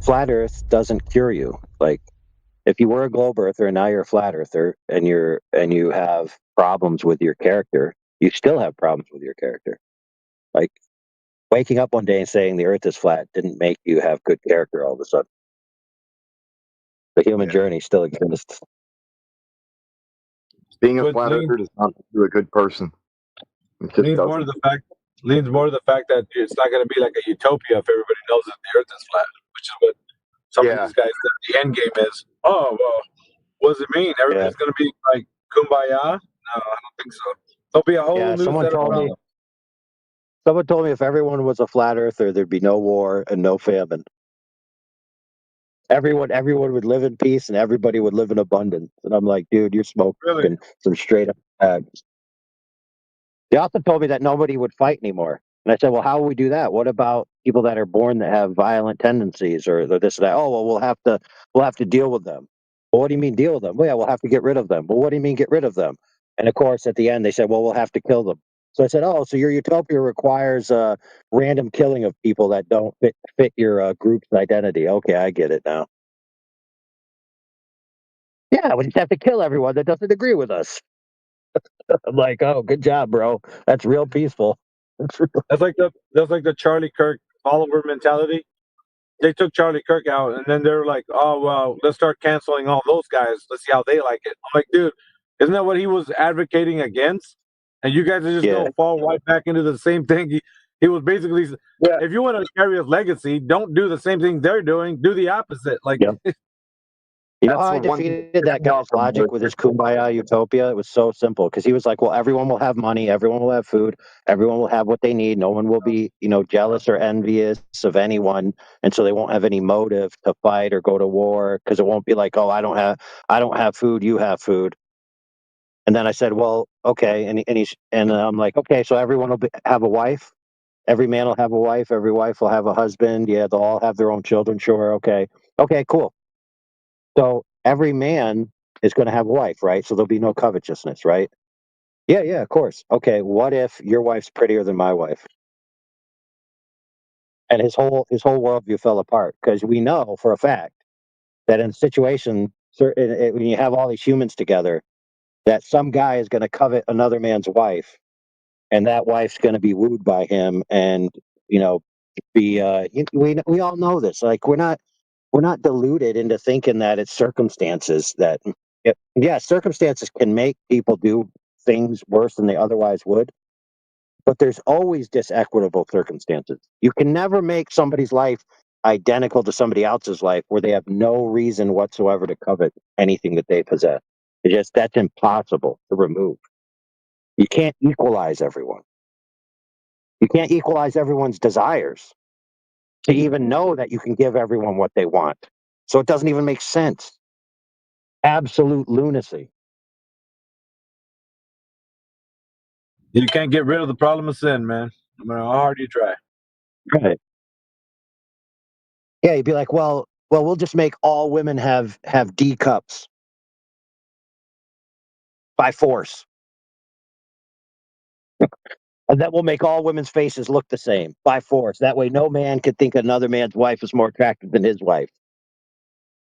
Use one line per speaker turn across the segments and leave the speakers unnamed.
flat Earth doesn't cure you. Like if you were a globe earther and now you're a flat earther and you have problems with your character, you still have problems with your character. Like waking up one day and saying the Earth is flat didn't make you have good character all of a sudden. The human
Yeah.
journey still exists.
Being a
But
flat earther does not make you a good person. It just
leans more to
doesn't.
the fact that it's not going to be like a utopia if everybody knows that the Earth is flat, which is what some of
Yeah.
these guys think the end game is. Oh well, what does it mean?
Yeah.
Everybody's going to be like kumbaya? No, I don't think so. There'll be a whole
Yeah.
new set of problems.
Someone told me if everyone was a flat earther, there'd be no war and no famine. Everyone would live in peace and everybody would live in abundance. And I'm like, dude, you're
Really?
smoking some straight up fags. They also told me that nobody would fight anymore. And I said, well, how will we do that? What about people that are born that have violent tendencies or this or that? Oh, well, we'll have to deal with them. Well, what do you mean deal with them? Well, yeah, we'll have to get rid of them. Well, what do you mean get rid of them? And of course, at the end, they said, well, we'll have to kill them. So I said, oh, so your utopia requires random killing of people that don't fit your group's identity. Okay, I get it now. Yeah, we just have to kill everyone that doesn't agree with us. I'm like, oh, good job, bro. That's real peaceful. That's real.
That's like the Charlie Kirk Oliver mentality. They took Charlie Kirk out, and then they're like, "Oh well, let's start canceling all those guys. Let's see how they like it." I'm like, dude, isn't that what he was advocating against? And you guys are just
Yeah,
gonna fall right back into the same thing. He was basically,
Yeah.
if you want to carry his legacy, don't do the same thing they're doing. Do the opposite. Like,
yeah. You know
That's
how
the
I
one thing
defeated that
that
guy's
from
logic with his kumbaya utopia? It was so simple because he was like, well, everyone will have money, everyone will have food, everyone will have what they need. No one will be, jealous or envious of anyone, and so they won't have any motive to fight or go to war because it won't be like, oh, I don't have food, you have food. And then I said, well, okay, and I'm like, okay, so everyone will have a wife. Every man will have a wife. Every wife will have a husband. Yeah, they'll all have their own children. Sure, okay, cool. So every man is going to have a wife, right? So there'll be no covetousness, right? Yeah, of course. Okay, what if your wife's prettier than my wife? And his whole worldview fell apart because we know for a fact that in a situation when you have all these humans together, that some guy is going to covet another man's wife, and that wife's going to be wooed by him, and you know, be we all know this. Like we're not deluded into thinking that it's circumstances that yeah, circumstances can make people do things worse than they otherwise would, but there's always disequitable circumstances. You can never make somebody's life identical to somebody else's life where they have no reason whatsoever to covet anything that they possess. That's impossible to remove. You can't equalize everyone. You can't equalize everyone's desires to even know that you can give everyone what they want. So it doesn't even make sense. Absolute lunacy.
you can't get rid of the problem of sin, man. No matter how hard you try.
Right. Yeah, you'd be like, well, we'll just make all women have D cups by force. And that will make all women's faces look the same by force. That way no man could think another man's wife is more attractive than his wife.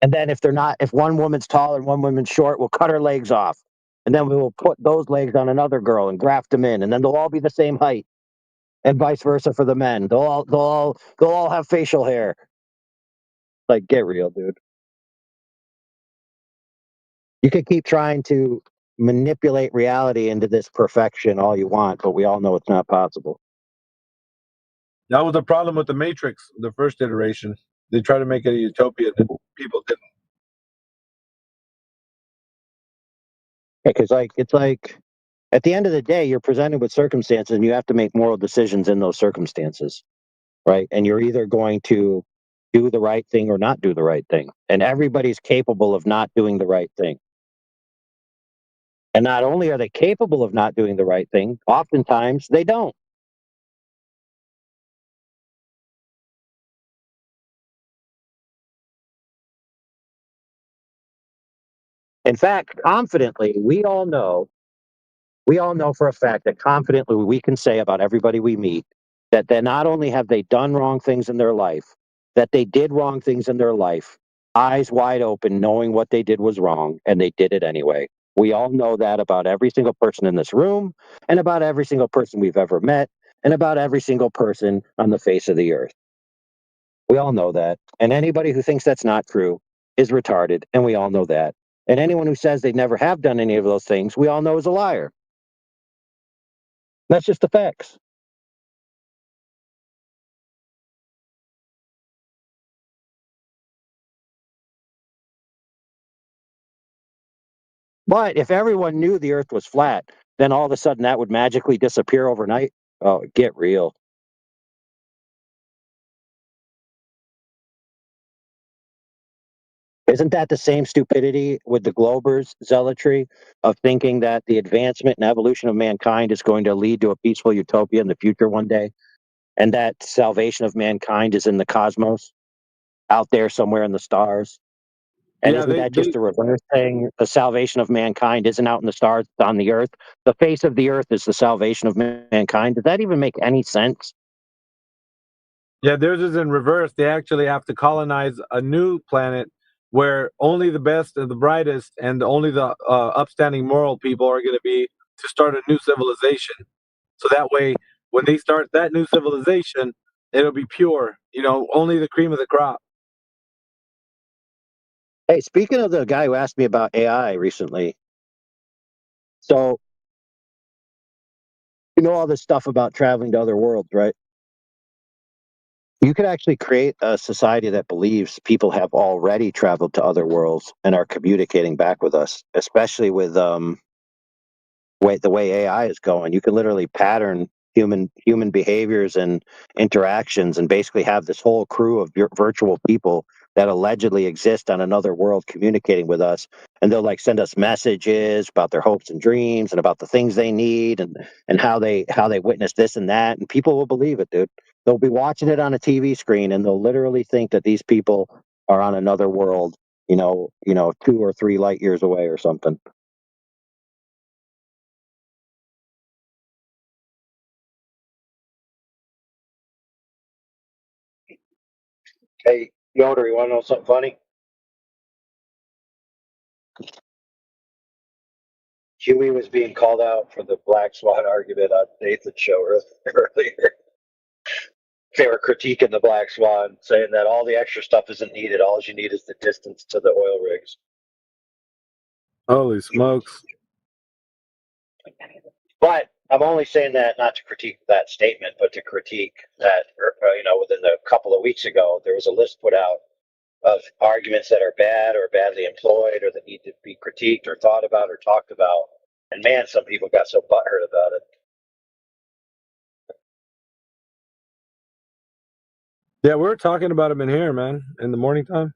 And then if one woman's tall and one woman's short, we'll cut her legs off. And then we will put those legs on another girl and graft them in, and then they'll all be the same height. And vice versa for the men. They'll all have facial hair. Like, get real, dude. You could keep trying to manipulate reality into this perfection all you want, but we all know it's not possible.
That was the problem with the Matrix, the first iteration. They tried to make it a utopia that people didn't.
Because it's like at the end of the day, you're presented with circumstances and you have to make moral decisions in those circumstances, right? And you're either going to do the right thing or not do the right thing. And everybody's capable of not doing the right thing. And not only are they capable of not doing the right thing, oftentimes they don't. In fact, confidently, we all know for a fact that confidently we can say about everybody we meet that they not only have they done wrong things in their life, that they did wrong things in their life, eyes wide open, knowing what they did was wrong, and they did it anyway. We all know that about every single person in this room, and about every single person we've ever met, and about every single person on the face of the earth. We all know that. And anybody who thinks that's not true is retarded, and we all know that. And anyone who says they never have done any of those things, we all know is a liar. That's just the facts. But if everyone knew the earth was flat, then all of a sudden that would magically disappear overnight. Oh, get real. Isn't that the same stupidity with the Globers' zealotry of thinking that the advancement and evolution of mankind is going to lead to a peaceful utopia in the future one day? And that salvation of mankind is in the cosmos, out there somewhere in the stars? And
Yeah,
isn't
they
that just a reverse thing? The salvation of mankind isn't out in the stars, it's on the earth. The face of the earth is the salvation of mankind. Does that even make any sense?
yeah, theirs is in reverse. They actually have to colonize a new planet where only the best and the brightest and only the upstanding moral people are going to be to start a new civilization. So that way, when they start that new civilization, it'll be pure. You know, only the cream of the crop.
Hey, speaking of the guy who asked me about AI recently, so you know all this stuff about traveling to other worlds, right? You could actually create a society that believes people have already traveled to other worlds and are communicating back with us, especially with the way AI is going. You can literally pattern human behaviors and interactions, and basically have this whole crew of virtual people that allegedly exist on another world communicating with us, and they'll like send us messages about their hopes and dreams and about the things they need, and how they witness this and that, and people will believe it, dude. They'll be watching it on a TV screen, and they'll literally think that these people are on another world, 2 or 3 light years away or something. Hey, Yoder, you want to know something funny? Huey was being called out for the Black Swan argument on Nathan's show earlier. They were critiquing the Black Swan, saying that all the extra stuff isn't needed. All you need is the distance to the oil rigs.
Holy smokes!
But I'm only saying that not to critique that statement, but to critique that, within a couple of weeks ago, there was a list put out of arguments that are bad or badly employed or that need to be critiqued or thought about or talked about. And man, some people got so butthurt about it.
Yeah, we were talking about him in here, man, in the morning time.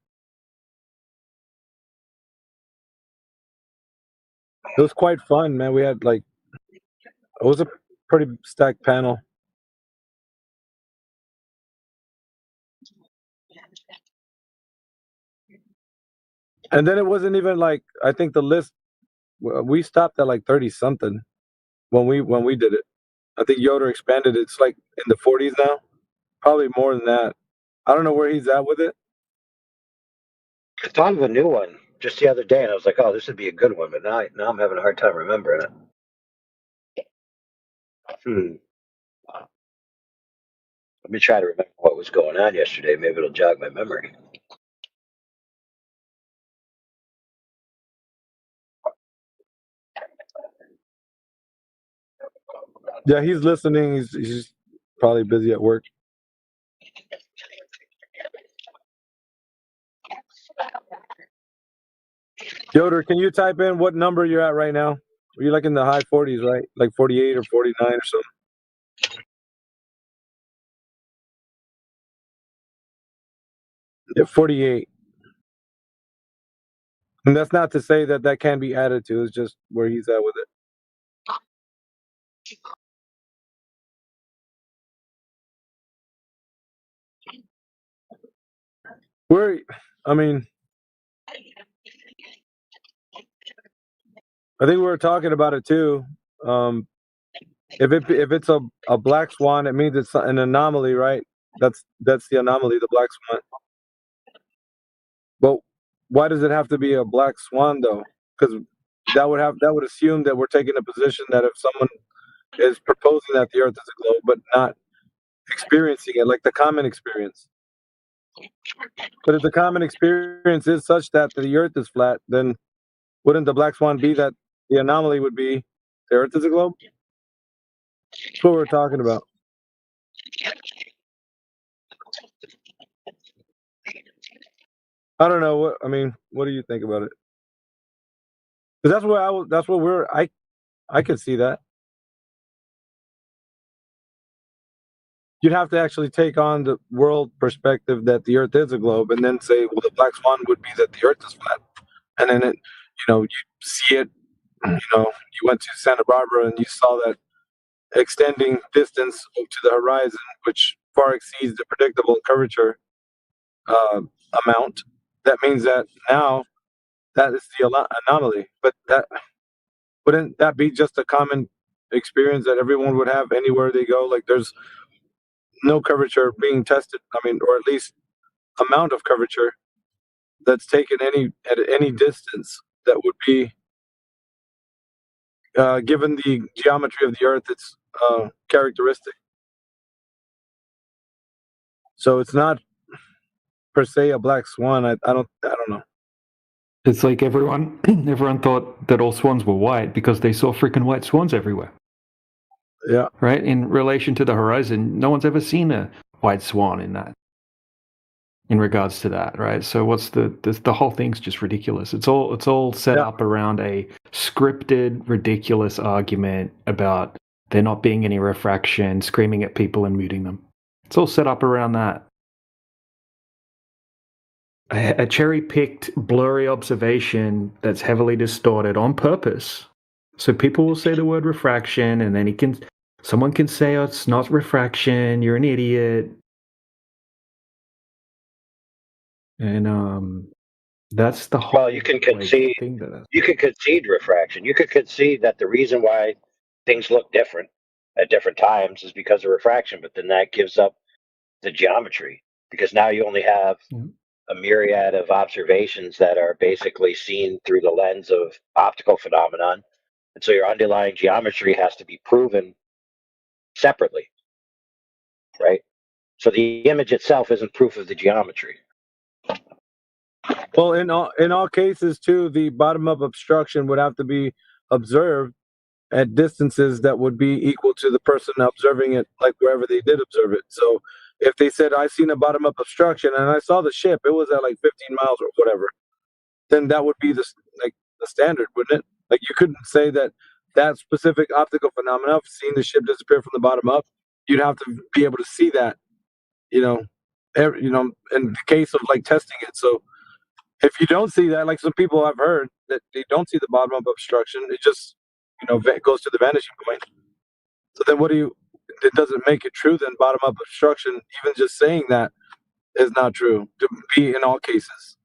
It was quite fun, man. We had it was a pretty stacked panel. And then it wasn't even like I think the list we stopped at like 30 something when we did it. I think Yoder expanded it. It's like in the 40s now, probably more than that. I don't know where he's at with it.
I thought of a new one just the other day, and I was like, "Oh, this would be a good one," but now I'm having a hard time remembering it. Let me try to remember what was going on yesterday. Maybe it'll jog my memory.
Yeah, he's listening. He's probably busy at work. Yoder, can you type in what number you're at right now? You're like in the high 40s, right? Like 48 or 49 or something. Yeah, 48. And that's not to say that that can be added to. It's just where he's at with it. Where, I mean, I think we were talking about it too. If it's a black swan, it means it's an anomaly, right? That's the anomaly, the black swan. But why does it have to be a black swan though? Because that would assume that we're taking a position that if someone is proposing that the Earth is a globe, but not experiencing it, like the common experience. But if the common experience is such that the Earth is flat, then wouldn't the black swan be that the anomaly would be the Earth is a globe? That's what we're talking about. I don't know what I mean. What do you think about it? Because that's where I was. That's what we're. I could see that. You'd have to actually take on the world perspective that the Earth is a globe, and then say, well, the black swan would be that the Earth is flat, and then you see it. You went to Santa Barbara and you saw that extending distance to the horizon, which far exceeds the predictable curvature uh, amount. That means that now that is the anomaly. But that wouldn't that be just a common experience that everyone would have anywhere they go? Like there's no curvature being tested. I mean, or at least amount of curvature that's taken at any distance that would be given the geometry of the Earth, its characteristic. So it's not per se a black swan. I don't know.
It's like everyone thought that all swans were white because they saw freaking white swans everywhere.
Yeah.
Right? In relation to the horizon, no one's ever seen a white swan in regards to that, right? So what's the whole thing's just ridiculous. It's all set up around a scripted, ridiculous argument about there not being any refraction, screaming at people and muting them. It's all set up around that. A cherry-picked, blurry observation that's heavily distorted on purpose. So people will say the word refraction, and then someone can say, "Oh, it's not refraction. You're an idiot." And that's the whole.
Well, you can concede.
thing that
You could concede refraction. You could concede that the reason why things look different at different times is because of refraction, but then that gives up the geometry because now you only have a myriad of observations that are basically seen through the lens of optical phenomenon. And so your underlying geometry has to be proven separately, right? So the image itself isn't proof of the geometry.
Well, in all cases too, the bottom up obstruction would have to be observed at distances that would be equal to the person observing it, like wherever they did observe it. So if they said I seen a bottom up obstruction and I saw the ship, it was at like 15 miles or whatever, then that would be the standard, wouldn't it? Like you couldn't say that specific optical phenomenon, seeing the ship disappear from the bottom up, you'd have to be able to see that, in the case of like testing it. So if you don't see that, like some people I've heard that they don't see the bottom up obstruction, it just goes to the vanishing point. So then it doesn't make it true then bottom up obstruction, even just saying that is not true to be in all cases.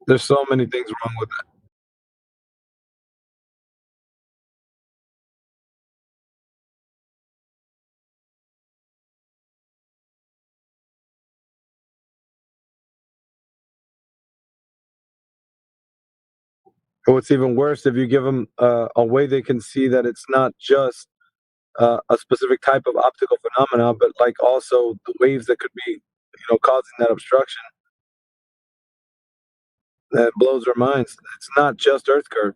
There's so many things wrong with that. And what's even worse, if you give them a way they can see that it's not just a specific type of optical phenomena, but like also the waves that could be, causing that obstruction. That blows their minds. It's not just Earth curve.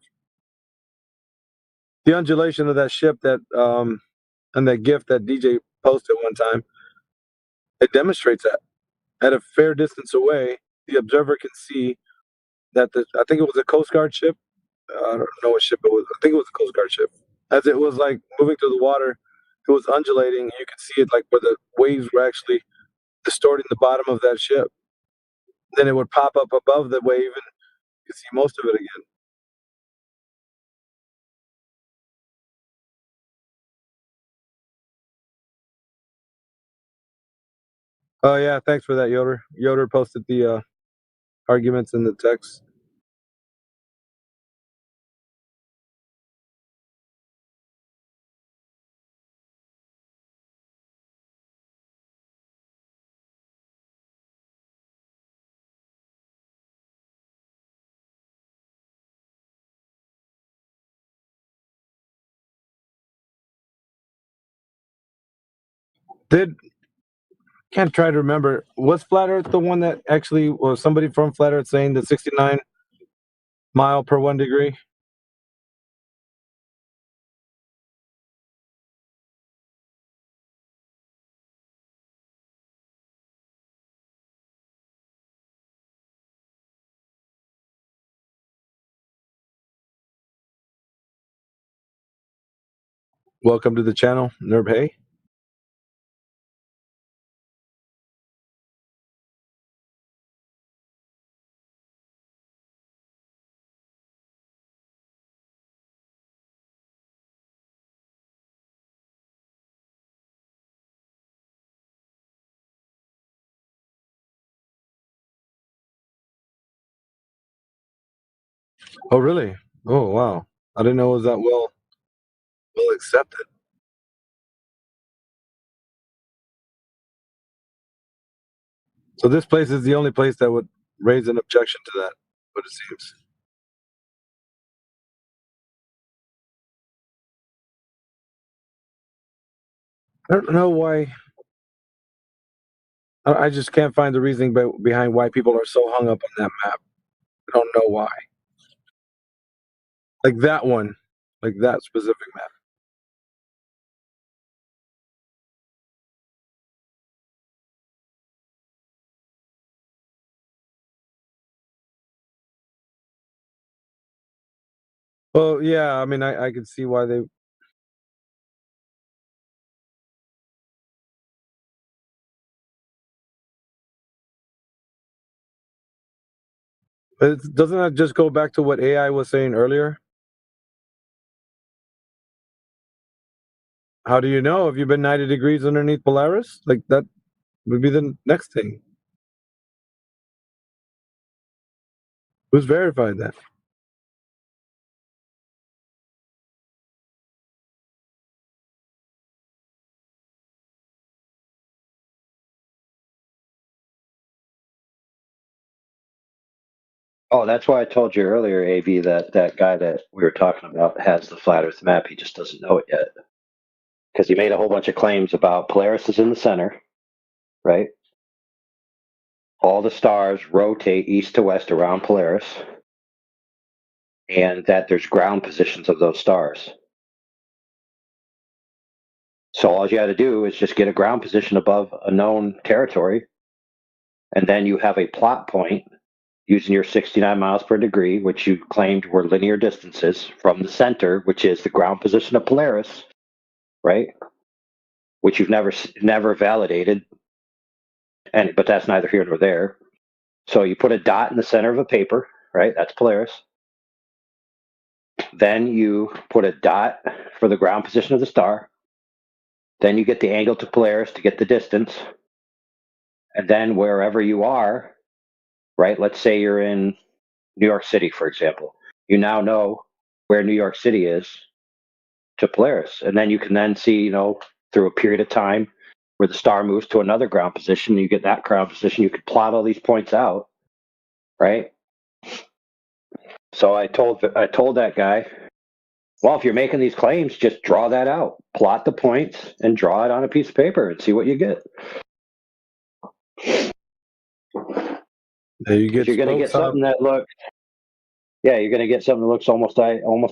The undulation of that ship and that GIF that DJ posted one time, it demonstrates that at a fair distance away, the observer can see that I think it was a Coast Guard ship. I don't know what ship it was. I think it was a Coast Guard ship. As it was like moving through the water, it was undulating. You could see it like where the waves were actually distorting the bottom of that ship. Then it would pop up above the wave, and you could see most of it again. Oh yeah, thanks for that, Yoder. Yoder posted the arguments in the text. Did can't try to remember. Was Flat Earth the one that actually was somebody from Flat Earth saying the 69 mile per 1 degree? Welcome to the channel, Nerb Hey. Oh, really? Oh, wow. I didn't know it was that well accepted. So this place is the only place that would raise an objection to that, what it seems. I don't know why. I just can't find the reasoning behind why people are so hung up on that map. I don't know why. Like that one, like that specific map. Well, yeah, I mean, I can see why they. But doesn't that just go back to what AI was saying earlier? How do you know? Have you been 90 degrees underneath Polaris? Like that would be the next thing. Who's verified that?
Oh, that's why I told you earlier, AB, that that guy that we were talking about has the flat Earth map. He just doesn't know it yet because he made a whole bunch of claims about Polaris is in the center, right? All the stars rotate east to west around Polaris, and that there's ground positions of those stars. So all you got to do is just get a ground position above a known territory, and then you have a plot point using your 69 miles per degree, which you claimed were linear distances from the center, which is the ground position of Polaris, right? Which you've never validated, and but that's neither here nor there. So you put a dot in the center of a paper, right? That's Polaris. Then you put a dot for the ground position of the star. Then you get the angle to Polaris to get the distance. And then wherever you are, right? Let's say you're in New York City, for example. You now know where New York City is to Polaris. And then you can then see, through a period of time where the star moves to another ground position, you get that ground position. You could plot all these points out, right? So I told that guy, well, if you're making these claims, just draw that out, plot the points, and draw it on a piece of paper and see what you get.
You get
You're going to get something that looks, you're going to get something that looks almost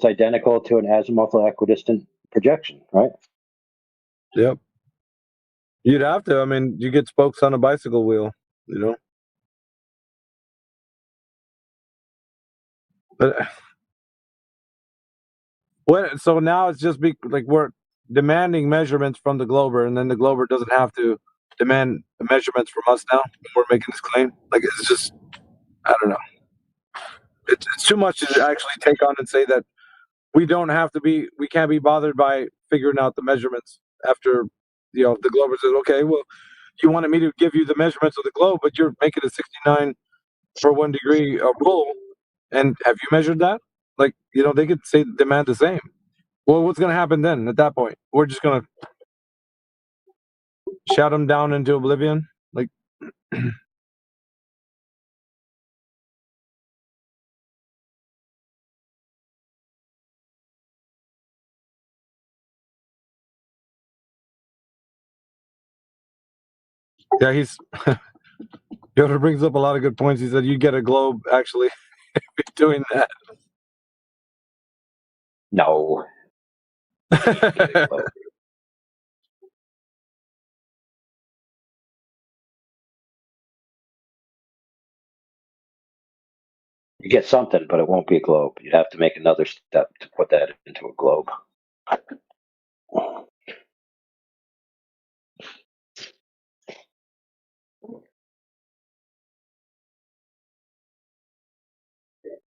identical to an azimuthal equidistant projection, right?
Yep. You'd have to. I mean, you get spokes on a bicycle wheel, But so now it's just like we're demanding measurements from the Glober, and then the Glober doesn't have to demand measurements from us now when we're making this claim. Like it's just, I don't know. It's too much to actually take on and say that we can't be bothered by figuring out the measurements after, the Glober says, okay, well, you wanted me to give you the measurements of the globe, but you're making a 69 for 1 degree rule, and have you measured that? Like, they could say demand the same. Well, what's going to happen then at that point? We're just going to shout them down into oblivion? Like, Yeah, Yoda brings up a lot of good points. He said you get a globe actually doing that.
No. You get something, but it won't be a globe. You'd have to make another step to put that into a globe.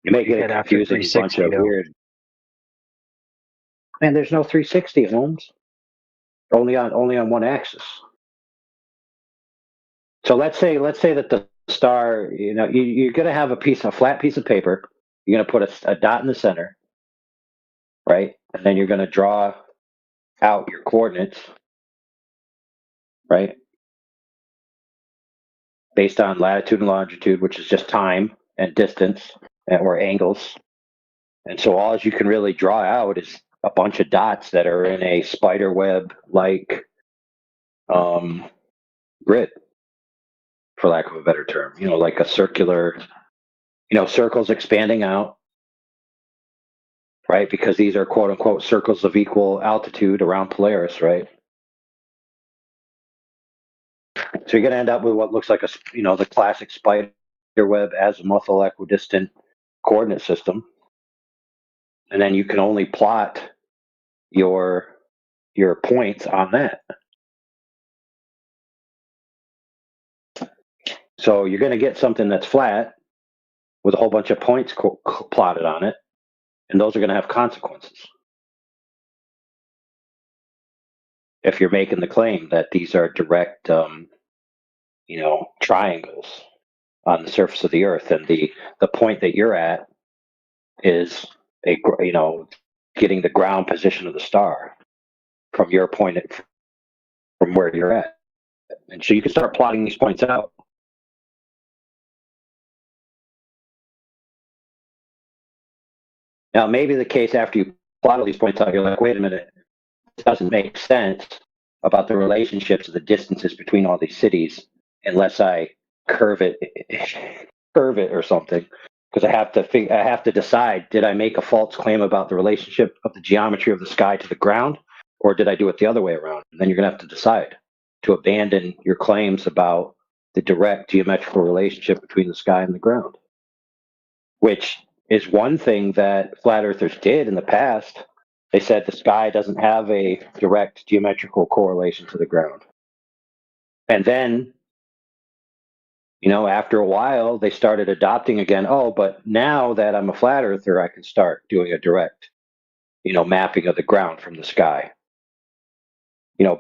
You may get
Get
a
after
confusing bunch
360
of
though.
weird. Man, there's no 360, Holmes. Only on one axis. So let's say that the star, you're going to have a flat piece of paper. You're going to put a dot in the center, right? And then you're going to draw out your coordinates, right? Based on latitude and longitude, which is just time and distance or angles. And so all you can really draw out is a bunch of dots that are in a spider web like grid, for lack of a better term. Like a circular, circles expanding out, right? Because these are quote unquote circles of equal altitude around Polaris, right? So you're going to end up with what looks like the classic spider web azimuthal equidistant coordinate system. And then you can only plot your points on that. So you're going to get something that's flat with a whole bunch of points plotted on it, and those are going to have consequences. If you're making the claim that these are direct, triangles on the surface of the Earth, and the point that you're at is getting the ground position of the star from your point from where you're at, and so you can start plotting these points out. Now, maybe the case after you plot all these points out, you're like, wait a minute, it doesn't make sense about the relationships of the distances between all these cities unless I curve it or something, because I have to decide, did I make a false claim about the relationship of the geometry of the sky to the ground, or did I do it the other way around? And then you're going to have to decide to abandon your claims about the direct geometrical relationship between the sky and the ground, which is one thing that flat earthers did in the past. They said the sky doesn't have a direct geometrical correlation to the ground. And then, after a while, they started adopting again, oh, but now that I'm a flat earther, I can start doing a direct, mapping of the ground from the sky.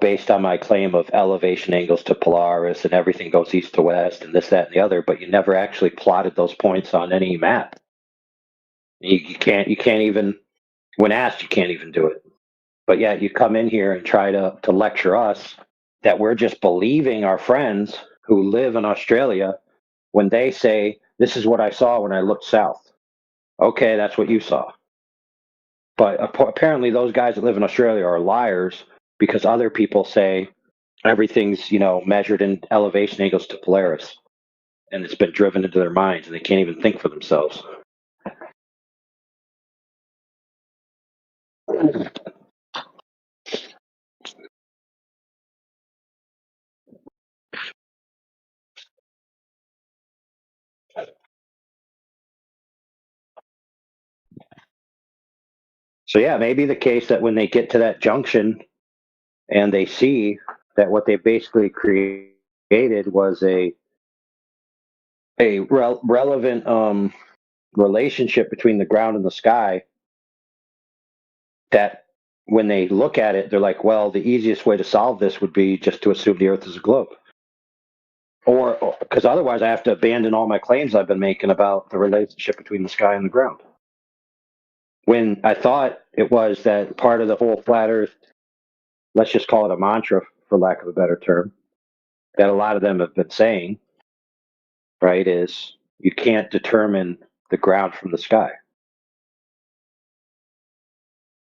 Based on my claim of elevation angles to Polaris and everything goes east to west and this, that, and the other, but you never actually plotted those points on any map. You can't even, when asked, you can't even do it. But yet you come in here and try to lecture us that we're just believing our friends who live in Australia when they say, this is what I saw when I looked south. Okay, that's what you saw. But apparently those guys that live in Australia are liars, because other people say everything's, measured in elevation angles to Polaris. And it's been driven into their minds and they can't even think for themselves. So yeah, maybe the case that when they get to that junction and they see that what they basically created was a relevant relationship between the ground and the sky, that when they look at it, they're like, well, the easiest way to solve this would be just to assume the Earth is a globe. Or because otherwise I have to abandon all my claims I've been making about the relationship between the sky and the ground. When I thought it was that part of the whole flat Earth, let's just call it a mantra for lack of a better term, that a lot of them have been saying, right, is you can't determine the ground from the sky.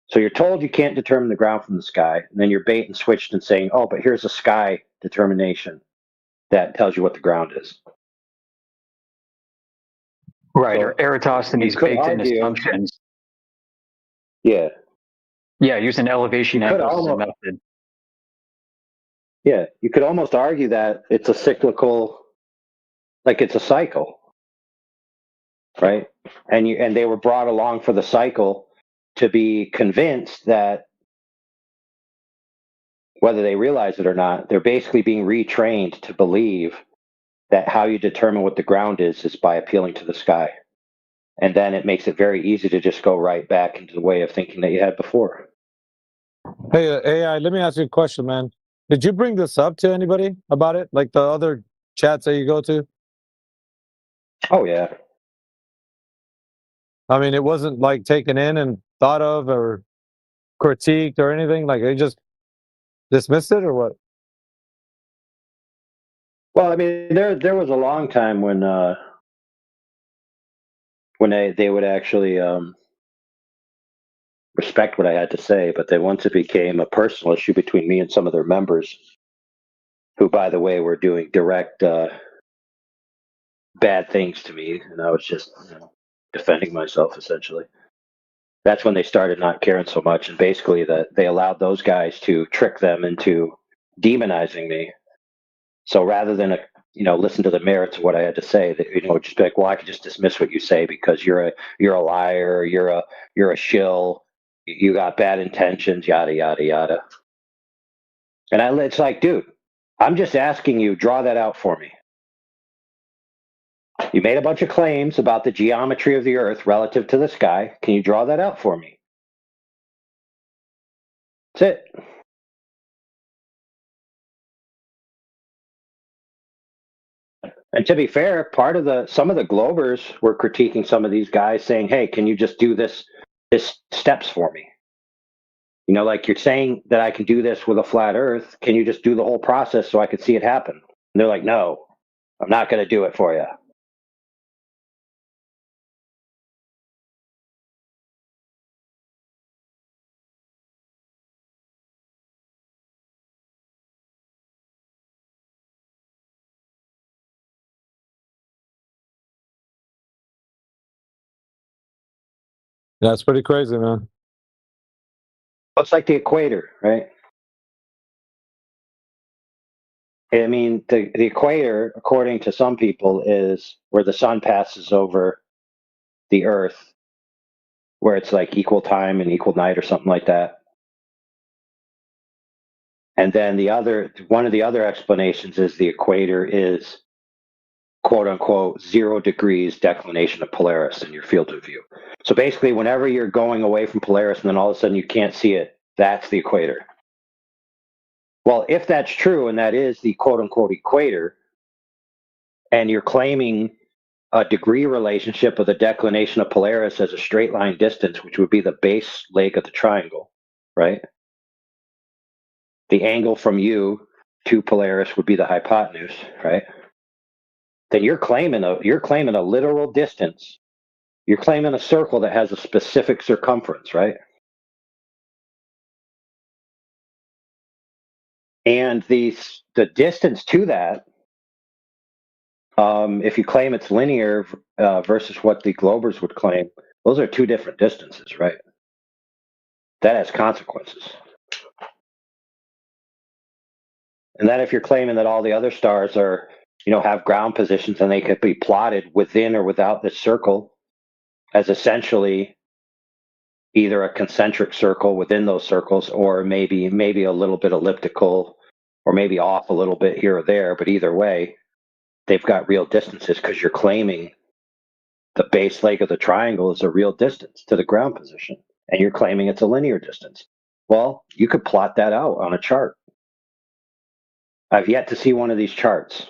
So you're told you can't determine the ground from the sky, and then you're bait and switched and saying, oh, but here's a sky determination. that tells you what the ground is.
Right,
So,
or Eratosthenes
you could
baked in
argue-
assumptions.
Yeah.
Yeah, use an elevation
You could
emphasis
almost-
method.
Yeah, you could almost argue that it's a cyclical, like it's a cycle, right? And they were brought along for the cycle to be convinced that, whether they realize it or not, they're basically being retrained to believe that how you determine what the ground is by appealing to the sky. And then it makes it very easy to just go right back into the way of thinking that you had before.
Hey, AI, let me ask you a question, man. Did you bring this up to anybody about it? Like the other chats that you go to?
Oh, yeah.
I mean, it wasn't like taken in and thought of or critiqued or anything. Like they just dismissed it or what?
Well, I mean, there was a long time when they would actually respect what I had to say, but then once it became a personal issue between me and some of their members, who, by the way, were doing direct bad things to me, and I was just defending myself essentially. That's when they started not caring so much, and basically that they allowed those guys to trick them into demonizing me. So rather than listen to the merits of what I had to say, that just be like, well, I could just dismiss what you say because you're a liar, you're a shill, you got bad intentions, yada yada yada. And it's like, dude, I'm just asking you, draw that out for me. You made a bunch of claims about the geometry of the Earth relative to the sky. Can you draw that out for me? That's it. And to be fair, some of the Globers were critiquing some of these guys, saying, "Hey, can you just do this steps for me? Like you're saying that I can do this with a flat Earth. Can you just do the whole process so I could see it happen?" And they're like, "No, I'm not going to do it for you."
That's pretty crazy, man.
It's like the equator, right? I mean, the equator, according to some people, is where the sun passes over the Earth, where it's like equal time and equal night or something like that. And then one of the other explanations is the equator is, quote unquote, 0 degrees declination of Polaris in your field of view. So basically, whenever you're going away from Polaris and then all of a sudden you can't see it, that's the equator. Well, if that's true and that is the quote unquote equator, and you're claiming a degree relationship of the declination of Polaris as a straight line distance, which would be the base leg of the triangle, right? The angle from you to Polaris would be the hypotenuse, right? Then you're claiming a literal distance. You're claiming a circle that has a specific circumference, right? And the distance to that, if you claim it's linear versus what the Globers would claim, those are two different distances, right? That has consequences. And then if you're claiming that all the other stars are, have ground positions and they could be plotted within or without this circle as essentially either a concentric circle within those circles or maybe a little bit elliptical or maybe off a little bit here or there, but either way, they've got real distances because you're claiming the base leg of the triangle is a real distance to the ground position and you're claiming it's a linear distance. Well, you could plot that out on a chart. I've yet to see one of these charts.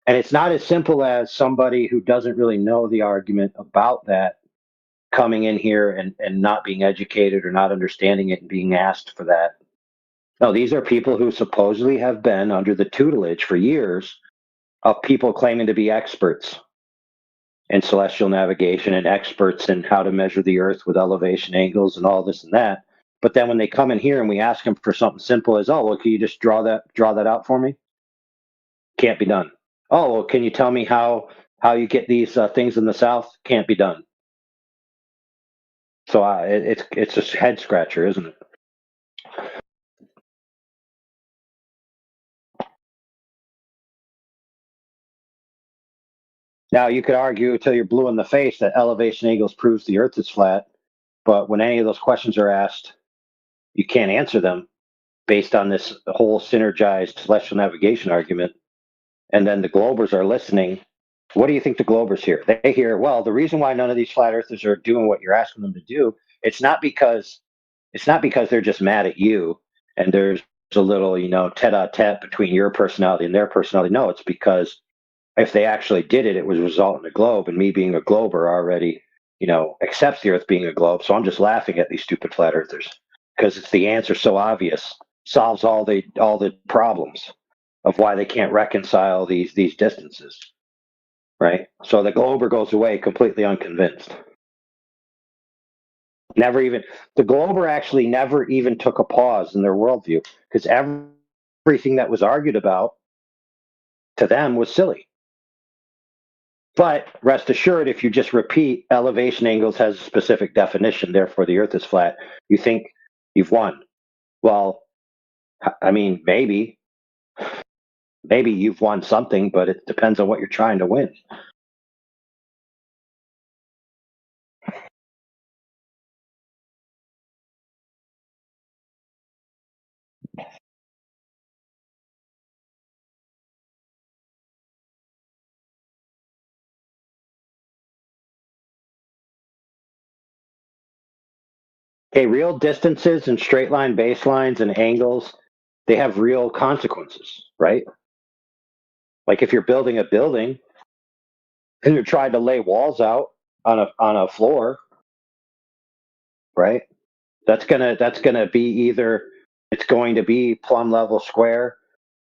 And it's not as simple as somebody who doesn't really know the argument about that coming in here and not being educated or not understanding it and being asked for that. No, these are people who supposedly have been under the tutelage for years of people claiming to be experts in celestial navigation and experts in how to measure the Earth with elevation angles and all this and that. But then when they come in here and we ask them for something simple as, oh, well, can you just draw that out for me? Can't be done. Oh, well, can you tell me how you get these things in the south? Can't be done. So it's a head scratcher, isn't it? Now you could argue until you're blue in the face that elevation angles proves the Earth is flat, but when any of those questions are asked, you can't answer them based on this whole synergized celestial navigation argument. And then the Globers are listening. What do you think the Globers hear? They hear, well, the reason why none of these flat earthers are doing what you're asking them to do, it's not because they're just mad at you and there's a little, tete-a-tete between your personality and their personality. No, it's because if they actually did it, it would result in a globe, and me being a glober already, accepts the Earth being a globe. So I'm just laughing at these stupid flat earthers because it's the answer so obvious, solves all the problems of why they can't reconcile these distances, right? So the glober goes away completely unconvinced. The glober actually never even took a pause in their worldview because everything that was argued about to them was silly. But rest assured, if you just repeat elevation angles has a specific definition, therefore the Earth is flat, you think you've won. Well, I mean, maybe you've won something, but it depends on what you're trying to win. Okay, real distances and straight line baselines and angles, they have real consequences, right? Like if you're building a building and you're trying to lay walls out on a floor, right? That's gonna be either it's going to be plumb level square,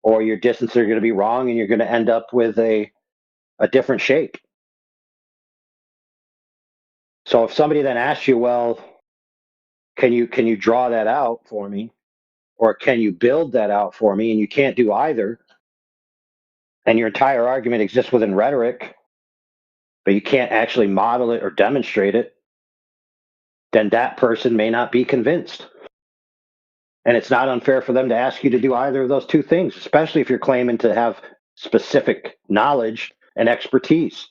or your distances are going to be wrong, and you're going to end up with a different shape. So if somebody then asks you, well, can you draw that out for me, or can you build that out for me, and you can't do either, and your entire argument exists within rhetoric, but you can't actually model it or demonstrate it, then that person may not be convinced. And it's not unfair for them to ask you to do either of those two things, especially if you're claiming to have specific knowledge and expertise.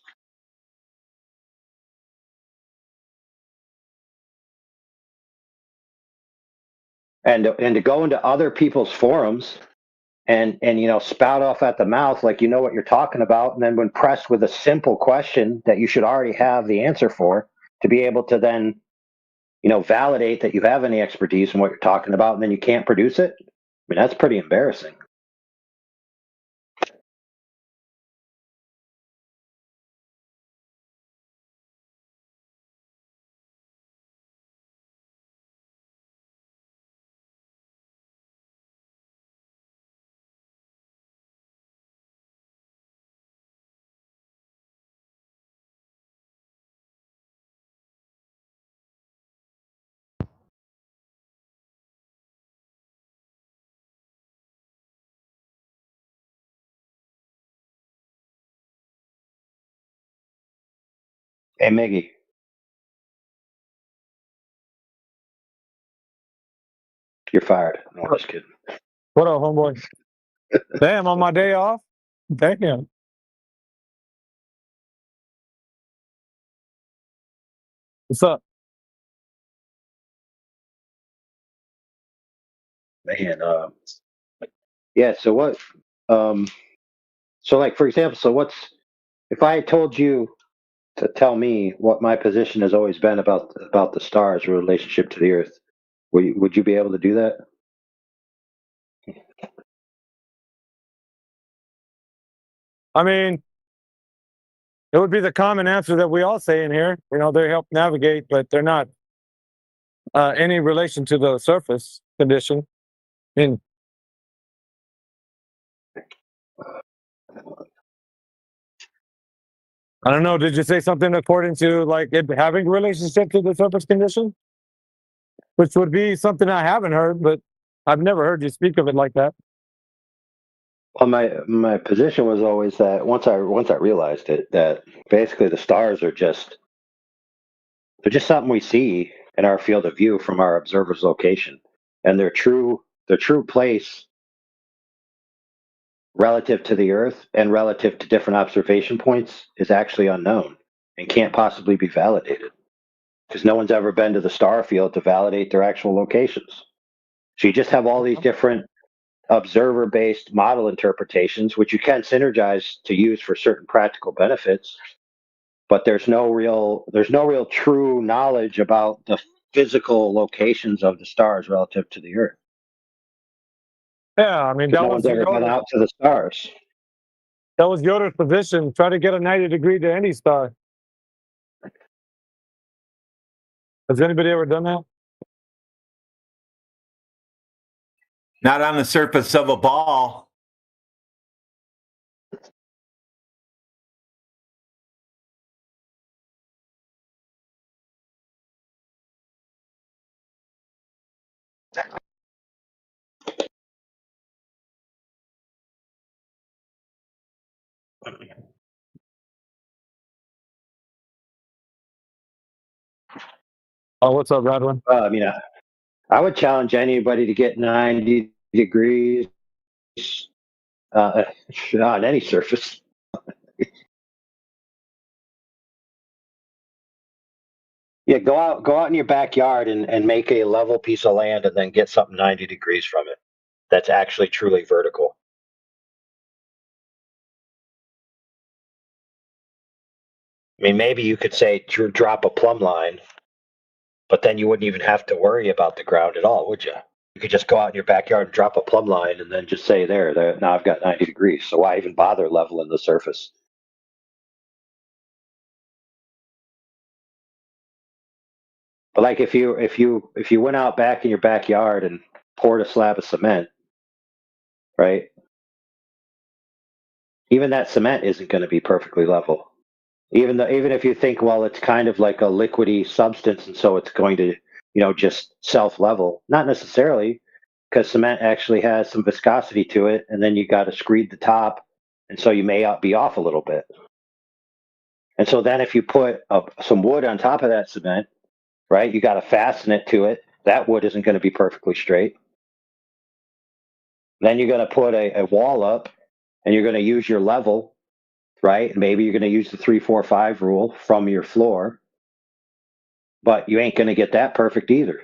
And to go into other people's forums and spout off at the mouth like you know what you're talking about, and then when pressed with a simple question that you should already have the answer for, to be able to then validate that you have any expertise in what you're talking about, and then you can't produce it. I mean, that's pretty embarrassing. Hey, Miggy, you're fired. No, I'm just kidding.
What up, homeboy? Damn, on my day off? Damn. What's up?
Man, yeah. So what? So like for example, if I told you to tell me what my position has always been about the stars' relationship to the Earth, would you be able to do that?
I mean, it would be the common answer that we all say in here. They help navigate, but they're not any relation to the surface condition. I mean, I don't know. Did you say something according to like it having a relationship to the surface condition? Which would be something I haven't heard, but I've never heard you speak of it like that.
Well, my position was always that once I realized it, that basically the stars are they're just something we see in our field of view from our observer's location, and their true place relative to the Earth and relative to different observation points is actually unknown and can't possibly be validated because no one's ever been to the star field to validate their actual locations. So you just have all these different observer-based model interpretations, which you can synergize to use for certain practical benefits, but there's no real true knowledge about the physical locations of the stars relative to the Earth.
Yeah, I mean
Because no one's ever been out to the stars.
that was Yoda's position. Try to get a 90 degree to any star. Has anybody ever done that?
Not on the surface of a ball.
Oh, what's up, Radwin?
I mean, I would challenge anybody to get 90 degrees on any surface. Yeah, go out in your backyard and make a level piece of land and then get something 90 degrees from it. That's actually truly vertical. I mean, maybe you could say drop a plumb line, but then you wouldn't even have to worry about the ground at all, would you? You could just go out in your backyard and drop a plumb line and then just say there, now I've got 90 degrees. So why even bother leveling the surface? But like if you went out back in your backyard and poured a slab of cement, right? Even that cement isn't going to be perfectly level. Even if you think, well, it's kind of like a liquidy substance, and so it's going to, just self-level. Not necessarily, because cement actually has some viscosity to it, and then you got to screed the top, and so you may be off a little bit. And so then if you put some wood on top of that cement, right, you got to fasten it to it. That wood isn't going to be perfectly straight. Then you're going to put a wall up, and you're going to use your level, right? Maybe you're going to use the 3-4-5 rule from your floor, but you ain't going to get that perfect either.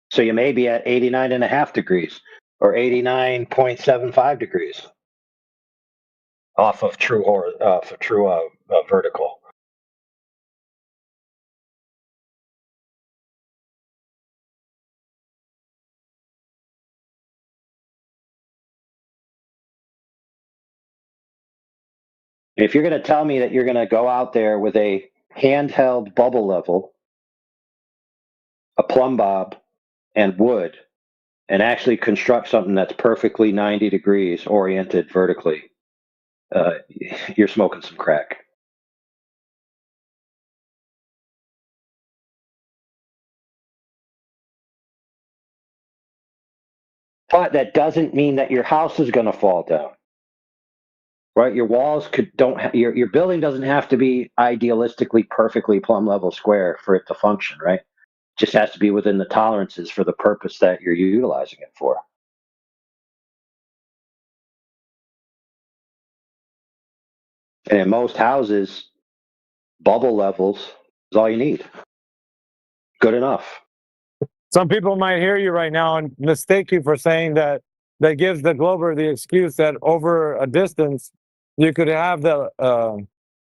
So you may be at 89.5 degrees or 89.75 degrees off of true vertical. If you're going to tell me that you're going to go out there with a handheld bubble level, a plumb bob, and wood, and actually construct something that's perfectly 90 degrees oriented vertically, you're smoking some crack. But that doesn't mean that your house is going to fall down. Right, your walls your building doesn't have to be idealistically perfectly plumb level square for it to function, right? It just has to be within the tolerances for the purpose that you're utilizing it for. And in most houses, bubble levels is all you need. Good enough.
Some people might hear you right now and mistake you for saying that gives the glober the excuse that over a distance you could have the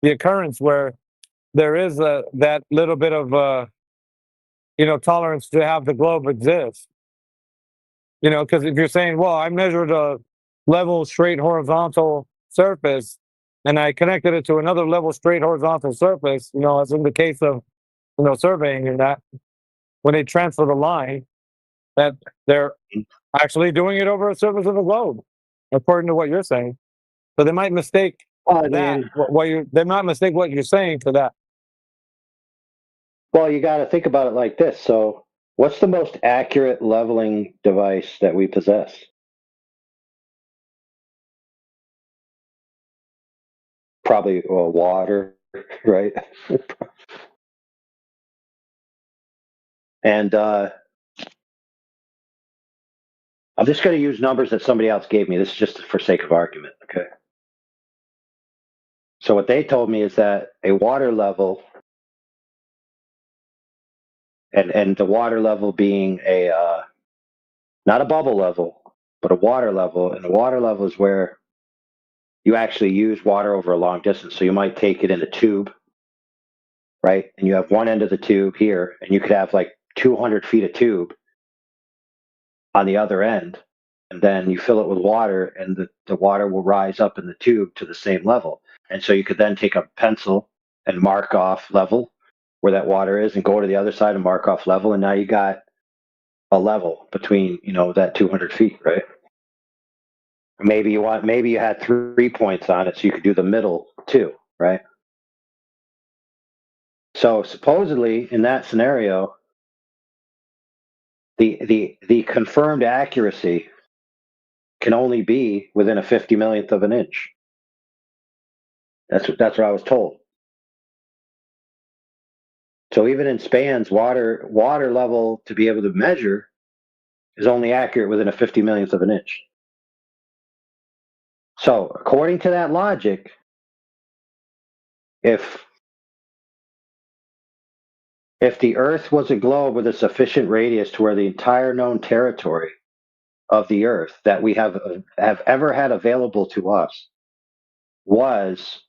occurrence where there is that little bit of tolerance to have the globe exist. Because if you're saying, well, I measured a level straight horizontal surface and I connected it to another level straight horizontal surface, as in the case of surveying and that, when they transfer the line, that they're actually doing it over a surface of the globe, according to what you're saying. So they might mistake
Well, I
that.
mean,
They might mistake what you're saying for that.
well, you got to think about it like this. So, what's the most accurate leveling device that we possess? Probably water, right? And I'm just going to use numbers that somebody else gave me. This is just for sake of argument, okay? So what they told me is that a water level, and the water level being a not a bubble level, but a water level, and the water level is where you actually use water over a long distance. So you might take it in a tube, right? And you have one end of the tube here, and you could have like 200 feet of tube on the other end, and then you fill it with water, and the water will rise up in the tube to the same level. And so you could then take a pencil and mark off level where that water is, and go to the other side and mark off level, and now you got a level between that 200 feet, right? Maybe you had 3 points on it, so you could do the middle too, right? So supposedly in that scenario, the confirmed accuracy can only be within a 50 millionth of an inch. That's what I was told. So even in spans, water level to be able to measure is only accurate within a 50 millionth of an inch. So according to that logic, if the Earth was a globe with a sufficient radius to where the entire known territory of the Earth that we have ever had available to us was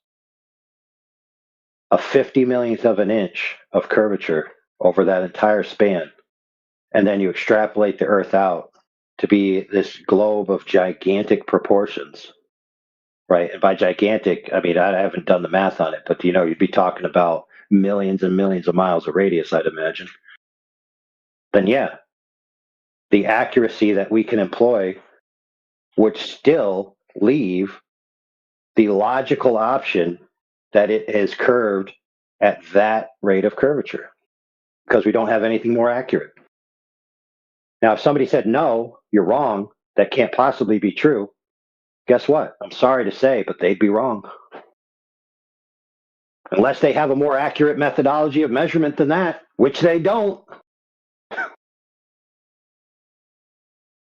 a 50 millionth of an inch of curvature over that entire span, and then you extrapolate the Earth out to be this globe of gigantic proportions, right? And by gigantic, I mean, I haven't done the math on it, but you'd be talking about millions and millions of miles of radius, I'd imagine. Then yeah, the accuracy that we can employ would still leave the logical option that it is curved at that rate of curvature, because we don't have anything more accurate. Now, if somebody said, no, you're wrong, that can't possibly be true, guess what? I'm sorry to say, but they'd be wrong. Unless they have a more accurate methodology of measurement than that, which they don't.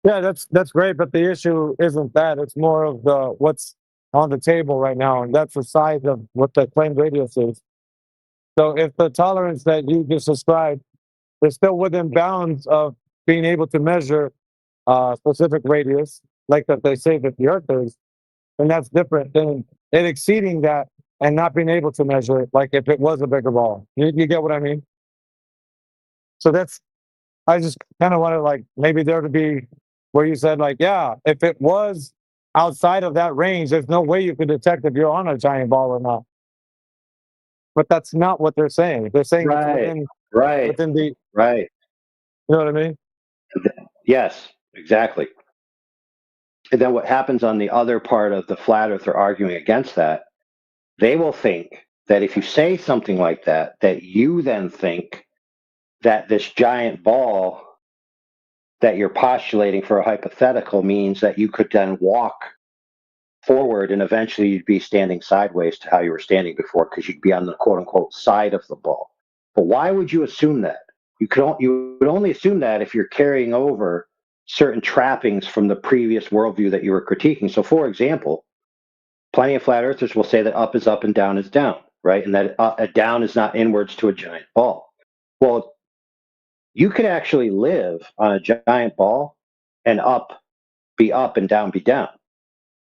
Yeah, that's great, but the issue isn't that. It's more of what's on the table right now, and that's the size of what the claimed radius is. So if the tolerance that you just described is still within bounds of being able to measure a specific radius, like that they say that the Earth is, then that's different than it exceeding that and not being able to measure it, like if it was a bigger ball. You get what I mean? So I just kind of wanted like maybe there to be where you said like, yeah, if it was outside of that range, there's no way you could detect if you're on a giant ball or not. But that's not what they're saying. They're saying it's within the,
Right.
you know what I mean?
Yes, exactly. And then what happens on the other part of the flat earther arguing against that, they will think that if you say something like that, that you then think that this giant ball that you're postulating for a hypothetical means that you could then walk forward and eventually you'd be standing sideways to how you were standing before, because you'd be on the quote unquote side of the ball. But why would you assume that? You would only assume that if you're carrying over certain trappings from the previous worldview that you were critiquing. So, for example, plenty of flat earthers will say that up is up and down is down, right? And that a down is not inwards to a giant ball. Well, you could actually live on a giant ball and be up and down be down,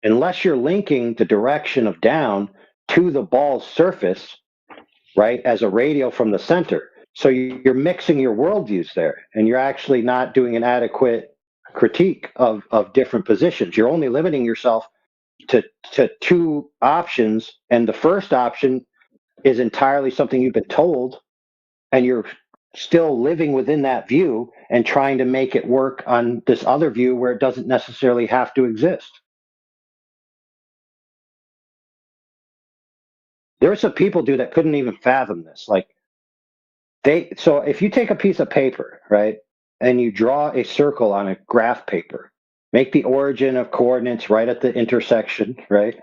unless you're linking the direction of down to the ball's surface, right, as a radial from the center. So you're mixing your worldviews there, and you're actually not doing an adequate critique of different positions. You're only limiting yourself to two options, and the first option is entirely something you've been told, and you're still living within that view and trying to make it work on this other view where it doesn't necessarily have to exist. There were some people, dude, that couldn't even fathom this. Like, so if you take a piece of paper, right, and you draw a circle on a graph paper, make the origin of coordinates right at the intersection, right?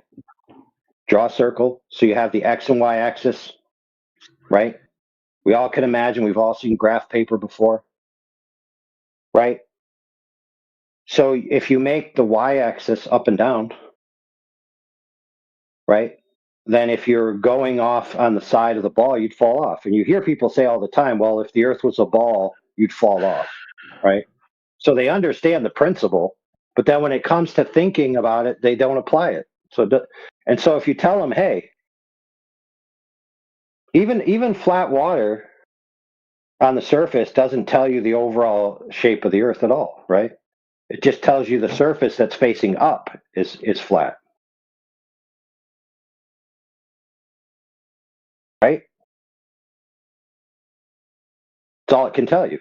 Draw a circle so you have the X and Y axis, right? We all can imagine, we've all seen graph paper before, right? So if you make the Y axis up and down, right? Then if you're going off on the side of the ball, you'd fall off. And you hear people say all the time, well, if the earth was a ball, you'd fall off, right? So they understand the principle, but then when it comes to thinking about it, they don't apply it. And so if you tell them, hey, even flat water on the surface doesn't tell you the overall shape of the earth at all, right? It just tells you the surface that's facing up is flat. Right? That's all it can tell you.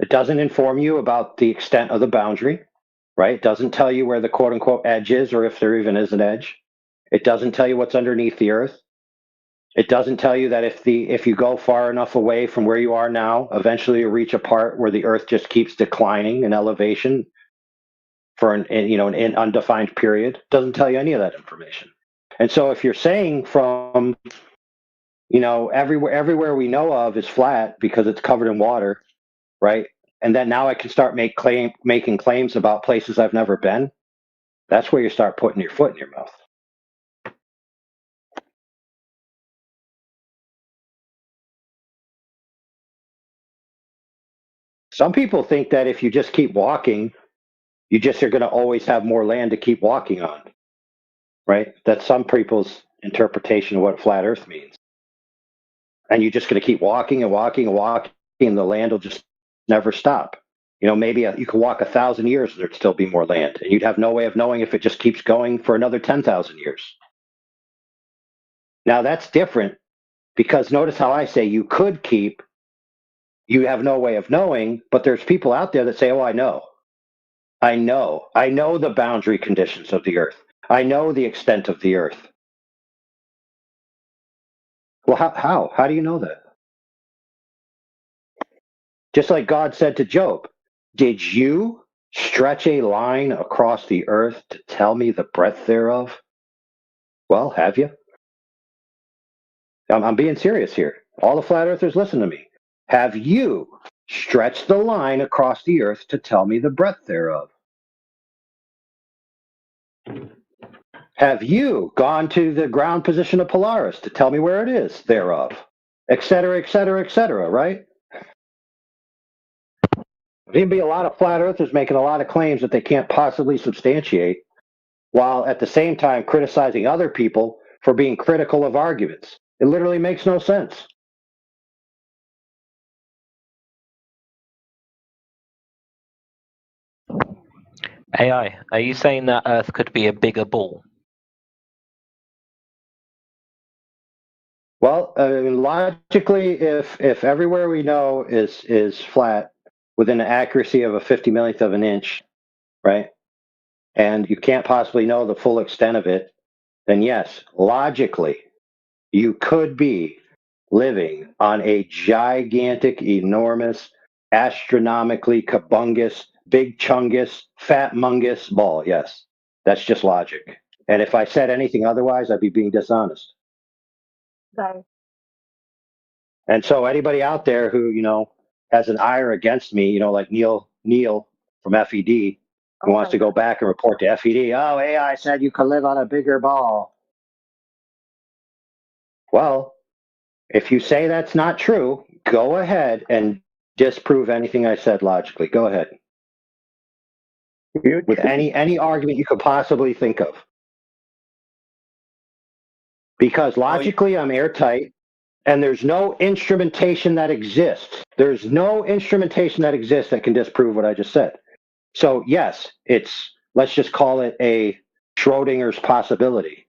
It doesn't inform you about the extent of the boundary, right? It doesn't tell you where the quote unquote edge is or if there even is an edge. It doesn't tell you what's underneath the earth. It doesn't tell you that if you go far enough away from where you are now, eventually you reach a part where the earth just keeps declining in elevation for an undefined period. It doesn't tell you any of that information. And so if you're saying from everywhere we know of is flat because it's covered in water, right? And then now I can start making claims about places I've never been. That's where you start putting your foot in your mouth. Some people think that if you just keep walking, you just are going to always have more land to keep walking on, right? That's some people's interpretation of what flat Earth means. And you're just going to keep walking and walking and walking, and the land will just never stop. Maybe you could walk 1,000 years and there'd still be more land, and you'd have no way of knowing if it just keeps going for another 10,000 years. Now that's different because notice how I say you could keep, you have no way of knowing, but there's people out there that say, oh, I know the boundary conditions of the earth. I know the extent of the earth. Well, how do you know that? Just like God said to Job, did you stretch a line across the earth to tell me the breadth thereof? Well, have you? I'm being serious here. All the flat earthers, listen to me. Have you stretched the line across the earth to tell me the breadth thereof? Have you gone to the ground position of Polaris to tell me where it is thereof? Et cetera, et cetera, et cetera, right? There'd be a lot of flat earthers making a lot of claims that they can't possibly substantiate, while at the same time criticizing other people for being critical of arguments. It literally makes no sense.
AI, are you saying that Earth could be a bigger ball?
Well, logically, if everywhere we know is flat within the accuracy of a 50 millionth of an inch, right, and you can't possibly know the full extent of it, then yes, logically, you could be living on a gigantic, enormous, astronomically kabungus, big chungus, fat mungus ball. Yes, that's just logic. And if I said anything otherwise, I'd be being dishonest.
Sorry.
And so anybody out there who, has an ire against me, like Neil from FED, who wants to go back and report to FED, oh, AI said you could live on a bigger ball. Well, if you say that's not true, go ahead and disprove anything I said logically. Go ahead. With any argument you could possibly think of. Because logically I'm airtight, and there's no instrumentation that exists. There's no instrumentation that exists that can disprove what I just said. So yes, let's just call it a Schrodinger's possibility.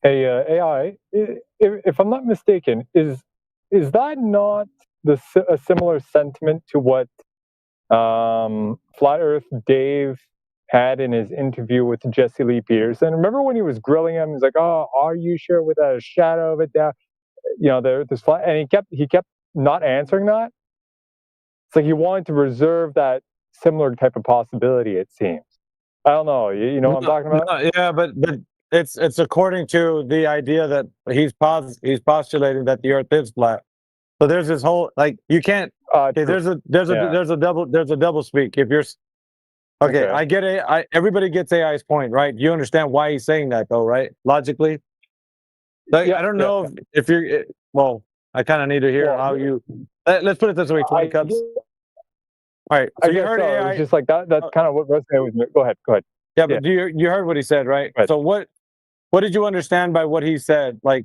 Hey, AI, if I'm not mistaken, is that not a similar sentiment to what Flat Earth Dave had in his interview with Jesse Lee Peterson. Remember when he was grilling him? He's like, "Oh, are you sure without a shadow of a doubt?" You know, there's flat, and he kept not answering that. It's like he wanted to reserve that similar type of possibility. It seems. I don't know. You know what I'm talking about?
No, yeah, but it's according to the idea that he's postulating that the Earth is flat. So there's this whole like you can't. Okay, there's a double speak. If you're okay, I get it. Everybody gets AI's point, right? You understand why he's saying that, though, right? Logically. Like, I don't know if you're. Well, I kind of need to hear how you. Let's put it this way: 20 cups. All right. So you heard AI.
It's just like that. That's kind of what resonated with me. Go ahead.
Yeah, but you heard what he said, right? So what did you understand by what he said? Like,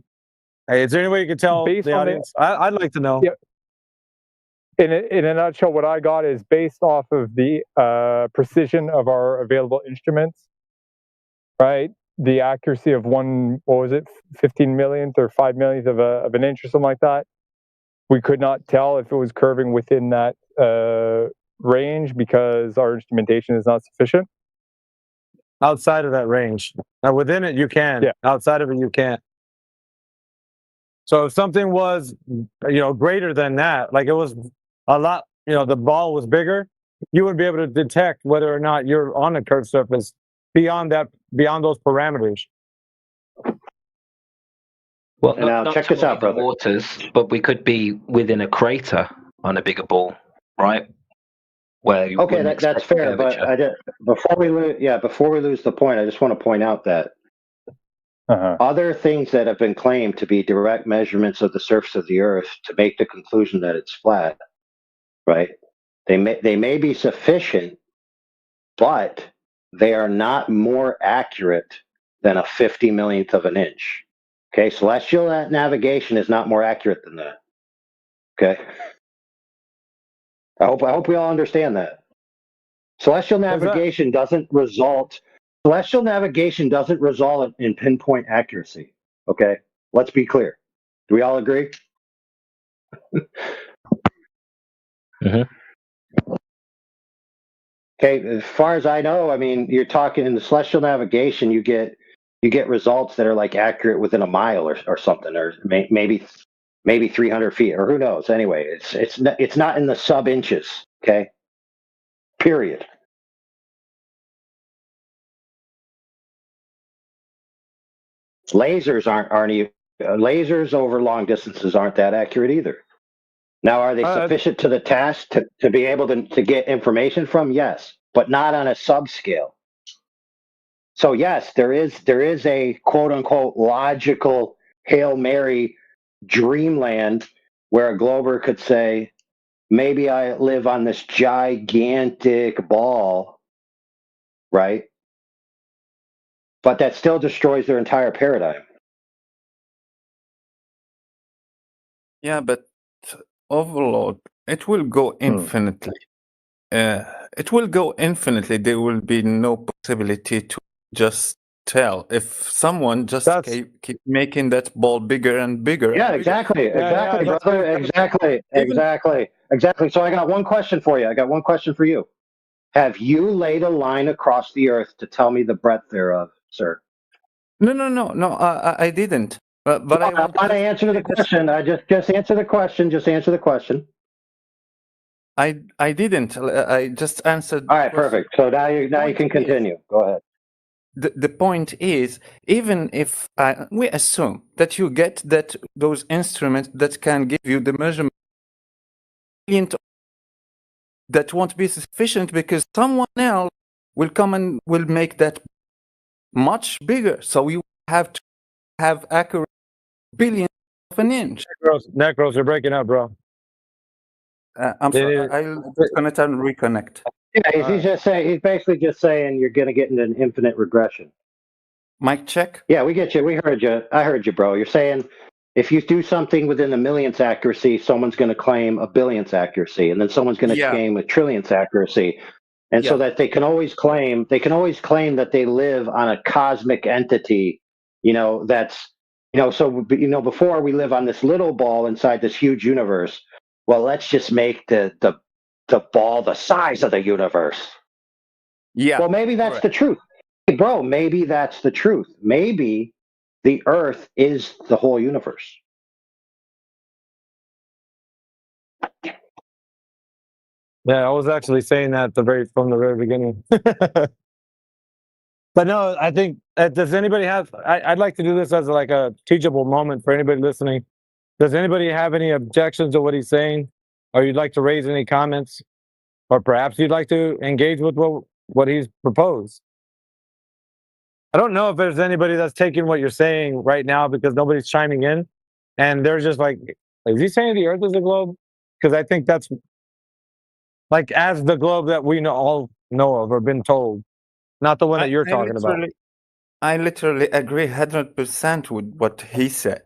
hey, is there any way you could tell the audience? I'd like to know.
Yeah. In a nutshell, what I got is based off of the precision of our available instruments, right? The accuracy of 15 millionth or 5 millionth of an inch or something like that. We could not tell if it was curving within that range because our instrumentation is not sufficient.
Outside of that range. Now, within it, you can. Yeah. Outside of it, you can't. So if something was, greater than that, like it was a lot, the ball was bigger, you would be able to detect whether or not you're on a curved surface beyond those parameters.
Well,
now check this out, brother.
Waters, but we could be within a crater on a bigger ball, right? Where
that's fair. But before we lose the point, I just want to point out that other things that have been claimed to be direct measurements of the surface of the Earth to make the conclusion that it's flat, right? They may be sufficient, but they are not more accurate than a 50 millionth of an inch. Okay, celestial navigation is not more accurate than that. Okay, I hope we all understand that. Celestial navigation doesn't result in pinpoint accuracy. Okay, let's be clear. Do we all agree? Okay, as far as I know, I mean, you're talking in the celestial navigation, you get results that are like accurate within a mile or something, or maybe 300 feet, or who knows. Anyway, it's not in the sub inches. Okay, period. Lasers aren't even lasers over long distances aren't that accurate either. Now, are they sufficient to the task to be able to get information from? Yes, but not on a subscale. So yes, there is a quote unquote logical Hail Mary dreamland where a glober could say, maybe I live on this gigantic ball, right? But that still destroys their entire paradigm.
Yeah, but Overlord, it will go infinitely. It will go infinitely. There will be no possibility to just tell if someone just keep making that ball bigger and bigger.
Yeah, exactly, brother, exactly. So I got one question for you. I got one question for you. Have you laid a line across the Earth to tell me the breadth thereof, sir?
No. I didn't. But
I want to answer the question. Just answer the question. Just answer the question.
I didn't. I just answered.
All right, perfect. So now you can continue. Go ahead.
The point is, even if we assume that you get those instruments that can give you the measurement, that won't be sufficient because someone else will come and will make that much bigger. So you have to have accurate billions of an inch.
Necros, you're breaking up, bro.
I'm sorry. I'll disconnect and reconnect.
Yeah, he's basically just saying you're going to get into an infinite regression.
Mic check?
Yeah, we get you. We heard you. I heard you, bro. You're saying if you do something within a millionth accuracy, someone's going to claim a billionth accuracy, and then someone's going to claim a trillionth accuracy. And so that they can always claim that they live on a cosmic entity, that's, so, before we live on this little ball inside this huge universe, well, let's just make the ball the size of the universe.
Yeah.
Well, maybe that's
correct.
the truth. Hey, bro, maybe that's the truth. Maybe the Earth is the whole universe.
Yeah, I was actually saying that from the very beginning. But no, I think, does anybody have, I'd like to do this as like a teachable moment for anybody listening. Does anybody have any objections to what he's saying? Or you'd like to raise any comments? Or perhaps you'd like to engage with what he's proposed? I don't know if there's anybody that's taking what you're saying right now because nobody's chiming in. And they're just like, is he saying the Earth is a globe? Because I think that's like as the globe that we all know of or been told, not the one that you're talking about.
I literally agree 100% with what he said,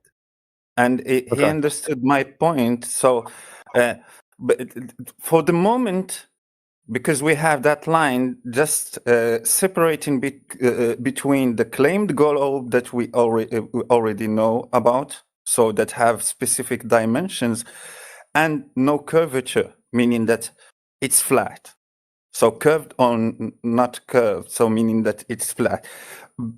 and he
Okay.
understood my point. So, but for the moment, because we have that line just separating between the claimed globe that we already know about, so that have specific dimensions, and no curvature, meaning that it's flat. So curved or not curved, so meaning that it's flat.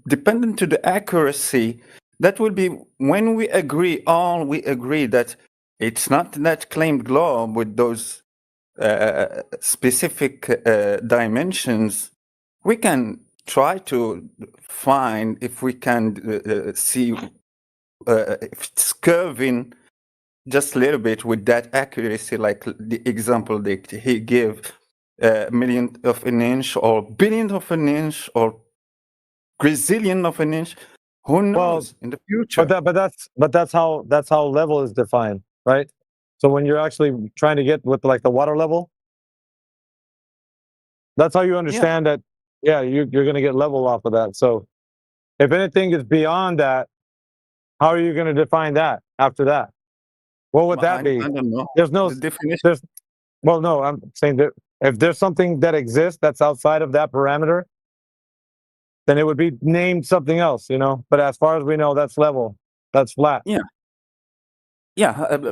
Dependent to the accuracy, that will be when we agree that it's not that claimed globe with those specific dimensions. We can try to find if we can see if it's curving just a little bit with that accuracy, like the example that he gave, millionth of an inch or billionth of an inch or gazillion of an inch. Who knows in the future?
But that's how level is defined, right? So when you're actually trying to get with like the water level, that's how you understand that. Yeah, you're going to get level off of that. So if anything is beyond that, how are you going to define that after that? What would that be?
I don't know.
There's no
the definition.
Well, no, I'm saying that if there's something that exists that's outside of that parameter, then it would be named something else, But as far as we know, that's level, that's flat.
Yeah.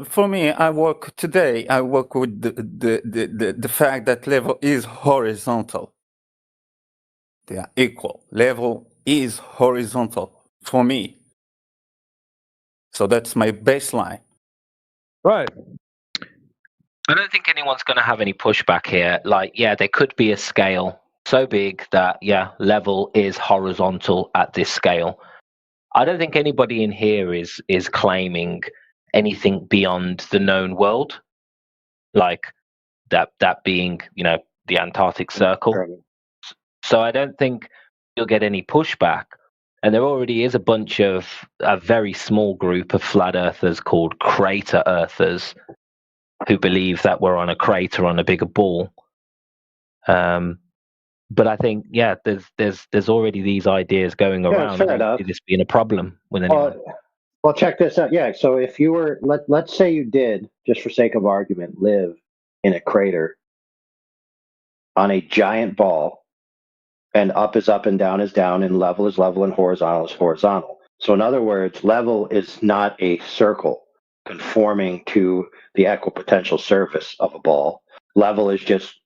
For me, I work with the fact that level is horizontal. They are equal. Level is horizontal for me. So that's my baseline.
Right.
I don't think anyone's going to have any pushback here. Like, yeah, there could be a scale so big that, yeah, level is horizontal at this scale. I don't think anybody in here is claiming anything beyond the known world, like that being, the Antarctic Circle. So I don't think you'll get any pushback. And there already is a very small group of flat earthers called crater earthers who believe that we're on a crater on a bigger ball. But I think, yeah, there's already these ideas going around.
Fair enough.
This being a problem with anyone.
Well, check this out. Yeah, so if you were, let's say you did, just for sake of argument, live in a crater on a giant ball, and up is up and down is down, and level is level and horizontal is horizontal. So in other words, level is not a circle conforming to the equipotential surface of a ball. Level is just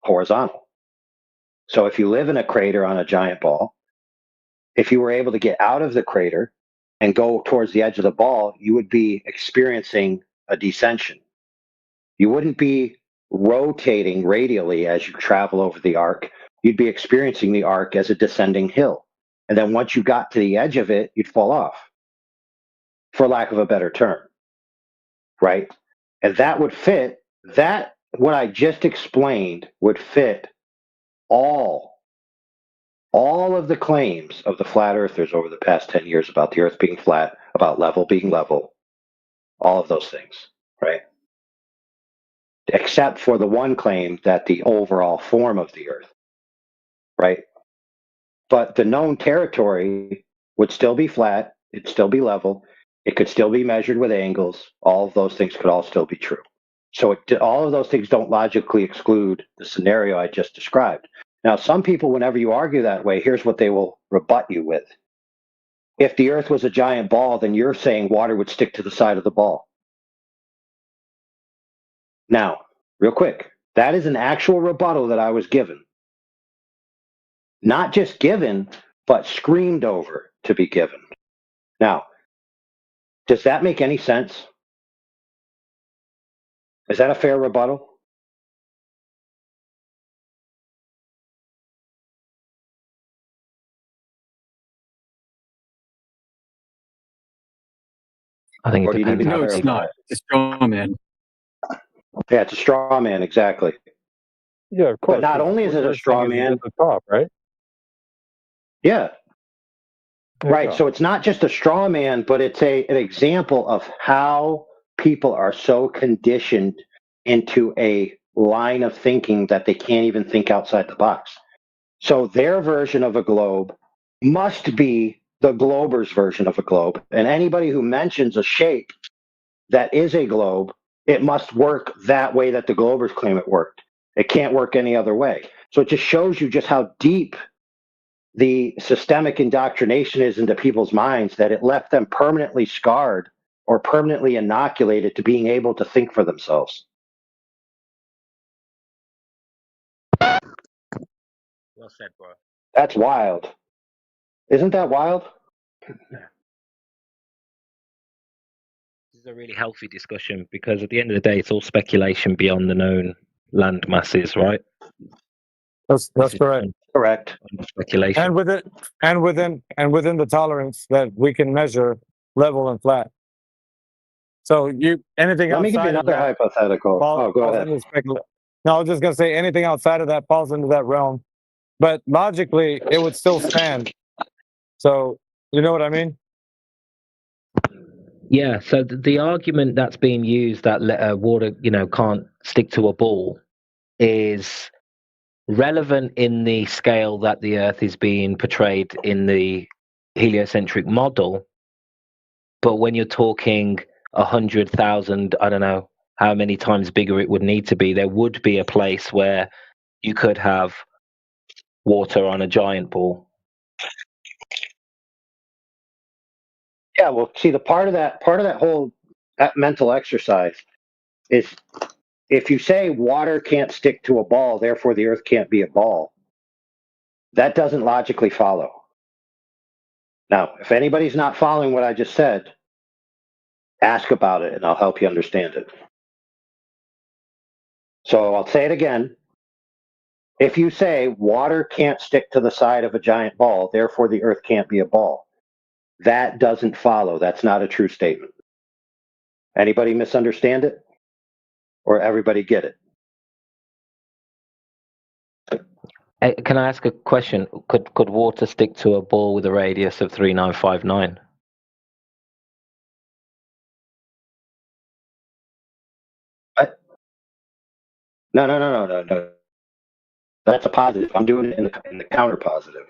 horizontal. So if you live in a crater on a giant ball, if you were able to get out of the crater and go towards the edge of the ball, you would be experiencing a descension. You wouldn't be rotating radially as you travel over the arc. You'd be experiencing the arc as a descending hill. And then once you got to the edge of it, you'd fall off, for lack of a better term. Right? And that would fit, what I just explained would fit all of the claims of the flat earthers over the past 10 years about the earth being flat, about level being level, all of those things, right? Except for the one claim that the overall form of the earth, right? But the known territory would still be flat, it'd still be level, it could still be measured with angles, all of those things could all still be true. So all of those things don't logically exclude the scenario I just described. Now, some people, whenever you argue that way, here's what they will rebut you with. If the earth was a giant ball, then you're saying water would stick to the side of the ball. Now, real quick, that is an actual rebuttal that I was given. not just given, but screamed over to be given. Now, does that make any sense? Is that a fair rebuttal?
I think
Or
it
do you need
depends
me
how
to
No, it's
big.
not. It's a straw man.
Yeah, it's a straw man, exactly.
Yeah, of course.
But not only is
what
it a
you're
straw
saying is
man,
at the top, right?
yeah, right.
Yeah.
So it's not just a straw man, but it's an example of how people are so conditioned into a line of thinking that they can't even think outside the box. So their version of a globe must be the glober's version of a globe. And anybody who mentions a shape that is a globe, it must work that way that the globers claim it worked. It can't work any other way. So it just shows you just how deep the systemic indoctrination is into people's minds that it left them permanently scarred or permanently inoculated to being able to think for themselves.
Well said, bro.
That's wild. Isn't that wild?
This is a really healthy discussion because at the end of the day, it's all speculation beyond the known land masses, right?
That's
This is
correct.
Correct.
speculation.
And within the tolerance that we can measure level and flat. So anything
Let me give you
outside of
another
that
hypothetical.
falls
Go ahead.
into No, I was just gonna say anything outside of that falls into that realm. But logically it would still stand. So you know what I mean?
Yeah, so the argument that's being used that water, can't stick to a ball is relevant in the scale that the Earth is being portrayed in the heliocentric model. But when you're talking 100,000, I don't know how many times bigger it would need to be, there would be a place where you could have water on a giant ball.
Yeah, well, see, the part of that whole that mental exercise is if you say water can't stick to a ball, therefore the Earth can't be a ball, that doesn't logically follow. Now, if anybody's not following what I just said, ask about it and I'll help you understand it. So I'll say it again. If you say water can't stick to the side of a giant ball, therefore the Earth can't be a ball, that doesn't follow. That's not a true statement. Anybody misunderstand it? Or everybody get it?
Can I ask a question? Could water stick to a ball with a radius of 3959?
What? No. That's a positive. I'm doing it in the counter positive.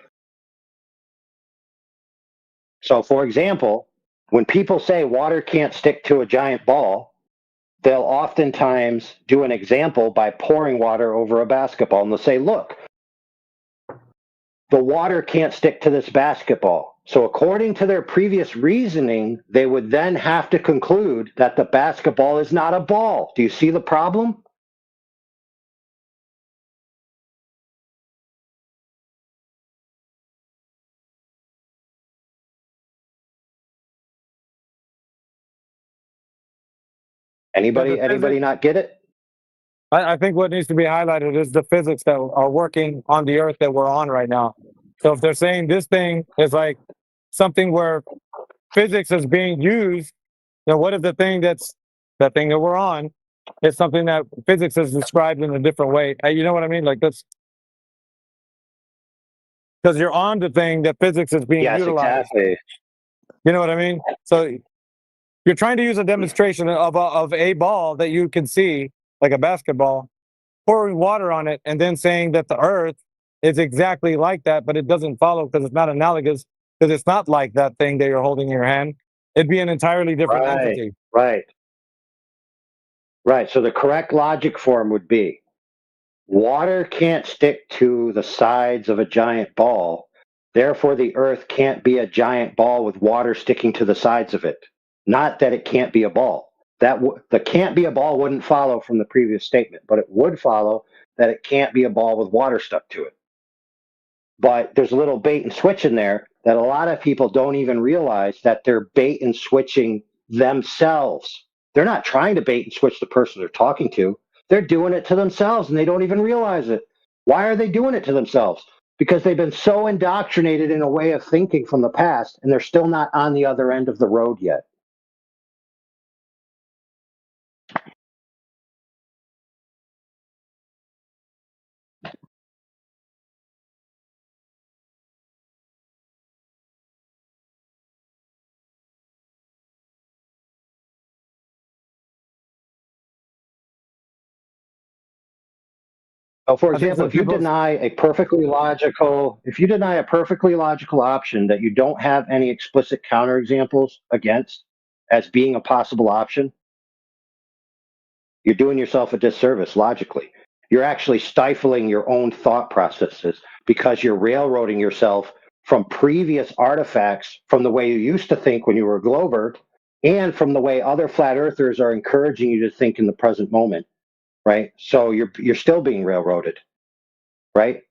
So, for example, when people say water can't stick to a giant ball, they'll oftentimes do an example by pouring water over a basketball. And they'll say, look, the water can't stick to this basketball. So according to their previous reasoning, they would then have to conclude that the basketball is not a ball. Do you see the problem? Anybody not get it?
I think what needs to be highlighted is the physics that are working on the Earth that we're on right now. So if they're saying this thing is like something where physics is being used, then what if the thing that we're on is something that physics is described in a different way? You know what I mean? Like that's because you're on the thing that physics is being utilized.
Exactly.
You know what I mean? So you're trying to use a demonstration of a ball that you can see, like a basketball, pouring water on it, and then saying that the Earth is exactly like that, but it doesn't follow because it's not analogous, because it's not like that thing that you're holding in your hand. It'd be an entirely different entity.
Right. So the correct logic form would be water can't stick to the sides of a giant ball. Therefore, the Earth can't be a giant ball with water sticking to the sides of it. Not that it can't be a ball. The can't be a ball wouldn't follow from the previous statement, but it would follow that it can't be a ball with water stuck to it. but there's a little bait and switch in there that a lot of people don't even realize that they're bait and switching themselves. They're not trying to bait and switch the person they're talking to. They're doing it to themselves and they don't even realize it. Why are they doing it to themselves? Because they've been so indoctrinated in a way of thinking from the past and they're still not on the other end of the road yet. So for
I think
example,
for
if you
people,
deny a perfectly logical option that you don't have any explicit counterexamples against as being a possible option, you're doing yourself a disservice logically. You're actually stifling your own thought processes because you're railroading yourself from previous artifacts from the way you used to think when you were a Glober and from the way other flat earthers are encouraging you to think in the present moment, right? So you're still being railroaded, right?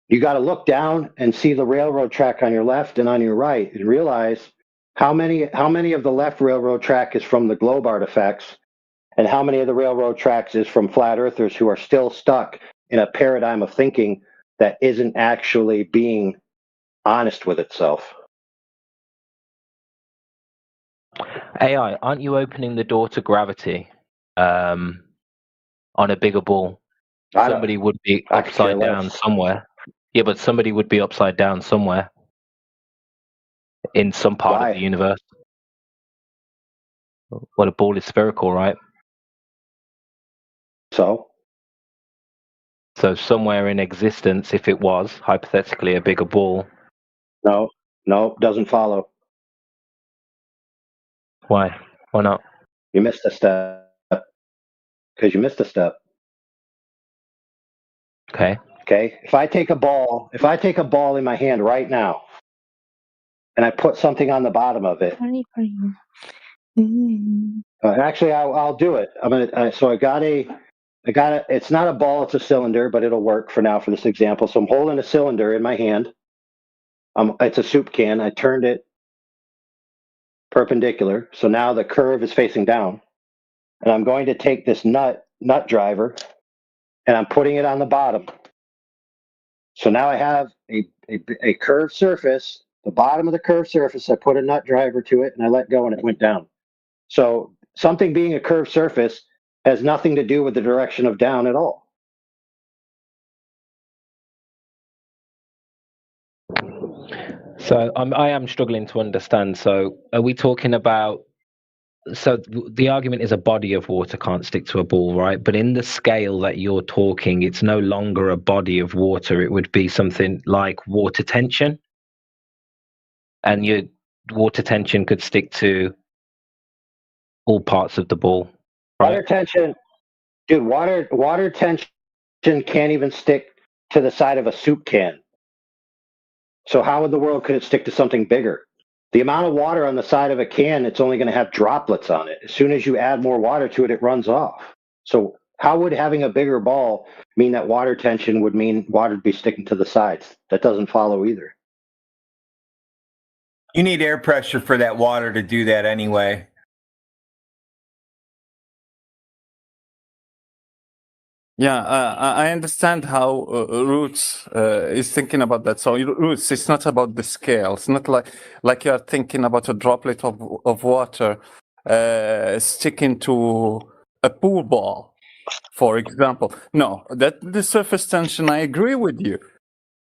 You got to look down and see the railroad track on your left and on your right and realize how many of the left railroad track is from the globe artifacts and how many of the railroad tracks is from flat earthers who are still stuck in a paradigm of thinking that isn't actually being honest with itself.
AI, aren't you opening the door to gravity on a bigger ball? Somebody would be upside down somewhere. Yeah, but somebody would be upside down somewhere in some part of the universe. Well, a ball is spherical, right?
So
somewhere in existence, if it was hypothetically a bigger ball.
No, doesn't follow.
Why? Why not?
You missed a step. Because you missed a step.
Okay.
Okay. If I take a ball in my hand right now, and I put something on the bottom of it. Actually, I'll do it. I'm gonna. So I got a. It's not a ball; it's a cylinder, but it'll work for now for this example. So I'm holding a cylinder in my hand. It's a soup can. I turned it perpendicular, so now the curve is facing down. And I'm going to take this nut driver, and I'm putting it on the bottom. So now I have a curved surface. The bottom of the curved surface, I put a nut driver to it, and I let go, and it went down. So something being a curved surface has nothing to do with the direction of down at all.
So I am struggling to understand. So are we talking about? So the argument is a body of water can't stick to a ball, right? But in the scale that you're talking, it's no longer a body of water. It would be something like water tension, and your water tension could stick to all parts of the ball. Right?
Water tension, dude. Water tension can't even stick to the side of a soup can. So how in the world could it stick to something bigger? The amount of water on the side of a can, it's only going to have droplets on it. As soon as you add more water to it, it runs off. So how would having a bigger ball mean that water tension would mean water would be sticking to the sides? That doesn't follow either.
You need air pressure for that water to do that anyway.
Yeah, I understand how Roots is thinking about that. So Roots, it's not about the scale. It's not like you're thinking about a droplet of water sticking to a pool ball, for example. No, that the surface tension, I agree with you.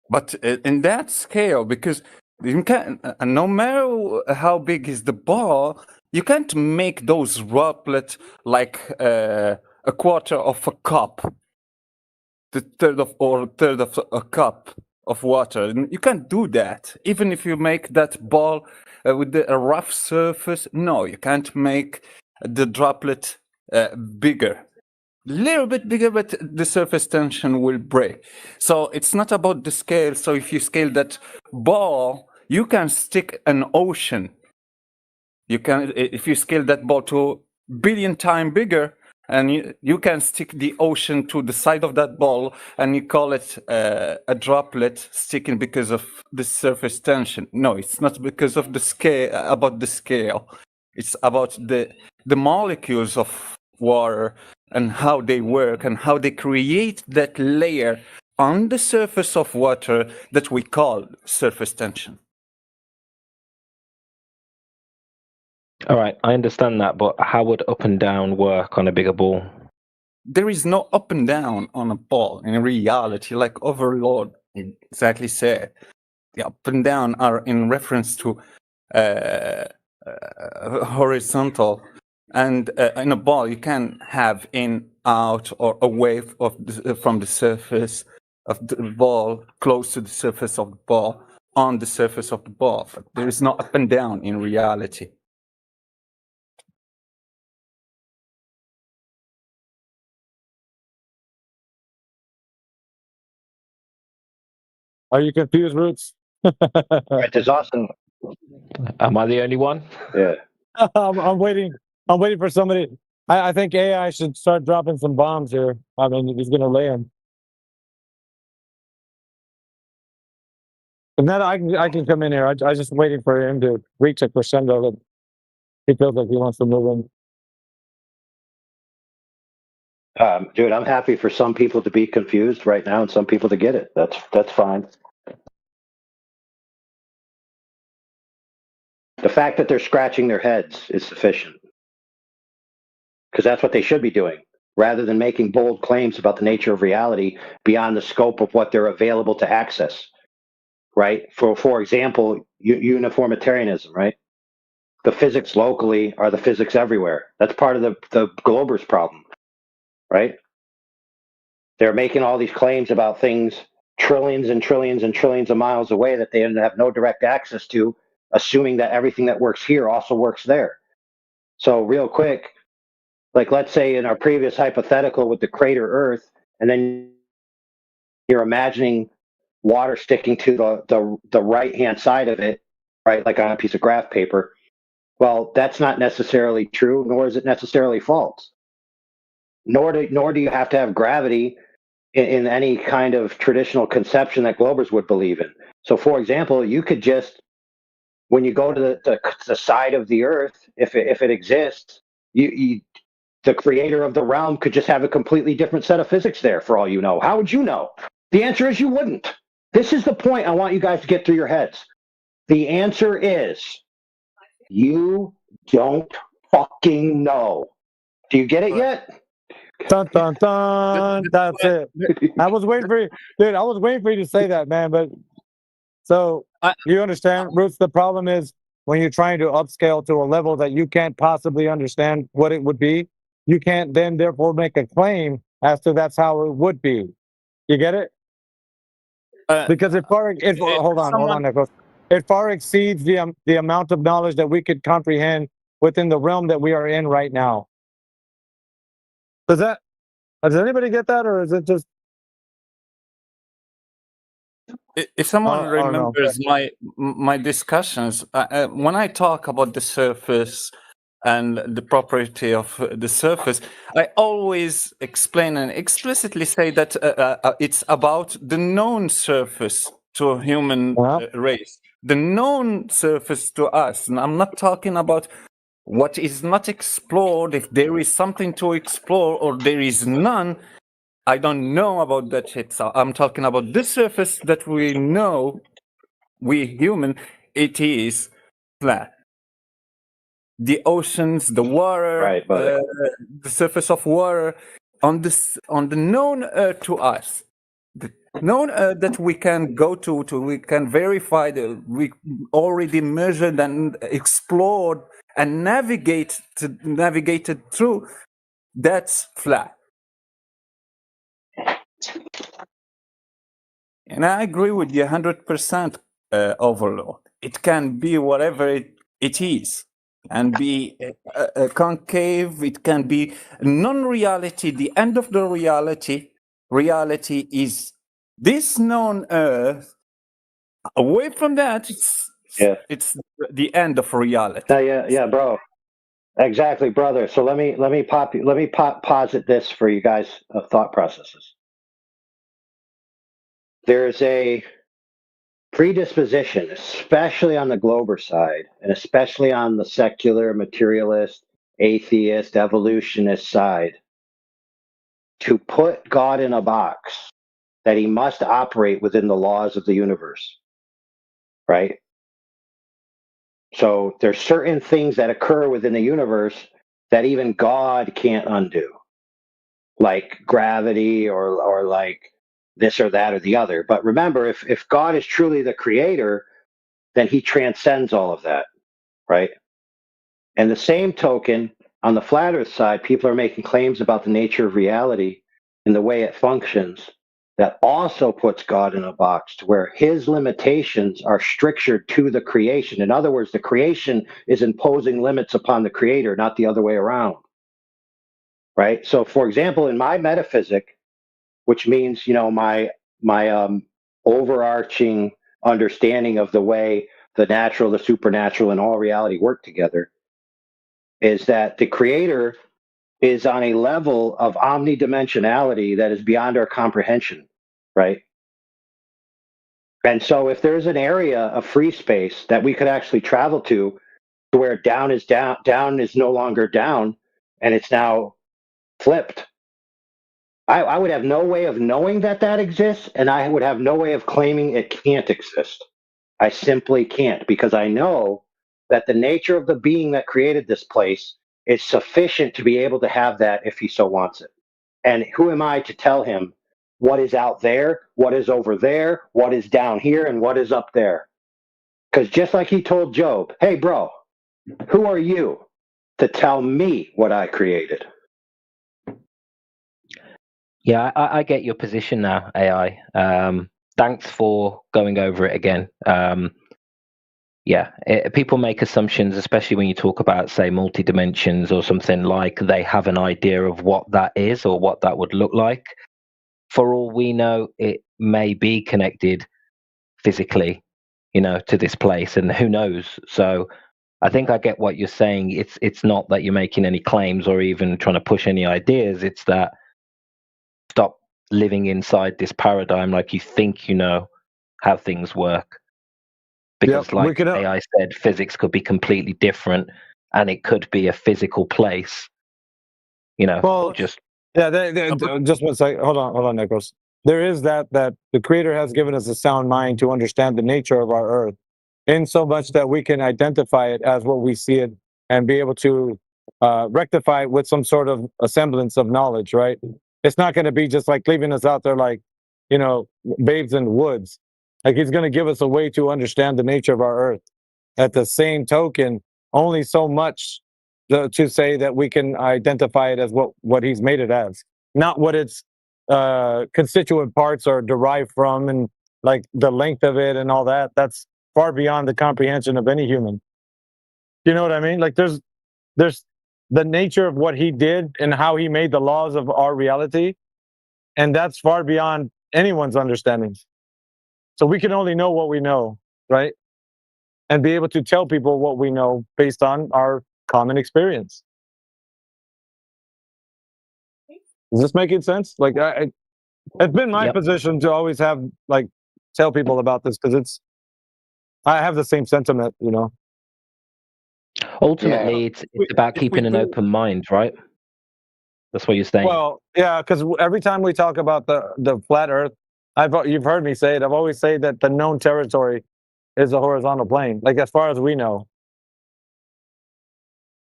But in that scale, because you can, no matter how big is the ball, you can't make those droplets like a quarter of a cup, the third of a cup of water. And you can't do that. Even if you make that ball with a rough surface, no, you can't make the droplet bigger. A little bit bigger, but the surface tension will break. So it's not about the scale. So if you scale that ball, you can stick an ocean. You can, if you scale that ball to a billion times bigger, and you can stick the ocean to the side of that ball, and you call it a droplet sticking because of the surface tension. No, it's not because of the scale. About the scale, it's about the molecules of water and how they work and how they create that layer on the surface of water that we call surface tension.
All right, I understand that, but how would up and down work on a bigger ball?
There is no up and down on a ball in reality, like Overlord exactly said. The up and down are in reference to horizontal, and in a ball you can have in, out, or away from the surface of the ball, close to the surface of the ball, on the surface of the ball. But there is no up and down in reality.
Are you confused, Roots?
Right, there's also.
Am I the only one?
Yeah.
I'm waiting. I'm waiting for somebody. I think AI should start dropping some bombs here. I mean, he's gonna lay them. And then I can come in here. I just waiting for him to reach a crescendo that he feels like he wants to move in.
Dude, I'm happy for some people to be confused right now and some people to get it. That's fine. The fact that they're scratching their heads is sufficient. Because that's what they should be doing, rather than making bold claims about the nature of reality beyond the scope of what they're available to access. Right? For example, uniformitarianism, right? The physics locally are the physics everywhere. That's part of the Glober's problem, right? They're making all these claims about things trillions and trillions and trillions of miles away that they have no direct access to, assuming that everything that works here also works there. So real quick, like let's say in our previous hypothetical with the crater Earth, and then you're imagining water sticking to the right-hand side of it, right, like on a piece of graph paper. Well, that's not necessarily true, nor is it necessarily false. Nor do you have to have gravity in any kind of traditional conception that Globers would believe in. So, for example, you could just, when you go to the side of the Earth, if it exists, the creator of the realm could just have a completely different set of physics there, for all you know. How would you know? The answer is you wouldn't. This is the point I want you guys to get through your heads. The answer is you don't fucking know. Do you get it yet?
Dun dun dun. That's it. I was waiting for you, dude. I was waiting for you to say that, man. But so you understand, Roots? The problem is when you're trying to upscale to a level that you can't possibly understand what it would be, you can't then therefore make a claim as to that's how it would be. You get it? Because hold on, Nicholas. It far exceeds the amount of knowledge that we could comprehend within the realm that we are in right now. Does anybody get that, or is it just?
If someone remembers my discussions, when I talk about the surface and the property of the surface, I always explain and explicitly say that it's about the known surface to a human race, the known surface to us. And I'm not talking about what is not explored. If there is something to explore or there is none, I don't know about that shit. So I'm talking about this surface that we know, we human, it is flat. The oceans, the water, the surface of water, on the known Earth to us, the known Earth that we can go to we can verify that we already measured and explored and navigated through. That's flat. And I agree with you 100%, Overlord. It can be whatever it is. And be a concave, it can be non-reality, the end of the reality. Reality is this known Earth. Away from that, it's the end of reality.
Yeah, bro. Exactly, brother. So let me posit this for you guys thought processes. There's a predisposition, especially on the Glober side, and especially on the secular, materialist, atheist, evolutionist side, to put God in a box that he must operate within the laws of the universe, right? So there's certain things that occur within the universe that even God can't undo, like gravity or like this or that or the other. But remember, if God is truly the creator, then he transcends all of that, right? And the same token, on the flat earth side, people are making claims about the nature of reality and the way it functions that also puts God in a box to where his limitations are strictured to the creation. In other words, the creation is imposing limits upon the creator, not the other way around. Right? So for example, in my metaphysic, which means, my overarching understanding of the way the natural, the supernatural, and all reality work together, is that the creator is on a level of omnidimensionality that is beyond our comprehension, right? And so if there's an area of free space that we could actually travel to where down is no longer down, and it's now flipped, I would have no way of knowing that exists, and I would have no way of claiming it can't exist. I simply can't, because I know that the nature of the being that created this place is sufficient to be able to have that if he so wants it. And who am I to tell him what is out there, what is over there, what is down here, and what is up there? Because just like he told Job, hey, bro, who are you to tell me what I created?
Yeah, I get your position now, AI. Thanks for going over it again. People make assumptions, especially when you talk about, say, multi-dimensions or something, like they have an idea of what that is or what that would look like. For all we know, it may be connected physically, to this place, and who knows? So I think I get what you're saying. It's not that you're making any claims or even trying to push any ideas. It's that stop living inside this paradigm like you think you know how things work. Because like AI said, physics could be completely different, and it could be a physical place. Just
one second. Hold on, Nicholas. There is that the Creator has given us a sound mind to understand the nature of our Earth, in so much that we can identify it as what we see it and be able to rectify it with some sort of a semblance of knowledge. Right? It's not going to be just like leaving us out there like, babes in the woods. Like he's going to give us a way to understand the nature of our Earth. At the same token, only so much to say that we can identify it as what he's made it as, not what its constituent parts are derived from, and like the length of it and all that. That's far beyond the comprehension of any human. You know what I mean? Like there's the nature of what he did and how he made the laws of our reality, and that's far beyond anyone's understandings. So we can only know what we know, right? And be able to tell people what we know based on our common experience. Is this making sense? Like, it's been my position to always have tell people about this, because I have the same sentiment,
Ultimately, it's about keeping an open mind, right? That's what you're saying.
Well, yeah, because every time we talk about the flat Earth, you've heard me say it. I've always said that the known territory is a horizontal plane, like as far as we know.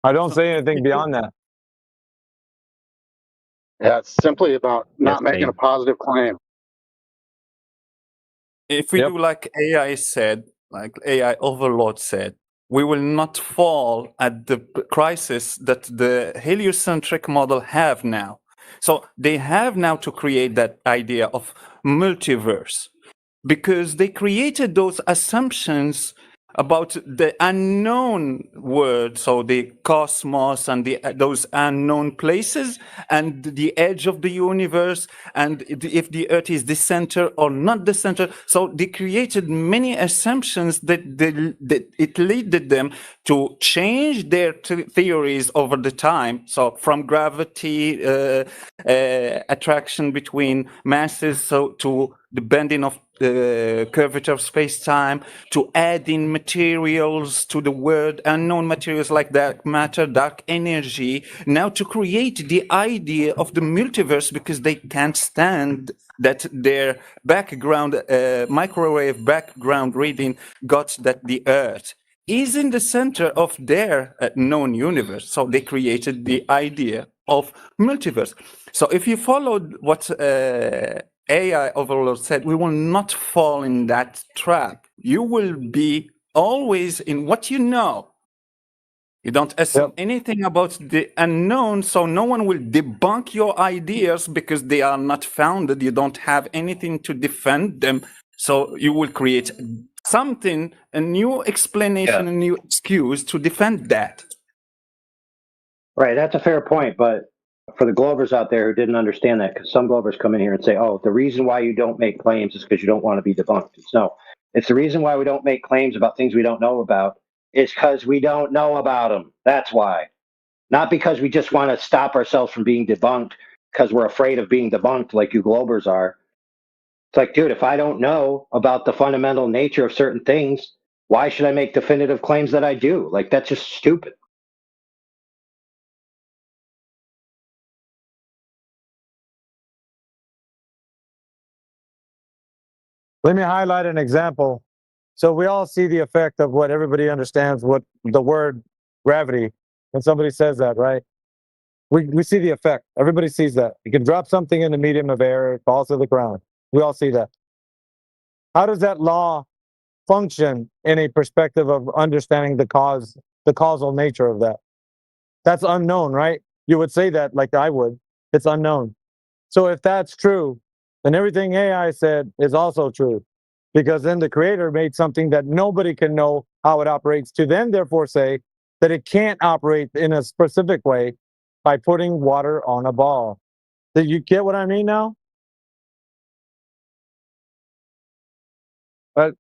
I don't say anything beyond that.
Yeah, it's simply about not making a positive claim.
If we do like AI said, like AI overload said, we will not fall at the crisis that the heliocentric model have now. So they have now to create that idea of multiverse, because they created those assumptions about the unknown world, so the cosmos and those unknown places and the edge of the universe, and if the Earth is the center or not the center. So they created many assumptions that it led them to change their theories over the time. So from gravity, attraction between masses, so to the bending of the curvature of space-time, to adding materials to the world, unknown materials like dark matter, dark energy, now to create the idea of the multiverse, because they can't stand that their background, microwave background reading got that the Earth is in the center of their known universe. So they created the idea of multiverse. So if you followed what AI Overlord said, we will not fall in that trap. You will be always in what you know. You don't assume anything about the unknown, so no one will debunk your ideas because they are not founded. You don't have anything to defend them. So you will create something, a new explanation, a new excuse to defend that.
Right, that's a fair point, but for the Glovers out there who didn't understand that, because some Glovers come in here and say, oh, the reason why you don't make claims is because you don't want to be debunked. No, it's the reason why we don't make claims about things we don't know about is because we don't know about them. That's why. Not because we just want to stop ourselves from being debunked because we're afraid of being debunked like you Glovers are. It's like, dude, if I don't know about the fundamental nature of certain things, why should I make definitive claims that I do? Like, that's just stupid.
Let me highlight an example. So we all see the effect of what everybody understands, what the word gravity, when somebody says that, right? We see the effect. Everybody sees that. You can drop something in the medium of air, it falls to the ground. We all see that. How does that law function in a perspective of understanding the causal nature of that? That's unknown, right? You would say that like I would. It's unknown. So if that's true, then everything AI said is also true, because then the creator made something that nobody can know how it operates, to then therefore say that it can't operate in a specific way by putting water on a ball. Do you get what I mean now? But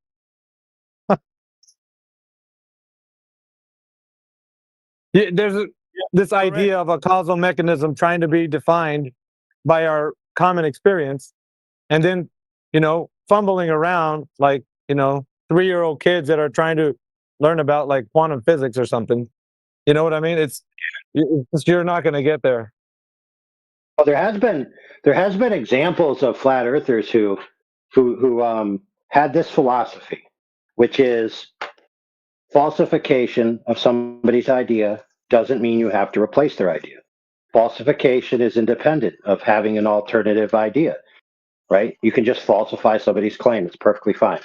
there's this idea of a causal mechanism trying to be defined by our common experience, and then, fumbling around like, 3-year-old kids that are trying to learn about like quantum physics or something. You know what I mean? It's you're not going to get there.
Well, there has been examples of flat earthers who had this philosophy, which is falsification of somebody's idea doesn't mean you have to replace their idea. Falsification is independent of having an alternative idea, right? You can just falsify somebody's claim. It's perfectly fine.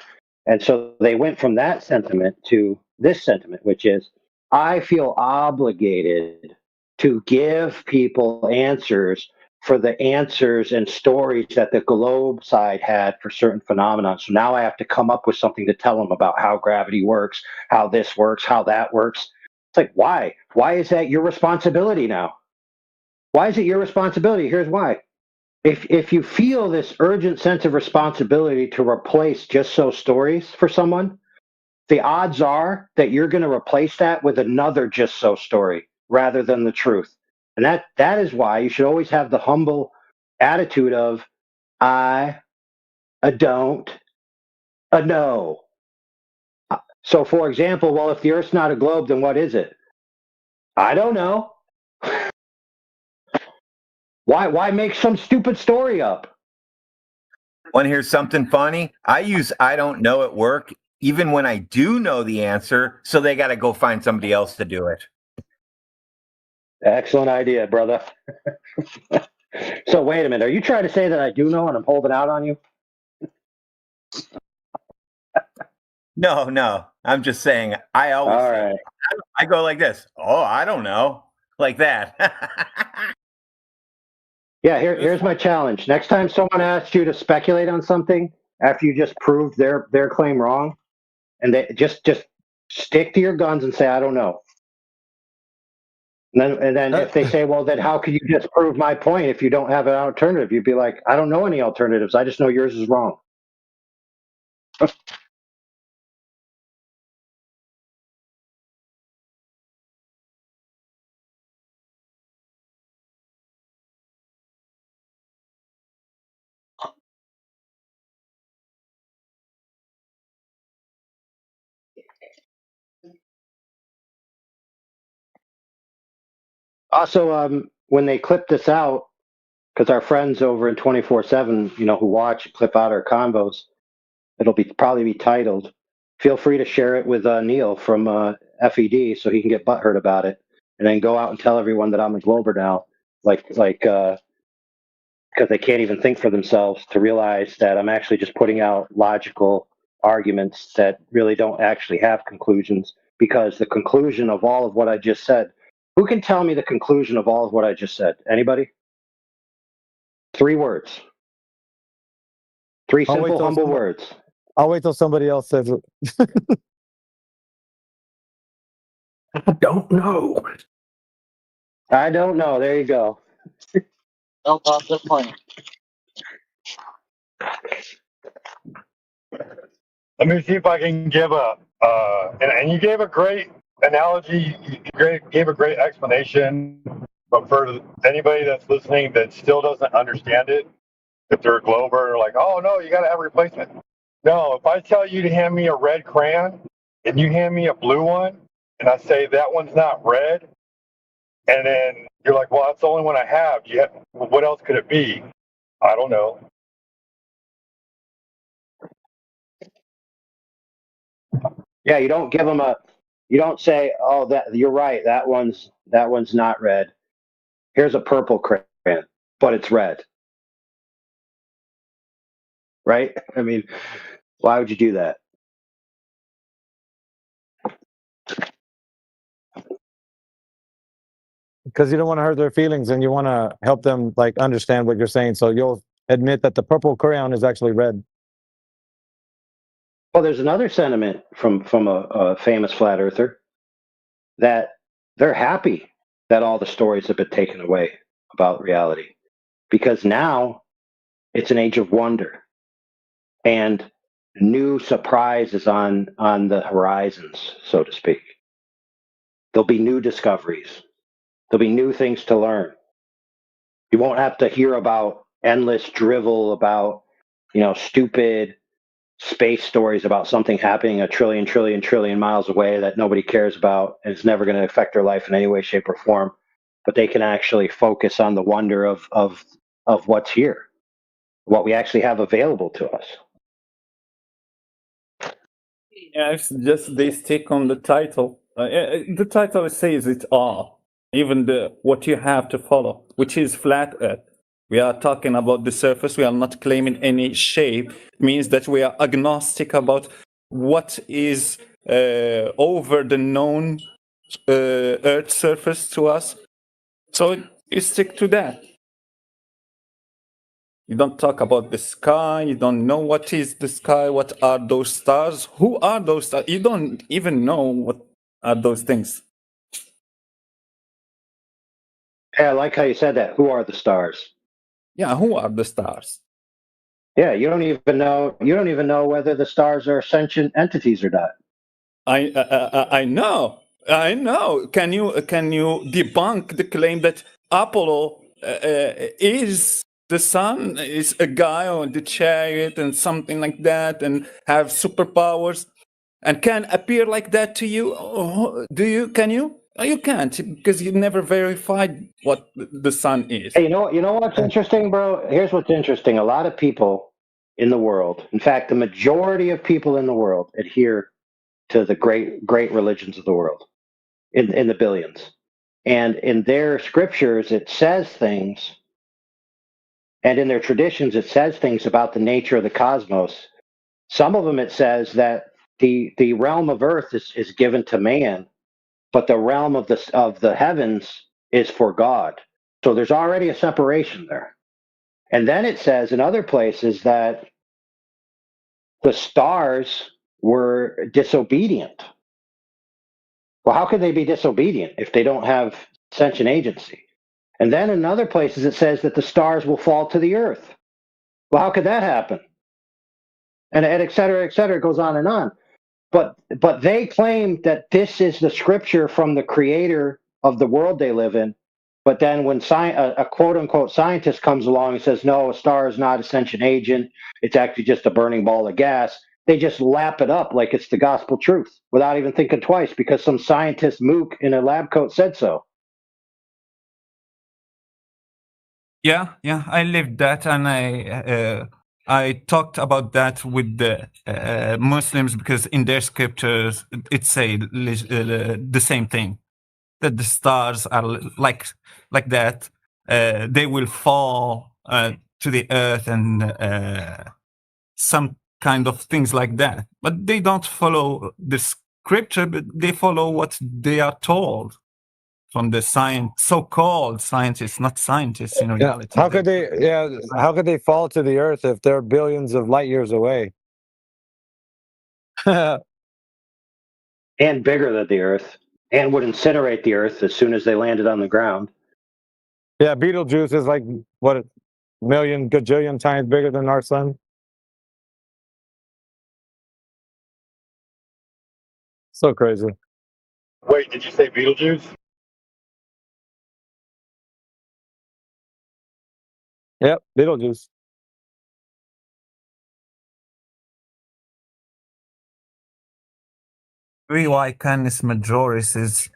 And so they went from that sentiment to this sentiment, which is, I feel obligated to give people answers for the answers and stories that the globe side had for certain phenomena. So now I have to come up with something to tell them about how gravity works, how this works, how that works. It's like, why? Why is that your responsibility now? Why is it your responsibility? Here's why. If you feel this urgent sense of responsibility to replace just so stories for someone, the odds are that you're going to replace that with another just so story rather than the truth. And that is why you should always have the humble attitude of, I don't know. So, for example, well, if the Earth's not a globe, then what is it? I don't know. Why make some stupid story up?
Want to hear something funny? I use I don't know at work, even when I do know the answer, so they got to go find somebody else to do it.
Excellent idea, brother. So wait a minute. Are you trying to say that I do know and I'm holding out on you?
No. I'm just saying I always
All right.
I go like this. Oh, I don't know. Like that.
Yeah, here's my challenge. Next time someone asks you to speculate on something after you just proved their claim wrong, and they just Stick to your guns and say, I don't know. And then if they say, well, then how can you disprove my point if you don't have an alternative? You'd be like, I don't know any alternatives. I just know yours is wrong. Also, when they clip this out, because our friends over in 24/7, who watch clip out our combos, it'll probably be titled. Feel free to share it with Neil from FED so he can get butthurt about it, and then go out and tell everyone that I'm a Glober now, because they can't even think for themselves to realize that I'm actually just putting out logical arguments that really don't actually have conclusions. Because the conclusion of all of what I just said, who can tell me the conclusion of all of what I just said? Anybody? 3 words. 3 simple, humble words.
I'll wait till somebody else says it.
I don't know.
I don't know. There you go.
No positive claim.
Let me see if I can give and you gave a great analogy. You gave a great explanation. But for anybody that's listening that still doesn't understand it, if they're a Glober, like, oh no, you got to have a replacement. No, if I tell you to hand me a red crayon and you hand me a blue one, and I say that one's not red, and then you're like, well, that's the only one I have. What else could it be? I don't know.
Yeah, you don't give them you don't say, oh, that you're right, that one's not red. Here's a purple crayon, but it's red. Right? I mean, why would you do that?
Because you don't want to hurt their feelings and you want to help them understand what you're saying. So you'll admit that the purple crayon is actually red.
Well, there's another sentiment from a famous flat earther that they're happy that all the stories have been taken away about reality, because now it's an age of wonder and new surprises on the horizons, so to speak. There'll be new discoveries. There'll be new things to learn. You won't have to hear about endless drivel about, stupid space stories about something happening a trillion miles away that nobody cares about and it's never going to affect their life in any way, shape, or form. But they can actually focus on the wonder of what's here, what we actually have available to us.
Yeah, it's just they stick on the title. The title says it all. Even what you have to follow, which is flat Earth. We are talking about the surface. We are not claiming any shape. It means that we are agnostic about what is over the known Earth's surface to us. So you stick to that. You don't talk about the sky. You don't know what is the sky. What are those stars? Who are those stars? You don't even know what are those things.
Yeah, I like how you said that. Who are the stars?
Yeah, who are the stars?
Yeah, you don't even know whether the stars are sentient entities or not.
I know. Can you debunk the claim that Apollo is the sun, is a guy on the chariot and something like that, and have superpowers, and can appear like that to you? Do you? Can you? You can't, because you never verified what the sun is.
Hey, you know what's interesting, bro? Here's what's interesting. A lot of people in the world, in fact, the majority of people in the world adhere to the great religions of the world in the billions. And in their scriptures, it says things, and in their traditions, it says things about the nature of the cosmos. Some of them, it says that the realm of earth is given to man, but the realm of the heavens is for God. So there's already a separation there. And then it says in other places that the stars were disobedient Well, how could they be disobedient if they don't have sentient agency? And then in other places it says that the stars will fall to the earth. Well, how could that happen? And et cetera, it goes on and on. But they claim that this is the scripture from the creator of the world they live in. But then when a quote unquote scientist comes along and says, no, a star is not a sentient agent, it's actually just a burning ball of gas, they just lap it up like it's the gospel truth without even thinking twice because some scientist mook in a lab coat said so.
Yeah, I lived that, and I talked about that with the Muslims because in their scriptures it say the same thing, that the stars are like that. They will fall to the earth and some kind of things like that. But they don't follow the scripture, but they follow what they are told from the so-called scientists, not scientists in reality.
How could they? Yeah, how could they fall to the earth if they're billions of light years away?
And bigger than the earth, and would incinerate the earth as soon as they landed on the ground.
Yeah, Beetlejuice is like what, a million gajillion times bigger than our sun. So crazy.
Wait, did you say Beetlejuice?
Yep, Beetlejuice.
Why Canis Majoris is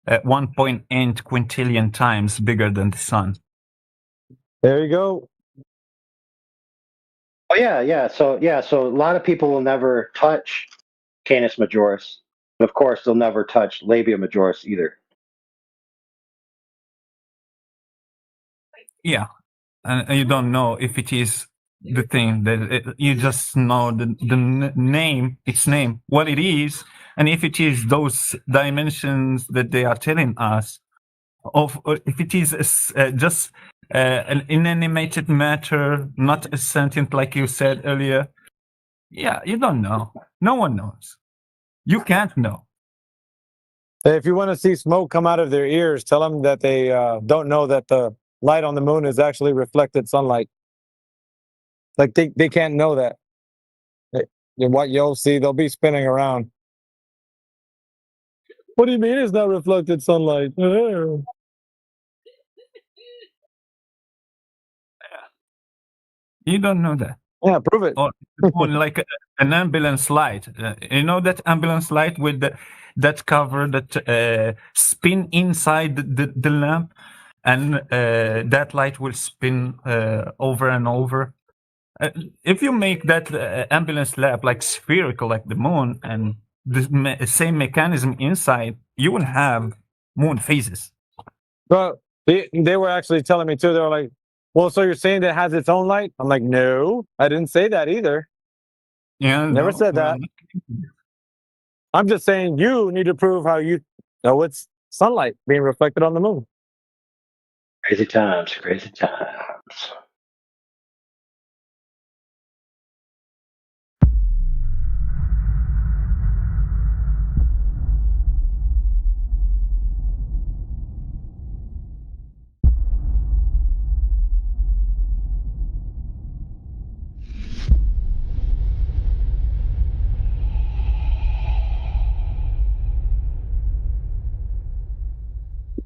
1.8 quintillion times bigger than the sun.
There you go.
Oh yeah. So a lot of people will never touch Canis Majoris. And of course, they'll never touch Labia Majoris either.
Yeah, and you don't know if it is the thing that you just know the name, its name, what it is, and if it is those dimensions that they are telling us, of if it is just an inanimated matter, not a sentient, like you said earlier. Yeah, you don't know. No one knows. You can't know.
If you want to see smoke come out of their ears, tell them that they don't know that the light on the moon is actually reflected sunlight. Like they can't know that. What you'll see, they'll be spinning around. What do you mean it's not reflected sunlight?
You don't know that.
Yeah, prove it.
Or like an ambulance light. You know that ambulance light with that cover that spin inside the lamp, and that light will spin over and over. If you make that ambulance lamp like spherical, like the moon, and the same mechanism inside, you will have moon phases.
Well, they were actually telling me too. They were like, well, so you're saying that it has its own light? I'm like, no, I didn't say that either.
Yeah,
never said that. I'm just saying you need to prove how you know it's sunlight being reflected on the moon.
Crazy times.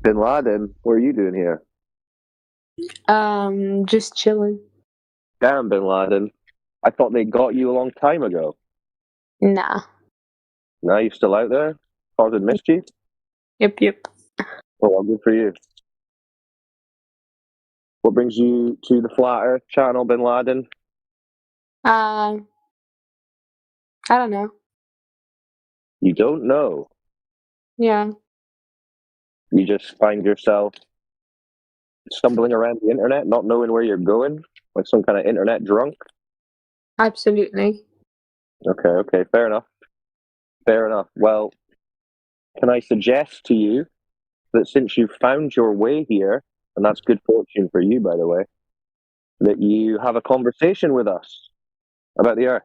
Bin Laden, what are you doing here?
Just chilling.
Damn, Bin Laden. I thought they got you a long time ago.
Nah.
Now you're still out there causing mischief?
Yep.
Oh, well, good for you. What brings you to the Flat Earth channel, Bin Laden?
I don't know.
You don't know.
Yeah.
You just find yourself stumbling around the internet, not knowing where you're going, like some kind of internet drunk?
Absolutely.
Okay, fair enough. Well, can I suggest to you that since you've found your way here, and that's good fortune for you, by the way, that you have a conversation with us about the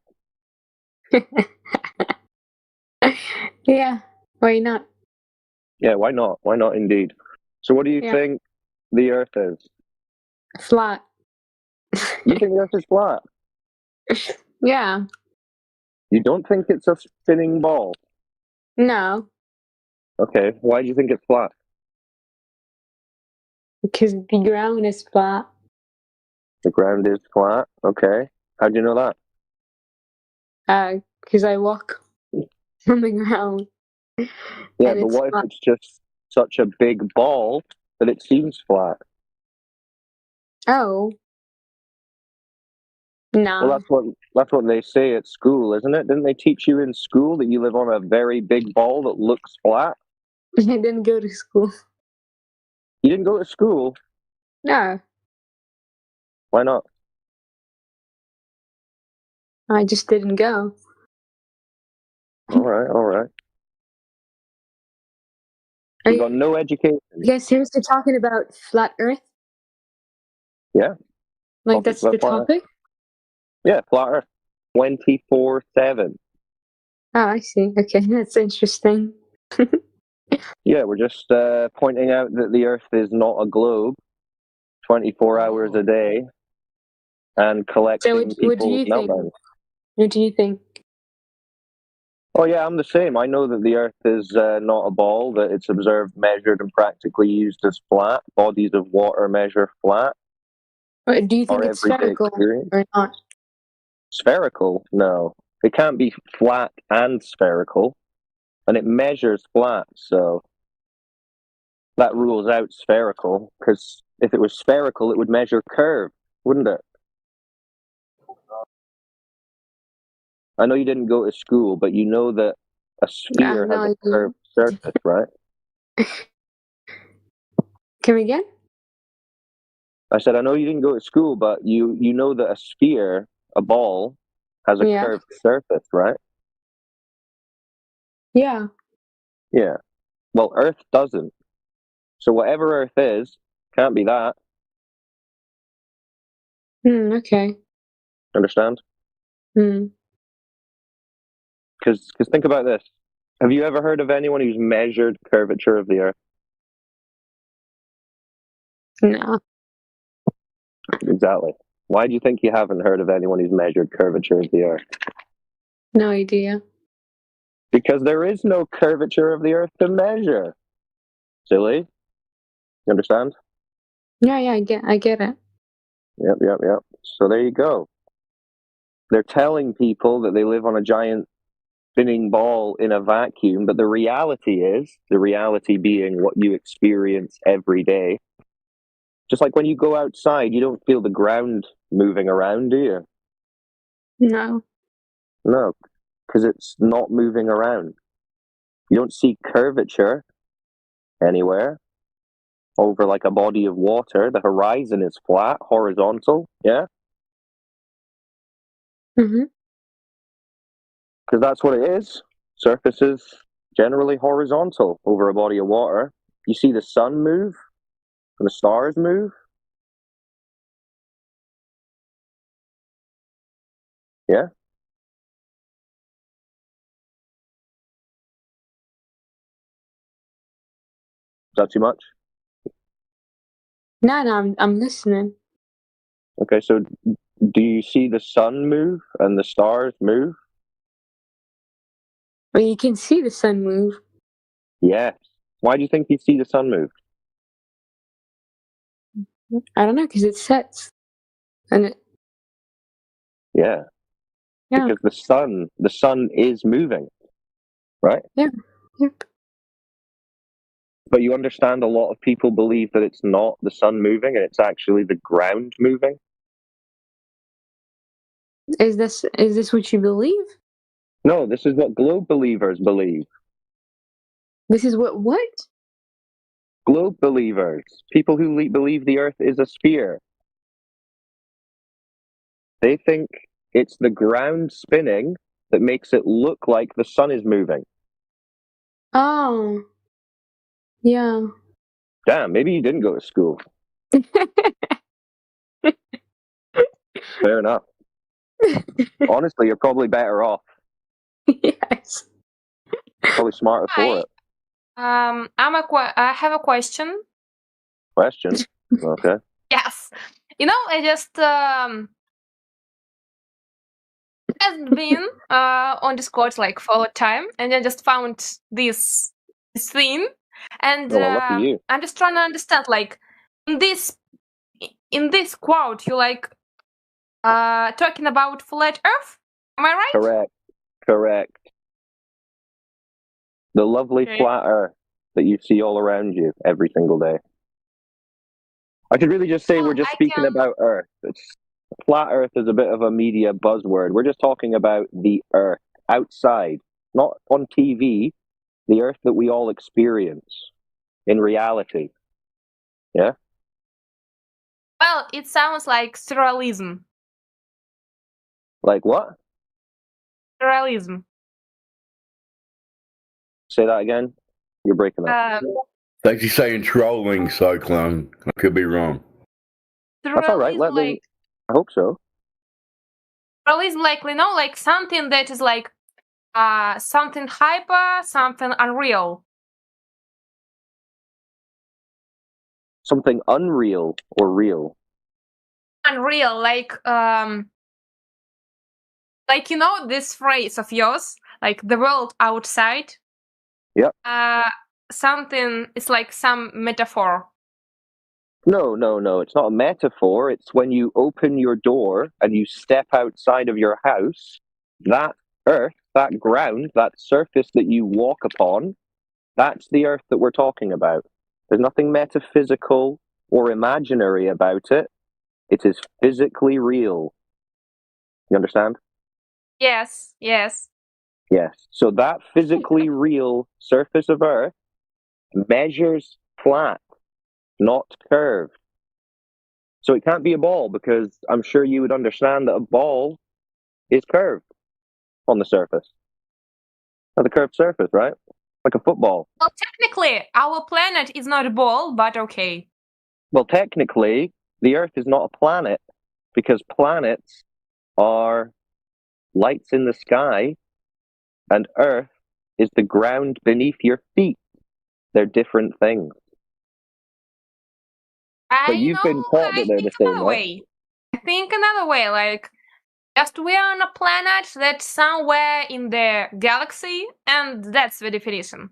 Earth?
Yeah, why not?
Yeah, why not? Why not indeed? So what do you
Yeah.
think the Earth is?
Flat.
You think the Earth is flat?
Yeah.
You don't think it's a spinning ball?
No,
Okay, why do you think it's flat?
because the ground is flat.
The ground is flat. Okay, how do you know that?
Because I walk on the ground.
Yeah,
And
but
it's
what if
flat.
it's just such a big ball that it seems flat?
Oh.
Well,
No.
that's what they say at school, isn't it? Didn't they teach you in school that you live on a very big ball that looks flat?
I didn't go to school.
You didn't go to school.
No.
Why not?
I just didn't go.
All right, all right.
Are
You got
you
no education.
guys seriously talking about flat Earth?
Yeah.
Like that's the
Flat Earth.
topic?
Yeah, flat Earth. 24/7.
Oh, I see. Okay, that's interesting.
Yeah, we're just pointing out that the Earth is not a globe, 24 hours a day, and
So
collecting
what do
people's
you think?
meltdowns.
What do you think?
Oh yeah, I'm the same. I know that the Earth is not a ball, that it's observed, measured, and practically used as flat. Bodies of water measure flat.
Do you think
Our
it's
everyday
spherical
experience.
or not?
Spherical? No. It can't be flat and spherical. And it measures flat, so that rules out spherical, because if it was spherical, it would measure curve, wouldn't it? I know you didn't go to school, but you know that a sphere
No,
has
I
a curved surface, right?
Come again?
I said, I know you didn't go to school, but you know that a sphere, a ball, has a
Yeah.
curved surface, right?
Yeah.
Yeah. Well, Earth doesn't. So whatever Earth is, can't be that.
Okay.
Understand?
Hmm.
Because think about this. Have you ever heard of anyone who's measured curvature of the Earth?
No.
Exactly. Why do you think you haven't heard of anyone who's measured curvature of the Earth?
No idea.
Because there is no curvature of the Earth to measure. Silly. You understand?
Yeah, I get it.
Yep. So there you go. They're telling people that they live on a giant spinning ball in a vacuum, but the reality being what you experience every day. Just like when you go outside, you don't feel the ground moving around, do you?
No.
No, because it's not moving around. You don't see curvature anywhere over like a body of water. The horizon is flat, horizontal, yeah?
Mm-hmm.
Because that's what it is. Surface is generally horizontal over a body of water. You see the sun move and the stars move. Yeah? Is that too much?
No, I'm listening.
Okay, so do you see the sun move and the stars move?
Well, you can see the sun move.
Yes. Why do you think you see the sun move?
I don't know, because it sets. And it,
Yeah.
yeah.
Because the sun is moving, right?
Yeah. Yep.
But you understand a lot of people believe that it's not the sun moving and it's actually the ground moving.
Is this what you believe?
No, this is what globe believers believe.
This is what?
Globe believers, people who believe the Earth is a sphere. They think it's the ground spinning that makes it look like the sun is moving.
Oh. Yeah.
Damn, maybe you didn't go to school. Fair enough. Honestly, you're probably better off.
Yes.
Probably smarter for it.
I have a question.
Question. Okay.
Yes. I just has been on Discord like for a time, and I just found this thing, and
Oh, well, lucky you.
I'm just trying to understand, like, in this quote, you like talking about flat Earth. Am I right?
Correct. The lovely
Okay.
flat Earth that you see all around you every single day. I should really just say we're just speaking about Earth. Flat Earth is a bit of a media buzzword. We're just talking about the Earth outside, not on TV, the Earth that we all experience in reality. Yeah?
Well, it sounds like surrealism.
Like what?
Surrealism.
Say that again? You're breaking up.
It's actually saying trolling, Cyclone. I could be wrong.
That's all right. Let them. I hope so.
Surrealism, like, like something that is like something hyper, something unreal.
Something unreal or real?
Unreal, like this phrase of yours, like the world outside.
Yep.
Something, it's like some metaphor.
No. It's not a metaphor. It's when you open your door and you step outside of your house, that earth, that ground, that surface that you walk upon, that's the earth that we're talking about. There's nothing metaphysical or imaginary about it. It is physically real. You understand?
Yes.
Yes. So that physically real surface of Earth measures flat, not curved. So it can't be a ball, because I'm sure you would understand that a ball is curved on the surface. That's a curved surface, right? Like a football.
Well, technically, our planet is not a ball, but okay.
Well, technically, the Earth is not a planet, because planets are lights in the sky, and Earth is the ground beneath your feet. They're different things. But you've been taught that they're the same, right?
I think another way, like, just we are on a planet that's somewhere in the galaxy, and that's the definition.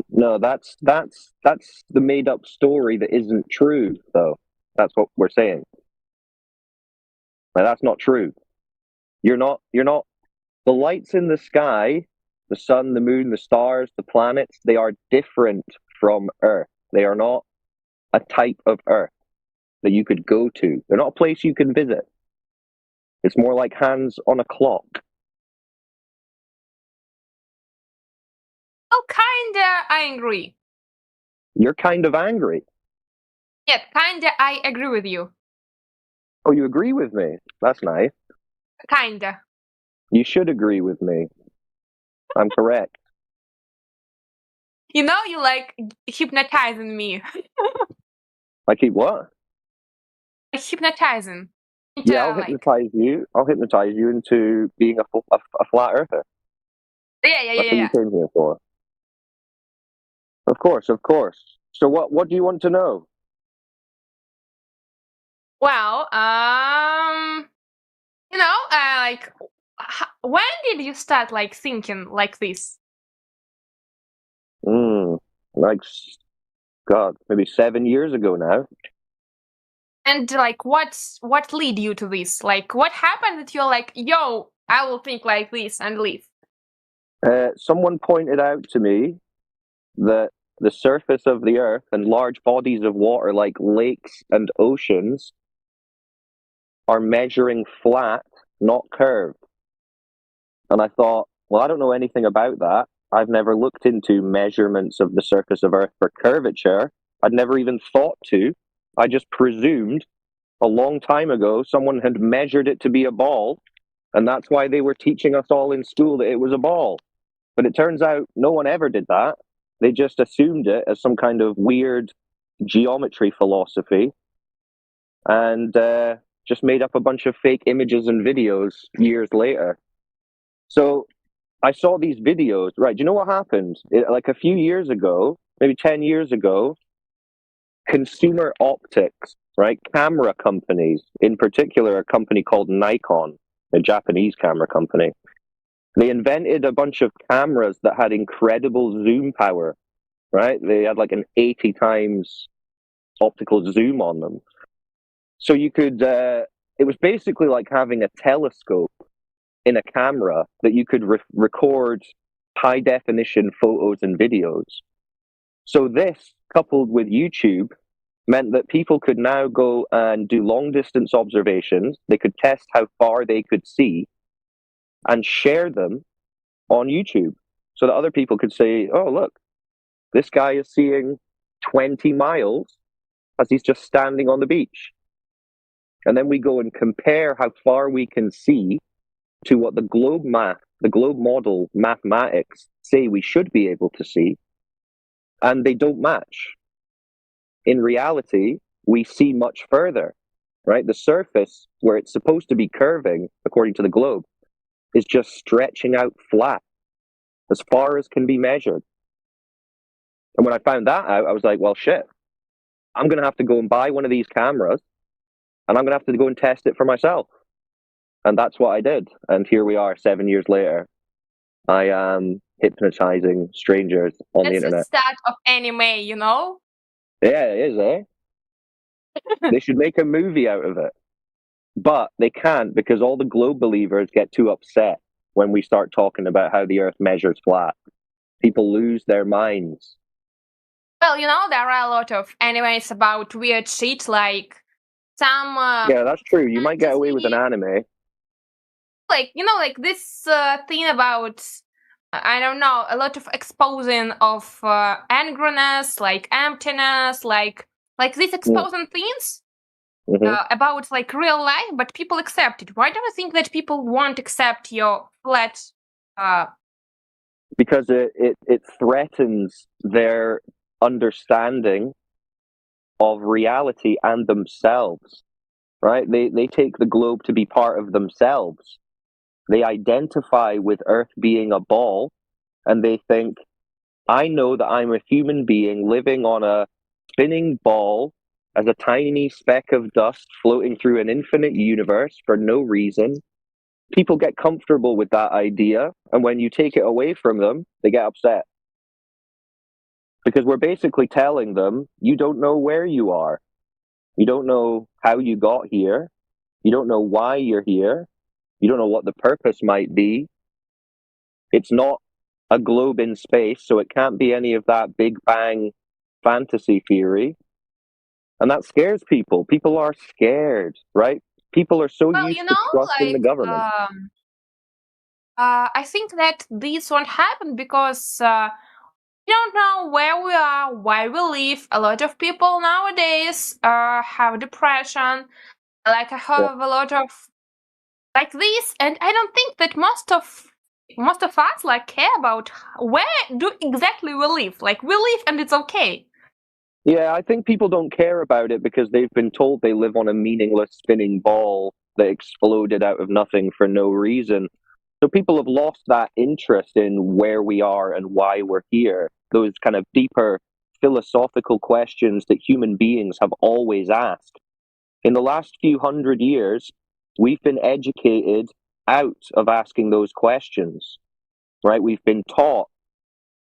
No, that's the made up story that isn't true, though. That's what we're saying. Now, that's not true. You're not the lights in the sky, the sun, the moon, the stars, the planets, they are different from Earth. They are not a type of Earth that you could go to. They're not a place you can visit. It's more like hands on a clock.
Oh, kinda, I agree.
You're kind of angry.
Yeah, kinda, I agree with you.
Oh, you agree with me? That's nice.
Kinda.
You should agree with me. I'm correct.
You like hypnotizing me.
I keep what?
Hypnotizing.
Yeah, I'll hypnotize you. I'll hypnotize you into being a flat earther.
Yeah.
That's what you came here for. Of course. So what do you want to know?
Well, like, when did you start like thinking like this?
Like, God, maybe 7 years ago now.
And like, what lead you to this? Like, what happened that you're like, yo, I will think like this and leave?
Someone pointed out to me that the surface of the Earth and large bodies of water like lakes and oceans are measuring flat, not curved. And I thought, well, I don't know anything about that. I've never looked into measurements of the surface of Earth for curvature. I'd never even thought to. I just presumed a long time ago someone had measured it to be a ball, and that's why they were teaching us all in school that it was a ball. But it turns out no one ever did that. They just assumed it as some kind of weird geometry philosophy, and just made up a bunch of fake images and videos years later. So I saw these videos. Right? Do you know what happened? Like a few years ago, maybe 10 years ago, consumer optics, right? Camera companies, in particular, a company called Nikon, a Japanese camera company. They invented a bunch of cameras that had incredible zoom power, right? They had like an 80 times optical zoom on them. So you could, it was basically like having a telescope in a camera that you could record high definition photos and videos. So this, coupled with YouTube, meant that people could now go and do long distance observations. They could test how far they could see and share them on YouTube so that other people could say, oh, look, this guy is seeing 20 miles as he's just standing on the beach. And then we go and compare how far we can see to what the globe model mathematics say we should be able to see, and they don't match. In reality, we see much further, right? The surface where it's supposed to be curving, according to the globe, is just stretching out flat as far as can be measured. And when I found that out, I was like, well, shit, I'm going to have to go and buy one of these cameras, and I'm going to have to go and test it for myself. And that's what I did. And here we are 7 years later. I am hypnotizing strangers on the internet.
That's the start of anime, you know?
Yeah, it is, eh? They should make a movie out of it. But they can't, because all the globe believers get too upset when we start talking about how the earth measures flat. People lose their minds.
Well, you know, there are a lot of animes about weird shit, like some...
yeah, that's true. You might get away with an anime.
Like, you know, like this thing about, I don't know, a lot of exposing of angriness, like emptiness, like these exposing things about like real life, but people accept it. Why do you think that people won't accept your flat?
Because it threatens their understanding of reality and themselves, right? They take the globe to be part of themselves. They identify with Earth being a ball, and they think, I know that I'm a human being living on a spinning ball as a tiny speck of dust floating through an infinite universe for no reason. People get comfortable with that idea, and when you take it away from them, they get upset. Because we're basically telling them, you don't know where you are. You don't know how you got here. You don't know why you're here. You don't know what the purpose might be. It's not a globe in space, so it can't be any of that Big Bang fantasy theory. And that scares people. People are scared, right? People are so used to trusting the government.
I think that this won't happen because we don't know where we are, why we live. A lot of people nowadays have depression. Like I have a lot of like this, and I don't think that most of us like care about where do exactly we live. Like we live and it's okay.
Yeah, I think people don't care about it because they've been told they live on a meaningless spinning ball that exploded out of nothing for no reason. So people have lost that interest in where we are and why we're here. Those kind of deeper philosophical questions that human beings have always asked. In the last few hundred years, we've been educated out of asking those questions, right? We've been taught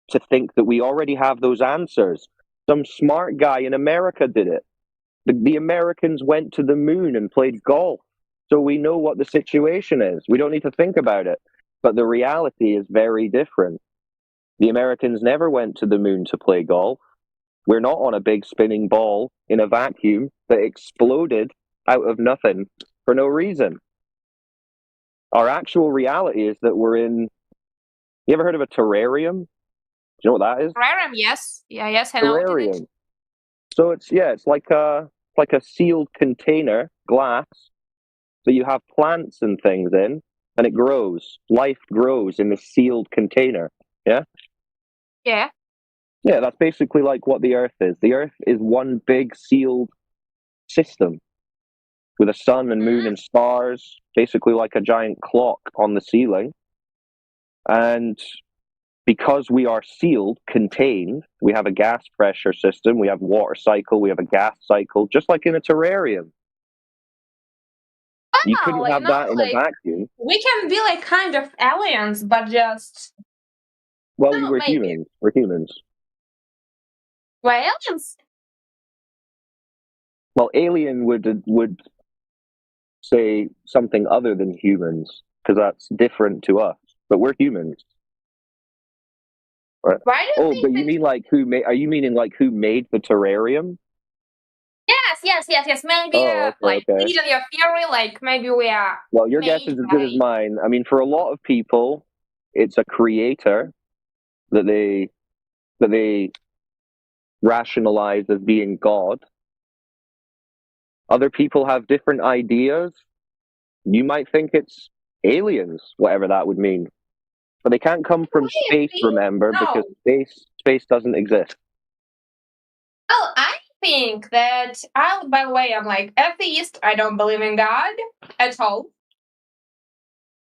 to think that we already have those answers. Some smart guy in America did it. The Americans went to the moon and played golf. So we know what the situation is. We don't need to think about it. But the reality is very different. The Americans never went to the moon to play golf. We're not on a big spinning ball in a vacuum that exploded out of nothing for no reason. Our actual reality is that we're in... You ever heard of a terrarium? Do you know what that is?
Terrarium, yes. Yeah, yes, I know what it is.
So it's like a sealed container, glass, that you have plants and things in, and it grows. Life grows in the sealed container. Yeah?
Yeah.
Yeah, that's basically like what the Earth is. The Earth is one big sealed system with a sun and moon and stars, basically like a giant clock on the ceiling. And because we are sealed, contained, we have a gas pressure system, we have water cycle, we have a gas cycle, just like in a terrarium. You couldn't
like,
have
no,
that in a
like,
vacuum.
we can be like kind of aliens, but just
Well,
no,
we're
maybe
humans. We're humans.
we're aliens.
Well, alien would say something other than humans because that's different to us. But we're humans. Right.
Why do you
Oh,
think
but you mean like who made? Are you meaning like who made the terrarium?
Yes. Maybe
Oh,
like
okay.
lead on your theory, like maybe we are
Well, your guess
made
is as good as mine. I mean, for a lot of people, it's a creator that they rationalize as being God. Other people have different ideas. You might think it's aliens, whatever that would mean. But they can't come from space, remember, because space doesn't exist.
Well, I think that by the way, I'm like atheist. I don't believe in God at all.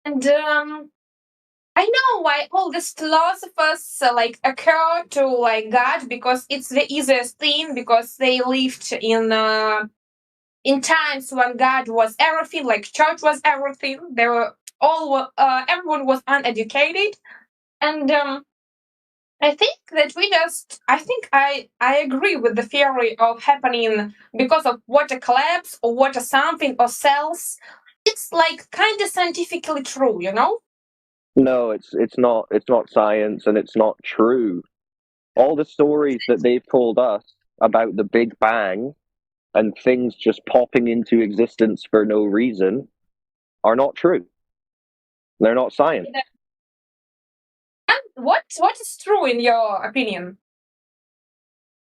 And I know why all these philosophers like occur to like God, because it's the easiest thing, because they lived in times when God was everything, like church was everything. They were all everyone was uneducated, and I think that I agree with the theory of happening because of water collapse or water something or cells. It's like kind of scientifically true, you know?
No, it's not. It's not science, and it's not true. All the stories that they've told us about the Big Bang and things just popping into existence for no reason are not true. They're not science.
And what is true in your opinion?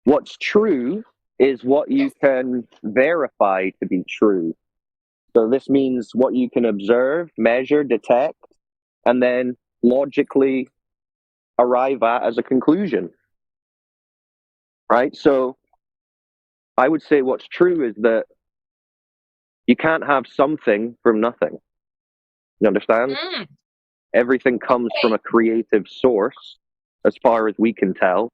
What's true is what you can verify to be true. So this means what you can observe, measure, detect, and then logically arrive at as a conclusion. Right? So I would say what's true is that you can't have something from nothing. You understand? Everything comes from a creative source, as far as we can tell.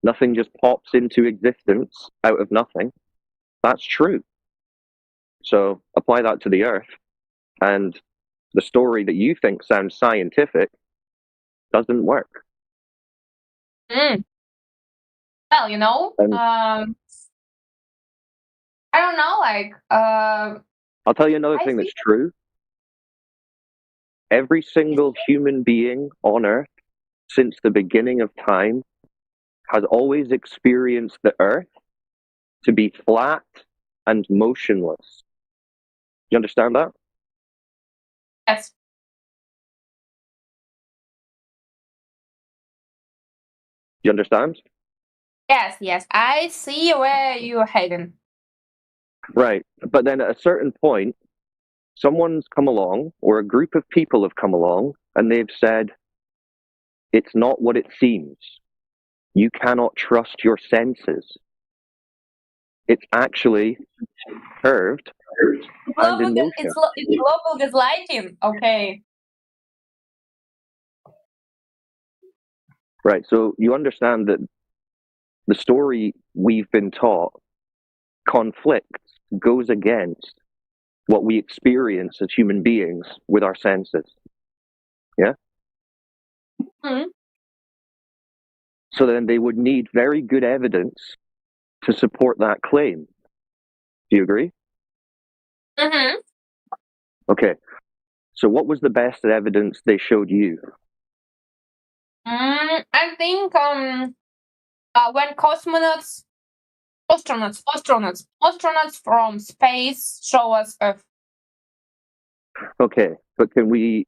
Nothing just pops into existence out of nothing. That's true. So apply that to the earth, and the story that you think sounds scientific doesn't work.
Well, you know, I don't know, like
I'll tell you another thing that's true. Every single human being on earth since the beginning of time has always experienced the earth to be flat and motionless. You understand that?
Yes.
You understand?
Yes. I see where you're heading.
Right. But then at a certain point, someone's come along, or a group of people have come along, and they've said, it's not what it seems. You cannot trust your senses. It's actually curved and in motion.
It's global gaslighting. Okay.
Right. So you understand that the story we've been taught conflicts, goes against what we experience as human beings with our senses. Yeah? So then they would need very good evidence to support that claim. Do you agree? Okay. So what was the best evidence they showed you?
I think when astronauts from space show us Earth.
Okay, but can we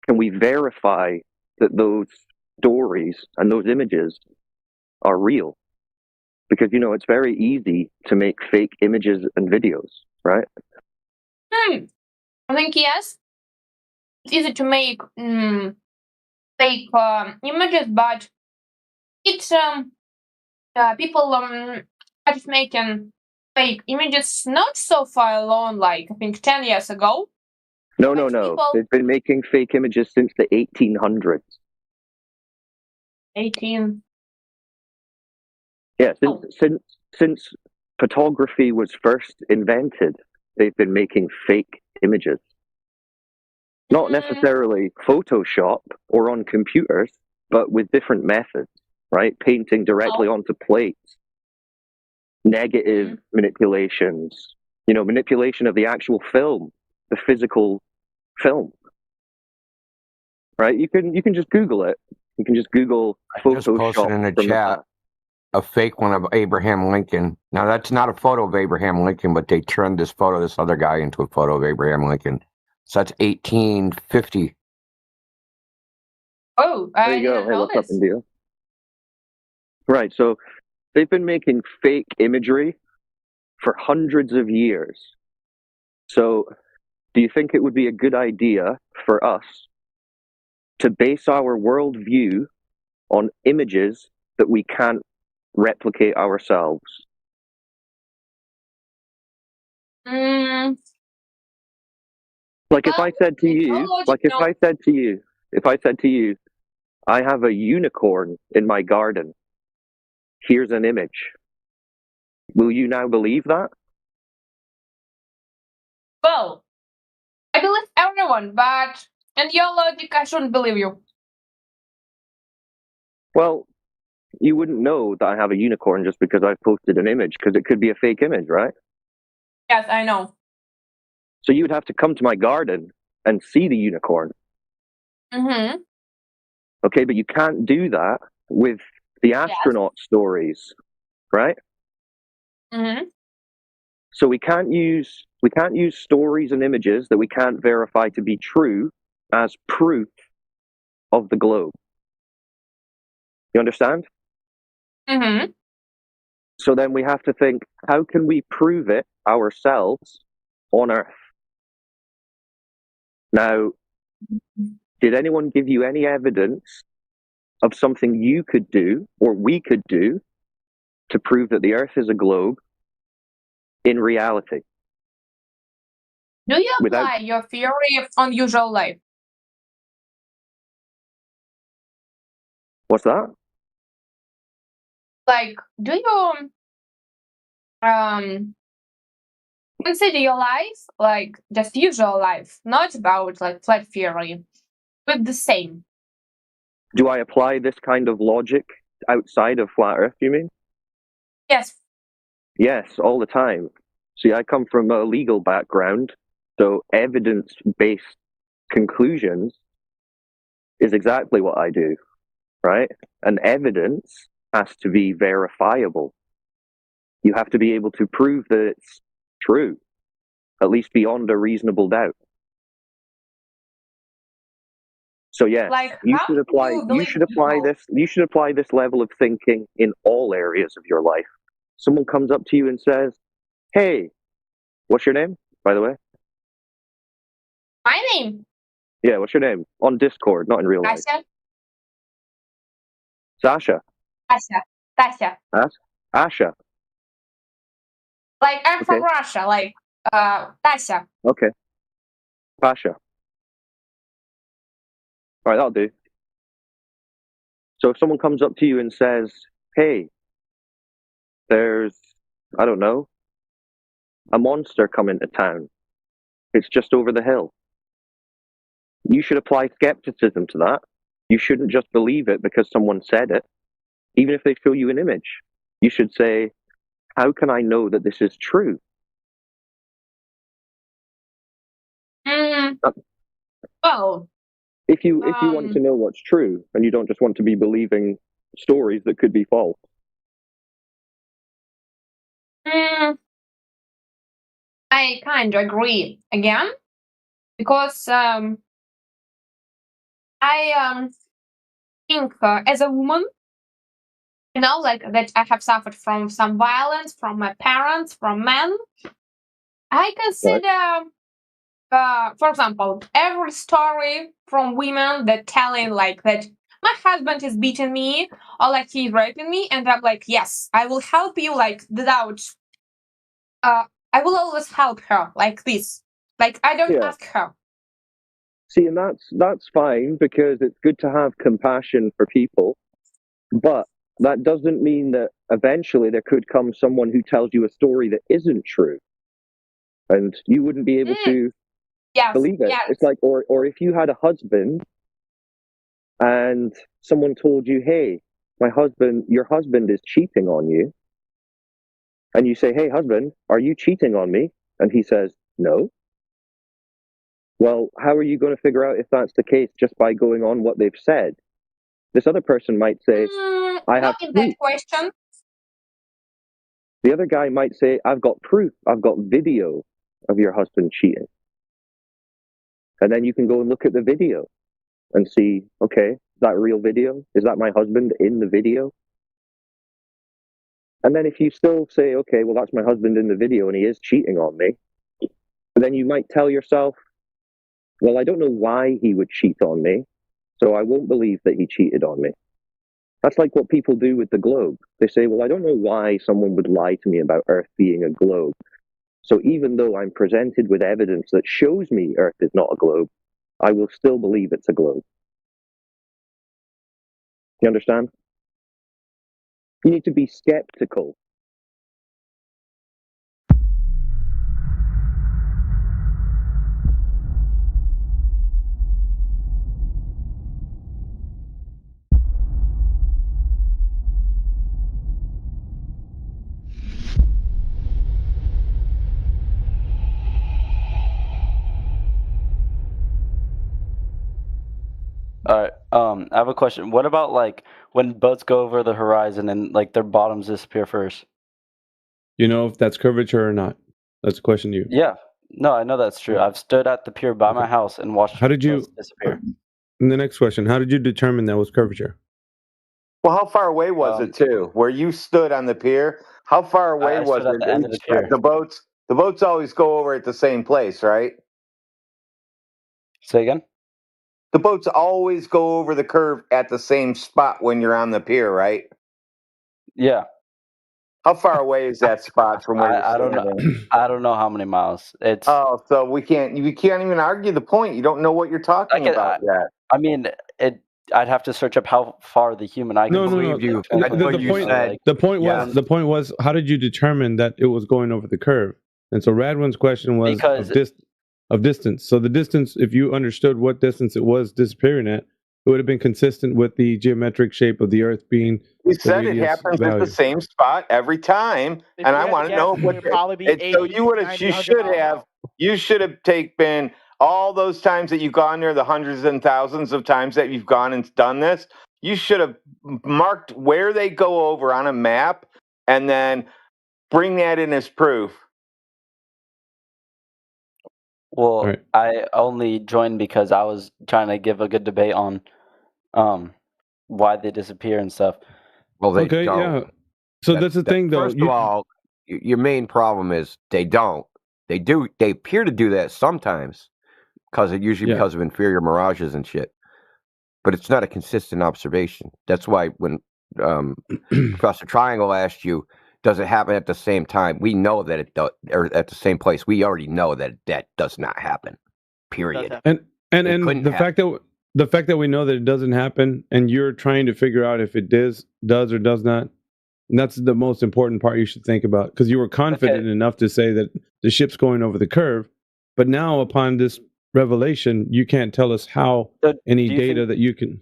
verify that those stories and those images are real? Because you know it's very easy to make fake images and videos, right?
I think yes. It's easy to make fake images, but it's people are just making fake images not so far along, like I think 10 years ago.
No.
people.
They've been making fake images since the 1800s.
18.
Yeah, since photography was first invented, they've been making fake images. Not necessarily Photoshop or on computers, but with different methods, right? Painting directly onto plates, negative manipulations, manipulation of the actual film, the physical film, right? You can just Google it. You can just Google
I just posted
Photoshop
in the
from
chat a fake one of Abraham Lincoln. Now, that's not a photo of Abraham Lincoln, but they turned this photo of this other guy into a photo of Abraham Lincoln. So that's 1850.
Oh,
There
I
you go.
didn't
Hey,
know
what's up,
this.
India? Right. So they've been making fake imagery for hundreds of years. So do you think it would be a good idea for us to base our worldview on images that we can't replicate ourselves?
Mm,
Like if I said to you,
logic,
if I said to you, I have a unicorn in my garden. Here's an image. Will you now believe that?
well, I believe everyone, but in your logic, I shouldn't believe you.
Well, you wouldn't know that I have a unicorn just because I've posted an image, because it could be a fake image, right?
Yes, I know.
So you would have to come to my garden and see the unicorn.
Mm-hmm.
Okay, but you can't do that with the astronaut stories, right?
Mm-hmm.
So we can't use stories and images that we can't verify to be true as proof of the globe. You understand?
Mm-hmm.
So then we have to think, how can we prove it ourselves on Earth? Now, did anyone give you any evidence of something you could do or we could do to prove that the Earth is a globe in reality?
Do you apply your theory of unusual life?
What's that?
Like, do you consider your life like just usual life, not about like flat theory, but the same?
Do I apply this kind of logic outside of flat Earth, you mean?
Yes.
Yes, all the time. See, I come from a legal background, so evidence-based conclusions is exactly what I do, right? And evidence has to be verifiable. You have to be able to prove that it's true, at least beyond a reasonable doubt. So yes, you should apply this level of thinking in all areas of your life. Someone comes up to you and says, "Hey, what's your name, by the way?"
My name?
Yeah, what's your name? On Discord, not in real life.
Tasha.
Sasha.
Tasha.
Asha.
Like I'm from Russia, like Tasha.
Okay. Pasha. All right, that'll do. So if someone comes up to you and says, "Hey, there's, I don't know, a monster coming to town. It's just over the hill." You should apply skepticism to that. You shouldn't just believe it because someone said it. Even if they show you an image, you should say, "How can I know that this is true?"
Well,
if you want to know what's true and you don't just want to be believing stories that could be false.
I kind of agree again, because I think as a woman, like that I have suffered from some violence from my parents, from men. I consider, for example, every story from women that telling like that my husband is beating me or like he's raping me, and I'm like, yes, I will help you, like without. I will always help her like this. Like I don't ask her.
See, and that's fine because it's good to have compassion for people, but that doesn't mean that eventually there could come someone who tells you a story that isn't true, and you wouldn't be able to believe it. It's like, or if you had a husband and someone told you, "Hey, your husband is cheating on you," and you say, "Hey, husband, are you cheating on me?" and he says, "No." Well, how are you going to figure out if that's the case just by going on what they've said? This other person might say, "I have proof."
That question.
The other guy might say, "I've got proof. I've got video of your husband cheating." And then you can go and look at the video and see, okay, is that a real video? Is that my husband in the video? And then if you still say, okay, well, that's my husband in the video and he is cheating on me, then you might tell yourself, well, I don't know why he would cheat on me, so I won't believe that he cheated on me. That's like what people do with the globe. They say, well, I don't know why someone would lie to me about Earth being a globe. So even though I'm presented with evidence that shows me Earth is not a globe, I will still believe it's a globe. You understand? You need to be skeptical.
All right. I have a question. What about like when boats go over the horizon and like their bottoms disappear first?
You know if that's curvature or not? That's a question to you.
Yeah. No, I know that's true. I've stood at the pier by my house and watched
How did you
boats disappear.
And the next question, how did you determine that was curvature?
Well, how far away was it too? Where you stood on the pier? How far away
I
was
stood at
it?
the end of the pier.
The boats always go over at the same place, right?
Say again?
The boats always go over the curve at the same spot when you're on the pier, right?
Yeah.
How far away is that spot from where
I
you're
don't know.
standing?
I don't know how many miles. It's
Oh, so you can't even argue the point. You don't know what you're talking about yet.
I mean, I'd have to search up how far the human eye can
No. The point was, how did you determine that it was going over the curve? And so Radwin's question was of distance. So the distance, if you understood what distance it was disappearing at, it would have been consistent with the geometric shape of the Earth being.
You said it happens at the same spot every time, and I want to know what. So you should have taken all those times that you've gone there, the hundreds and thousands of times that you've gone and done this. You should have marked where they go over on a map, and then bring that in as proof.
Well, I only joined because I was trying to give a good debate on why they disappear and stuff.
Well, they
Okay,
don't.
yeah. So that's the thing, though.
First of all, your main problem is they don't. They do. They appear to do that sometimes, because of inferior mirages and shit. But it's not a consistent observation. That's why when Professor Triangle asked you, does it happen at the same time? We know that it does, or at the same place. We already know that does not happen. Period.
And the fact that we know that it doesn't happen, and you're trying to figure out if it does or does not, and that's the most important part you should think about, because you were confident enough to say that the ship's going over the curve, but now upon this revelation, you can't tell us how any data that you can.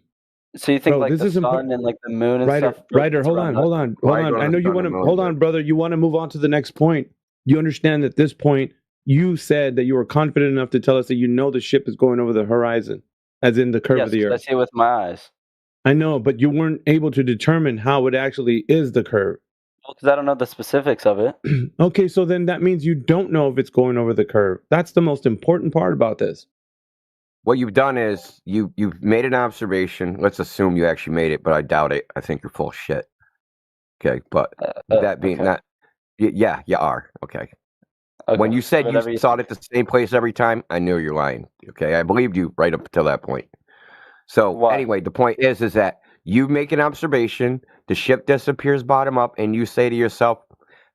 So you think
Bro,
like
this
the
is
sun and like the moon and
Ryder,
stuff?
Ryder, hold on. I know you want to hold on, brother. You want to move on to the next point. You understand that at this point, you said that you were confident enough to tell us that you know the ship is going over the horizon, as in the curve of the Earth.
I see it with my eyes.
I know, but you weren't able to determine how it actually is the curve.
Well, because I don't know the specifics of it.
Okay, so then that means you don't know if it's going over the curve. That's the most important part about this.
What you've done is you've made an observation. Let's assume you actually made it, but I doubt it. I think you're full of shit. Okay, but that being that, yeah, you are. Okay. When you said you saw it at the same place every time, I knew you're lying. Okay, I believed you right up until that point. So anyway, the point is that you make an observation, the ship disappears bottom up, and you say to yourself,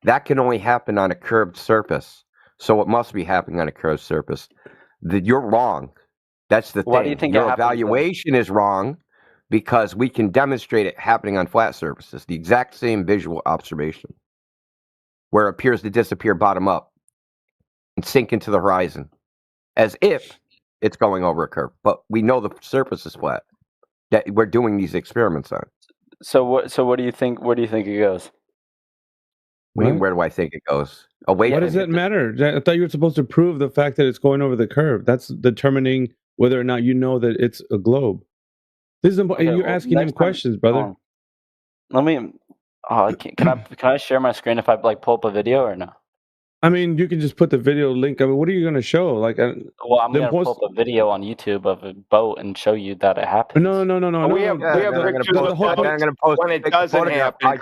that can only happen on a curved surface. So it must be happening on a curved surface. You're wrong. That's the
Why
thing.
do you think
Your
it happens, though?
evaluation is wrong because we can demonstrate it happening on flat surfaces. The exact same visual observation where it appears to disappear bottom up and sink into the horizon as if it's going over a curve. But we know the surface is flat that we're doing these experiments on.
So what do you think? Where do you think it goes?
What do you mean, where do I think it goes? Away
What
from
does that matter? I thought you were supposed to prove the fact that it's going over the curve. That's determining whether or not you know that it's a globe. This is
Okay,
you're
well,
asking him
next time-
questions, brother.
Let me. Can I share my screen if I like pull up a video or no?
I mean, you can just put the video link. I mean, what are you going to show? Like,
Well, I'm gonna pull up a video on YouTube of a boat and show you that it happens.
No.
We have pictures of boats when it doesn't happen.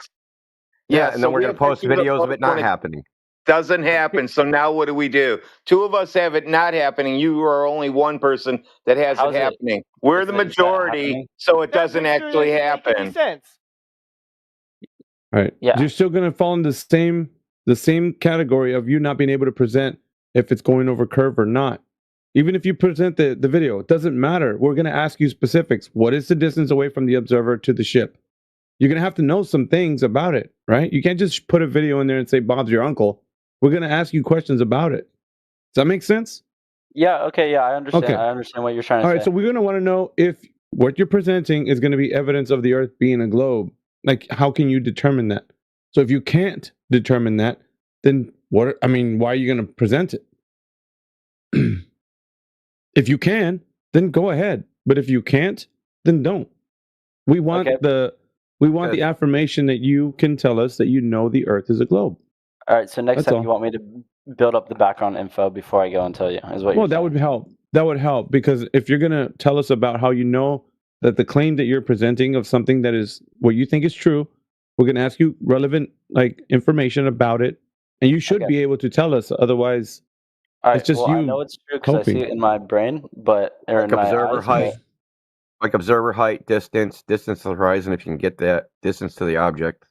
Yeah, and then
so
we're
we
going to
have
post
pictures of
videos of
boats
it not
when it
happening.
Doesn't happen. So now what do? Two of us have it not happening. You are only one person that has
How's
it
it-
happening. We're the majority,
happening?
so it doesn't actually happen.
All right.
Yeah.
You're still going to fall in the same category of you not being able to present if it's going over curve or not. Even if you present the video, it doesn't matter. We're going to ask you specifics. What is the distance away from the observer to the ship? You're going to have to know some things about it, right? You can't just put a video in there and say, Bob's your uncle. We're going to ask you questions about it. Does that make sense?
Yeah. Okay. Yeah, I understand.
Okay.
I understand what you're trying to
All
say.
right, so we're going to want to know if what you're presenting is going to be evidence of the Earth being a globe. Like, how can you determine that? So if you can't determine that, then why are you going to present it? If you can, then go ahead. But if you can't, then don't. We want the affirmation that you can tell us that you know the Earth is a globe.
All right. So next
That's
time
all.
you want me to build up the background info before I go and tell you is what
Well,
you're
that would help. That would help because if you're going to tell us about how you know that the claim that you're presenting of something that is what you think is true, we're going to ask you relevant information about it, and you should be able to tell us. Otherwise,
All right.
it's just
well,
you.
I know it's true because I see
hoping.
it in my brain, but or in
Like
my
observer
eyes,
height. Like observer height, distance to the horizon, if you can get that, distance to the object,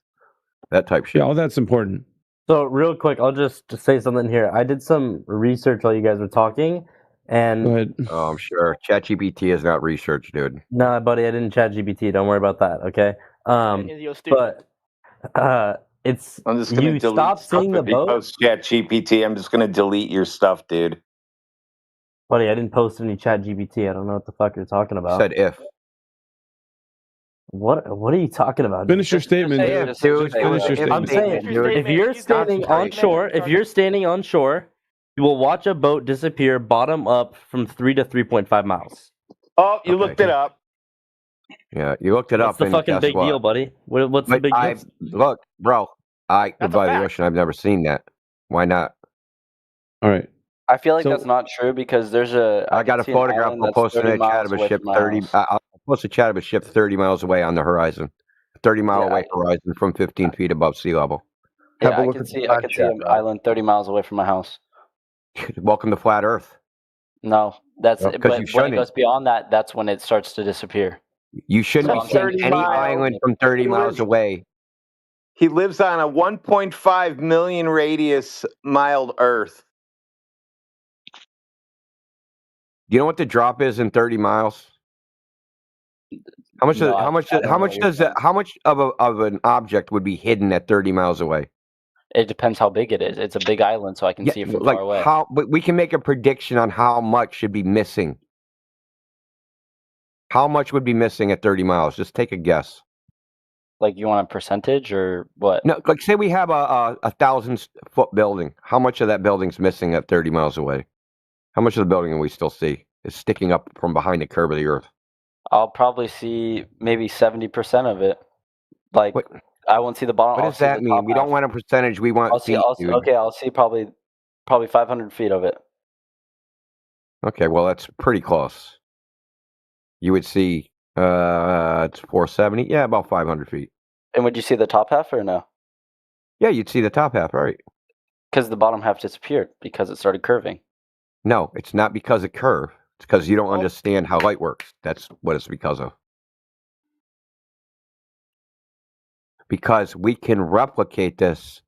that type shit.
Yeah, all that's important.
So real quick, I'll just say something here. I did some research while you guys were talking, and
Go ahead.
Oh, I'm sure. ChatGPT is not research, dude.
no, buddy, I didn't chat GPT. Don't worry about that, okay? But it's
I'm just gonna
you
delete
stop
stuff
seeing the
if you
boat,
post ChatGPT. I'm just gonna delete your stuff, dude.
buddy. I didn't post any chat GPT. I don't know what the fuck you're talking about.
Said if.
What are you talking about?
Finish your statement,
say
dude.
it, dude.
Finish your
I'm
statement.
saying, if you're standing on shore, you will watch a boat disappear bottom up from 3 to 3.5 miles.
Oh, you looked it up.
Yeah, you looked it
What's
up.
the
and
fucking
guess
big
what?
deal, buddy? What's the big deal?
Look, bro. The evaluation. I've never seen that. Why not?
All right.
I feel like
So-
that's not true because there's a.
I got a
can see an
photograph.
island
I'll
that's
post in
30
a chat
miles
of a
away
ship
from my
30.
house.
I'll post a chat of a ship 30 miles away on the horizon. 30-mile away horizon from 15 feet above sea level.
Yeah,
Have a
I
look
can
at
see.
the
I can see an island 30 miles away from my house.
Welcome to flat Earth.
No, that's
Well, 'cause
but
you
when it
shouldn't.
goes beyond that, that's when it starts to disappear.
You shouldn't
So
be
I'm
seeing
saying
any
30
island from 30 miles away.
He lives on a 1.5 million radius mile Earth.
Do you know what the drop is in 30 miles? How much?
No,
How much?
I don't
How
know
much
what you're
does that? How much of an object would be hidden at 30 miles away?
It depends how big it is. It's a big island, so I can see it from far away.
how? But we can make a prediction on how much should be missing. How much would be missing at 30 miles? Just take a guess.
Like you want a percentage or what?
No, like say we have a 1,000-foot building. How much of that building's missing at 30 miles away? How much of the building can we still see is sticking up from behind the curve of the Earth?
I'll probably see maybe 70% of it. Like I won't see the bottom.
What
I'll
does
see
that
the
mean?
top
We
half.
don't want a percentage. We want
I'll see.
feet,
I'll see.
dude.
Okay, I'll see probably 500 feet of it.
Okay, well that's pretty close. You would see it's 470. Yeah, about 500 feet.
And would you see the top half or no?
Yeah, you'd see the top half, right?
Because the bottom half disappeared because it started curving.
No, it's not because of curve. It's because you don't understand how light works. That's what it's because of. Because we can replicate this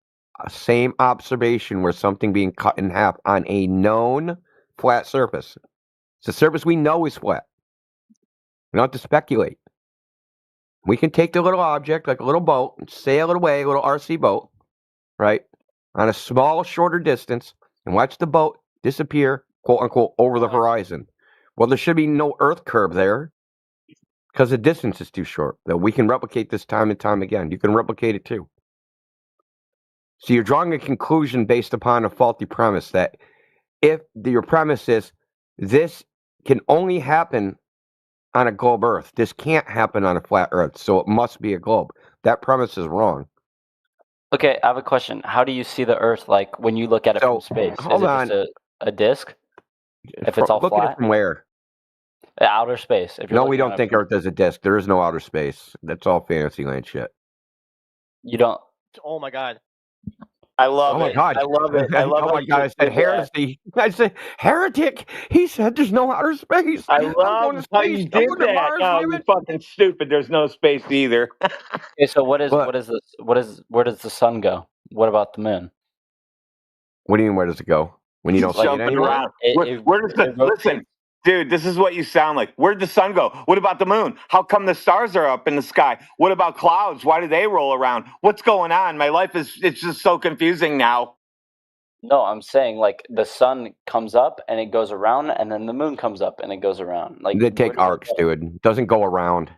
same observation where something being cut in half on a known flat surface. It's a surface we know is flat. We don't have to speculate. We can take the little object, like a little boat, and sail it away, a little RC boat, right, on a small, shorter distance, and watch the boat disappear, quote unquote, over the horizon. Well, there should be no Earth curve there because the distance is too short. Though we can replicate this time and time again. You can replicate it too. So you're drawing a conclusion based upon a faulty premise that if your premise is this can only happen on a globe Earth, this can't happen on a flat Earth, so it must be a globe. That premise is wrong.
Okay, I have a question. How do you see the Earth like when you look at it from space? Is it just a disk? If it's all
look
flat?
at it from where?
Outer space. If you're
No, we
looking
don't
at it
think
from-
Earth is a disk. There is no outer space. That's all Fantasyland shit.
You don't.
Oh my god. I love
Oh my
it.
God.
I love it. I love
oh
how
my
you
God, I
just
said
did that.
heresy. I said heretic. He said there's no outer space.
I
I'm going to
love how you
space. I'm
did
going to
that.
Mars,
No,
damn
you
it.
fucking stupid. There's no space either.
Okay, so what is this? Where does the sun go? What about the moon?
What do you mean, where does it go? When you don't see it
Jumping
anymore?
around. Where does the listen, dude? This is what you sound like. Where'd the sun go? What about the moon? How come the stars are up in the sky? What about clouds? Why do they roll around? What's going on? My life is—it's just so confusing now.
No, I'm saying like the sun comes up and it goes around, and then the moon comes up and it goes around. Like
They take arcs, dude. It doesn't go around.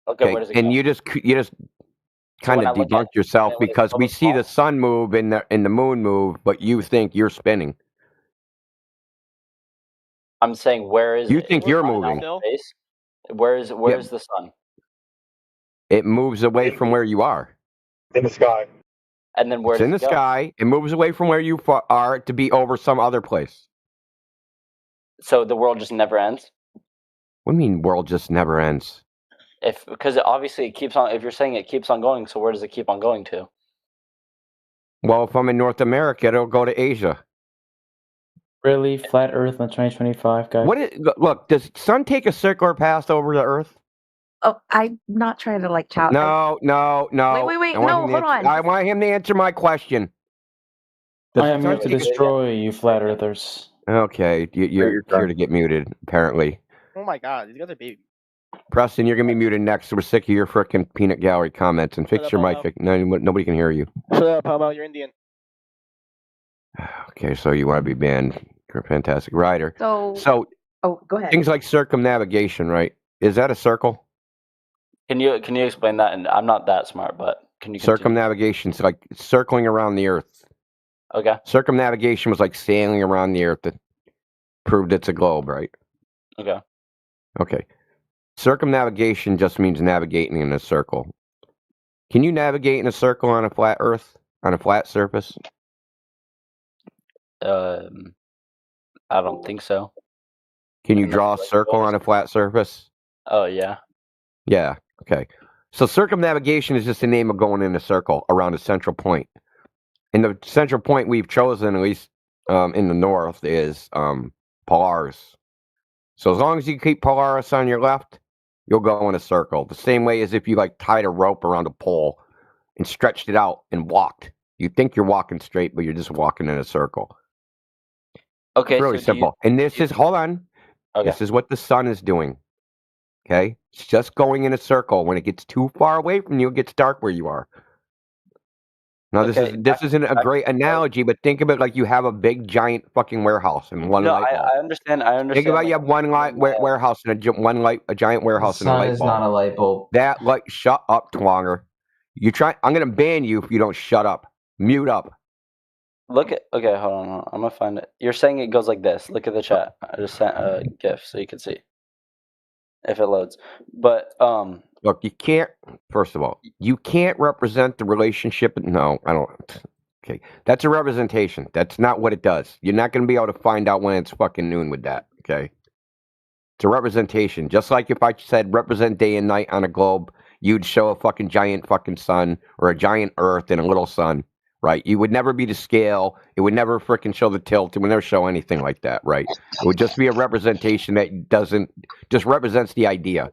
Okay, where does it
and
go?
you just kind
when I
of
look
debunked
at-
yourself
when I look at
because we
public
see the sun move and the moon move, but you think you're spinning.
I'm saying where is
You
it?
think
Is
you're
the sun
moving.
out in space? Where is the sun?
It moves away from where you are.
In the sky.
And then where
It's
does
in the
it go?
sky. It moves away from where you are to be over some other place.
So the world just never ends.
What do you mean world just never ends?
Because obviously it keeps on. If you're saying it keeps on going, so where does it keep on going to?
Well, if I'm in North America, it'll go to Asia.
Really? Flat Earth in the 2025, guys?
Look, does sun take a circular path over the Earth?
Oh, I'm not trying to like chow.
No.
Wait,
I want
no,
him to
hold
answer-
on.
I want him to answer my question. Does
I am
sun
here to
take a-
destroy you, flat earthers.
Okay, you're here to get muted, apparently.
Oh my god, these guys are baby.
Preston, you're gonna be muted next. We're sick of your frickin' peanut gallery comments and fix
Shut
your
up,
mic. Nobody can hear you.
Shut up, Pomo. You're Indian.
Okay, so you want to be banned. You're a fantastic writer.
So, oh, go ahead.
Things like circumnavigation, right? Is that a circle?
Can you explain that? And I'm not that smart, but can you? continue?
Circumnavigation's like circling around the Earth.
Okay.
Circumnavigation was like sailing around the Earth that proved it's a globe, right?
Okay.
Okay. Circumnavigation just means navigating in a circle. Can you navigate in a circle on a flat Earth, on a flat surface?
I don't think so.
Can you draw a circle on a flat surface?
Oh yeah.
Yeah. Okay. So circumnavigation is just the name of going in a circle around a central point. And the central point we've chosen, at least in the north, is Polaris. So as long as you keep Polaris on your left, you'll go in a circle. The same way as if you like tied a rope around a pole and stretched it out and walked. You think you're walking straight, but you're just walking in a circle.
Okay.
It's really
so do
simple. And this is, hold on.
Okay.
This is what the sun is doing. Okay? It's just going in a circle. When it gets too far away from you, it gets dark where you are. Now,
Okay,
this isn't a great analogy, but think of it like you have a big, giant fucking warehouse and one
No,
light bulb.
I understand. I understand.
Think about
like,
you have one warehouse and a giant warehouse and a light bulb.
a light bulb.
That light, shut up, Twanger. I'm gonna ban you if you don't shut up. Mute up.
Look at. Okay, hold on. I'm gonna find it. You're saying it goes like this. Look at the chat. I just sent a GIF so you can see if it loads. But
Look, you can't. First of all, you can't represent the relationship. No, I don't. Okay, that's a representation. That's not what it does. You're not going to be able to find out when it's fucking noon with that. Okay, it's a representation. Just like if I said represent day and night on a globe, you'd show a fucking giant fucking sun or a giant Earth and a little sun, right? You would never be to scale. It would never freaking show the tilt. It would never show anything like that, right? It would just be a representation that doesn't just represents the idea.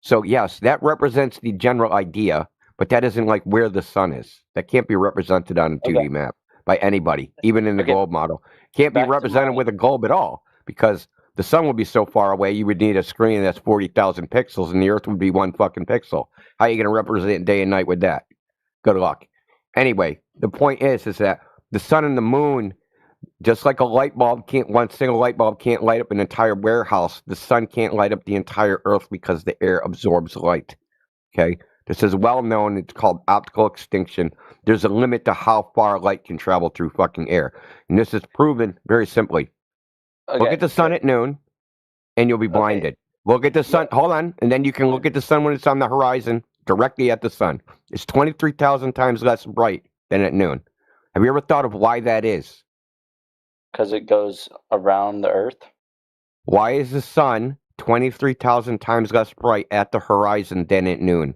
So yes, that represents the general idea, but that isn't like where the sun is. That can't be represented on a 2D map by anybody, even in the globe model. Can't be represented with a globe at all, because The sun would be so far away, you would need a screen that's 40,000 pixels, and the Earth would be one fucking pixel. How are you going to represent day and night with that? Good luck. Anyway, the point is that the sun and the moon, just like a light bulb one single light bulb can't light up an entire warehouse, the sun can't light up the entire Earth because the air absorbs light. Okay? This is well known. It's called optical extinction. There's a limit to how far light can travel through fucking air. And this is proven very simply.
Okay.
Look at the sun at noon, and you'll be blinded. Look at the sun. Hold on. And then you can look at the sun when it's on the horizon, directly at the sun. It's 23,000 times less bright than at noon. Have you ever thought of why that is?
Because it goes around the Earth.
Why is the sun 23,000 times less bright at the horizon than at noon?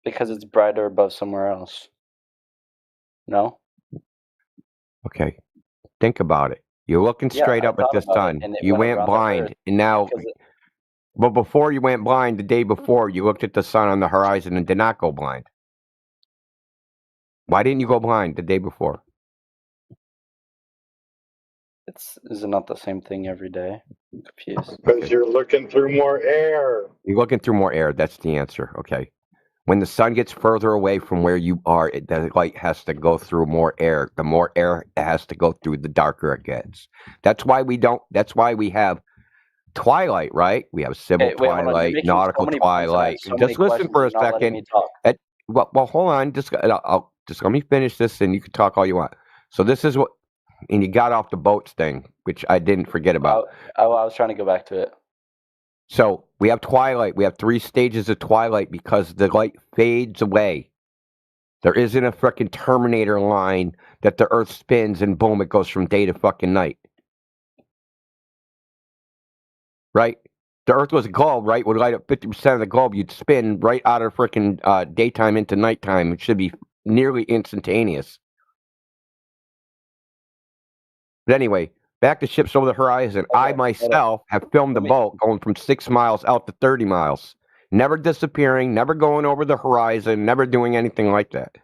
Because it's brighter above somewhere else. No?
Okay. Think about it. You're looking straight up at the sun. You went blind. And now, but before you went blind, the day before, you looked at the sun on the horizon and did not go blind. Why didn't you go blind the day before?
Is it not the same thing every day? I'm confused.
Because you're looking through more air.
You're looking through more air. That's the answer. Okay. When the sun gets further away from where you are, the light has to go through more air. The more air it has to go through, the darker it gets. That's why we have twilight, right? We have civil twilight, nautical twilight. Just listen for a second. Well, hold on. Just let me finish this, and you can talk all you want. So this is what, and you got off the boats thing, which I didn't forget about.
I was trying to go back to it.
So we have twilight. We have 3 stages of twilight because the light fades away. There isn't a freaking Terminator line that the Earth spins and boom, it goes from day to fucking night. Right? The Earth was a globe, right? Would light up 50% of the globe. You'd spin right out of freaking daytime into nighttime. It should be nearly instantaneous. But anyway, back to ships over the horizon. I myself have filmed the boat going from 6 miles out to 30 miles. Never disappearing, never going over the horizon, never doing anything like that.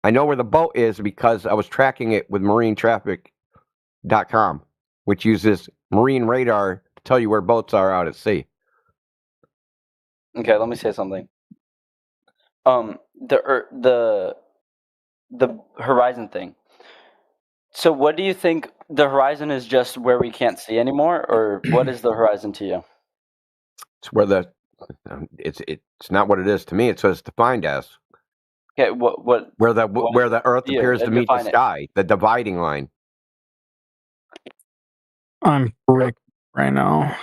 I know where the boat is because I was tracking it with marinetraffic.com, which uses marine radar to tell you where boats are out at sea.
Okay, let me say something. The horizon thing. So what do you think, the horizon is just where we can't see anymore, or what is the horizon to you?
It's where it's not what it is to me. It's what it's defined as.
Okay,
where the Earth appears to meet the sky, the dividing line.
I'm brick right now.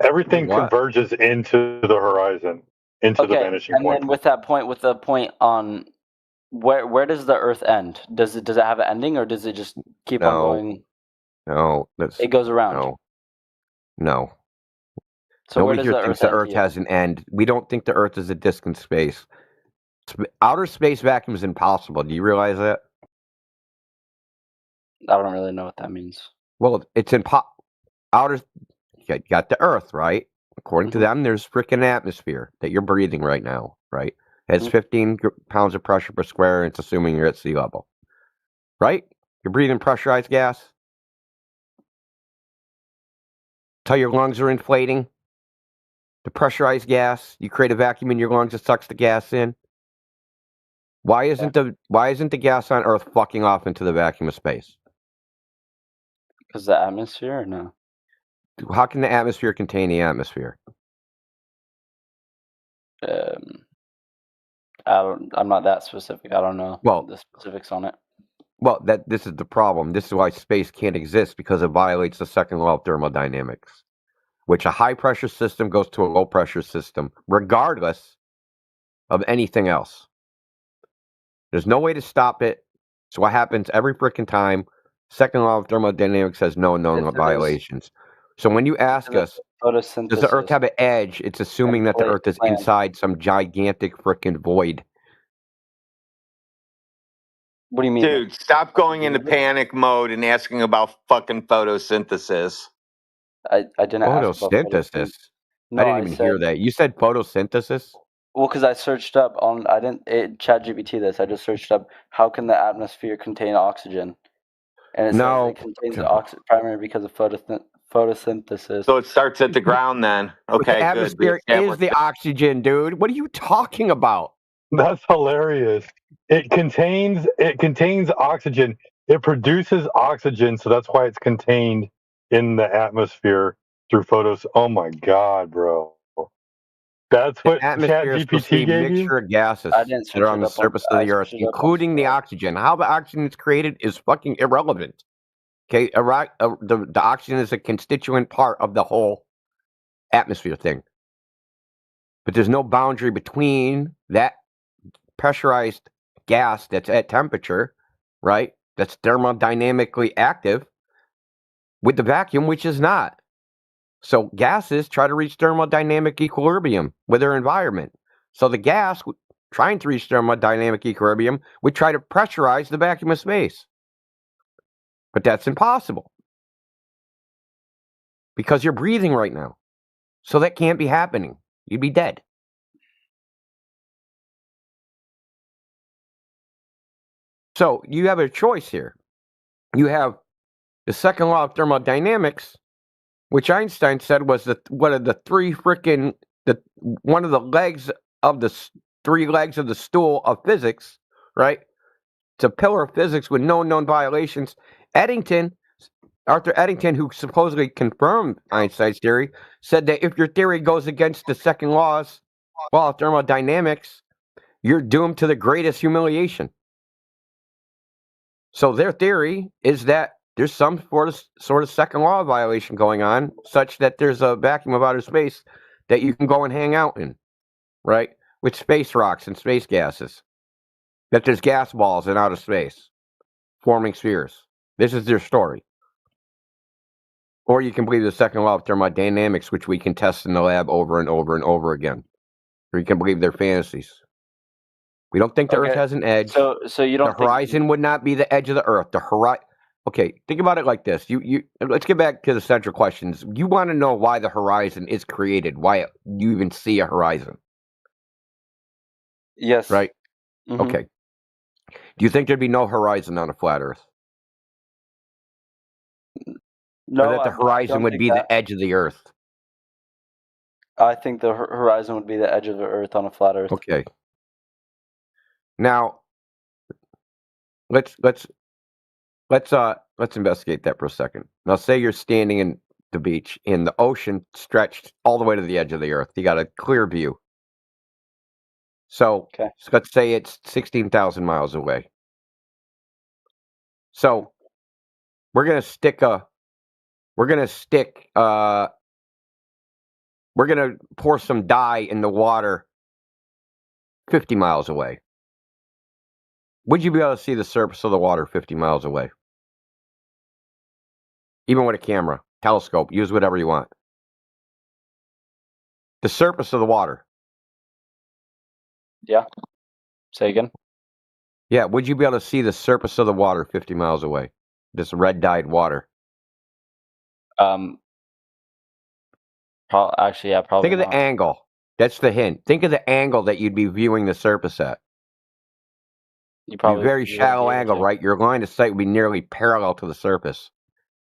Everything converges into the horizon, into the vanishing point.
And then with the point on where does the Earth end? Does it have an ending, or does it just keep on going?
No,
it goes around.
No.
So
nobody here thinks the Earth has an end. We don't think the Earth is a disk in space. Outer space vacuum is impossible. Do you realize that?
I don't really know what that means.
Well, it's outer. You got the Earth, right? According to them, there's freaking atmosphere that you're breathing right now, right? It has 15 pounds of pressure per square, and it's assuming you're at sea level, right? You're breathing pressurized gas. Till your lungs are inflating. The pressurized gas, you create a vacuum in your lungs that sucks the gas in. Why isn't the gas on Earth fucking off into the vacuum of space?
Because the atmosphere, or no?
How can the atmosphere contain the atmosphere?
I'm not that specific. I don't know the specifics on it.
Well, this is the problem. This is why space can't exist, because it violates the second law of thermodynamics, which a high pressure system goes to a low pressure system, regardless of anything else. There's no way to stop it. So what happens every freaking time? Second law of thermodynamics has no known violations. So when you ask us, does the Earth have an edge? It's assuming that the Earth is inside some gigantic freaking void.
What do you mean?
Dude, stop going into panic mode and asking about fucking photosynthesis.
I didn't ask about
photosynthesis.
No,
I didn't even hear that. You said photosynthesis?
Well, because I searched up on, ChatGPT this. I just searched up how can the atmosphere contain oxygen, and it says it contains oxygen primarily because of Photosynthesis.
So it starts at the ground then. Okay,
the atmosphere is the oxygen, dude. What are you talking about?
That's hilarious. It contains oxygen. It produces oxygen, so that's why it's contained in the atmosphere through photos. Oh my god, bro. That's what
atmosphere is supposed to be
ChatGPT
a
gave
mixture
you?
of gases
I didn't
that
switch
are on
it
the
up on-
surface of
I
the Earth,
switched it up on
including the
Skype.
oxygen. How the oxygen is created is fucking irrelevant. Okay, the oxygen is a constituent part of the whole atmosphere thing. But there's no boundary between that pressurized gas that's at temperature, right? That's thermodynamically active, with the vacuum, which is not. So gases try to reach thermodynamic equilibrium with their environment. So the gas, trying to reach thermodynamic equilibrium, would try to pressurize the vacuum of space. But that's impossible. Because you're breathing right now. So that can't be happening. You'd be dead. So you have a choice here. You have the second law of thermodynamics, which Einstein said was one of the legs of the three legs of the stool of physics, right? It's a pillar of physics with no known violations. Arthur Eddington, who supposedly confirmed Einstein's theory, said that if your theory goes against the second law of thermodynamics, you're doomed to the greatest humiliation. So their theory is that there's some sort of second law violation going on, such that there's a vacuum of outer space that you can go and hang out in, right? With space rocks and space gases. That there's gas balls in outer space forming spheres. This is their story. Or you can believe the second law of thermodynamics, which we can test in the lab over and over and over again. Or you can believe their fantasies. We don't think the Earth has an edge.
So you don't.
The horizon would not be the edge of the Earth. Okay, think about it like this. Let's get back to the central questions. You want to know why the horizon is created, why you even see a horizon.
Yes.
Right?
Mhm.
Okay. Do you think there'd be no horizon on a flat Earth?
No,
or that the
I
horizon
don't
would
think
be
that.
the edge of the Earth?
I think the horizon would be the edge of the Earth on a flat Earth.
Okay. Now, let's investigate that for a second. Now, say you're standing in the beach and the ocean stretched all the way to the edge of the Earth. You got a clear view. So let's say it's 16,000 miles away. So we're gonna pour some dye in the water 50 miles away. Would you be able to see the surface of the water 50 miles away? Even with a camera, telescope, use whatever you want. The surface of the water.
Yeah. Say again.
Yeah, would you be able to see the surface of the water 50 miles away? This red-dyed water.
Actually, yeah, probably.
Think of the angle. That's the hint. Think of the angle that you'd be viewing the surface at.
You probably
very shallow angle, right? Your line of sight would be nearly parallel to the surface.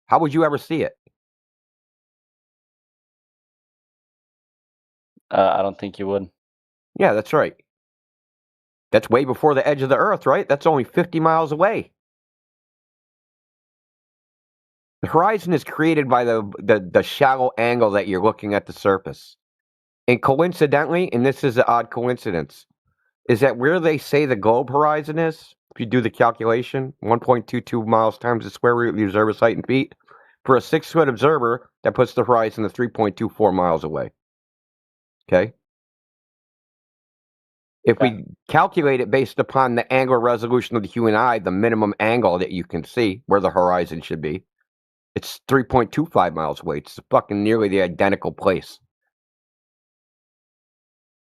How would you ever see it?
I don't think you would.
Yeah, that's right. That's way before the edge of the Earth, right? That's only 50 miles away. The horizon is created by the shallow angle that you're looking at the surface. And coincidentally, and this is an odd coincidence, is that where they say the globe horizon is, if you do the calculation, 1.22 miles times the square root of the observer's height in feet, for a 6-foot observer, that puts the horizon at 3.24 miles away. Okay? If we calculate it based upon the angular resolution of the human eye, the minimum angle that you can see where the horizon should be, it's 3.25 miles away. It's fucking nearly the identical place.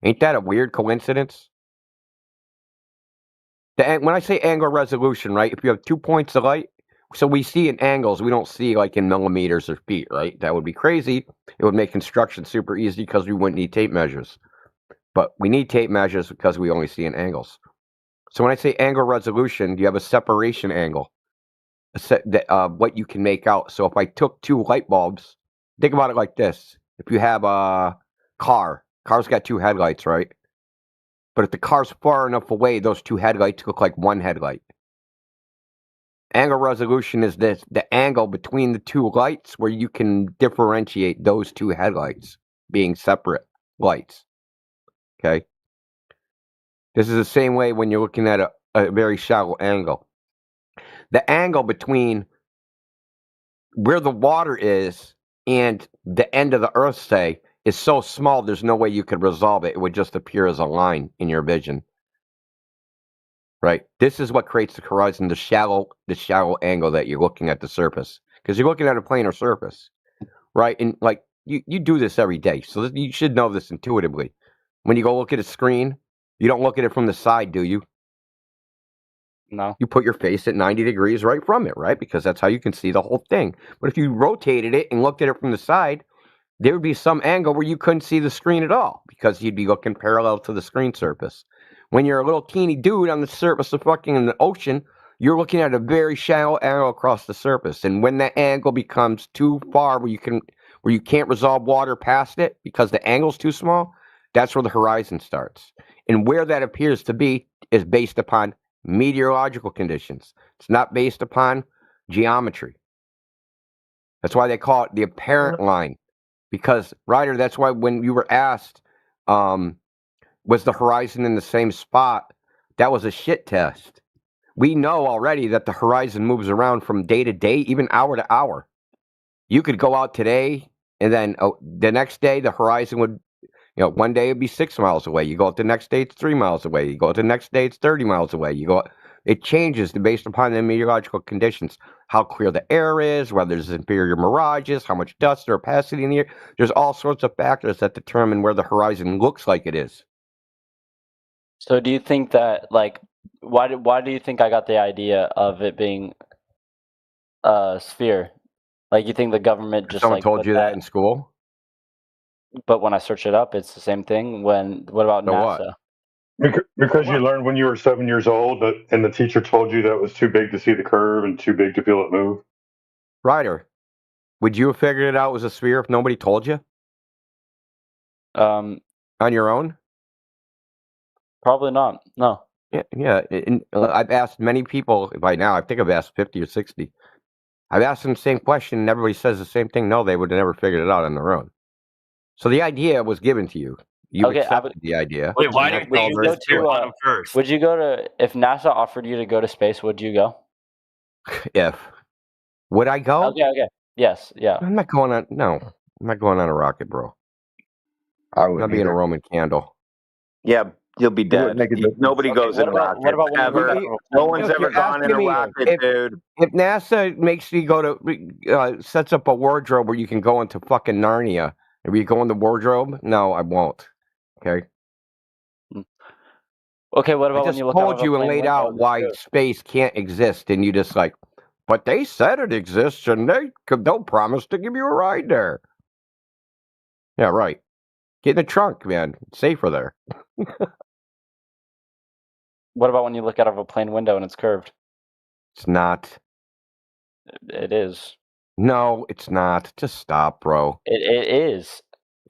Ain't that a weird coincidence? When I say angular resolution, right, if you have 2 points of light, so we see in angles, we don't see like in millimeters or feet, right? That would be crazy. It would make construction super easy because we wouldn't need tape measures. But we need tape measures because we only see in angles. So when I say angular resolution, you have a separation angle, what you can make out. So if I took two light bulbs think about it like this. If you have a car's got two headlights, right? But if the car's far enough away, those two headlights look like one headlight. Angle resolution is the angle between the two lights where you can differentiate those two headlights being separate lights. Okay? This is the same way when you're looking at a very shallow angle. The angle between where the water is and the end of the earth, say, is so small there's no way you could resolve it. It would just appear as a line in your vision. Right? This is what creates the horizon, the shallow angle that you're looking at the surface. Because you're looking at a planar surface. Right? And like you do this every day. So you should know this intuitively. When you go look at a screen, you don't look at it from the side, do you?
No.
You put your face at 90 degrees right from it, right? Because that's how you can see the whole thing. But if you rotated it and looked at it from the side, there would be some angle where you couldn't see the screen at all because you'd be looking parallel to the screen surface. When you're a little teeny dude on the surface of fucking in the ocean, you're looking at a very shallow angle across the surface. And when that angle becomes too far where you can't resolve water past it because the angle's too small, that's where the horizon starts. And where that appears to be is based upon meteorological conditions. It's not based upon geometry. That's why they call it the apparent line. Because, Ryder, that's why when you were asked, was the horizon in the same spot, that was a shit test. We know already that the horizon moves around from day to day, even hour to hour. You could go out today, and then the next day, the horizon would, one day it'd be 6 miles away. You go out the next day, it's 3 miles away. You go out the next day, it's 30 miles away. It changes based upon the meteorological conditions, how clear the air is, whether there's inferior mirages, how much dust or opacity in the air. There's all sorts of factors that determine where the horizon looks like it is.
So do you think that, like, why do you think I got the idea of it being a sphere? Like, you think the government just
someone told you that in school?
But when I search it up, it's the same thing. What about NASA?
Because you learned when you were 7 years old and the teacher told you that it was too big to see the curve and too big to feel it move.
Ryder, would you have figured it out was a sphere if nobody told you? On your own?
Probably not. No.
Yeah. And I've asked many people by now. I think I've asked 50 or 60. I've asked them the same question, and everybody says the same thing. No, they would have never figured it out on their own. So the idea was given to you. You accepted the idea.
Wait, why didn't you go to first? Would you go to, if NASA offered you to go to space, would you go?
Would I go?
Okay. Yes, yeah.
I'm not going on. No, I'm not going on a rocket, bro. I'm not being a Roman candle.
Yeah, you'll be dead. Nobody goes in a rocket ever. No one's ever gone in a rocket, dude.
If NASA makes you go to sets up a wardrobe where you can go into fucking Narnia, are you go in the wardrobe? No, I won't. Okay.
Okay, what about
I just told you and laid out why space can't exist, and you just like, but they said it exists, and they'll promise to give you a ride there. Yeah, right. Get in the trunk, man. It's safer there.
What about when you look out of a plane window and it's curved?
It's not.
It is.
No, it's not. Just stop, bro.
It is.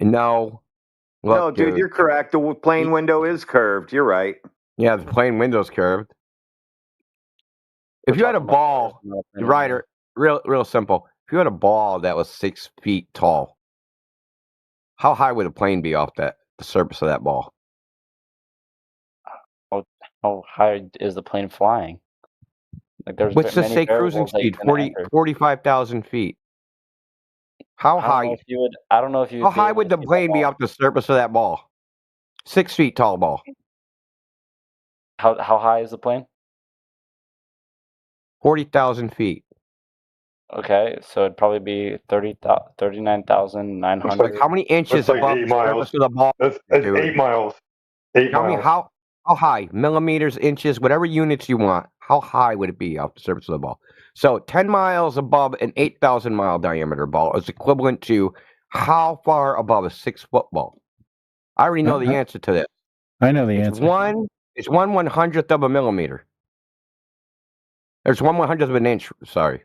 No.
Look, no, dude, you're correct. The plane window is curved. You're right.
Yeah, the plane window's curved. If you had a ball, Ryder, real simple. If you had a ball that was 6 feet tall, how high would a plane be off the surface of that ball?
How high is the plane flying? Like, there's
let's just say cruising speed, 45,000 feet. How high?
I don't know if you.
How high would the plane be off the surface of that ball? 6 feet tall ball.
How high is the plane?
40,000 feet.
Okay, so it'd probably be 39,900.
Like how many inches above the surface of the ball?
That's 8 miles. 8
Tell
miles.
me how high? Millimeters, inches, whatever units you want. How high would it be off the surface of the ball? So 10 miles above an 8,000 mile diameter ball is equivalent to how far above a 6-foot ball? I already know the answer to this.
I know the answer.
It's 1/100th of a millimeter. There's 1/100th of an inch. Sorry.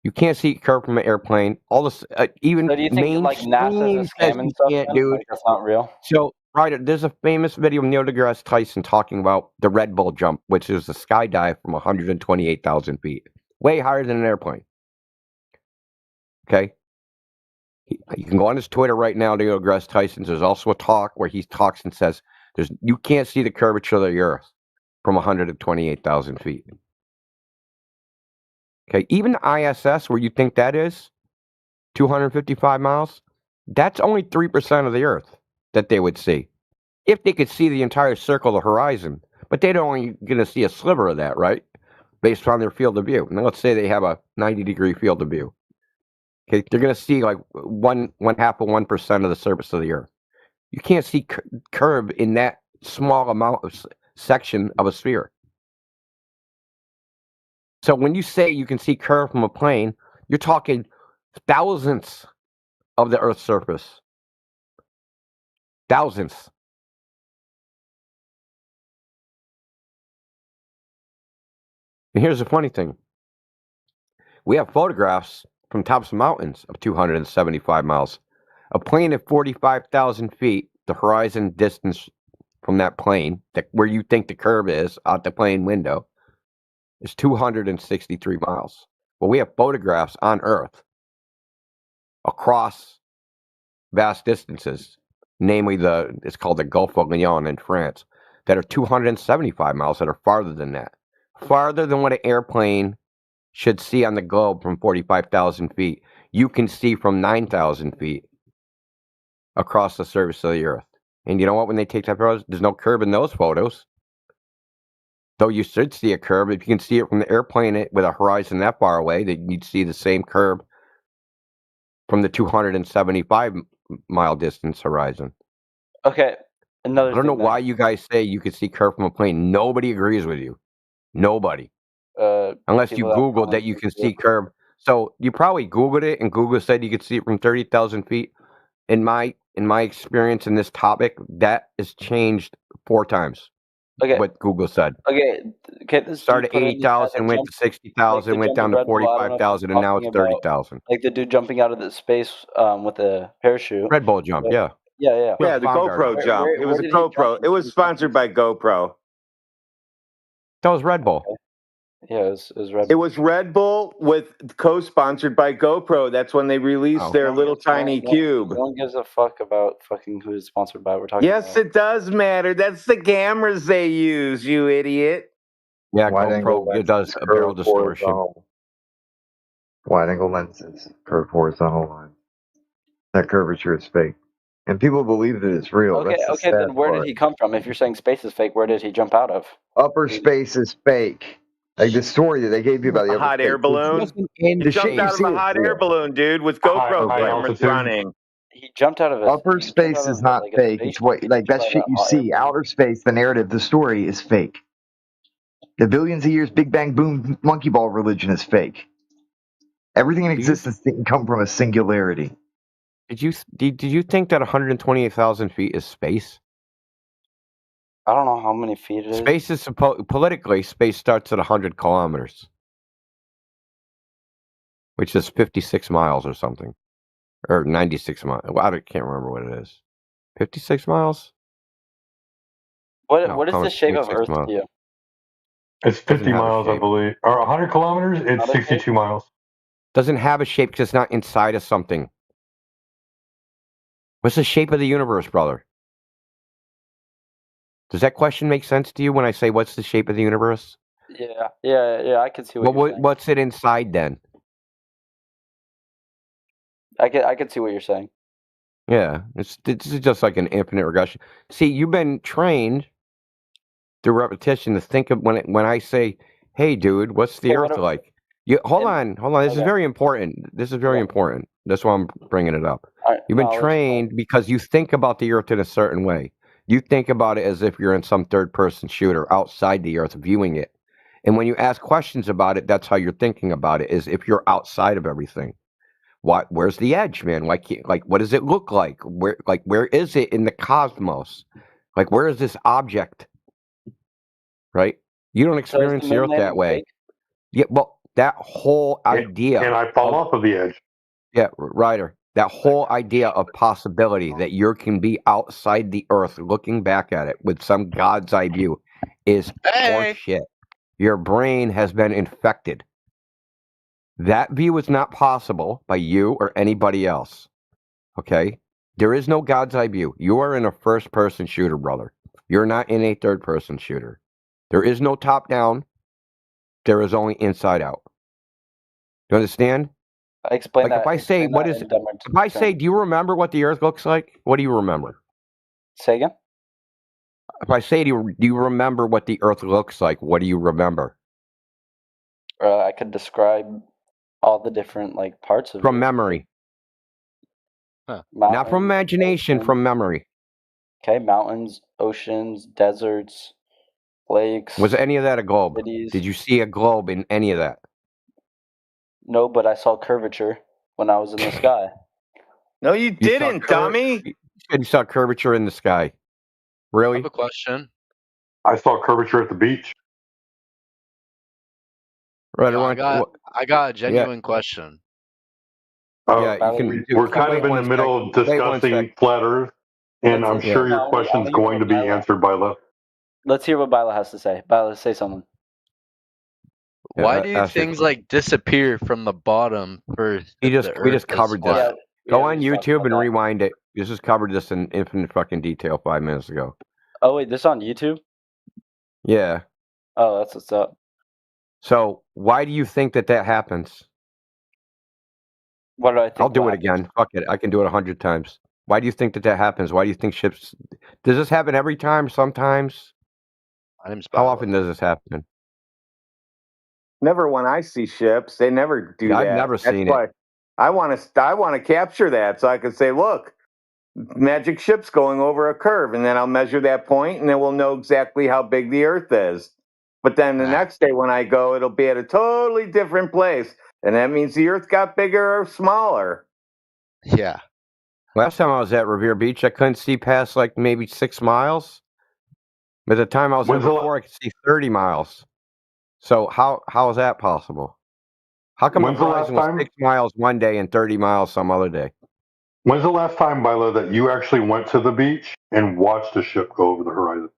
You can't see curve from an airplane. All this, even
So do you think like NASA's a scam and stuff?
Can't, dude.
Like that's not real.
So, right, there's a famous video of Neil deGrasse Tyson talking about the Red Bull jump, which is a skydive from 128,000 feet, way higher than an airplane. Okay, you can go on his Twitter right now, Neil deGrasse Tyson. There's also a talk where he talks and says, you can't see the curvature of the Earth from 128,000 feet. Okay, even the ISS, where you think that is 255 miles, that's only 3% of the Earth that they would see. If they could see the entire circle of the horizon, but they're only going to see a sliver of that, right? Based on their field of view. Now, let's say they have a 90-degree field of view. Okay, they're going to see like one half of 1% of the surface of the Earth. You can't see curve in that small amount of section of a sphere. So when you say you can see curve from a plane, you're talking thousands of the Earth's surface. Thousands. And here's the funny thing. We have photographs from tops of mountains of 275 miles. A plane at 45,000 feet, the horizon distance from that plane, where you think the curve is out the plane window, is 263 miles. Well, we have photographs on Earth across vast distances, namely it's called the Gulf of Lyon in France, that are 275 miles, that are farther than that. Farther than what an airplane should see on the globe from 45,000 feet. You can see from 9,000 feet across the surface of the Earth. And you know what? When they take that photos, there's no curve in those photos. Though you should see a curve. If you can see it from the airplane with a horizon that far away, then you'd see the same curve from the 275-mile distance horizon.
Okay,
I don't know why you guys say you could see curve from a plane. Nobody agrees with you. Nobody. Unless you Googled that you can see curve. So you probably Googled it, and Google said you could see it from 30,000 feet. In my experience in this topic, that has changed 4 times.
Okay.
What Google said.
Okay.
Started at 80,000, went to 60,000, went down to 45,000, and now it's 30,000.
Like the dude jumping out of the space with a parachute.
Red Bull jump, yeah.
Yeah.
Yeah, the GoPro jump. It was a GoPro. It was sponsored by GoPro.
That was Red Bull.
Yeah, it was Red Bull.
It was Red Bull with co-sponsored by GoPro. That's when they released their little tiny cube.
No one gives a fuck about fucking who it's sponsored by. We're talking
Yes,
about.
it does matter. That's the cameras they use, you idiot.
Yeah, GoPro, it does a barrel distortion.
Wide angle lenses, curved horizontal lines. That curvature is fake. And people believe that it's real.
Okay,
That's the
okay, then
sad
where
part.
did he come from? If you're saying space is fake, where did he jump out of?
Upper space is fake. Like the story that they gave you about the
A hot air balloon? He jumped out of a hot air balloon, dude, with GoPro cameras running.
He jumped out of a
upper space is not fake. It's what like that shit you see. Outer space, the narrative, the story is fake. The billions of years Big Bang Boom monkey ball religion is fake. Everything in existence didn't come from a singularity.
Did you think that 128,000 feet is space?
I don't know how many feet it is.
Space is politically, space starts at 100 kilometers, which is 56 miles or something, or 96 miles. Well, I can't remember what it is. 56 miles.
What is the shape of Earth to you?
It's 50 miles, I believe, or 100 kilometers. It's 62 miles.
Doesn't have a shape because it's not inside of something. What's the shape of the universe, brother? Does that question make sense to you when I say what's the shape of the universe?
Yeah. I can see what you're saying.
What's it inside then?
I can see what you're saying.
Yeah, this is just like an infinite regression. See, you've been trained through repetition to think of when I say, "Hey, dude, what's the Earth like?" Hold on. This is very important. This is very important. That's why I'm bringing it up. You've been trained because you think about the Earth in a certain way. You think about it as if you're in some third-person shooter outside the Earth, viewing it. And when you ask questions about it, that's how you're thinking about it, is if you're outside of everything. Where's the edge, man? Like, what does it look like? Where is it in the cosmos? Like, where is this object? Right? You don't experience the Earth that way. Yeah, well, that whole idea.
And I fall off of the edge.
Yeah, Ryder. That whole idea of possibility that you can be outside the Earth looking back at it with some God's eye view is horseshit. Your brain has been infected. That view is not possible by you or anybody else. Okay? There is no God's eye view. You are in a first-person shooter, brother. You're not in a third-person shooter. There is no top-down. There is only inside-out. You understand?
Explain
Like
that.
if I say, what is? If I say, do you remember what the Earth looks like? What do you remember?
Say again.
If I say, do you remember what the Earth looks like? What do you remember?
I could describe all the different like parts of
From
it.
memory.
Mountains,
Not from imagination,
oceans.
from memory.
Okay, mountains, oceans, deserts, lakes.
Was any of that a globe?
Cities.
Did you see a globe in any of that?
No, but I saw curvature when I was in the sky.
No, you didn't, dummy.
You said you saw curvature in the sky. Really?
I have a question.
I saw curvature at the beach.
Right,
Yo, I got a genuine question.
Yeah, you can.
We're kind of in the middle of discussing flat Earth, and I'm sure your question's going to be answered by Left.
Let's hear what Bila has to say. Bila, say something.
Why do things like disappear from the bottom first?
We just
Earth
covered
is
this.
flat?
Go on YouTube and rewind it. You just covered this in infinite fucking detail 5 minutes ago.
Oh wait, this on YouTube?
Yeah.
Oh, that's what's up.
So why do you think that happens?
What do I think?
I'll do it again. Fuck it. I can do it 100 times. Why do you think that happens? Why do you think ships? Does this happen every time? Sometimes? How often does this happen?
Never when I see ships. They never do that.
I've never seen it.
I want to capture that so I can say, look, magic ship's going over a curve, and then I'll measure that point, and then we'll know exactly how big the Earth is. But then the next day when I go, it'll be at a totally different place, and that means the Earth got bigger or smaller.
Yeah.
Last time I was at Revere Beach, I couldn't see past like maybe 6 miles. By the time I was there before, I could see 30 miles. So how is that possible? How come the horizon was 6 miles one day and 30 miles some other day?
When's the last time, Bilo, that you actually went to the beach and watched a ship go over the horizon?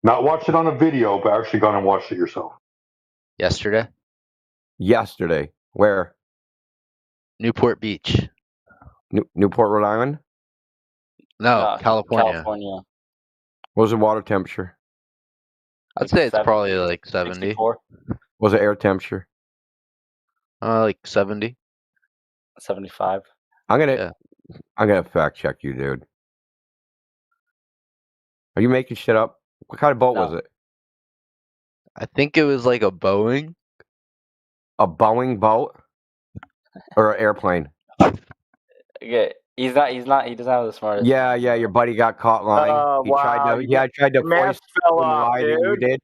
Not watched it on a video, but actually gone and watched it yourself.
Yesterday.
Yesterday. Where?
Newport Beach.
Newport, Rhode Island?
No, California.
California.
What was the water temperature?
I'd say it's probably like 70.
64.
What was the air temperature?
Like 70.
75.
I'm gonna fact check you, dude. Are you making shit up? What kind of boat was it?
I think it was like a Boeing.
A Boeing boat? Or an airplane?
Okay, he doesn't have the smartest.
Yeah, your buddy got caught lying. He tried to
mask
voice
fell off,
lie that you
dude.
did.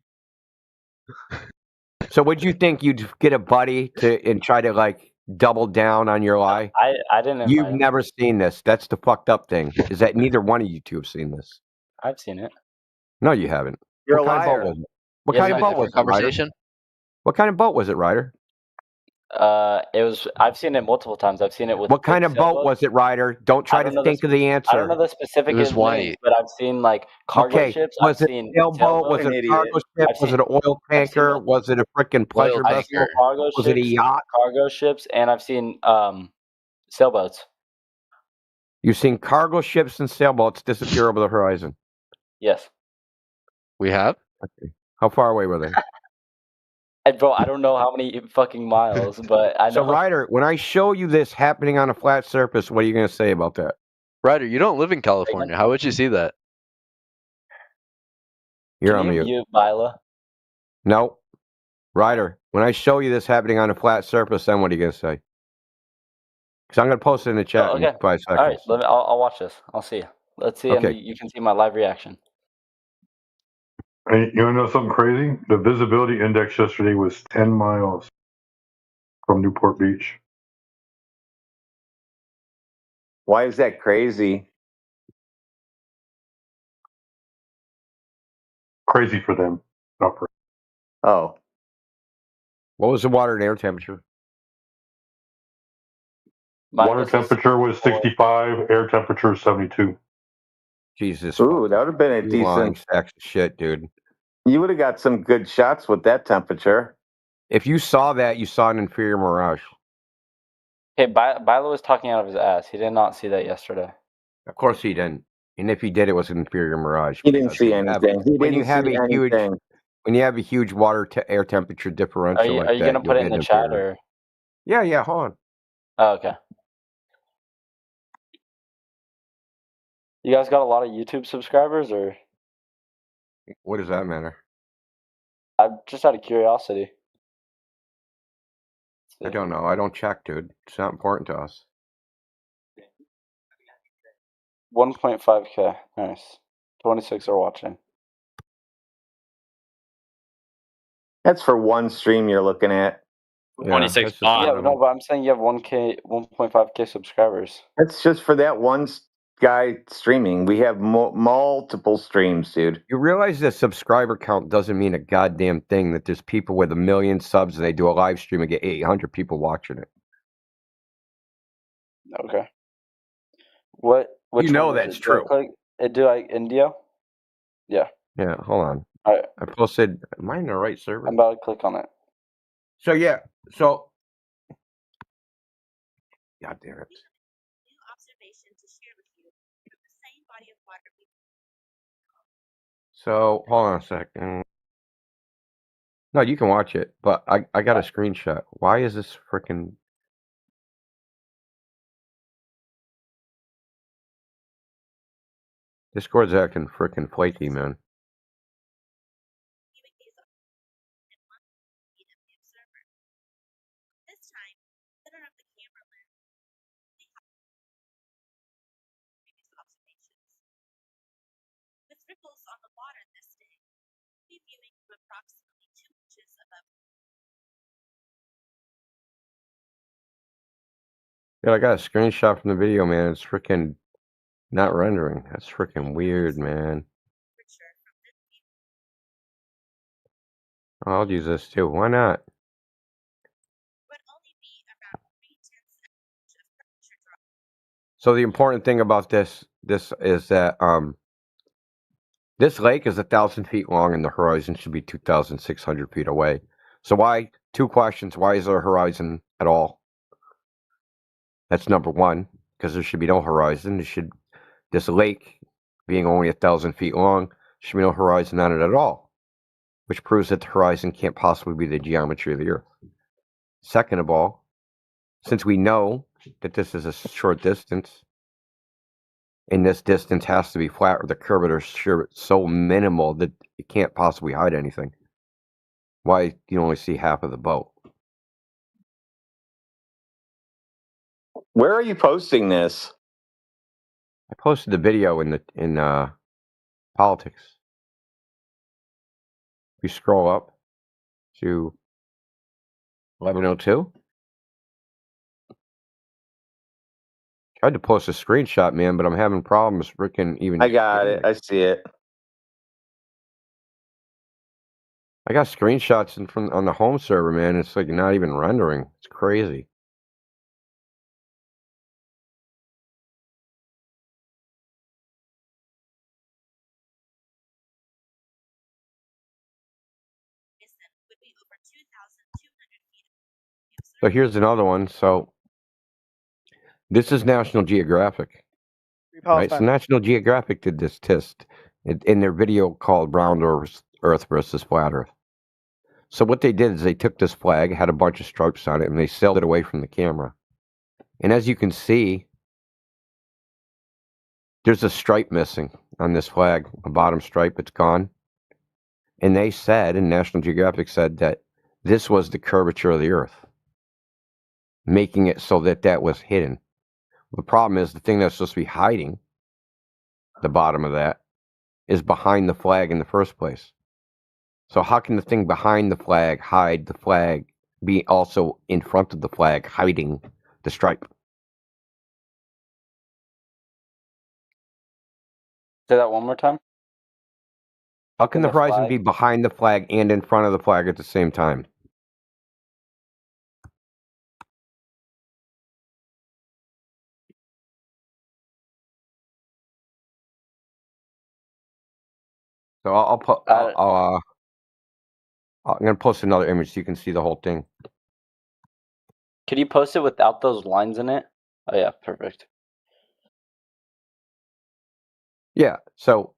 So would you think you'd get a buddy and try to like double down on your lie?
I didn't.
You've never seen this. That's the fucked up thing. Is that neither one of you two have seen this?
I've seen it.
No, you haven't.
You're
what
a
kind of
liar.
boat was it? What kind of boat was it, Ryder?
Conversation?
What kind of boat was it, Ryder?
I've seen it multiple times. I've seen it with.
What kind of boat was it, Ryder? Don't try to think of the answer.
I don't know the specific.
It was
names,
white.
but I've seen like cargo ships.
Was
I've
it
seen
a sailboat? Was it a cargo ship? Was it an oil tanker? Was it a freaking pleasure
I've seen
vessel?
cargo
Was
ships,
it a yacht?
cargo ships, and I've seen sailboats.
You've seen cargo ships and sailboats disappear over the horizon.
Yes.
We have?
Okay. How far away were they?
And bro, I don't know how many fucking miles, but I know.
So, Ryder, when I show you this happening on a flat surface, what are you going to say about that?
Ryder, you don't live in California. How would you see that?
You're on mute.
Mute, Bila.
No. Ryder, when I show you this happening on a flat surface, then what are you going to say? Because I'm going to post it in the chat in 5 seconds.
All right, I'll watch this. I'll see you. Let's see,
Okay.
and you can see my live reaction.
And you want to know something crazy? The visibility index yesterday was 10 miles from Newport Beach.
Why is that crazy?
Crazy for them, not for.
Oh.
What was the water and air temperature?
Water temperature was 65, air temperature 72.
Jesus.
Ooh, that would have been a
You lying
decent.
sacks of shit, dude.
You would have got some good shots with that temperature.
If you saw that, you saw an inferior mirage.
Okay, Bilo was talking out of his ass. He did not see that yesterday.
Of course he didn't. And if he did, it was an inferior mirage.
He didn't see anything.
When you have a huge water to air temperature differential,
Are you gonna put it in the chat or?
Yeah. Hold on.
Oh, okay. You guys got a lot of YouTube subscribers, or?
What does that matter?
I'm just out of curiosity.
I don't know. I don't check, dude. It's not important to us.
1.5K. Nice. 26 are watching.
That's for one stream you're looking at.
26
Yeah, no, but I'm saying you have 1.5K subscribers.
That's just for that one guy streaming. We have multiple streams, dude.
You realize that subscriber count doesn't mean a goddamn thing, that there's people with 1 million subs and they do a live stream and get 800 people watching it.
Okay. Which
you know
one
that's
is it?
true.
Do I India? Yeah.
Yeah, hold on.
All right.
I posted, am I in the right server?
I'm about to click on it.
So, yeah. So, God damn it. So, hold on a second. No, you can watch it, but I got a screenshot. Why is this freaking... Discord's acting freaking flaky, man. Yeah, I got a screenshot from the video, man. It's freaking not rendering. That's freaking weird, man. I'll use this too. Why not? So the important thing about this is that this lake is 1,000 feet long and the horizon should be 2,600 feet away. So why? Two questions. Why is there a horizon at all? That's number one, because there should be no horizon. This lake being only 1,000 feet long, should be no horizon on it at all, which proves that the horizon can't possibly be the geometry of the Earth. Second of all, since we know that this is a short distance, and this distance has to be flat, or the curvature is so minimal that it can't possibly hide anything. Why do you only see half of the boat?
Where are you posting this?
I posted the video in politics. If you scroll up to 1102. Tried to post a screenshot, man, but I'm having problems freaking even.
I got it. I see it.
I got screenshots on the home server, man. It's like not even rendering. It's crazy. So here's another one. So this is National Geographic. Right? So National Geographic did this test in their video called Round Earth versus Flat Earth. So what they did is they took this flag, had a bunch of stripes on it, and they sailed it away from the camera. And as you can see, there's a stripe missing on this flag, a bottom stripe, it's gone. And they said, and National Geographic said, that this was the curvature of the Earth, making it so that that was hidden. The problem is the thing that's supposed to be hiding the bottom of that is behind the flag in the first place. So how can the thing behind the flag hide the flag, be also in front of the flag hiding the stripe?
Say that one more time.
How can the horizon be behind the flag and in front of the flag at the same time? So I'll put. I'm gonna post another image so you can see the whole thing.
Could you post it without those lines in it? Oh yeah, perfect.
Yeah. So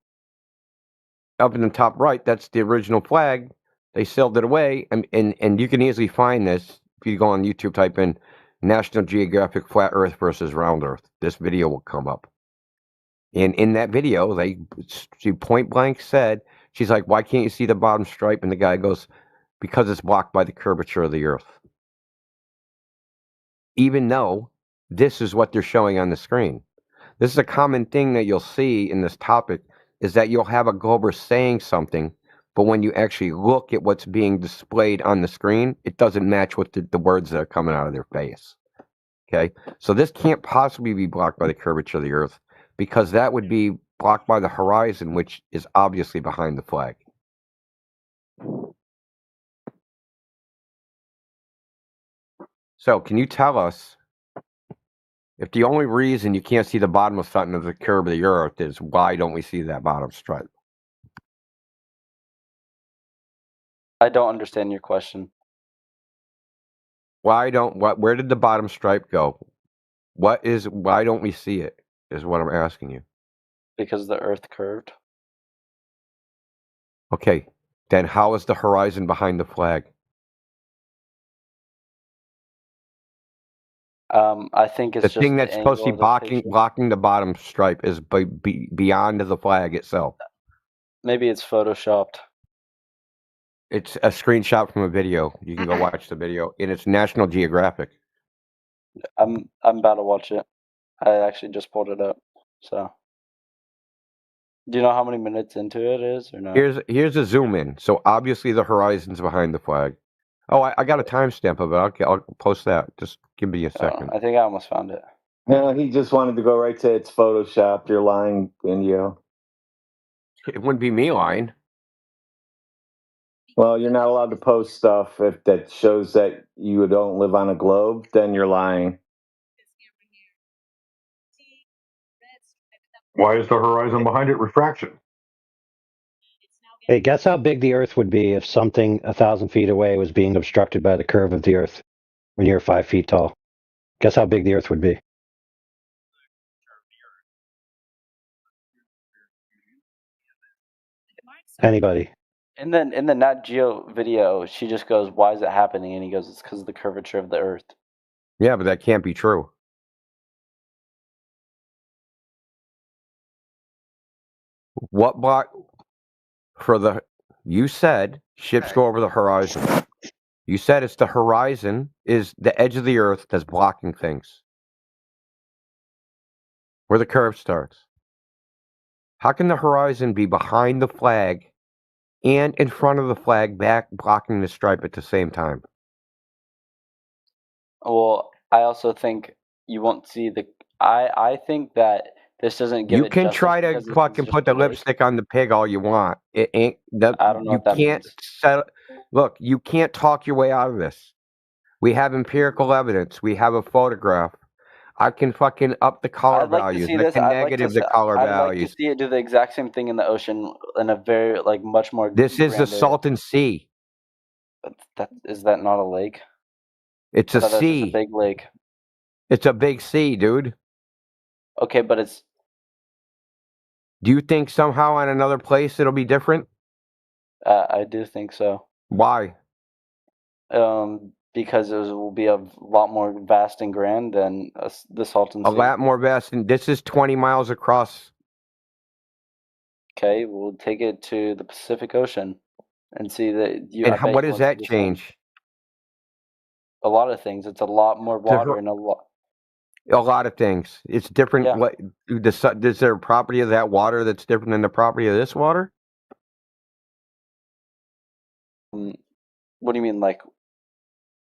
up in the top right, that's the original flag. They sailed it away, and you can easily find this if you go on YouTube, type in National Geographic Flat Earth versus Round Earth. This video will come up. And in that video, she point blank said, she's like, "Why can't you see the bottom stripe?" And the guy goes, "Because it's blocked by the curvature of the Earth." Even though this is what they're showing on the screen. This is a common thing that you'll see in this topic, is that you'll have a Glober saying something, but when you actually look at what's being displayed on the screen, it doesn't match with the words that are coming out of their face. Okay? So this can't possibly be blocked by the curvature of the Earth, because that would be blocked by the horizon, which is obviously behind the flag. So can you tell us if the only reason you can't see the bottom of something of the curve of the Earth is why don't we see that bottom stripe?
I don't understand your question.
Where did the bottom stripe go? Why don't we see it, is what I'm asking you.
Because the Earth curved.
Okay, then how is the horizon behind the flag?
I think it's
the
just
thing that's supposed to be
blocking
the bottom stripe is beyond the flag itself.
Maybe it's photoshopped.
It's a screenshot from a video. You can go watch the video, and it's National Geographic.
I'm about to watch it. I actually just pulled it up. So, do you know how many minutes into it is, or not?
Here's a zoom in. So obviously the horizon's behind the flag. Oh, I got a timestamp of it. I'll post that. Just give me a second.
I think I almost found it.
No, he just wanted to go right to it's photoshopped. You're lying, Indio.
It wouldn't be me lying.
Well, you're not allowed to post stuff if that shows that you don't live on a globe. Then you're lying.
Why is the horizon behind it refraction?
Hey, guess how big the Earth would be if something 1,000 feet away was being obstructed by the curve of the Earth when you're 5 feet tall? Guess how big the Earth would be? Anybody?
And then in the Nat Geo video, she just goes, "Why is it happening?" And he goes, "It's because of the curvature of the Earth."
Yeah, but that can't be true. What block for the? You said ships go over the horizon. You said it's the horizon is the edge of the Earth that's blocking things. Where the curve starts. How can the horizon be behind the flag and in front of the flag, back blocking the stripe at the same time?
Well, I also think you won't see the. I think that this doesn't give.
You can try to fucking put the lipstick on the pig all you want. It ain't.
I don't know
you
what that
can't settle. Look, you can't talk your way out of this. We have empirical evidence. We have a photograph. I can fucking up the color values. I can negative the color values.
I'd like to see it do the exact same thing in the ocean in a very much more.
This is the Salton Sea.
Is that not a lake?
It's a sea.
It's a big lake.
It's a big sea, dude.
Okay, but it's.
Do you think somehow on another place it'll be different?
I do think so.
Why?
Because it will be a lot more vast and grand than the Salton Sea.
A lot more vast, and this is 20 miles across.
Okay, we'll take it to the Pacific Ocean and see that.
And what does that change?
A lot of things. It's a lot more water and a lot.
A lot of things. It's different.
Yeah.
What is there a property of that water that's different than the property of this water?
What do you mean, like?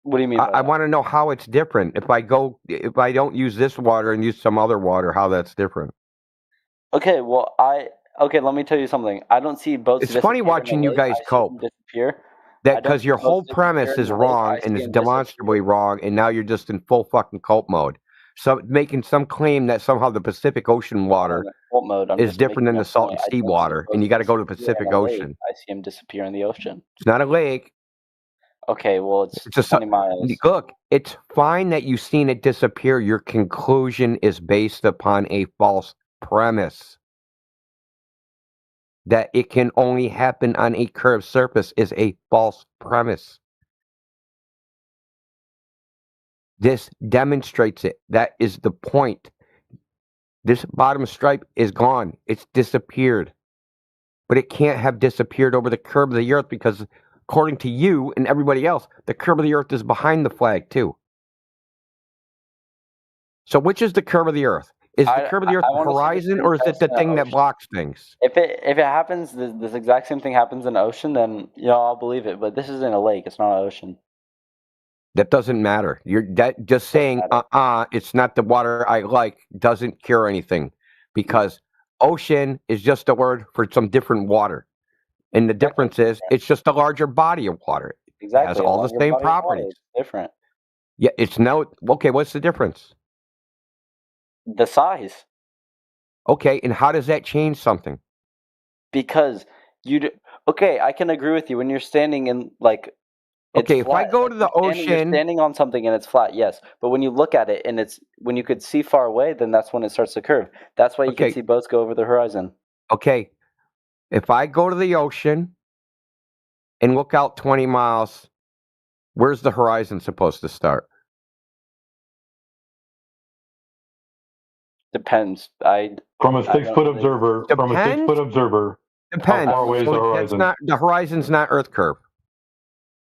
What do you mean?
I want to know how it's different. If I don't use this water and use some other water, how that's different.
Okay, well, let me tell you something. I don't see boats.
It's funny watching you guys cope.
Disappear.
That because your whole premise is wrong and it's demonstrably wrong, and now you're just in full fucking cult mode. making some claim that somehow the Pacific Ocean water
Default mode. I'm
is
just
different
making
than
a
the salt
point.
and
I
sea
don't see
water, and
boats
you got to go to the
disappear
Pacific
in a lake.
Ocean.
I see him disappear in the ocean.
It's not a lake.
Okay, well, it's
It's a
20 miles.
Look, it's fine that you've seen it disappear. Your conclusion is based upon a false premise. That it can only happen on a curved surface is a false premise. This demonstrates it. That is the point. This bottom stripe is gone. It's disappeared. But it can't have disappeared over the curve of the earth because, according to you and everybody else, the curve of the earth is behind the flag too. So which is the curve of the earth? Is the curve of the earth the horizon, or is it the thing that blocks things?
If it happens, this exact same thing happens in the ocean, then I'll believe it. But this is in a lake; it's not an ocean.
That doesn't matter. Just saying it's not the water I like doesn't cure anything, because ocean is just a word for some different water, and the difference is it's just a larger body of water.
Exactly,
it has all the same properties.
Different.
Yeah, it's okay. What's the difference?
The size.
Okay, and how does that change something?
Because okay, I can agree with you when you're standing in
Okay, if I go to the
you're
ocean,
standing on something and it's flat, yes. But when you look at it and when you could see far away, then that's when it starts to curve. That's why you can see boats go over the horizon.
Okay, if I go to the ocean and look out 20 miles, where's the horizon supposed to start?
Depends.
From a 6-foot observer. From a 6-foot observer.
Depends.
How far away is the horizon?
The horizon's not Earth curve.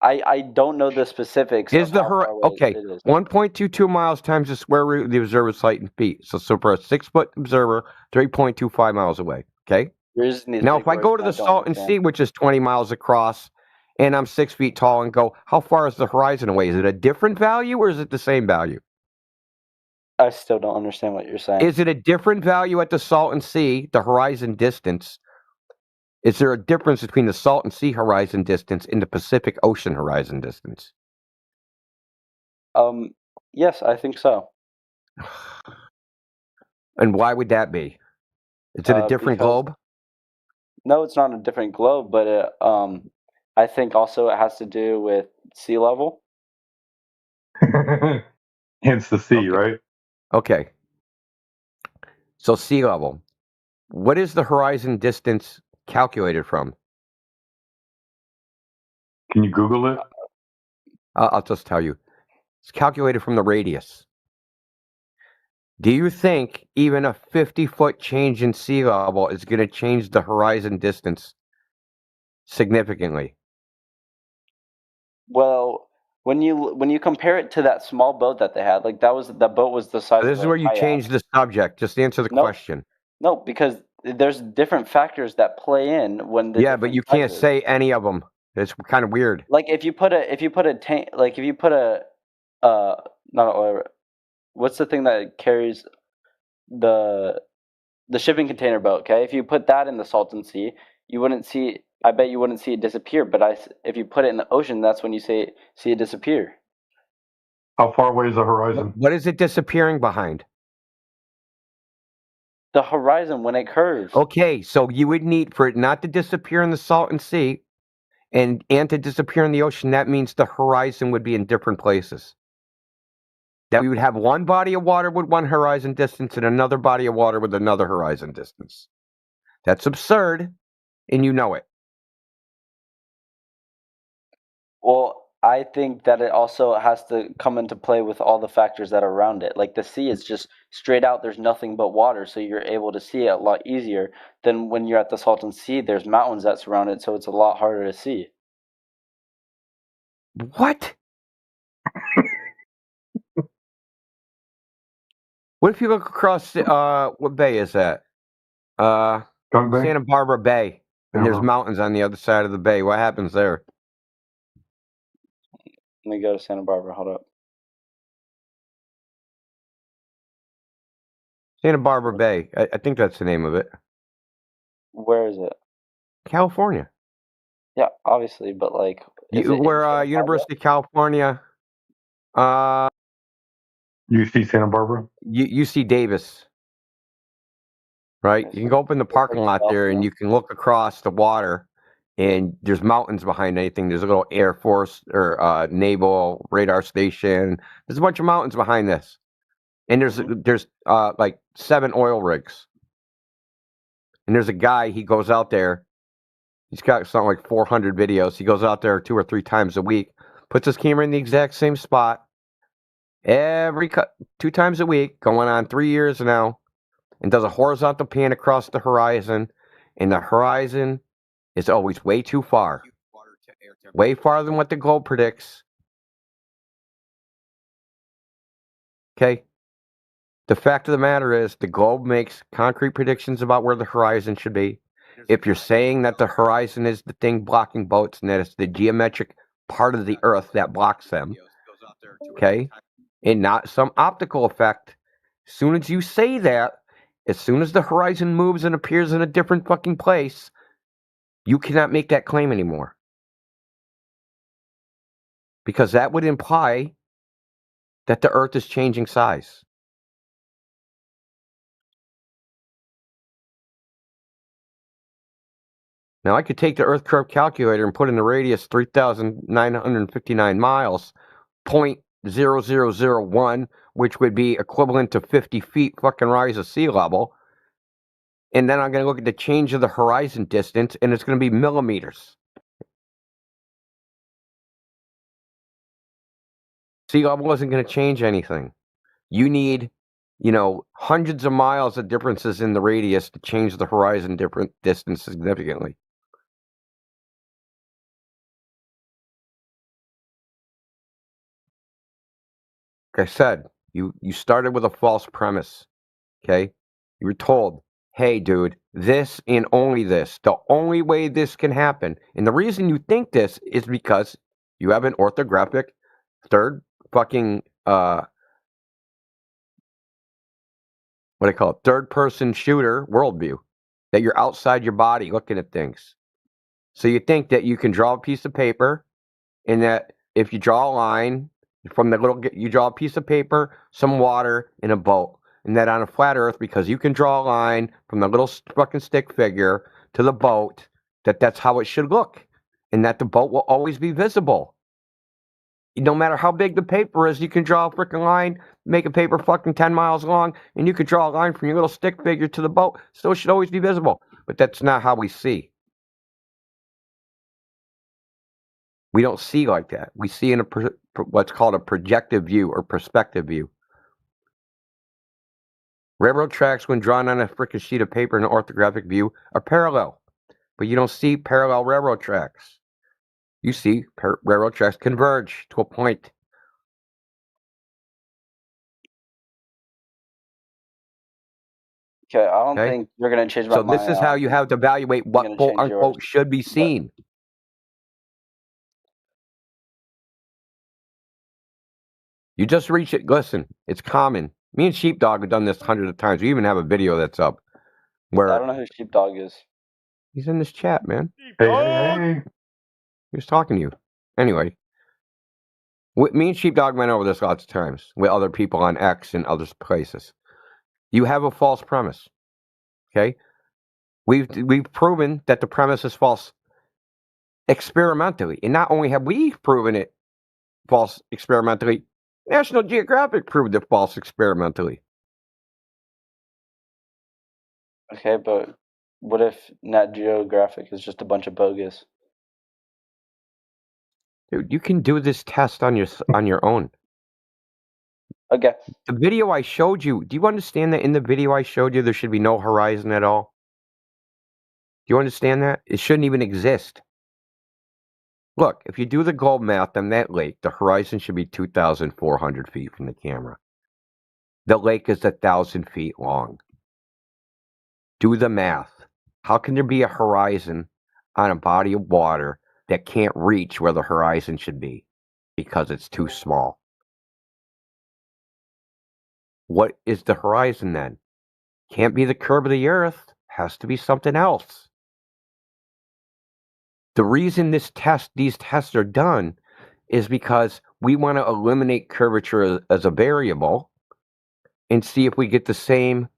I don't know the specifics.
Is the horizon okay? 1.22 miles times the square root of the observer's height in feet. So for a 6-foot observer, 3.25 miles away. Okay. Now, if I go to the Salton Sea, which is 20 miles across, and I'm 6 feet tall, and go, how far is the horizon away? Is it a different value or is it the same value?
I still don't understand what you're saying.
Is it a different value at the Salton Sea, the horizon distance? Is there a difference between the Salton Sea horizon distance and the Pacific Ocean horizon distance?
Yes, I think so.
And why would that be? Is it a different globe?
No, it's not a different globe, but I think also it has to do with sea level.
Hence the sea, right?
Okay. So sea level. What is the horizon distance calculated from?
Can you Google it?
I'll just tell you. It's calculated from the radius. Do you think even a 50-foot change in sea level is going to change the horizon distance significantly?
Well, when you compare it to that small boat that they had, that boat was the size.
This is where you change the subject. Just answer the question.
No, because there's different factors that play in when the
but you can't say any of them. It's kind of weird.
Like if you put a tank, like if you put a not a, what's the thing that carries the shipping container boat? Okay, if you put that in the Salton Sea, you wouldn't see. I bet you wouldn't see it disappear. But if you put it in the ocean, that's when you see it disappear.
How far away is the horizon?
What is it disappearing behind?
The horizon when it curves.
Okay, so you would need for it not to disappear in the Salton Sea and to disappear in the ocean. That means the horizon would be in different places. That we would have one body of water with one horizon distance and another body of water with another horizon distance. That's absurd, and you know it.
Well, I think that it also has to come into play with all the factors that are around it. Like the sea is just straight out, there's nothing but water, so you're able to see it a lot easier than when you're at the Salton Sea. There's mountains that surround it, so it's a lot harder to see.
What? What if you look across, what bay is that? Santa Barbara Bay, and there's mountains on the other side of the bay. What happens there?
Let me go to Santa Barbara. Hold up.
Santa Barbara Bay. I think that's the name of it.
Where is it?
California.
Yeah, obviously, but like...
We're University of California.
UC Santa Barbara.
UC Davis. Right? You can go up in the parking lot there and you can look across the water and there's mountains behind anything. There's a little Air Force or naval radar station. There's a bunch of mountains behind this. And there's like 7 oil rigs. And there's a guy, he goes out there. He's got something like 400 videos. He goes out there 2 or 3 times a week, puts his camera in the exact same spot 2 times a week, going on 3 years now, and does a horizontal pan across the horizon. And the horizon is always way too far. Way farther than what the globe predicts. Okay? The fact of the matter is the globe makes concrete predictions about where the horizon should be. If you're saying that the horizon is the thing blocking boats and that it's the geometric part of the earth that blocks them, okay, and not some optical effect, as soon as you say that, as soon as the horizon moves and appears in a different fucking place, you cannot make that claim anymore. Because that would imply that the earth is changing size. Now, I could take the Earth curve calculator and put in the radius 3,959 miles, 0.0001, which would be equivalent to 50 feet fucking rise of sea level. And then I'm going to look at the change of the horizon distance, and it's going to be millimeters. Sea level isn't going to change anything. You need, hundreds of miles of differences in the radius to change the horizon distance significantly. Like I said, you started with a false premise, okay? You were told, hey, dude, this and only this. The only way this can happen. And the reason you think this is because you have an orthographic third fucking, third person shooter worldview. That you're outside your body looking at things. So you think that you can draw a piece of paper and that if you draw a line from you draw a piece of paper, some water, and a boat. And that on a flat earth, because you can draw a line from the little fucking stick figure to the boat, that's how it should look. And that the boat will always be visible. No matter how big the paper is, you can draw a freaking line, make a paper fucking 10 miles long, and you could draw a line from your little stick figure to the boat, so it should always be visible. But that's not how we see. We don't see like that. We see in what's called a projective view or perspective view. Railroad tracks, when drawn on a freaking sheet of paper in an orthographic view, are parallel. But you don't see parallel railroad tracks. You see railroad tracks converge to a point.
Okay, I don't think you're going to change my mind.
So this is how you have to evaluate what quote unquote should be seen. You just reach it. Listen, it's common. Me and Sheepdog have done this hundreds of times. We even have a video that's up where
I don't know who Sheepdog is.
He's in this chat, man. Hey. He was talking to you. Anyway, me and Sheepdog went over this lots of times with other people on X and other places. You have a false premise. Okay? We've proven that the premise is false experimentally. And not only have we proven it false experimentally, National Geographic proved it false experimentally.
Okay, but what if Nat Geographic is just a bunch of bogus?
Dude, you can do this test on your own.
Okay.
The video I showed you, do you understand that in the video I showed you there should be no horizon at all? Do you understand that? It shouldn't even exist. Look, if you do the globe math on that lake, the horizon should be 2,400 feet from the camera. The lake is 1,000 feet long. Do the math. How can there be a horizon on a body of water that can't reach where the horizon should be? Because it's too small. What is the horizon then? Can't be the curve of the earth. Has to be something else. The reason these tests are done is because we want to eliminate curvature as a variable, and see if we get the same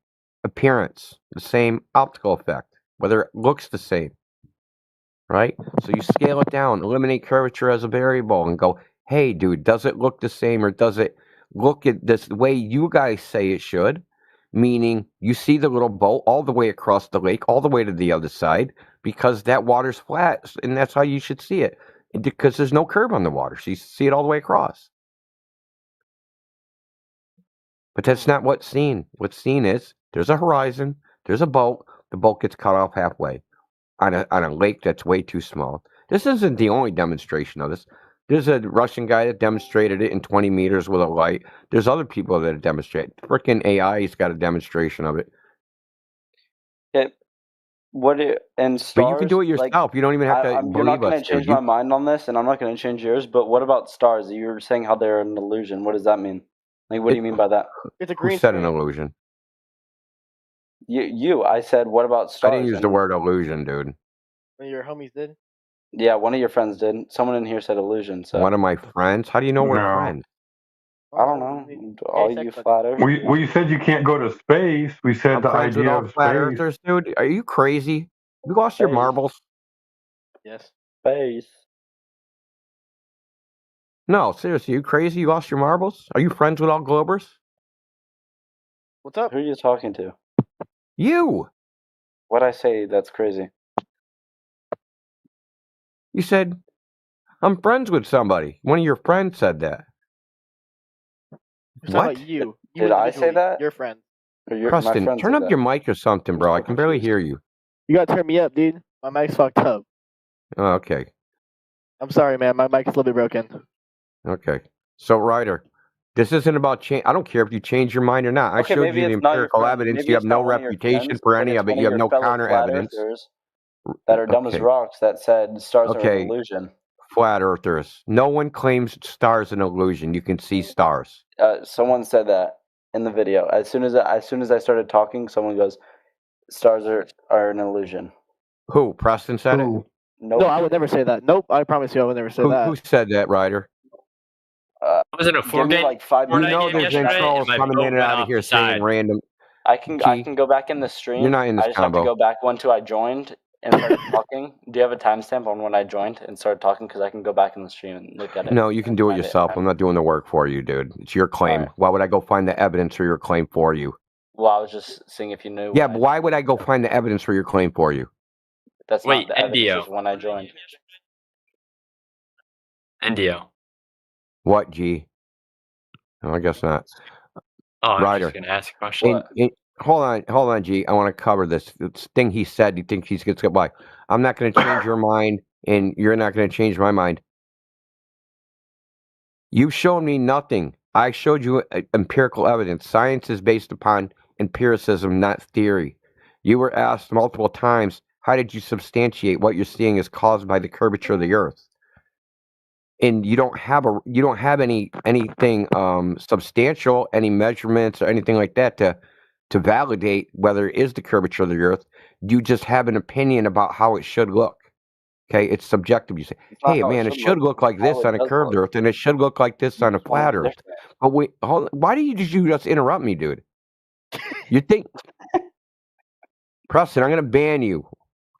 appearance, the same optical effect, whether it looks the same, right? So you scale it down, eliminate curvature as a variable, and go, hey, dude, does it look the same, or does it look at this the way you guys say it should? Meaning you see the little boat all the way across the lake, all the way to the other side, because that water's flat, and that's how you should see it. Because there's no curve on the water, so you see it all the way across. But that's not what's seen. What's seen is there's a horizon, there's a boat, the boat gets cut off halfway on a lake that's way too small. This isn't the only demonstration of this. There's a Russian guy that demonstrated it in 20 meters with a light. There's other people that demonstrate. Freaking AI's got a demonstration of it.
And stars,
but you can do it yourself.
like,
you don't even have to
you're
believe
not going
us.
to change my mind on this, and I'm not going to change yours. But what about stars? You were saying how they're an illusion. What does that mean? Like, what do you mean by that?
It's a
Who said an illusion?
I said, what about stars?
I didn't use the word illusion, dude.
One of your homies did.
Yeah, one of your friends did. Someone in here said illusion. So
One of my friends? How do you know we're friends?
I don't know. All you flat earthers.
We said you can't go to space. We said
I'm
the
friends with
idea
all
of
flat
space.
earthers, dude. Are you crazy? You lost your marbles?
Yes.
Space.
No, seriously, you crazy? You lost your marbles? Are you friends with all Globers?
What's up?
Who are you talking to?
You.
What'd I say? That's crazy.
You said, I'm friends with somebody. One of your friends said that.
We're talking about you.
Did I say that?
Your friend.
Preston, turn up your mic or something, bro. I can barely hear you.
You gotta turn me up, dude. My mic's fucked up.
Oh, okay.
I'm sorry, man. My mic's a little bit broken.
Okay. So, Ryder, this isn't about change. I don't care if you change your mind or not. I
Okay,
showed
maybe
you the
it's not your
empirical
friend.
evidence.
Maybe
You have
it's
no
not one of your
reputation
friends,
for
but
any
it's
of it.
one
You have
your
no
fellow
counter
flat
evidence.
earthers that are dumb as
Okay.
rocks that said stars are
Okay.
an illusion.
Flat earthers. No one claims stars an illusion. You can see stars.
Someone said that in the video. As soon as I started talking, someone goes, "Stars are an illusion."
Who? Preston said it?
Nope.
No, I would never say that. Nope. I promise you, I would never say that.
Who said that, Ryder?
Was it a
Give me
Fortnite?
like 5
You
minutes.
know there's been trolls coming in and out of here saying random.
I can go back in the stream.
You're not in this
I just have
combo.
to go back one to I joined and started talking. Do you have a timestamp on when I joined and started talking? Because I can go back in the stream and look at it.
No, you can do it
Find
yourself. I'm not doing the work for you, dude. It's your claim. Why would I go find the evidence for your claim for you?
Well, I was just seeing if you knew.
Yeah, but why would I go find the evidence for your claim for you?
That's
Wait,
not the evidence.
NDO.
Is when I joined.
NDO.
What, G? No, I guess not.
Oh, I'm
Ryder.
just gonna ask a question.
Hold on, G. I want to cover this thing he said. You think he's going to by? I'm not going to change your mind, and you're not going to change my mind. You showed me nothing. I showed you empirical evidence. Science is based upon empiricism, not theory. You were asked multiple times, how did you substantiate what you're seeing is caused by the curvature of the Earth? And you don't have anything substantial, any measurements or anything like that to validate whether it is the curvature of the Earth. You just have an opinion about how it should look. Okay, it's subjective. You say, hey, man, it should look like this on a curved Earth, and it should look like this on a flat Earth. But wait, why do you just interrupt me, dude? You think, Preston, I'm going to ban you.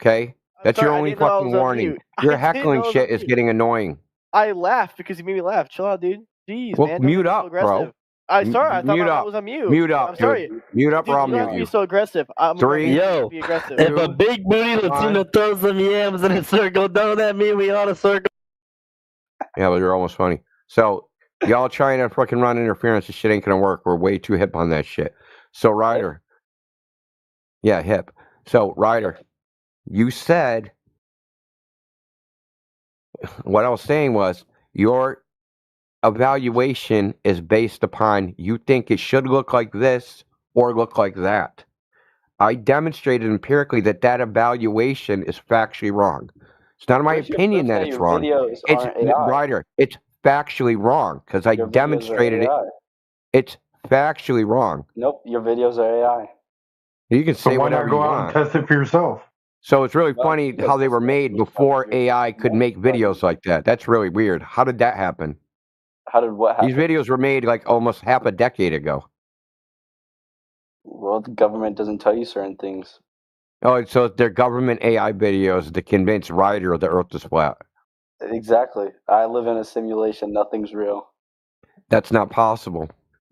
Okay, that's your only fucking warning. Your heckling shit is getting annoying.
I laughed because you made me laugh. Chill out, dude. Jeez,
Well,
man.
mute
Don't
up,
be so aggressive.
bro.
I'm sorry. I thought
Mute
my
up.
was on mute.
Mute up,
I'm sorry.
dude. Mute up,
Dude,
or I'll
you don't have
mute
to
you.
be so aggressive. I'm
Three.
Yo,
be aggressive.
if a big booty Latino throws some yams in a circle, don't that mean we on a circle?
Yeah, but you're almost funny. So y'all trying to fucking run interference, this shit ain't gonna work. We're way too hip on that shit. So Ryder. Yeah, hip. So Ryder, you said what I was saying was your evaluation is based upon you think it should look like this or look like that. I demonstrated empirically that evaluation is factually wrong. It's not my
Where's your
opinion
proof
that
that
it's
your
wrong.
videos
It's
aren't AI?
Ryder. It's factually wrong because I
Your videos are
demonstrated it.
AI.
It's factually wrong.
Nope, your videos are AI.
You can
So
say
why
whatever
not go
you
out
want.
and test it for yourself?
So it's really funny how they were made before AI could make videos like that. That's really weird. How did that happen?
How did what happen?
These videos were made like almost half a decade ago.
Well, the government doesn't tell you certain things.
Oh, so they're government AI videos to convince Ryder the Earth is flat.
Exactly. I live in a simulation. Nothing's real.
That's not possible.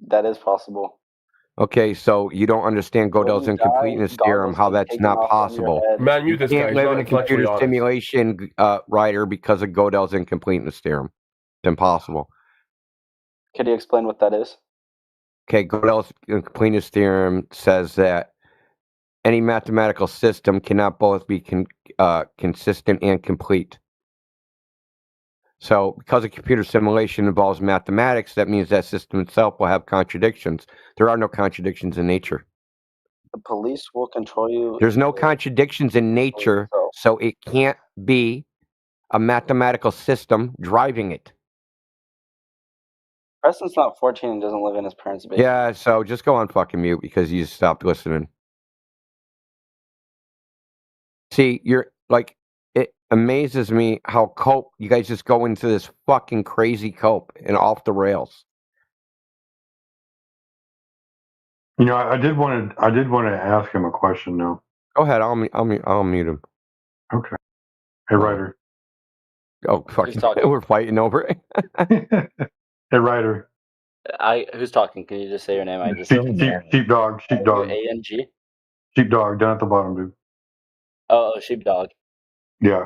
That is possible.
Okay, so you don't understand Gödel's
you
incompleteness
die,
theorem, how
goggles get
that's
taken
not
off from your
possible.
head.
Man,
You
this guy.
can't
He's
live
not
in a computer
intellectually honest.
simulation, Ryder, because of Gödel's incompleteness theorem. It's impossible.
Could you explain what that is?
Okay, Gödel's incompleteness theorem says that any mathematical system cannot both be consistent and complete. So, because a computer simulation involves mathematics, that means that system itself will have contradictions. There are no contradictions in nature.
The police will control you.
There's no contradictions in nature, so it can't be a mathematical system driving it.
Preston's not 14 and doesn't live in his parents' basement.
Yeah, so just go on fucking mute because you stopped listening. See, you're like, it amazes me how cope you guys just go into this fucking crazy cope and off the rails.
You know, I did want to ask him a question now.
Go ahead, I'll mute him.
Okay. Hey, Ryder.
Oh, fucking, we're fighting over it.
Hey, Ryder.
Who's talking? Can you just say your name? I just
Sheepdog.
A-N-G?
Sheepdog down at the bottom, dude.
Oh, sheepdog.
Yeah.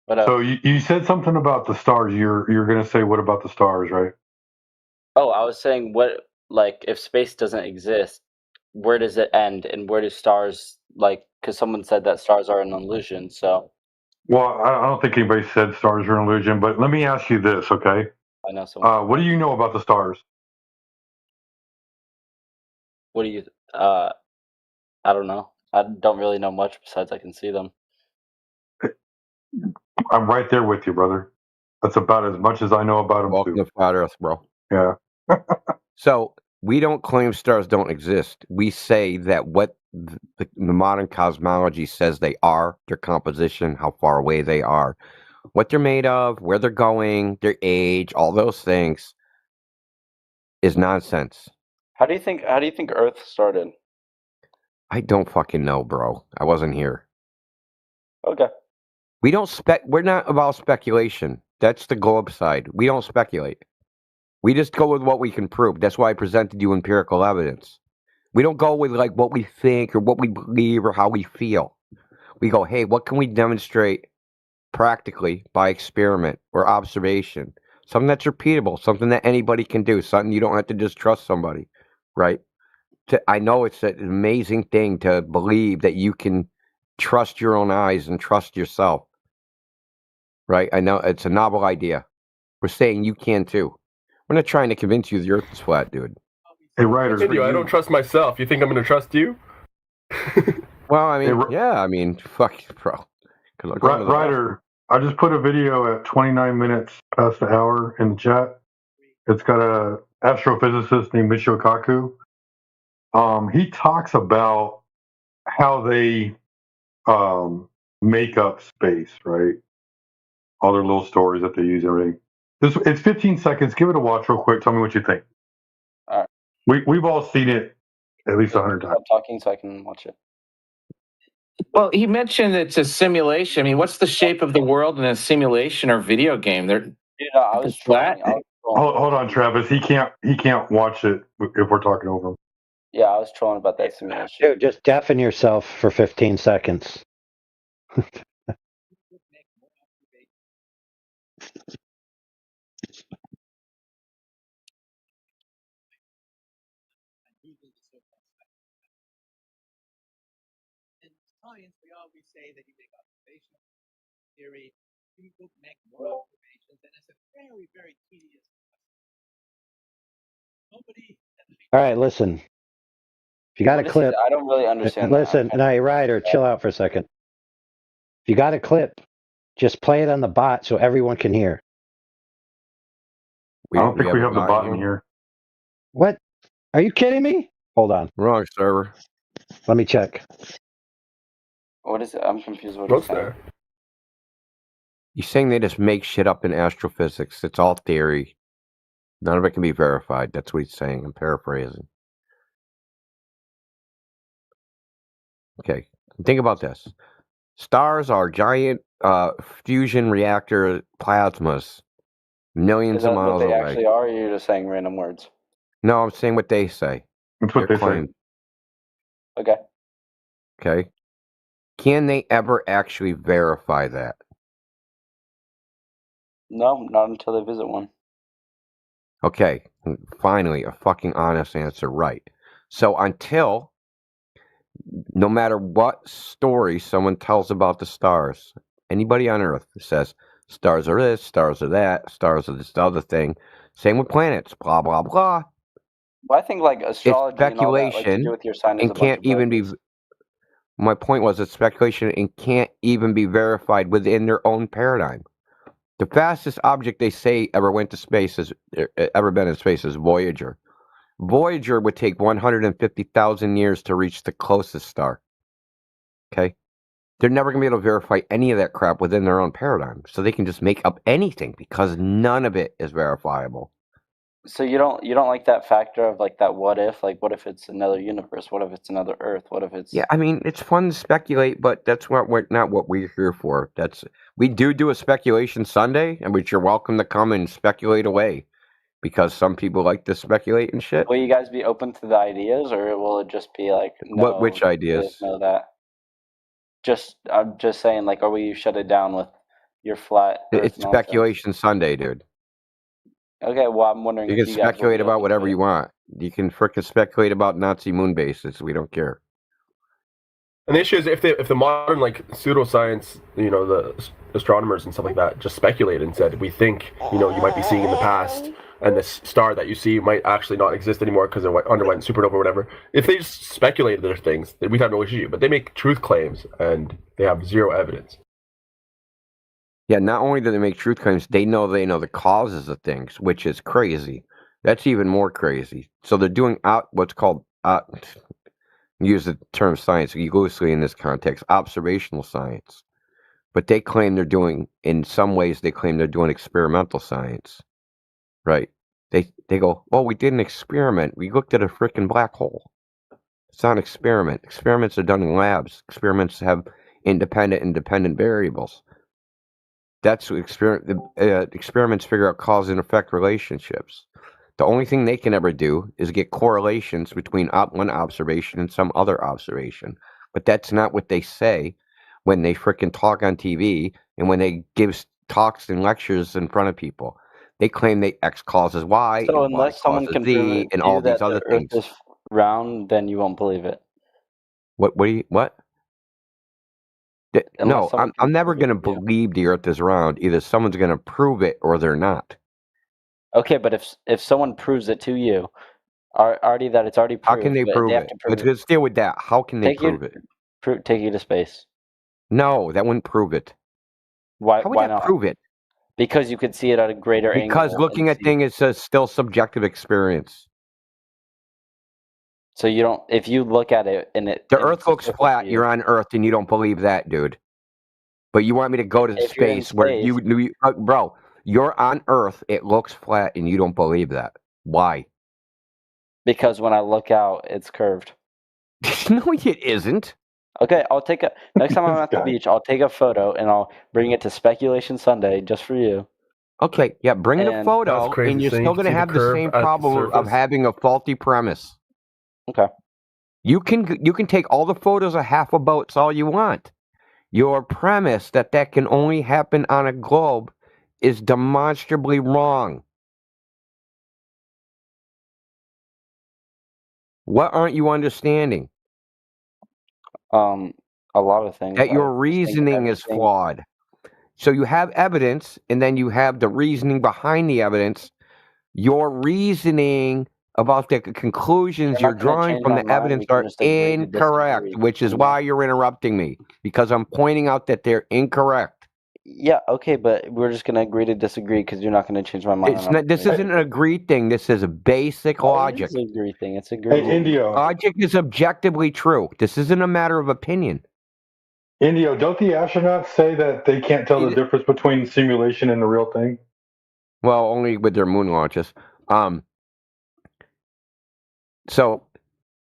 What up?
So you said something about the stars. You're gonna say what about the stars, right?
Oh, I was saying if space doesn't exist, where does it end, and where do stars because someone said that stars are an illusion. So.
Well, I don't think anybody said stars are an illusion, but let me ask you this, okay?
I know someone.
What do you know about the stars?
What do you? I don't know. I don't really know much besides I can see them.
I'm right there with you, brother. That's about as much as I know about them.
Welcome to Flat Earth, bro.
Yeah.
So we don't claim stars don't exist. We say that what the modern cosmology says they are, their composition, how far away they are, what they're made of, where they're going, their age, all those things is nonsense.
How do you think Earth started?
I don't fucking know, bro. I wasn't here.
Okay.
We're not about speculation. That's the globe side. We don't speculate. We just go with what we can prove. That's why I presented you empirical evidence. We don't go with what we think or what we believe or how we feel. We go, hey, what can we demonstrate practically by experiment or observation? Something that's repeatable, something that anybody can do, something you don't have to just trust somebody, right? I know it's an amazing thing to believe that you can trust your own eyes and trust yourself, right? I know it's a novel idea. We're saying you can too. We're not trying to convince you the Earth is flat, dude.
Hey, Ryder.
I don't trust myself. You think I'm going to trust you?
Well, I mean, fuck, bro.
Ryder, I just put a video at 29 minutes past the hour in the chat. It's got a astrophysicist named Michio Kaku. He talks about how they make up space, right? All their little stories that they use and everything. It's 15 seconds. Give it a watch real quick. Tell me what you think.
All right.
We've all seen it at least 100 times.
Stop talking so I can watch it.
Well, he mentioned it's a simulation. I mean, what's the shape of the world in a simulation or video game?
I was
flat.
Hold on, Travis. He can't watch it if we're talking over him.
Yeah, I was trolling about that simulation.
Dude, just deafen yourself for 15 seconds.
Science, we always say that you make observations, theory, people make more observations, and it's a very, very tedious process.
All right, listen. If you got a clip,
I don't really understand.
Listen, no, you're right, or chill out for a second. If you got a clip, just play it on the bot so everyone can hear.
I don't think we have the bot in here.
What? Are you kidding me? Hold on.
Wrong server.
Let me check.
What is it? I'm confused.
What's there?
You're saying they just make shit up in astrophysics. It's all theory. None of it can be verified. That's what he's saying. I'm paraphrasing. Okay, think about this. Stars are giant fusion reactor plasmas, millions
Is that
of
what
miles
they
away.
actually are, or you're just saying random words?
No, I'm saying what they say.
That's what
Their
they say.
claim.
Okay.
Okay. Can they ever actually verify that?
No, not until they visit one.
Okay, finally, a fucking honest answer, right. So until, no matter what story someone tells about the stars, anybody on Earth says, stars are this, stars are that, stars are this other thing, same with planets, blah, blah, blah.
Well, I think like
It's
astrology and all that, like to
speculation
do with your sign is
and
a bunch
can't
of
even be,
bogus.
my point was it's speculation and can't even be verified within their own paradigm. The fastest object they say ever went to space is ever been in space is Voyager. Voyager would take 150,000 years to reach the closest star. Okay? They're never going to be able to verify any of that crap within their own paradigm. So they can just make up anything because none of it is verifiable.
So you don't like that factor of like that what if? Like what if it's another universe? What if it's another Earth? What if it's
Yeah, I mean, it's fun to speculate, but that's not what we're here for. We do a speculation Sunday, and which you're welcome to come and speculate away. Because some people like to speculate and shit.
Will you guys be open to the ideas, or will it just be like no?
Which ideas?
Know that. I'm just saying, like, or will you shut it down with your flat Earth
It's
nonsense?
speculation Sunday, dude.
Okay, well, I'm wondering.
You
if
can
you guys
speculate
will be
about
open
whatever
to it.
you want. You can frickin' speculate about Nazi moon bases. We don't care.
And the issue is if the modern like pseudoscience, the astronomers and stuff like that, just speculated and said we think you might be seeing in the past, and this star that you see might actually not exist anymore because it underwent supernova or whatever. If they just speculated their things, then we'd have no issue. But they make truth claims and they have zero evidence.
Yeah, not only do they make truth claims, they know the causes of things, which is crazy. That's even more crazy. So they're doing what's called use the term science loosely in this context, observational science. But they claim they're doing, in some ways, they claim they're doing experimental science. Right? They go, oh, we did an experiment. We looked at a freaking black hole. It's not an experiment. Experiments are done in labs. Experiments have independent variables. That's what experiments figure out cause and effect relationships. The only thing they can ever do is get correlations between one observation and some other observation. But that's not what they say when they freaking talk on TV and when they give talks and lectures in front of people. They claim that X causes Y,
So
and Y
unless someone
causes
can
Z,
prove it
and
to
all
you
these
that
other
the Earth
things.
is round, then you won't believe it.
What? No,
someone
I'm never going to believe the Earth is round. Either someone's going to prove it or they're not.
Okay, but if someone proves it to you, already that it's already proved.
How can they
but
prove
have
it?
to prove
Let's deal with that. How can they
Take you-
prove it?
Take you to space.
No, that wouldn't prove it.
Why?
How would
Why
that
not?
prove it?
Because you could see it at a greater angle.
Because looking
and
at
see-
things is still subjective experience.
So you don't. If you look at it and it.
The
and
Earth
it's
looks
circle
flat.
for you,
You're on Earth, and you don't believe that, dude. But you want me to go to
If you're in
space where
space-
bro, you're on Earth. It looks flat, and you don't believe that. Why?
Because when I look out, it's curved.
No, it isn't.
Okay, I'll take a next time I'm at the beach. I'll take a photo and I'll bring it to Speculation Sunday just for you.
Okay, yeah, bring the
And-
photo,
That's crazy.
and you're
So you
still
can
going to
see the
have the
curve
same
at the
problem of
surface?
having a faulty premise.
Okay.
You can take all the photos of half a boats all you want. Your premise that can only happen on a globe is demonstrably wrong. What aren't you understanding?
A lot of things.
That
I
your
just think
reasoning is
everything-
flawed. So you have evidence, and then you have the reasoning behind the evidence. Your reasoning about the conclusions
You're
you're
not gonna
drawing
change
from
my
the
mind,
evidence
we can
are
just agree to
incorrect,
disagree.
which is why you're interrupting me, because I'm pointing out that they're incorrect.
Yeah, okay, but we're just gonna agree to disagree because you're not gonna change my mind.
It's
on
not. This
everything.
isn't an agree thing. This is a basic logic.
It's an agree thing. It's agree.
Hey, Indio.
Logic is objectively true. This isn't a matter of opinion.
Indio, don't the astronauts say that they can't tell the difference between simulation and the real thing?
Well, only with their moon launches. So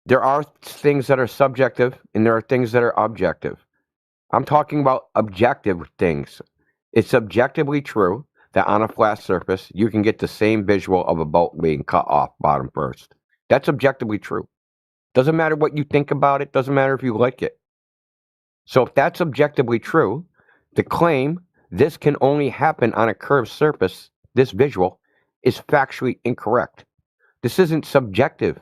There are things that are subjective and there are things that are objective. I'm talking about objective things. It's objectively true that on a flat surface, you can get the same visual of a boat being cut off bottom first. That's objectively true. Doesn't matter what you think about it. Doesn't matter if you like it. So if that's objectively true, the claim this can only happen on a curved surface, this visual, is factually incorrect. This isn't subjective.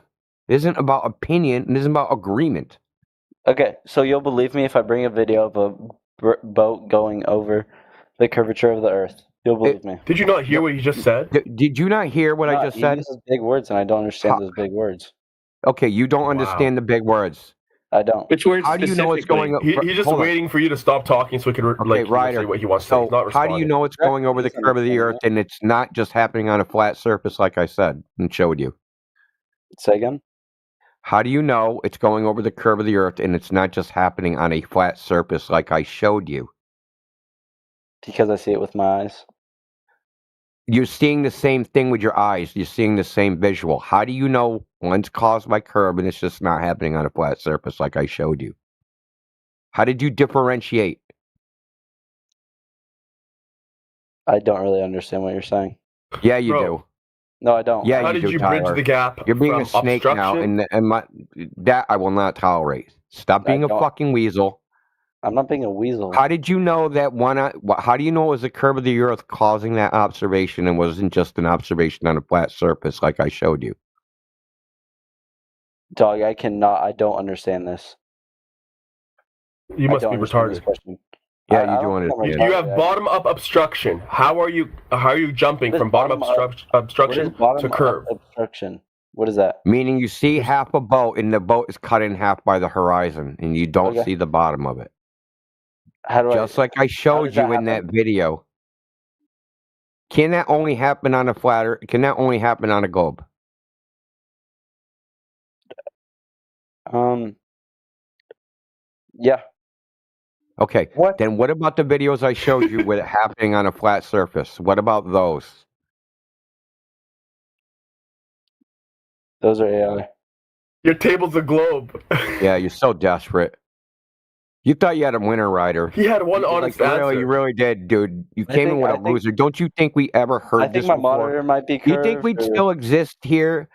It isn't about opinion. It isn't about agreement.
Okay, so you'll believe me if I bring a video of a boat going over the curvature of the Earth. You'll believe me.
Did you not hear what he just said?
Did you not hear what I just said?
He uses big words, and I don't understand those big words.
Okay, you don't understand the big words.
I don't.
Which words?
How do you know what's going on?
He's just waiting for you to stop talking so he can say what he wants to say. He's not
how do you know it's going over the curve of the Earth and it's not just happening on a flat surface like I said and showed you?
Say again?
How do you know it's going over the curve of the Earth and it's not just happening on a flat surface like I showed you?
Because I see it with my eyes.
You're seeing the same thing with your eyes. You're seeing the same visual. How do you know one's caused by curve and it's just not happening on a flat surface like I showed you? How did you differentiate?
I don't really understand what you're saying.
Yeah, you do.
No, I don't.
Yeah,
How
you
did
do,
you
Tyler.
bridge the gap?
You're being a
from
snake now,
obstruction?
and that I will not tolerate. Stop being a fucking weasel.
I'm not being a weasel.
How did you know that how do you know it was the curve of the Earth causing that observation and wasn't just an observation on a flat surface like I showed you?
Dog, I don't understand this.
You must be retarded.
Yeah, you do understand.
You have bottom up obstruction. How are you jumping from bottom up obstruction to curve?
Obstruction. What is that?
Meaning you see half a boat and the boat is cut in half by the horizon and you don't see the bottom of it. Just like I showed you in that video. Can that only happen on a flat Earth? Can that only happen on a globe?
Yeah.
Okay. Then what about the videos I showed you with it happening on a flat surface? What about those?
Those are AI.
Your table's a globe.
Yeah, you're so desperate. You thought you had a winner, Ryder.
He had one honest answer.
You really did, dude. You came in with a loser. Don't you think we ever heard this
my
before?
monitor might be curved.
You think we'd still exist here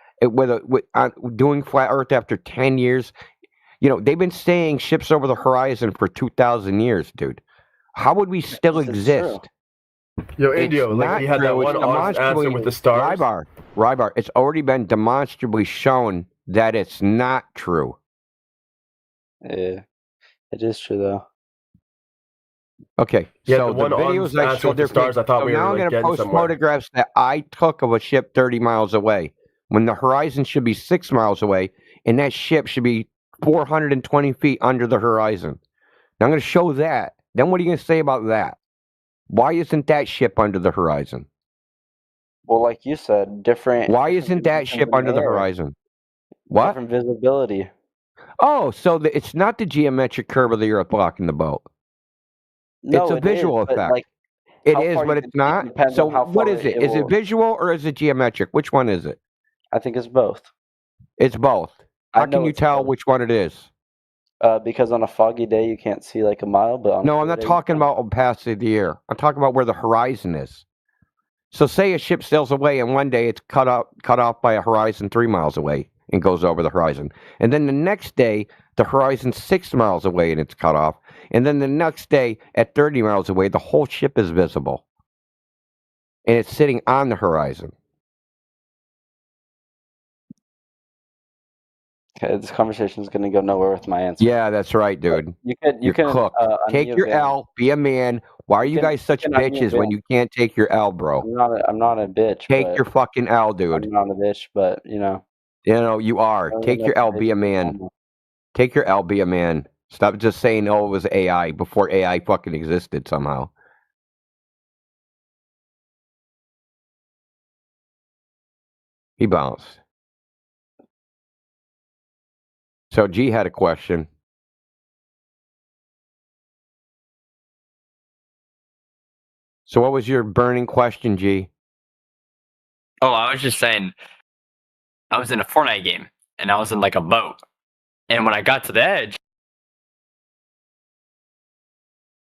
doing flat Earth after 10 years? You know, they've been saying ships over the horizon for 2,000 years, dude. How would we still exist?
Yo, Indio, like he had that one honest answer with the stars.
Rybar, it's already been demonstrably shown that it's not true.
Yeah, it is true though.
Okay,
Yeah,
so
the one
videos I
answer
showed
with the stars, I thought we
now
were
I'm
like
gonna
getting
post
somewhere.
photographs that I took of a ship 30 miles away when the horizon should be 6 miles away, and that ship should be 420 feet under the horizon. Now I'm going to show that. Then what are you going to say about that? Why isn't that ship under the horizon?
Well, like you said, different.
Why isn't that ship under the horizon? What?
Different visibility.
Oh, so it's not the geometric curve of the Earth blocking the boat.
No,
it's a visual effect.
Like,
it is, but it's not. So what is it? Is it
will...
visual or is it geometric? Which one is it?
I think it's both.
It's both. How can you tell which one it is?
Because on a foggy day you can't see like a mile, but on
no, I'm not talking about opacity of the air. I'm talking about where the horizon is. So say a ship sails away and one day it's cut off by a horizon 3 miles away and goes over the horizon. And then the next day the horizon's 6 miles away and it's cut off. And then the next day at 30 miles away the whole ship is visible. And it's sitting on the horizon.
Okay, this conversation is going to go nowhere with my answer.
Yeah, that's right, dude.
You can
cook. Take your L. Be a man. Why are you guys such bitches when you can't take your L, bro?
I'm not a bitch.
Take your fucking L, dude.
I'm not a bitch, but you know.
You know you are. Take your L. Be a man. Take your L. Be a man. Stop just saying, "Oh, it was AI" before AI fucking existed somehow. He bounced. So G had a question. So what was your burning question, G?
Oh, I was just saying, I was in a Fortnite game, and I was in like a boat, And when I got to the edge,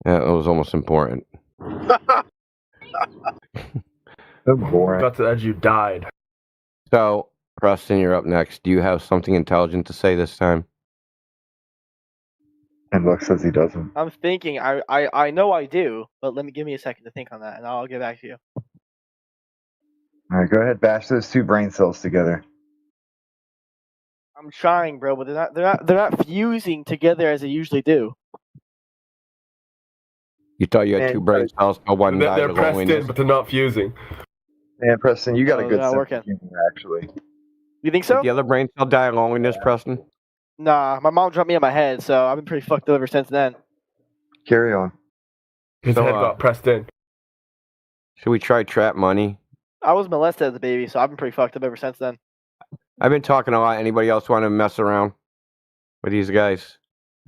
Yeah, it was almost important.
So boring. Got to the edge, you died.
So, Preston, you're up next. Do you have something intelligent to say this time?
And Buck says he doesn't.
I'm thinking. I know I do, but give me a second to think on that, and I'll get back to you.
All right, go ahead, bash those two brain cells together.
I'm trying, bro, but they're not fusing together as they usually do.
You thought you had two brain cells, but one died
They're
of
pressed
loneliness.
in, but they're not fusing.
Man, Preston, you got a
No,
good
they're not
sense
working.
of humor, actually.
You think so?
Did the other brain cell die of loneliness, Preston?
Nah, my mom dropped me on my head, so I've been pretty fucked up ever since then.
Carry on.
His head got pressed in.
Should we try trap money?
I was molested as a baby, so I've been pretty fucked up ever since then.
I've been talking a lot. Anybody else want to mess around with these guys?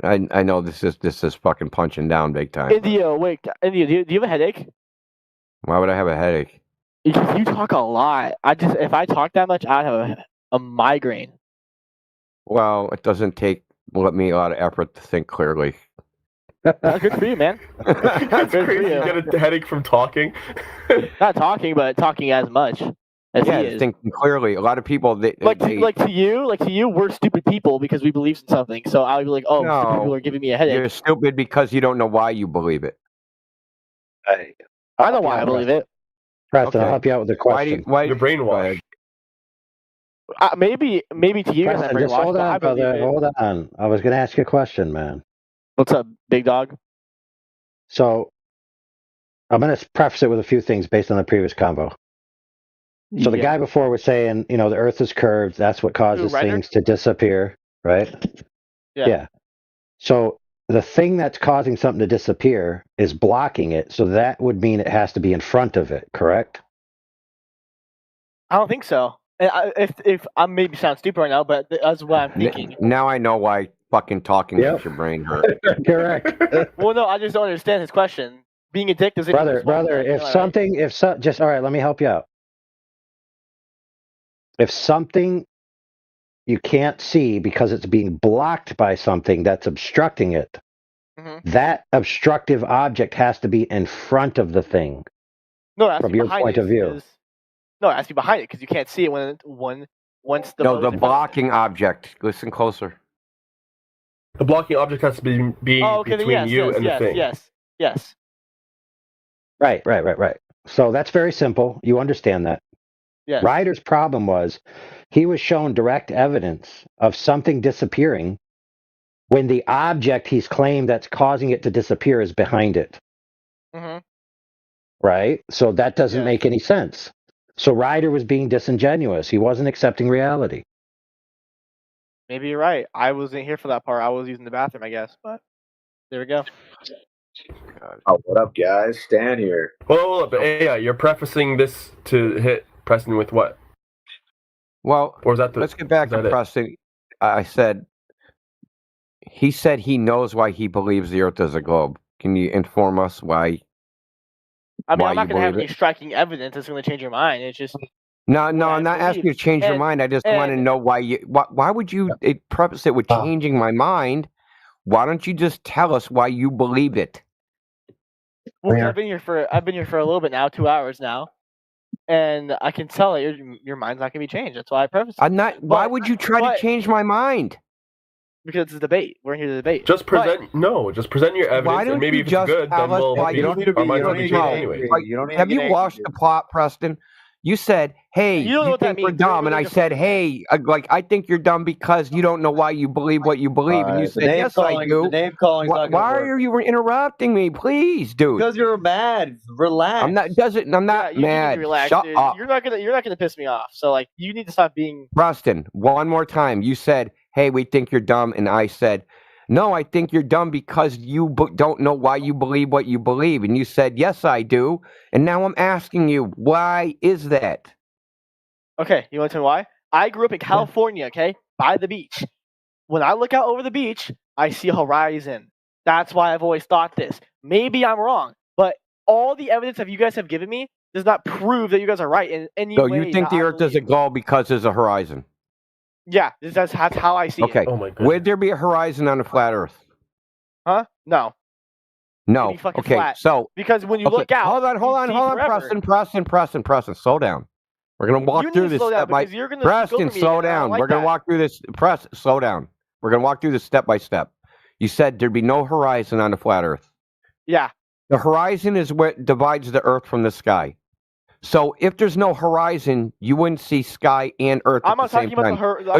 I know this is fucking punching down big time.
India, wait, India, do you have a headache?
Why would I have a headache?
Because you talk a lot. If I talk that much, I'd have a migraine.
Well, it doesn't take me a lot of effort to think clearly.
Good for you, man.
That's crazy. You get a headache from talking.
Not talking, but talking as much as he
Yeah,
is.
thinking clearly. A lot of people
To you, we're stupid people because we believe in something. So I'll be like, oh,
No,
stupid people are giving me a headache.
You're stupid because you don't know why you believe it.
I know why I believe it.
Preston, I'll help you out with the question.
Why
you're brainwashed?
Maybe to you guys, I'm
Preston, just
brainwashed,
hold
but I
on,
believe
brother.
it.
Hold on. I was going to ask you a question, man.
What's up, big dog?
So, I'm going to preface it with a few things based on the previous combo. So the guy before was saying, the Earth is curved. That's what causes
Ryder?
things to disappear, right?
Yeah.
So the thing that's causing something to disappear is blocking it. So that would mean it has to be in front of it, correct?
I don't think so. And if I maybe sound stupid right now, but that's what I'm thinking.
Now I know why fucking talking makes your brain hurt.
Correct.
Well, no, I just don't understand his question. Being a dick doesn't.
Brother, all right, let me help you out. If something you can't see because it's being blocked by something that's obstructing it, that obstructive object has to be in front of the thing.
No, it has to
from
be
your
behind
point
it,
of view.
'cause- No, it has to be behind it because you can't see it once the.
No,
boat
the
is in front of it.
blocking object. Listen closer.
The blocking object has to be
Oh, okay, then
between
yes,
you
yes,
and the
yes,
thing.
yes.
Right. So that's very simple. You understand that.
Yes.
Ryder's problem was he was shown direct evidence of something disappearing when the object he's claimed that's causing it to disappear is behind it.
Mm-hmm.
Right? So that doesn't make any sense. So Ryder was being disingenuous. He wasn't accepting reality.
Maybe you're right. I wasn't here for that part. I was using the bathroom, I guess. But there we go.
Oh, what up, guys? Stan here.
Well, but AI, you're prefacing this to hit Preston with what?
Well,
or is that
let's get back to
it?
Preston. He said he knows why he believes the Earth is a globe. Can you inform us why?
I mean,
why
I'm not
you
going to have
believe
any
it?
striking evidence that's going to change your mind. It's just
No, I'm not asking you to change your mind. I just want to know why you. Why would you preface it with changing my mind? Why don't you just tell us why you believe it?
well, 'cause I've been here for a little bit now, 2 hours now, and I can tell that your mind's not going to be changed. That's why I preface it.
I'm not. Why would you try to change my mind?
Because it's a debate. We're here to debate.
Just present just present your evidence,
Why don't
and maybe
you
if it's
just
good, then
tell us
we'll.
why
maybe
you don't need to be-
our minds
you
will
don't
be
need to
changed
be
anyway.
Like,
You don't need to
have
get
you
angry,
watched the plot, Preston? You said, "Hey,
You don't know what that
think we're
means. You're
dumb," and I
really
said, "Hey, I think you're dumb because you don't know why you believe what you believe." And you
the
said,
name
"Yes, I
calling-
do."
the name calling's not gonna
Why
work.
are you interrupting me, please, dude?
Because you're mad. Relax.
I'm not. I'm not
You need to
mad.
relax,
Shut
dude.
up,
You're not gonna piss me off. So like, you need to stop being.
Preston. One more time. You said, "Hey, we think you're dumb," and I said, "No, I think you're dumb because you don't know why you believe what you believe." And you said, "Yes, I do." And now I'm asking you, why is that?
Okay, you want to tell me why? I grew up in California, okay, by the beach. When I look out over the beach, I see a horizon. That's why I've always thought this. Maybe I'm wrong, but all the evidence that you guys have given me does not prove that you guys are right in any
So
way.
you think
that
the
I
Earth is a globe because there's a horizon?
Yeah, that's how I see
Okay.
it.
Oh my goodness.
Would there be a horizon on a flat Earth?
Huh? No.
No.
It'd be fucking
Okay.
flat.
So
Because when you look out,
hold on, Preston. Slow down. We're gonna walk through this step by Preston. Slow down. We're gonna walk through this. Slow down. We're gonna walk through this step by step. You said there'd be no horizon on the flat Earth.
Yeah.
The horizon is what divides the Earth from the sky. So if there's no horizon, you wouldn't see sky and Earth at the same time.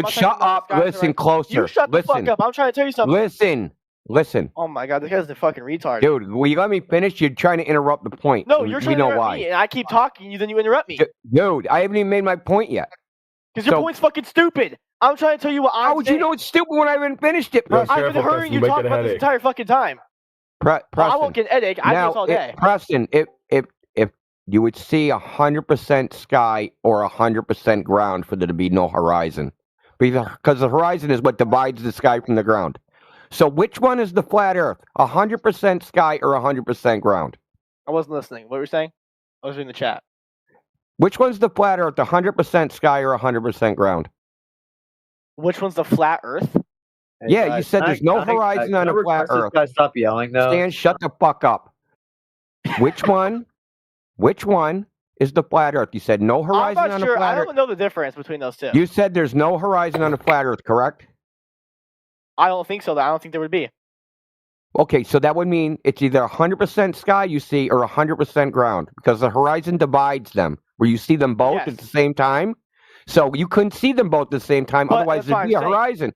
Shut up. Listen closer.
You shut the fuck up. I'm trying to tell you something.
Listen.
Oh my god, this guy's the fucking retard.
Dude, will you let me finish? You're trying to interrupt the point.
No, you're trying to interrupt
why.
me, and I keep talking, then you interrupt me.
Dude, I haven't even made my point yet.
Because your point's fucking stupid. I'm trying to tell you what I'm saying.
How would you know it's stupid when I haven't finished it, Preston?
I've been hearing you talk about this entire fucking time.
Preston.
I won't get an headache. I do this all day.
Preston, if you would see 100% sky or 100% ground for there to be no horizon, because the horizon is what divides the sky from the ground. So which one is the flat Earth? 100% sky or 100% ground?
I wasn't listening. What were you saying? I was reading the chat.
Which one's the flat Earth? 100% sky or 100% ground?
Which one's the flat Earth?
Yeah, you said there's no horizon on a flat Earth.
Stop yelling, though.
Stan, shut the fuck up. Which one is the flat Earth? You said no horizon
I'm not
on
sure.
a flat
I
Earth.
don't know the difference between those two.
You said there's no horizon on a flat Earth, correct?
I don't think so. I don't think there would be.
Okay, so that would mean it's either 100% sky you see or 100% ground, because the horizon divides them, where you see them both at the same time. So you couldn't see them both at the same time,
But
otherwise
that's what
there'd be a
I'm saying.
horizon.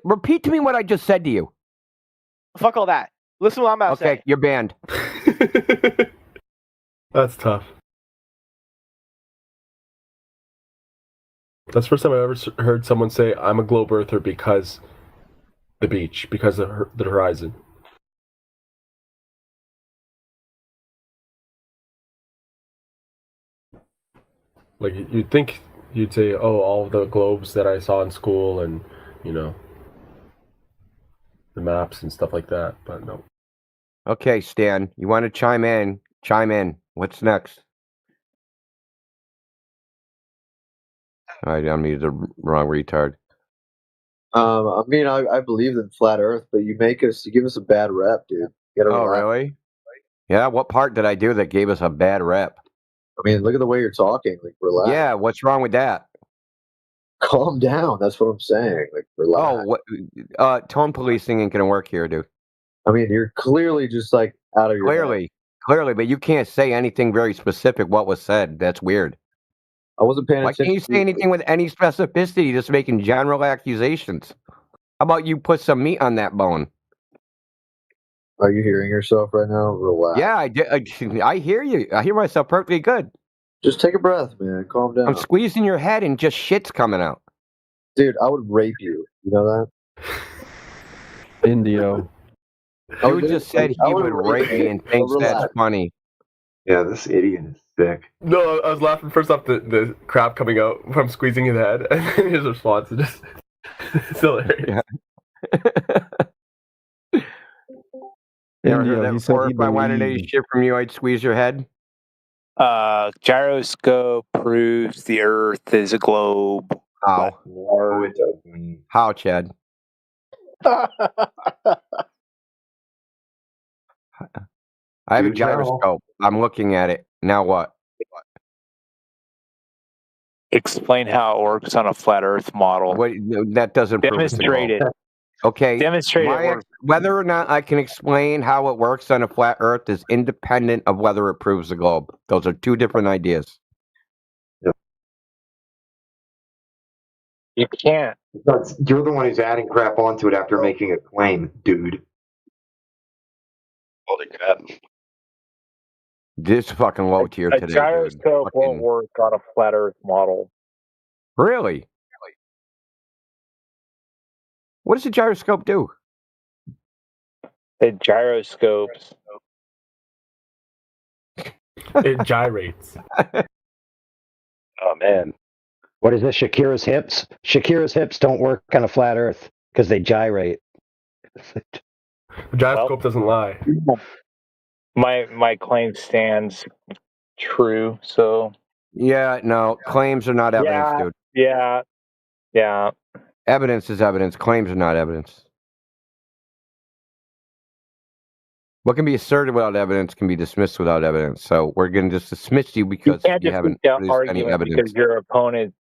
Repeat to me what I just said to you.
Fuck all that. Listen to what I'm about to say.
Okay, you're banned.
That's tough. That's the first time I ever heard someone say, I'm a globe earther because the beach, because of the horizon. Like, you'd think you'd say, oh, all the globes that I saw in school and, you know, the maps and stuff like that, but no.
Okay, Stan, you want to chime in? Chime in. What's next? I unmuted the wrong retard.
I mean, I believe in flat Earth, but you give us a bad rep, dude.
Oh, really? Yeah. What part did I do that gave us a bad rep?
I mean, look at the way you're talking. Like, relax.
Yeah. What's wrong with that?
Calm down. That's what I'm saying. Like, relax.
Oh, tone policing ain't gonna work here, dude.
I mean, you're clearly just like out of your
clearly, but you can't say anything very specific. What was said? That's weird.
I wasn't paying attention.
Why can't you say anything with any specificity? Just making general accusations. How about you put some meat on that bone?
Are you hearing yourself right now? Relax.
Yeah, I hear you. I hear myself perfectly good.
Just take a breath, man. Calm down.
I'm squeezing your head and just shit's coming out.
Dude, I would rape you. You know that?
Indio.
You just said he would rape me and thinks that's funny.
Yeah, this idiot is sick.
No, I was laughing first off the crap coming out from squeezing his head, and then his response is just it's hilarious.
You ever heard that before? If I wanted any shit from you, I'd squeeze your head.
Gyroscope proves the Earth is a globe.
How?
No, it doesn't.
How, Chad? I have a gyroscope. I'm looking at it. Now what?
Explain how it works on a flat Earth model.
That doesn't
demonstrate it.
Okay.
Demonstrate it.
Whether or not I can explain how it works on a flat Earth is independent of whether it proves the globe. Those are two different ideas.
You can't.
You're the one who's adding crap onto it after making a claim, dude.
Holy crap.
This fucking low tier
A
today.
gyroscope won't work on a flat Earth model.
Really? What does a gyroscope do?
It gyroscopes.
It gyrates.
Oh, man.
What is this? Shakira's hips? Shakira's hips don't work on a flat Earth because they gyrate.
The gyroscope doesn't lie.
My claim stands true, so.
Yeah, no, claims are not evidence, dude.
Yeah, Yeah.
Evidence is evidence. Claims are not evidence. What can be asserted without evidence can be dismissed without evidence. So we're going to just dismiss you because
You can't
you
just
haven't
beat that
produced any
argument because
evidence.
your opponent's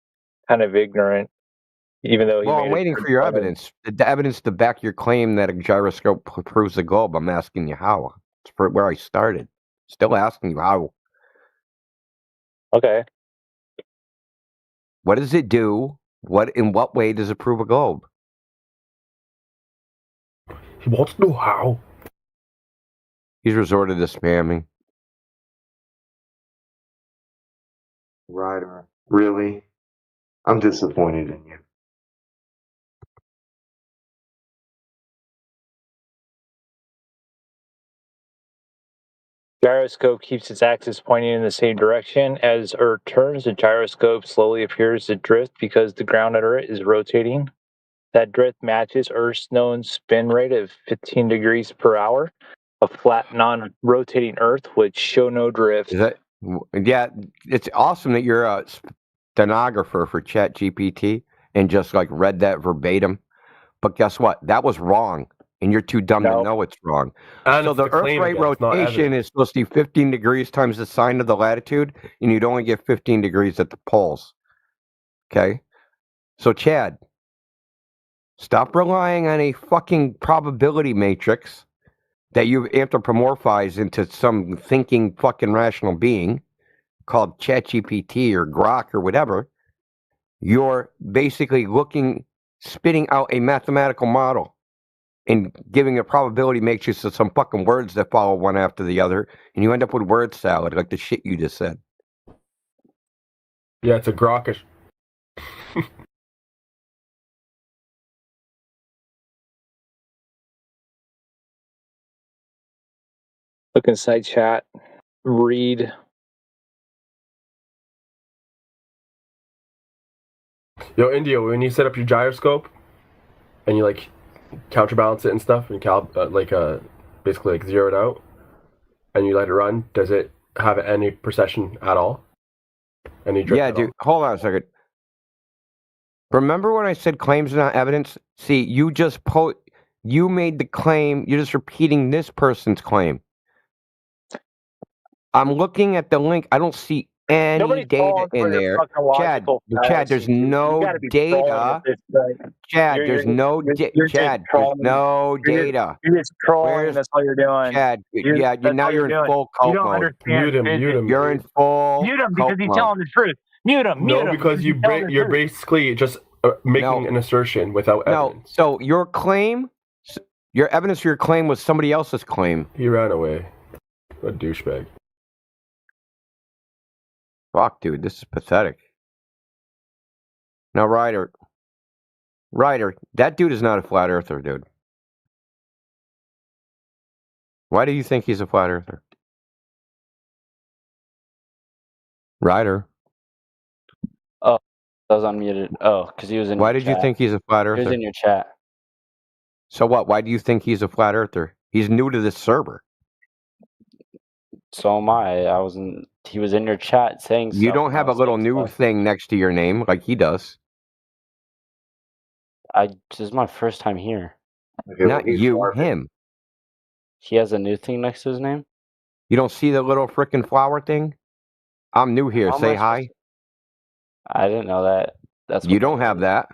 kind of ignorant, even though he
Well,
made
I'm waiting for your evidence. The evidence to back your claim that a gyroscope proves the globe. I'm asking you how. It's where I started. Still asking you how.
Okay.
What does it do? In what way does it prove a globe?
He wants to know how.
He's resorted to spamming.
Ryder, really? I'm disappointed in you.
Gyroscope keeps its axis pointing in the same direction. As Earth turns, the gyroscope slowly appears to drift because the ground under it is rotating. That drift matches Earth's known spin rate of 15 degrees per hour. A flat, non-rotating Earth would show no drift.
Yeah, it's awesome that you're a stenographer for ChatGPT and just like read that verbatim. But guess what? That was wrong. And you're too dumb to know it's wrong.
And
So
it's
the
the claim
Earth rate
again, it's not
rotation
evidence.
is supposed to be 15 degrees times the sine of the latitude, and you'd only get 15 degrees at the poles. Okay? So Chad, stop relying on a fucking probability matrix that you've anthropomorphized into some thinking fucking rational being called ChatGPT or Grok or whatever. You're basically spitting out a mathematical model and giving a probability matrix to some fucking words that follow one after the other, and you end up with word salad, like the shit you just said.
Yeah, it's a Grokish.
Look inside chat. Read.
Yo, India, when you set up your gyroscope and you like counterbalance it and stuff, and basically like zero it out, and you let it run, does it have any precession at all? Any drift?
Yeah, dude. Hold on a second. Remember when I said claims are not evidence? See, you made the claim. You're just repeating this person's claim. I'm looking at the link. I don't see any data in there. Chad, there's no data. Chad, there's no data.
You're just trolling. That's all you're doing.
Chad, now you're in full cult
You don't
mode.
understand.
Mute him.
You're in full
Mute him because
cult
he's
mode.
telling the truth. Mute him.
No, because you're basically just making an assertion without evidence.
So your claim, your evidence for your claim was somebody else's claim.
He ran away. What a douchebag.
Fuck, dude, this is pathetic. Now, Ryder, that dude is not a flat earther, dude. Why do you think he's a flat earther? Ryder.
Oh, I was unmuted. Oh, because he was in.
Why did you think he's a flat earther?
He was in your chat.
So what? Why do you think he's a flat earther? He's new to this server.
So am I. He was in your chat saying.
You don't have a little new thing next to your name like he does.
This is my first time here.
Not you, him.
He has a new thing next to his name?
You don't see the little frickin' flower thing? I'm new here. Say hi.
I didn't know that.
You don't have that.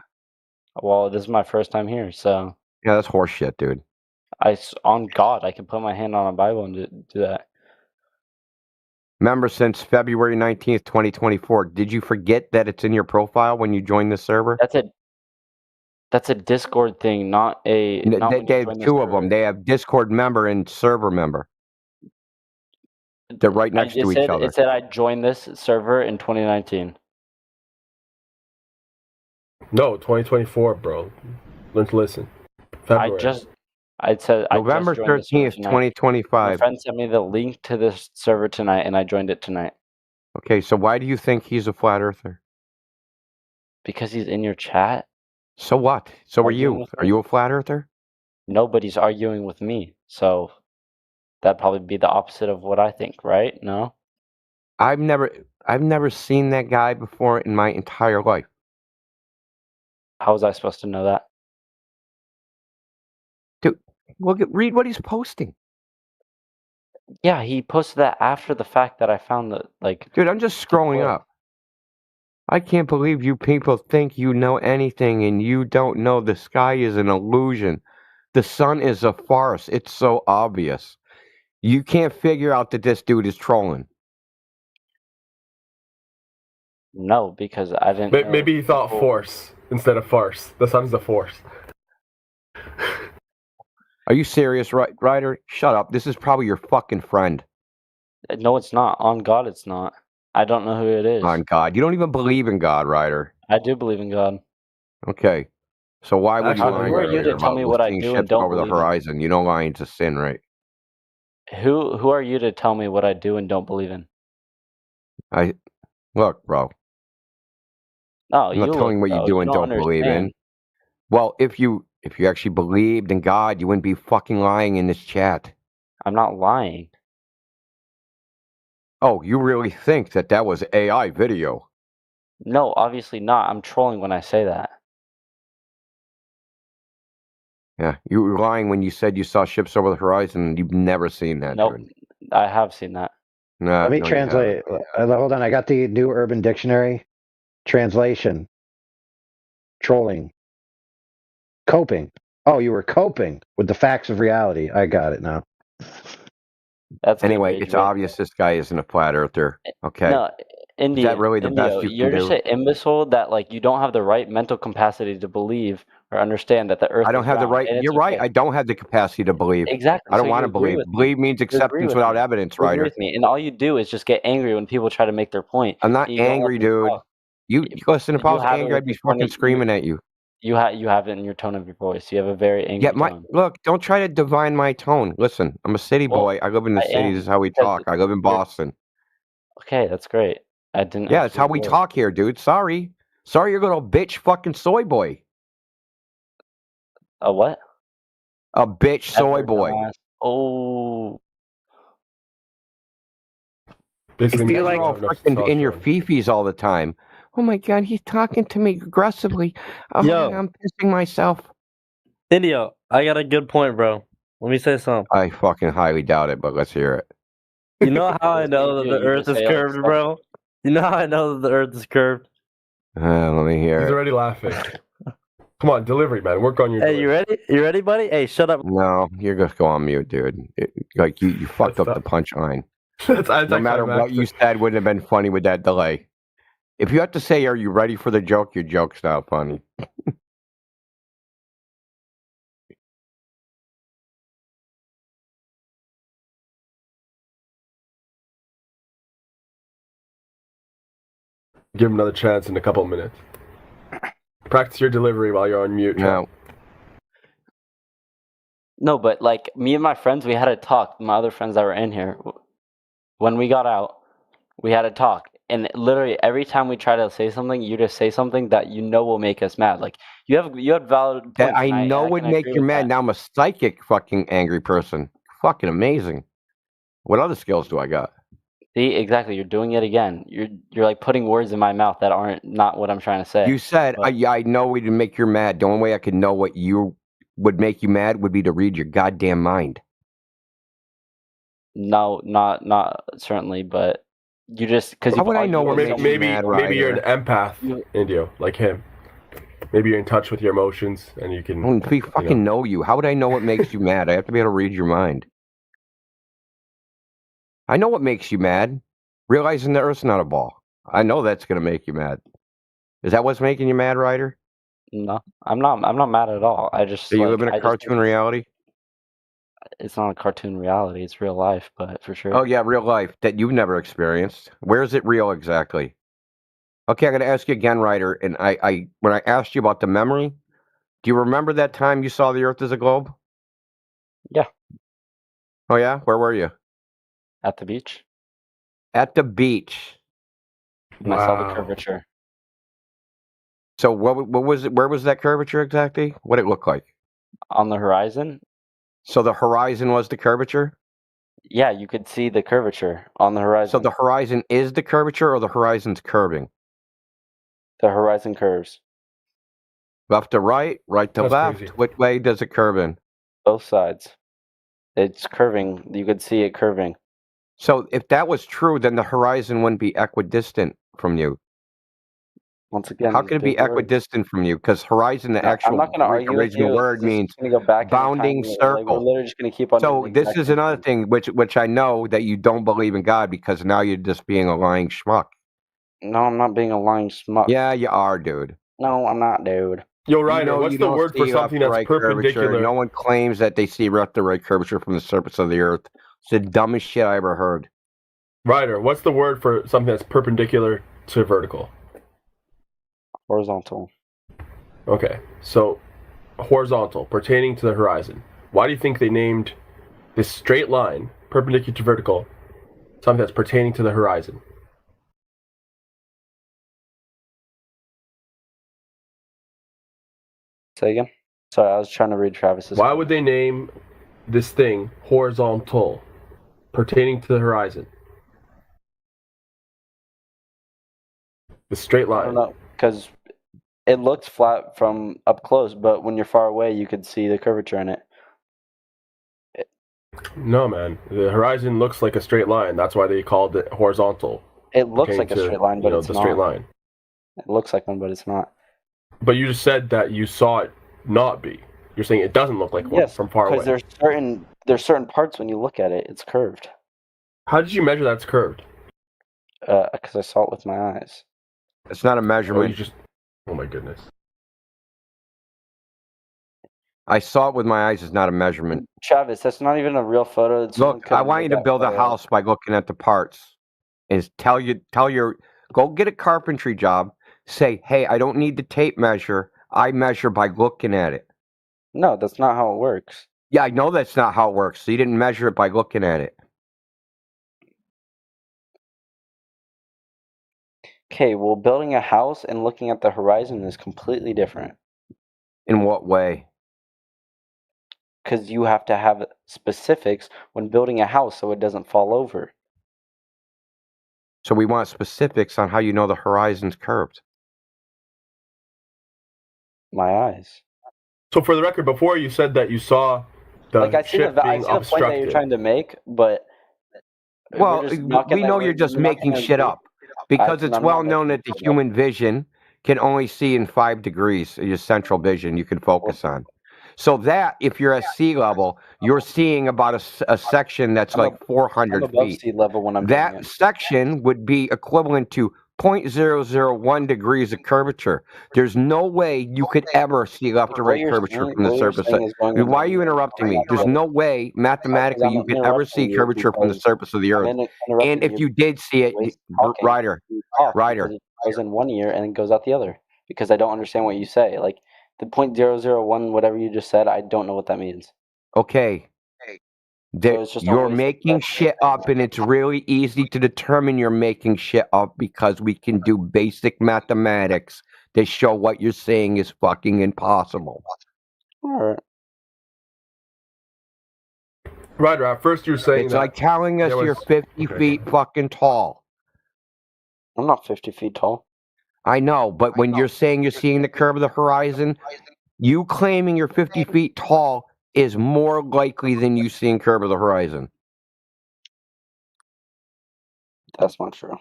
Well, this is my first time here, so.
Yeah, that's horseshit, dude.
On God, I can put my hand on a Bible and do that.
Member since February 19th, 2024. Did you forget that it's in your profile when you joined the server?
That's a Discord thing, not a.
They have two of them. They have Discord member and server member. They're right next to each other.
It said I joined this server in 2019.
No, 2024, bro. Learn to listen. February.
November 13th, 2025.
My friend sent me the link to this server tonight, and I joined it tonight.
Okay, so why do you think he's a flat earther?
Because he's in your chat.
So what? So are you? Are you a flat earther?
Nobody's arguing with me, so that'd probably be the opposite of what I think, right? No?
I've never seen that guy before in my entire life.
How was I supposed to know that?
Dude, read what he's posting.
Yeah, he posted that after the fact that I found the
Dude, I'm just scrolling up. I can't believe you people think you know anything and you don't know the sky is an illusion. The sun is a farce. It's so obvious. You can't figure out that this dude is trolling.
No, because I didn't.
Maybe he thought force instead of farce. The sun's a force.
Are you serious, Ryder? Shut up. This is probably your fucking friend.
No, it's not. On God, it's not. I don't know who it is.
On God. You don't even believe in God, Ryder.
I do believe in God.
Okay. So why would you lie
Who are you to tell me what I do and don't
over the
believe in?
horizon? You know lying's a sin, right?
Who are you to tell me what I do and don't believe in?
Look, bro.
No,
I'm not telling what you do and don't believe in. Well, if you actually believed in God, you wouldn't be fucking lying in this chat.
I'm not lying.
Oh, you really think that was AI video?
No, obviously not. I'm trolling when I say that.
Yeah, you were lying when you said you saw ships over the horizon and you've never seen that.
Nope,
dude.
I have seen that.
Nah,
Let me
no, you
translate. Hold on, I got the New Urban Dictionary. Translation. Trolling. Coping. Oh, you were coping with the facts of reality. I got it now.
That's
Anyway, it's obvious this guy isn't a flat earther. Okay.
No, India.
Is that really the best you
You're
can
just
do?
an imbecile that you don't have the right mental capacity to believe or understand that the Earth.
I don't
is
have the
round,
right.
and it's
You're right.
okay.
I don't have the capacity to believe.
Exactly.
I don't
so
want
you
to
agree
believe.
with me.
Believe means
You agree
acceptance
with
without
me.
evidence,
You agree
Ryder.
with me, and all you do is just get angry when people try to make their point.
I'm not
and you don't let
angry,
them
dude.
talk.
You listen. If I
You
was
have it
angry,
with
I'd be
your tone
fucking
of-
screaming at you.
You have it in your tone of your voice. You have a very angry
Yeah,
tone.
look. Don't try to divine my tone. Listen, I'm a city
Well,
boy. I live in the
I
city.
am,
This is how we
because
talk. I live in Boston.
Okay, that's great. I didn't.
Yeah, it's how
actually
we
do it.
talk here, dude. Sorry, you're a little bitch, fucking soy boy.
A what?
A bitch soy boy.
Oh.
Basically,
You're all freaking in your fifis all the time. Oh my god, he's talking to me aggressively. Oh,
Yo.
I'm pissing myself.
Indio, I got a good point, bro. Let me say something.
I fucking highly doubt it, but let's hear it.
You know how I know that the Earth is curved, bro? You know how I know that the Earth is curved?
Let me hear
He's
it.
already laughing. Come on, delivery, man. Work on your.
Hey, you ready? You ready, buddy? Hey, shut up.
No, you're gonna go on mute, dude. You fucked up the punchline. No matter what you said, wouldn't have been funny with that delay. If you have to say, "Are you ready for the joke?" Your joke's not funny.
Give him another chance in a couple of minutes. Practice your delivery while you're on mute.
No.
No, but me and my friends, we had a talk. My other friends that were in here, when we got out, we had a talk, and literally every time we try to say something, you just say something that will make us mad. You had valid points.
That I know
and
would
can
make
agree
you
with
mad.
that.
Now I'm a psychic fucking angry person. Fucking amazing. What other skills do I got?
See, exactly. You're doing it again. You're putting words in my mouth that aren't not what I'm trying to say.
You said,
But-
I know we didn't make you mad. The only way I could know what you would make you mad would be to read your goddamn mind.
No, not certainly, but you just because
How would I know what makes you mad,
maybe you're
Ryder?
an empath, Indio, like him. Maybe you're in touch with your emotions, and you can.
If we fucking know you, how would I know what makes you mad? I have to be able to read your mind. I know what makes you mad. Realizing the Earth's not a ball. I know that's going to make you mad. Is that what's making you mad, Ryder?
No, I'm not mad at all. I just.
Do you live in
I
a cartoon reality?
It's not a cartoon reality. It's real life, but for sure.
Oh yeah, real life that you've never experienced. Where is it real exactly? Okay, I'm going to ask you again, Ryder. And I when I asked you about the memory, do you remember that time you saw the Earth as a globe?
Yeah.
Oh yeah, where were you?
At the beach.
At the beach.
And I saw the curvature.
So what was it? Where was that curvature exactly? What did it look like?
On the horizon.
So the horizon was the curvature?
Yeah, you could see the curvature on the horizon.
So the horizon is the curvature or the horizon's curving?
The horizon curves.
Left to right, right to
That's
left.
crazy.
Which way does it curve in?
Both sides. It's curving. You could see it curving.
So if that was true, then the horizon wouldn't be equidistant from you.
Once again,
how can it be equidistant from you? Because horizon, the actual
I'm not going to argue with
original
you.
word
This is
means
going to go back
bounding
in time.
circle.
Like, we're literally just going to keep on.
So
doing the
this
exact
is
same
another thing which I know that you don't believe in God, because now you're just being a lying schmuck.
No, I'm not being a lying schmuck.
Yeah, you are, dude.
No, I'm not, dude.
Yo, Ryder, what's
you
the
don't
word for
see
something
left to
that's
right curvature.
perpendicular?
No one claims that they see left to right curvature from the surface of the earth. It's the dumbest shit I ever heard.
Ryder, what's the word for something that's perpendicular to vertical?
Horizontal.
Okay, so horizontal, pertaining to the horizon. Why do you think they named this straight line, perpendicular to vertical, something that's pertaining to the horizon?
Say again? Sorry, I was trying to read Travis's.
Why would they name this thing horizontal, pertaining to the horizon? The straight line.
I don't know, because it looks flat from up close, but when you're far away, you could see the curvature in it.
No, man. The horizon looks like a straight line. That's why they called it horizontal.
It looks like a straight line, but it's
the
not.
straight line.
It looks like one, but it's not.
But you just said that you saw it not be. You're saying it doesn't look like one from far away.
Because there's certain parts when you look at it, it's curved.
How did you measure that it's curved?
Because I saw it with my eyes.
It's not a measurement.
Oh my goodness.
I saw it with my eyes. It's not a measurement.
Travis, that's not even a real photo.
Look, I want you to build a house by looking at the parts. Is tell your go get a carpentry job. Say, hey, I don't need the tape measure. I measure by looking at it.
No, that's not how it works.
Yeah, I know that's not how it works. So you didn't measure it by looking at it.
Okay, well, building a house and looking at the horizon is completely different.
In what way?
Because you have to have specifics when building a house so it doesn't fall over.
So we want specifics on how you know the horizon's curved.
My eyes.
So for the record, before you said that you saw the ship being
I see the point
obstructed.
that you're trying to make, but
well, we know you're just making shit up, because it's well known that the human vision can only see in 5 degrees. Your central vision you can focus on. So that if you're at sea level, you're seeing about a section that's like 400 feet.
Sea level when I'm
that section would be equivalent to 0.001 degrees of curvature. There's no way you could ever see left to right curvature from the surface. Why are you interrupting me? There's no way mathematically you could ever see curvature from the surface of the earth. And if you did see it, Ryder.
It goes in one ear and it goes out the other, because I don't understand what you say. Like the 0.001, whatever you just said, I don't know what that means.
Okay. You're making shit up, and it's really easy to determine you're making shit up because we can do basic mathematics to show what you're saying is fucking impossible.
Alright.
Ryder, at first you're saying
it's like telling us you're 50 feet fucking tall.
I'm not 50 feet tall.
I know, but when you're saying you're seeing the curve of the horizon, you claiming you're 50 feet tall is more likely than you seeing curve of the horizon.
That's not true.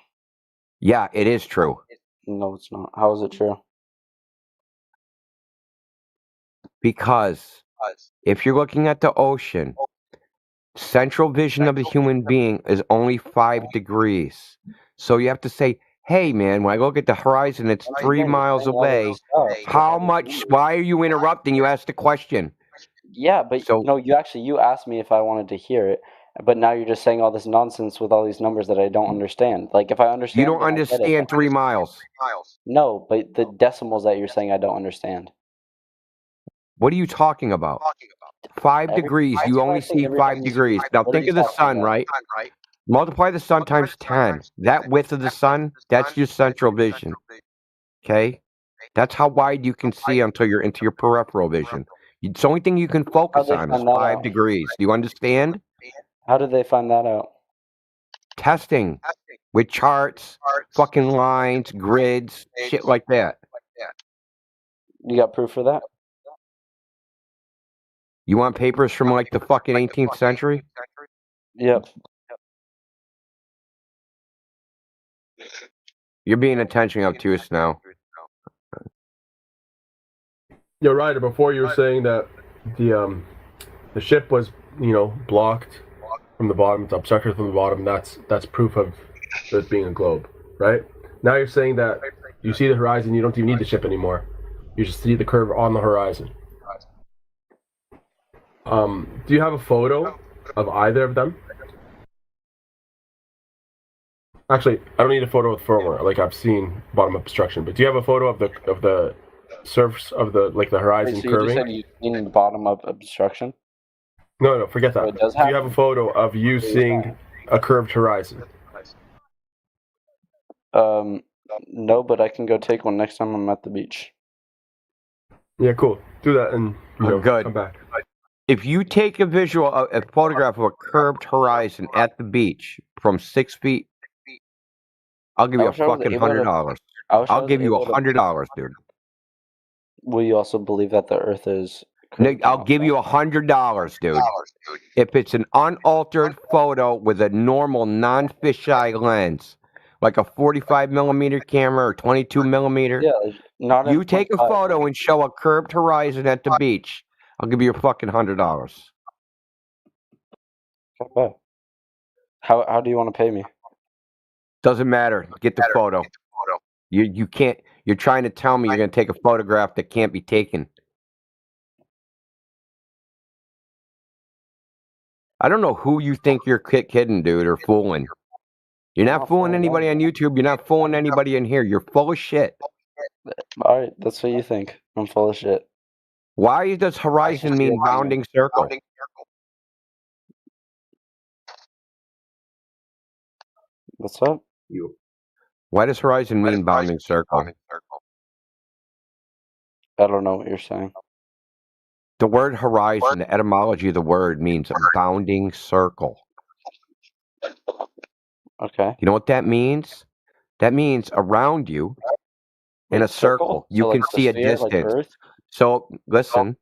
Yeah, it is true.
No, it's not. How is it true?
Because if you're looking at the ocean, central vision of the human being is only 5 degrees. So you have to say, hey man, when I look at the horizon, it's 3 miles away. How much? Why are you interrupting? You asked the question.
Yeah, but no, you asked me if I wanted to hear it, but now you're just saying all this nonsense with all these numbers that I don't understand. Like if I understand,
you don't understand 3 miles.
No, but the decimals that you're saying I don't understand.
What are you talking about? 5 degrees. You only see 5 degrees. Now think of the sun, right? Multiply the sun times 10. That width of the sun, that's your central vision. Okay? That's how wide you can see until you're into your peripheral vision. It's the only thing you can focus on is 5 degrees. Do you understand?
How did they find that out?
Testing. With charts, fucking lines, grids, shit like that.
You got proof for that?
You want papers from like the fucking 18th century?
Yep.
You're being attention obtuse now.
You're right. Before you were saying that the ship was, blocked from the bottom, it's obstructed from the bottom. That's proof of it being a globe, right? Now you're saying that you see the horizon, you don't even need the ship anymore. You just see the curve on the horizon. Do you have a photo of either of them? Actually, I don't need a photo with firmware. Like I've seen bottom obstruction, but do you have a photo of the surface of the horizon
Wait, so
curving?
You just said you seen bottom up obstruction?
No, forget that.
So
Do you have a photo of you seeing a curved horizon?
No, but I can go take one next time I'm at the beach.
Yeah, cool. Do that and
good.
Come back.
If you take a photograph of a curved horizon at the beach from 6 feet, I'll give you a fucking $100. I'll give you $100, dude.
Will you also believe that the Earth is?
Nick, I'll give you $100, dude. If it's an unaltered photo with a normal non-fisheye lens, like a 45 millimeter camera or 22 millimeter, you take a photo and show a curved horizon at the beach, I'll give you a fucking $100.
Okay. How do you want to pay me?
Doesn't matter. Get the photo. You can't. You're trying to tell me you're going to take a photograph that can't be taken. I don't know who you think you're kidding, dude, or fooling. You're not fooling anybody on YouTube. You're not fooling anybody in here. You're full of shit.
All right, that's what you think. I'm full of shit.
Why does horizon mean bounding circle?
What's up?
Why does horizon mean bounding circle?
I don't know what you're saying.
The word horizon, the etymology of the word means a bounding circle.
Okay.
You know what that means? That means around you in a circle, you can see a distance. So listen,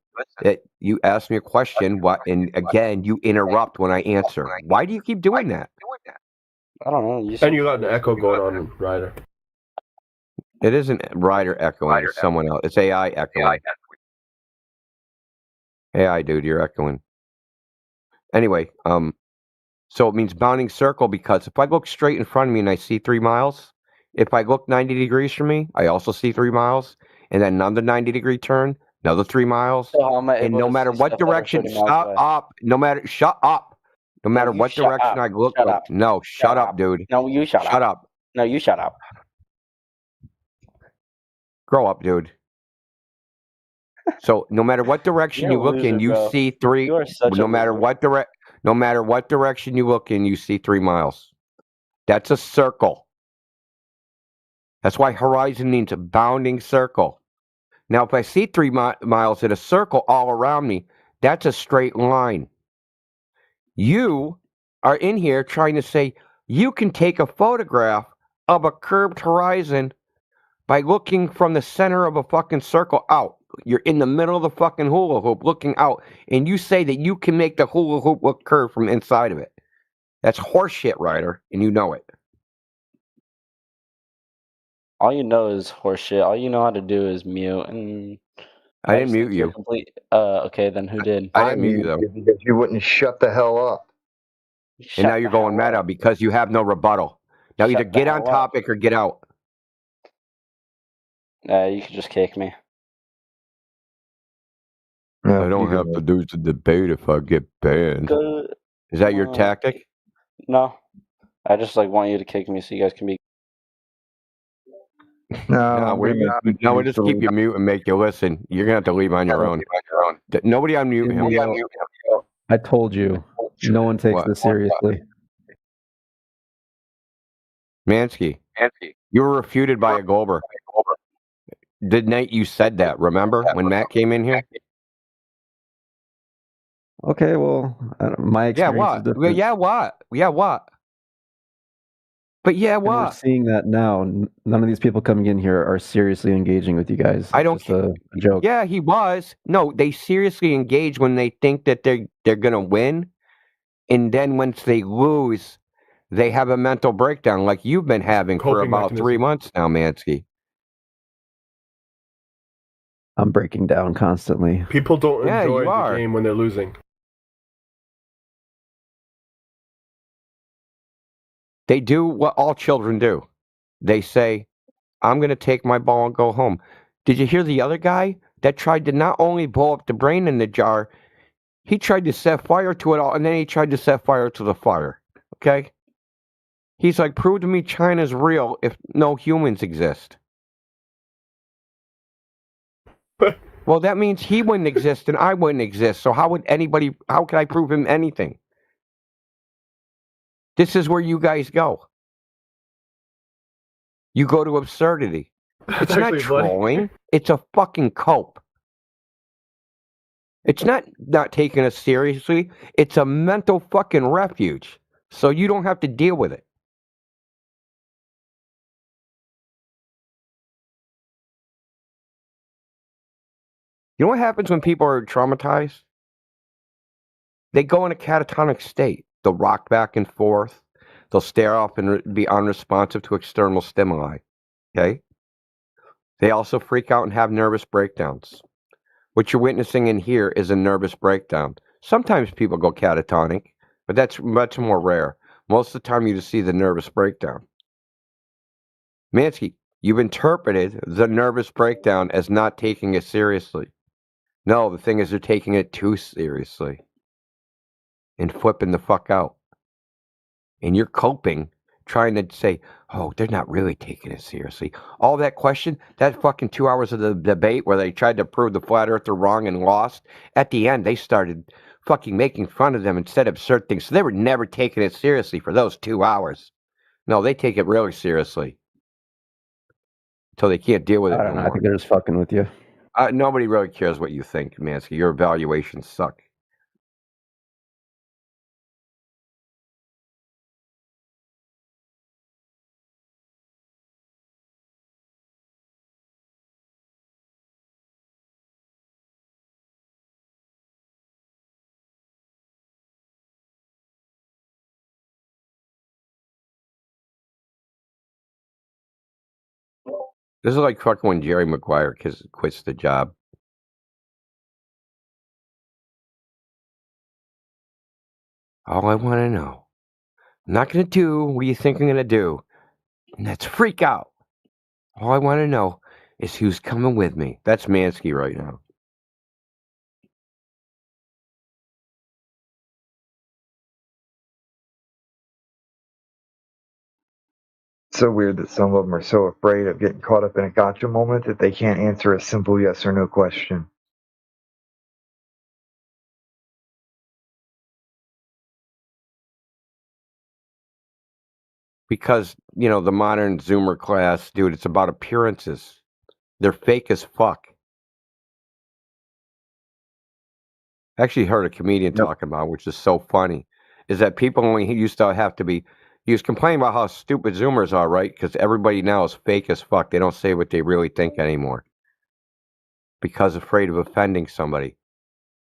you asked me a question, and again, you interrupt when I answer. Why do you keep doing that?
I don't know.
And you got an echo going on, Ryder.
It isn't Ryder echoing. It's someone else. It's AI echoing. AI, dude, you're echoing. Anyway, so it means bounding circle because if I look straight in front of me and I see 3 miles, if I look 90 degrees from me, I also see 3 miles, and then another 90-degree turn, another 3 miles, and no matter what direction, shut up. No matter what direction I look, no, shut up, dude.
No, you shut up.
Shut up.
No, you shut up.
Grow up, dude. So no matter what direction you look in, you see 3. No matter what direction you look in, you see 3 miles. That's a circle. That's why horizon means a bounding circle. Now, if I see 3 miles in a circle all around me, that's a straight line. You are in here trying to say you can take a photograph of a curved horizon by looking from the center of a fucking circle out. You're in the middle of the fucking hula hoop looking out, and you say that you can make the hula hoop look curved from inside of it. That's horseshit, Ryder, and you know it.
All you know is horseshit. All you know how to do is mute. And
I didn't mute you.
Okay, then who did?
I didn't mute you, though.
Because you wouldn't shut the hell up.
And now you're going meta because you have no rebuttal. Now either get on topic or get out.
You could just kick me.
I don't have to do the debate if I get banned. Is that your tactic?
No. I just want you to kick me so you guys can be.
No, we'll just keep you mute and make you listen. You're gonna have to leave on your own. Nobody unmute him.
I told you, no one takes this seriously.
Mansky, you were refuted by a Goldberg. The night you said that, remember when Matt came in here?
Okay, well, my experience is different.
Yeah, what? But yeah,
And we're
what?
seeing that now. None of these people coming in here are seriously engaging with you guys.
I don't
It's just a joke.
Yeah, he was. No, they seriously engage when they think that they're gonna win, and then once they lose, they have a mental breakdown, like you've been having for
Coping
about 3
mechanism.
months now, Mansky.
I'm breaking down constantly.
People don't
Yeah,
enjoy
you
the
are.
game when they're losing.
They do what all children do. They say, I'm gonna take my ball and go home. Did you hear the other guy that tried to not only blow up the brain in the jar, he tried to set fire to it all, and then he tried to set fire to the fire. Okay? He's like, prove to me China's real if no humans exist. Well, that means he wouldn't exist and I wouldn't exist. So how could I prove him anything? This is where you guys go. You go to absurdity. It's not trolling. It's a fucking cope. It's not taking us seriously. It's a mental fucking refuge. So you don't have to deal with it. You know what happens when people are traumatized? They go in a catatonic state. They'll rock back and forth. They'll stare off and be unresponsive to external stimuli. Okay? They also freak out and have nervous breakdowns. What you're witnessing in here is a nervous breakdown. Sometimes people go catatonic, but that's much more rare. Most of the time you just see the nervous breakdown. Mansky, you've interpreted the nervous breakdown as not taking it seriously. No, the thing is they're taking it too seriously and flipping the fuck out. And you're coping, trying to say, oh, they're not really taking it seriously. All that question, that fucking 2 hours of the debate where they tried to prove the flat earther wrong and lost, at the end they started fucking making fun of them instead of absurd things. So they were never taking it seriously for those 2 hours. No, they take it really seriously. Until they can't deal with it
I don't know. I think they're just fucking with you.
Nobody really cares what you think, Mansky. Your evaluations suck. This is like fucking when Jerry Maguire quits the job. All I want to know. I'm not going to do what you think I'm going to do. And that's freak out. All I want to know is who's coming with me. That's Mansky right now.
It's so weird that some of them are so afraid of getting caught up in a gotcha moment that they can't answer a simple yes or no question.
Because, the modern Zoomer class, dude, it's about appearances. They're fake as fuck. I actually heard a comedian talking about, which is so funny, is that people only used to have to be. He was complaining about how stupid Zoomers are, right? Because everybody now is fake as fuck. They don't say what they really think anymore. Because afraid of offending somebody.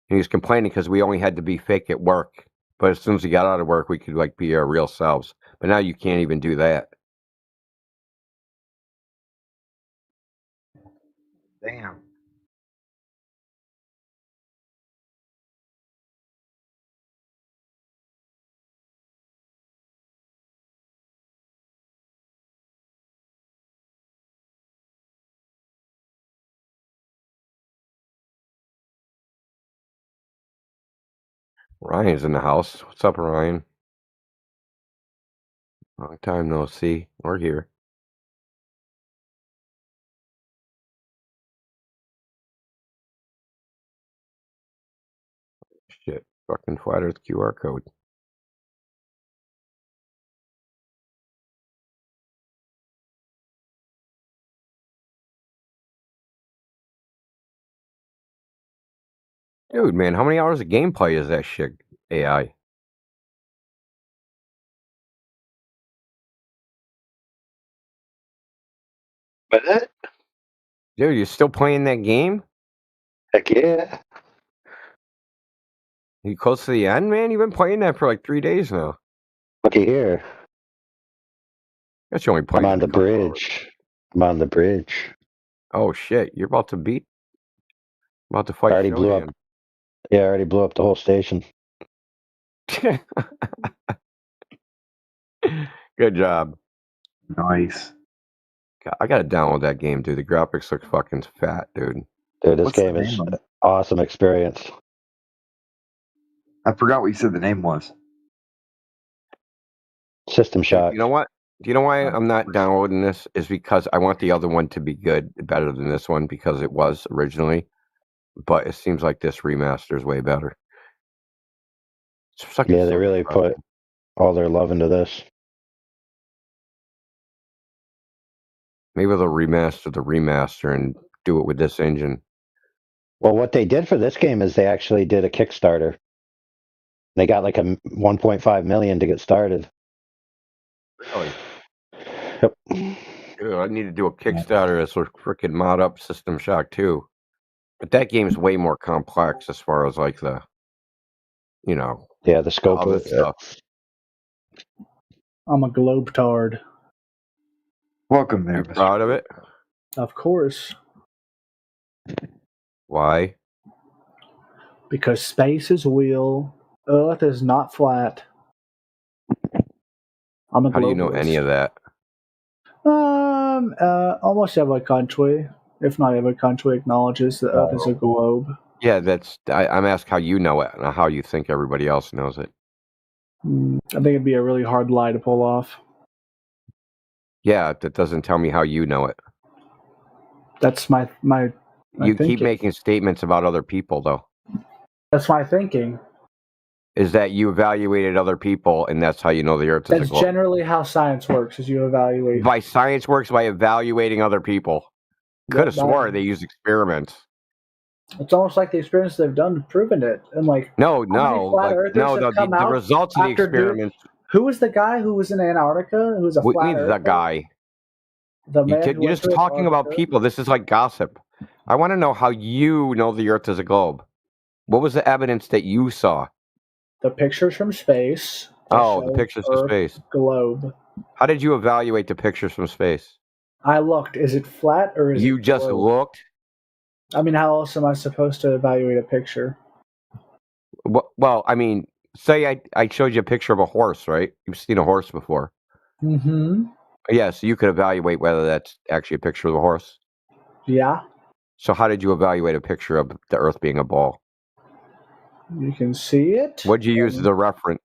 And he was complaining because we only had to be fake at work. But as soon as we got out of work, we could be our real selves. But now you can't even do that.
Damn.
Ryan's in the house. What's up, Ryan? Long time no see. We're here. Shit. Fucking Flat Earth QR code. Dude, man, how many hours of gameplay is that shit, AI?
But
Dude, you're still playing that game?
Heck yeah.
You close to the end, man? You've been playing that for like 3 days now.
Looky here.
Guess you only playing.
I'm on the bridge. I'm on the bridge.
Oh shit! You're about to fight.
Already blew up. Yeah, I already blew up the whole station.
Good job.
Nice.
I gotta download that game, dude. The graphics look fucking fat, dude.
Dude, this game is an awesome experience.
I forgot what you said the name was.
System Shock.
You know what? Do you know why I'm not downloading this? Is because I want the other one to be better than this one, because it was originally. But it seems like this remaster is way better.
Yeah, they really put all their love into this.
Maybe they'll remaster the remaster and do it with this engine.
Well, what they did for this game is they actually did a Kickstarter. They got like a 1.5 million to get started.
Really?
Yep.
Dude, I need to do a Kickstarter as a freaking mod up System Shock 2. But that game's way more complex as far as like the,
yeah, the scope
of
it.
stuff.
I'm a globetard.
Welcome there.
You proud of it?
Of course.
Why?
Because space is wheel. Earth is not flat. I'm a
How do you know any of that?
Almost every country, if not every country, acknowledges that Earth is a globe.
Yeah, I'm asking how you know it, not how you think everybody else knows it.
I think it'd be a really hard lie to pull off.
Yeah, that doesn't tell me how you know it.
That's my
You
thinking.
keep making statements about other people, though.
That's my thinking.
Is that you evaluated other people, and that's how you know the Earth is a
That's
globe?
generally how science works, is you evaluate.
By science works by evaluating other people. Could have
Yeah,
swore they used experiments.
It's almost like the experiments they've done have proven it. And like,
No,
the
results of the experiments.
Who was the guy who was in Antarctica? Who was a
What
flat
means
earther?
the guy?
The man who
You're
went
just
to
talking about
Antarctica?
people. This is like gossip. I want to know how you know the Earth is a globe. What was the evidence that you saw?
The pictures from space.
Oh, the pictures from
Earth
space.
Globe.
How did you evaluate the pictures from space?
I looked. Is it flat or is
You
it
just
globe?
looked?
I mean, how else am I supposed to evaluate a picture?
Well, I mean, say I showed you a picture of a horse, right? You've seen a horse before.
Mm-hmm.
Yeah, so you could evaluate whether that's actually a picture of a horse.
Yeah.
So how did you evaluate a picture of the Earth being a ball?
You can see it.
What did you use as a reference?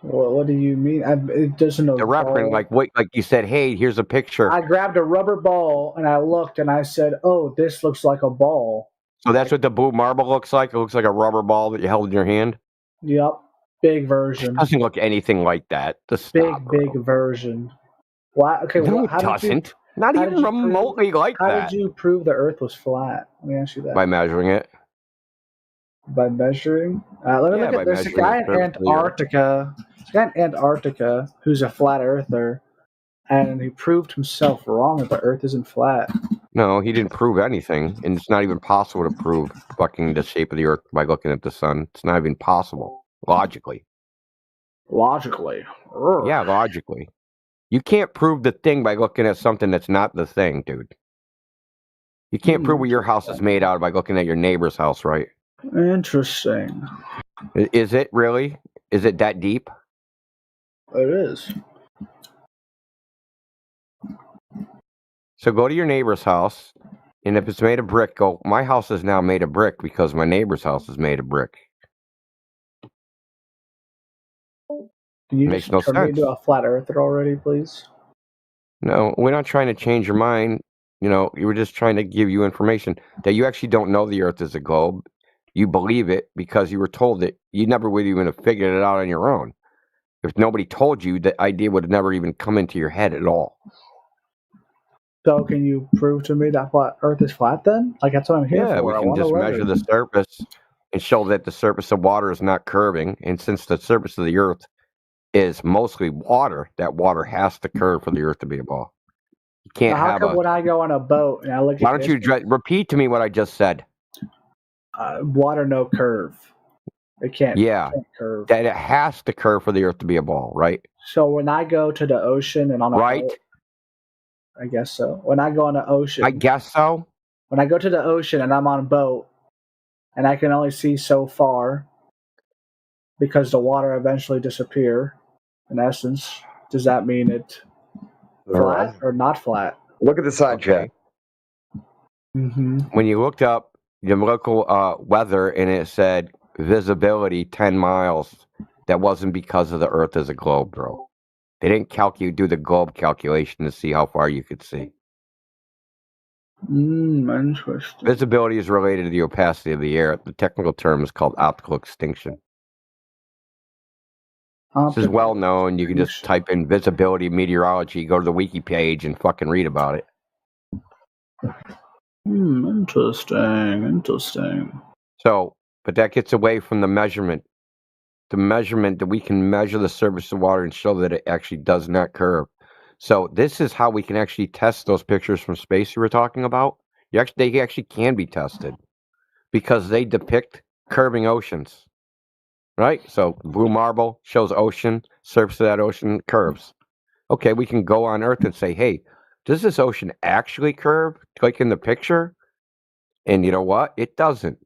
What do you mean? It doesn't know.
The reference, like you said, hey, here's a picture.
I grabbed a rubber ball and I looked and I said, "Oh, this looks like a ball."
So that's what the blue marble looks like. It looks like a rubber ball that you held in your hand.
Yep, big version.
It doesn't look anything like that.
Big version. Why? Okay,
no,
well,
it
how
doesn't. Not even remotely like
that.
that.
How did you prove the Earth was flat? Let me ask you that.
By measuring it.
By measuring? Let me look at this. A guy in Antarctica. This guy in Antarctica who's a flat earther, and he proved himself wrong that the Earth isn't flat.
No, he didn't prove anything, and it's not even possible to prove fucking the shape of the Earth by looking at the sun. It's not even possible logically.
Logically.
Yeah, logically. You can't prove the thing by looking at something that's not the thing, dude. You can't prove what your house is made out of by looking at your neighbor's house, right?
Interesting.
Is it really? Is it that deep?
It is.
So go to your neighbor's house, and if it's made of brick, go, my house is now made of brick because my neighbor's house is made of brick.
Can you
Makes
just
no
turn me
sense.
into a flat earther already, please?
No, we're not trying to change your mind. You were just trying to give you information that you actually don't know the Earth is a globe. You believe it because you were told it. You never would even have figured it out on your own. If nobody told you, the idea would have never even come into your head at all.
So can you prove to me that Earth is flat then? Like, that's what I'm here for.
Yeah, we can just measure the surface and show that the surface of water is not curving. And since the surface of the Earth is mostly water, that water has to curve for the Earth to be a ball. You can't
how
have
come
a.
when I go on a boat and I look
Why
at
don't you repeat to me what I just said?
Water no curve. It can't.
Yeah,
it can't curve.
that it has to curve for the Earth to be a ball, right?
So when I go to the ocean and on a
Right.
boat, I guess so. When I go on the ocean,
I guess so.
When I go to the ocean and I'm on a boat, and I can only see so far because the water eventually disappear. In essence, does that mean it flat or not flat?
Look at the side chat.
Mm-hmm.
When you looked up the local weather and it said visibility 10 miles, that wasn't because of the Earth as a globe, bro. They didn't do the globe calculation to see how far you could see.
Interesting.
Visibility is related to the opacity of the air. The technical term is called optical extinction. This is well known. You can just type in visibility meteorology, go to the wiki page, and fucking read about it.
Interesting.
So, but that gets away from the measurement. The measurement that we can measure the surface of water and show that it actually does not curve. So this is how we can actually test those pictures from space you were talking about. They actually can be tested because they depict curving oceans, right? So blue marble shows ocean, surface of that ocean curves. Okay, we can go on Earth and say, hey, does this ocean actually curve? Click in the picture, and you know what? It doesn't.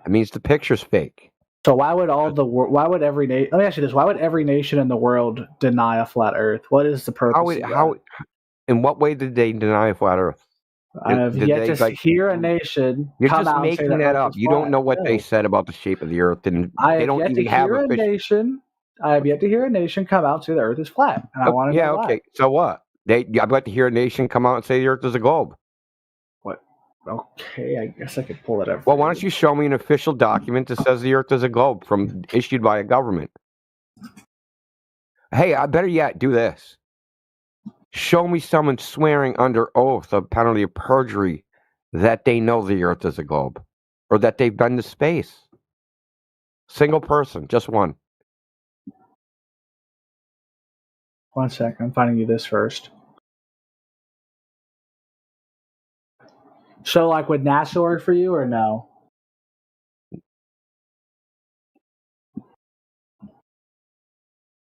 It means the picture's fake.
So why would Why would every nation? Let me ask you this: why would every nation in the world deny a flat Earth? What is the purpose?
In what way did they deny a flat Earth?
I've yet to hear a nation.
You're
come
just
out
making
and say
that
Earth
up.
is
You don't
flat.
know what
No.
they said about the shape of the Earth, and
I
they
have
don't
yet
even
to
have
hear a nation. I have yet to hear a nation come out and say the Earth is flat, and I want to know why.
Okay. So what? I'd like to hear a nation come out and say the Earth is a globe.
What? Okay, I guess I could pull it up.
Well, why don't you show me an official document that says the Earth is a globe issued by a government? Hey, I better yet do this. Show me someone swearing under oath of penalty of perjury that they know the Earth is a globe, or that they've been to space. Single person, just one.
1 second, I'm finding you this first. So, like, would NASA work for you or no?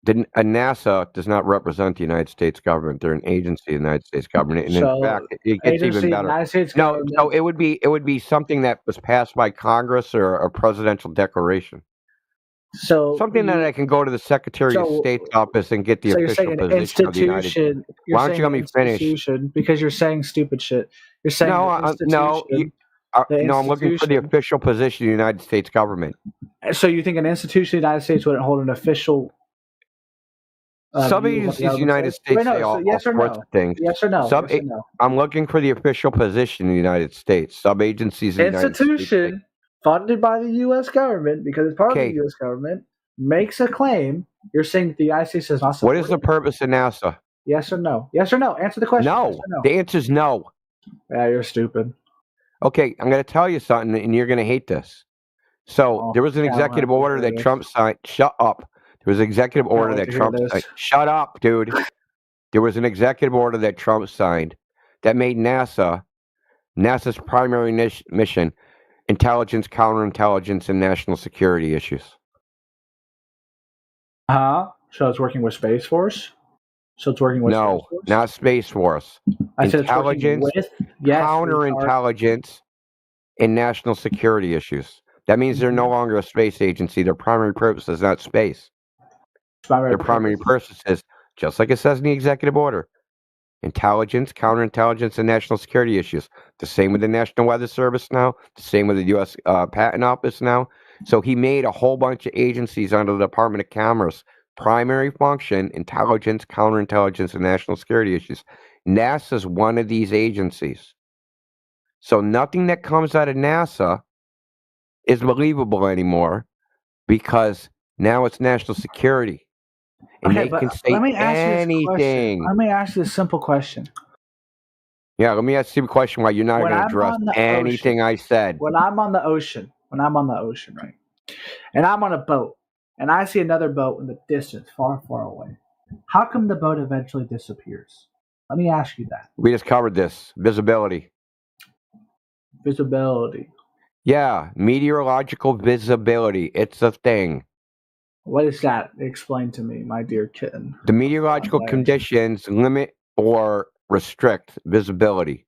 NASA does not represent the United States government. They're an agency of the United States government, and in fact, it gets even better. No, so it would be something that was passed by Congress or a presidential declaration.
So
something that I can go to the Secretary of State's office and get the official position of the United States. Why don't you let me finish?
Because you're saying stupid shit. You're saying
no, I'm looking for the official position of the United States government.
So you think an institution of the United States wouldn't hold an official?
Some agencies of the United States say all sorts of things.
Yes or no?
I'm looking for the official position in the United States. Some agencies of the United States.
Institution funded by the U.S. government, because it's part of the U.S. government, makes a claim. You're saying that the United States is not supporting.
What is the purpose of NASA?
Yes or no? Yes or no? Answer the question.
No.
Yes or no.
The answer is no.
Yeah, you're stupid.
Okay, I'm going to tell you something, and you're going to hate this. So there was an executive order that Trump signed. Shut up. There was an executive order that Trump signed. Shut up, dude. There was an executive order that Trump signed that made NASA's primary mission intelligence, counterintelligence, and national security issues.
So it's working with Space Force? So it's working with
No,
Space Force?
not Space Force.
I said
intelligence,
it's working with,
counterintelligence, and national security issues. That means they're no longer a space agency. Their primary purpose is not space. Their primary purpose is, just like it says in the executive order, intelligence, counterintelligence, and national security issues. The same with the National Weather Service now. The same with the U.S. Patent Office now. So he made a whole bunch of agencies under the Department of Commerce. Primary function, intelligence, counterintelligence, and national security issues. NASA is one of these agencies. So nothing that comes out of NASA is believable anymore because now it's national security. And they can say anything.
Let me ask you a simple question.
Yeah, let me ask you a question why you're not going to address anything I said.
When I'm on the ocean, right? And I'm on a boat, and I see another boat in the distance, far, far away. How come the boat eventually disappears? Let me ask you that.
We just covered this. Visibility.
Visibility.
Yeah, meteorological visibility. It's a thing.
What is that? Explain to me, my dear kitten.
The meteorological conditions limit or restrict visibility.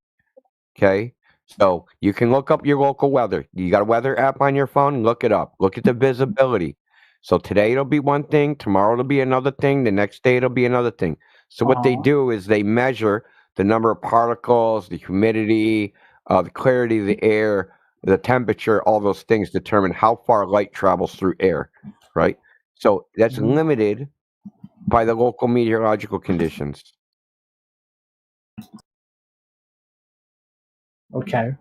Okay? So you can look up your local weather. You got a weather app on your phone? Look it up. Look at the visibility. So today it'll be one thing, tomorrow it'll be another thing, the next day it'll be another thing. So what they do is they measure the number of particles, the humidity, the clarity of the air, the temperature, all those things determine how far light travels through air, right? So that's limited by the local meteorological conditions.
Okay.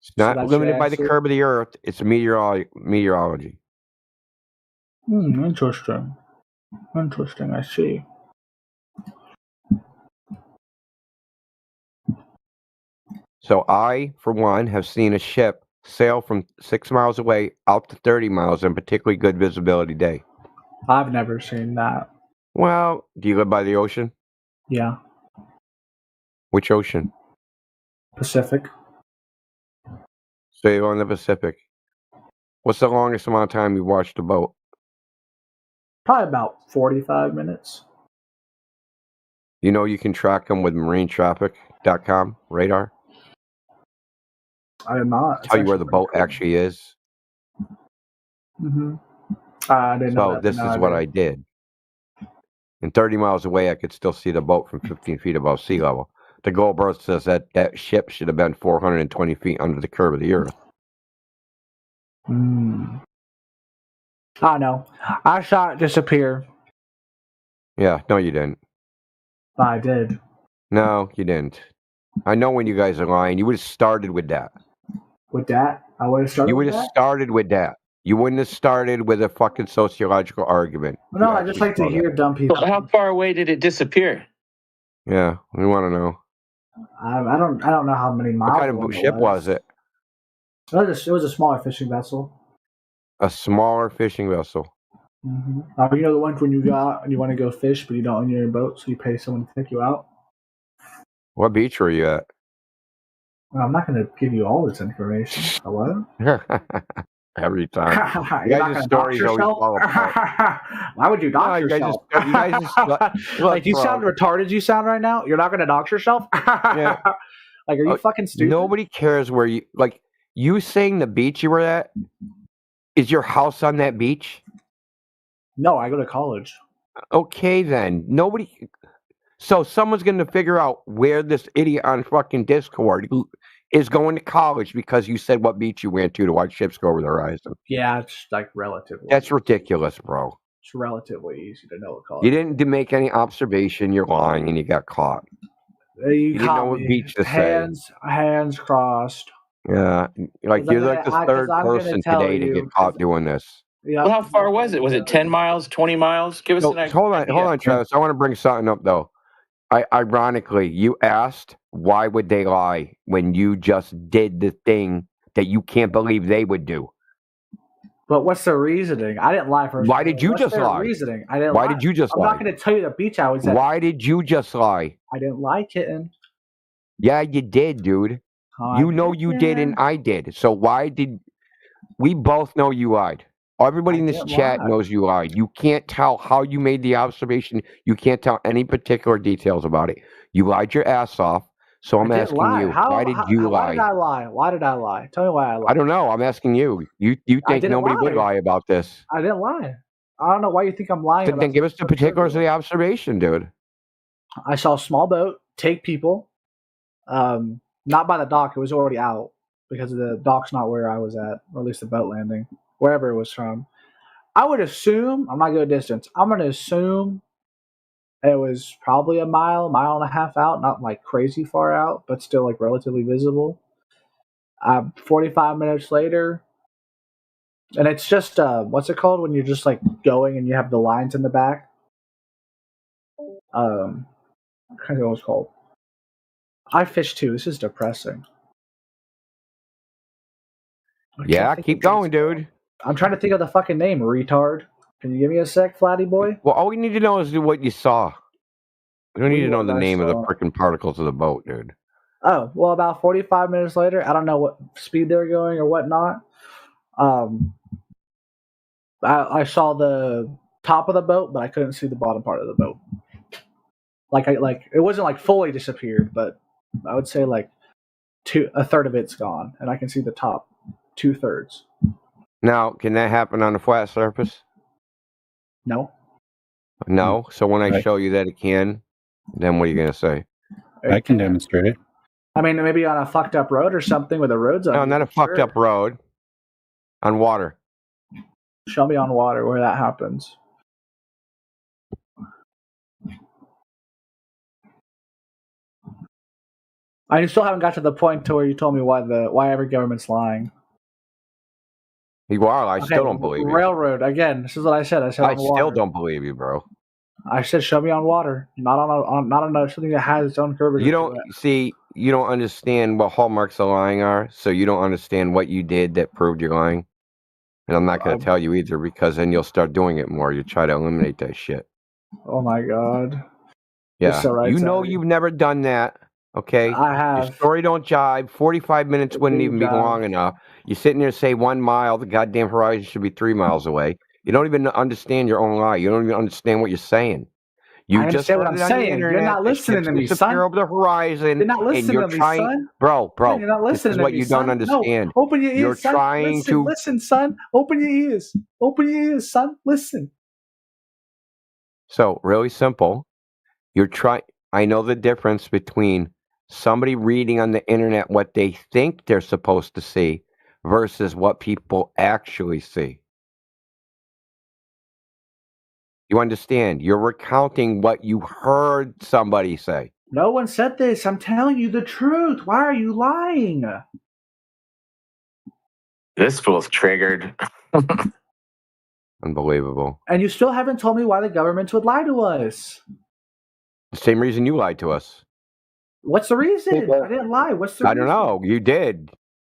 It's not limited by the curve of the earth. It's meteorology.
Interesting. Interesting. I see.
So I, for one, have seen a ship sail from 6 miles away out to 30 miles on particularly good visibility day.
I've never seen that.
Well, do you live by the ocean?
Yeah.
Which ocean?
Pacific.
So you're on the Pacific. What's the longest amount of time you've watched a boat?
Probably about 45 minutes.
You know you can track them with marinetraffic.com radar?
I am not.
Tell you where the boat actually is.
Mm-hmm. I didn't know that.
So this is what I did. And 30 miles away, I could still see the boat from 15 feet above sea level. The Goldberg says that ship should have been 420 feet under the curve of the earth.
I know. I saw it disappear.
Yeah, no, you didn't.
I did.
No, you didn't. I know when you guys are lying. You would have started with that.
With that? I would have started
You would have started with that. You wouldn't have started with a fucking sociological argument.
No, I just like to hear dumb people.
Well, how far away did it disappear?
Yeah, we want to know.
I don't know how many miles.
What kind of ship was it?
It was a smaller fishing vessel.
A smaller fishing vessel.
Mm-hmm. You know the ones when you got and you want to go fish, but you don't own your own boat, so you pay someone to take you out.
What beach were you at?
Well, I'm not going to give you all this information. Hello?
Every time.
You're not going to dox yourself? Why would you dox yourself? Like, you sound retarded. You sound right now. You're not going to dox yourself?
Yeah.
Like, are you fucking stupid?
Nobody cares where you like. You saying the beach you were at? Is your house on that beach?
No, I go to college.
Okay, then nobody. So someone's going to figure out where this idiot on fucking Discord is going to college because you said what beach you went to watch ships go over the horizon.
Yeah, it's like relatively.
That's ridiculous, bro.
It's relatively easy to know what college.
You didn't make any observation. You're lying, and you got caught.
You
didn't know what beach to say.
Hands crossed.
Yeah, like you're like the third person today to get caught doing this.
Yeah.
Well, how far was it? Was it 10 miles, 20 miles? Give us an idea.
Hold on, Travis. I want to bring something up, though. Ironically, you asked why would they lie when you just did the thing that you can't believe they would do.
But what's the reasoning? I didn't lie first.
Why did you just lie?
Reasoning? I didn't.
Why did you just lie?
I'm not going to tell you the beach I was at.
Why did you just lie?
I didn't lie, kitten.
Yeah, you did, dude. You know you did, and I did. So why did we both know you lied? Everybody in this chat knows you lied. You can't tell how you made the observation. You can't tell any particular details about it. You lied your ass off. So I'm asking you, why did you lie?
Why did I lie? Why did I lie? Tell me why I lied.
I don't know. I'm asking you. You think nobody would lie about this?
I didn't lie. I don't know why you think I'm lying.
Then give us the particulars of the observation, dude.
I saw a small boat take people. Not by the dock. It was already out because the dock's not where I was at, or at least the boat landing. Wherever it was from. I would assume, I'm not good at distance, I'm going to assume it was probably a mile and a half out, not like crazy far out, but still like relatively visible. 45 minutes later, and it's just, what's it called when you're just like going and you have the lines in the back? I can't think what it's called. I fish too, this is depressing.
Yeah, keep going, dude.
I'm trying to think of the fucking name, retard. Can you give me a sec, Flatty boy?
Well, all we need to know is what you saw. We don't need to know the name of the freaking particles of the boat, dude.
Oh, well, about 45 minutes later, I don't know what speed they were going or whatnot. I saw the top of the boat, but I couldn't see the bottom part of the boat. Like it wasn't like fully disappeared, but I would say like a third of it's gone, and I can see the top 2/3.
Now, can that happen on a flat surface?
No.
No. So when I show you that it can, then what are you gonna say?
I can demonstrate it.
I mean, maybe on a fucked up road or something where the road's
No, not a fucked up road. On water.
Show me on water where that happens. I still haven't got to the point to where you told me why every government's lying.
You are. I still don't believe you.
Railroad again. This is what I said. I
still don't believe you, bro.
I said, show me on water, not on something that has its own curvature.
You don't see. You don't understand what hallmarks of lying are, so you don't understand what you did that proved you're lying. And I'm not going to tell you either, because then you'll start doing it more. You try to eliminate that shit.
Oh my god.
Yeah. You know you've never done that. Okay.
I have.
Your story don't jibe. 45 minutes wouldn't even be long enough. You're sitting there say 1 mile. The goddamn horizon should be 3 miles away. You don't even understand your own lie. You don't even understand what you're saying.
I understand what I'm saying. You're not listening to me, son.
Over the horizon.
You're not listening to me, son.
Bro.
You're not listening to me,
what you don't understand.
No, open your ears,
You're
son.
trying to
listen, son. Open your ears. Open your ears, son. Listen.
So really simple. I know the difference between somebody reading on the internet what they think they're supposed to see versus what people actually see. You understand? You're recounting what you heard somebody say.
No one said this. I'm telling you the truth. Why are you lying?
This fool's triggered.
Unbelievable.
And you still haven't told me why the government would lie to us.
The same reason you lied to us.
What's the reason? I didn't lie. What's the reason?
I don't know. You did.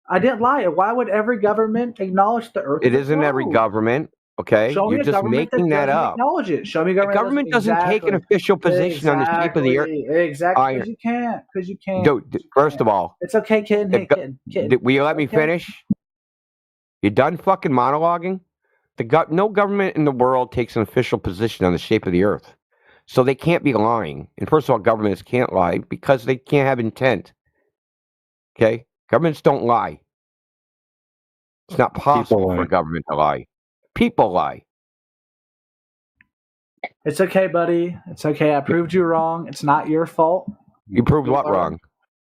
I didn't lie. Why would every government acknowledge the Earth?
It isn't every government. Okay, you're just making that up.
Acknowledge it. Show me
the government doesn't take an official position on the shape of the Earth.
Exactly, because you can't. Because you can't.
Dude, first of all,
it's okay, kid. Hey, kid.
Will you let me finish? You done fucking monologuing? No government in the world takes an official position on the shape of the Earth, so they can't be lying. And first of all, governments can't lie because they can't have intent. Okay, governments don't lie. It's not possible for a government to lie. People lie.
It's okay, buddy. It's okay. I proved you wrong. It's not your fault.
You proved what wrong?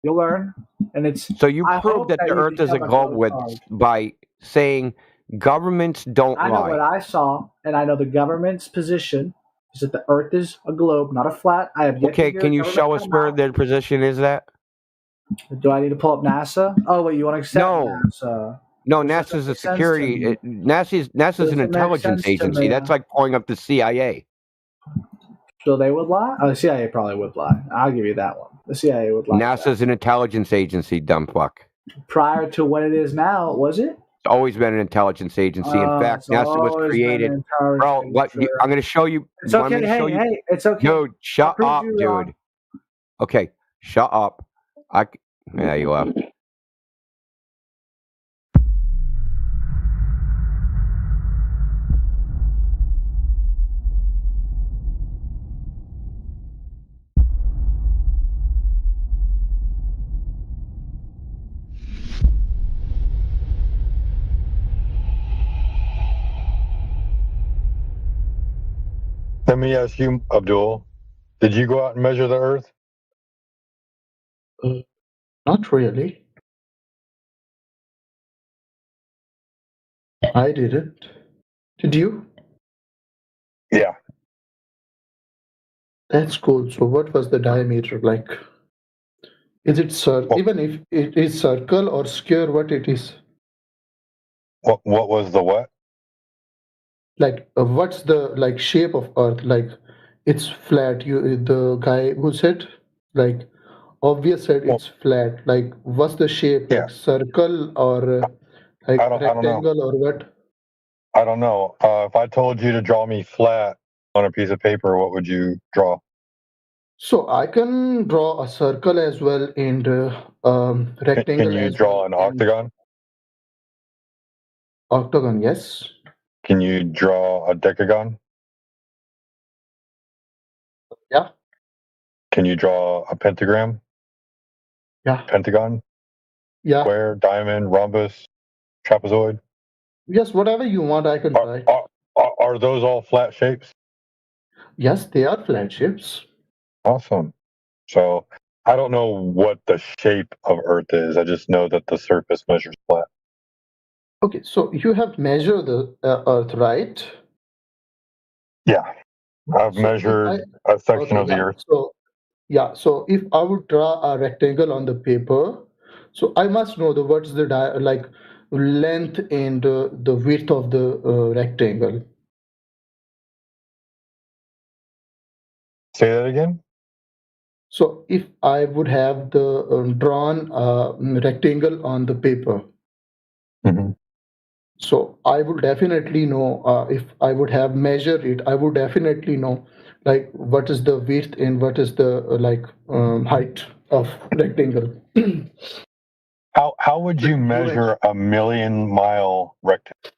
You'll learn. And it's
so you proved that the Earth is a globe by saying governments don't lie.
I know what I saw, and I know the government's position is that the Earth is a globe, not a flat. I have yet
okay, can you show us where their position is at?
Do I need to pull up NASA? Oh, wait, you want to accept NASA?
No, NASA's a security. NASA's an intelligence agency. That's like pulling up the CIA.
So they would lie? Oh, the CIA probably would lie. I'll give you that one. The CIA would lie.
NASA's an intelligence agency, dumb fuck.
Prior to what it is now, was it?
It's always been an intelligence agency. In fact, NASA was created. Bro, what? I'm going to show you.
It's okay. Hey, it's okay.
Dude, shut up, dude. Okay, shut up. Yeah, you left.
Let me ask you, Abdul, did you go out and measure the Earth?
Not really. I didn't. Did you?
Yeah.
That's cool. So what was the diameter like? Is it circle? Even if it is circle or square, what it is?
What was the what?
Like what's the shape of Earth? Like it's flat. The guy who said obvious said it's flat. Like what's the shape?
Yeah.
Like circle or rectangle or what?
I don't know. If I told you to draw me flat on a piece of paper, what would you draw?
So I can draw a circle as well and rectangle.
Can you
as
draw
well
an octagon?
Octagon, yes.
Can you draw a decagon?
Yeah.
Can you draw a pentagram?
Yeah.
Pentagon?
Yeah.
Square, diamond, rhombus, trapezoid?
Yes, whatever you want, I can try.
Are those all flat shapes?
Yes, they are flat shapes.
Awesome. So I don't know what the shape of Earth is. I just know that the surface measures flat.
Okay, so you have measured the Earth, right?
Yeah, I've measured a section of the Earth.
So yeah, so if I would draw a rectangle on the paper, so I must know what's the like length and the width of the rectangle.
Say that again.
So if I would have the drawn rectangle on the paper, so I would definitely know if I would have measured it, I would definitely know like what is the width and what is the height of rectangle.
How would you measure a 1,000,000-mile rectangle?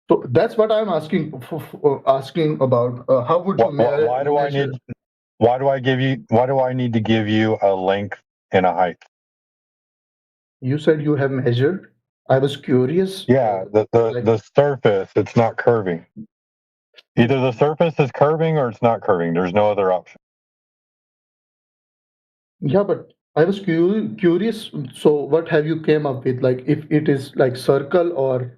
So that's what I'm asking about. How would you measure?
Why do I need to give you a length and a height?
You said you have measured. I was curious.
Yeah, the surface, it's not curving. Either the surface is curving or it's not curving. There's no other option.
Yeah, but I was curious. So what have you came up with? Like if it is like circle or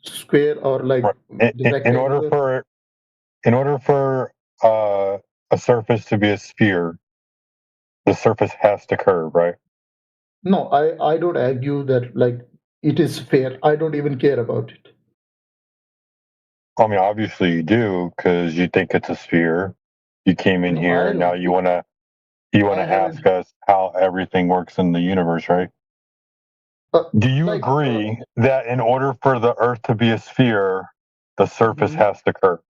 square or like
in order for a surface to be a sphere, the surface has to curve, right?
No, I don't argue that like it is fair. I don't even care about it.
I mean, obviously you do because you think it's a sphere. You came in here and now you want to ask us how everything works in the universe, right? Do you agree that in order for the Earth to be a sphere, the surface has to curve?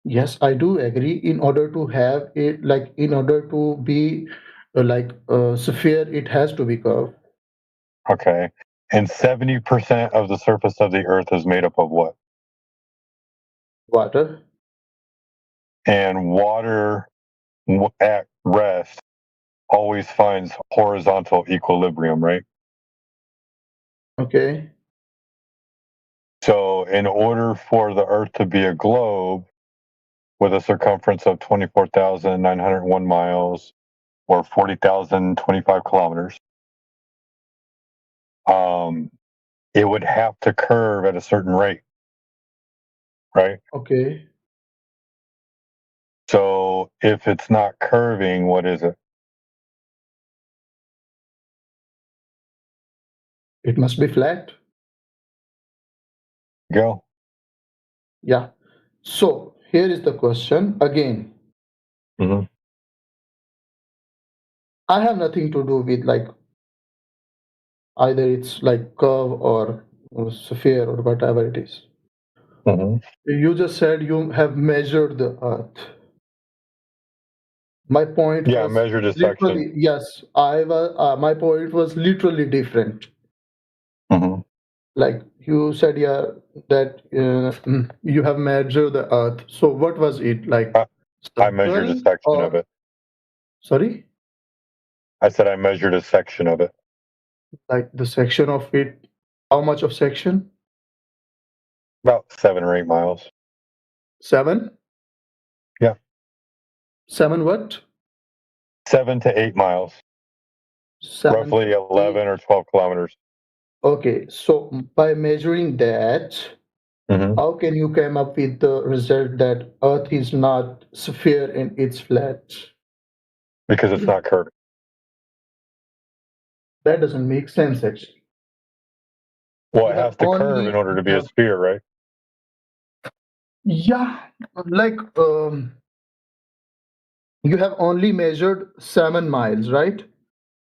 Yes, I do agree. In order to have it, like in order to be like a sphere, it has to be curved.
Okay. And 70% of the surface of the Earth is made up of what?
Water.
And water at rest always finds horizontal equilibrium, right?
Okay.
So in order for the Earth to be a globe with a circumference of 24,901 miles or 40,025 kilometers, it would have to curve at a certain rate, right?
Okay.
So if it's not curving, what is it?
It must be flat.
Go.
Yeah. So here is the question again. I have nothing to do with like either it's like curve or sphere or whatever it is. You just said you have measured the Earth. My point.
Yeah, measured a section.
Yes, I was. My point was literally different. Like you said, yeah, that you have measured the Earth. So what was it like?
I measured a section of it.
Sorry?
I said I measured a section of it.
Like the section of it. How much of section?
About 7 or 8 miles.
7?
Yeah.
7 what?
7 to 8 miles. Roughly 11 or 12 kilometers.
Okay, so by measuring that, how can you come up with the result that Earth is not sphere and it's flat?
Because it's not curving.
That doesn't make sense, actually.
Well, it has to curve in order to be a sphere, right?
Yeah, like you have only measured 7 miles, right?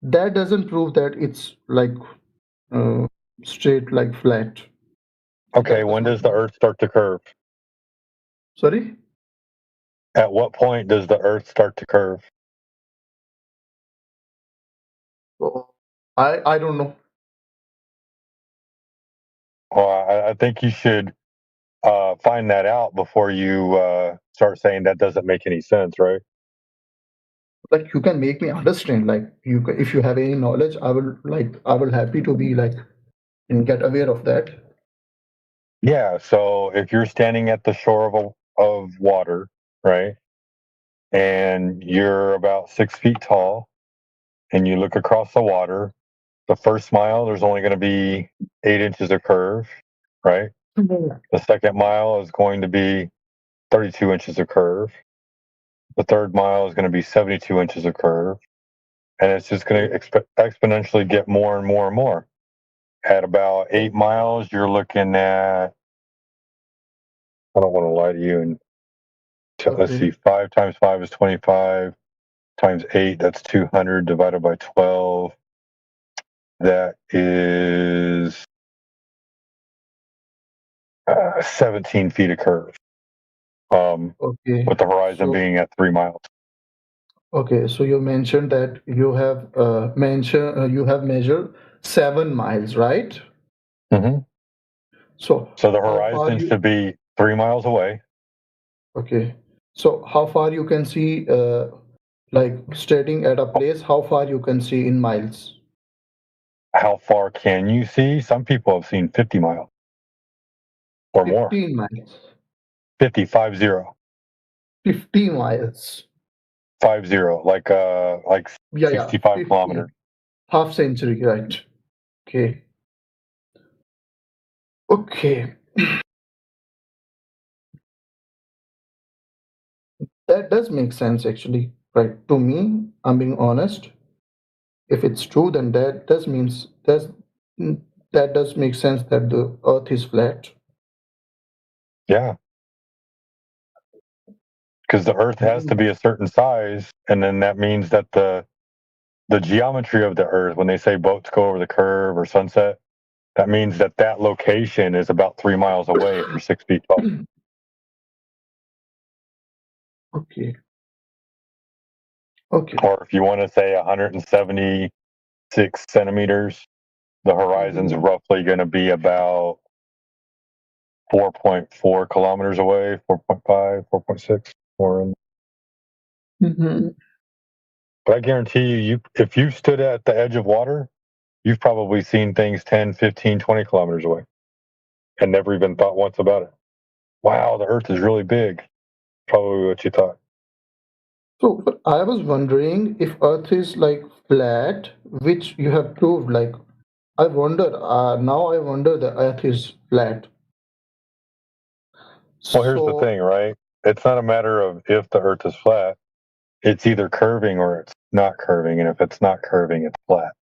That doesn't prove that it's like straight, like flat.
Okay, when does the Earth start to curve?
Sorry?
At what point does the Earth start to curve?
I don't know.
Well, I think you should find that out before you start saying that doesn't make any sense, right?
Like you can make me understand. Like if you have any knowledge, I will happy to be like and get aware of that.
Yeah. So if you're standing at the shore of water, right, and you're about 6 feet tall, and you look across the water, the first mile there's only going to be 8 inches of curve, right? The second mile is going to be 32 inches of curve. The third mile is going to be 72 inches of curve. And it's just going to exponentially get more and more and more. At about 8 miles, you're looking at, I don't want to lie to you, and let's see, 5 times 5 is 25, times 8, that's 200, divided by 12, that is 17 feet of curve. With the horizon being at 3 miles.
Okay, so you mentioned that you have measured 7 miles, right?
Mm-hmm.
So
the horizon should be 3 miles away.
Okay, so how far you can see, like standing at a place, how far you can see in miles?
How far can you see? Some people have seen 50 miles or
15
more.
miles.
50, 50.
50 miles.
50, like 65
50.
kilometers.
Half century, right? Okay. Okay. That does make sense actually, right? To me, I'm being honest. If it's true, then that does make sense that the Earth is flat.
Yeah. Because the Earth has to be a certain size, and then that means that the geometry of the Earth, when they say boats go over the curve or sunset, that means that location is about 3 miles away if you're 6 feet tall.
Okay.
Or if you want to say 176 centimeters, the horizon's roughly going to be about 4.4 kilometers away, 4.5, 4.6. But I guarantee you, if you stood at the edge of water, you've probably seen things 10, 15, 20 kilometers away and never even thought once about it. Wow, the Earth is really big. Probably what you thought.
So, but I was wondering if Earth is like flat, which you have proved. Like, I wonder. Now I wonder the Earth is flat.
Well, here's the thing, right? It's not a matter of if the Earth is flat. It's either curving or it's not curving, and if it's not curving, it's flat.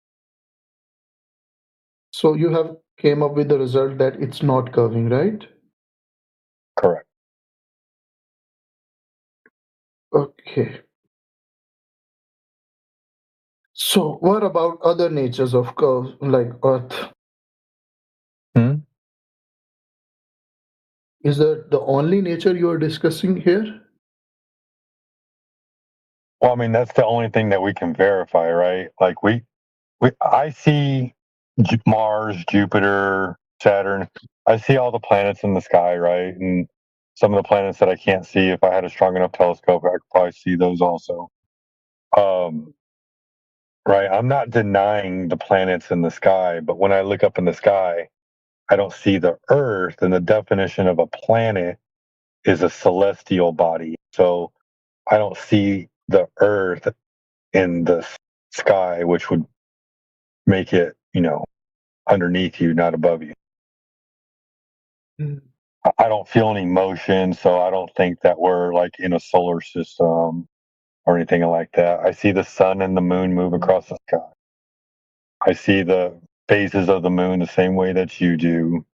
So you have came up with the result that it's not curving, right?
Correct.
Okay. So what about other natures of curves like Earth? Is that the only nature you are discussing here?
Well, I mean, that's the only thing that we can verify, right? Like I see Mars, Jupiter, Saturn. I see all the planets in the sky, right? And some of the planets that I can't see, if I had a strong enough telescope, I could probably see those also. Right. I'm not denying the planets in the sky, but when I look up in the sky, I don't see the Earth. And the definition of a planet is a celestial body. So I don't see the Earth in the sky, which would make it, underneath you, not above you. I don't feel any motion, so I don't think that we're like in a solar system or anything like that. I see the sun and the moon move across the sky. I see the phases of the moon the same way that you do.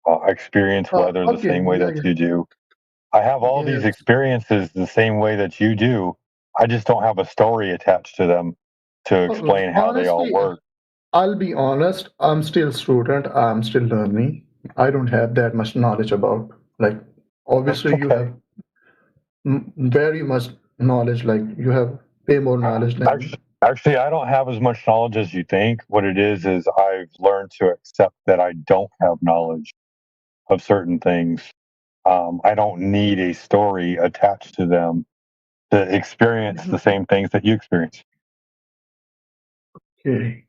I experience weather the same way that you do. I have all these experiences the same way that you do. I just don't have a story attached to them to explain how they all work.
I'll be honest, I'm still a student, I'm still learning. I don't have that much knowledge about, like, obviously you have very much knowledge. Like you have way more knowledge than me.
Actually, I don't have as much knowledge as you think. What it is I've learned to accept that I don't have knowledge of certain things. I don't need a story attached to them to experience the same things that you experience.
Okay.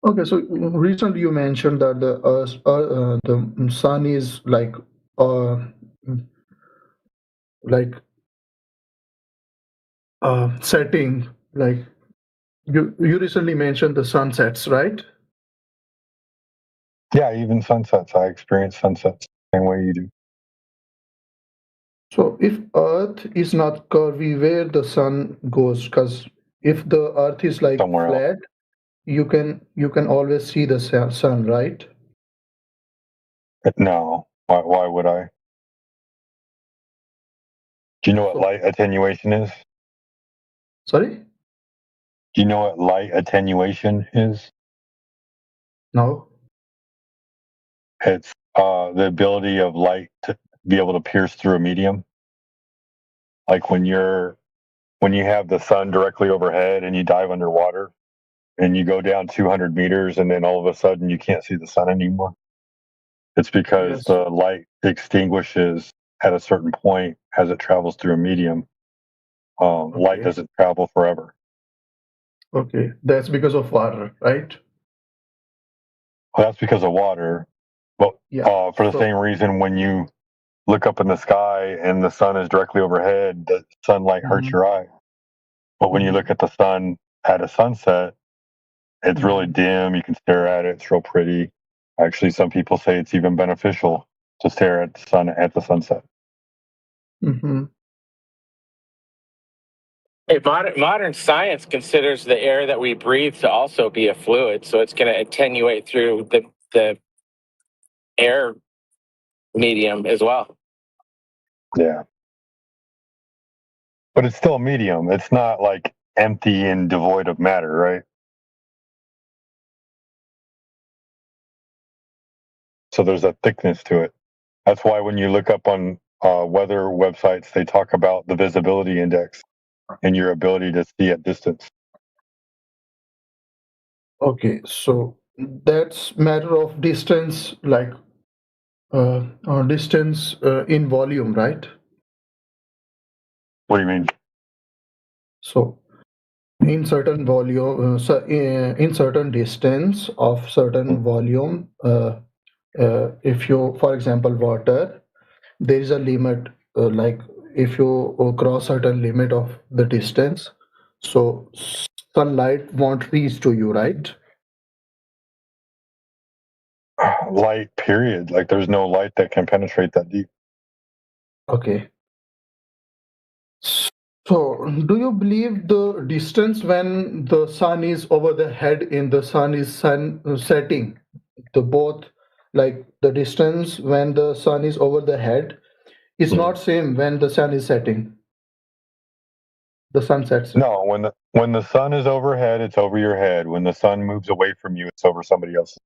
Okay, so recently you mentioned that the sun is like setting. Like you recently mentioned the sunsets, right?
Yeah, even sunsets. I experience sunsets the same way you do.
So if Earth is not curvy, where the sun goes? Because if the Earth is like
Somewhere
flat,
else.
you can always see the sun, right?
No. Why would I? Do you know what light attenuation is?
Sorry?
Do you know what light attenuation is?
No.
It's the ability of light to be able to pierce through a medium. Like when you have the sun directly overhead and you dive underwater and you go down 200 meters and then all of a sudden you can't see the sun anymore. It's because the light extinguishes at a certain point as it travels through a medium. Light doesn't travel forever.
Okay, that's because of water, right?
Well, that's because of water. But for the same reason, when you look up in the sky and the sun is directly overhead, the sunlight hurts your eye. But when you look at the sun at a sunset, it's really dim. You can stare at it. It's real pretty. Actually, some people say it's even beneficial to stare at the sun at the sunset.
Mm-hmm.
Hey, modern science considers the air that we breathe to also be a fluid, so it's going to attenuate through the air medium as well.
Yeah. But it's still a medium. It's not like empty and devoid of matter, right? So there's a thickness to it. That's why when you look up on weather websites, they talk about the visibility index and your ability to see at distance.
Okay, so that's matter of distance, like distance in volume, right?
What do you mean?
So in certain volume, in certain distance of certain volume, if you, for example, water, there is a limit. Like if you cross certain limit of the distance, so sunlight won't reach to you, right?
Light, period. Like there's no light that can penetrate that deep.
Okay. So, do you believe the distance when the sun is over the head in the sun is setting? The both, like the distance when the sun is over the head is not same when the sun is setting. The sun sets.
No, when the sun is overhead, it's over your head. When the sun moves away from you, it's over somebody else.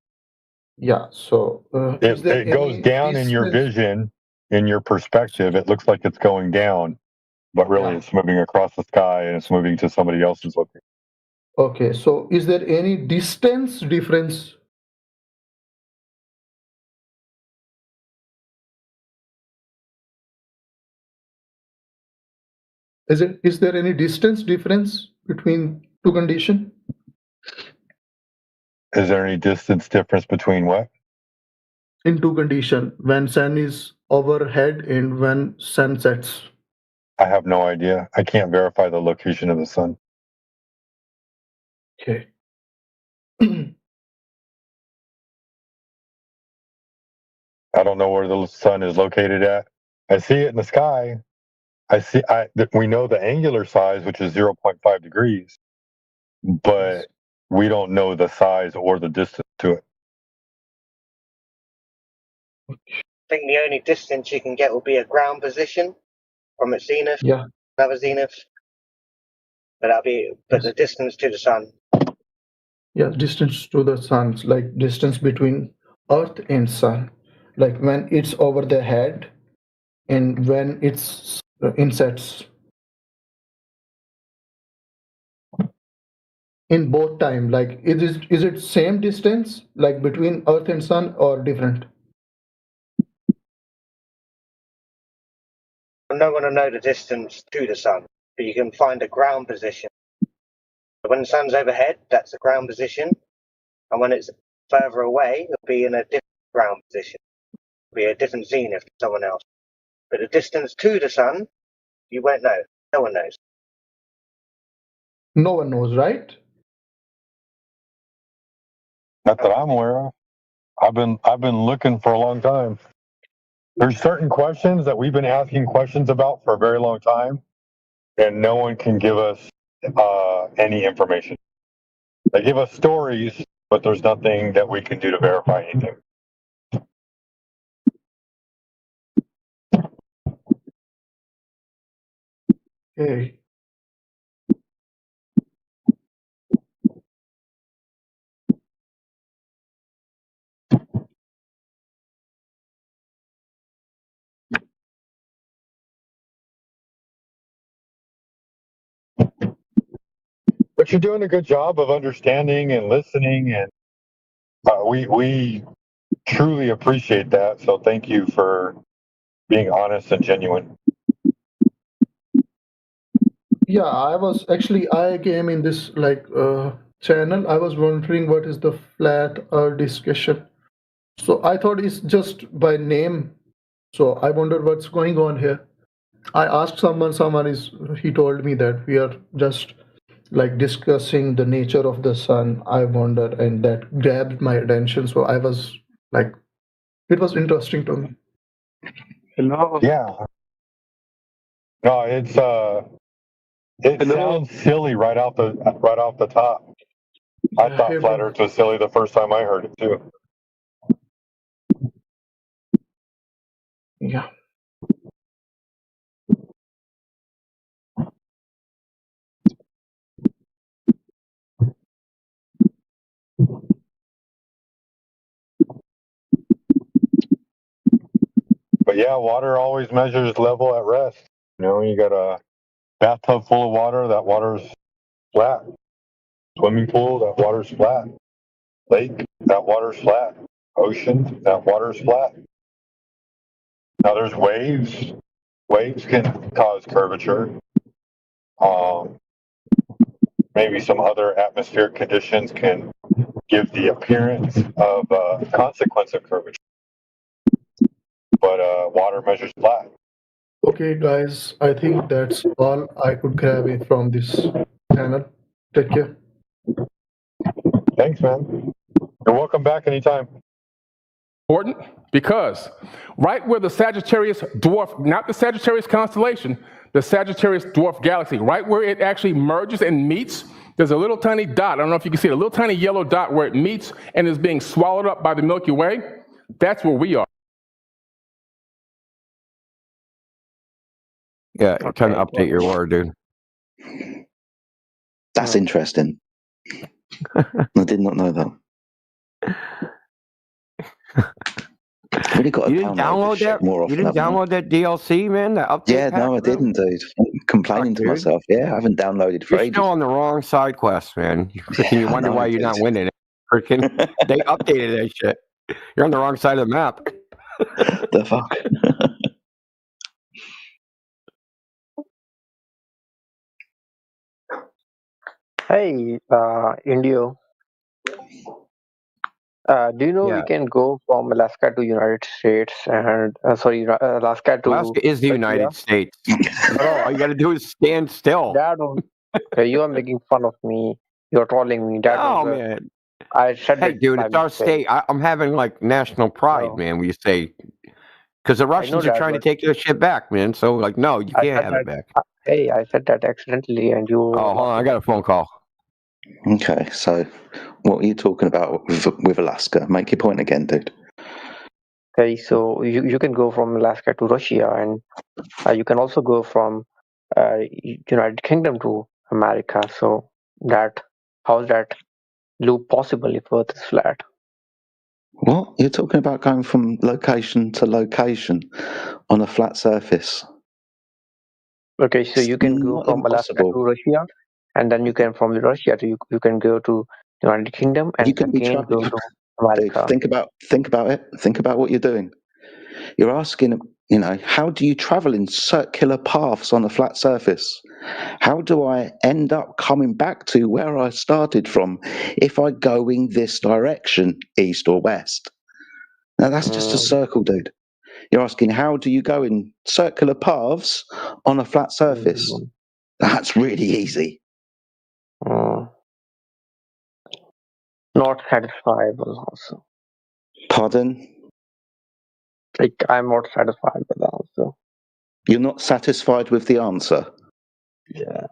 Yeah. So
it goes down in your vision, in your perspective. It looks like it's going down, but really it's moving across the sky and it's moving to somebody else's location.
Okay. So is there any distance difference? Is there any distance difference between two conditions?
Is there any distance difference between what?
In two conditions, when sun is overhead and when sun sets.
I have no idea. I can't verify the location of the sun.
Okay.
I don't know where the sun is located at. I see it in the sky. We know the angular size, which is 0.5 degrees, but we don't know the size or the distance to it.
I think the only distance you can get will be a ground position from its zenith.
Yeah.
Another zenith. But the distance to the sun.
Yeah, distance to the sun, like distance between Earth and sun. like when it's over the head and when it's insets in both time, like is it same distance like between Earth and Sun or different?
I'm not going to know the distance to the sun, but you can find a ground position. When the sun's overhead, that's the ground position, and when it's further away, it'll be in a different ground position. It'll be a different zenith to someone else. But the distance to the sun, you won't know. No one knows.
No one knows, right?
Not that I'm aware of. I've been looking for a long time. There's certain questions that we've been asking questions about for a very long time, and no one can give us any information. They give us stories, but there's nothing that we can do to verify anything.
Okay.
But you're doing a good job of understanding and listening, and we truly appreciate that. So thank you for being honest and genuine.
Yeah, I came in this channel. I was wondering what is the flat earth discussion. So I thought it's just by name. So I wonder what's going on here. I asked he told me that we are just like discussing the nature of the sun. I wonder, and that grabbed my attention. So I was like, it was interesting to me.
Hello. Yeah. No, it sounds silly right off the top. I thought flat Earth was silly the first time I heard it too.
Yeah.
But yeah, water always measures level at rest. You know, you got a bathtub full of water, that water's flat. Swimming pool, that water's flat. Lake, that water's flat. Ocean, that water's flat. Now there's waves. Waves can cause curvature. Maybe some other atmospheric conditions can give the appearance of a consequence of curvature. But water measures flat.
Okay, guys, I think that's all I could grab it from this channel. Take care.
Thanks, man. You're welcome back anytime.
Important because right where the Sagittarius dwarf, not the Sagittarius constellation, the Sagittarius dwarf galaxy, right where it actually merges and meets, there's a little tiny dot. I don't know if you can see it, a little tiny yellow dot where it meets and is being swallowed up by the Milky Way. That's where we are.
Yeah, kind of update your lore, dude.
That's interesting. I did not know that. Really got to download
that
more often.
You didn't download that DLC, man? That update
Yeah,
pack,
no, I didn't, dude. I'm complaining to myself. Yeah, I haven't downloaded for
You're
ages.
still on the wrong side quest, man. You wonder why you're not winning it. Freaking, they updated that shit. You're on the wrong side of the map.
The fuck?
Hey, Indio. Do you know we can go from Alaska to United States and Alaska to
Alaska is the United States. All you got to do is stand still.
Okay, you are making fun of me. You're trolling me.
Man.
I said
hey, dude, it's our state. I'm having like national pride, man. When you say, because the Russians are trying to take their shit back, man. So like, no, you can't have it back.
Hey, I said that accidentally, and you.
Oh, hold on, I got a phone call.
Okay, so what are you talking about with Alaska? Make your point again, dude.
Okay, so you can go from Alaska to Russia, and you can also go from United Kingdom to America. So how's that loop possible if Earth is flat?
What? You're talking about going from location to location on a flat surface?
Okay, so you can go
Not
from Alaska
impossible.
to Russia, and then you can from Russia to you can go to United Kingdom, and
You can be
again go
traveling.
to
Dave,
America.
think about it. Think about what you're doing. You're asking, how do you travel in circular paths on a flat surface? How do I end up coming back to where I started from if I go in this direction, east or west? Now, that's just a circle, dude. You're asking, how do you go in circular paths on a flat surface? That's really easy.
Not satisfiable also.
Pardon?
Like, I'm not satisfied with the answer.
You're not satisfied with the answer?
Yeah.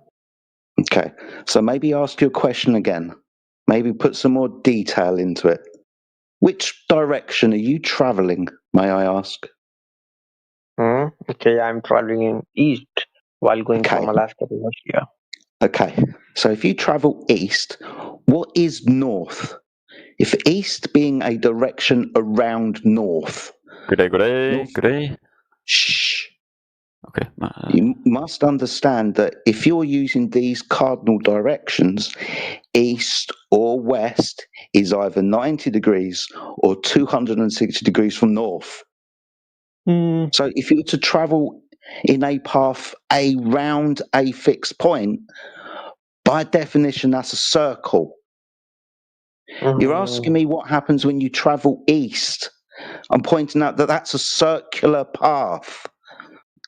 Okay, so maybe ask your question again. Maybe put some more detail into it. Which direction are you traveling, may I ask?
Okay, I'm traveling in east while going from Alaska to Russia.
Okay, so if you travel east, what is north? If east being a direction around north.
Good day.
Shh.
Okay.
You must understand that if you're using these cardinal directions, east or west is either 90 degrees or 260 degrees from north. So if you were to travel in a path around a fixed point, by definition, that's a circle. You're asking me what happens when you travel east. I'm pointing out that that's a circular path.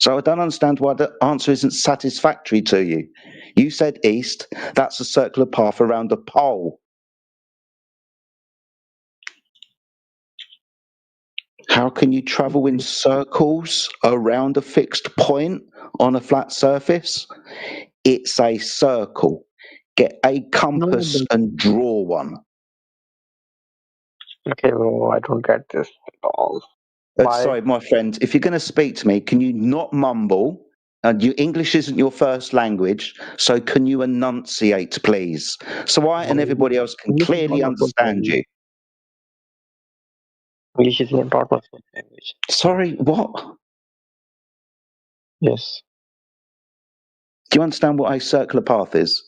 So I don't understand why the answer isn't satisfactory to you. You said east, that's a circular path around a pole. How can you travel in circles around a fixed point on a flat surface? It's a circle. Get a compass and draw one.
Okay, well, I don't get this at all.
Sorry, my friend, if you're going to speak to me, can you not mumble? And your English isn't your first language, so can you enunciate, please? So I and everybody else can clearly understand you.
English is not my first language.
Sorry, what?
Yes.
Do you understand what a circular path is?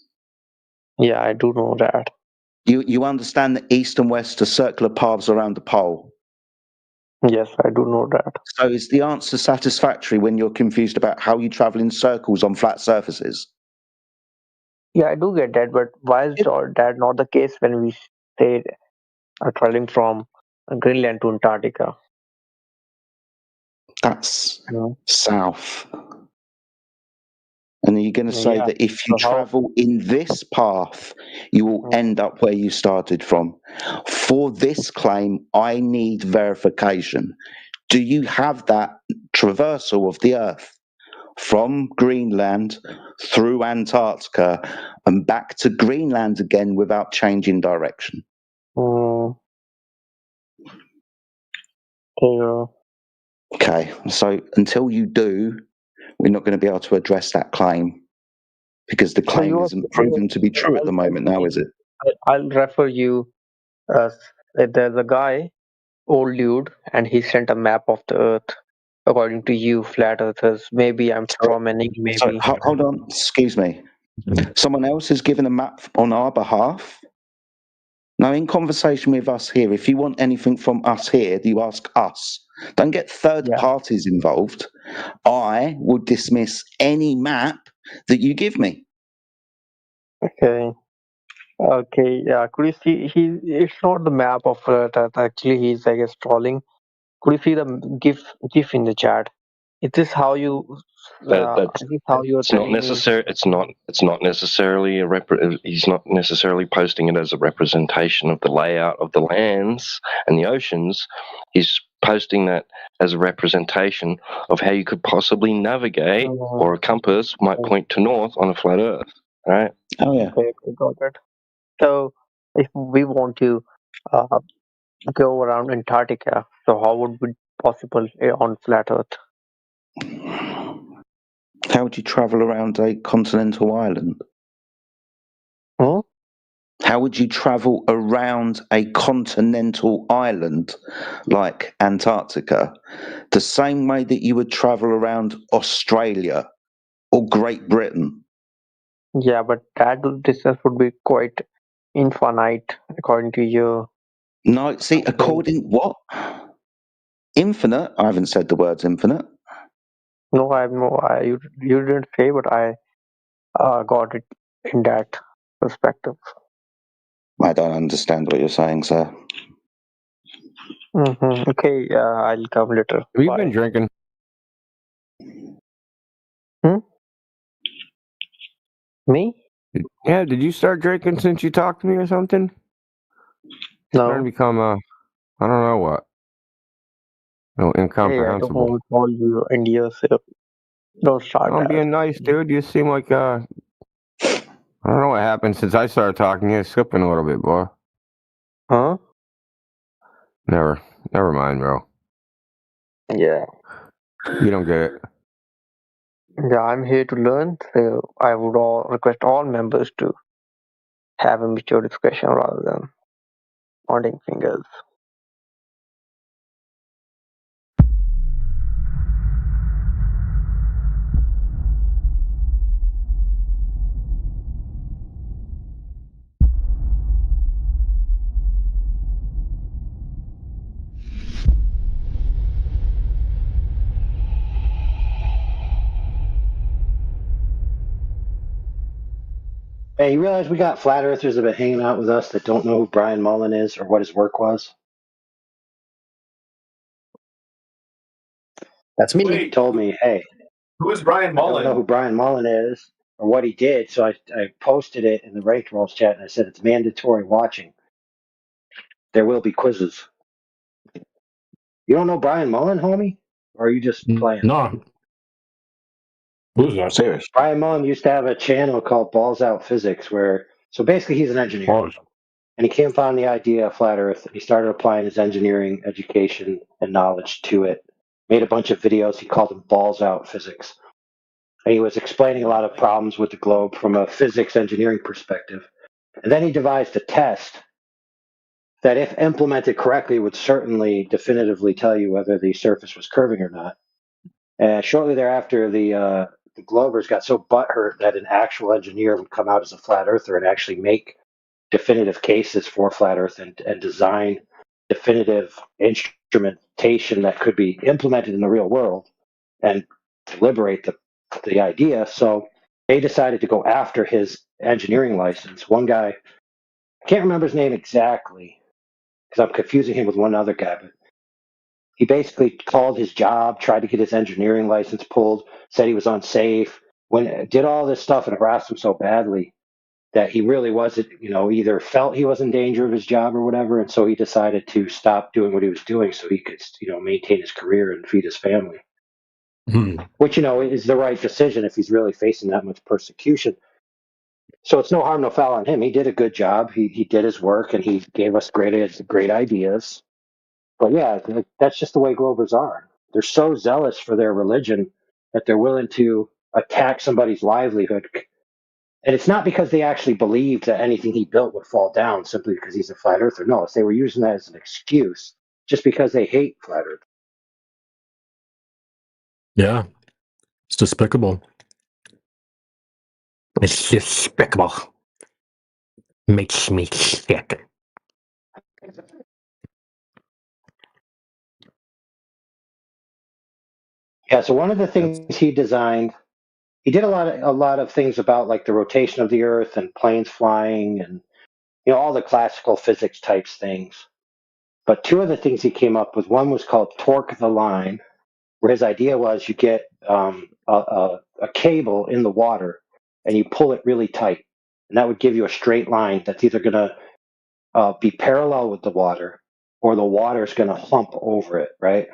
Yeah, I do know that.
You understand that east and west are circular paths around the pole?
Yes, I do know that.
So is the answer satisfactory when you're confused about how you travel in circles on flat surfaces?
Yeah, I do get that, but why is that not the case when we say traveling from Greenland to Antarctica?
That's south. And are you going to say that if you travel in this path, you will end up where you started from? For this claim, I need verification. Do you have that traversal of the Earth from Greenland through Antarctica and back to Greenland again without changing direction? Okay, so until you do, we're not going to be able to address that claim because the claim isn't proven to be true at the moment now, is it?
I'll refer you. There's a guy, old dude, and he sent a map of the Earth. According to you, flat earthers, maybe I'm strawmanning, maybe.
So, hold on, excuse me. Someone else has given a map on our behalf. Now, in conversation with us here, if you want anything from us here, you ask us. Don't get third parties involved. I will dismiss any map that you give me.
Okay, yeah. Could you see? It's not the map of Earth. Actually, he's, I guess, trolling. Could you see the GIF in the chat? Is this how you? Is this how you're
It's not
telling me?
necessary. It's not necessarily he's not necessarily posting it as a representation of the layout of the lands and the oceans. He's posting that as a representation of how you could possibly navigate, or a compass might point to north on a flat Earth. Right?
Oh yeah.
Okay, got it. So, if we want to go around Antarctica, so how would it be possible on flat Earth?
How would you travel around a continental island? How how would you travel around a continental island like Antarctica the same way that you would travel around Australia or Great Britain?
Yeah, but that distance would be quite infinite according to you.
No, see, according what? Infinite? I haven't said the words infinite.
No, you didn't say, but I got it in that perspective.
I don't understand what you're saying, sir.
Okay, I'll come later.
Have you been drinking?
Me?
Yeah, did you start drinking since you talked to me or something?
No.
Starting to become I don't know what. No,
Hey, I don't
incomprehensible.
want to call you India, so don't start
I'm
that.
being nice, dude. You seem like I don't know what happened since I started talking. You're slipping a little bit, boy.
Huh?
Never mind, bro.
Yeah.
You don't get it.
Yeah, I'm here to learn, so I would request all members to have a mature discussion rather than pointing fingers.
Hey, you realize we got flat earthers that have been hanging out with us that don't know who Brian Mullen is or what his work was? That's me. He told me, hey,
Who is Brian
I don't know
Mullen?
who Brian Mullen is or what he did. So I posted it in the Ranked Rolls chat and I said it's mandatory watching. There will be quizzes. You don't know Brian Mullen, homie? Or are you just playing?
No. Who's that?
Serious?
Brian Mullen used to have a channel called Balls Out Physics so basically he's an engineer. And he came upon the idea of flat Earth. He started applying his engineering education and knowledge to it. Made a bunch of videos. He called them Balls Out Physics. And he was explaining a lot of problems with the globe from a physics engineering perspective. And then he devised a test that, if implemented correctly, would certainly definitively tell you whether the surface was curving or not. And shortly thereafter, the Globers got so butthurt that an actual engineer would come out as a flat earther and actually make definitive cases for flat Earth and design definitive instrumentation that could be implemented in the real world and liberate the idea. So they decided to go after his engineering license. One guy, I can't remember his name exactly because I'm confusing him with one other guy, but he basically called his job, tried to get his engineering license pulled, said he was unsafe, did all this stuff and harassed him so badly that he really wasn't, either felt he was in danger of his job or whatever, and so he decided to stop doing what he was doing so he could, maintain his career and feed his family. Which, is the right decision if he's really facing that much persecution. So it's no harm, no foul on him. He did a good job. He did his work, and he gave us great ideas. But yeah, that's just the way Globers are. They're so zealous for their religion that they're willing to attack somebody's livelihood. And it's not because they actually believed that anything he built would fall down simply because he's a flat earther. No, they were using that as an excuse just because they hate flat earth.
Yeah. It's despicable.
It's despicable. Makes me sick.
Yeah, so one of the things he designed, he did a lot of things about like the rotation of the earth and planes flying and all the classical physics types things. But two of the things he came up with, one was called torque the line, where his idea was you get a cable in the water and you pull it really tight. And that would give you a straight line that's either going to be parallel with the water or the water is going to hump over it, right?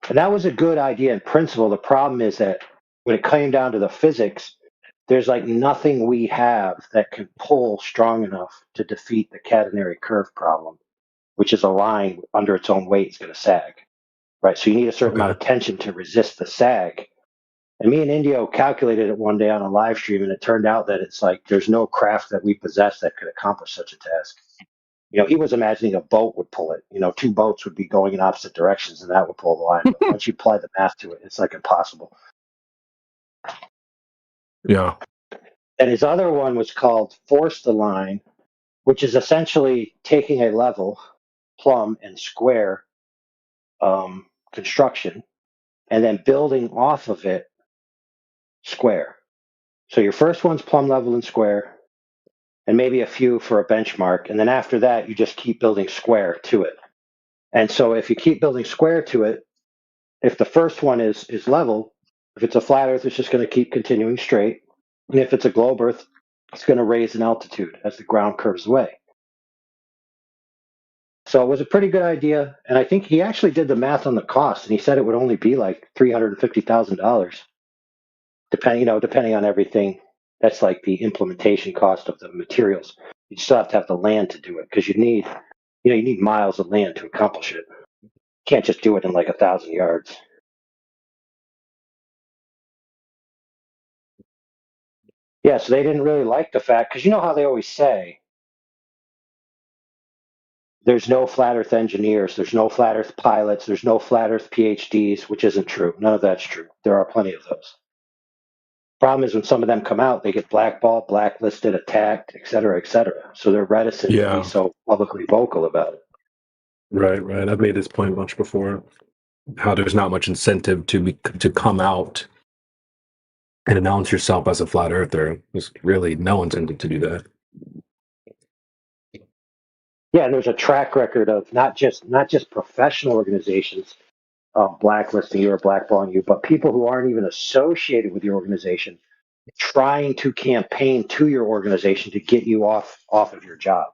And that was a good idea in principle. The problem is that when it came down to the physics, there's like nothing we have that can pull strong enough to defeat the catenary curve problem, which is a line under its own weight is going to sag, right? So you need a certain amount of tension to resist the sag. And me and Indio calculated it one day on a live stream, and it turned out that it's like there's no craft that we possess that could accomplish such a task. He was imagining a boat would pull it. 2 boats would be going in opposite directions, and that would pull the line. But once you apply the math to it, it's like impossible.
Yeah.
And his other one was called Force the Line, which is essentially taking a level, plumb, and square construction, and then building off of it square. So your first one's plumb, level, and square, and maybe a few for a benchmark. And then after that, you just keep building square to it. And so if you keep building square to it, if the first one is level, if it's a flat earth, it's just going to keep continuing straight. And if it's a globe earth, it's going to raise in altitude as the ground curves away. So it was a pretty good idea. And I think he actually did the math on the cost, and he said it would only be like $350,000, depending on everything. That's like the implementation cost of the materials. You still have to have the land to do it, because you need miles of land to accomplish it. You can't just do it in like 1,000 yards. Yeah, so they didn't really like the fact, because you know how they always say there's no flat earth engineers, there's no flat earth pilots, there's no flat earth PhDs, which isn't true. None of that's true. There are plenty of those. Problem is, when some of them come out, they get blackballed, blacklisted, attacked, et cetera, et cetera. So they're reticent to be so publicly vocal about it.
Right. I've made this point much before. How there's not much incentive to come out and announce yourself as a flat earther. There's really no incentive to do that.
Yeah, and there's a track record of not just professional organizations blacklisting you or blackballing you, but people who aren't even associated with your organization trying to campaign to your organization to get you off of your job.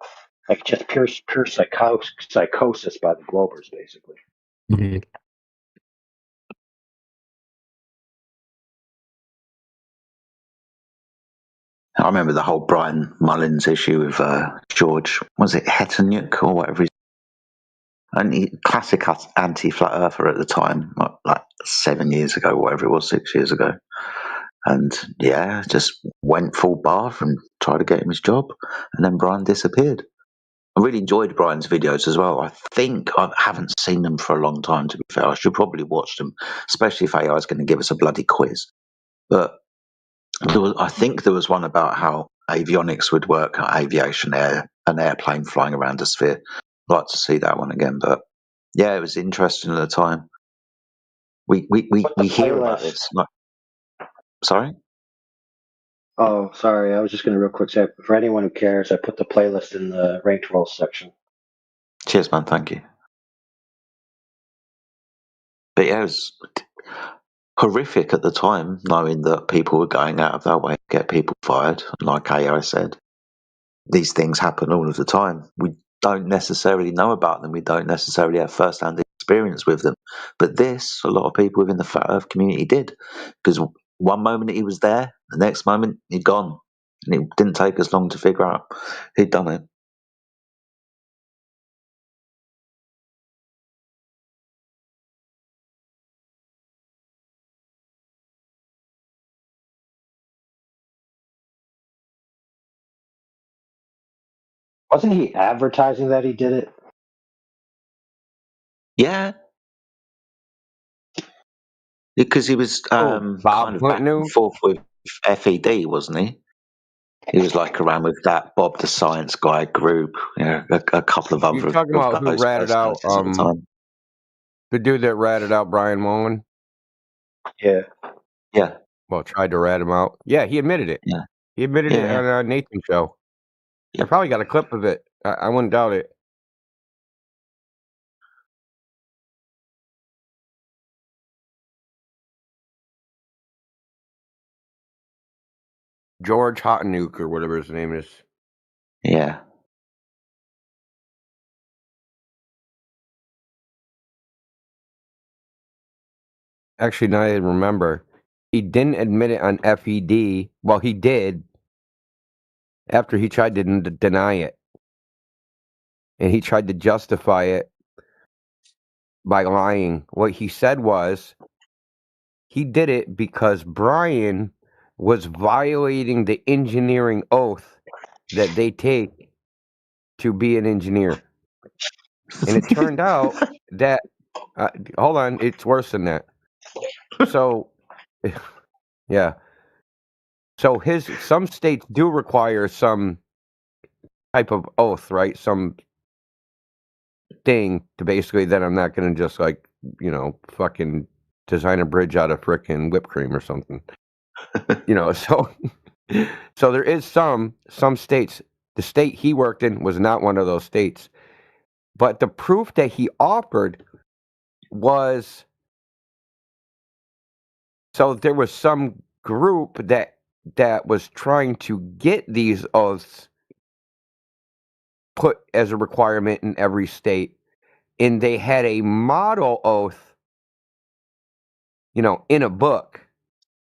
Like just pure psychosis by the Globers, basically.
Mm-hmm.
I remember the whole Brian Mullins issue with George, was it Hetanyuk or whatever? Classic anti-flat earther at the time, like 7 years ago, whatever it was, 6 years ago. And yeah, just went full bar and tried to get him his job, and then Brian disappeared. I really enjoyed Brian's videos as well. I think I haven't seen them for a long time, to be fair. I should probably watch them, especially if AI is going to give us a bloody quiz. But I think there was one about how avionics would work, aviation, an airplane flying around a sphere. I'd like to see that one again. But yeah, it was interesting at the time. We hear about this. Sorry?
Oh, sorry. I was just going to real quick say, for anyone who cares, I put the playlist in the ranked roles section.
Cheers, man. Thank you. But yeah, it was horrific at the time, knowing that people were going out of their way to get people fired. Like AI said, these things happen all of the time. We don't necessarily know about them. We don't necessarily have first-hand experience with them. But this, a lot of people within the Flat Earth community did. Because one moment he was there, the next moment he'd gone. And it didn't take us long to figure out who'd done it.
Wasn't he advertising that he did it?
Yeah. Because he was kind of back and forth with FED, wasn't he? He was like around with that Bob the Science Guy group, a couple of other.
You're talking about who ratted out the dude that ratted out Brian Mullen?
Yeah.
Well, tried to rat him out. Yeah, he admitted it.
Yeah.
He admitted it on Nathan's show. I probably got a clip of it. I wouldn't doubt it. George Hottenuk or whatever his name is.
Yeah.
Actually, now I remember. He didn't admit it on FED. Well, he did. After he tried to deny it. And he tried to justify it by lying. What he said was he did it because Brian was violating the engineering oath that they take to be an engineer. And it turned out that, hold on, it's worse than that. So, yeah. So some states do require some type of oath, right? Some thing to basically that I'm not going to just like, fucking design a bridge out of frickin' whipped cream or something. So there is some states. The state he worked in was not one of those states. But the proof that he offered was, so there was some group that was trying to get these oaths put as a requirement in every state, and they had a model oath, in a book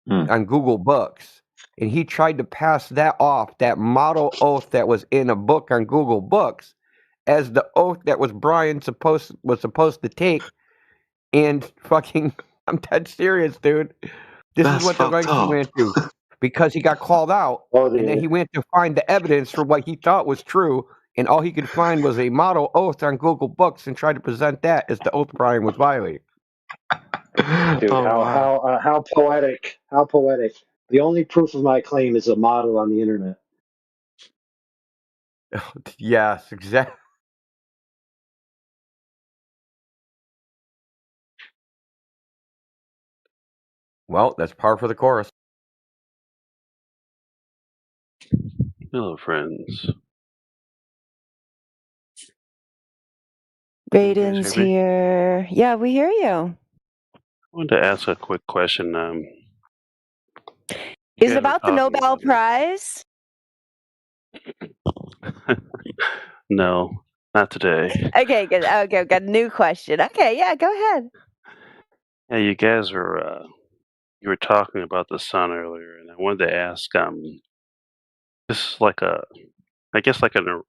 on Google Books, and he tried to pass that off, that model oath that was in a book on Google Books, as the oath that was Brian was supposed to take. And fucking, I'm dead serious, dude. This is what the lengths he went to, because he got called out, and then he went to find the evidence for what he thought was true, and all he could find was a model oath on Google Books, and tried to present that as the oath Brian was violating.
Dude, how poetic! How poetic! The only proof of my claim is a model on the internet.
Yes, exactly. Well, that's par for the course.
Hello, friends.
Raiden's here. Yeah, we hear you.
I wanted to ask a quick question.
Is it about the Nobel Prize?
No, not today.
Okay, good. Okay, I've got a new question. Okay, yeah, go ahead.
Yeah, you guys were you were talking about the sun earlier, and I wanted to ask. This is like a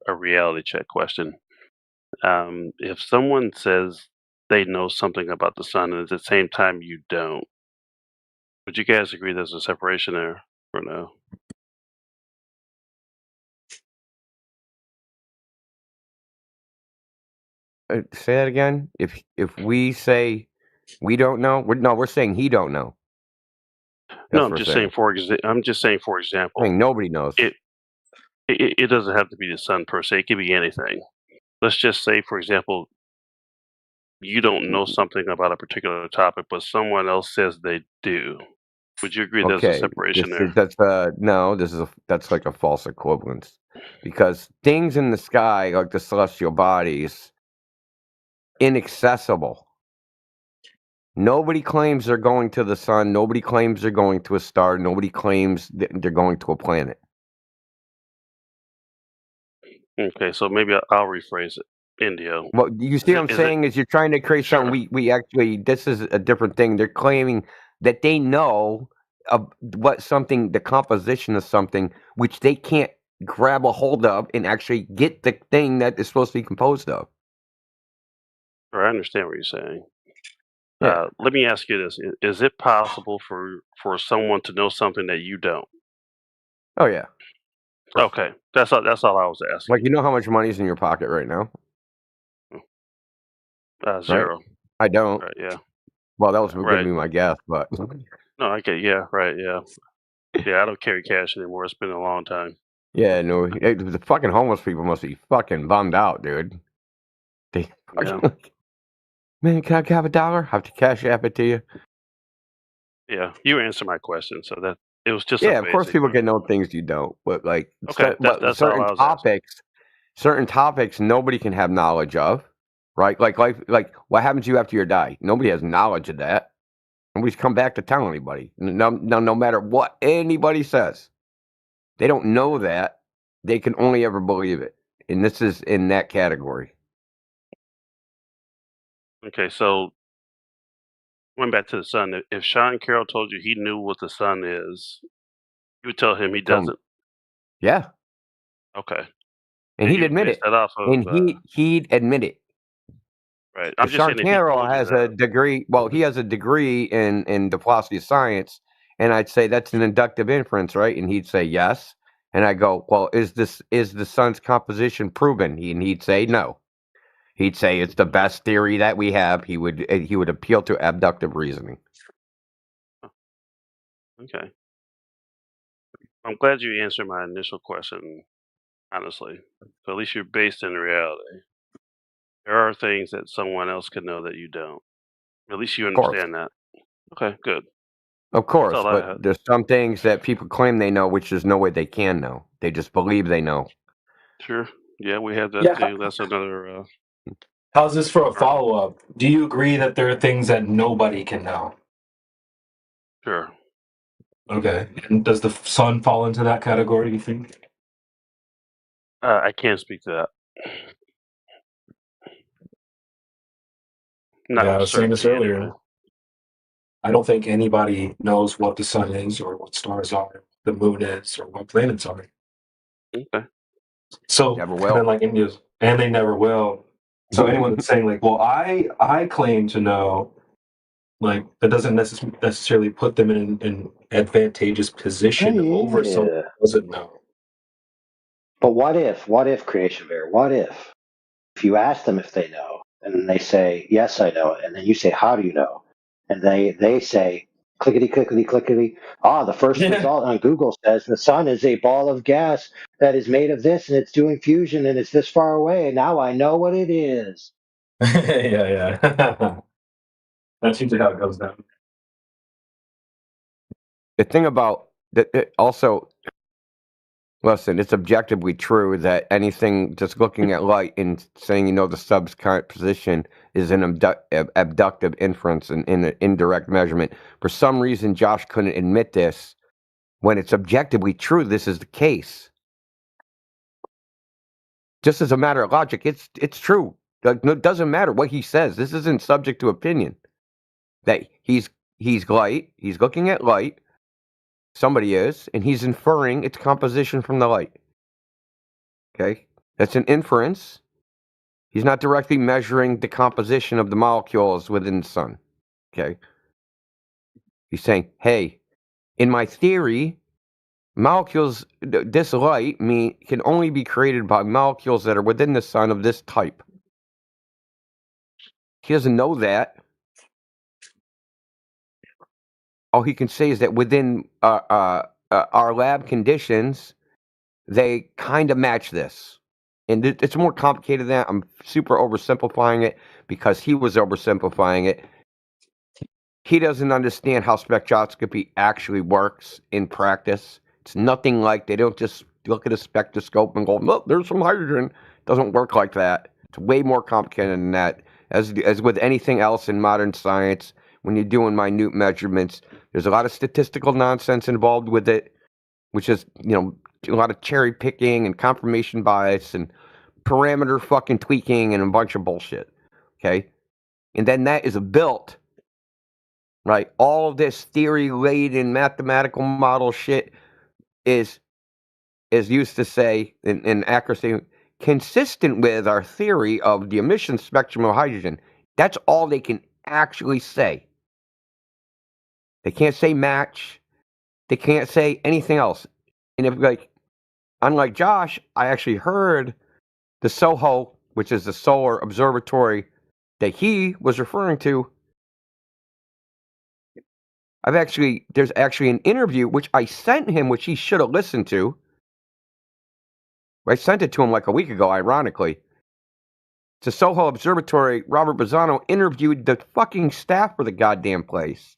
reality check question. If someone says they know something about the sun, and at the same time you don't, would you guys agree there's a separation there, or no?
Say that again. If we say we don't know, we're saying he don't know.
No, I'm just saying. For example,
I mean, nobody knows.
It doesn't have to be the sun per se. It could be anything. Let's just say, for example, you don't know something about a particular topic, but someone else says they do. Would you agree there's a separation there?
That's like a false equivalence, because things in the sky, like the celestial bodies, inaccessible. Nobody claims they're going to the sun. Nobody claims they're going to a star. Nobody claims they're going to a planet.
Okay, so maybe I'll rephrase it. Indio.
Well, you see what I'm saying is you're trying to create something. We actually, this is a different thing. They're claiming that they know the composition of something, which they can't grab a hold of and actually get the thing that is supposed to be composed of.
I understand what you're saying.
Yeah.
Let me ask you this: is it possible for someone to know something that you don't?
Oh yeah.
Okay, that's all I was asking.
Like, you know how much money's in your pocket right now?
Zero.
Right? I don't.
Right, yeah.
Well, that was going to be my guess, but
no, okay, yeah, right, yeah, yeah. I don't carry cash anymore. It's been a long time.
Yeah, no, the fucking homeless people must be fucking bummed out, dude. They fucking man, can I have $1? Have to cash app it to you.
Yeah, you answered my question, so that it was just
of course people can know things you don't, but like
that's
certain topics nobody can have knowledge of, right? Like what happens to you after you die? Nobody has knowledge of that. Nobody's come back to tell anybody. No matter what anybody says, they don't know that. They can only ever believe it, and this is in that category.
Okay, so going back to the sun, if Sean Carroll told you he knew what the sun is, you would tell him he doesn't.
Yeah.
Okay.
And he'd admit it. He'd admit it.
Right. I'm
If
just saying if he
Shantaro
told you
has
that.
a degree, well, he has a degree in the philosophy of science, and I'd say that's an inductive inference, right? And he'd say yes, and I go, well, is the sun's composition proven? And he'd say no. He'd say it's the best theory that we have. He would appeal to abductive reasoning.
Okay. I'm glad you answered my initial question, honestly. So at least you're based in reality. There are things that someone else could know that you don't. At least you
course.
understand that. Okay, good.
Of course,
That's all I
but
had.
there's some things that people claim they know, which there's no way they can know. They just believe they know.
Sure. Yeah, we have that
Yeah.
too. That's another.
How's this for a follow-up? Do you agree that there are things that nobody can know?
Sure.
Okay. And does the sun fall into that category, you think?
I can't speak to that. Not
Yeah, I
with
was saying this
certainty,
earlier.
anyway.
I don't think anybody knows what the sun is or what stars are, the moon is, or what planets are.
Okay.
So,
Never
and
will.
then like India's, and they never will. So anyone that's saying like, well, I claim to know, like that doesn't necessarily put them in an advantageous position over someone who doesn't know.
But what if Creation Bear? What if you ask them if they know, and they say yes, I know, and then you say how do you know, and they say clickety clickety clickety. The first result on Google says the sun is a ball of gas that is made of this, and it's doing fusion, and it's this far away. Now I know what it is.
Yeah. That's usually how it goes down.
The thing about that also, listen, it's objectively true that anything just looking at light and saying the sub's current position is an abductive inference and in an indirect measurement. For some reason, Josh couldn't admit this when it's objectively true. This is the case. Just as a matter of logic, it's true. It doesn't matter what he says. This isn't subject to opinion. That he's light. He's looking at light. Somebody is, and he's inferring its composition from the light. Okay? That's an inference. He's not directly measuring the composition of the molecules within the sun. Okay? He's saying, hey, in my theory, molecules, this light can only be created by molecules that are within the sun of this type. He doesn't know that. All he can say is that within our lab conditions, they kind of match this. And it's more complicated than that. I'm super oversimplifying it because he was oversimplifying it. He doesn't understand how spectroscopy actually works in practice. It's nothing like they don't just look at a spectroscope and go, look, there's some hydrogen. It doesn't work like that. It's way more complicated than that. As with anything else in modern science, when you're doing minute measurements, there's a lot of statistical nonsense involved with it, which is, a lot of cherry picking and confirmation bias and parameter fucking tweaking and a bunch of bullshit. Okay? And then that is built, right? All of this theory laden mathematical model shit is used to say in accuracy consistent with our theory of the emission spectrum of hydrogen. That's all they can actually say. They can't say match. They can't say anything else. And if unlike Josh, I actually heard the SOHO, which is the Solar Observatory that he was referring to. There's actually an interview which I sent him, which he should have listened to. I sent it to him like a week ago, ironically. It's a SOHO Observatory. Robert Bazzano interviewed the fucking staff for the goddamn place.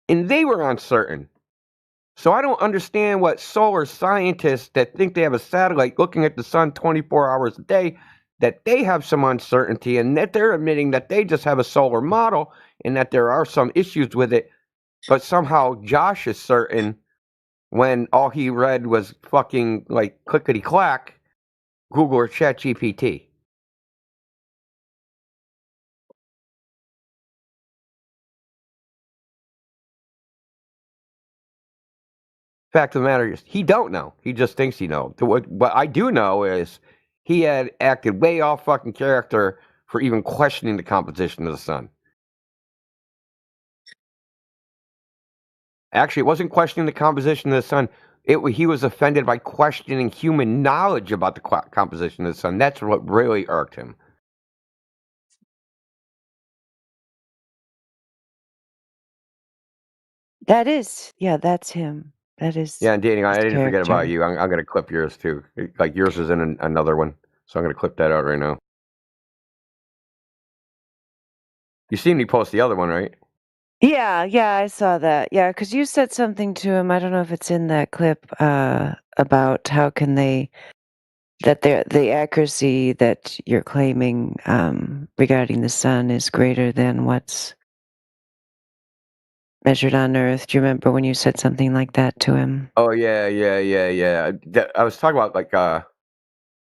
And they were uncertain. So I don't understand what solar scientists that think they have a satellite looking at the sun 24 hours a day, that they have some uncertainty and that they're admitting that they just have a solar model and that there are some issues with it. But somehow Josh is certain when all he read was fucking clickety-clack, Google or ChatGPT. Fact of the matter is, he don't know. He just thinks he knows. What I do know is he had acted way off fucking character for even questioning the composition of the sun. Actually, it wasn't questioning the composition of the sun. He was offended by questioning human knowledge about the composition of the sun. That's what really irked him.
That's him. That is.
Yeah, and dating, I
his
didn't forget
character.
about you. I'm going to clip yours too. Like yours is in another one, so I'm going to clip that out right now. You seen me post the other one, right?
Yeah, I saw that. Yeah, because you said something to him. I don't know if it's in that clip about how can the accuracy that you're claiming regarding the sun is greater than what's measured on Earth. Do you remember when you said something like that to him?
Oh yeah. I was talking about gas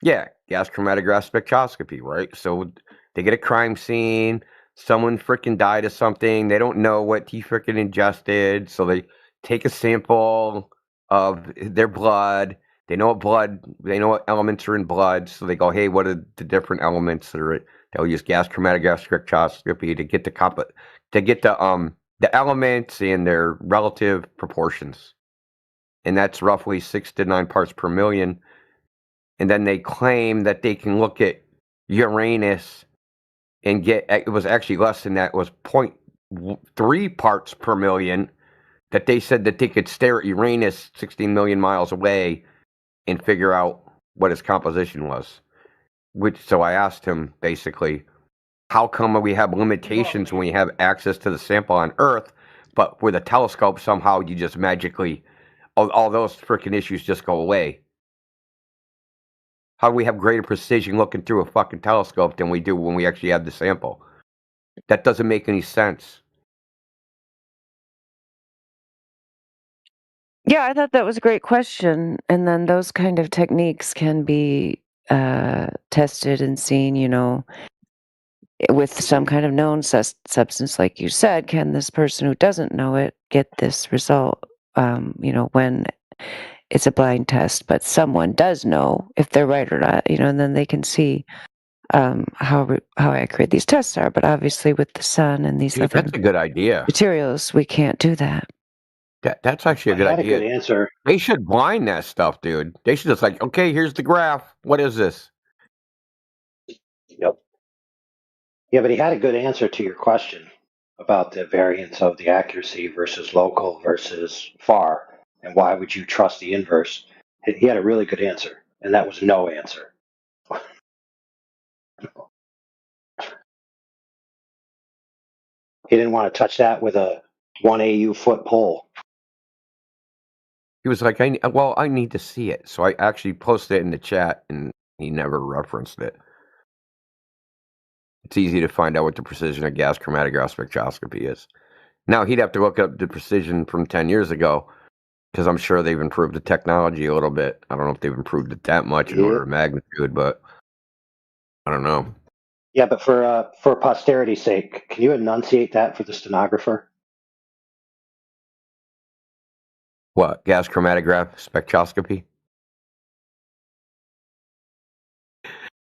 chromatograph spectroscopy, right? So they get a crime scene, someone freaking died of something, they don't know what he freaking ingested, so they take a sample of their blood. They know what elements are in blood, so they go, hey, what are the different elements that are? They'll use gas chromatograph spectroscopy to get the elements in their relative proportions, and that's roughly 6 to 9 parts per million. And then they claim that they can look at Uranus and it was actually less than that. It was 0.3 parts per million, that they said that they could stare at Uranus 16 million miles away and figure out what its composition was. So I asked him basically, how come we have limitations when we have access to the sample on Earth, but with a telescope somehow you just magically, all those freaking issues just go away? How do we have greater precision looking through a fucking telescope than we do when we actually have the sample? That doesn't make any sense.
Yeah, I thought that was a great question. And then those kind of techniques can be tested and seen, with some kind of known substance, like you said. Can this person who doesn't know it get this result, when it's a blind test, but someone does know if they're right or not, and then they can see how accurate these tests are. But obviously with the sun and these other
that's a good idea.
materials, we can't do that.
That's actually a good idea.
A good answer.
They should blind that stuff, dude. They should just okay, here's the graph. What is this?
Yep. Yeah, but he had a good answer to your question about the variance of the accuracy versus local versus far, and why would you trust the inverse? He had a really good answer, and that was no answer. He didn't want to touch that with a 1 AU foot pole.
He was like, I need to see it. So I actually posted it in the chat, and he never referenced it. It's easy to find out what the precision of gas chromatograph spectroscopy is. Now, he'd have to look up the precision from 10 years ago, because I'm sure they've improved the technology a little bit. I don't know if they've improved it that much in order of magnitude, but I don't know.
Yeah, but for posterity's sake, can you enunciate that for the stenographer?
What? Gas chromatograph spectroscopy?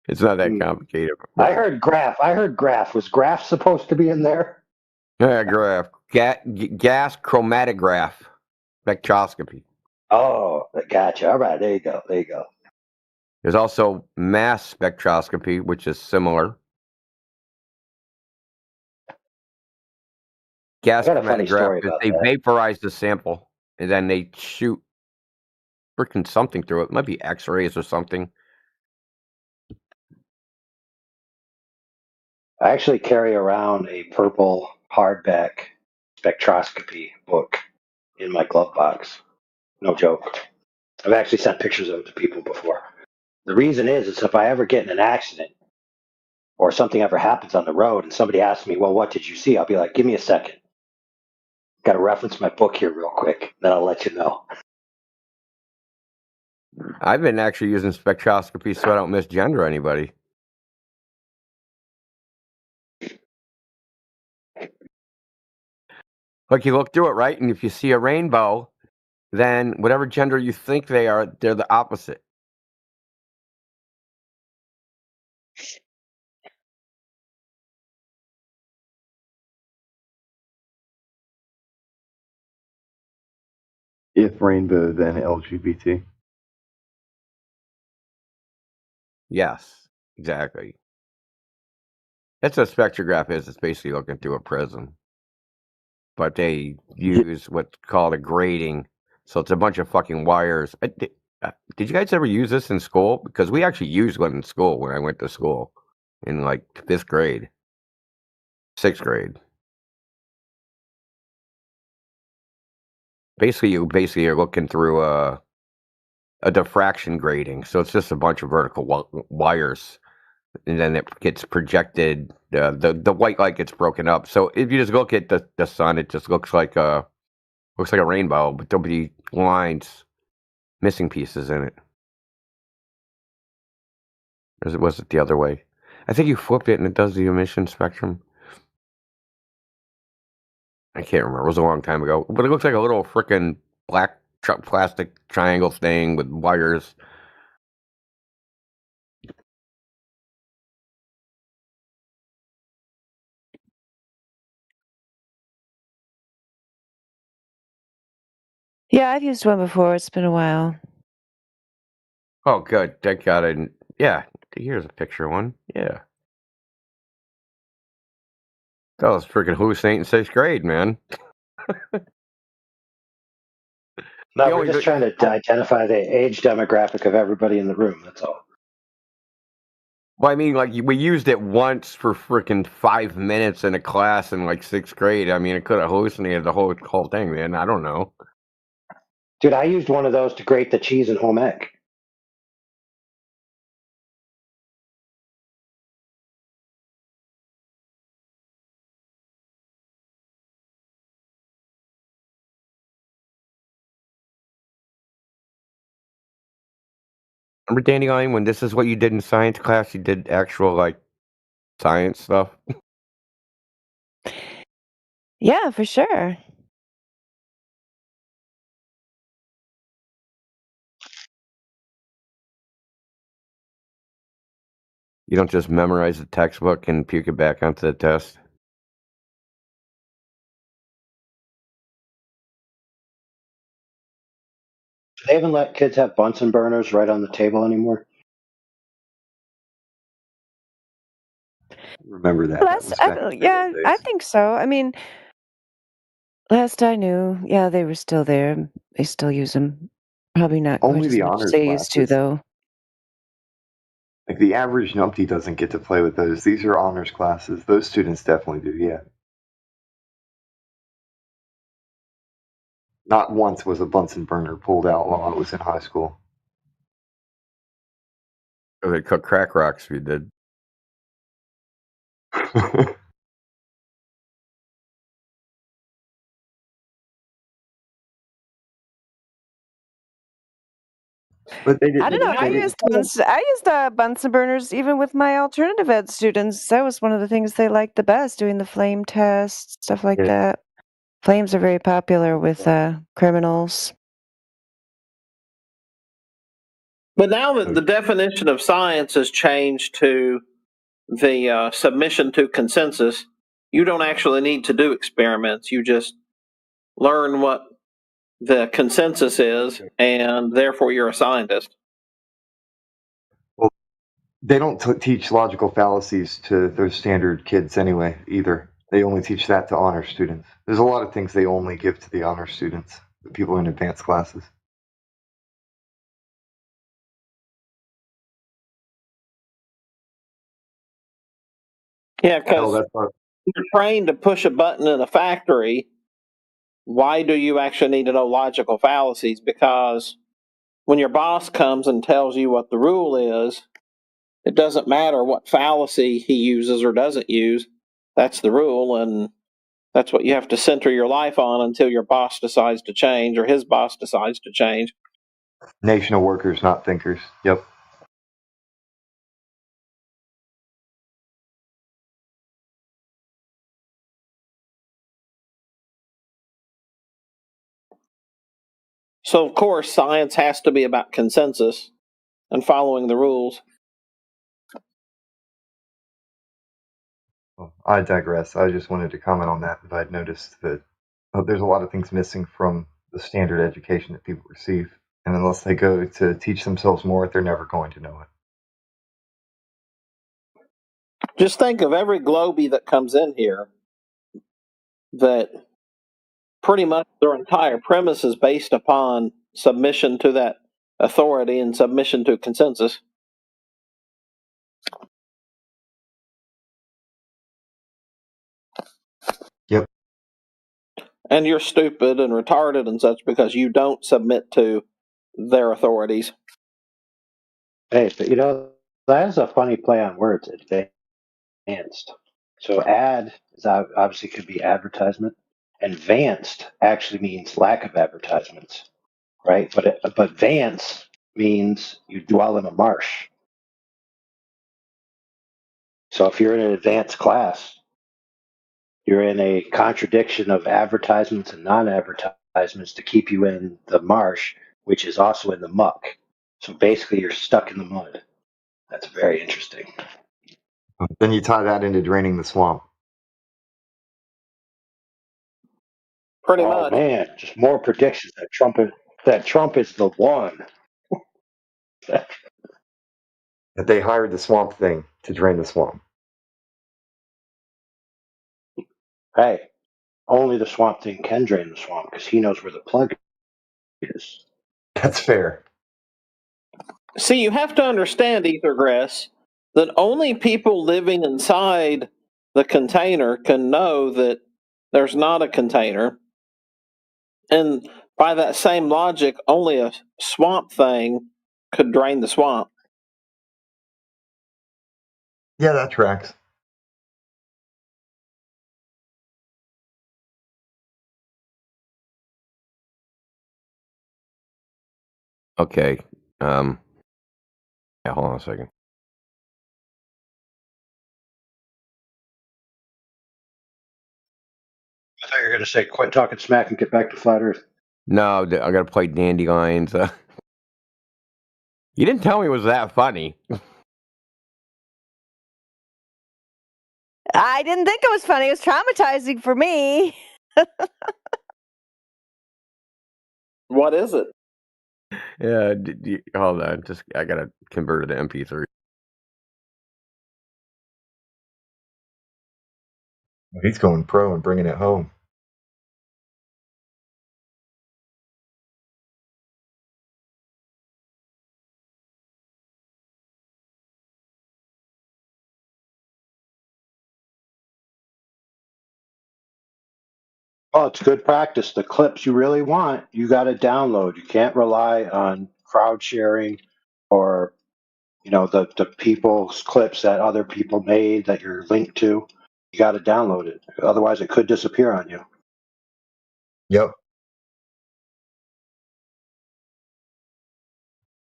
It's not that complicated.
I heard graph. Was graph supposed to be in there?
Yeah, graph. Gas chromatograph spectroscopy.
Oh, gotcha. All right, there you go.
There's also mass spectroscopy, which is similar. Gas chromatograph is they vaporize the sample and then they shoot freaking something through it. It might be X-rays or something.
I actually carry around a purple hardback spectroscopy book in my glove box. No joke. I've actually sent pictures of it to people before. The reason is if I ever get in an accident or something ever happens on the road and somebody asks me, well, what did you see? I'll be like, give me a second. Got to reference my book here real quick, then I'll let you know.
I've been actually using spectroscopy so I don't misgender anybody. Like, you look through it, right? And if you see a rainbow, then whatever gender you think they are, they're the opposite.
If rainbow, then LGBT.
Yes, exactly. That's what a spectrograph is. It's basically looking through a prism. But they use what's called a grating. So it's a bunch of fucking wires. Did you guys ever use this in school? Because we actually used one in school when I went to school in like 5th grade, 6th grade. Basically, you're looking through a diffraction grating. So it's just a bunch of vertical wires. And then it gets projected. The white light gets broken up. So if you just look at the sun, it just looks like a rainbow, but there'll be lines, missing pieces in it. Or was it the other way? I think you flip it and it does the emission spectrum. I can't remember. It was a long time ago, but it looks like a little frickin' black plastic triangle thing with wires.
Yeah, I've used one before. It's been a while.
Oh, good. Thank God I didn't. Yeah, here's a picture of one. Yeah. That was freaking hallucinating in 6th grade, man.
No, we're just trying to identify the age demographic of everybody in the room. That's all.
Well, I mean, like, we used it once for freaking 5 minutes in a class in like 6th grade. I mean, it could have hallucinated the whole thing, man. I don't know.
Dude, I used one of those to grate the cheese and home ec.
Remember, Dandelion, when this is what you did in science class? You did actual, like, science stuff?
Yeah, for sure.
You don't just memorize the textbook and puke it back onto the test?
Do they even let kids have Bunsen burners right on the table anymore?
Remember that.
I think so. I mean, last I knew, yeah, they were still there. They still use them. Probably not
Only
quite as
the
much as
honors
they used to,
classes.
though.
Like the average numpty doesn't get to play with those. These are honors classes. Those students definitely do, yeah. Not once was a Bunsen burner pulled out while I was in high school.
Or they cook crack rocks, we did.
But they didn't.
I don't know. I used Bunsen burners even with my alternative ed students. That was one of the things they liked the best, doing the flame tests, stuff like that. Flames are very popular with criminals.
But now that the definition of science has changed to the submission to consensus, you don't actually need to do experiments. You just learn what the consensus is, and therefore you're a scientist.
Well, they don't teach logical fallacies to those standard kids anyway, either. They only teach that to honor students. There's a lot of things they only give to the honor students, the people in advanced classes.
Yeah, because you're trained to push a button in a factory. Why do you actually need to know logical fallacies? Because when your boss comes and tells you what the rule is, it doesn't matter what fallacy he uses or doesn't use. That's the rule, and that's what you have to center your life on until your boss decides to change or his boss decides to change.
Nation of workers, not thinkers. Yep.
So, of course, science has to be about consensus and following the rules.
Well, I digress. I just wanted to comment on that. I'd noticed that there's a lot of things missing from the standard education that people receive. And unless they go to teach themselves more, they're never going to know it.
Just think of every Globie that comes in here that pretty much their entire premise is based upon submission to that authority and submission to consensus.
Yep.
And you're stupid and retarded and such because you don't submit to their authorities.
Hey, but that is a funny play on words, advanced. So ad is obviously could be advertisement. Advanced actually means lack of advertisements, right? But Vance means you dwell in a marsh. So if you're in an advanced class, you're in a contradiction of advertisements and non-advertisements to keep you in the marsh, which is also in the muck. So basically, you're stuck in the mud. That's very interesting.
Then you tie that into draining the swamp.
Pretty much.
Man, just more predictions that Trump is the one.
That they hired the Swamp Thing to drain the swamp.
Hey, only the Swamp Thing can drain the swamp because he knows where the plug is.
That's fair.
See, you have to understand, Ethergrass, that only people living inside the container can know that there's not a container. And by that same logic, only a swamp thing could drain the swamp.
Yeah, that tracks.
Okay. Yeah, hold on a second.
I thought you were going to say, quit talking smack and get back to flat Earth.
No, I got to play Dandelions. You didn't tell me it was that funny.
I didn't think it was funny. It was traumatizing for me.
What is it?
Yeah, hold on. I got to convert it to MP3.
He's going pro and bringing it home.
Oh, it's good practice. The clips you really want, you got to download. You can't rely on crowd sharing or, the people's clips that other people made that you're linked to. You got to download it. Otherwise, it could disappear on you.
Yep.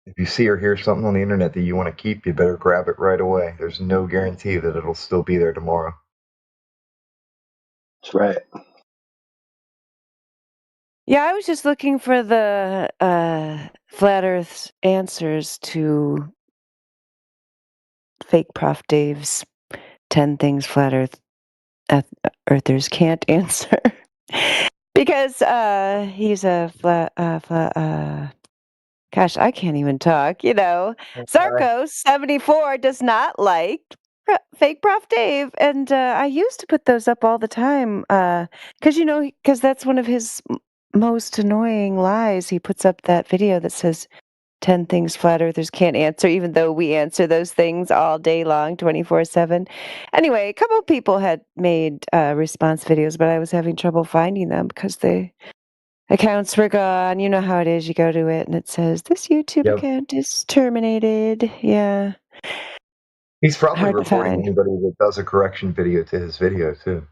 If you see or hear something on the internet that you want to keep, you better grab it right away. There's no guarantee that it'll still be there tomorrow.
That's right.
Yeah, I was just looking for the Flat Earth's answers to fake Prof. Dave's 10 things Flat Earthers can't answer. Because he's a gosh, I can't even talk, Zarko74 does not like fake Prof. Dave. And I used to put those up all the time because that's one of his most annoying lies. He puts up that video that says 10 things flat earthers can't answer, even though we answer those things all day long, 24/7. Anyway, a couple of people had made response videos, but I was having trouble finding them because the accounts were gone. You know how it is. You go to it and it says, this YouTube account is terminated. Yeah.
He's probably
Hard to
reporting
find.
anybody that does a correction video to his video, too.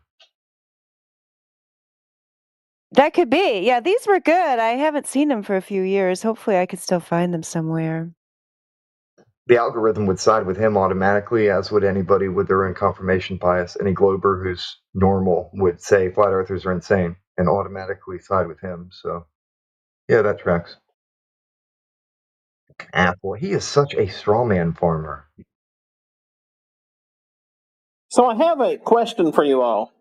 That could be. Yeah, these were good. I haven't seen them for a few years. Hopefully I could still find them somewhere.
The algorithm would side with him automatically, as would anybody with their own confirmation bias. Any Glober who's normal would say flat earthers are insane and automatically side with him. So, yeah, that tracks. Apple, he is such a straw man farmer.
So I have a question for you all.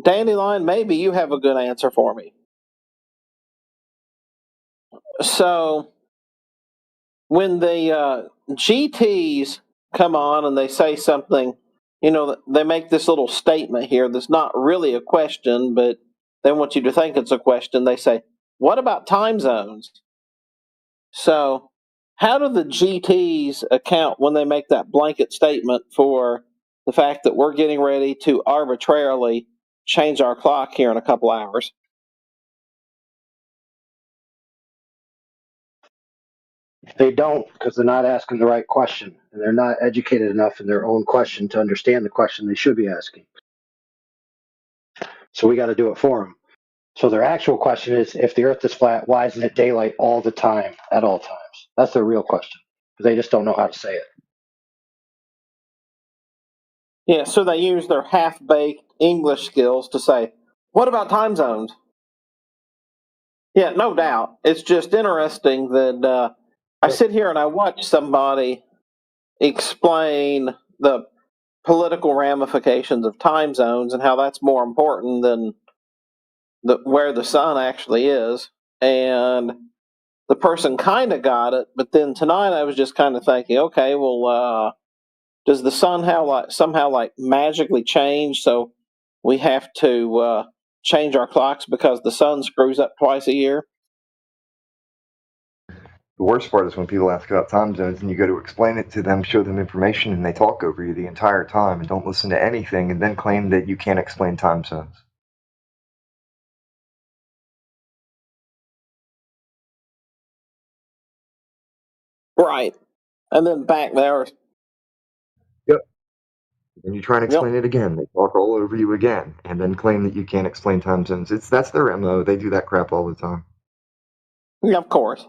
Dandelion, maybe you have a good answer for me. So when the GTs come on and they say something, they make this little statement here that's not really a question, but they want you to think it's a question. They say, what about time zones? So how do the GTs account when they make that blanket statement for the fact that we're getting ready to arbitrarily change our clock here in a couple hours?
They don't, because they're not asking the right question, and they're not educated enough in their own question to understand the question they should be asking. So we got to do it for them. So their actual question is, if the Earth is flat, why isn't it daylight all the time, at all times? That's their real question, because they just don't know how to say it.
Yeah, so they use their half-baked English skills to say, what about time zones? Yeah, no doubt. It's just interesting that I sit here and I watch somebody explain the political ramifications of time zones and how that's more important than where the sun actually is. And the person kind of got it, but then tonight I was just kind of thinking, okay, well, does the sun somehow magically change? So we have to change our clocks because the sun screws up twice a year?
The worst part is when people ask about time zones and you go to explain it to them, show them information, and they talk over you the entire time and don't listen to anything and then claim that you can't explain time zones.
Right. And then back there.
Yep. And you try and explain it again. They talk all over you again and then claim that you can't explain time zones. That's their MO. They do that crap all the time.
Yeah, of course.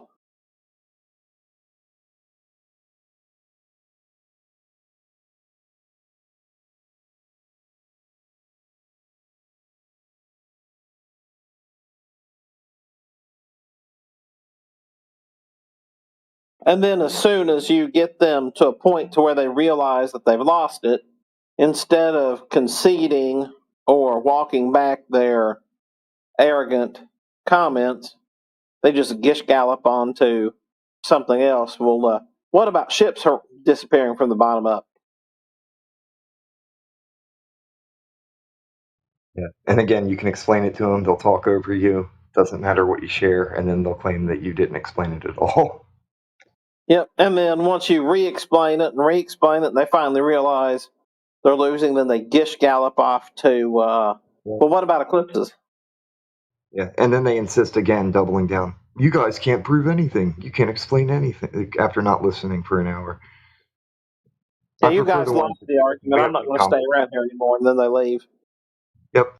And then as soon as you get them to a point to where they realize that they've lost it, instead of conceding or walking back their arrogant comments, they just gish gallop onto something else. Well, what about ships are disappearing from the bottom up?
Yeah. And again, you can explain it to them. They'll talk over you. Doesn't matter what you share. And then they'll claim that you didn't explain it at all.
Yep. And then once you re-explain it and they finally realize they're losing, then they gish gallop off to, well, what about eclipses?
Yeah. And then they insist again, doubling down. You guys can't prove anything. You can't explain anything after not listening for an hour.
Yeah, you guys lost the argument. I'm not going to stay around here anymore. And then they leave.
Yep.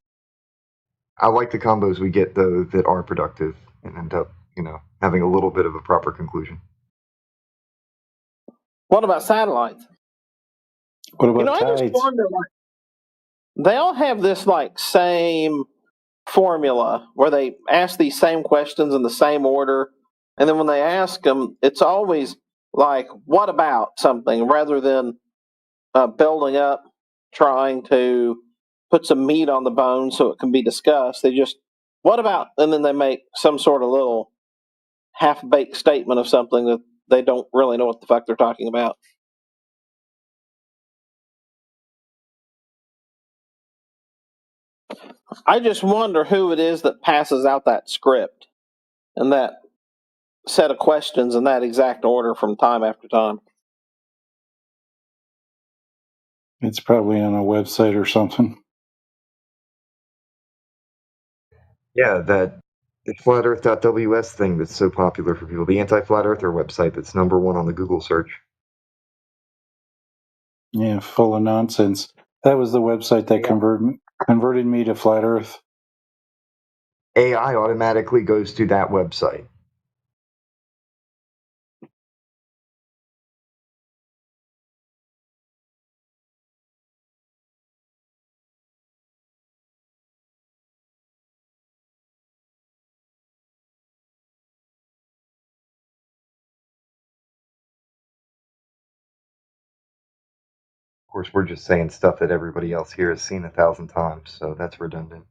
I like the combos we get, though, that are productive and end up, having a little bit of a proper conclusion.
What about satellites?
What about
I just wonder, they all have this same formula where they ask these same questions in the same order, and then when they ask them, it's always what about something, rather than building up, trying to put some meat on the bone so it can be discussed. They just, what about, and then they make some sort of little half-baked statement of something that they don't really know what the fuck they're talking about. I just wonder who it is that passes out that script and that set of questions in that exact order from time after time.
It's probably on a website or something.
Yeah, the flatearth.ws thing that's so popular for people. The Anti-Flat Earther website that's #1 on the Google search.
Yeah, full of nonsense. That was the website that converted me to Flat Earth.
AI automatically goes to that website. Of course, we're just saying stuff that everybody else here has seen 1,000 times, so that's redundant.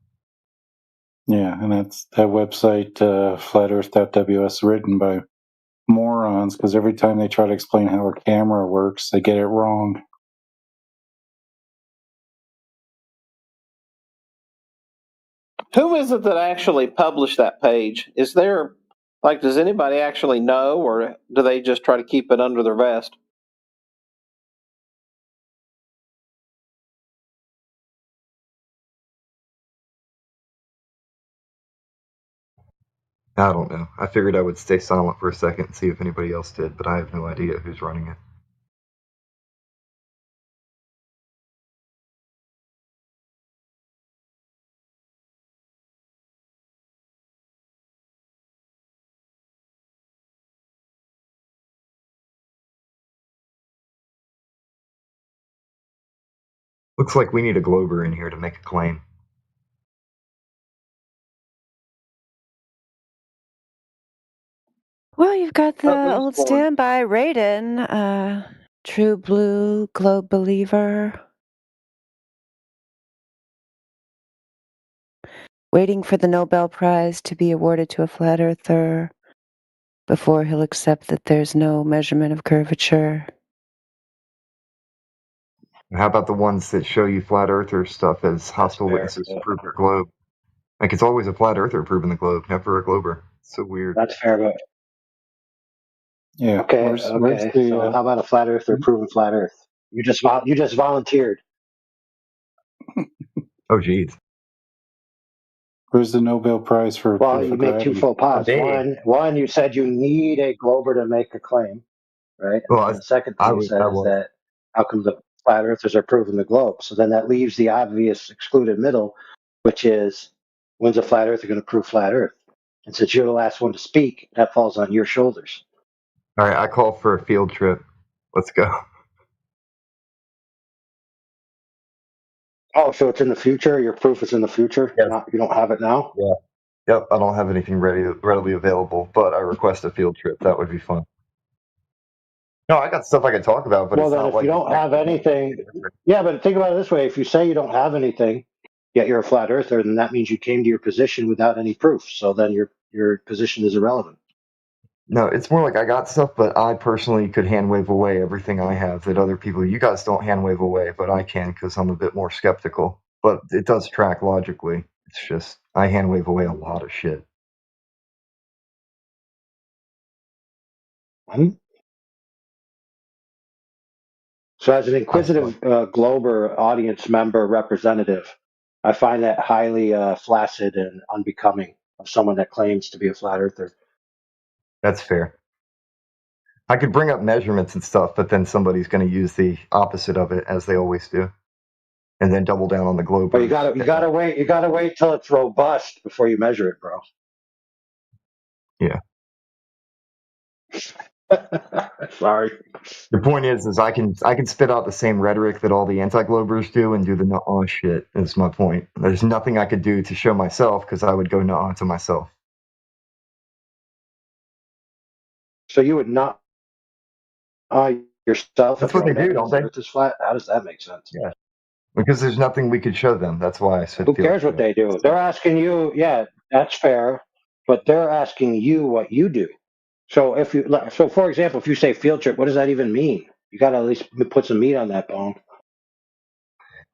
Yeah, and that website, flatearth.ws, written by morons, because every time they try to explain how a camera works, they get it wrong.
Who is it that actually published that page? Is there, like, does anybody actually know, or do they just try to keep it under their vest?
I don't know. I figured I would stay silent for a second and see if anybody else did, but I have no idea who's running it. Looks like we need a Glober in here to make a claim.
Well, you've got the old standby Raiden, True Blue Globe Believer. Waiting for the Nobel Prize to be awarded to a flat earther before he'll accept that there's no measurement of curvature.
How about the ones that show you flat earther stuff as hostile witnesses to prove their globe? Like, it's always a flat earther proving the globe, never a glober. It's so weird.
That's fair, but
yeah.
Okay.
Where's the,
so how about a flat earther proving flat Earth? You just volunteered.
Oh, geez.
Where's the Nobel Prize for?
Well, you make two faux pas. One, you said you need a Glober to make a claim, right?
Well,
and the second thing you said is that how come the flat earthers are proving the globe? So then that leaves the obvious excluded middle, which is when's a flat earther going to prove flat Earth? And since you're the last one to speak, that falls on your shoulders.
All right, I call for a field trip. Let's go.
Oh, so it's in the future? Your proof is in the future?
Yeah.
You don't have it now?
Yeah. Yep, I don't have anything readily available, but I request a field trip. That would be fun. No, I got stuff I can talk about, but
well,
it's
then
not
if
like
you don't have anything, yeah, but think about it this way: if you say you don't have anything, yet you're a flat earther, then that means you came to your position without any proof. So then your position is irrelevant.
No, it's more like I got stuff, but I personally could hand wave away everything I have that other people, you guys don't hand wave away, but I can because I'm a bit more skeptical. But it does track logically. It's just I hand wave away a lot of shit.
So as an inquisitive Glober audience member representative, I find that highly flaccid and unbecoming of someone that claims to be a flat earther.
That's fair. I could bring up measurements and stuff, but then somebody's going to use the opposite of it, as they always do, and then double down on the globe.
But you gotta wait till it's robust before you measure it, bro.
Yeah.
Sorry.
The point is I can spit out the same rhetoric that all the anti-globers do and do the nuh-uh shit. Is my point. There's nothing I could do to show myself because I would go nuh-uh to myself.
So you would not yourself.
That's what they do, don't they?
Earth is flat. How does that make sense?
Yeah. Because there's nothing we could show them. That's why I said.
Who cares what they do? They're asking you. Yeah, that's fair. But they're asking you what you do. So for example, if you say field trip, what does that even mean? You got to at least put some meat on that bone.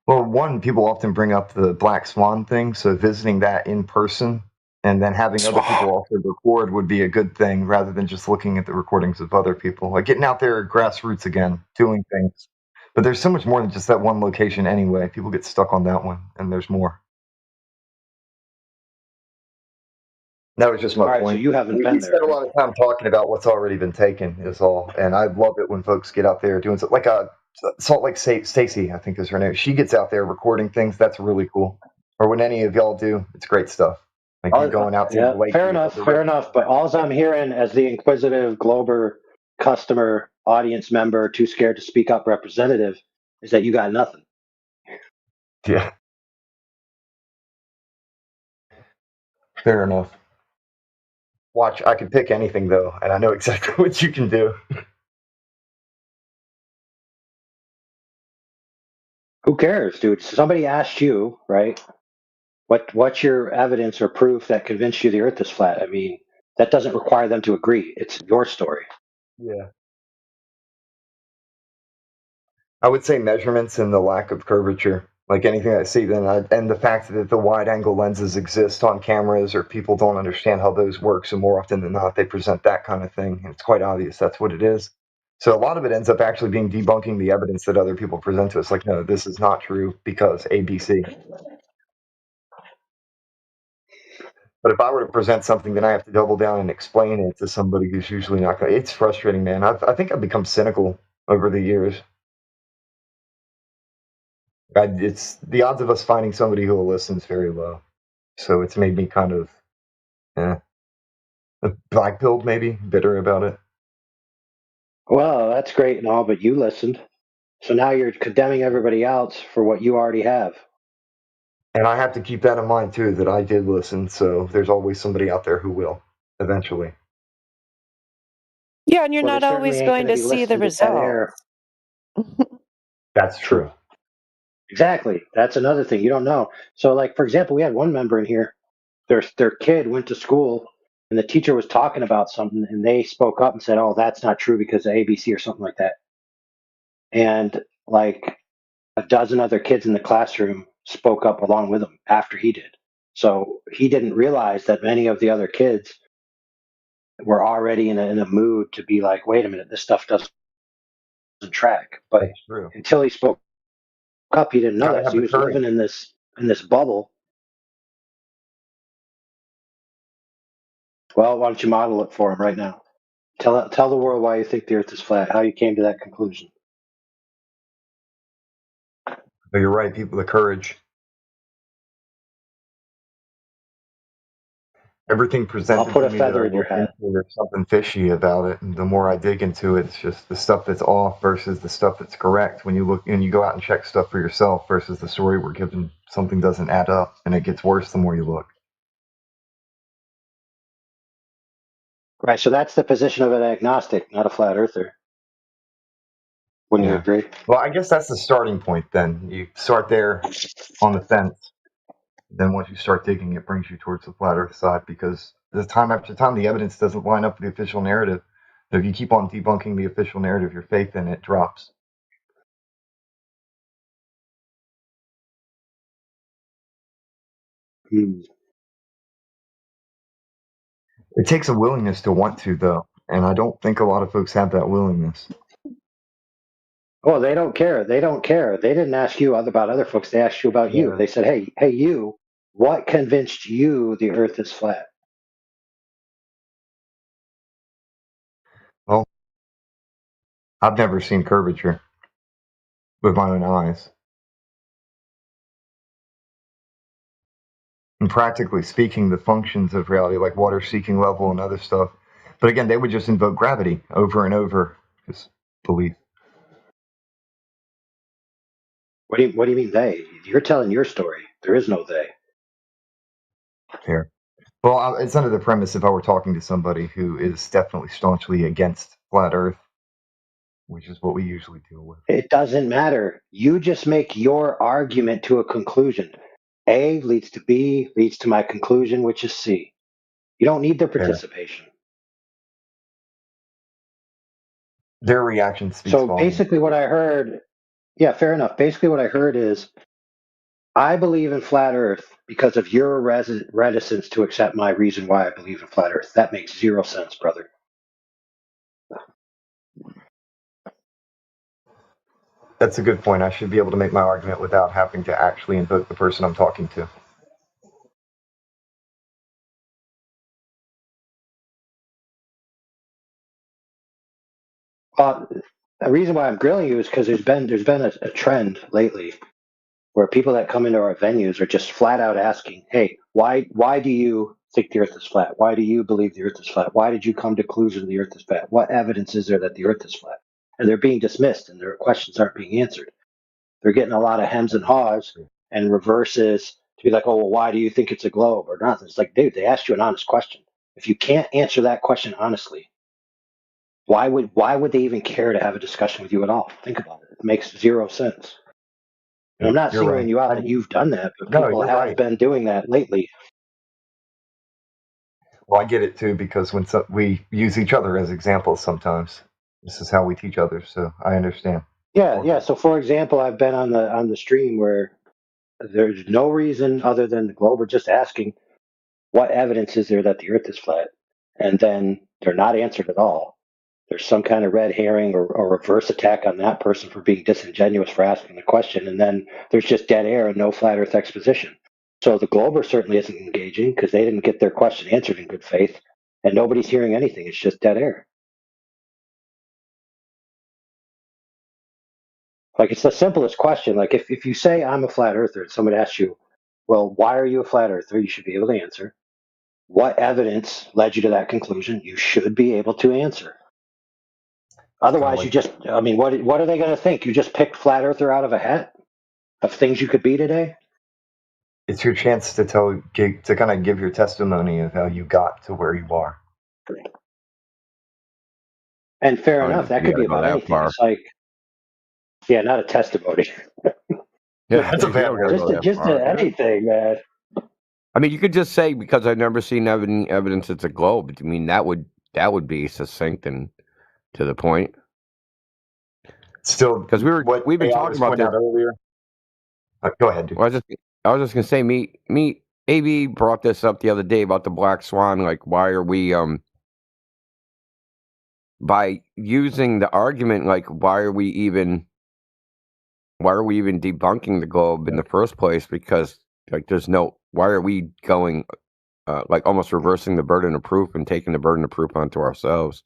Well, one, people often bring up the Black Swan thing. So visiting that in person and then having other people also record would be a good thing rather than just looking at the recordings of other people. Like getting out there grassroots again, doing things. But there's so much more than just that one location anyway. People get stuck on that one, and there's more. That was just my point.
So you haven't been
We
there.
spent a lot of time talking about what's already been taken, is all. And I love it when folks get out there doing like Salt Lake Stacy, I think is her name. She gets out there recording things. That's really cool. Or when any of y'all do, it's great stuff. Like you going out to the lake.
Fair enough. But all I'm hearing as the inquisitive Glober customer, audience member, too scared to speak up representative is that you got nothing.
Yeah. Fair enough. Watch, I can pick anything though, and I know exactly what you can do.
Who cares, dude? Somebody asked you, right? What's your evidence or proof that convinced you the Earth is flat? I mean, that doesn't require them to agree. It's your story.
Yeah. I would say measurements and the lack of curvature. Like anything I see, and the fact that the wide angle lenses exist on cameras, or people don't understand how those work. So more often than not, they present that kind of thing, and it's quite obvious that's what it is. So a lot of it ends up actually being debunking the evidence that other people present to us. Like, no, this is not true because ABC. But if I were to present something, then I have to double down and explain it to somebody who's usually not going to. It's frustrating, man. I think I've become cynical over the years. It's the odds of us finding somebody who will listen is very low. So it's made me kind of, black-pilled, maybe, bitter about it.
Well, that's great and all, but you listened. So now you're condemning everybody else for what you already have.
And I have to keep that in mind, too, that I did listen. So there's always somebody out there who will, eventually.
Yeah, and you're not always going to see the result.
That's true.
Exactly. That's another thing. You don't know. So, like, for example, we had one member in here. Their kid went to school, and the teacher was talking about something, and they spoke up and said, "Oh, that's not true because of ABC or something like that." And like a dozen other kids in the classroom spoke up along with him after he did. So he didn't realize that many of the other kids were already in a mood to be like, "Wait a minute, this stuff doesn't track." But until he spoke up, he didn't know that. So he was living in this bubble. Well, why don't you model it for him right now? Tell the world why you think the Earth is flat. How you came to that conclusion.
But you're right, people, the courage. Everything presented
I'll put
to
a
me
feather
that I
in your
look
hat.
into, there's something fishy about it. And the more I dig into it, it's just the stuff that's off versus the stuff that's correct. When you look and you go out and check stuff for yourself versus the story we're given, something doesn't add up, and it gets worse the more you look.
Right. So that's the position of an agnostic, not a flat earther. Wouldn't you agree?
Well, I guess that's the starting point then. You start there on the fence. Then once you start digging, it brings you towards the flat earth side, because time after time, the evidence doesn't line up with the official narrative. If you keep on debunking the official narrative, your faith in it drops. It takes a willingness to want to, though, and I don't think a lot of folks have that willingness.
Oh, they don't care. They don't care. They didn't ask you about other folks. They asked you about you. They said, hey, you, what convinced you the Earth is flat?
Well, I've never seen curvature with my own eyes. And practically speaking, the functions of reality, like water seeking level and other stuff, but again, they would just invoke gravity over and over, just belief.
What do you mean they? You're telling your story. There is no they.
Here. Well, it's under the premise if I were talking to somebody who is definitely staunchly against flat Earth, which is what we usually deal with.
It doesn't matter. You just make your argument to a conclusion. A leads to B, leads to my conclusion, which is C. You don't need their participation.
Their reaction speaks
So
volumes.
basically what I heard, yeah, fair enough. Basically what I heard is, I believe in flat Earth because of your reticence to accept my reason why I believe in flat Earth. That makes zero sense, brother.
That's a good point. I should be able to make my argument without having to actually invoke the person I'm talking to.
The reason why I'm grilling you is because there's been a trend lately where people that come into our venues are just flat out asking, "Hey, why do you think the Earth is flat? Why do you believe the Earth is flat? Why did you come to the conclusion the Earth is flat? What evidence is there that the Earth is flat?" And they're being dismissed, and their questions aren't being answered. They're getting a lot of hems and haws and reverses to be like, "Oh, well, why do you think it's a globe or nothing?" It's like, dude, they asked you an honest question. If you can't answer that question honestly, why would they even care to have a discussion with you at all? Think about it. It makes zero sense. And I'm not
You're
singling
right.
you out that you've done that, but
No,
people
you're
have
right.
been doing that lately.
Well, I get it too because when we use each other as examples sometimes. This is how we teach others, so I understand.
Yeah. So, for example, I've been on the stream where there's no reason other than the globe. We're just asking, what evidence is there that the Earth is flat? And then they're not answered at all. There's some kind of red herring or reverse attack on that person for being disingenuous for asking the question, and then there's just dead air and no flat Earth exposition. So the Glober certainly isn't engaging because they didn't get their question answered in good faith, and nobody's hearing anything. It's just dead air. Like, it's the simplest question. Like, if you say I'm a flat earther and somebody asks you, well, why are you a flat earther? You should be able to answer. What evidence led you to that conclusion? You should be able to answer. Otherwise, you just, I mean, what are they going to think? You just picked flat earther out of a hat of things you could be today?
It's your chance to kind of give your testimony of how you got to where you are.
And fair enough, that could be about anything. Far. It's like, yeah, not a testimony.
Yeah,
that's a bad word.
Just anything, man.
I mean, you could just say because I've never seen evidence it's a globe. I mean, that would be succinct and to the point.
Still,
because we've been talking about that
earlier. Go ahead, dude.
Well, I was just gonna say, me, AB brought this up the other day about the black swan. Like, why are we by using the argument? Like, why are we even debunking the globe in the first place? Because like, why are we going like almost reversing the burden of proof and taking the burden of proof onto ourselves?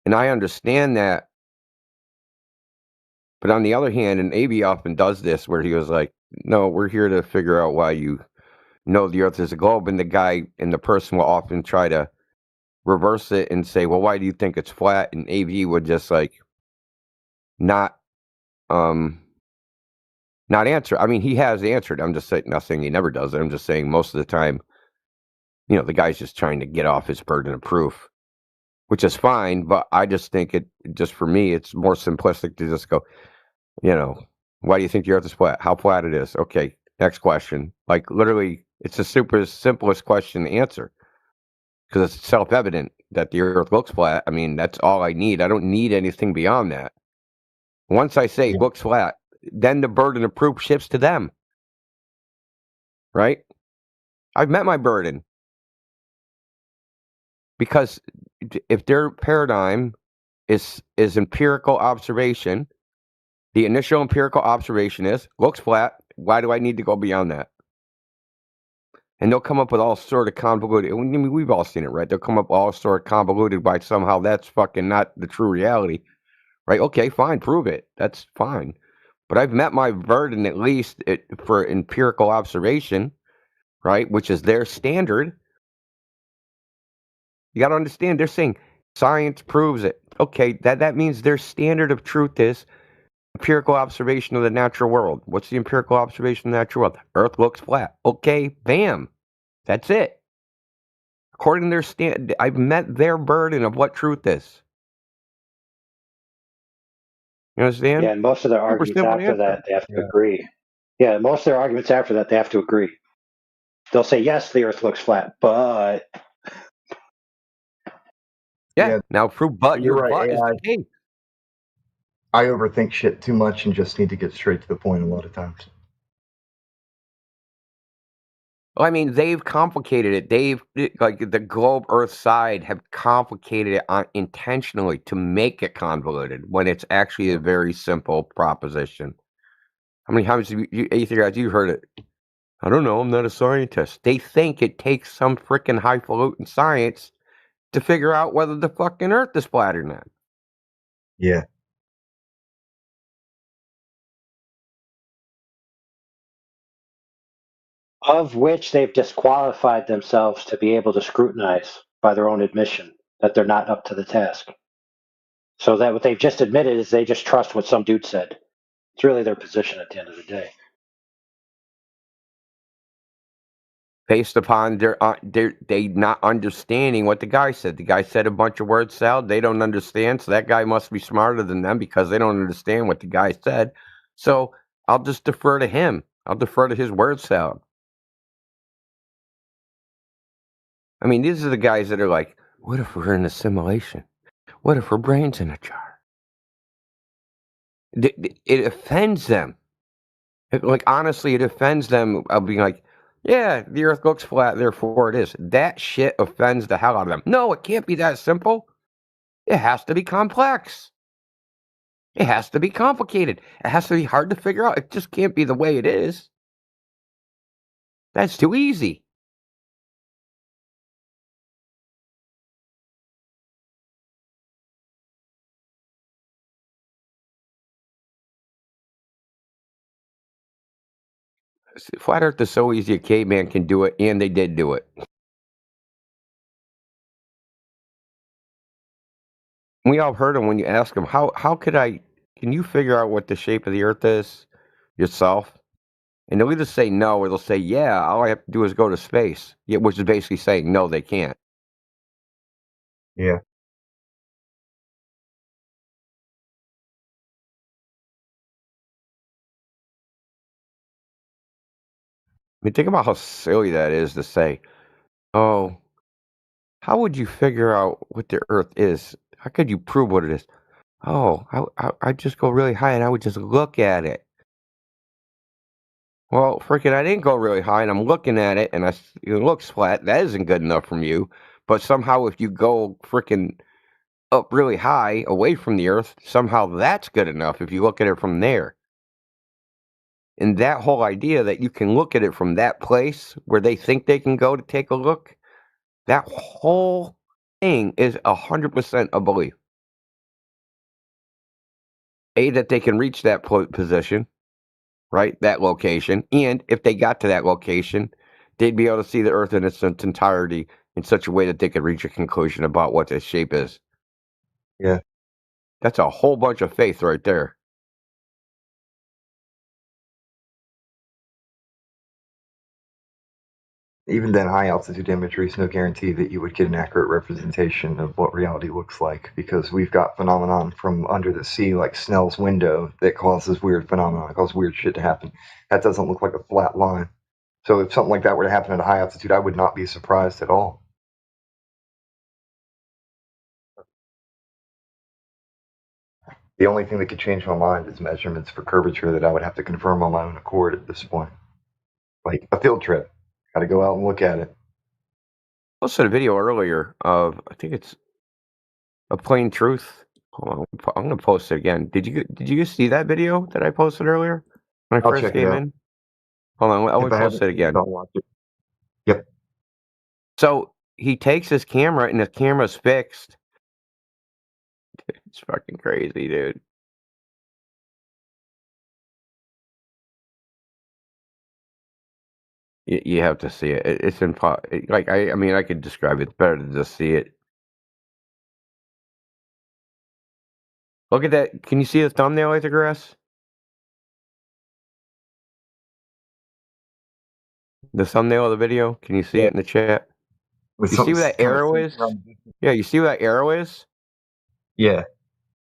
And I understand that. But on the other hand, and AB often does this where he was like, no, we're here to figure out why you know the Earth is a globe. And the person will often try to reverse it and say, well, why do you think it's flat? And AB would just like not answer. I mean, he has answered. I'm just saying, not saying he never does it. I'm just saying most of the time, you know, the guy's just trying to get off his burden of proof, which is fine. But I just think just for me, it's more simplistic to just go, you know, why do you think the Earth is flat? How flat it is? Okay, next question. Like literally, it's the simplest question to answer because it's self-evident that the Earth looks flat. I mean, that's all I need. I don't need anything beyond that. Once I say looks flat, then the burden of proof shifts to them. Right? I've met my burden. Because if their paradigm is empirical observation, the initial empirical observation looks flat. Why do I need to go beyond that? And they'll come up with all sort of convoluted. I mean, we've all seen it, right? They'll come up all sort of convoluted by somehow that's fucking not the true reality, right? Okay, fine, prove it. That's fine. But I've met my burden at least for empirical observation, right? Which is their standard. You got to understand, they're saying science proves it. Okay, that means their standard of truth is empirical observation of the natural world. What's the empirical observation of the natural world? Earth looks flat. Okay, bam. That's it. According to their standard, I've met their burden of what truth is. You understand?
Yeah, and most of their arguments after that, they have to agree. Yeah, most of their arguments after that, they have to agree. They'll say, yes, the Earth looks flat, but...
Yeah. Now prove but
you're
your
right.
butt is the case.
I overthink shit too much and just need to get straight to the point a lot of times.
Well, I mean, they've complicated it. Like the globe Earth side have complicated it intentionally to make it convoluted when it's actually a very simple proposition. How many times have you heard it? I don't know. I'm not a scientist. They think it takes some freaking highfalutin science to figure out whether the fucking Earth is flat or not.
Yeah.
Of which they've disqualified themselves to be able to scrutinize by their own admission that they're not up to the task. So that what they've just admitted is they just trust what some dude said. It's really their position at the end of the day.
Based upon they not understanding what the guy said. The guy said a bunch of word salad. They don't understand, so that guy must be smarter than them because they don't understand what the guy said. So I'll just defer to him. I'll defer to his word salad. I mean, these are the guys that are like, what if we're in a simulation? What if our brain's in a jar? It offends them. Like, honestly, it offends them of being like, yeah, the earth looks flat, therefore it is. That shit offends the hell out of them. No, it can't be that simple. It has to be complex. It has to be complicated. It has to be hard to figure out. It just can't be the way it is. That's too easy. Flat Earth is so easy a caveman can do it, and they did do it. We all heard him when you ask him, how can you figure out what the shape of the Earth is yourself? And they'll either say no, or they'll say, yeah, all I have to do is go to space. Yeah, which is basically saying, no, they can't.
Yeah.
I mean, think about how silly that is to say, oh, how would you figure out what the Earth is? How could you prove what it is? Oh, I'd just go really high and I would just look at it. Well, freaking, I didn't go really high and I'm looking at it and it looks flat. That isn't good enough from you. But somehow if you go freaking up really high away from the Earth, somehow that's good enough if you look at it from there. And that whole idea that you can look at it from that place where they think they can go to take a look, that whole thing is 100% a belief. A, that they can reach that position, right? That location. And if they got to that location, they'd be able to see the Earth in its entirety in such a way that they could reach a conclusion about what its shape is.
Yeah.
That's a whole bunch of faith right there.
Even then, high altitude imagery is no guarantee that you would get an accurate representation of what reality looks like, because we've got phenomenon from under the sea like Snell's window that causes weird phenomena, causes weird shit to happen. That doesn't look like a flat line. So if something like that were to happen at a high altitude, I would not be surprised at all. The only thing that could change my mind is measurements for curvature that I would have to confirm on my own accord at this point. Like a field trip. Got to go out and look at it.
I posted a video earlier of, I think it's A Plain Truth. Hold on, I'm gonna post it again. Did you see that video that I posted earlier when I
I'll
first
check it
came
out.
in? Hold on, I
If
will
I
post
haven't,
it again.
I'll watch it. Yep.
So he takes his camera and the camera's fixed. It's fucking crazy, dude. You have to see it. It's like I mean I could describe it. It's better to just see it. Look at that. Can you see the thumbnail, Grass? The thumbnail of the video? Can you see it in the chat?
With
You see
something
where that
kind of
arrow
sitting
is?
around the-
Yeah, you see where that arrow is?
Yeah.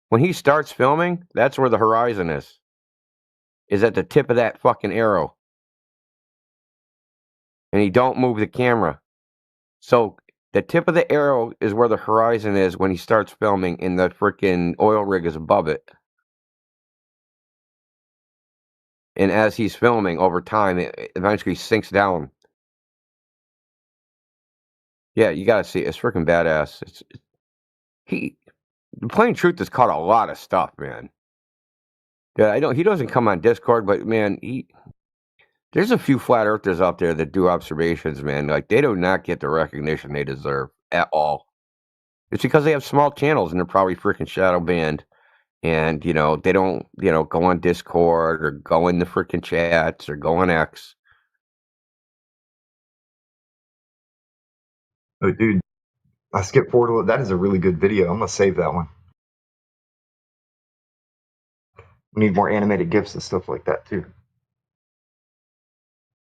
When he starts filming, that's where the horizon is. Is at the tip of that fucking arrow. And he don't move the camera. So the tip of the arrow is where the horizon is when he starts filming, and the freaking oil rig is above it. And as he's filming over time, it eventually sinks down. Yeah, you gotta see it. It's freaking badass. The Plain Truth has caught a lot of stuff, man. Yeah, he doesn't come on Discord, but man, there's a few flat earthers out there that do observations, man. Like, they do not get the recognition they deserve at all. It's because they have small channels and they're probably freaking shadow banned. And, they don't, go on Discord or go in the freaking chats or go on X.
Oh, dude, I skipped forward a little. That is a really good video. I'm gonna save that one. We need more animated GIFs and stuff like that too.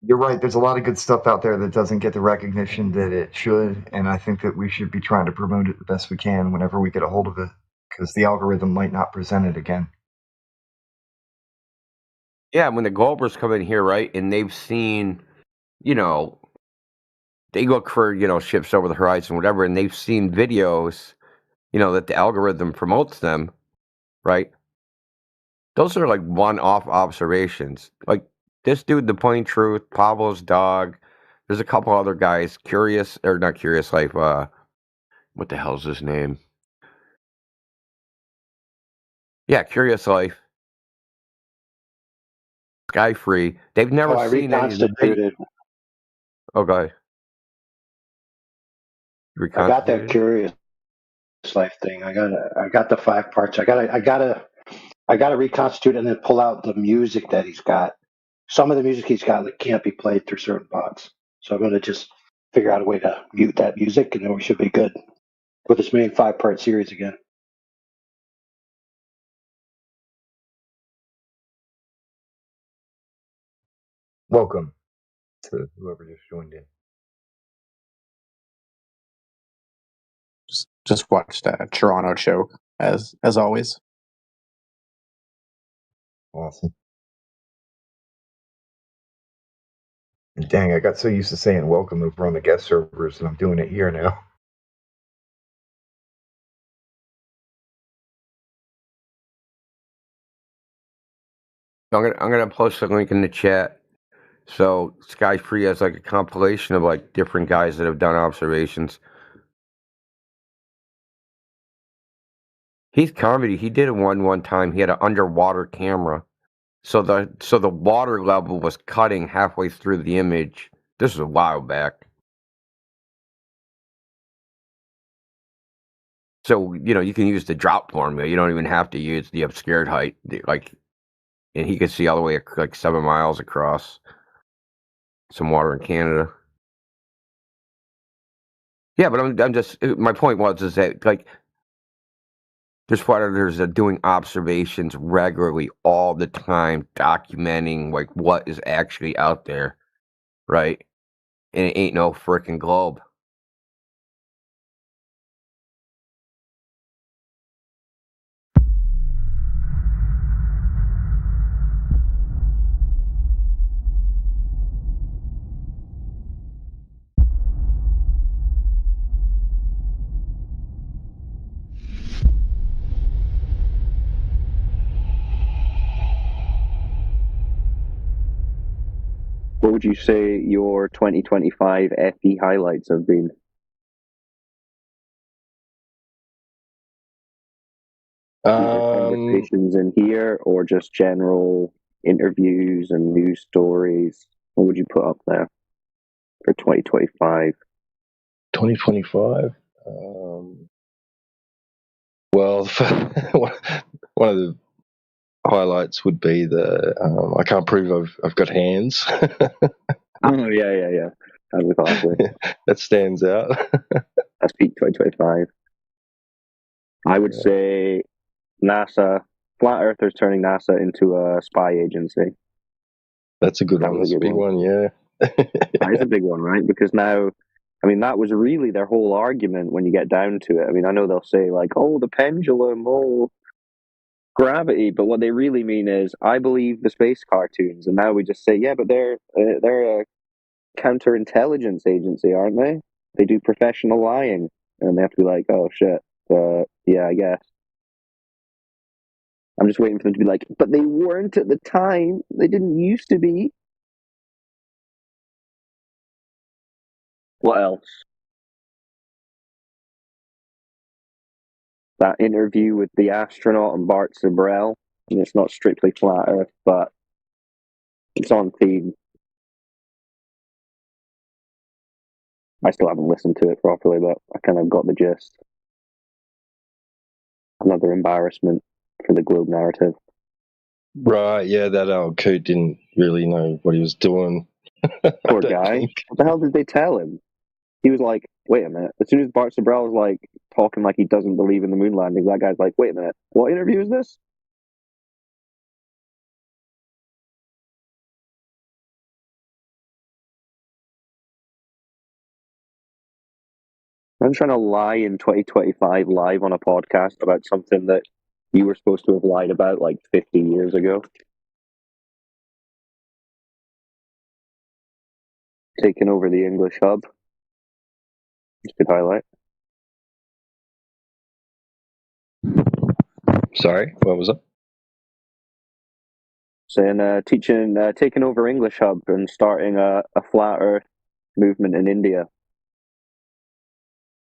You're right. There's a lot of good stuff out there that doesn't get the recognition that it should, and I think that we should be trying to promote it the best we can whenever we get a hold of it, because the algorithm might not present it again.
Yeah, when the Globers come in here, right, and they've seen, you know, they look for, you know, ships over the horizon, whatever, and they've seen videos, you know, that the algorithm promotes them, right? Those are like one-off observations. Like this dude, The Plain Truth, Pablo's dog. There's a couple other guys, Curious, or not Curious Life, what the hell's his name? Yeah, Curious Life. Sky Free. They've never
I
seen any of the
reconstituted.
Oh, go ahead.
I got that
Reconstituted?
Curious Life thing. I got the 5 parts. I gotta reconstitute and then pull out the music that he's got. Some of the music he's got like, can't be played through certain bots. So I'm gonna just figure out a way to mute that music, and then we should be good with this main 5-part series again.
Welcome to whoever just joined in.
Just watched a Toronto show as always.
Awesome. Dang, I got so used to saying welcome over on the guest servers, and I'm doing it here now.
I'm gonna post a link in the chat. So Sky Free has like a compilation of like different guys that have done observations. Heath Carmody, he did one time. He had an underwater camera, so the water level was cutting halfway through the image. This was a while back. So you know you can use the drop formula. You don't even have to use the obscured height. Like, and he could see all the way like 7 miles across some water in Canada. Yeah, but I'm just my point is that like there's flight editors that are doing observations regularly all the time, documenting like what is actually out there, right? And it ain't no freaking globe.
What would you say your 2025 FE highlights have been? Conversations in here, or just general interviews and news stories? What would you put up there for 2025?
2025. Well, one of the highlights would be the I can't prove I've got hands.
Oh yeah. That was awesome.
That stands out.
That's peak 2025. I would say NASA, flat earthers turning NASA into a spy agency.
That's a good one. That's a big one, yeah.
That is a big one, right? Because now, I mean, that was really their whole argument when you get down to it. I mean, I know they'll say like, "Oh, the pendulum, oh, gravity," but what they really mean is, I believe the space cartoons, and now we just say, "Yeah, but they're a counterintelligence agency, aren't they? They do professional lying," and they have to be like, "Oh shit, yeah, I guess." I'm just waiting for them to be like, "But they weren't at the time. They didn't used to be." What else? That interview with the astronaut and Bart Sibrel. And it's not strictly flat Earth, but it's on theme. I still haven't listened to it properly, but I kind of got the gist. Another embarrassment for the Globe narrative.
Right, yeah, that old coot didn't really know what he was doing.
Poor guy. What the hell did they tell him? He was like, wait a minute. As soon as Bart Sibrel was like talking like he doesn't believe in the moon landing, that guy's like, wait a minute, what interview is this? I'm trying to lie in 2025 live on a podcast about something that you were supposed to have lied about like 50 years ago. taking over the English hub. Just could highlight.
Sorry, what was that?
Saying taking over English hub and starting a flat Earth movement in India.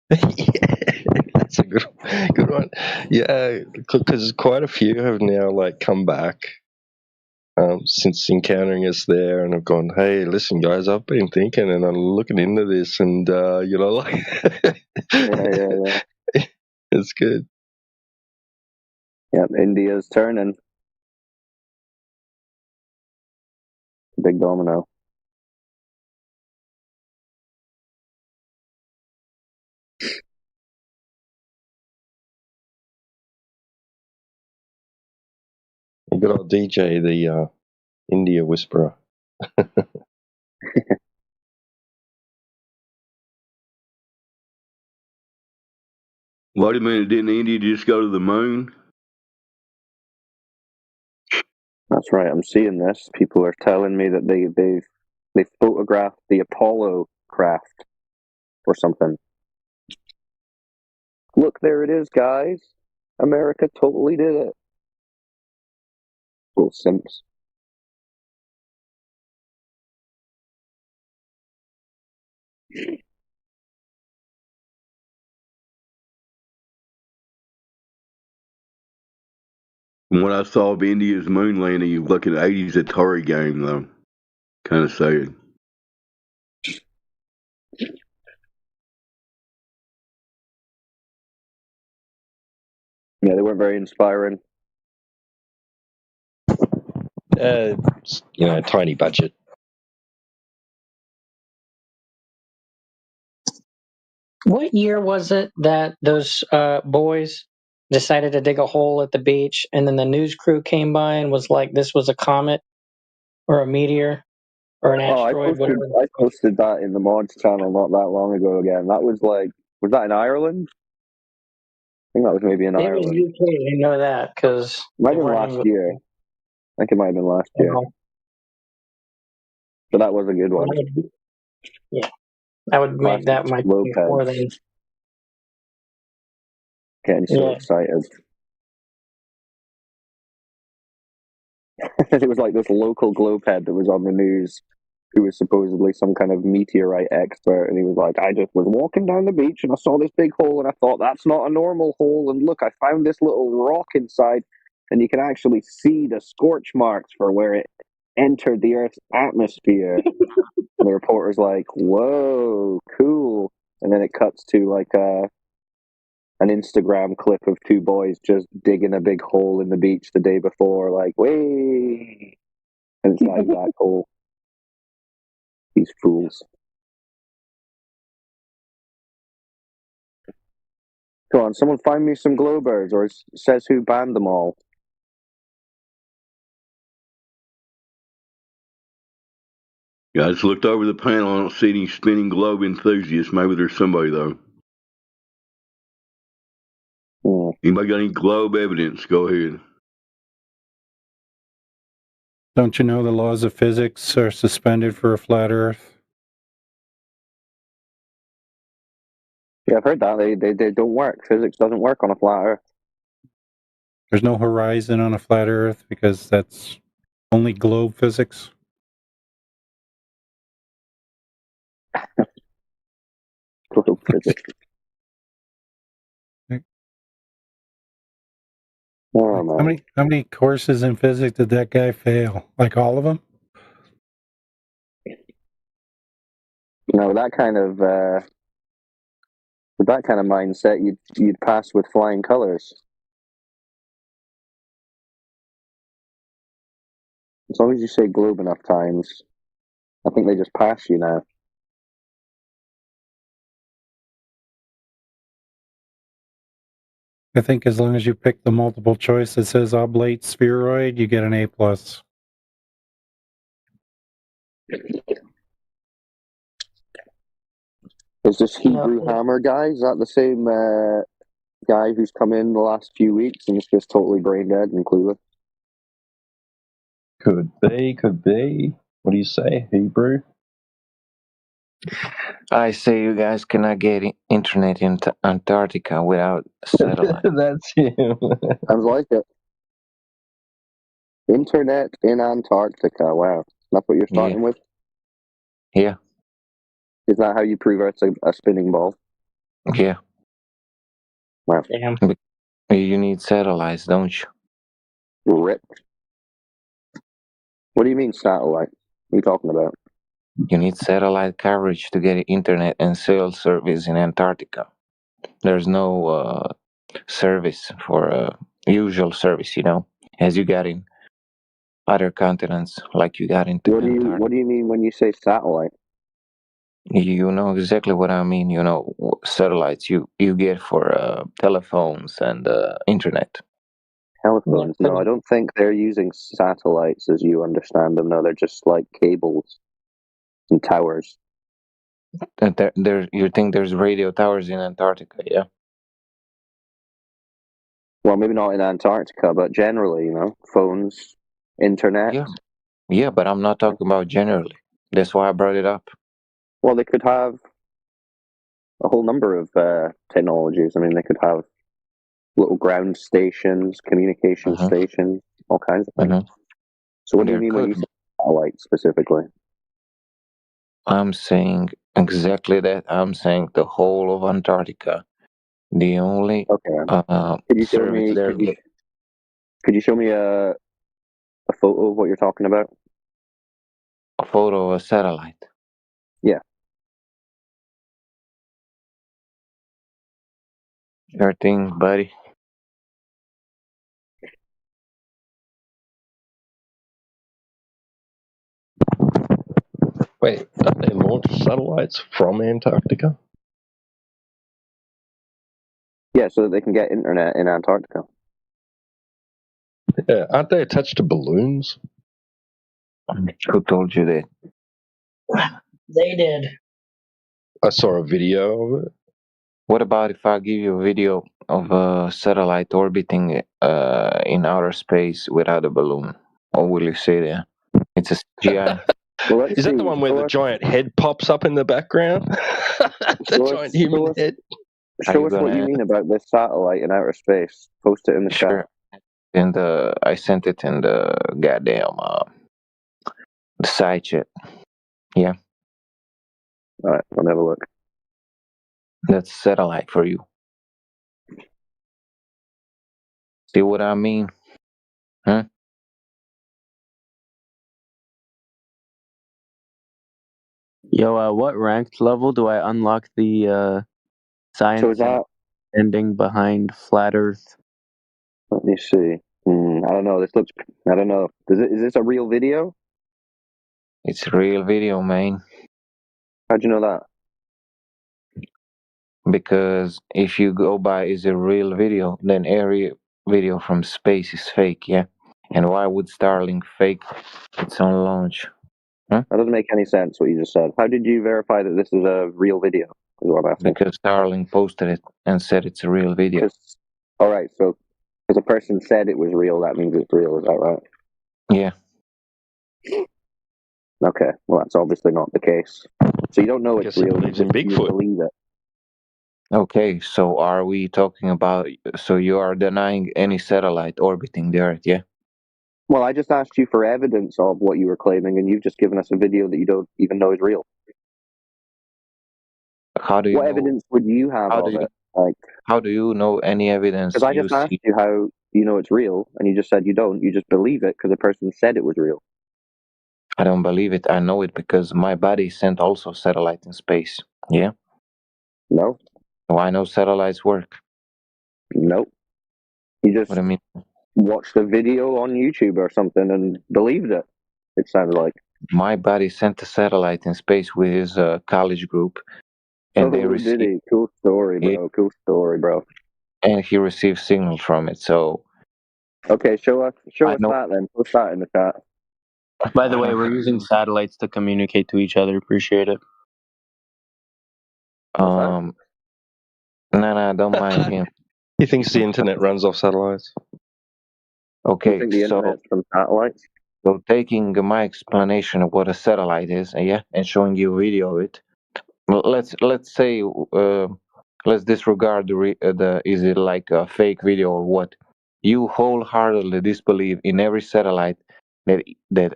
That's a good one. Yeah, because quite a few have now like come back since encountering us there, and have gone, "Hey, listen, guys, I've been thinking and I'm looking into this, and like,
yeah.
It's good."
Yep, India's turning. Big domino.
Good old DJ, the India Whisperer.
Wait a minute, didn't India just go to the moon?
That's right. I'm seeing this. People are telling me that they photographed the Apollo craft or something. Look, there it is, guys. America totally did it. Little simps.
From what I saw of India's moon landing, you look at 80s Atari game, though. Kind of sad.
Yeah, they weren't very inspiring.
Tiny budget.
What year was it that those boys decided to dig a hole at the beach, and then the news crew came by and was like, "This was a comet or a meteor or an asteroid"?
I posted that in the mods channel not that long ago. Again, that was that in Ireland? I think that was maybe in
It was
Ireland.
UK. I know that because
Might have been last year. I think it might have been last year. But that was a good one.
Yeah, I would make that my more than.
Getting so excited. It was like this local globehead that was on the news, who was supposedly some kind of meteorite expert, and he was like, "I just was walking down the beach and I saw this big hole, and I thought that's not a normal hole, and look, I found this little rock inside, and you can actually see the scorch marks for where it entered the Earth's atmosphere." And the reporter's like, "Whoa, cool!" And then it cuts to like an Instagram clip of two boys just digging a big hole in the beach the day before, like, way, and it's not a black hole. These fools. Come on, someone find me some glowbirds, or it says who banned them all.
Yeah, I just looked over the panel. I don't see any spinning globe enthusiasts. Maybe there's somebody, though. Anybody got any globe evidence? Go ahead.
Don't you know the laws of physics are suspended for a flat Earth?
Yeah, I've heard that. They don't work. Physics doesn't work on a flat Earth.
There's no horizon on a flat Earth because that's only globe physics.
Globe physics. Oh,
How many courses in physics did that guy fail? Like all of them?
No, that kind of with that kind of mindset, you'd pass with flying colors. As long as you say globe enough times, I think they just pass you now.
I think as long as you pick the multiple choice that says oblate spheroid, you get an A+.
Is this Hebrew Hammer guy? Is that the same guy who's come in the last few weeks and is just totally brain dead and clueless?
Could be. What do you say, Hebrew?
I say you guys cannot get internet in Antarctica without satellite.
That's him.
Sounds like it. Internet in Antarctica. Wow. That's what you're starting with?
Yeah.
Is that how you prove it's a spinning ball?
Yeah.
Wow.
Damn.
You need satellites, don't you?
Rip. What do you mean satellite? What are you talking about?
You need satellite coverage to get internet and cell service in Antarctica. There's no service for usual service, as you got in other continents, like you got in Antarctica.
What do you mean when you say satellite?
You know exactly what I mean. Satellites you get for telephones and internet.
Telephones? No, I don't think they're using satellites as you understand them. No, they're just like cables and towers.
And you think there's radio towers in Antarctica, yeah?
Well, maybe not in Antarctica, but generally, phones, internet.
Yeah, but I'm not talking about generally. That's why I brought it up.
Well, they could have a whole number of technologies. I mean, they could have little ground stations, communication stations, all kinds of things. So what do you mean when you say satellite specifically?
I'm saying exactly that. I'm saying the whole of Antarctica. The only
Could you show me? Could you show me a photo of what you're talking about?
A photo of a satellite.
Yeah.
Sure thing, buddy.
Wait, don't they launch satellites from Antarctica?
Yeah, so that they can get internet in Antarctica.
Yeah, aren't they attached to balloons?
Who told you that?
They did.
I saw a video of it.
What about if I give you a video of a satellite orbiting in outer space without a balloon? What will you say there? It's a CGI.
Is that the one where the giant head pops up in the background? The giant human head?
Show us what you mean about this satellite in outer space. Post it in the chat.
I sent it in the goddamn the side chat. Yeah.
All right, I'll have a look.
That's satellite for you. See what I mean? Huh?
Yo, what ranked level do I unlock the science
So is that
ending behind flat Earth?
Let me see. I don't know. I don't know. Is this a real video?
It's a real video, man.
How'd you know that?
Because if you go by is a real video, then every video from space is fake, yeah? And why would Starlink fake its own launch? Huh?
That doesn't make any sense what you just said. How did you verify that this is a real video? Is what I'm asking.
Because Starlink posted it and said it's a real video.
All right, so because a person said it was real, that means it's real. Is that right?
Yeah.
Okay, well, that's obviously not the case. So you don't know it's real.
Believes in
You
Bigfoot.
believe it.
Okay, so are we talking about? So you are denying any satellite orbiting the Earth, yeah?
Well, I just asked you for evidence of what you were claiming, and you've just given us a video that you don't even know is real.
How do you?
What evidence would you have of it? Like,
how do you know any evidence?
because I just asked you how you know it's real, and you just said you don't. You just believe it because the person said it was real.
I don't believe it. I know it because my body sent also satellite in space. Yeah.
No.
Well, I know satellites work.
Nope. You just
What I mean?
watched a video on YouTube or something and believed it. It sounded like
My body sent a satellite in space with his college group, and they received.
Did he? Cool story, bro. Cool story, bro.
And he received signal from it. So.
Okay, show us that then. Post that in the chat.
By the way, we're using satellites to communicate to each other. Appreciate it.
No, don't mind him.
He thinks the internet runs off satellites.
Okay,
You think the
so
internet's from satellites?
So taking my explanation of what a satellite is, yeah, and showing you a video of it, let's say let's disregard the is it like a fake video or what? You wholeheartedly disbelieve in every satellite that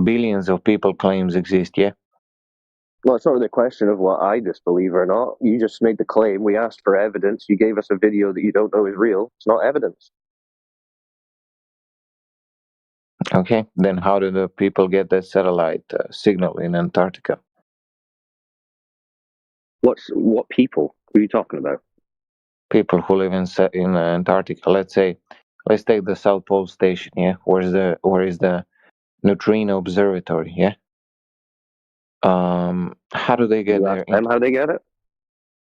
billions of people claims exist, yeah?
Well, it's not really a question of what I disbelieve or not. You just made the claim. We asked for evidence. You gave us a video that you don't know is real. It's not evidence.
Okay, then how do the people get that satellite signal in Antarctica?
What people? Who are you talking about?
People who live in Antarctica. Let's take the South Pole Station. Yeah, where is the neutrino observatory? Yeah. How do they get
You
there?
asked them how they get it?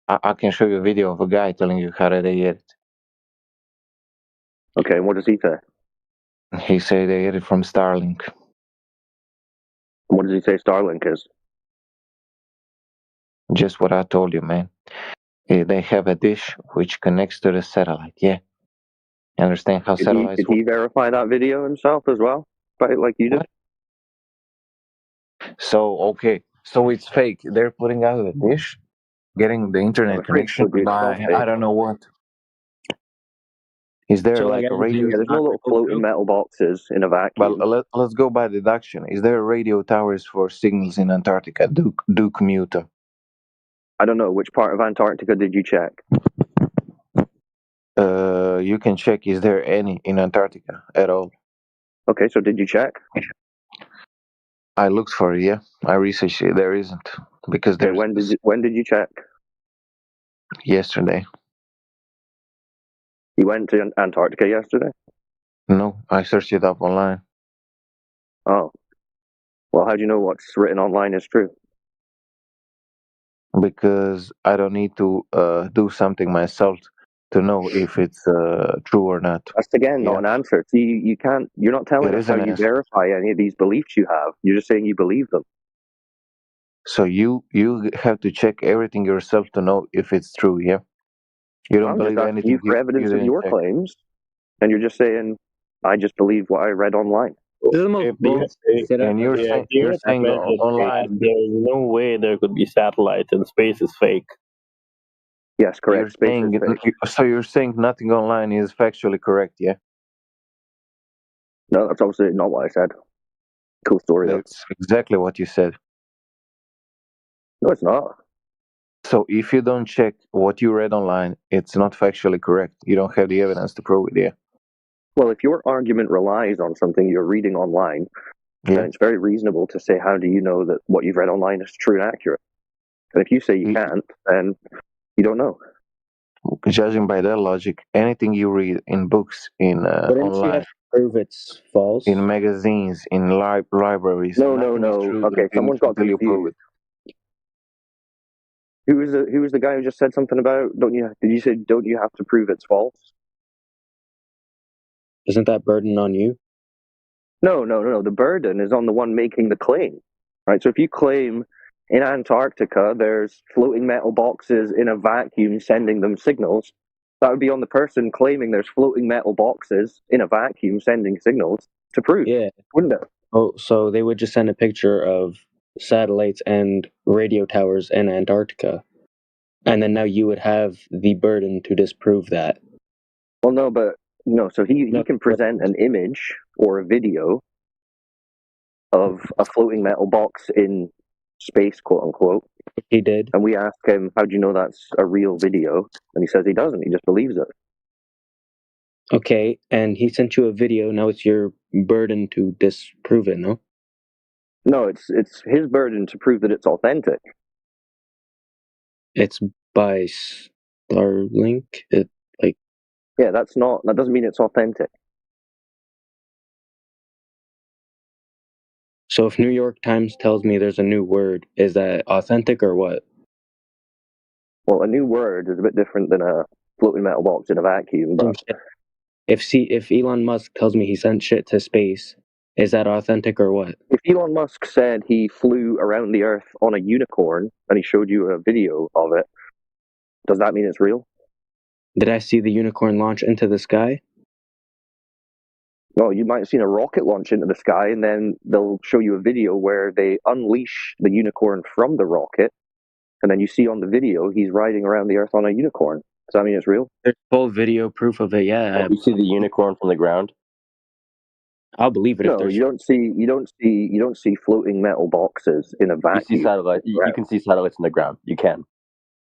I can show you a video of a guy telling you how they get it.
Okay, and what does he say?
He say they get it from Starlink.
What does he say Starlink is?
Just what I told you, man. They have a dish which connects to the satellite. Yeah. You understand how satellites
Did he verify that video himself as well? Like you did?
So okay, so it's fake. They're putting out a dish, getting the internet connection by I don't know what. Is there
So,
like a radio?
Yeah, there's no little floating metal boxes in a vacuum.
Well, let's go by deduction. Is there radio towers for signals in Antarctica? Do commute them.
I don't know. Which part of Antarctica did you check?
You can check. Is there any in Antarctica at all?
Okay, so did you check?
I looked for it. Yeah, I researched it. There isn't because
Okay, when did you check?
Yesterday.
You went to Antarctica yesterday?
No, I searched it up online.
Oh, well, how do you know what's written online is true?
Because I don't need to do something myself to know if it's true or not.
That's again not an answer. So you can't. You're not telling
It
us
is
how
an
you
answer.
verify any of these beliefs you have. You're just saying you believe them.
So you have to check everything yourself to know if it's true. Yeah. You don't
I'm just
believe
asking
anything
you for evidence of your claims, and you're just saying I just believe what I read online.
And you're saying online.
There's no way there could be satellites and space is fake.
Yes, correct.
You're
Space
saying,
is fake.
so you're saying nothing online is factually correct, yeah?
No, that's obviously not what I said. Cool story.
That's exactly what you said.
No, it's not.
So if you don't check what you read online, it's not factually correct. You don't have the evidence to prove it, yeah?
Well, if your argument relies on something you're reading online, then it's very reasonable to say, how do you know that what you've read online is true and accurate? And if you say you can't, then you don't know.
Judging by that logic, anything you read in books, in online,
prove it's false.
in magazines, in libraries,
No.
nothing is true
Okay, someone's got
until you prove
confused.
it.
Who was the guy who just said something about don't you have to prove it's false?
Isn't that burden on you?
No. The burden is on the one making the claim, right? So if you claim in Antarctica there's floating metal boxes in a vacuum sending them signals, that would be on the person claiming there's floating metal boxes in a vacuum sending signals to prove, wouldn't it?
Oh, so they would just send a picture of satellites and radio towers in Antarctica, and then now you would have the burden to disprove that.
Well, no, but so he can present an image or a video of a floating metal box in space, quote unquote.
He did.
And we ask him, how do you know that's a real video? And he says he doesn't. He just believes it.
Okay, and he sent you a video. Now it's your burden to disprove it, no?
No, it's his burden to prove that it's authentic.
It's by Starlink.
Yeah, that doesn't mean it's authentic.
So if New York Times tells me there's a new word, is that authentic or what?
Well, a new word is a bit different than a floating metal box in a vacuum. But
if Elon Musk tells me he sent shit to space, is that authentic or what?
if Elon Musk said he flew around the Earth on a unicorn and he showed you a video of it, does that mean it's real?
Did I see the unicorn launch into the sky?
Well, you might have seen a rocket launch into the sky, and then they'll show you a video where they unleash the unicorn from the rocket,
and then you see on the video he's riding around the Earth on a unicorn. Does that mean it's real?
There's full video proof of it. Yeah,
You see the unicorn from the ground?
I'll believe it if
No,
there's.
you don't see floating metal boxes in a
You
vacuum.
see satellite. You can see satellites in the ground. You can.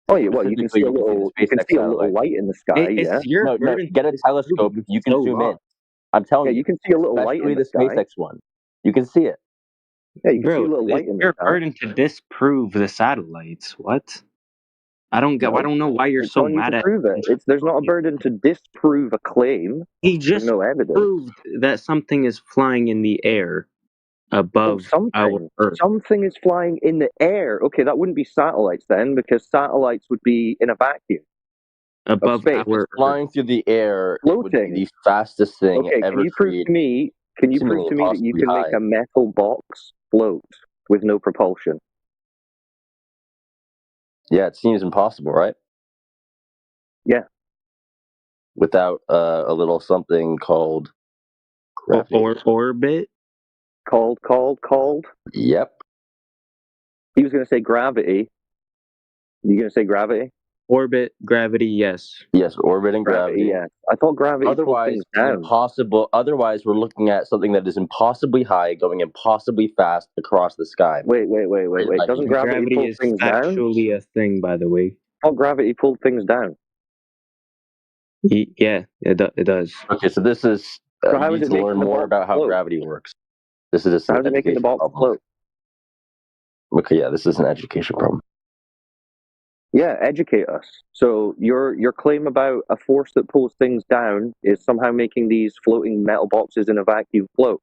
Oh yeah, well you can see a little light in the sky.
It's
yeah.
no, get a telescope. You can zoom in. I'm telling you.
You can see a little light in the sky.
SpaceX one. You can see it.
Yeah, you can
Bro,
see a little light
it's
in the
your
sky.
burden to disprove the satellites. What? I don't get. I don't know why you're so
telling you
mad
to
at.
prove it. There's not a burden to disprove a claim.
He
There's
just
no evidence.
proved that something is flying in the air above our Earth.
Something is flying in the air. Okay, that wouldn't be satellites then, because satellites would be in a vacuum.
Above
space.
our
Flying through the air would be the fastest thing
Okay,
ever
can you prove to me? Can you prove to me that you can make a metal box float with no propulsion?
Yeah, it seems impossible, right?
Yeah.
Without a little something called gravity.
Orbit.
Called.
Yep.
He was going to say gravity. You going to say gravity?
Orbit, gravity, yes.
Yes, orbit and gravity.
Yes. I thought gravity.
Otherwise, it's impossible. Otherwise, we're looking at something that is impossibly high, going impossibly fast across the sky.
Wait. Doesn't gravity pull
is
things down?
actually a thing, by the way.
How gravity pulled things down?
Yeah, it does.
Okay, so this is.
So how
you
is
need
it
to
making
learn
the
more
box
about how
float?
gravity works. This is
How's it making the box float?
Okay, yeah, this is an education problem.
Yeah, educate us. So your claim about a force that pulls things down is somehow making these floating metal boxes in a vacuum float.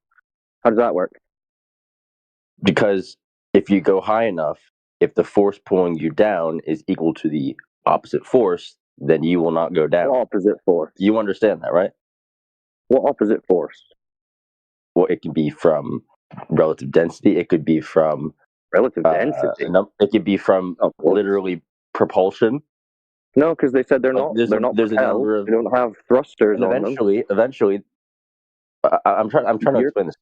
How does that work?
Because if you go high enough, if the force pulling you down is equal to the opposite force, then you will not go down.
What opposite force?
You understand that, right?
What opposite force?
Well, it can be from relative density. It could be from
relative density.
It could be from literally propulsion.
No, because they said they're not. They're not propelled. They don't have thrusters on them.
Eventually, I'm trying to explain this.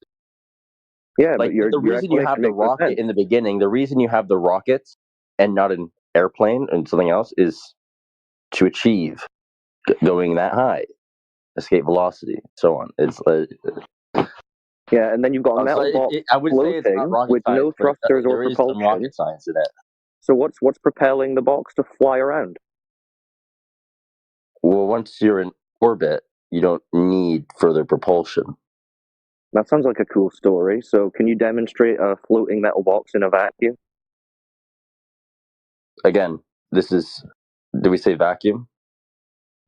Yeah,
like
but
the reason you have the rocket in the beginning, the reason you have the rockets and not an airplane and something else is to achieve going that high, escape velocity, so on. It's
yeah, and then you've got a metal box
I would say it's not rocket
with
science,
no thrusters or
there is some
propulsion.
rocket science in it.
So what's propelling the box to fly around?
Well, once you're in orbit, you don't need further propulsion.
That sounds like a cool story. So can you demonstrate a floating metal box in a vacuum?
Again, this is. Did we say vacuum?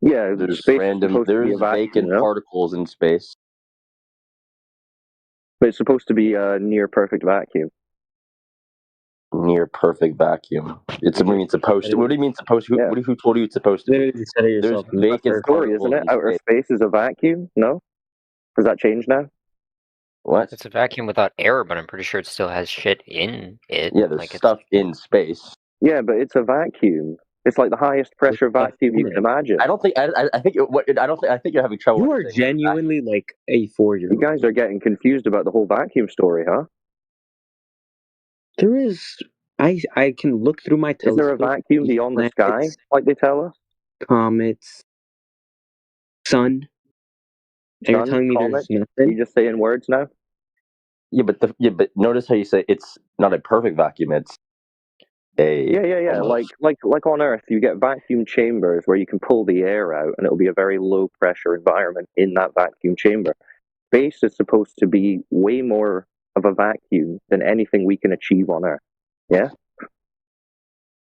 Yeah,
there's
space
random. There's vacant particles in space.
But it's supposed to be a near perfect vacuum.
Near perfect vacuum. It's supposed to. What do you mean supposed to? Who told you it's supposed to be? There's vacant
story, isn't it? Outer space is a vacuum. No, does that change now?
What?
It's a vacuum without air, but I'm pretty sure it still has shit in it.
Yeah, there's stuff in space.
Yeah, but it's a vacuum. It's like the highest pressure vacuum you can imagine.
I don't think. I think. I think you're having trouble.
You are genuinely like a 4-year-old.
You guys are getting confused about the whole vacuum story, huh?
There is. I can look through my telescope.
Is there a vacuum beyond the sky, like they tell us?
Comets, sun. And you're telling me there's nothing?
Are you just saying words now?
Yeah, but notice how you say it's not a perfect vacuum. It's a
yeah. Like on Earth, you get vacuum chambers where you can pull the air out, and it'll be a very low pressure environment in that vacuum chamber. Space is supposed to be way more of a vacuum than anything we can achieve on Earth. Yeah.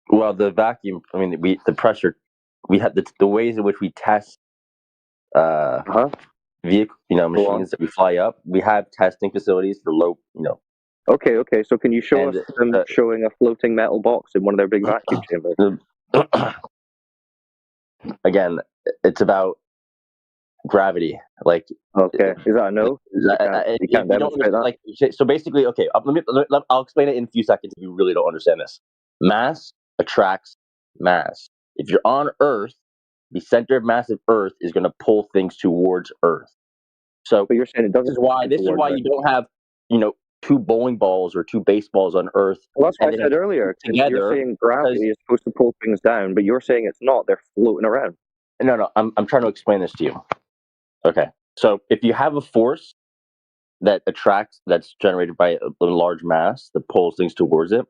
Well, the vacuum. I mean, the pressure. We have the ways in which we test. Vehicle, machines that we fly up. We have testing facilities for low,
Okay. So can you show us them showing a floating metal box in one of their big vacuum chambers?
Again, it's about gravity. Like,
okay, is that a no? You can't demonstrate that.
So basically, okay. I'll explain it in a few seconds if you really don't understand this. Mass attracts mass. If you're on Earth, the center of mass of Earth is going to pull things towards Earth. So,
but you're saying it doesn't.
This is why you don't have, two bowling balls or two baseballs on Earth.
Well, that's what
and
I said earlier.
Together,
you're saying gravity is supposed to pull things down, but you're saying it's not. They're floating around.
No, I'm trying to explain this to you. Okay, so if you have a force that attracts, that's generated by a large mass that pulls things towards it,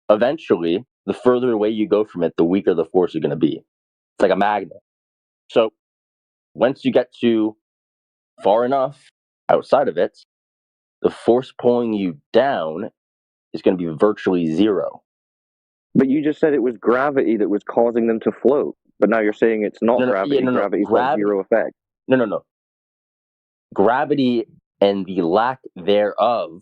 eventually, the further away you go from it, the weaker the force is going to be. It's like a magnet. So once you get to far enough outside of it, the force pulling you down is going to be virtually zero.
But you just said it was gravity that was causing them to float. But now you're saying it's not gravity. Gravity's got zero effect.
No. Gravity and the lack thereof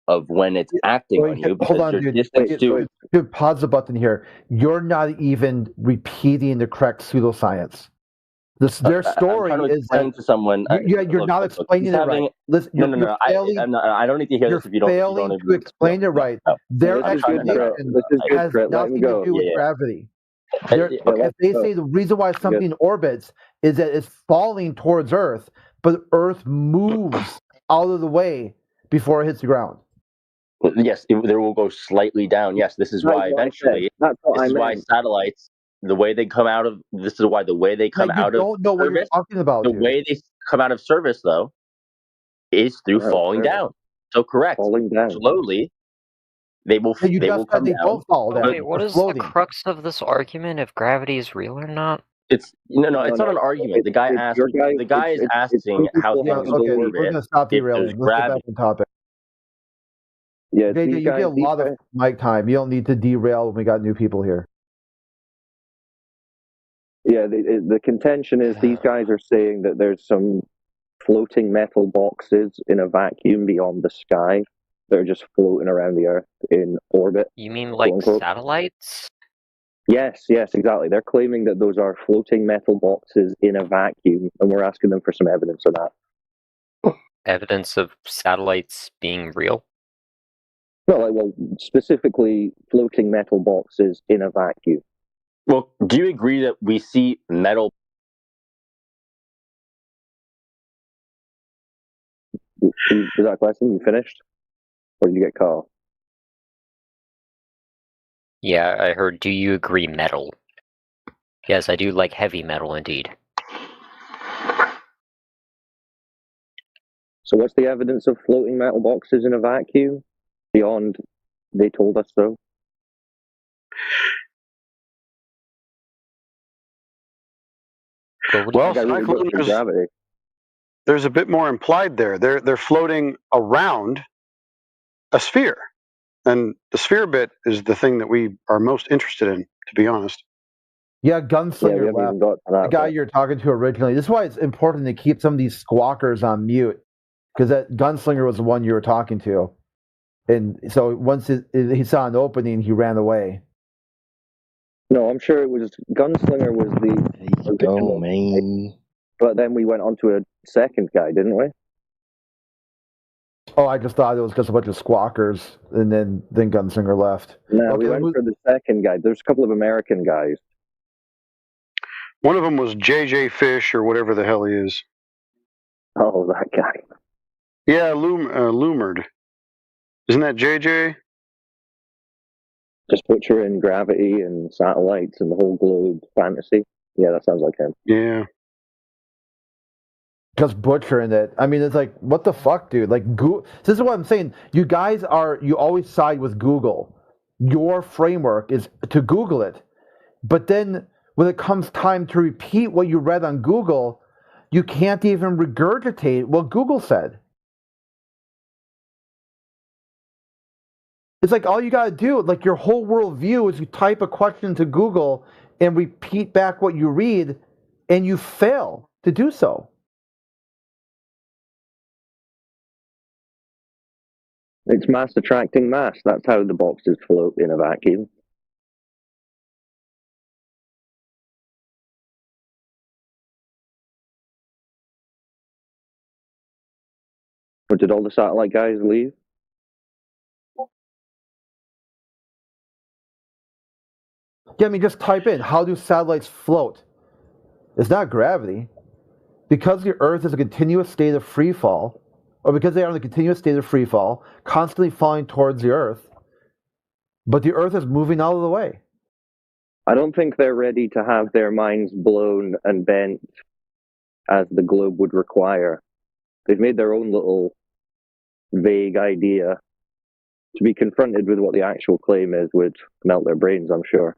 of when it's acting on you.
Hold on, dude. Pause the button here. You're not even repeating the correct pseudoscience. Their story is that
to someone.
You're not explaining it right. Listen,
no. I don't need to hear this if you don't.
You're failing to explain it right. Their explanation has nothing to do with gravity. If they say the reason why something orbits is that it's falling towards Earth, but Earth moves out of the way before it hits the ground.
Yes, there will go slightly down. Yes, this is why eventually. Why satellites. The way they come out of way they come out of
don't know what you're talking about.
The way they come out of service, though, is through falling down. So correct,
falling down
slowly. They will.
They will come down. Don't fall down.
Wait, what is the crux of this argument? If gravity is real or not?
It's it's not an argument. The guy asked. The guy is asking how things
orbit. We're gonna stop derailing. Let's get back on topic.
Yeah,
you get a lot of mic time. You don't need to derail when we got new people here.
Yeah, the contention is these guys are saying that there's some floating metal boxes in a vacuum beyond the sky that are just floating around the Earth in orbit.
You mean like satellites?
Yes, exactly. They're claiming that those are floating metal boxes in a vacuum, and we're asking them for some evidence of that.
Evidence of satellites being real?
Well, specifically floating metal boxes in a vacuum.
Well, do you agree that we see metal?
Was that question? You finished? Or did you get cut off?
Yeah, I heard, do you agree metal? Yes, I do like heavy metal indeed.
So what's the evidence of floating metal boxes in a vacuum? Beyond, they told us so.
Well, there's a bit more implied there. They're floating around a sphere, and the sphere bit is the thing that we are most interested in, to be honest.
Yeah, Gunslinger left. The guy you're talking to originally. This is why it's important to keep some of these squawkers on mute, because that Gunslinger was the one you were talking to, and so once he saw an opening, he ran away.
No, I'm sure it was Gunslinger was the original, man. But then we went on to a second guy, didn't we?
Oh, I just thought it was just a bunch of squawkers, and then Gunslinger left.
No, we went for the second guy. There's a couple of American guys.
One of them was J.J. Fish, or whatever the hell he is.
Oh, that guy.
Yeah, Lumard. Isn't that J.J.?
Just picture in gravity and satellites and the whole globe fantasy. Yeah, that sounds like him.
Yeah.
Just butchering it. I mean, it's like, what the fuck, dude? Like, this is what I'm saying. You guys you always side with Google. Your framework is to Google it. But then when it comes time to repeat what you read on Google, you can't even regurgitate what Google said. It's like all you got to do, like your whole worldview is you type a question to Google and repeat back what you read, and you fail to do so.
It's mass attracting mass. That's how the boxes float in a vacuum. Or did all the satellite guys leave?
Yeah, I mean, just type in, how do satellites float? It's not gravity. Because the Earth is a continuous state of free fall, or because they are in a continuous state of free fall, constantly falling towards the Earth, but the Earth is moving out of the way.
I don't think they're ready to have their minds blown and bent as the globe would require. They've made their own little vague idea. To be confronted with what the actual claim is would melt their brains, I'm sure.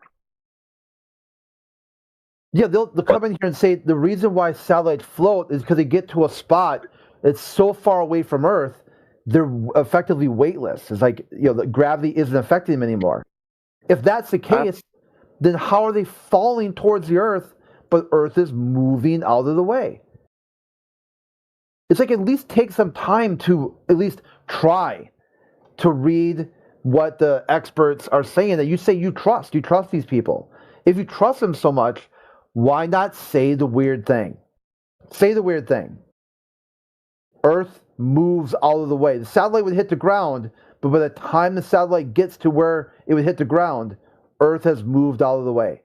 Yeah, they'll come in here and say the reason why satellites float is because they get to a spot that's so far away from Earth, they're effectively weightless. It's like, the gravity isn't affecting them anymore. If that's the case, then how are they falling towards the Earth, but Earth is moving out of the way? It's like, at least take some time to at least try to read what the experts are saying that you say you trust. You trust these people. If you trust them so much, why not say the weird thing? Say the weird thing. Earth moves out of the way. The satellite would hit the ground, but by the time the satellite gets to where it would hit the ground, Earth has moved out of the way.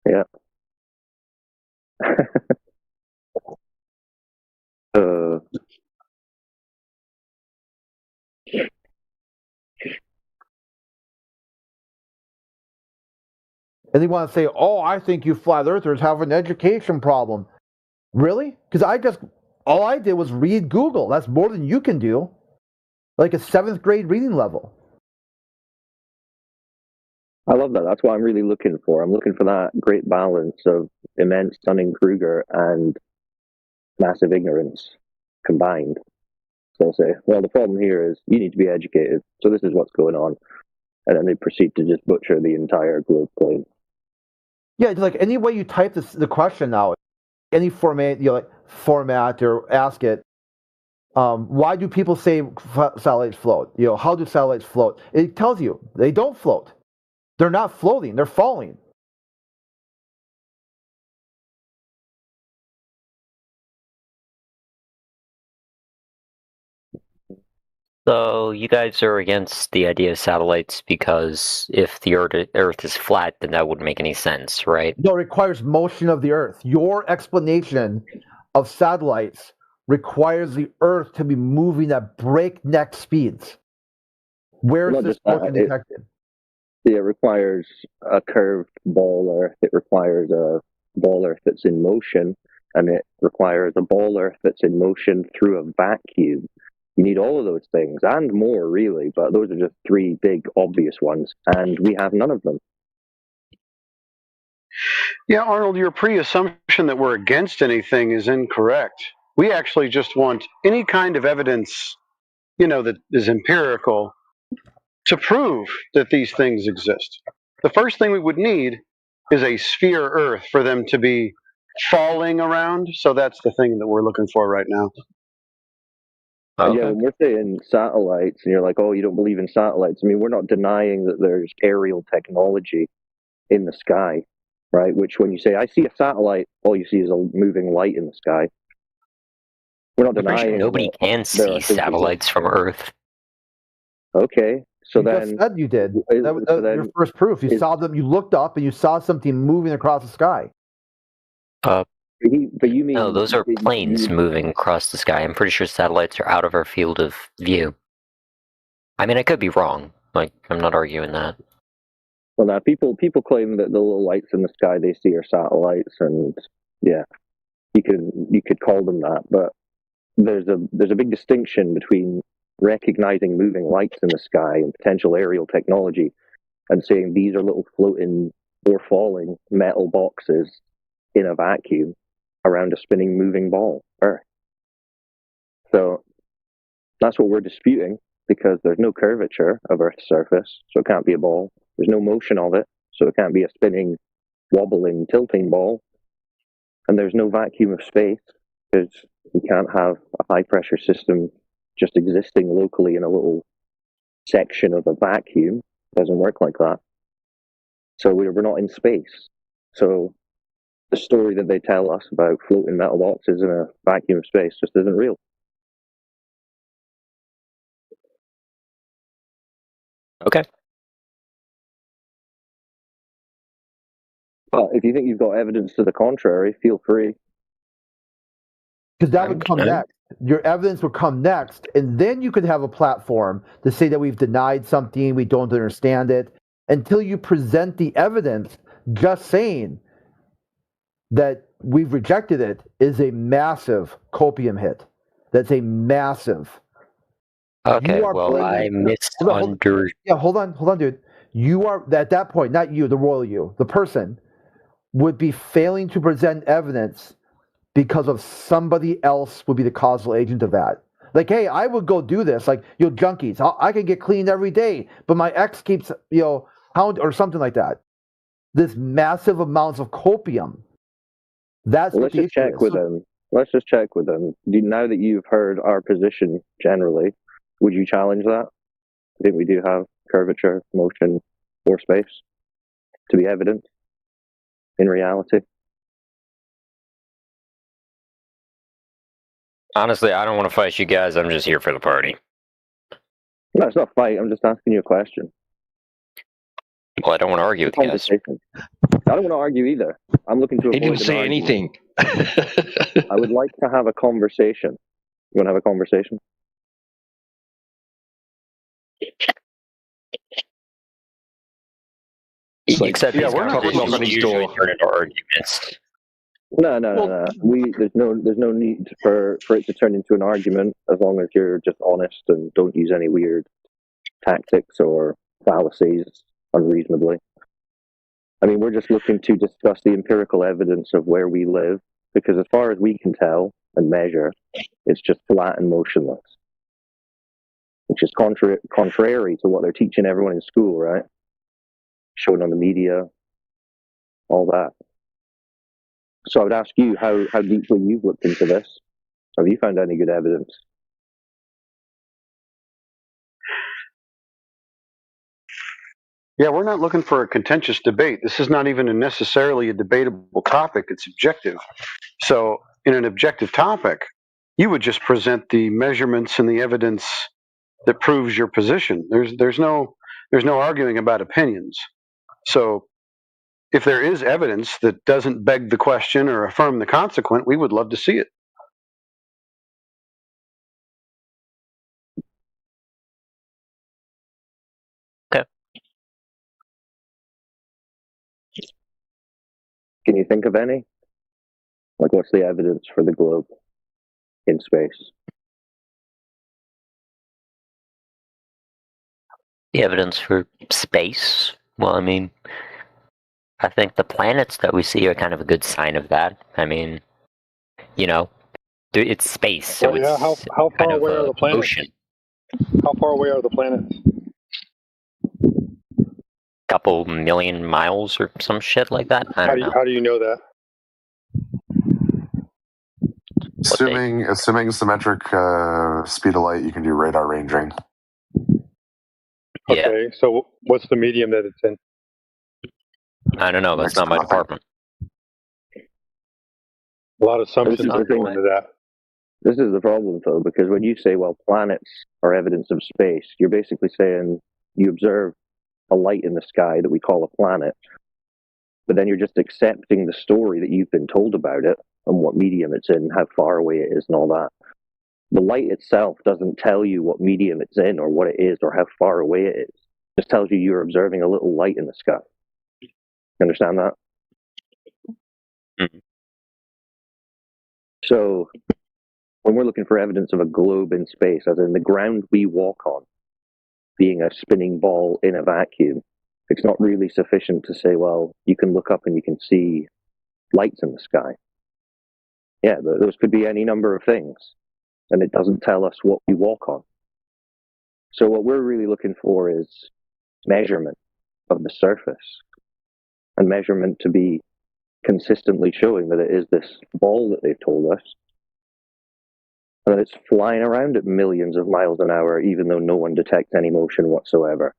Yeah.
And they want to say, oh, I think you flat earthers have an education problem. Really? Because all I did was read Google. That's more than you can do. Like a 7th grade reading level.
I love that. That's what I'm really looking for. I'm looking for that great balance of immense Dunning-Kruger and massive ignorance combined. So they'll say, well, the problem here is you need to be educated. So this is what's going on. And then they proceed to just butcher the entire globe claim.
Yeah, like any way you type the question out, any format, format or ask it, why do people say satellites float? How do satellites float? It tells you they don't float. They're not floating. They're falling.
So you guys are against the idea of satellites because if the Earth is flat, then that wouldn't make any sense, right?
No, it requires motion of the Earth. Your explanation of satellites requires the Earth to be moving at breakneck speeds. Where is this motion detected?
It requires a curved ball Earth. It requires a ball Earth that's in motion, and it requires a ball Earth that's in motion through a vacuum. You need all of those things and more, really, but those are just 3 big, obvious ones, and we have none of them.
Yeah, Arnold, your pre-assumption that we're against anything is incorrect. We actually just want any kind of evidence, that is empirical to prove that these things exist. The first thing we would need is a sphere Earth for them to be falling around. So that's the thing that we're looking for right now.
Okay. Yeah, when we're saying satellites, and you're like, oh, you don't believe in satellites. I mean, we're not denying that there's aerial technology in the sky, right? Which, when you say, I see a satellite, all you see is a moving light in the sky. We're not denying.
Nobody can see satellites from Earth.
Okay, so
you
then
just said you did. That was your first proof. You saw them. You looked up and you saw something moving across the sky.
But you mean
no? Those are planes moving across the sky. I'm pretty sure satellites are out of our field of view. I mean, I could be wrong. Like, I'm not arguing that.
Well, now people claim that the little lights in the sky they see are satellites, and yeah, you could call them that. But there's a big distinction between recognizing moving lights in the sky and potential aerial technology, and saying these are little floating or falling metal boxes in a vacuum around a spinning moving ball, Earth. So that's what we're disputing, because there's no curvature of Earth's surface, so it can't be a ball. There's no motion of it, so it can't be a spinning, wobbling, tilting ball. And there's no vacuum of space, because you can't have a high-pressure system just existing locally in a little section of a vacuum. It doesn't work like that. So we're not in space. So the story that they tell us about floating metal boxes in a vacuum of space just isn't real.
Okay.
Well, if you think you've got evidence to the contrary, feel free.
Because that would come next. Your evidence would come next, and then you could have a platform to say that we've denied something, we don't understand it, until you present the evidence. Just saying that we've rejected it is a massive copium hit. That's a massive.
Okay, well, I misunderstood.
Yeah, hold on, dude. You are, at that point, not you, the royal you, the person, would be failing to present evidence because of somebody else would be the causal agent of that. Like, hey, I would go do this. Like, junkies, I can get clean every day, but my ex keeps, hound or something like that. This massive amounts of copium. That's
well,
what the issue
check with
is.
them. Let's just check with them. Now that you've heard our position generally, would you challenge that? I think we do have curvature, motion, or space to be evident in reality.
Honestly, I don't want to fight you guys. I'm just here for the party.
No, it's not a fight. I'm just asking you a question.
Well, I don't want to argue with you guys.
I don't want to argue either. I'm looking to avoid
He didn't say anything.
I would like to have a conversation. You want to have a conversation?
Except
yeah,
these
we're not
conversations
knocking his
usually
door.
turn into arguments.
No. There's no need for it to turn into an argument as long as you're just honest and don't use any weird tactics or fallacies unreasonably. I mean, we're just looking to discuss the empirical evidence of where we live, because as far as we can tell and measure, it's just flat and motionless, which is contrary to what they're teaching everyone in school, right? Shown on the media, all that. So I would ask you how deeply you've looked into this. Have you found any good evidence?
Yeah, we're not looking for a contentious debate. This is not even necessarily a debatable topic. It's objective. So in an objective topic, you would just present the measurements and the evidence that proves your position. There's no arguing about opinions. So if there is evidence that doesn't beg the question or affirm the consequent, we would love to see it.
Okay.
Can you think of any? Like, what's the evidence for the globe in space?
The evidence for space? Well, I mean, I think the planets that we see are kind of a good sign of that. I mean, it's space, so
well, yeah,
it's
how
kind
far
of
away are the planets?
ocean.
How far away are the planets?
Couple million miles or some shit like that. I don't know.
How do you know that?
Assuming symmetric speed of light, you can do radar ranging.
Yeah.
Okay, so what's the medium that it's in?
I don't know. That's not my department.
A lot of assumptions are going into that.
This is the problem, though, because when you say, well, planets are evidence of space, you're basically saying you observe a light in the sky that we call a planet, but then you're just accepting the story that you've been told about it and what medium it's in, how far away it is, and all that. The light itself doesn't tell you what medium it's in or what it is or how far away it is. It just tells you you're observing a little light in the sky. You understand that?
Mm-hmm.
So when we're looking for evidence of a globe in space, as in the ground we walk on being a spinning ball in a vacuum, it's not really sufficient to say, well, you can look up and you can see lights in the sky. Yeah, those could be any number of things, and it doesn't tell us what we walk on. So what we're really looking for is measurement of the surface, and measurement to be consistently showing that it is this ball that they've told us, and that it's flying around at millions of miles an hour, even though no one detects any motion whatsoever.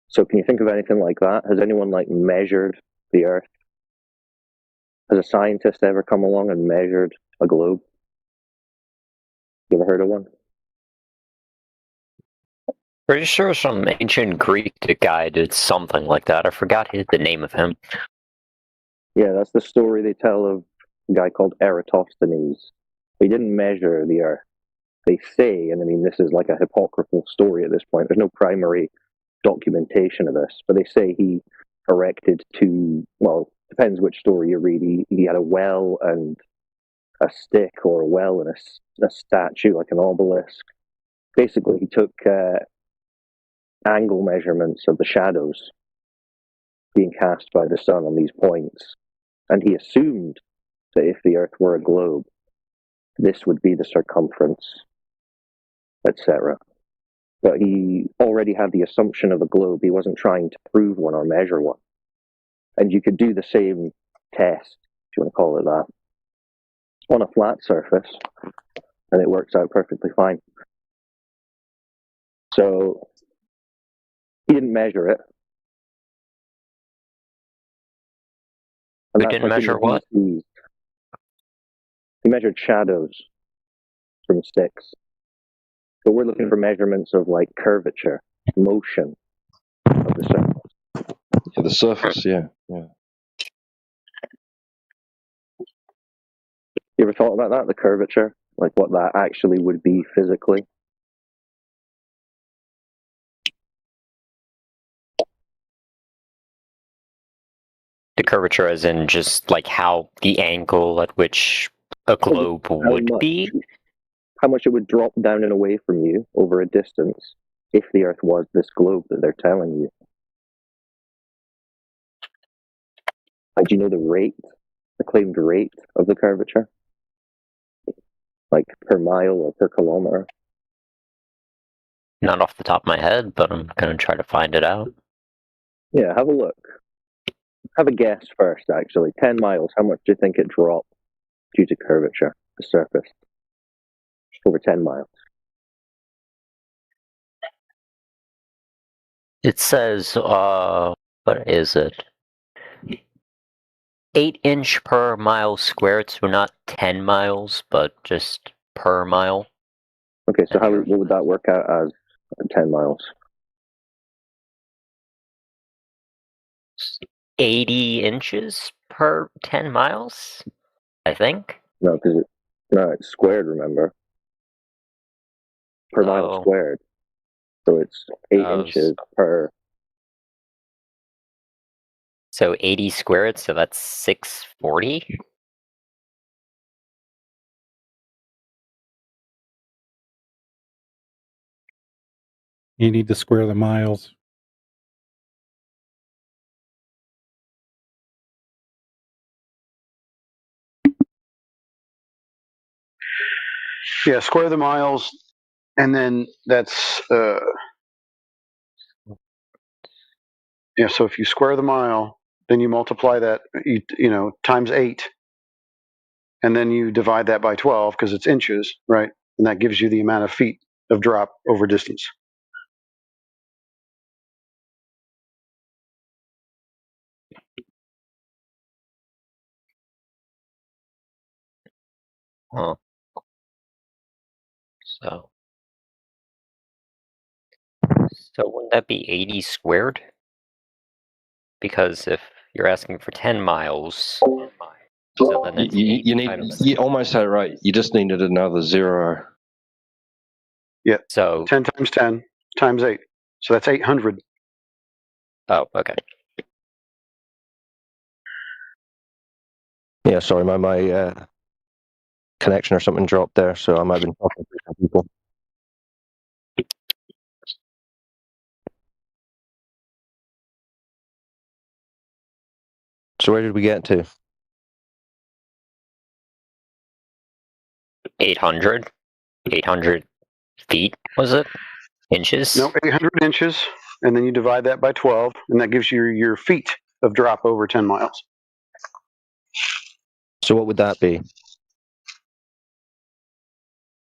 So can you think of anything like that? Has anyone measured the Earth? Has a scientist ever come along and measured a globe? You ever heard of one?
Pretty sure some ancient Greek guy did something like that. I forgot the name of him.
Yeah, that's the story they tell of a guy called Eratosthenes. He didn't measure the Earth. They say, and I mean, this is like a apocryphal story at this point. There's no primary documentation of this, but they say he erected two, well, depends which story you read. He had a well and a stick, or a well and a statue, like an obelisk. Basically, he took angle measurements of the shadows being cast by the sun on these points, and he assumed that if the Earth were a globe, this would be the circumference, etc. But he already had the assumption of a globe. He wasn't trying to prove one or measure one. And you could do the same test, if you want to call it that, on a flat surface, and it works out perfectly fine. So he didn't measure it. And
We didn't measure what?
He measured shadows from sticks. So we're looking for measurements of like curvature, motion of the surface.
Yeah, the surface, yeah.
You ever thought about that, the curvature? Like what that actually would be physically?
The curvature as in just like how the angle at which a globe would be?
How much it would drop down and away from you over a distance if the Earth was this globe that they're telling you. Do you know the claimed rate of the curvature? Like per mile or per kilometer?
Not off the top of my head, but I'm going to try to find it out.
Yeah, have a look. Have a guess first, actually. 10 miles, how much do you think it dropped due to curvature, the surface? Over 10 miles.
It says, what is it? 8 inch per mile squared, so not 10 miles, but just per mile.
Okay, so what would that work out as 10 miles?
80 inches per 10 miles, I think.
No, because it's squared, remember? Per mile squared. So it's 8 inches per.
So 80 squared, so that's 640?
You need to square the miles.
Yeah, square the miles, and then that's yeah. So if you square the mile, then you multiply that, times 8, and then you divide that by 12 because it's inches, right? And that gives you the amount of feet of drop over distance.
Oh. So wouldn't that be 80 squared? Because if you're asking for 10 miles, so then it's
you almost had it right. You just needed another 0.
Yeah.
So
10 times 10 times 8. So that's 800.
Oh, okay.
Yeah, sorry, my connection or something dropped there, so I might have been talking to some people. So where did we get to?
800? 800 feet, was it? Inches?
No, 800 inches, and then you divide that by 12, and that gives you your feet of drop over 10 miles.
So what would that be?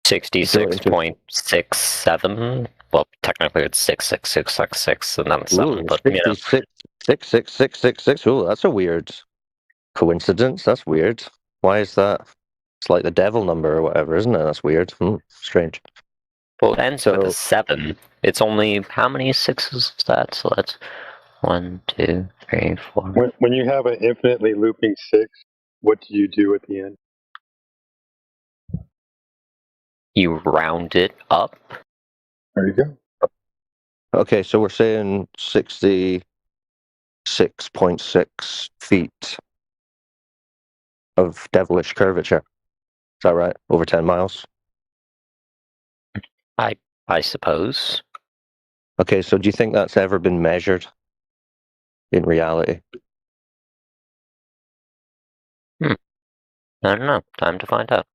66.67. Well, technically it's 66666 and then 7, but
66666. Oh, that's a weird coincidence. That's weird. Why is that? It's like the devil number or whatever, isn't it? That's weird. Strange.
Well, it ends with a 7. It's only, how many 6s is that? So that's 1, 2, 3, 4.
When you have an infinitely looping 6, what do you do at the end?
You round it up.
There you go.
Okay, so we're saying 66.6 feet of devilish curvature. Is that right? Over 10 miles?
I suppose.
Okay, so do you think that's ever been measured in reality?
I don't know. Time to find out.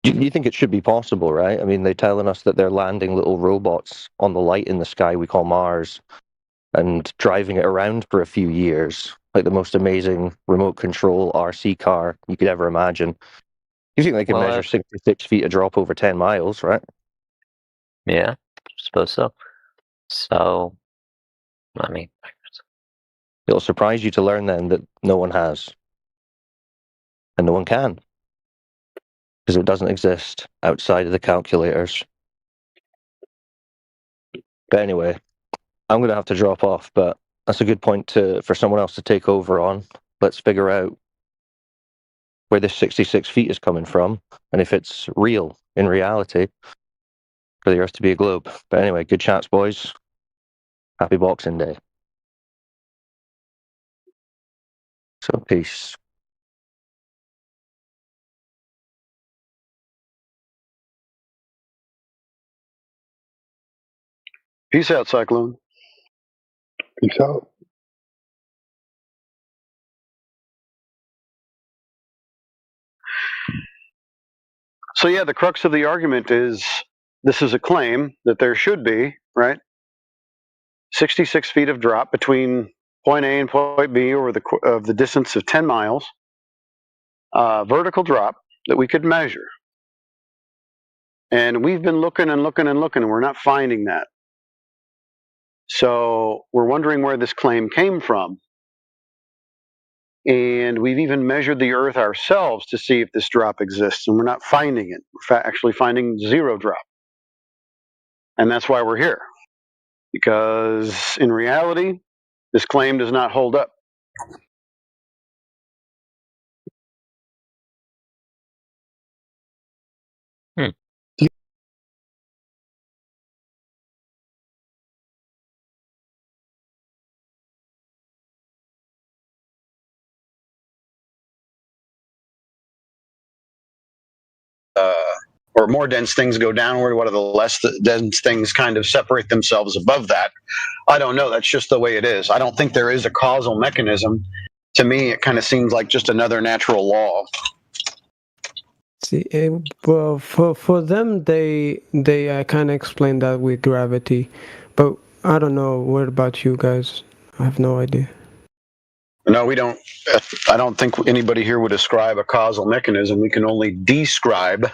You think it should be possible, right? I mean, they're telling us that they're landing little robots on the light in the sky we call Mars and driving it around for a few years, like the most amazing remote control RC car you could ever imagine. You think they can measure 66 feet of drop over 10 miles, right?
Yeah, I suppose so. So, I mean,
it'll surprise you to learn then that no one has. And no one can. Because it doesn't exist outside of the calculators. But anyway, I'm going to have to drop off, but that's a good point for someone else to take over on. Let's figure out where this 66 feet is coming from, and if it's real in reality for the Earth to be a globe. But anyway, good chats, boys. Happy Boxing Day. So, peace.
Peace out, Cyclone.
Peace out.
So yeah, the crux of the argument is this is a claim that there should be, right, 66 feet of drop between point A and point B over the distance of 10 miles, vertical drop that we could measure. And we've been looking and looking and looking, and we're not finding that. So we're wondering where this claim came from. And we've even measured the Earth ourselves to see if this drop exists, and we're not finding it. We're actually finding zero drop. And that's why we're here. Because in reality, this claim does not hold up. Or more dense things go downward, what are the less dense things kind of separate themselves above that? I don't know. That's just the way it is. I don't think there is a causal mechanism. To me, it kind of seems like just another natural law.
See, well, for them, they kind of explain that with gravity, but I don't know. What about you guys? I have no idea.
No, we don't. I don't think anybody here would ascribe a causal mechanism. We can only describe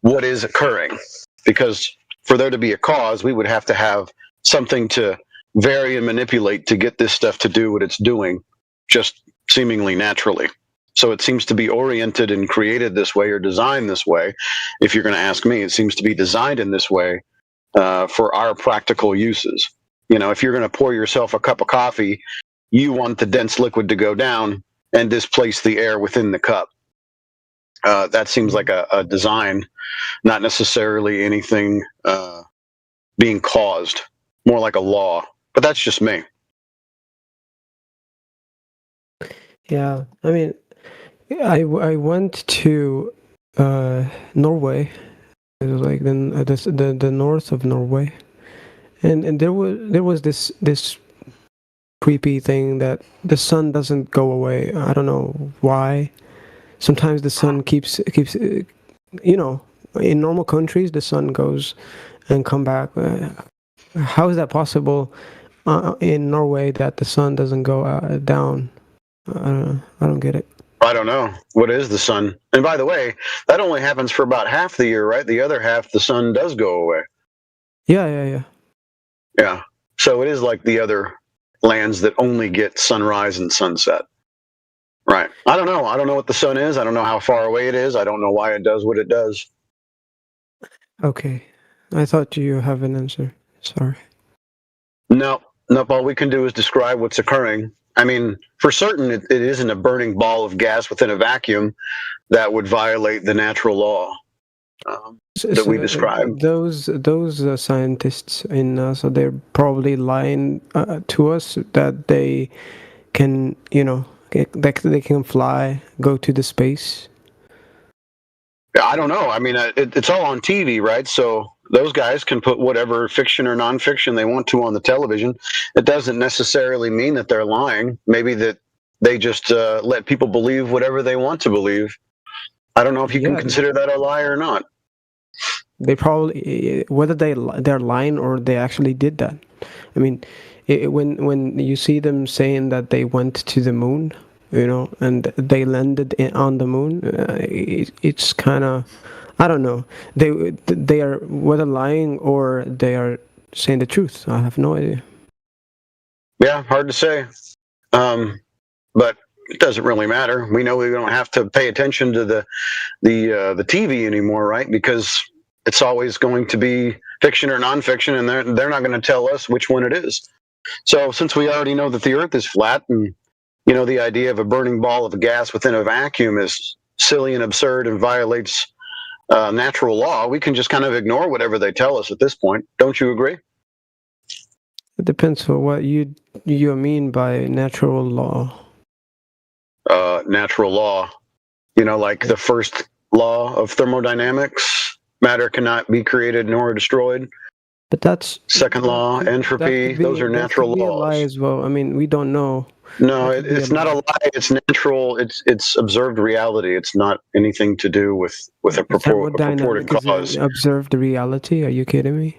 what is occurring, because for there to be a cause, we would have to have something to vary and manipulate to get this stuff to do what it's doing, just seemingly naturally. So it seems to be oriented and created this way or designed this way. If you're going to ask me, it seems to be designed in this way for our practical uses. You know, if you're going to pour yourself a cup of coffee, you want the dense liquid to go down and displace the air within the cup. That seems like a design, not necessarily anything being caused, more like a law. But that's just me.
Yeah, I mean, I went to Norway. It was like the north of Norway, and there was this creepy thing that the sun doesn't go away. I don't know why. Sometimes the sun keeps you know, in normal countries the sun goes and come back. How is that possible in Norway that the sun doesn't go down? I don't get it.
I don't know. What is the sun? And by the way, that only happens for about half the year, right? The other half, the sun does go away.
Yeah.
Yeah. So it is like the other lands that only get sunrise and sunset. Right. I don't know. I don't know what the sun is. I don't know how far away it is. I don't know why it does what it does.
Okay. I thought you have an answer. Sorry.
No, all we can do is describe what's occurring. I mean, for certain, it isn't a burning ball of gas within a vacuum that would violate the natural law that we describe.
Those scientists in NASA, they're probably lying to us that they can, they can fly, go to the space.
I don't know. I mean, it's all on TV, right? So those guys can put whatever fiction or nonfiction they want to on the television. It doesn't necessarily mean that they're lying. Maybe that they just let people believe whatever they want to believe. I don't know if you can consider that a lie or not.
They probably, whether they're lying or they actually did that. I mean, when you see them saying that they went to the moon, and they landed on the moon, it's kind of, I don't know. They are whether lying or they are saying the truth. I have no idea.
Yeah, hard to say. But it doesn't really matter. We know we don't have to pay attention to the TV anymore, right? Because it's always going to be fiction or nonfiction, and they're not going to tell us which one it is. So since we already know that the Earth is flat, and the idea of a burning ball of gas within a vacuum is silly and absurd and violates natural law, we can just kind of ignore whatever they tell us at this point. Don't you agree?
It depends on what you mean by natural law.
Natural law, like the first law of thermodynamics, matter cannot be created nor destroyed.
But that's
second law, entropy. Those are natural laws.
Be a lie as well. I mean, we don't know.
No, it's not a lie. It's natural. It's observed reality. It's not anything to do with a purported cause.
Observed reality? Are you kidding me?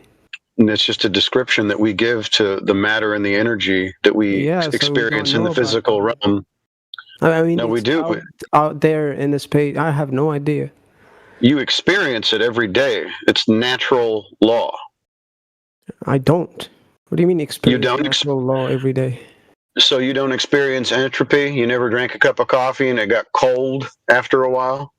And it's just a description that we give to the matter and the energy that we experience in the physical realm.
I mean,
no, we do.
Out there in the space, I have no idea.
You experience it every day. It's natural law.
I don't. What do you mean experience natural law every day?
So you don't experience entropy? You never drank a cup of coffee and it got cold after a while?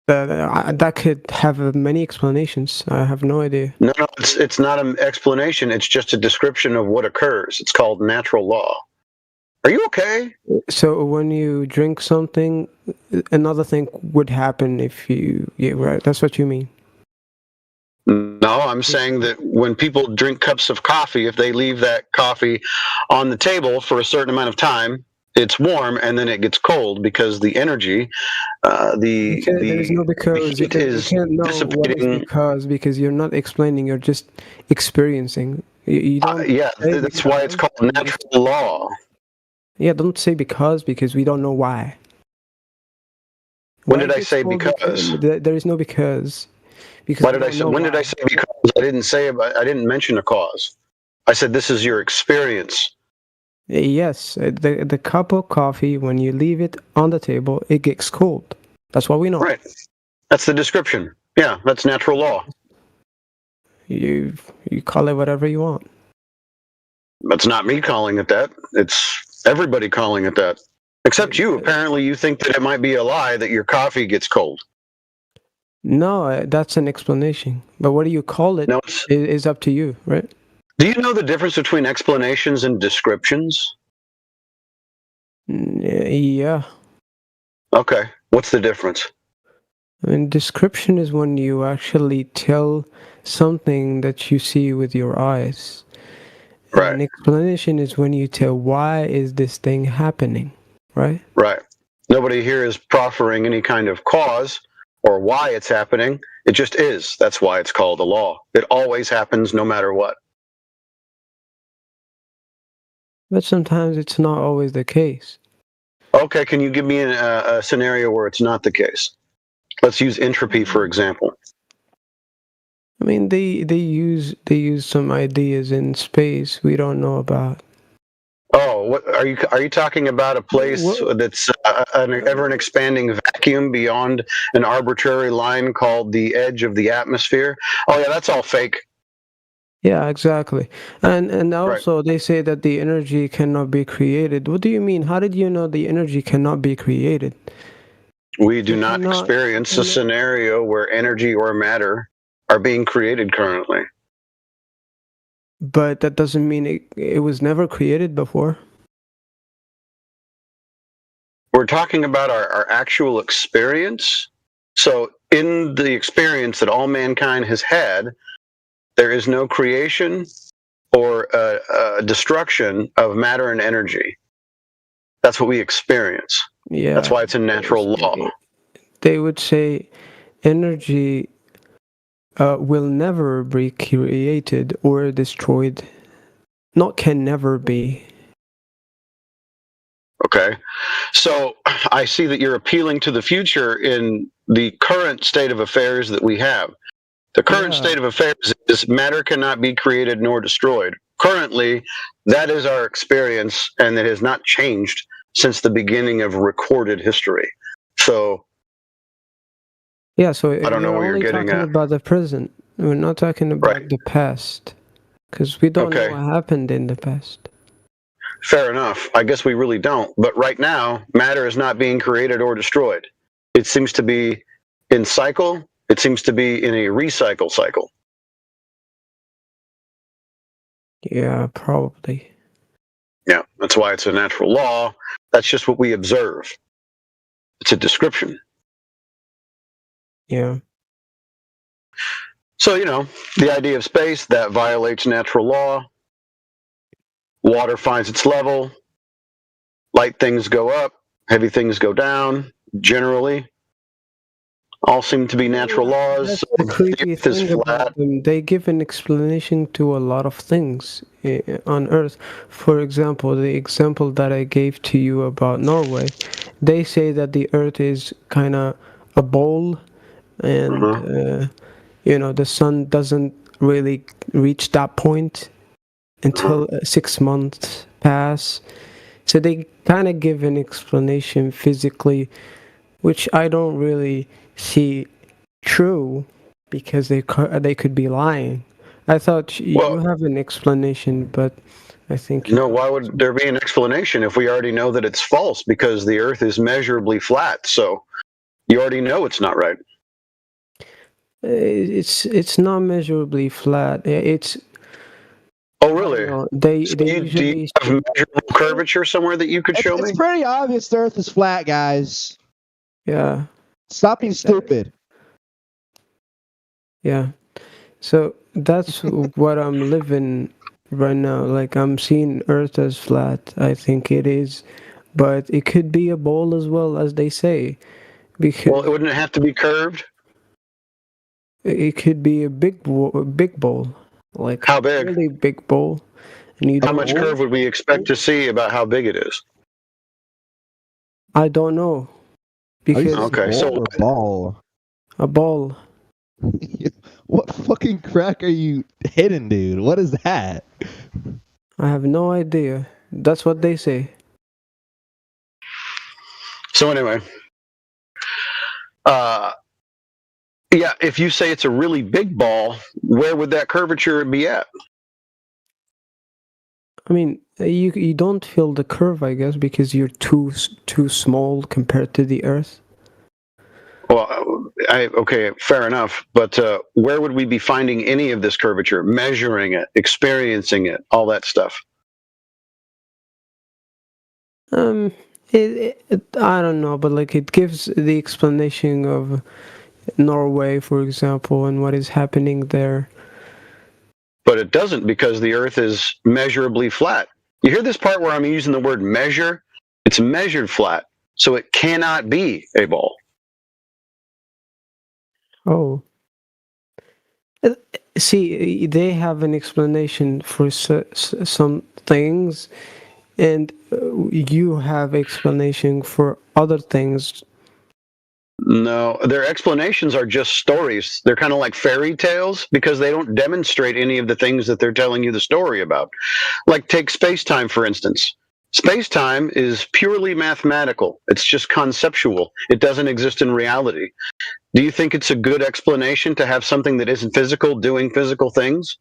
That could have many explanations. I have no idea.
No, it's not an explanation. It's just a description of what occurs. It's called natural law. Are you okay?
So when you drink something, another thing would happen if you... Yeah, right. That's what you mean.
No, I'm saying that when people drink cups of coffee, if they leave that coffee on the table for a certain amount of time, it's warm and then it gets cold because the energy,
there's no because you can't know
dissipating.
What is because you're not explaining, you're just experiencing. You don't
that's why it's called natural law.
Yeah, don't say because we don't know why.
When did I say because?
There is no because.
Why did I say? When did I say because? I didn't mention a cause. I said this is your experience.
Yes, the cup of coffee, when you leave it on the table, it gets cold. That's what we know.
Right. That's the description. Yeah, that's natural law.
You call it whatever you want.
That's not me calling it that. It's everybody calling it that. Except you. Apparently you think that it might be a lie that your coffee gets cold.
No, that's an explanation. But what do you call it is up to you, right?
Do you know the difference between explanations and descriptions?
Yeah.
Okay. What's the difference?
I mean, description is when you actually tell something that you see with your eyes.
Right.
And explanation is when you tell why is this thing happening, right?
Right. Nobody here is proffering any kind of cause or why it's happening. It just is. That's why it's called a law. It always happens no matter what.
But sometimes it's not always the case.
Okay, can you give me a scenario where it's not the case? Let's use entropy, for example.
I mean, they use some ideas in space we don't know about.
Oh, what are you talking about? A place that's an ever-expanding vacuum beyond an arbitrary line called the edge of the atmosphere? Oh yeah, that's all fake.
Yeah, exactly. And also they say that the energy cannot be created. What do you mean? How did you know the energy cannot be created?
We do not experience a scenario where energy or matter are being created currently.
But that doesn't mean it was never created before.
We're talking about our actual experience. So in the experience that all mankind has had, there is no creation or destruction of matter and energy. That's what we experience.
Yeah.
That's why it's a natural law.
They would say energy will never be created or destroyed. Not can never be.
Okay. So I see that you're appealing to the future in the current state of affairs that we have. The current state of affairs is matter cannot be created nor destroyed. Currently, that is our experience, and it has not changed since the beginning of recorded history. So,
yeah, so
I don't know where you're getting
talking
at.
about the present. We're not talking about the past, because we don't know what happened in the past.
Fair enough. I guess we really don't. But right now, matter is not being created or destroyed. It seems to be in cycle. It seems to be in a recycle cycle.
Yeah, probably.
Yeah, that's why it's a natural law. That's just what we observe. It's a description.
Yeah.
So, the idea of space, that violates natural law. Water finds its level. Light things go up. Heavy things go down, generally. All seem to be natural laws.
That's the creepy thing about them. They give an explanation to a lot of things on Earth. For example, the example that I gave to you about Norway, they say that the Earth is kind of a bowl, and the sun doesn't really reach that point until 6 months pass. So they kind of give an explanation physically, which I don't really see true, because they could be lying. I thought you have an explanation, but I think
no. Why would there be an explanation if we already know that it's false? Because the Earth is measurably flat, so you already know it's not right.
It's not measurably flat. It's
oh really?
Do
you have measurable curvature somewhere that you could show me?
It's pretty obvious the Earth is flat, guys.
Yeah.
Stop being stupid.
Yeah. So that's what I'm living right now. Like, I'm seeing Earth as flat. I think it is. But it could be a bowl as well, as they say.
Well, wouldn't it have to be curved?
It could be a big bowl. Like,
how big?
Really big bowl. And
how much curve would we expect to see about how big it is?
I don't know. Because
so a ball.
A ball.
What fucking crack are you hitting, dude? What is that?
I have no idea. That's what they say.
So anyway, yeah, if you say it's a really big ball, where would that curvature be at?
I mean, you don't feel the curve, I guess, because you're too small compared to the Earth.
Well, okay, fair enough. But where would we be finding any of this curvature? Measuring it, experiencing it, all that stuff.
I don't know, but like, it gives the explanation of Norway, for example, and what is happening there.
But it doesn't, because the Earth is measurably flat. You hear this part where I'm using the word measure? It's measured flat, so it cannot be a ball.
Oh. See, they have an explanation for some things, and you have explanation for other things.
No, their explanations are just stories. They're kind of like fairy tales, because they don't demonstrate any of the things that they're telling you the story about. Like, take space-time, for instance. Space-time is purely mathematical. It's just conceptual. It doesn't exist in reality. Do you think it's a good explanation to have something that isn't physical doing physical things?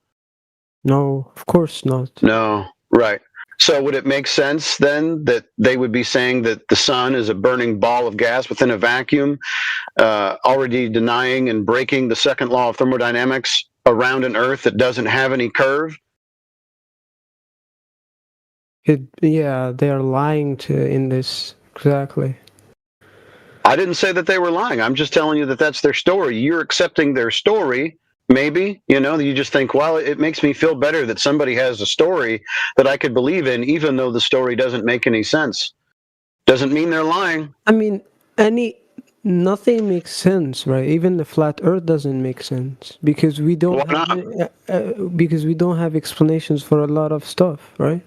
No, of course not.
No, right. So would it make sense then that they would be saying that the sun is a burning ball of gas within a vacuum, already denying and breaking the second law of thermodynamics around an Earth that doesn't have any curve?
Yeah, they are lying in this exactly.
I didn't say that they were lying. I'm just telling you that that's their story. You're accepting their story. Maybe, you just think, well, it makes me feel better that somebody has a story that I could believe in, even though the story doesn't make any sense. Doesn't mean they're lying.
I mean, nothing makes sense, right? Even the flat Earth doesn't make sense because we don't have explanations for a lot of stuff, right?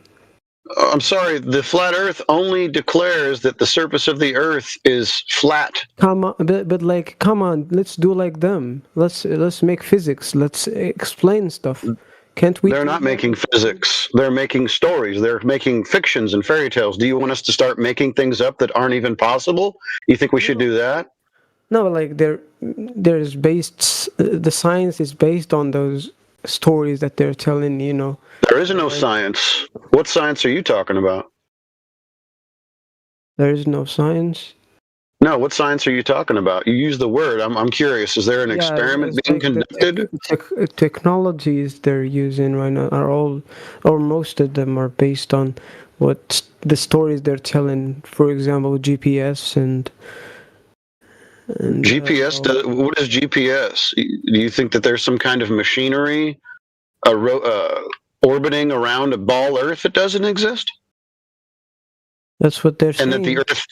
I'm sorry, the flat Earth only declares that the surface of the Earth is flat.
Come on, but come on, let's do like them. Let's make physics. Let's explain stuff. Can't we?
They're not making physics. They're making stories. They're making fictions and fairy tales. Do you want us to start making things up that aren't even possible? You think we should do that?
No, there's the science is based on those stories that they're telling,
There is no science. What science are you talking about?
There is no science?
No, what science are you talking about? You use the word. I'm curious. Is there an experiment being conducted?
Technologies they're using right now are all, or most of them are based on what the stories they're telling. For example, GPS and
GPS. What is GPS? Do you think that there's some kind of machinery orbiting around a ball Earth that doesn't exist?
That's what they're saying.
And that the Earth.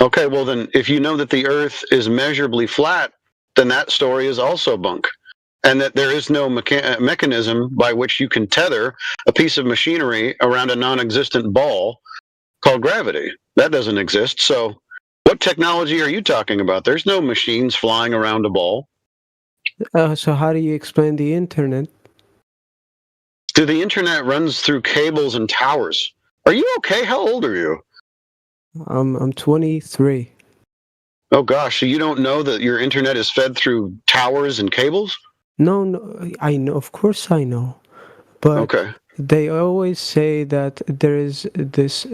Okay, well then, if you know that the Earth is measurably flat, then that story is also bunk. And that there is no mechanism by which you can tether a piece of machinery around a non-existent ball called gravity. That doesn't exist. So what technology are you talking about? There's no machines flying around a ball.
So how do you explain the internet?
The internet runs through cables and towers. Are you okay? How old are you?
I'm 23.
Oh gosh, so you don't know that your internet is fed through towers and cables?
No, I know. Of course I know. But they always say that there is this,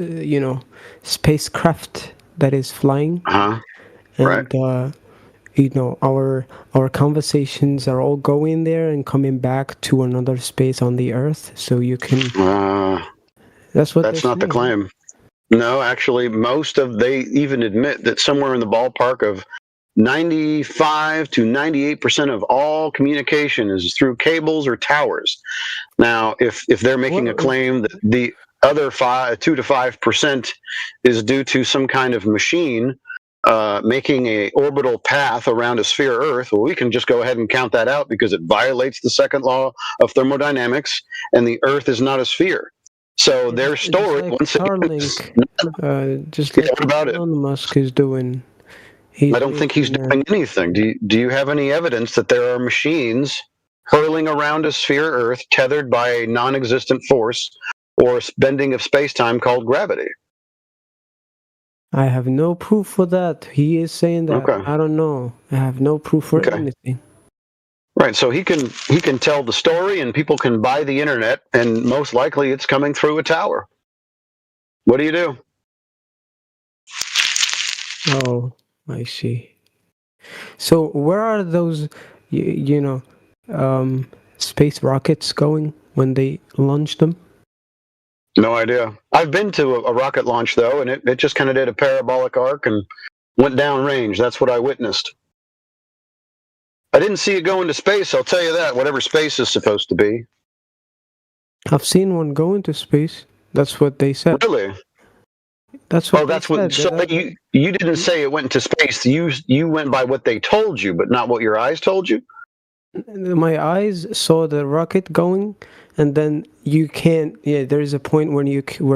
spacecraft that is flying. And, our conversations are all going there and coming back to another space on the Earth. So you can... That's
not the claim. No, actually, they even admit that somewhere in the ballpark of 95 to 98% of all communication is through cables or towers. Now, if they're making a claim that the other 2 to 5% is due to some kind of machine making a orbital path around a sphere Earth, well, we can just go ahead and count that out because it violates the second law of thermodynamics, and the Earth is not a sphere. So their story, once
Starlink, just like
what about
Elon Musk is doing.
I don't think he's doing anything. Do you have any evidence that there are machines hurling around a sphere Earth tethered by a non-existent force or bending of space-time called gravity?
I have no proof for that. He is saying that. I don't know. I have no proof for anything.
Right, so he can tell the story and people can buy the internet, and most likely it's coming through a tower. What do you do?
Oh, I see. So where are those, space rockets going when they launch them?
No idea. I've been to a rocket launch, though, and it just kind of did a parabolic arc and went downrange. That's what I witnessed. I didn't see it go into space, I'll tell you that, whatever space is supposed to be.
I've seen one go into space. That's what they said.
Really?
That's what
that's what. So you didn't say it went into space. You went by what they told you, but not what your eyes told you?
My eyes saw the rocket going, and then you can't. Yeah, there is a point where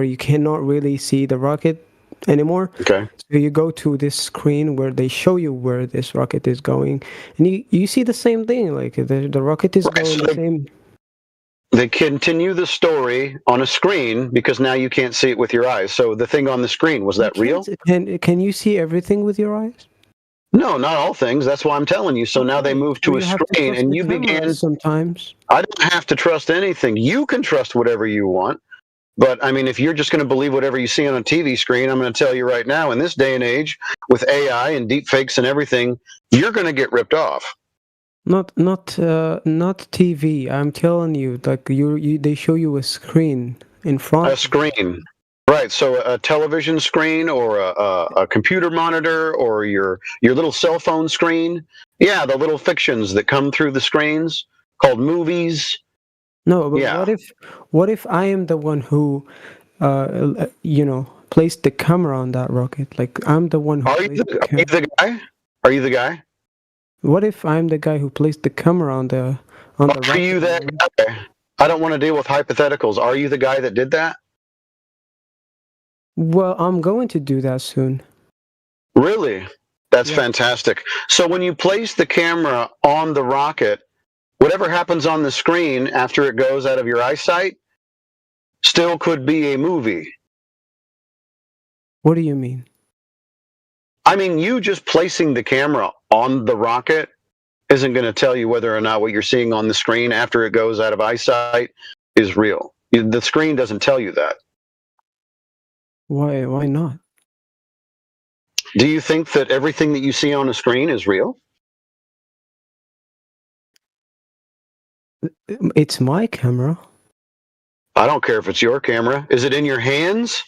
you cannot really see the rocket anymore.
Okay.
So you go to this screen where they show you where this rocket is going, and you see the same thing. Like the rocket is going the same.
They continue the story on a screen because now you can't see it with your eyes. So the thing on the screen, was that real?
Can you see everything with your eyes?
No, not all things. That's why I'm telling you. So now they move to a screen, and you began.
Sometimes
I don't have to trust anything. You can trust whatever you want. But I mean, if you're just going to believe whatever you see on a TV screen, I'm going to tell you right now, in this day and age, with AI and deep fakes and everything, you're going to get ripped off.
Not TV. I'm telling you, like they show you a screen in front.
A screen, right? So a television screen or a computer monitor or your little cell phone screen. Yeah, the little fictions that come through the screens called movies.
No, but
Yeah.
what if I am the one who, placed the camera on that rocket? Like I'm the one who.
Are you the guy? Are you the guy?
What if I'm the guy who placed the camera on the rocket?
Are you that guy? I don't want to deal with hypotheticals. Are you the guy that did that?
Well, I'm going to do that soon.
Really? That's fantastic. So when you place the camera on the rocket, whatever happens on the screen after it goes out of your eyesight still could be a movie.
What do you mean?
I mean, you just placing the camera on the rocket isn't going to tell you whether or not what you're seeing on the screen after it goes out of eyesight is real. The screen doesn't tell you that.
Why not?
Do you think that everything that you see on a screen is real?
It's my camera.
I don't care if it's your camera. Is it in your hands?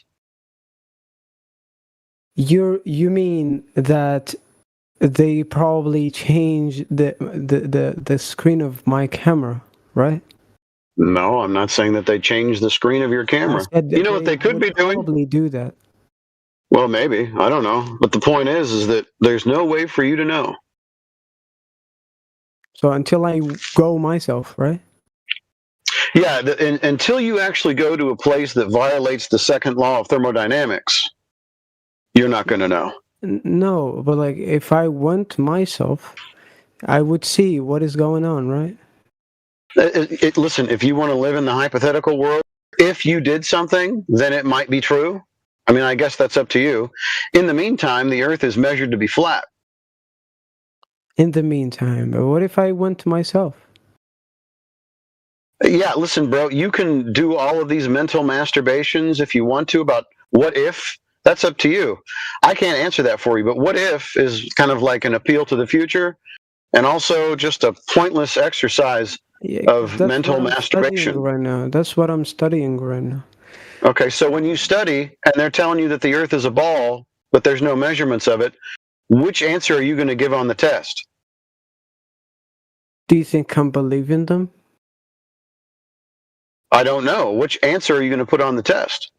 You mean that they probably changed the screen of my camera, right?
No, I'm not saying that they changed the screen of your camera. You know what they could be doing?
Probably do that.
Well, maybe. I don't know. But the point is that there's no way for you to know.
So until I go myself, right?
Yeah, until you actually go to a place that violates the second law of thermodynamics, you're not going to know.
No, but like if I went myself, I would see what is going on, right?
Listen, if you want to live in the hypothetical world, if you did something, then it might be true. I mean, I guess that's up to you. In the meantime, the Earth is measured to be flat.
In the meantime, but what if I went to myself?
Yeah, listen, bro, you can do all of these mental masturbations if you want to about what if. That's up to you. I can't answer that for you, but what if is kind of like an appeal to the future and also just a pointless exercise of mental masturbation.
Right now. That's what I'm studying right now.
Okay, so when you study and they're telling you that the Earth is a ball, but there's no measurements of it, which answer are you going to give on the test?
Do you think I'm believing them?
I don't know. Which answer are you going to put on the test?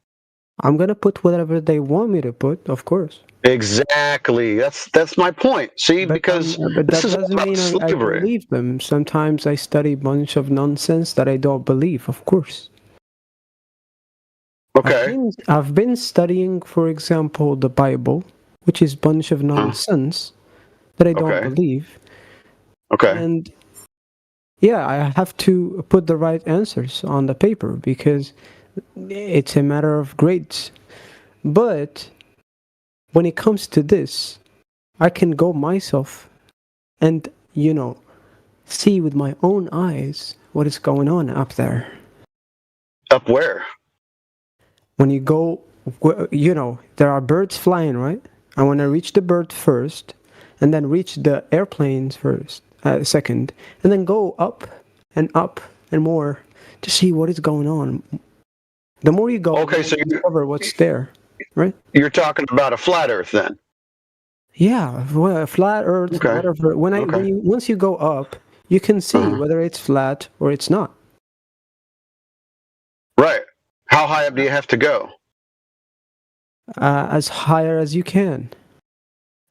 I'm going to put whatever they want me to put, of course.
Exactly. That's my point. See, because
but
this
that
is
doesn't
about
mean I
slavery.
believe them. Sometimes I study a bunch of nonsense that I don't believe, of course.
Okay.
I've been studying, for example, the Bible, which is a bunch of nonsense that I don't believe.
Okay.
And yeah, I have to put the right answers on the paper because it's a matter of grades. But when it comes to this, I can go myself and, see with my own eyes what is going on up there.
Up where?
When you go, there are birds flying, right? I want to reach the bird first and then reach the airplanes second, and then go up and more to see what is going on. The more you go,
okay, so you
discover what's there, right?
You're talking about a flat Earth, then?
Yeah, well, a flat Earth, whatever. Once you go up, you can see whether it's flat or it's not.
Right. How high up do you have to go?
As higher as you can.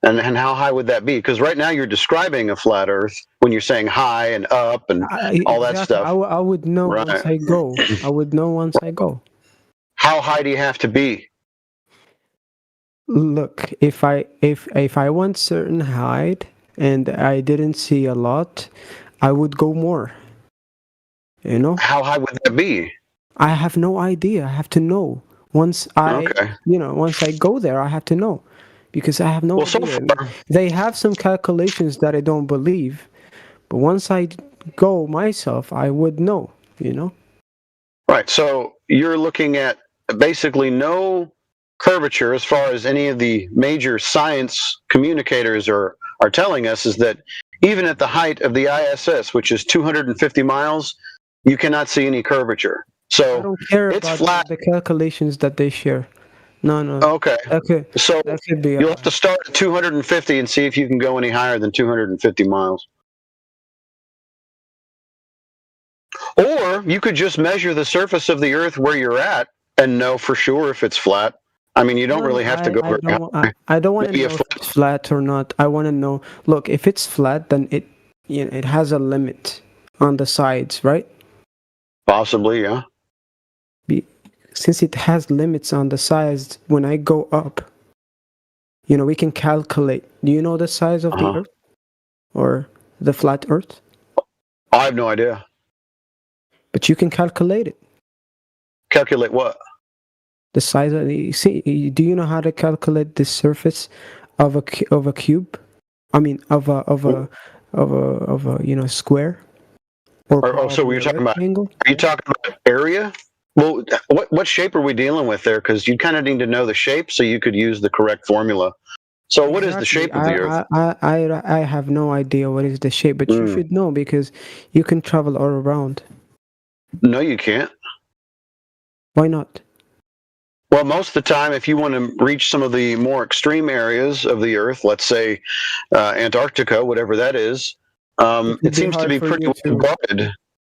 And how high would that be? Because right now you're describing a flat Earth when you're saying high and up and all that stuff.
I would know once I go. I would know once I go.
How high do you have to be?
Look, if I want certain height and I didn't see a lot, I would go more.
How high would that be?
I have no idea. I have to know. Once I go there, I have to know. Because I have no idea. They have some calculations that I don't believe. But once I go myself, I would know,
Right. So you're looking at basically no curvature as far as any of the major science communicators are telling us, is that even at the height of the ISS, which is 250 miles, you cannot see any curvature. So
I don't care
it's
about
flat.
the calculations that they share. No.
Okay.
Okay.
So
That could be.
you'll have to start at 250 and see if you can go any higher than 250 miles. Or you could just measure the surface of the Earth where you're at and know for sure if it's flat. I mean, you don't really have to go very high.
I don't want to
Maybe
know if it's flat or not. I want to know. Look, if it's flat, then it has a limit on the sides, right?
Possibly, yeah.
Since it has limits on the sides, when I go up, we can calculate. Do you know the size of the Earth or the flat Earth?
I have no idea.
But you can calculate it.
Calculate what?
The size of the. See, do you know how to calculate the surface of a cube? I mean, of a square.
So we're talking about? Are you talking about area? Well, what shape are we dealing with there? Because you kind of need to know the shape so you could use the correct formula. So what is the shape of the Earth?
I have no idea what is the shape, but you should know because you can travel all around.
No, you can't.
Why not?
Well, most of the time, if you want to reach some of the more extreme areas of the Earth, let's say Antarctica, whatever that is, it seems to be pretty well guarded.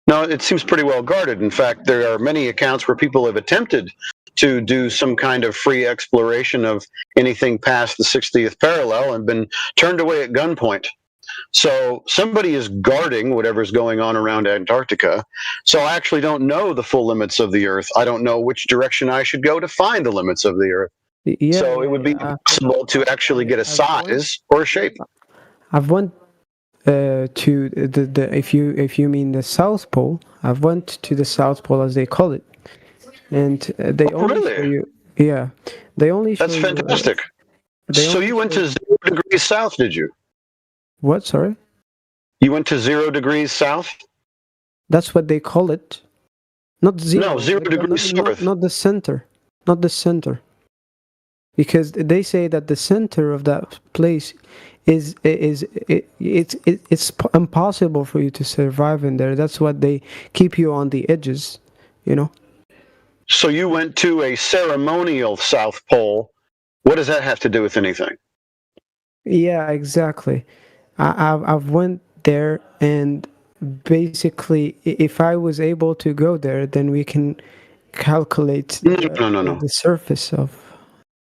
No, it seems pretty well guarded. In fact, there are many accounts where people have attempted to do some kind of free exploration of anything past the 60th parallel and been turned away at gunpoint. So somebody is guarding whatever's going on around Antarctica. So I actually don't know the full limits of the Earth. I don't know which direction I should go to find the limits of the Earth.
Yeah,
so it would be possible to actually get a size or a shape.
I've went to the if you mean the South Pole. I've went to the South Pole, as they call it, and they only show you. Yeah, they only show you.
That's fantastic. So you went to 0 degrees south, did you?
What? Sorry?
You went to 0 degrees south?
That's what they call it. Not 0.
No, 0 degrees north.
Not the center. Not the center. Because they say that the center of that place it's impossible for you to survive in there. That's what they keep you on the edges,
So you went to a ceremonial South Pole. What does that have to do with anything?
Yeah, exactly. I've went there, and basically, if I was able to go there, then we can calculate the surface of.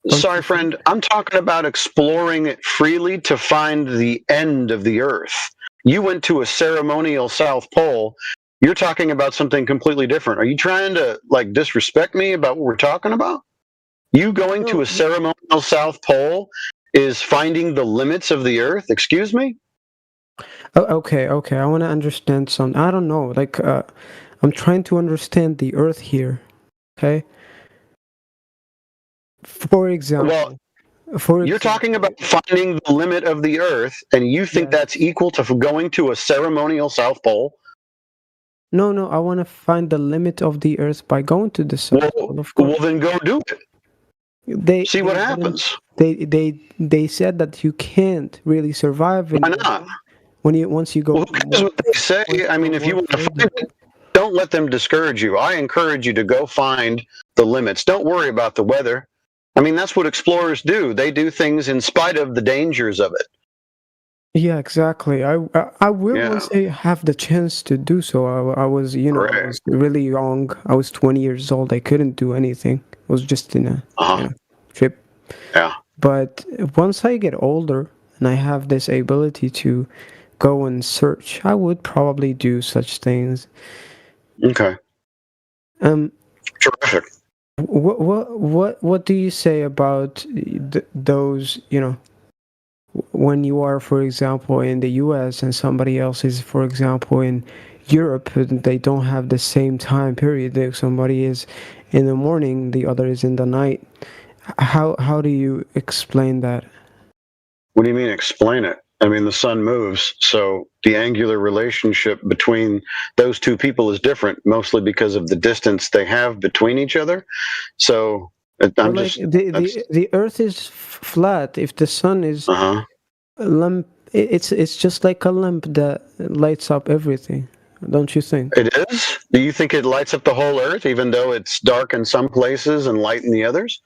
Sorry, friend. I'm talking about exploring it freely to find the end of the Earth. You went to a ceremonial South Pole. You're talking about something completely different. Are you trying to disrespect me about what we're talking about? You going to a ceremonial South Pole is finding the limits of the Earth? Excuse me?
Oh, okay. I want to understand something. I don't know. I'm trying to understand the Earth here. Okay? For example.
Well, you're talking about finding the limit of the Earth, and you think that's equal to going to a ceremonial South Pole?
No, I want to find the limit of the Earth by going to the South Pole, of course.
Well, then go do it. See what happens.
They said that you can't really survive.
Why not?
Once you go.
Well, who cares what they say? I mean, if you want to find it, don't let them discourage you. I encourage you to go find the limits. Don't worry about the weather. I mean, that's what explorers do. They do things in spite of the dangers of it.
Yeah, exactly. I will once I have the chance to do so. I was, I was really young. I was 20 years old. I couldn't do anything. I was just in a trip.
Yeah.
But once I get older and I have this ability to go and search, I would probably do such things.
Okay. Terrific.
What do you say about those, when you are, for example, in the US and somebody else is, for example, in Europe, they don't have the same time period. Somebody is in the morning, the other is in the night. How do you explain that?
What do you mean explain it? I mean, the sun moves, so the angular relationship between those two people is different, mostly because of the distance they have between each other. So
But
I'm
like
just
the Earth is flat. If the sun is
uh-huh.
a lamp, it's just like a lamp that lights up everything. Don't you think?
It is? Do you think it lights up the whole Earth, even though it's dark in some places and light in the others?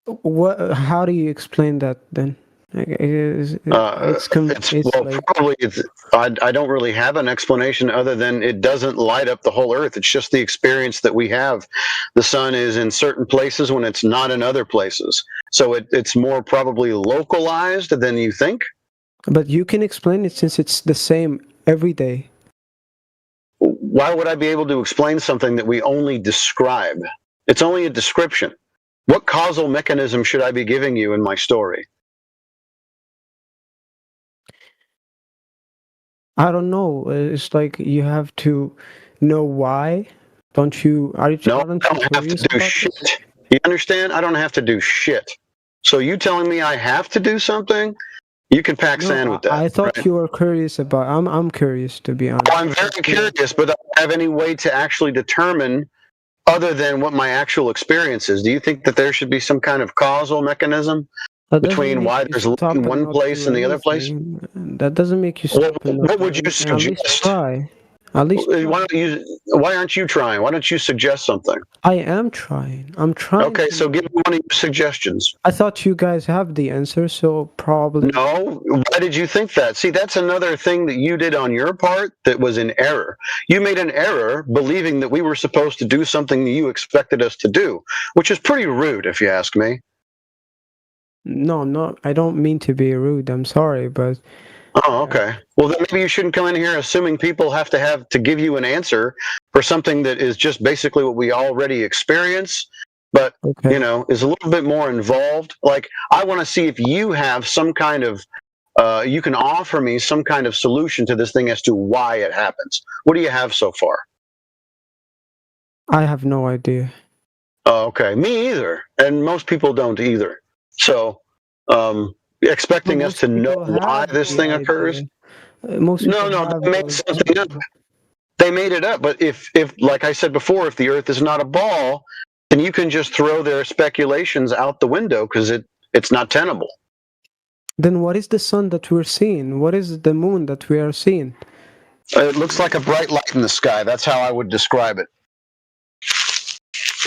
What? How do you explain that then? Like,
I don't really have an explanation other than it doesn't light up the whole Earth. It's just the experience that we have. The sun is in certain places when it's not in other places. So it's more probably localized than you think.
But you can explain it since it's the same every day.
Why would I be able to explain something that we only describe? It's only a description. What causal mechanism should I be giving you in my story?
I don't know. It's like you have to know why. Don't you?
No, I don't have to do shit. You understand? I don't have to do shit. So you telling me I have to do something? You can pack sand with that.
I thought
right?
you were curious about. I'm curious, to be honest.
Well, I'm very curious, but I don't have any way to actually determine other than what my actual experience is. Do you think that there should be some kind of causal mechanism between why there's light in one place and the other place?
That doesn't make you stop.
What would you suggest?
At least try. At least
why aren't you trying? Why don't you suggest something?
I am trying. I'm trying.
Okay, so give me one of your suggestions.
I thought you guys have the answer, so probably.
No, why did you think that? See, that's another thing that you did on your part that was in error. You made an error believing that we were supposed to do something that you expected us to do, which is pretty rude, if you ask me.
No, I'm not. I don't mean to be rude. I'm sorry, but.
Oh, okay. Well, then maybe you shouldn't come in here assuming people have to give you an answer for something that is just basically what we already experience, but is a little bit more involved. Like, I want to see if you have some kind of, you can offer me some kind of solution to this thing as to why it happens. What do you have so far?
I have no idea.
Oh, okay. Me either, and most people don't either. So, expecting us to know why this thing occurs.
No,
they made something up. They made it up. But if, like I said before, if the Earth is not a ball, then you can just throw their speculations out the window because it's not tenable.
Then what is the sun that we're seeing? What is the moon that we are seeing?
It looks like a bright light in the sky. That's how I would describe it.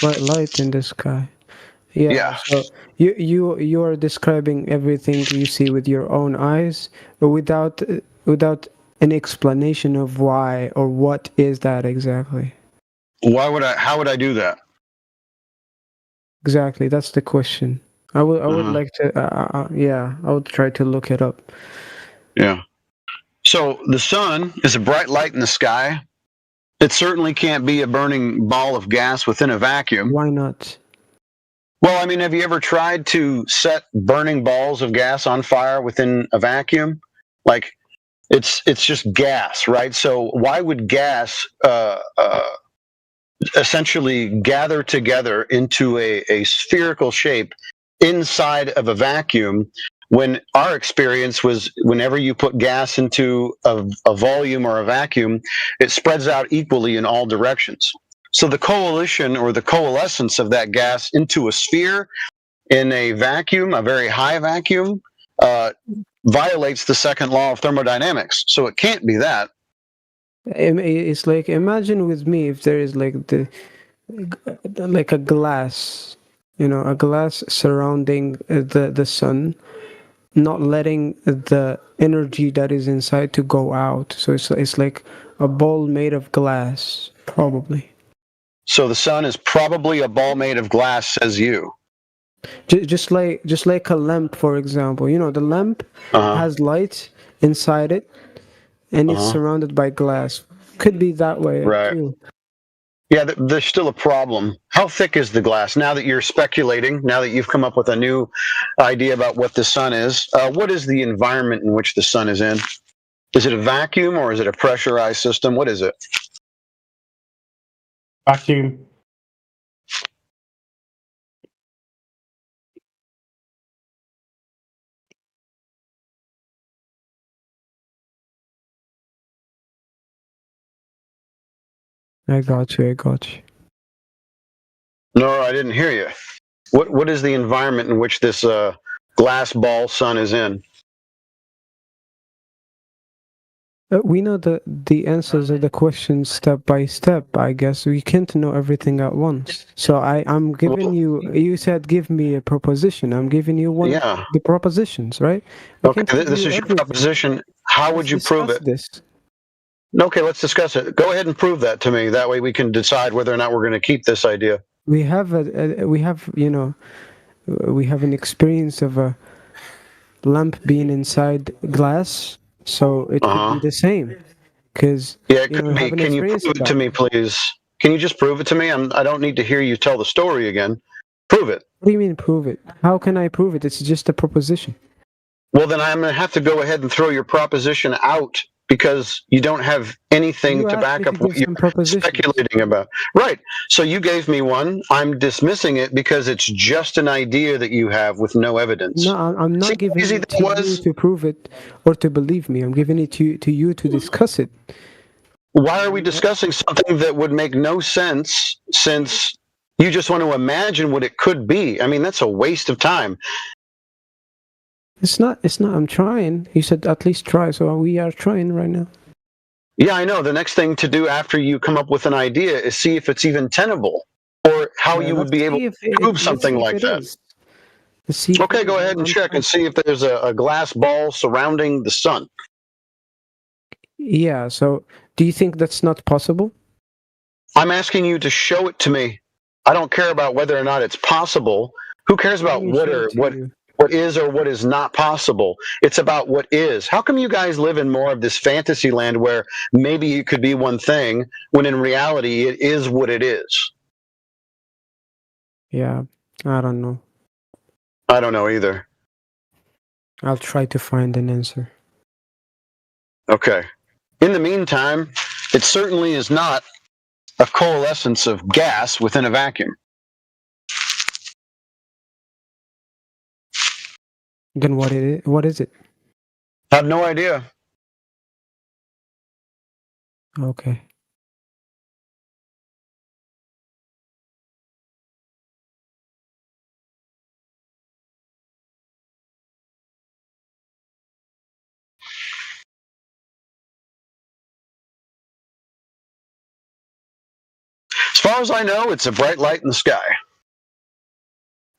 Bright light in the sky. Yeah. So you are describing everything you see with your own eyes, but without an explanation of why or what is that exactly.
How would I do that?
Exactly, that's the question. I would like to I would try to look it up.
Yeah. So the sun is a bright light in the sky. It certainly can't be a burning ball of gas within a vacuum.
Why not?
Well, I mean, have you ever tried to set burning balls of gas on fire within a vacuum? Like, it's just gas, right? So why would gas essentially gather together into a spherical shape inside of a vacuum when our experience was whenever you put gas into a volume or a vacuum, it spreads out equally in all directions. So the coalition or the coalescence of that gas into a sphere in a vacuum, a very high vacuum, violates the second law of thermodynamics. So it can't be that.
It's like, imagine with me if there is like a glass, a glass surrounding the sun, not letting the energy that is inside to go out. So it's like a ball made of glass, probably.
So the sun is probably a ball made of glass, says you.
Just like a lamp, for example. The lamp has light inside it, and it's surrounded by glass. Could be that way,
right?
Too.
Yeah, there's still a problem. How thick is the glass? Now that you're speculating, now that you've come up with a new idea about what the sun is, what is the environment in which the sun is in? Is it a vacuum or is it a pressurized system? What is it?
Vacuum.
I got you.
No, I didn't hear you. What is the environment in which this glass ball sun is in?
We know the answers of the questions step by step. I guess we can't know everything at once. So I'm giving you. You said give me a proposition. I'm giving you one of the propositions, right?
Okay, this is your proposition. How would you prove it?
This.
Okay, let's discuss it. Go ahead and prove that to me. That way we can decide whether or not we're going to keep this idea.
We have we have an experience of a lamp being inside glass, so it could be the same. Because
it could be. Can you prove it to me, please? Can you just prove it to me? I don't need to hear you tell the story again. Prove it.
What do you mean prove it? How can I prove it? It's just a proposition.
Well, then I'm going to have to go ahead and throw your proposition out because you don't have anything to back up what you're speculating about. Right. So you gave me one. I'm dismissing it because it's just an idea that you have with no evidence.
No, I'm not giving it to you to prove it or to believe me. I'm giving it to you to discuss it.
Why are we discussing something that would make no sense since you just want to imagine what it could be? I mean, that's a waste of time.
It's not. I'm trying. You said at least try, so we are trying right now.
Yeah, I know. The next thing to do after you come up with an idea is see if it's even tenable, or how you would be able to prove something like that. Okay, go ahead and check and see if there's a glass ball surrounding the sun.
Yeah, so do you think that's not possible?
I'm asking you to show it to me. I don't care about whether or not it's possible. Who cares about what is or what is not possible? It's about what is. How come you guys live in more of this fantasy land where maybe it could be one thing when in reality it is what it is?
Yeah, I don't know.
I don't know either.
I'll try to find an answer.
Okay. In the meantime, it certainly is not a coalescence of gas within a vacuum.
Then what is it?
I have no idea.
Okay.
As far as I know, it's a bright light in the sky.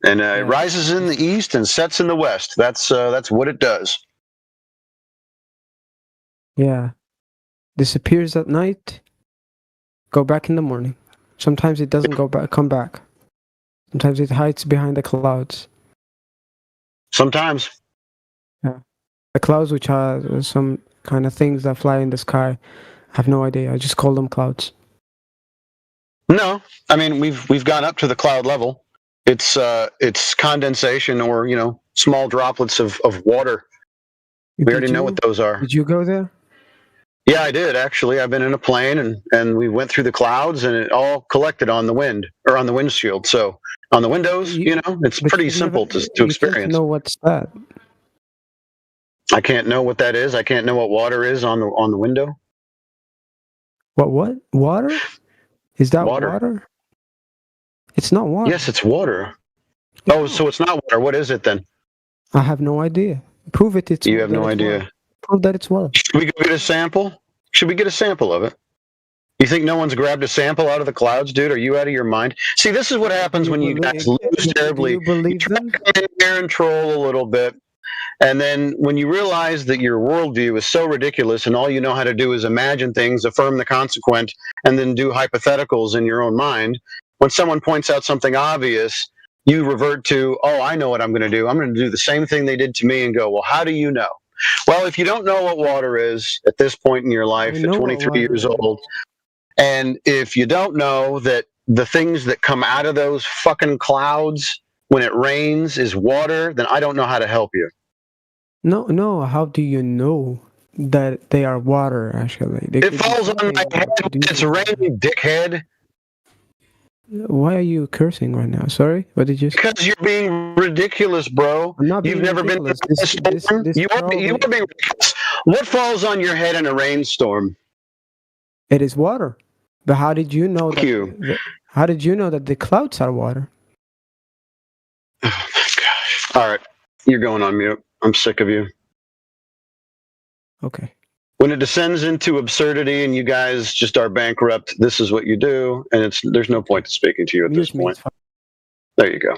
And it rises in the east and sets in the west. That's what it does.
Yeah. Disappears at night, go back in the morning. Sometimes it doesn't come back. Sometimes it hides behind the clouds.
Sometimes.
Yeah. The clouds, which are some kind of things that fly in the sky, I have no idea. I just call them clouds.
No, I mean we've gone up to the cloud level. It's condensation or small droplets of water. We already know what those are.
Did you go there?
Yeah, I did actually. I've been in a plane and we went through the clouds and it all collected on the wind or on the windshield. So on the windows, it's pretty simple to experience.
You can't know what's that.
I can't know what that is. I can't know what water is on the window.
What? Water? Is that water? It's not water.
Yes, it's water. Oh, so it's not water. What is it then?
I have no idea. Prove it.
You have no idea.
Water. Prove that it's water.
Should we go get a sample? Should we get a sample of it? You think no one's grabbed a sample out of the clouds, dude? Are you out of your mind? See, this is what happens when you guys lose terribly. You try to come in there and troll a little bit. And then when you realize that your worldview is so ridiculous and all you know how to do is imagine things, affirm the consequent, and then do hypotheticals in your own mind, when someone points out something obvious, you revert to, oh, I know what I'm going to do. I'm going to do the same thing they did to me and go, well, how do you know? Well, if you don't know what water is at this point in your life at 23 years old, and if you don't know that the things that come out of those fucking clouds when it rains is water, then I don't know how to help you.
No. How do you know that they are water, actually?
It falls on my head when it's raining, dickhead.
Why are you cursing right now? Sorry? What did you say?
Because you're being ridiculous, bro. You've never been in a storm. You are being ridiculous. What falls on your head in a rainstorm?
It is water. But how did you know that? How did you know that the clouds are water?
All right, you're going on mute. I'm sick of you.
Okay.
When it descends into absurdity and you guys just are bankrupt, this is what you do, and there's no point to speaking to you at this point. There you go.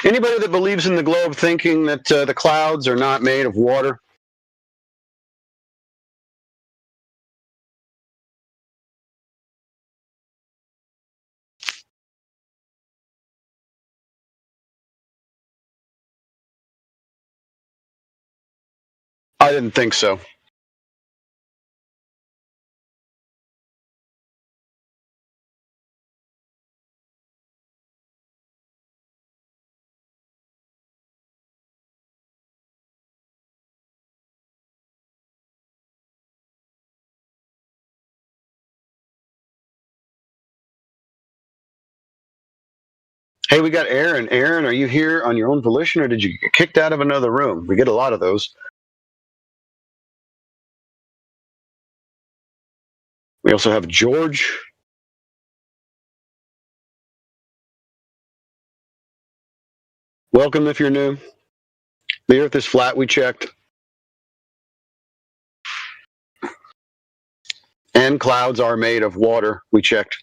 Anybody that believes in the globe thinking that the clouds are not made of water? I didn't think so. Hey, we got Aaron. Aaron, are you here on your own volition, or did you get kicked out of another room? We get a lot of those. We also have George. Welcome if you're new. The earth is flat, we checked. And clouds are made of water, we checked.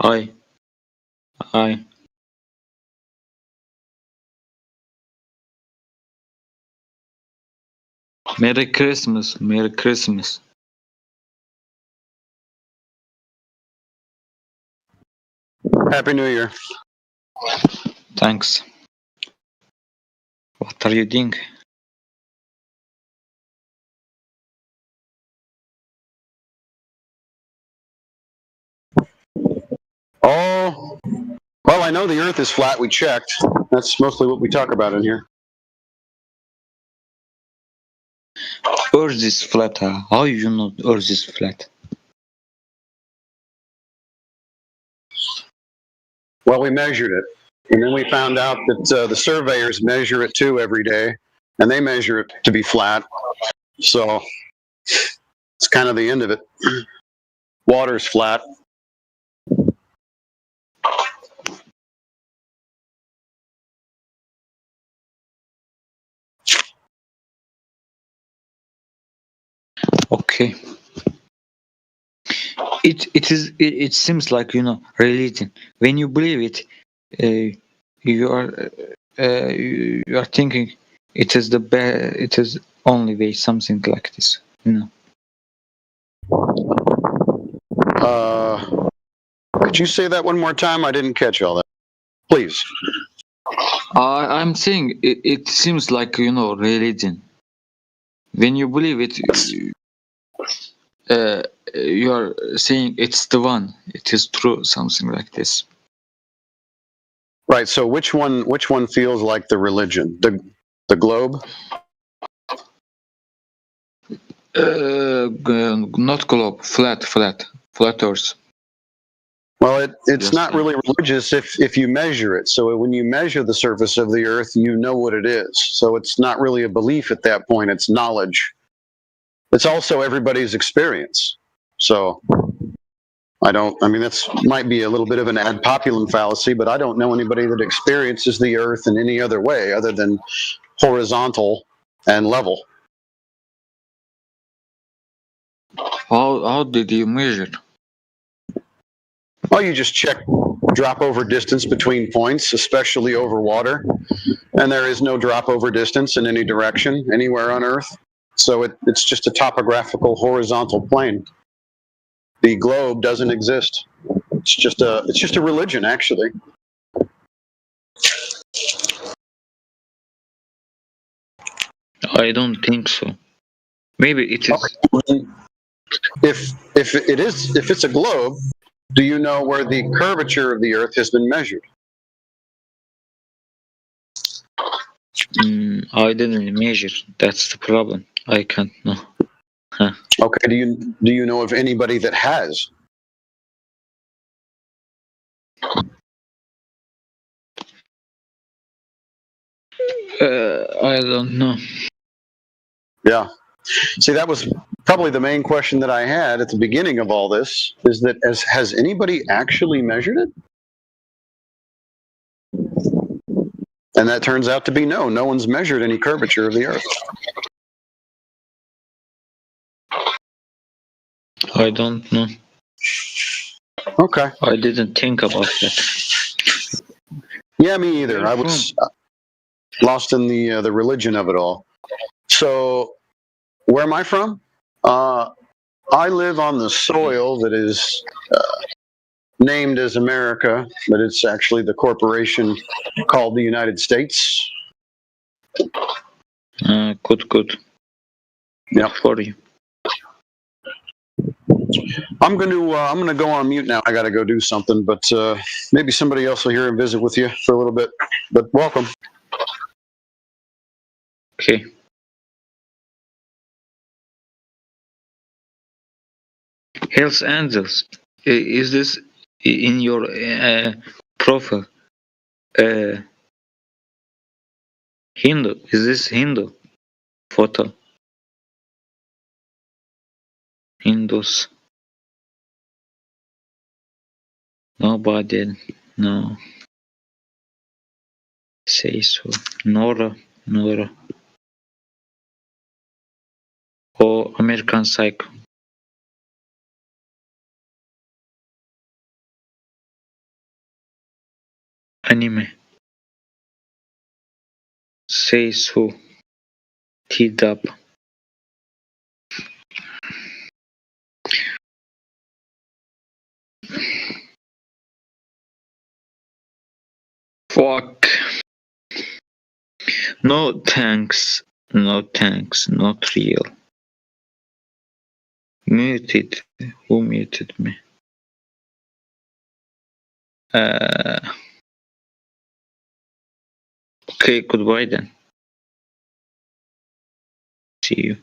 Hi. Hi. Merry Christmas. Merry Christmas.
Happy New Year.
Thanks. What are you doing?
Oh, well, I know the earth is flat, we checked. That's mostly what we talk about in here.
Earth is flat. How you know Earth is flat?
Well, we measured it. And then we found out that the surveyors measure it too every day. And they measure it to be flat. So it's kind of the end of it. Water's flat.
Okay. It seems like religion. When you believe it, you are thinking it is the best. It is only way, something like this.
Could you say that one more time? I didn't catch all that. Please.
I'm saying it seems like religion. When you believe it, you are saying it's the one. It is true, something like this.
Right. So which one feels like the religion? The globe?
Not globe. Flat Earth.
Well, it's not really religious if you measure it. So when you measure the surface of the earth, you know what it is. So it's not really a belief at that point. It's knowledge. It's also everybody's experience. So I don't. I mean, that's might be a little bit of an ad populum fallacy, but I don't know anybody that experiences the Earth in any other way other than horizontal and level.
How did you measure?
Well, you just check drop over distance between points, especially over water, and there is no drop over distance in any direction anywhere on Earth. So it's just a topographical horizontal plane. The globe doesn't exist. It's just a religion, actually.
I don't think so. Maybe it is.
If it's a globe, do you know where the curvature of the Earth has been measured?
I didn't measure. That's the problem. I can't know. Huh.
Okay. Do you know of anybody that has?
I don't know.
Yeah. See, that was probably the main question that I had at the beginning of all this, is that has anybody actually measured it? And that turns out to be no. No one's measured any curvature of the Earth.
I don't know.
Okay.
I didn't think about that.
Yeah, me either. I was lost in the religion of it all. So, where am I from? I live on the soil that is named as America, but it's actually the corporation called the United States.
Good.
Yeah.
For you.
I'm gonna go on mute now. I gotta go do something, but maybe somebody else will hear and visit with you for a little bit. But welcome.
Okay. Hells Angels. Is this in your profile? Hindu. Is this Hindu photo? Hindus. Nobody. No. Say so. Nora. Or American Psycho. Anime. Say so. T-Dub. Fuck. No thanks. Not real. Muted. Who muted me? Okay, goodbye then. See you.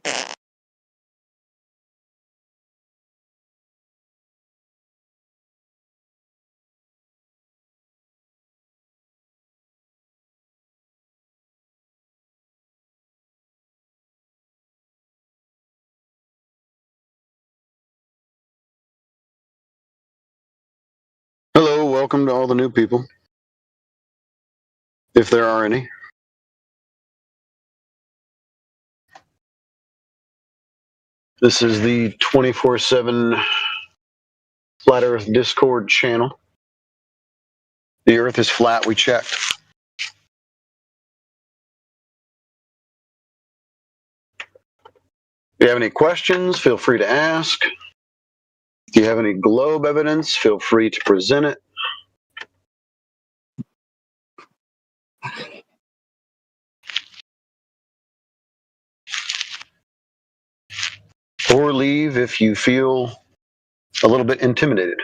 Hello, welcome to all the new people, if there are any. This is the 24/7 Flat Earth Discord channel. The Earth is flat, we checked. If you have any questions, feel free to ask. If you have any globe evidence, feel free to present it. Or leave if you feel a little bit intimidated.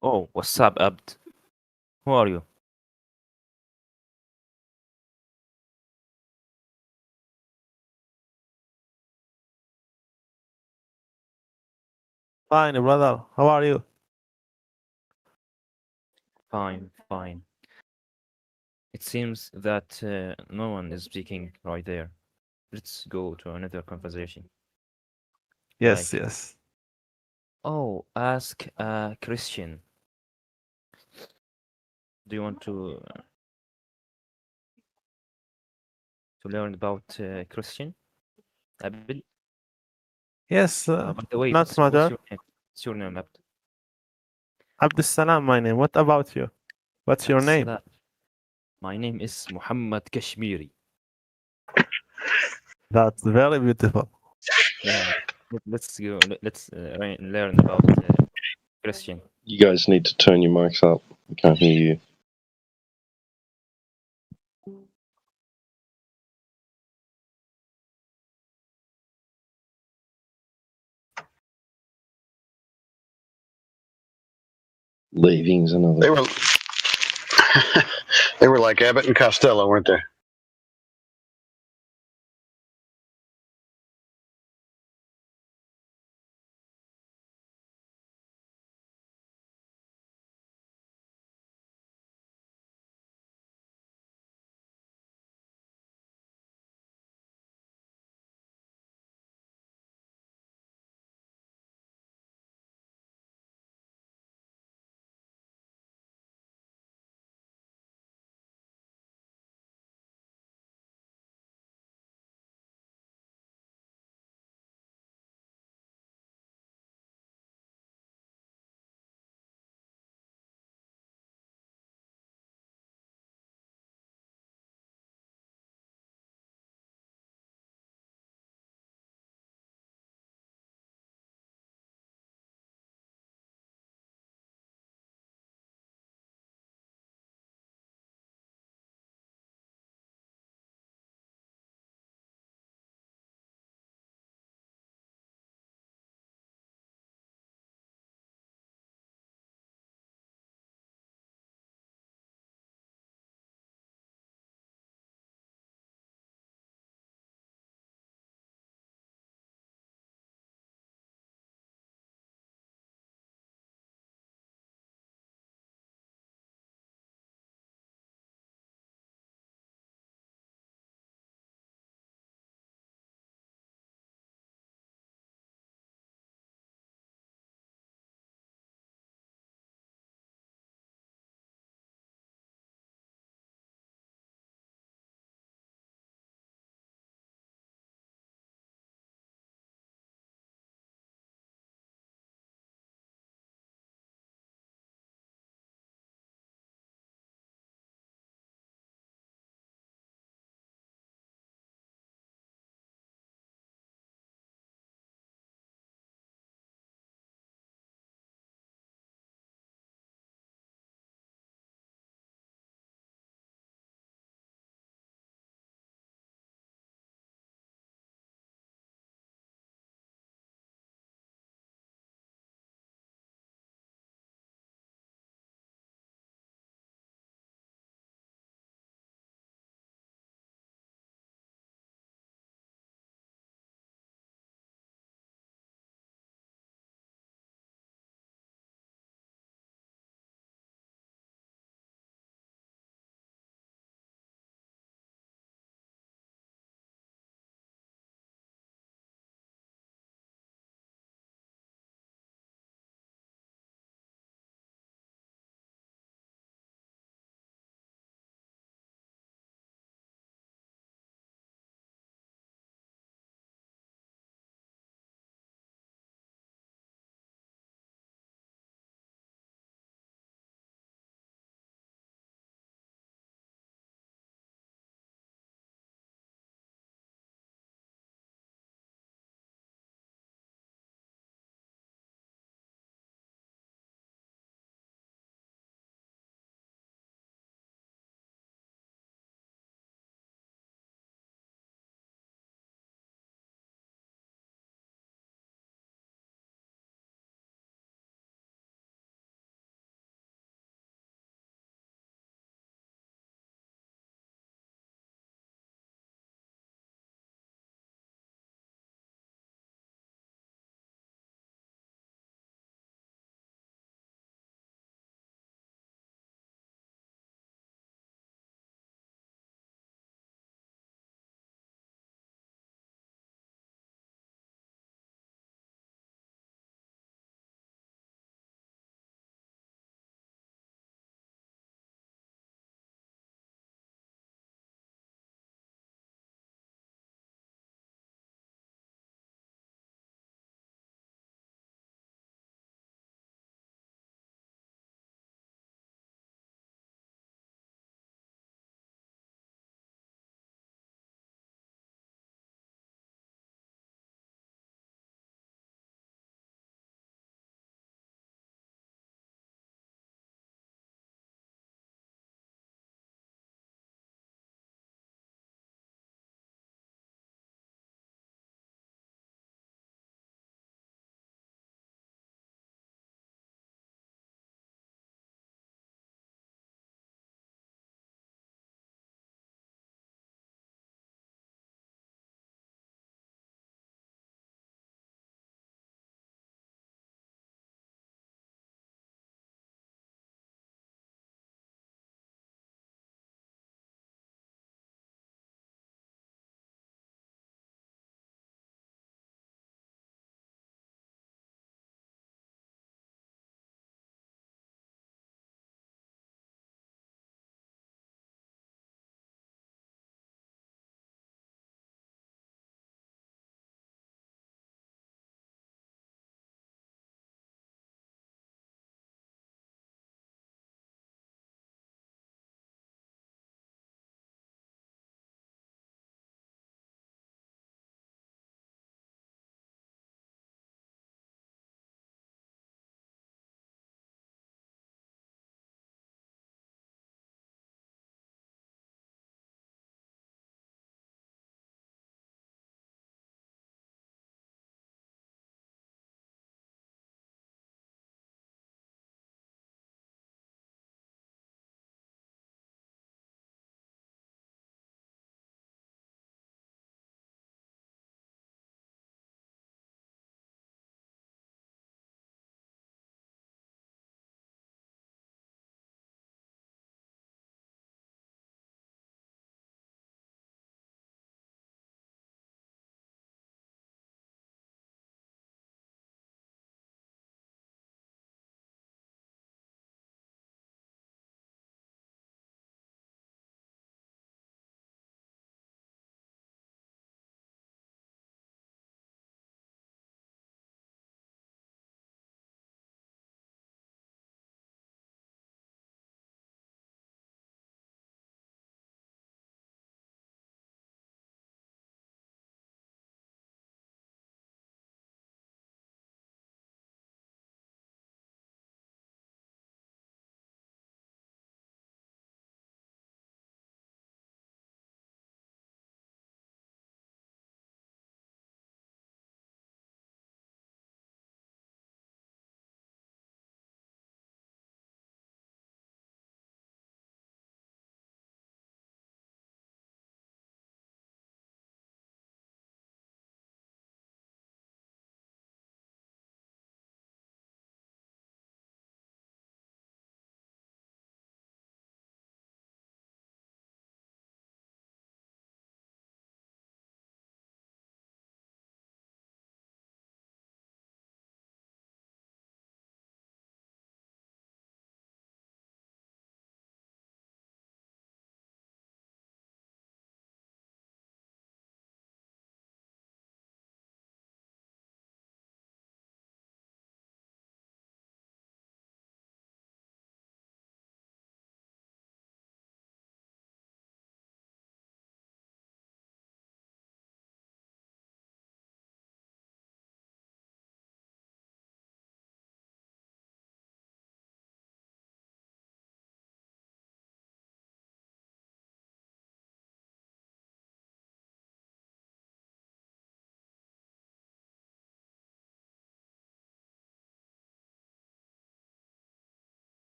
Oh, what's up, Abd? Who are you?
Fine, brother. How are you?
Fine, fine. It seems that no one is speaking right there. Let's go to another conversation.
Yes,
Like,
yes.
oh, ask a Christian. Do you want to learn about Christian? Abd?
Yes,
By the way,
not
what's
matter.
your name? What's your name, Abd?
Abdussalam, my name. What about you? What's your name?
Abdussalam. My name is Muhammad Kashmiri.
That's very beautiful.
Yeah, let's go. Let's learn about Christian.
You guys need to turn your mics up. I can't hear you. Leaving's another.
They were like Abbott and Costello, weren't they?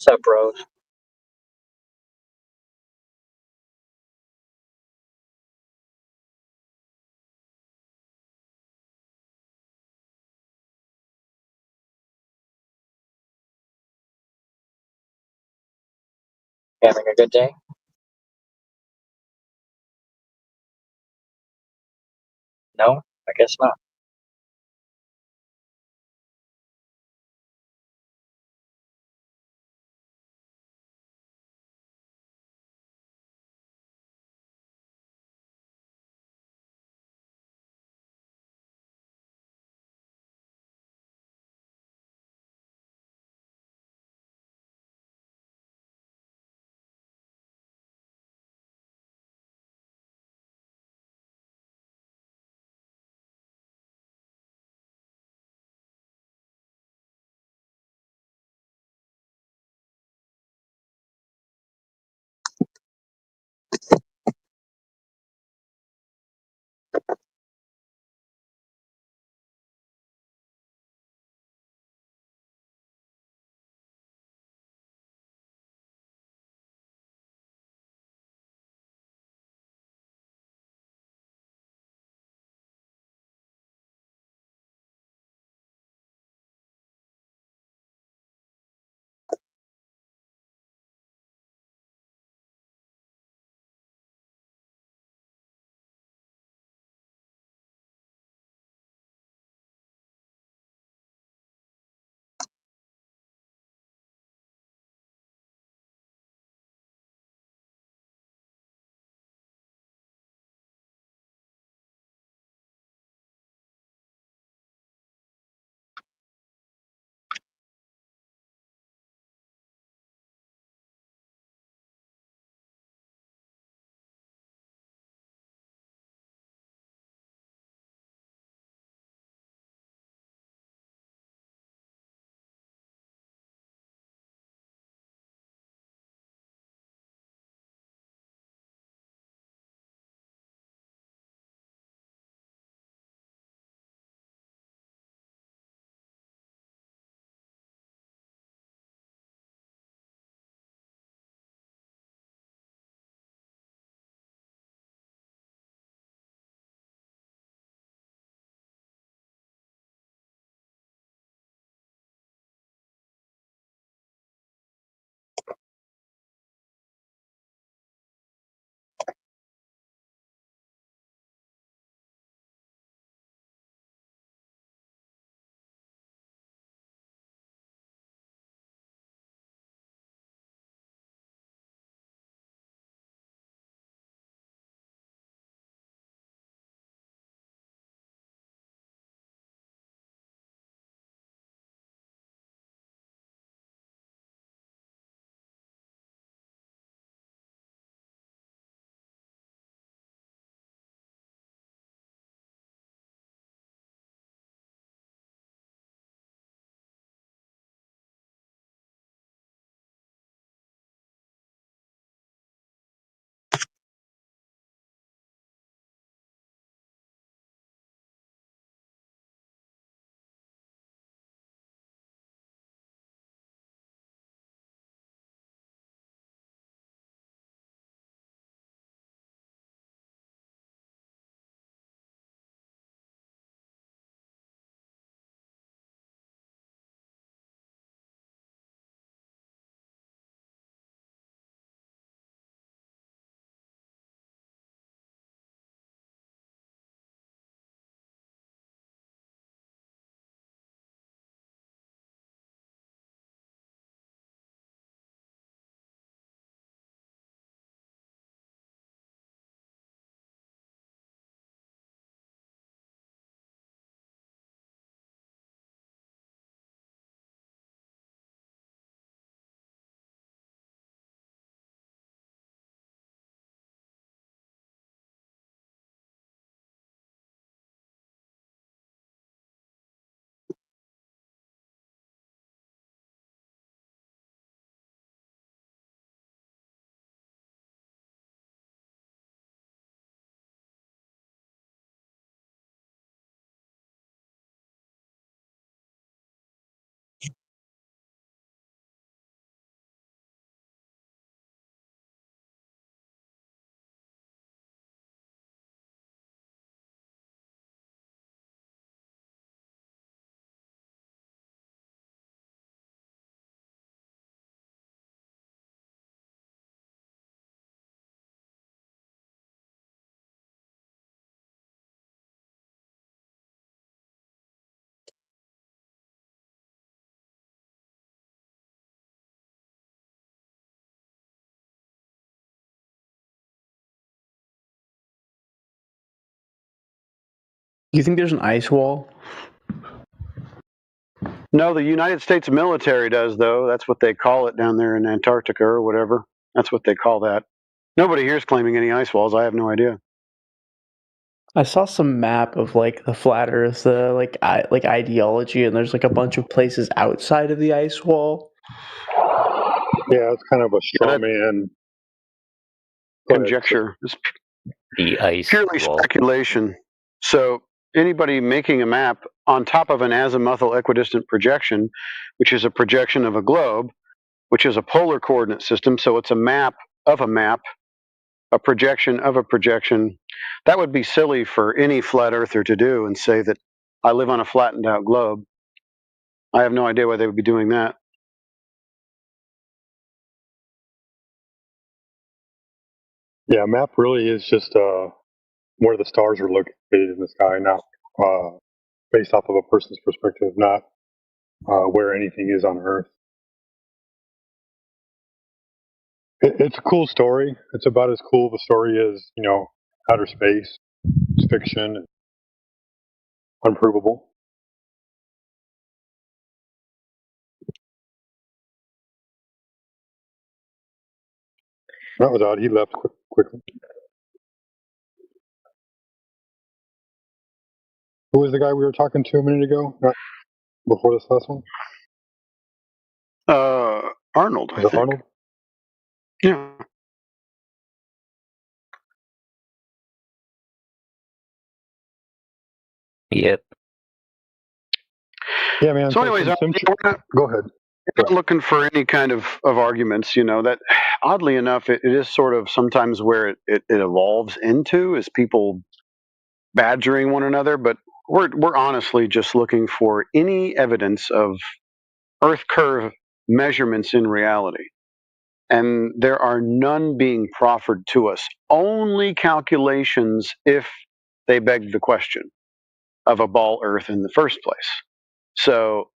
What's up, bros? Having a good day? No, I guess not.
You think there's an ice wall?
No, the United States military does, though. That's what they call it down there in Antarctica or whatever. That's what they call that. Nobody here is claiming any ice walls. I have no idea.
I saw some map of like the flat Earth, like ideology, and there's like a bunch of places outside of the ice wall.
Yeah, it's kind of a straw man
conjecture. It's
The ice
purely
wall.
speculation. So anybody making a map on top of an azimuthal equidistant projection, which is a projection of a globe, which is a polar coordinate system, so it's a map of a map, a projection of a projection. That would be silly for any flat earther to do and say that I live on a flattened out globe. I have no idea why they would be doing that.
Yeah, a map really is just where the stars are located in the sky, not based off of a person's perspective, not where anything is on Earth. It's a cool story. It's about as cool of a story as, outer space. It's fiction, unprovable. That was odd. He left quickly. Who was the guy we were talking to a minute ago? Not before this last one?
Arnold, I
Was it
think.
Arnold?
Yeah.
Yep.
Yeah, man.
So anyways,
go ahead.
We're not looking for any kind of arguments, that oddly enough, it is sort of sometimes where it evolves into is people badgering one another, but we're honestly just looking for any evidence of Earth curve measurements in reality. And there are none being proffered to us, only calculations if they beg the question of a ball Earth in the first place. So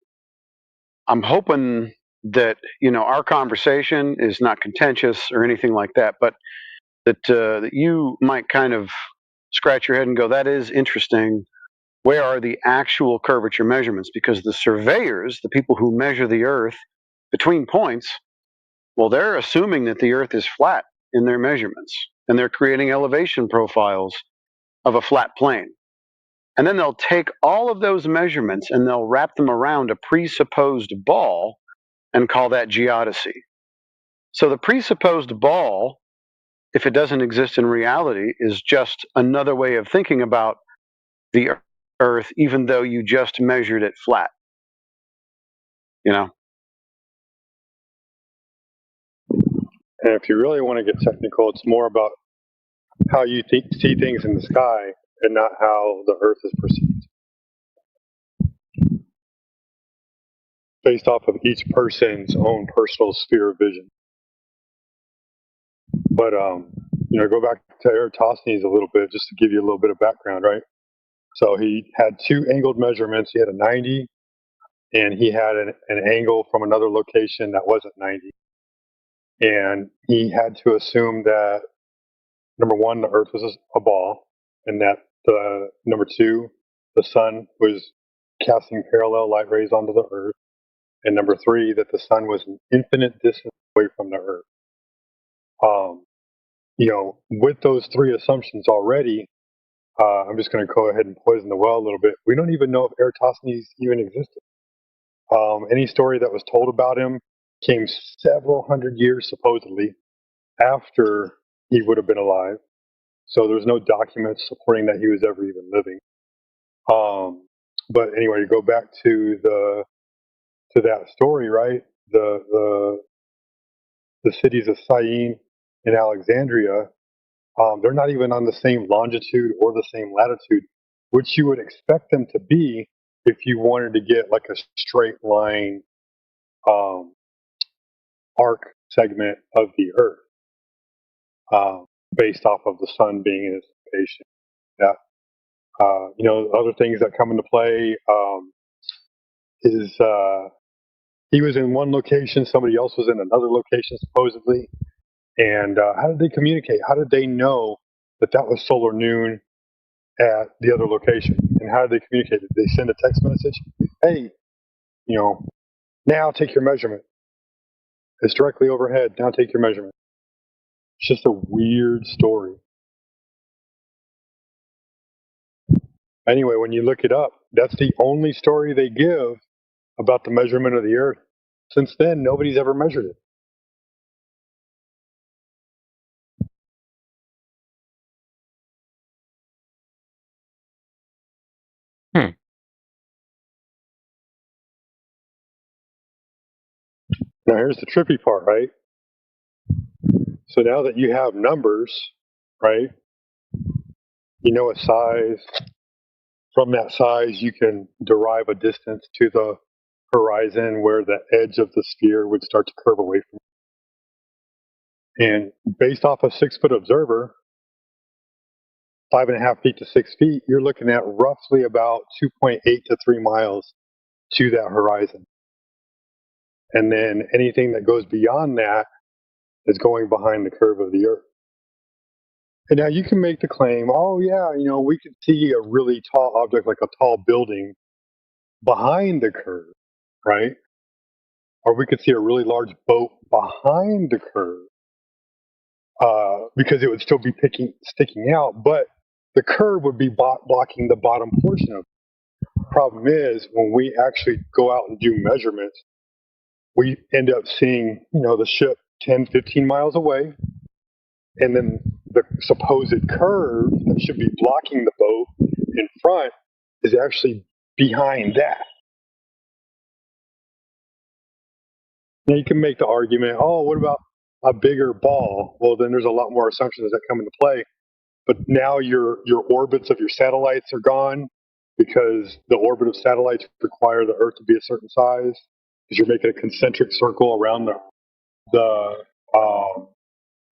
I'm hoping that, our conversation is not contentious or anything like that, but that you might kind of scratch your head and go, that is interesting. Where are the actual curvature measurements? Because the surveyors, the people who measure the Earth between points, well, they're assuming that the Earth is flat in their measurements, and they're creating elevation profiles of a flat plane. And then they'll take all of those measurements and they'll wrap them around a presupposed ball and call that geodesy. So the presupposed ball, if it doesn't exist in reality, is just another way of thinking about the Earth, even though you just measured it flat.
And if you really want to get technical, it's more about how you see things in the sky and not how the Earth is perceived. Based off of each person's own personal sphere of vision. But, go back to Eratosthenes a little bit, just to give you a little bit of background, right? So he had two angled measurements. He had a 90, and he had an angle from another location that wasn't 90. And he had to assume that, number one, the Earth was a ball, and that number two, the sun was casting parallel light rays onto the Earth, and number three, that the sun was an infinite distance away from the Earth. With those three assumptions already, I'm just going to go ahead and poison the well a little bit. We don't even know if Eratosthenes even existed. Any story that was told about him came several hundred years, supposedly, after he would have been alive. So there's no documents supporting that he was ever even living. But anyway, to go back to that story, right? The cities of Syene and Alexandria, they're not even on the same longitude or the same latitude, which you would expect them to be if you wanted to get like a straight line arc segment of the Earth, based off of the sun being in its location. Yeah. Other things that come into play is he was in one location, somebody else was in another location, supposedly. And how did they communicate? How did they know that was solar noon at the other location. And how do they communicate it? They send a text message. Hey, now take your measurement. It's directly overhead. Now take your measurement. It's just a weird story. Anyway, when you look it up, that's the only story they give about the measurement of the Earth. Since then, nobody's ever measured it. Now, here's the trippy part, right? So now that you have numbers, right, you know a size. From that size, you can derive a distance to the horizon where the edge of the sphere would start to curve away from it. And based off a 6-foot observer, 5.5 feet to 6 feet, you're looking at roughly about 2.8 to 3 miles to that horizon. And then anything that goes beyond that is going behind the curve of the Earth. And now you can make the claim, oh yeah, we could see a really tall object like a tall building behind the curve, right? Or we could see a really large boat behind the curve because it would still be sticking out, but the curve would be blocking the bottom portion of it. Problem is, when we actually go out and do measurements, we end up seeing, the ship 10, 15 miles away, and then the supposed curve that should be blocking the boat in front is actually behind that. Now you can make the argument, oh, what about a bigger ball? Well, then there's a lot more assumptions that come into play. But now your orbits of your satellites are gone because the orbit of satellites require the Earth to be a certain size because you're making a concentric circle around the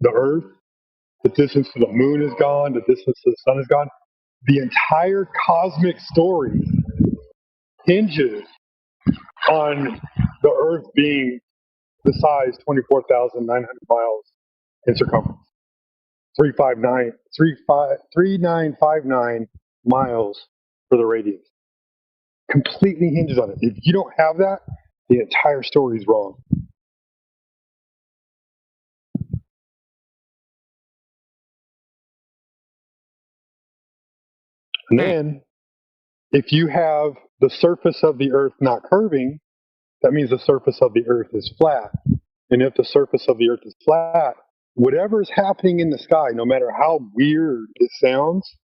Earth. The distance to the moon is gone. The distance to the sun is gone. The entire cosmic story hinges on the Earth being the size 24,900 miles in circumference. 3959 miles for the radius. Completely hinges on it. If you don't have that, the entire story is wrong. And then, if you have the surface of the Earth not curving, that means the surface of the Earth is flat. And if the surface of the Earth is flat, whatever is happening in the sky, no matter how weird it sounds,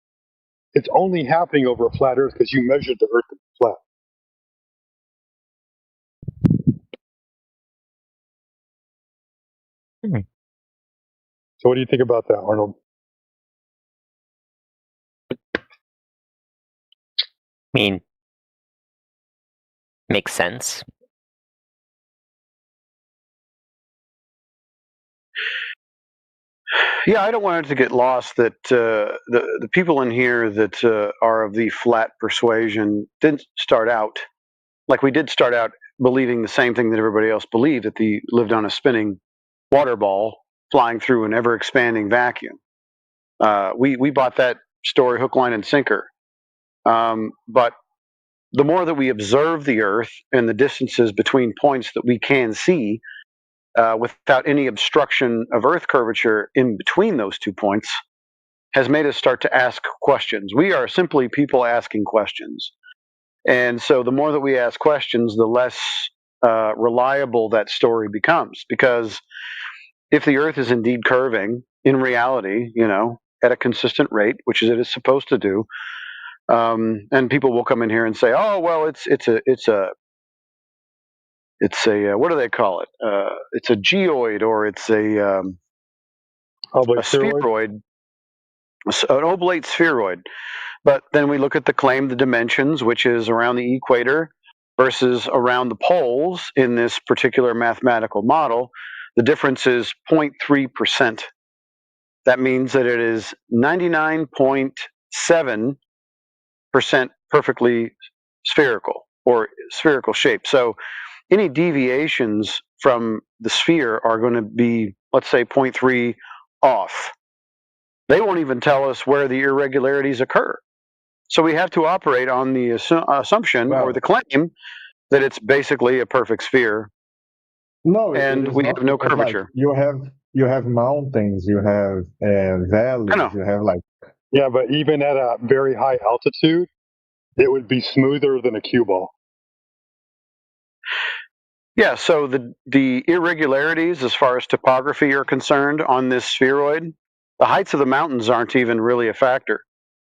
it's only happening over a flat Earth because you measured the Earth to be flat. So what do you think about that, Arnold?
I mean, makes sense.
Yeah, I don't want it to get lost that the people in here that are of the flat persuasion didn't start out like we did start out believing the same thing that everybody else believed, that they lived on a spinning water ball flying through an ever-expanding vacuum. We bought that story hook, line, and sinker. But the more that we observe the Earth and the distances between points that we can see without any obstruction of Earth curvature in between those 2 points has made us start to ask questions. We are simply people asking questions. And so the more that we ask questions, the less reliable that story becomes. Because if the Earth is indeed curving in reality, at a consistent rate, which it is supposed to do, and people will come in here and say, "Oh, well, it's a what do they call it? It's a geoid, or it's a spheroid, an oblate spheroid." But then we look at the claim, the dimensions, which is around the equator versus around the poles in this particular mathematical model. The difference is 0.3%. That means that it is 99.7% perfectly spherical or spherical shape. So any deviations from the sphere are going to be, let's say, 0.3 off. They won't even tell us where the irregularities occur. So we have to operate on the assumption or the claim that it's basically a perfect sphere.
No,
and
it is
we
not
have no
because, like,
curvature.
you have mountains, you have valleys, you have like.
Yeah, but even at a very high altitude, it would be smoother than a cue ball.
Yeah, so the irregularities as far as topography are concerned on this spheroid, the heights of the mountains aren't even really a factor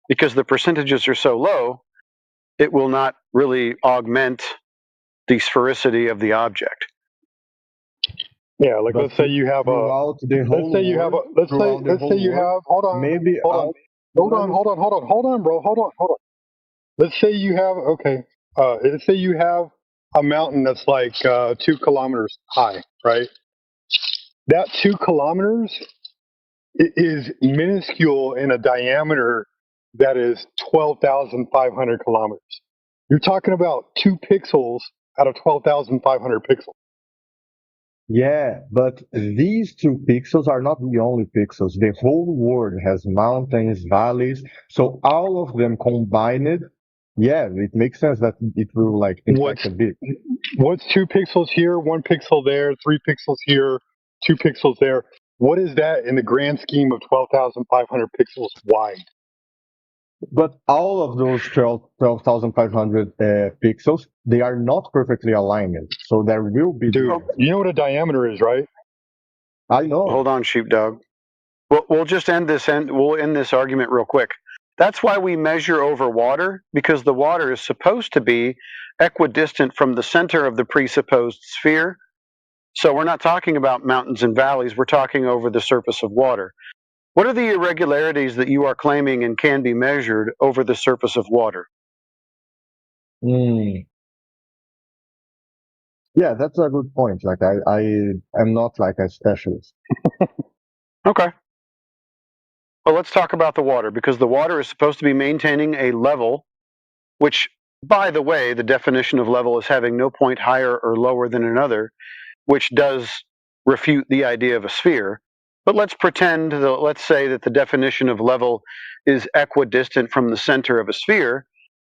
because the percentages are so low, it will not really augment the sphericity of the object.
Yeah, like let's say you have
throughout the whole
let's say you have a let's say you have hold on
maybe
hold on bro hold on let's say you have let's say you have a mountain that's like 2 kilometers high, right? That 2 kilometers is minuscule in a diameter that is 12,500 kilometers. You're talking about 2 pixels out of 12,500 pixels.
Yeah, but these 2 pixels are not the only pixels. The whole world has mountains, valleys, so all of them combined, yeah, it makes sense that it will like impact a bit.
What's 2 pixels here, 1 pixel there, 3 pixels here, 2 pixels there? What is that in the grand scheme of 12,500 pixels wide?
But all of those 12,500 pixels, they are not perfectly aligned. So there will be.
Dude, you know what a diameter is, right?
I know.
Hold on, sheepdog. We'll just end this. We'll end this argument real quick. That's why we measure over water, because the water is supposed to be equidistant from the center of the presupposed sphere. So we're not talking about mountains and valleys. We're talking over the surface of water. What are the irregularities that you are claiming and can be measured over the surface of water?
Yeah, that's a good point. Like I am not like a specialist.
Okay. Well, let's talk about the water, because the water is supposed to be maintaining a level, which, by the way, the definition of level is having no point higher or lower than another, which does refute the idea of a sphere. But let's pretend, let's say that the definition of level is equidistant from the center of a sphere.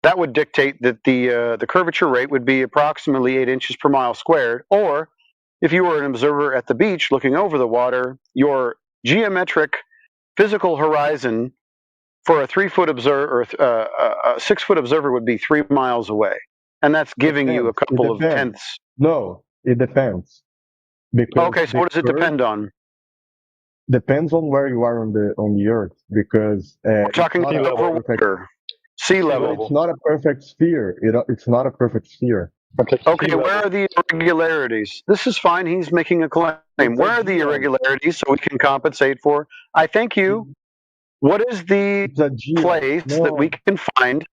That would dictate that the curvature rate would be approximately 8 inches per mile squared. Or if you were an observer at the beach looking over the water, your geometric physical horizon for a 3-foot observer or a 6-foot observer would be 3 miles away, and that's giving you a couple of tenths.
No, it depends. Because
okay, so what does it depend on?
Depends on where you are on the Earth, because
we're talking over water, sea level.
It's not a perfect sphere. It's not a perfect sphere.
Okay, where are the irregularities? This is fine. He's making a claim. Where are the irregularities so we can compensate for? I thank you. What is the place that we can find?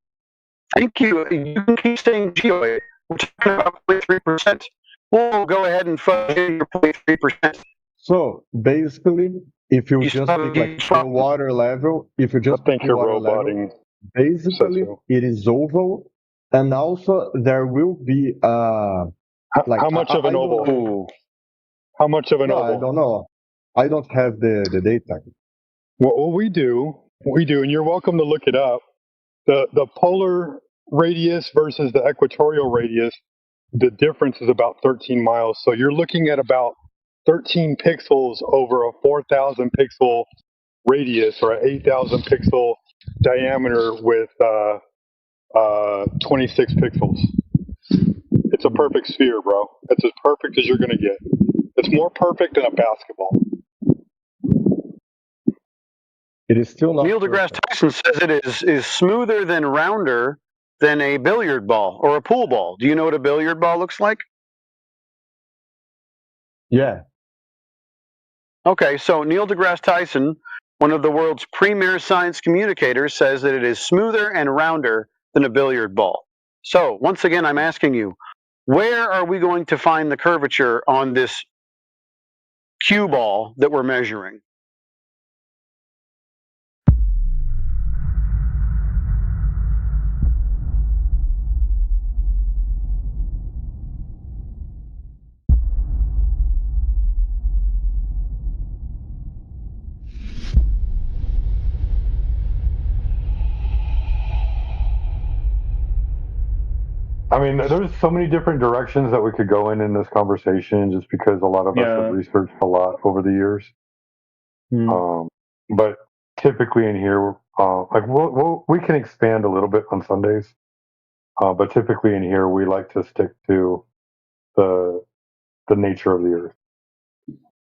Thank you. You can keep saying geoid. We're talking about 0.3%. We'll go ahead and fudge in your 0.3%.
So basically, if you just take like the water level, if you just
think you're
water
roboting.
Level, basically it is oval, and also there will be like
how much of an oval? How much of an oval?
I don't know. I don't have the data.
What we do, and you're welcome to look it up. The polar radius versus the equatorial radius, the difference is about 13 miles. So you're looking at about 13 pixels over a 4,000 pixel radius or an 8,000 pixel diameter with 26 pixels. It's a perfect sphere, bro. It's as perfect as you're going to get. It's more perfect than a basketball.
It is still not.
Neil deGrasse Tyson says it is smoother than rounder than a billiard ball or a pool ball. Do you know what a billiard ball looks like?
Yeah.
Okay, so Neil deGrasse Tyson, one of the world's premier science communicators, says that it is smoother and rounder than a billiard ball. So, once again, I'm asking you, where are we going to find the curvature on this cue ball that we're measuring?
I mean, there's so many different directions that we could go in this conversation, just because a lot of us have researched a lot over the years. But typically in here, like we can expand a little bit on Sundays, but typically in here we like to stick to the nature of the earth.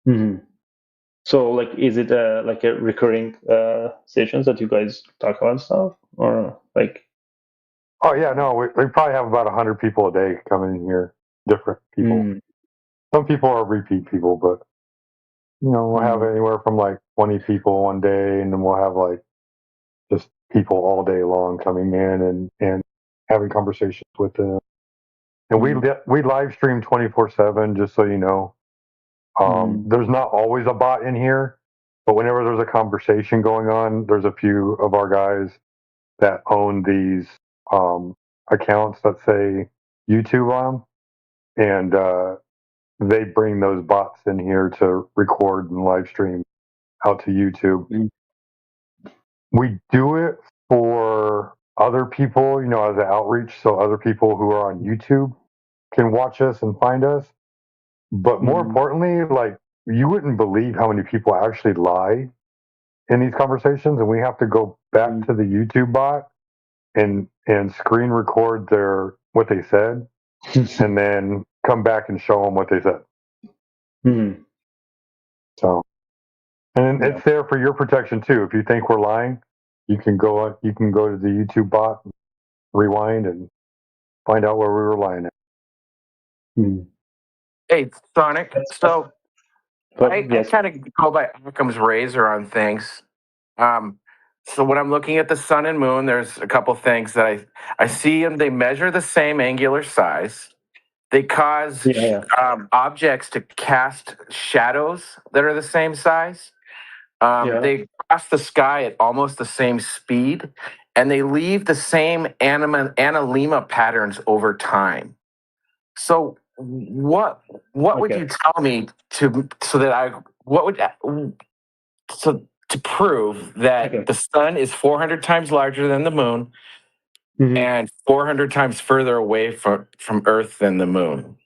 Mm-hmm. So, like, is it like a recurring sessions that you guys talk about stuff, or like?
Oh yeah, no, we probably have about 100 people a day coming in here, different people. Some people are repeat people, but we'll have anywhere from like 20 people one day, and then we'll have like just people all day long coming in and having conversations with them. And we live stream 24/7, just so you know. There's not always a bot in here, but whenever there's a conversation going on, there's a few of our guys that own these accounts that say YouTube on them, and they bring those bots in here to record and live stream out to YouTube. We do it for other people, as an outreach, so other people who are on YouTube can watch us and find us. But more importantly, like, you wouldn't believe how many people actually lie in these conversations, and we have to go back to the YouTube bot and screen record what they said, and then come back and show them what they said. So, and it's there for your protection too. If you think we're lying, you can go to the YouTube bot, rewind, and find out where we were lying at.
Hey, Sonic. So I kind of go by Occam's razor on things. So when I'm looking at the sun and moon, there's a couple things that I see them. They measure the same angular size. They cause objects to cast shadows that are the same size. They cross the sky at almost the same speed, and they leave the same analemma patterns over time. So what would you tell me to prove that the sun is 400 times larger than the moon and 400 times further away from Earth than the moon?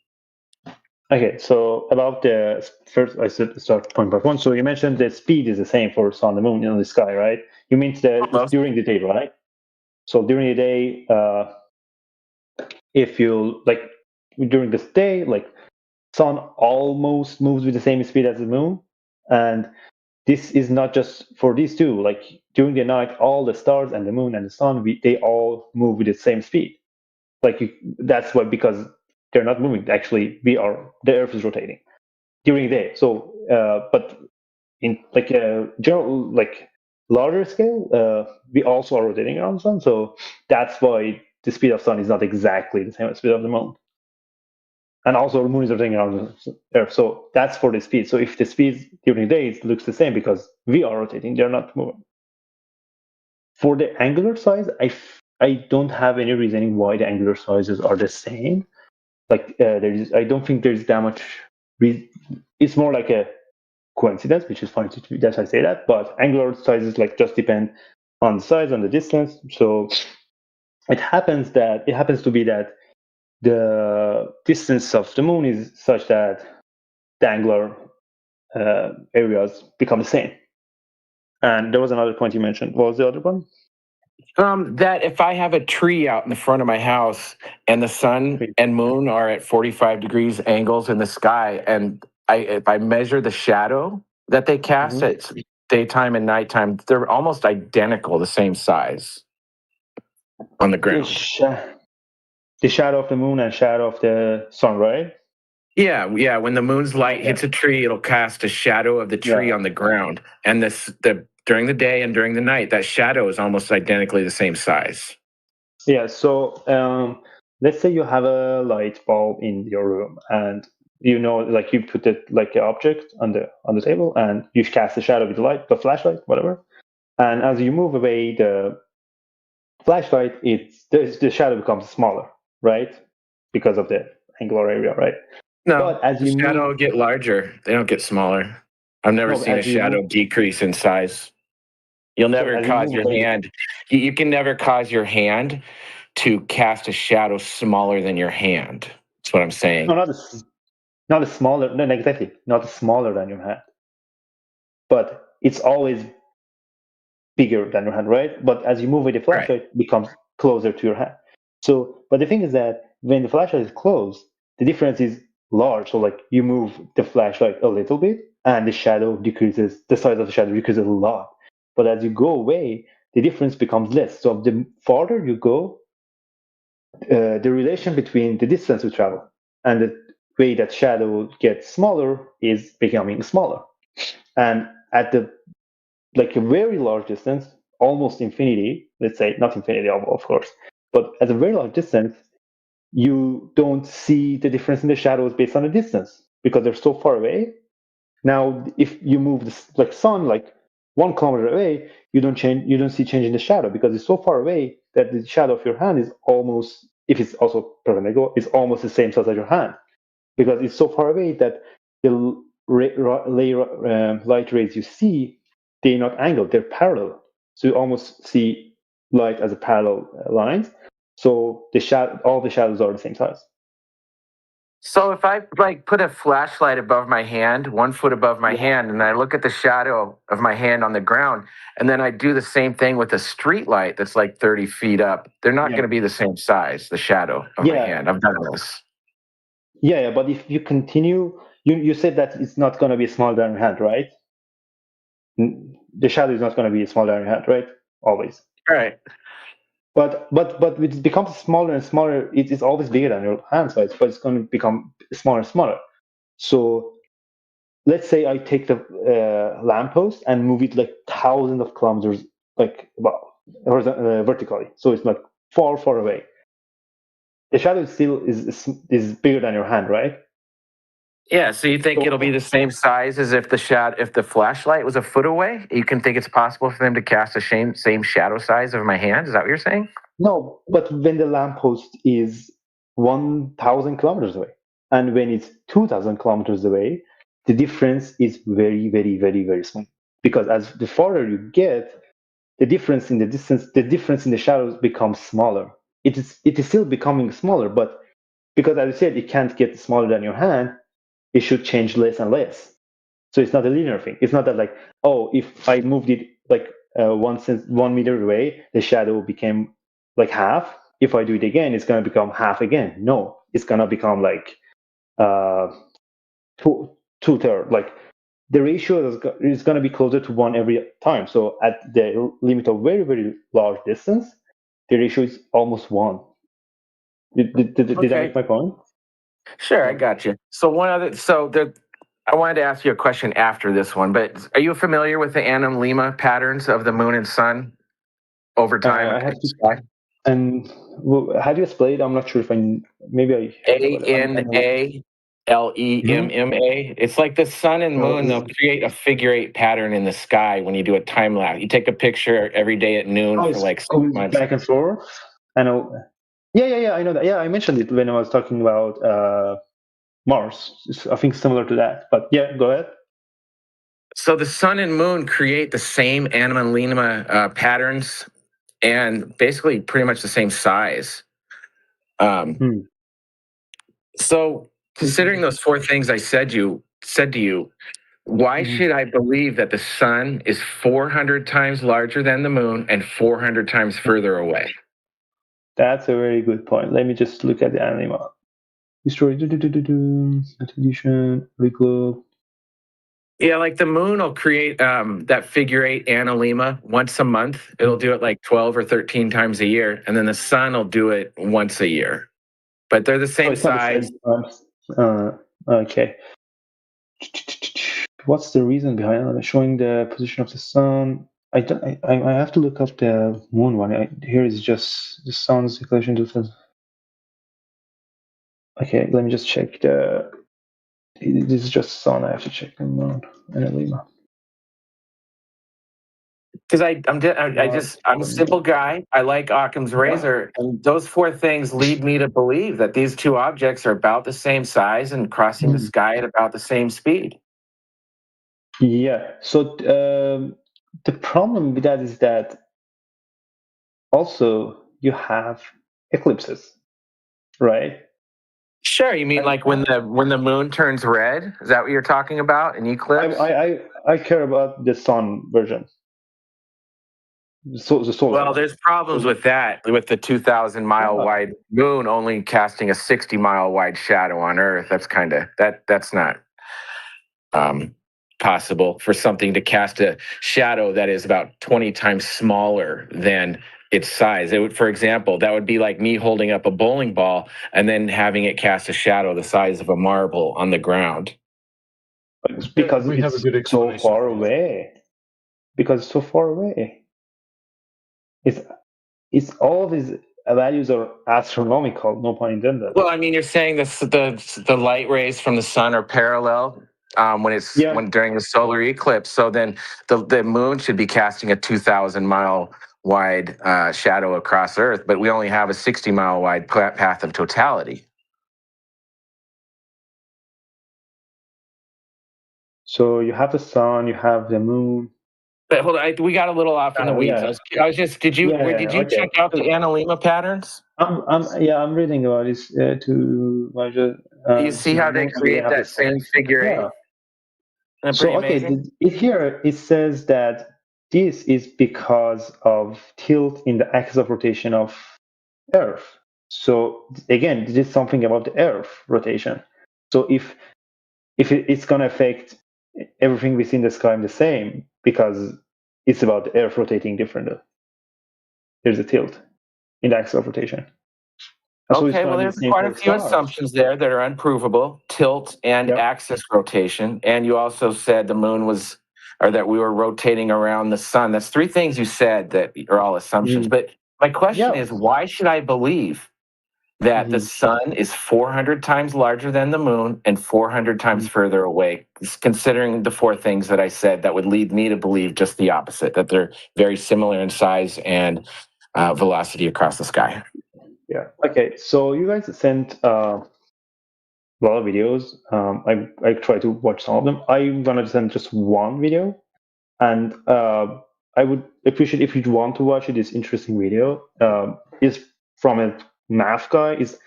Okay, so about the first, I said start point by point. So you mentioned the speed is the same for sun and moon in the sky, right? You mean during the day, right? So during the day, if you like during this day, like sun almost moves with the same speed as the moon, and this is not just for these two. Like during the night, all the stars and the moon and the sun, they all move with the same speed. Like that's why, because they're not moving. Actually, the Earth is rotating during the day. So, but in like a general, like larger scale, we also are rotating around the sun. So that's why the speed of sun is not exactly the same as the speed of the moon. And also the moon is rotating around the Earth. So that's for the speed. So if the speed during the day looks the same because we are rotating, they're not moving. For the angular size, I don't have any reasoning why the angular sizes are the same. Like I don't think there's that much. It's more like a coincidence, which is fine that I say that. But angular sizes like just depend on the size and the distance. So it happens to be that the distance of the moon is such that the angular areas become the same. And there was another point you mentioned. What was the other one?
That if I have a tree out in the front of my house and the sun and moon are at 45 degrees angles in the sky, and if I measure the shadow that they cast at daytime and nighttime, they're almost identical, the same size on the ground.
The shadow of the moon and shadow of the sun, right?
Yeah. When the moon's light hits a tree, it'll cast a shadow of the tree on the ground, and during the day and during the night, that shadow is almost identically the same size.
Yeah. So let's say you have a light bulb in your room, and like you put it like an object on the table, and you cast the shadow with the flashlight, whatever. And as you move away the flashlight, the shadow becomes smaller, right? Because of the angular area, right?
No, but as the shadow get larger. They don't get smaller. I've never seen a shadow decrease in size. You'll never cause your hand. You can never cause your hand to cast a shadow smaller than your hand. That's what I'm saying.
No, not a smaller. No, exactly, not smaller than your hand, but it's always bigger than your hand, right? But as you move with the flashlight, it becomes closer to your hand. So, but the thing is that when the flashlight is closed, the difference is large. So, like you move the flashlight a little bit, and the shadow decreases. The size of the shadow decreases a lot. But as you go away, the difference becomes less. So, the farther you go, the relation between the distance you travel and the way that shadow gets smaller is becoming smaller. And at the like a very large distance, almost infinity, let's say, not infinity, of course, but at a very large distance, you don't see the difference in the shadows based on the distance because they're so far away. Now, if you move the sun like 1 kilometer away, you don't see change in the shadow because it's so far away that the shadow of your hand is almost, if it's also perpendicular, is almost the same size as your hand because it's so far away that the light rays you see, they're not angled, they're parallel. So you almost see light as a parallel lines. So all the shadows are the same size.
So if I like put a flashlight above my hand, 1 foot above my hand, and I look at the shadow of my hand on the ground, and then I do the same thing with a street light that's like 30 feet up, they're not going to be the same size, the shadow of my hand. I've done this.
Yeah, but if you continue, you said that it's not going to be smaller than your hand, right? The shadow is not going to be smaller than your hand, right? Always.
Right.
But it becomes smaller and smaller. It is always bigger than your hand size, but it's going to become smaller and smaller. So let's say I take the lamppost and move it like thousands of kilometers, like vertically. So it's like far, far away. The shadow still is bigger than your hand, right?
Yeah, so you think it'll be the same size as if the flashlight was a foot away? You can think it's possible for them to cast the same shadow size of my hand? Is that what you're saying?
No, but when the lamppost is 1,000 kilometers away, and when it's 2,000 kilometers away, the difference is very, very, very, very small. Because as the farther you get, the difference in the distance, the difference in the shadows becomes smaller. It is still becoming smaller, but because as I said, it can't get smaller than your hand, it should change less and less. So it's not a linear thing. It's not that like, oh, if I moved it like 1 meter away, the shadow became like half. If I do it again, it's going to become half again. No, it's going to become like two-thirds. Like the ratio is going to be closer to 1 every time. So at the limit of very, very large distance, the ratio is almost 1. Did I make my point?
Sure, I got you. So I wanted to ask you a question after this one, but are you familiar with the Anum Lima patterns of the moon and sun over time?
I have to. And how do you spell it? I'm not sure if maybe I.
ANALEMMA. It's like the sun and moon. They'll create a figure 8 pattern in the sky when you do a time lapse. You take a picture every day at noon for like 6 months.
Back and forth. I know. Yeah. I know that. Yeah, I mentioned it when I was talking about Mars. I think similar to that. But yeah, go ahead.
So the sun and moon create the same Anum Lima patterns and basically pretty much the same size. So considering those 4 things I said to you, why should I believe that the sun is 400 times larger than the moon and 400 times further away?
That's a very good point. Let me just look at the Anima. History, attribution, reglobe.
Yeah, like the moon will create that figure 8 Analema once a month. It'll do it like 12 or 13 times a year. And then the sun will do it once a year. But they're the same size.
Okay. What's the reason behind showing the position of the sun? I have to look up the moon one. Here is just the sun's declination to. Okay, let me just check this is just sun. I have to check the moon and Lima.
Because I'm a simple guy. I like Occam's razor, and those 4 things lead me to believe that these 2 objects are about the same size and crossing the sky at about the same speed.
Yeah. So the problem with that is that also you have eclipses, right?
Sure, you mean like when the moon turns red? Is that what you're talking about? An eclipse?
I care about the sun version. So the solar.
Well, there's problems with that, with the 2,000 mile wide moon only casting a 60 mile wide shadow on Earth. That's kind of that's not possible for something to cast a shadow that is about 20 times smaller than its size. It would, for example, that would be like me holding up a bowling ball and then having it cast a shadow the size of a marble on the ground.
Because it's so far away. Because it's so far away. It's all these values are astronomical, no pun intended.
Well, I mean, you're saying the light rays from the sun are parallel when during the solar eclipse. So then the moon should be casting a 2,000 mile wide shadow across Earth, but we only have a 60 mile wide path of totality.
So you have the sun, you have the moon.
But hold on, we got a little off in the weeds.
Yeah.
I was just. Did you check out the Analemma patterns?
I'm reading about this to measure.
You see how they create that same figure eight?
Yeah. So here it says that this is because of tilt in the axis of rotation of Earth. So again, this is something about the Earth rotation. So if it's going to affect everything we see in the sky the same, because it's about the Earth rotating differently. There's a tilt in the axis of rotation.
Okay, well, there's quite a few assumptions there that are unprovable: tilt and axis rotation. And you also said the moon that we were rotating around the sun. That's three things you said that are all assumptions. But my question is, why should I believe that the sun is 400 times larger than the moon and 400 times further away, considering the four things that I said that would lead me to believe just the opposite, that they're very similar in size and velocity across the sky?
Yeah. Okay. So you guys sent a lot of videos. I try to watch some of them. I'm gonna send just one video, and I would appreciate if you want to watch it. This interesting video is from a math guy. Is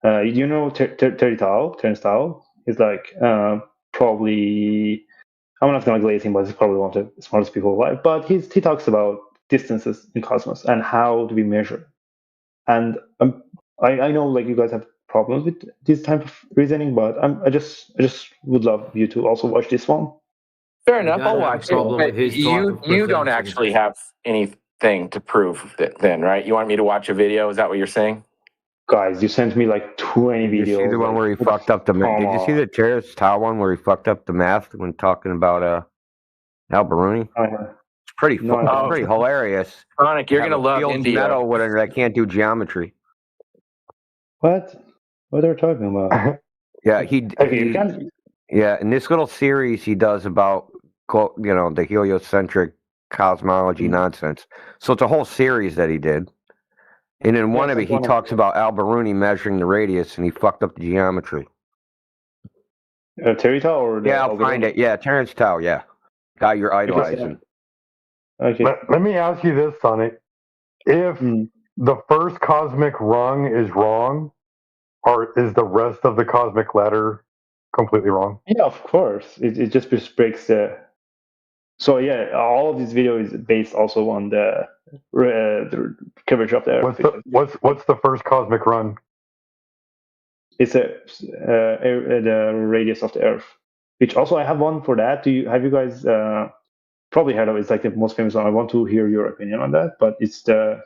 you know Terence Tao? He's like probably, I'm not gonna glaze him, but he's probably one of the smartest people alive. But he talks about distances in cosmos and how do we measure. And I know like you guys have problems with this type of reasoning, but I just would love you to also watch this one.
Fair enough, I'll watch it. But you don't actually have anything to prove then, right? You want me to watch a video? Is that what you're saying?
Guys, you sent me like 20 videos.
Did you see the one where he fucked up the math? Did you see the Terence Tao one where he fucked up the math when talking about Al-Biruni? It's pretty pretty hilarious.
Sonic, you're gonna love India.
Metal whatever that can't do geometry.
What are they talking about?
Yeah, yeah, in this little series he does about the heliocentric cosmology nonsense. So it's a whole series that he did. And in one of it, he talks about Al-Biruni measuring the radius, and he fucked up the geometry.
Terry Tao or
I'll find it. Yeah, Terence Tao. Yeah, guy you're idolizing.
Okay.
Let me ask you this, Sonic: if the first cosmic rung is wrong, or is the rest of the cosmic ladder completely wrong?
Yeah, of course. It just breaks the. So yeah, all of this video is based also on the curvature of the Earth.
What's the first cosmic run?
It's the radius of the Earth, which also I have one for that. Have you guys probably heard of it? It's like the most famous one. I want to hear your opinion on that. But it's the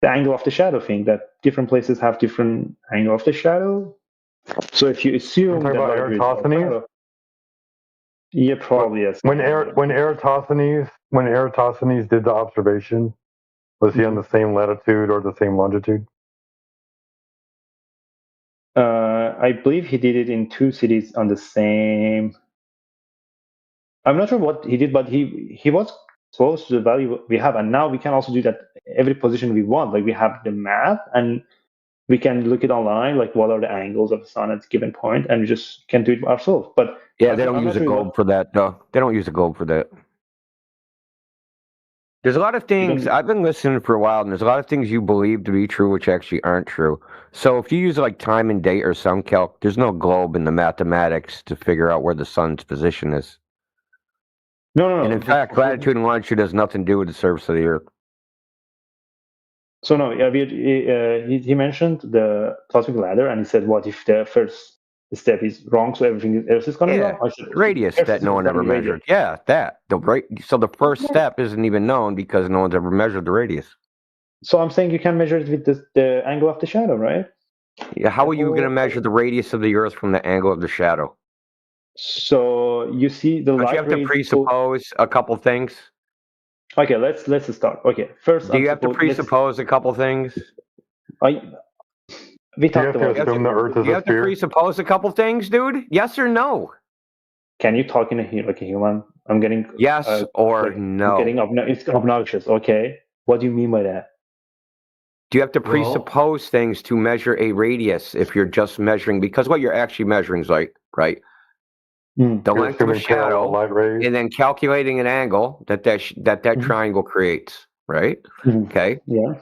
angle of the shadow thing, that different places have different angle of the shadow. So if you assume
that about Eratosthenes.
Yeah, probably yes.
When Eratosthenes did the observation, was he on the same latitude or the same longitude?
I believe he did it in two cities on the same. I'm not sure what he did, but he was close to the value we have, and now we can also do that every position we want. Like we have the map, and we can look it online, like what are the angles of the sun at a given point, and we just can do it ourselves. But
yeah, they don't use a globe for that. No, they don't use a globe for that. There's a lot of things I've been listening for a while, and there's a lot of things you believe to be true which actually aren't true. So if you use like time and date or sun calc, there's no globe in the mathematics to figure out where the sun's position is.
No.
And in fact, latitude and longitude has nothing to do with the surface of the Earth.
So no, he mentioned the cosmic ladder, and he said, "What if the first step is wrong, so everything else is going to be wrong?"
Radius that no one ever measured. Yeah, that so the first step isn't even known because no one's ever measured the radius.
So I'm saying you can measure it with the angle of the shadow, right?
Yeah, how are you going to measure the radius of the Earth from the angle of the shadow?
So you see the
Don't
light
you have to
rays
presuppose a couple things?
Okay, let's start. Okay, first.
Do you have to presuppose a couple things?
We talked about.
You have to presuppose a couple things, dude. Yes or no?
Can you talk in like a human? I'm getting
yes or no.
I'm getting it's obnoxious. Okay, what do you mean by that?
Do you have to presuppose things to measure a radius if you're just measuring? Because what you're actually measuring is like, right? The length of a shadow, and then calculating an angle that triangle creates, right? Okay.
Yeah.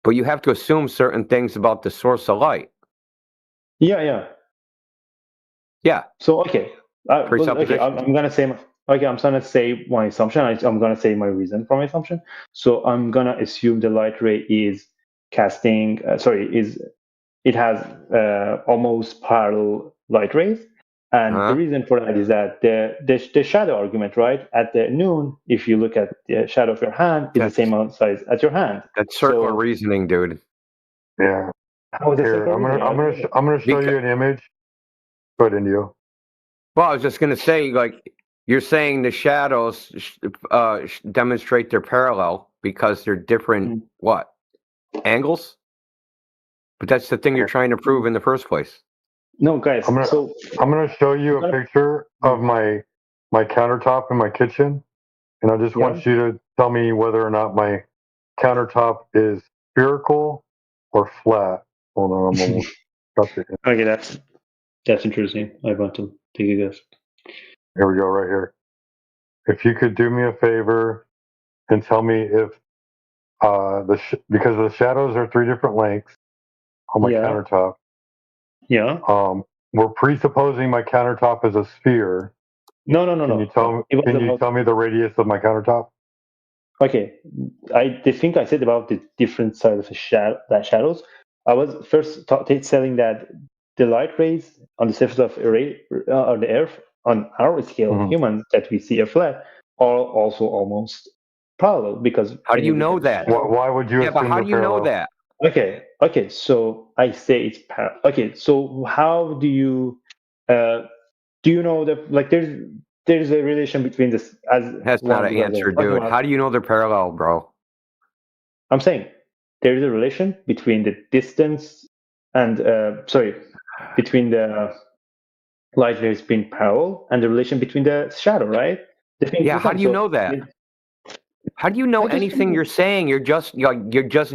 But you have to assume certain things about the source of light.
Yeah. So okay, I'm gonna say I'm gonna say my assumption. I'm gonna say my reason for my assumption. So I'm gonna assume the light ray is casting. It has almost parallel light rays. And the reason for that is that the shadow argument, right? At the noon, if you look at the shadow of your hand, is the same size as your hand.
That's circular reasoning, dude.
Yeah.
How is it
Here, I'm gonna show you an image. Go ahead, Indio.
Well, I was just gonna say, like, you're saying the shadows demonstrate their parallel because they're different what angles? But that's the thing you're trying to prove in the first place.
No, guys.
I'm gonna show you a picture of my countertop in my kitchen, and I just want you to tell me whether or not my countertop is spherical or flat. Hold on, I'm almost got it.
Okay, that's interesting. I want to take a guess.
Here we go, right here. If you could do me a favor and tell me if because the shadows are 3 different lengths on my countertop.
Yeah.
We're presupposing my countertop is a sphere.
No.
Can you tell me the radius of my countertop?
Okay, the thing I said about the different sides of the shadows, I was first saying that the light rays on the surface of the Earth on our scale of humans that we see are flat are also almost parallel because.
How do you know that?
Why would you?
Yeah, but how do you know that?
Okay. So I say it's parallel. Okay, so how do you know that like there's a relation between this as
that's not an answer, dude. How do you know they're parallel, bro?
I'm saying there is a relation between the distance and between the light rays being parallel and the relation between the shadow, right?
How do you know that? How do you know anything you're saying? You're just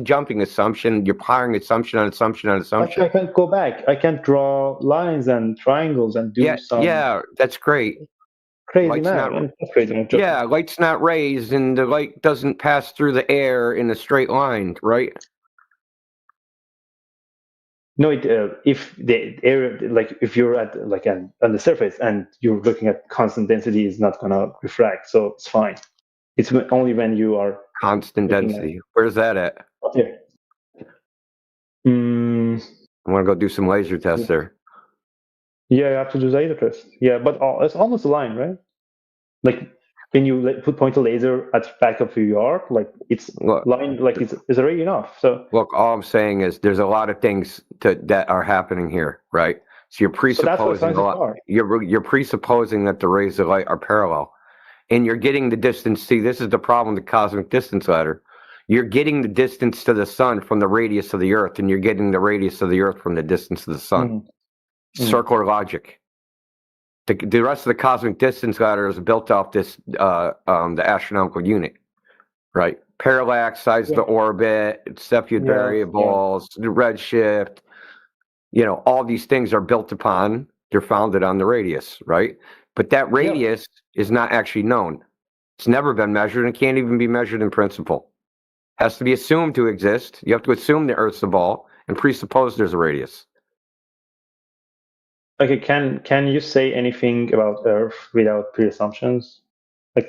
jumping assumption. You're piling assumption on assumption on assumption.
I can't go back. I can't draw lines and triangles and do some.
Yeah, that's great.
Crazy man.
Yeah, light's not rays, and the light doesn't pass through the air in a straight line, right?
No, if the air, like if you're at on the surface and you're looking at constant density, is not gonna refract, so it's fine. It's only when you are
constant density. Where's that at?
Up here.
I want to go do some laser tests there.
Yeah, you have to do laser tests. Yeah, but it's almost a line, right? Like when you point a laser at the back of your yard, like it's line, like it's already enough. So
look, all I'm saying is there's a lot of things that are happening here, right? So you're presupposing you're presupposing that the rays of light are parallel. And you're getting the distance. See, this is the problem with the cosmic distance ladder. You're getting the distance to the sun from the radius of the Earth, and you're getting the radius of the Earth from the distance of the sun. Circular logic. The rest of the cosmic distance ladder is built off this the astronomical unit, right? Parallax, size of the orbit, Cepheid variables, the redshift. All these things are built upon. They're founded on the radius, right? But that radius is not actually known. It's never been measured and can't even be measured in principle. Has to be assumed to exist. You have to assume the Earth's a ball and presuppose there's a radius.
Okay, can you say anything about Earth without pre-assumptions?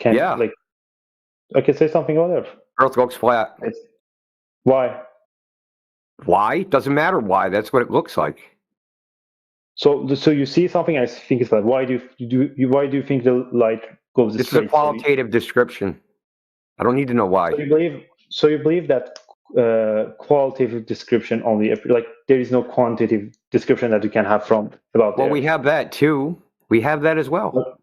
Yeah.
Okay, say something about Earth.
Earth looks flat.
Why?
Why? Doesn't matter why. That's what it looks like.
So you see something and I think it's flat. Why do you think the light goes
This is
straight?
a qualitative description. I don't need to know why.
So you believe that qualitative description only, like there is no quantitative description that you can have about.
Well, we have that too. We have that as well.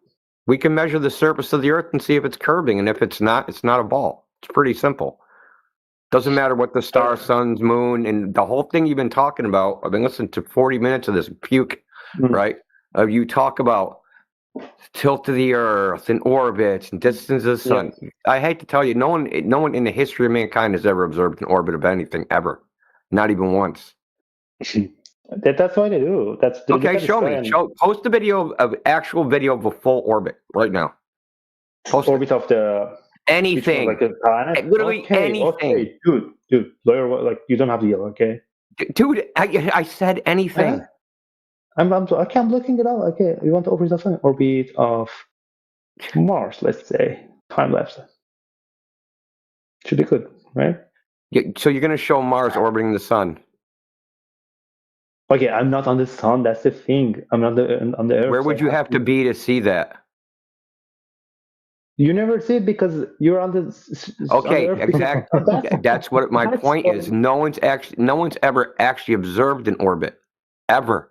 We can measure the surface of the Earth and see if it's curving, and if it's not a ball. It's pretty simple. Doesn't matter what the star, suns, moon, and the whole thing you've been talking about. I've been listening to 40 minutes of this puke, right? You talk about tilt of the Earth and orbits and distance of the sun. Yeah. I hate to tell you, no one in the history of mankind has ever observed an orbit of anything ever, not even once.
That's what they do.
Okay. Show me. Post the video of actual video of a full orbit right now.
Post orbit of the
anything,
like a planet.
Literally anything.
Okay, dude, lawyer, like you don't have to yell, okay?
Dude, I said anything.
I'm looking it up. Okay, you want to orbit of Mars, let's say, time lapse. Should be good, right?
Yeah, so you're going to show Mars orbiting the sun.
Okay, I'm not on the sun. That's the thing. I'm not on the Earth.
Where would you have to be to see that?
You never see it because you're on the.
Okay, exactly. That's what my point is. No one's ever actually observed an orbit, ever.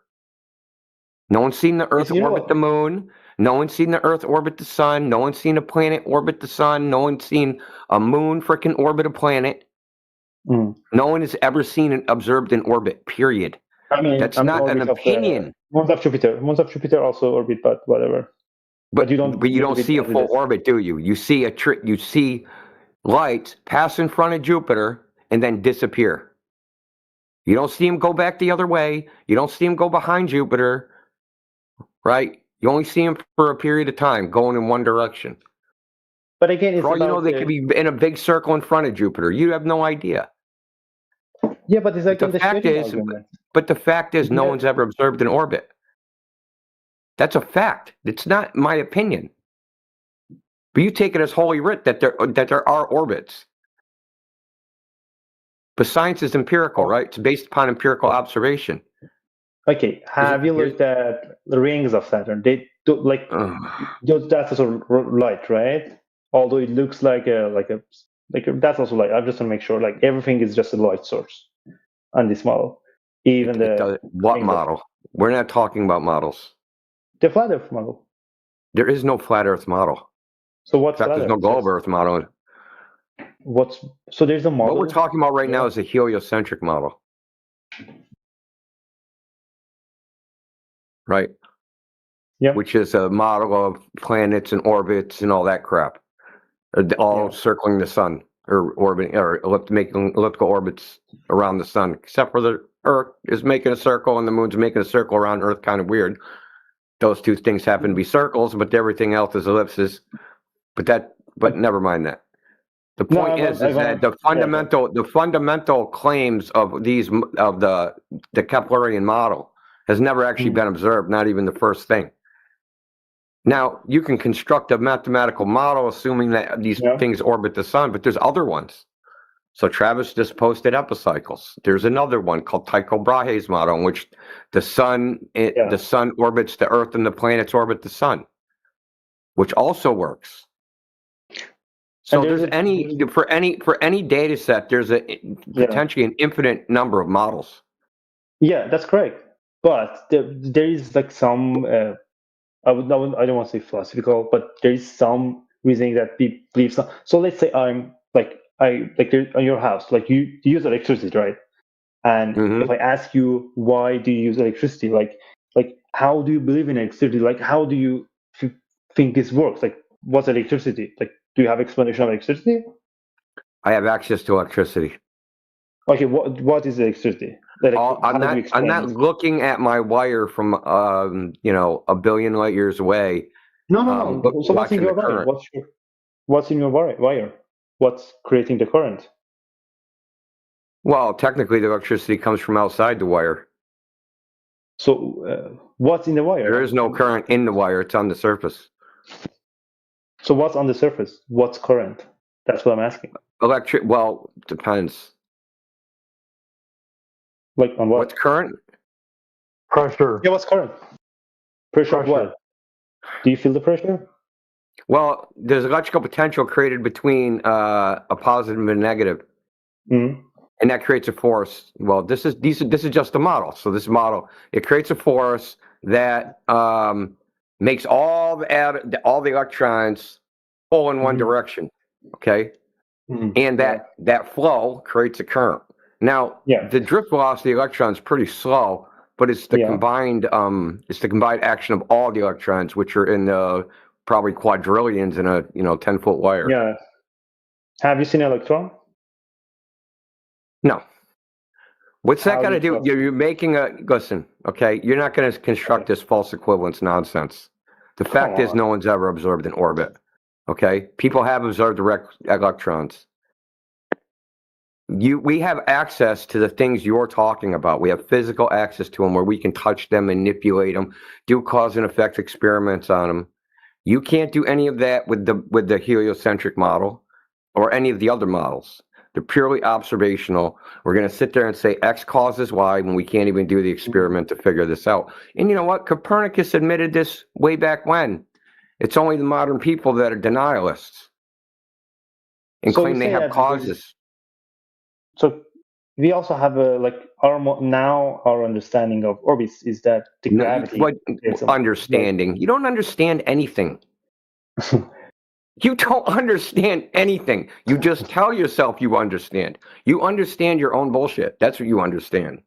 No one's seen the Earth orbit the moon. No one's seen the Earth orbit the sun. No one's seen a planet orbit the sun. No one's seen a moon freaking orbit a planet. No one has ever seen and observed an orbit, period.
I mean,
that's not an opinion.
Moons of Jupiter also orbit, but whatever.
But you don't see a full orbit, do you? You see you see lights pass in front of Jupiter and then disappear. You don't see them go back the other way. You don't see them go behind Jupiter. Right? You only see them for a period of time going in one direction.
But again, it's
for all you know, they could be in a big circle in front of Jupiter. You have no idea.
Yeah, but it's like
the fact is, no one's ever observed an orbit. That's a fact. It's not my opinion. But you take it as holy writ that there are orbits. But science is empirical, right? It's based upon empirical observation.
Okay, have you looked at the rings of Saturn? They do that's also light, right? Although it looks like that's also light. I'm just to make sure, like everything is just a light source on this model. Even
what model? We're not talking about models.
The flat Earth model.
There is no flat Earth model.
So what's
in fact, there's no globe Earth model.
So there's a model.
What we're talking about right now is a heliocentric model. Right?
Yeah.
Which is a model of planets and orbits and all that crap. All circling the sun or orbiting or making elliptical orbits around the sun. Except for the Earth is making a circle and the moon's making a circle around Earth, kind of weird. Those two things happen to be circles, but everything else is ellipses. But never mind that. The point is that the fundamental claims of the Keplerian model has never actually been observed, not even the first thing. Now, you can construct a mathematical model assuming that these things orbit the sun, but there's other ones. So Travis just posted epicycles. There's another one called Tycho Brahe's model, in which the sun orbits the Earth and the planets orbit the sun, which also works. So there's for any data set, there's potentially an infinite number of models.
Yeah, that's correct. But there is like some I don't want to say philosophical, but there is some reasoning that people believe some. So let's say I'm on your house, like you use electricity, right? And if I ask you why do you use electricity, like how do you believe in electricity? Like how do you think this works? Like what's electricity? Like do you have explanation of electricity?
I have access to electricity.
Okay, what is electricity?
I'm not looking at my wire from a billion light years away.
No. So what's in your mind? what's in your wire? What's creating the current?
Well, technically, the electricity comes from outside the wire.
So what's in the wire?
There is no current in the wire. It's on the surface.
So what's on the surface? What's current? That's what I'm asking.
Well, depends.
Like on what?
What's current?
Pressure.
Yeah, what's current? Pressure of what? Do you feel the pressure?
Well, there's electrical potential created between a positive and a negative.
Mm-hmm.
And that creates a force. Well, this is just a model. So this model, it creates a force that makes all the electrons pull in one direction. Okay, and that flow creates a current. Now, the drift velocity of the electron is pretty slow, but it's the combined action of all the electrons, which are in the probably quadrillions in a 10-foot wire.
Yeah. Have you seen an electron?
No. What's that got to do? You're making listen, okay? You're not going to construct this false equivalence nonsense. The fact is no one's ever observed an orbit, okay? People have observed direct electrons. We have access to the things you're talking about. We have physical access to them where we can touch them, manipulate them, do cause and effect experiments on them. You can't do any of that with the heliocentric model or any of the other models. They're purely observational. We're going to sit there and say X causes Y when we can't even do the experiment to figure this out. And you know what? Copernicus admitted this way back when. It's only the modern people that are denialists and claim they have causes.
So we also have our understanding of orbits is that the gravity.
What understanding? You don't understand anything. You don't understand anything. You just tell yourself you understand. You understand your own bullshit. That's what you understand.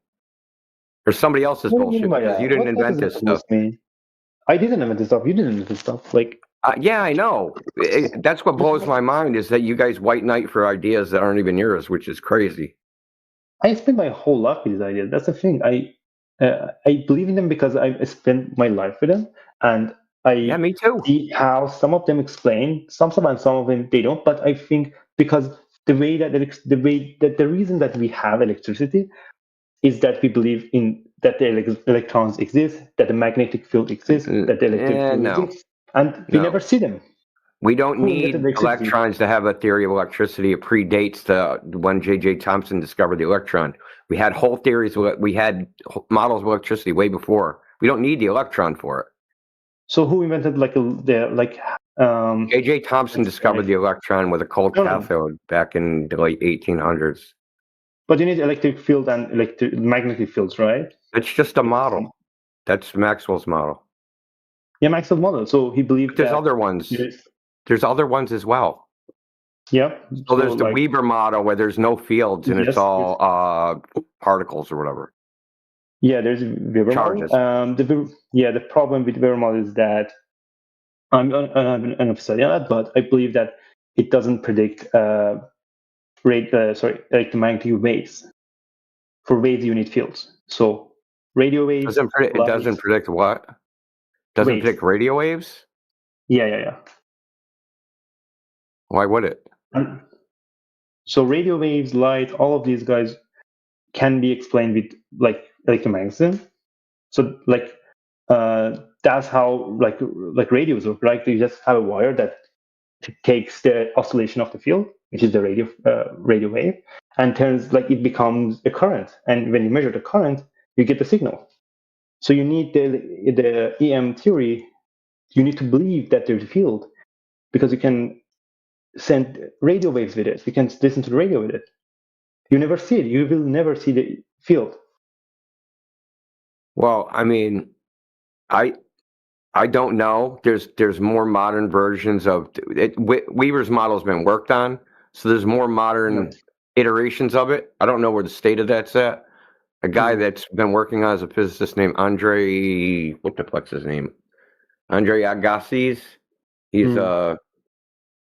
Or somebody else's bullshit. Because you didn't invent this stuff.
I didn't invent this stuff. You didn't invent this stuff.
Yeah, I know. That's what blows my mind is that you guys white knight for ideas that aren't even yours, which is crazy.
I spent my whole life with these ideas. That's the thing. I believe in them because I spent my life with them, and
me too.
See how some of them explain, some of them they don't. But I think because the reason that we have electricity is that we believe in that the electrons exist, that the magnetic field exists, that the electric field exists, and we never see them.
We don't need electrons to have a theory of electricity. It predates when J.J. Thomson discovered the electron. We had whole theories. We had models of electricity way before. We don't need the electron for it.
So who invented
J.J. Thomson discovered the electron with a cold cathode back in the late 1800s.
But you need electric field and magnetic fields, right?
It's just a model. That's Maxwell's model.
Yeah, Maxwell's model. So he believed
there's other ones. There's other ones as well.
Yeah.
So there's the Weber model where there's no fields and it's all particles or whatever.
Yeah, there's Weber
charges.
Model. The problem with Weber model is that I'm not studying that, but I believe that it doesn't predict electromagnetic waves. For waves, you need fields. So radio waves.
It doesn't predict what? Doesn't predict radio waves?
Yeah.
Why would it?
So radio waves, light, all of these guys can be explained with electromagnetism. So that's how radios work, right? You just have a wire that takes the oscillation of the field, which is the radio wave, and it becomes a current. And when you measure the current, you get the signal. So you need the EM theory. You need to believe that there's a field because you can send radio waves with it. You can listen to the radio with it. You never see it. You will never see the field.
Well, I mean, I don't know. There's more modern versions of it. Weaver's model has been worked on, so there's more modern iterations of it. I don't know where the state of that's at. A guy that's been working on is a physicist named Andre. What the fuck's his name? Andre Agassiz. He's a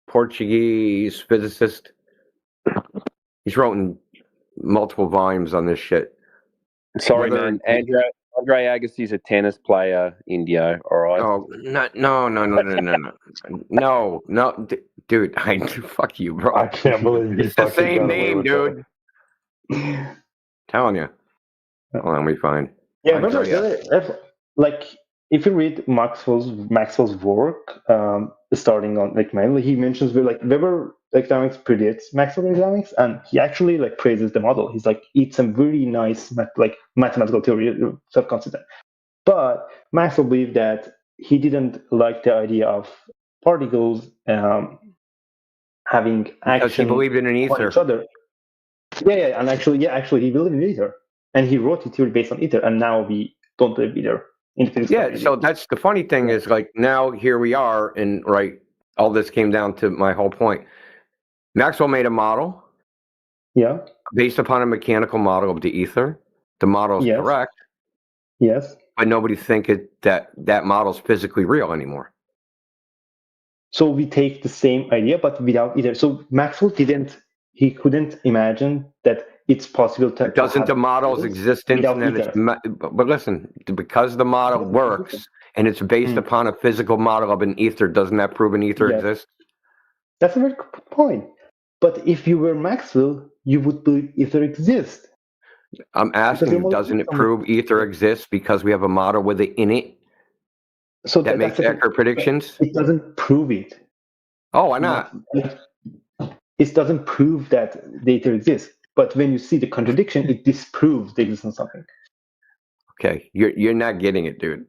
Portuguese physicist. He's written multiple volumes on this shit.
Sorry, man. Andre Agassi's a tennis player, Indio. All right.
Oh no! Dude, fuck you, bro.
I can't believe he
It's the
fucking
same
got away
name,
with
dude.
that.
Telling you. Hold on, let me find.
Yeah,
I'll tell
remember,
you.
like if you read Maxwell's work, starting on like mainly he mentions like Weber economics predates Maxwell economics, and he actually like praises the model. He's like it's a very nice mathematical theory, self-consistent. But Maxwell believed that he didn't like the idea of particles having action
Because he believed in an
on
ether.
each other. Yeah, and actually he believed in ether, and he wrote a theory based on ether, and now we don't believe ether.
Yeah, so that's the funny thing is like now here we are, and right, all this came down to my whole point. Maxwell made a model.
Yeah.
Based upon a mechanical model of the ether. The model is correct.
Yes.
But nobody think that model is physically real anymore.
So we take the same idea, but without ether. So Maxwell couldn't imagine that it's possible to.
Doesn't the model's existence and then but listen, because the model works and it's based upon a physical model of an ether, doesn't that prove an ether exists?
That's a very good point. But if you were Maxwell, you would believe ether exists.
I'm asking you, doesn't it prove ether exists because we have a model with it in it?
So
that makes accurate predictions?
It doesn't prove it.
Oh, why not?
It doesn't prove that the ether exists. But when you see the contradiction, it disproves the existence of something.
Okay, you're not getting it, dude.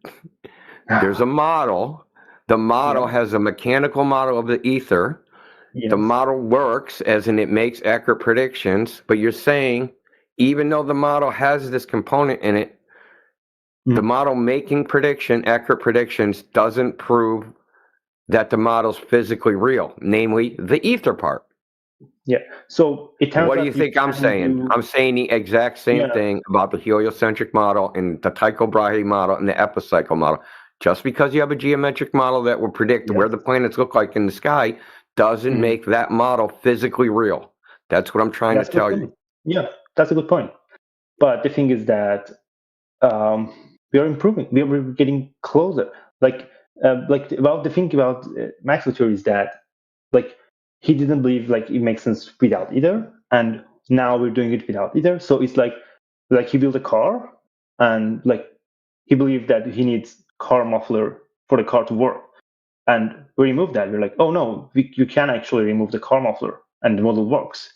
There's a model. The model has a mechanical model of the ether.
Yes.
The model works as in it makes accurate predictions, but you're saying even though the model has this component in it, the model making accurate predictions doesn't prove that the model's physically real, namely the ether part.
Yeah. So it turns
what do
out
you think I'm saying? I'm saying the exact same thing about the heliocentric model and the Tycho Brahe model and the epicycle model. Just because you have a geometric model that will predict where the planets look like in the sky doesn't make that model physically real. That's what I'm trying to tell you.
Yeah, that's a good point. But the thing is that we are improving. We are getting closer. About the thing about Maxwell theory is that he didn't believe it makes sense without ether, and now we're doing it without ether. So it's like he built a car, and he believed that he needs car muffler for the car to work, and we removed that. We're like, oh no, you can actually remove the car muffler, and the model works.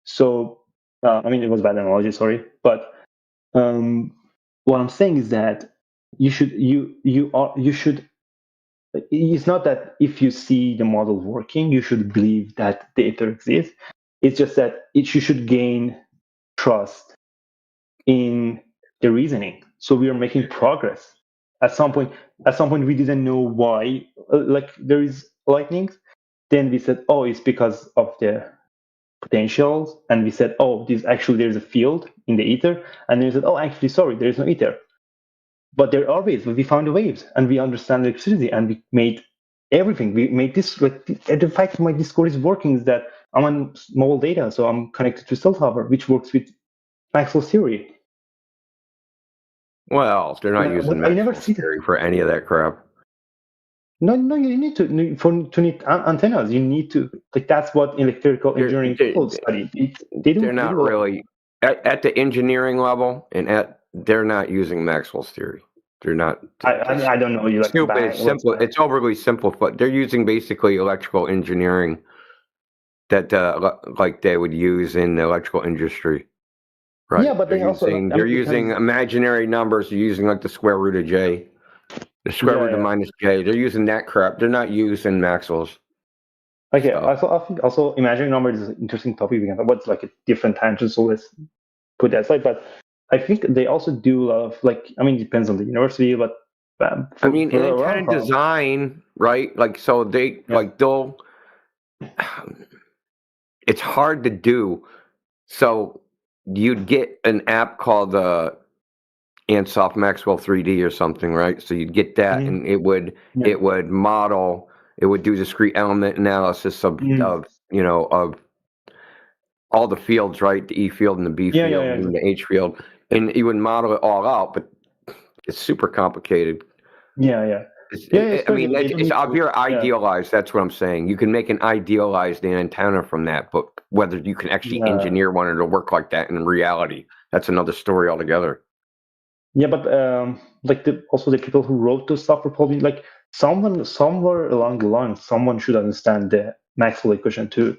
So it was a bad analogy, sorry, but what I'm saying is that you should. It's not that if you see the model working, you should believe that the ether exists. It's just that you should gain trust in the reasoning. So we are making progress. At some point, we didn't know why. There is lightning. Then we said, oh, it's because of the potentials, and we said, oh, there's a field in the ether, and then we said, oh, actually, sorry, there is no ether. But there are waves. We found the waves, and we understand electricity, and we made everything. We made this. The fact my Discord is working is that I'm on mobile data, so I'm connected to Cell Tower, which works with Maxwell's theory.
Well, they're not using Maxwell's theory for any of that crap.
No, you need to need antennas. You need to that's what electrical engineering people study.
They're not really at the engineering level, and they're not using Maxwell's theory. They're not.
I don't know.
Stupid. It's simple. It's overly simple, but they're using basically electrical engineering that they would use in the electrical industry. Right.
Yeah, but
they're using imaginary numbers. They're using the square root of J. The square root of minus J. They're using that crap. They're not using Maxwell's.
Okay. I think also imaginary numbers is an interesting topic. We can talk about a different tangent. So let's put that aside. But I think they also do a lot of it depends on the university, but
in kind of design, right? So they they'll. It's hard to do. So you'd get an app called Ansoff Maxwell 3D or something, right? So you'd get that, and it would model. It would do discrete element analysis of all the fields, right? The E field and the B field and the H field. And you would model it all out, but it's super complicated.
Yeah.
I mean, it's idealized. That's what I'm saying. You can make an idealized antenna from that, but whether you can actually engineer one to work like that in reality, that's another story altogether.
Yeah, but also the people who wrote those stuff were probably like somewhere along the line, someone should understand the Maxwell equation to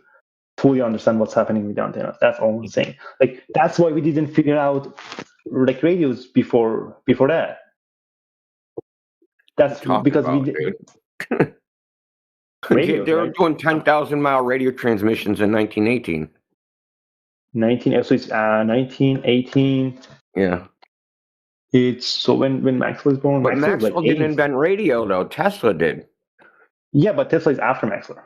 fully understand what's happening with the antenna. That's all I'm saying. Like that's why we didn't figure out like radios before that. That's because we did.
They were doing 10,000-mile radio transmissions in 1918.
So it's 1918.
Yeah.
It's so when Maxwell was born.
But Maxwell didn't invent radio, though. Tesla did.
Yeah, but Tesla is after Maxwell.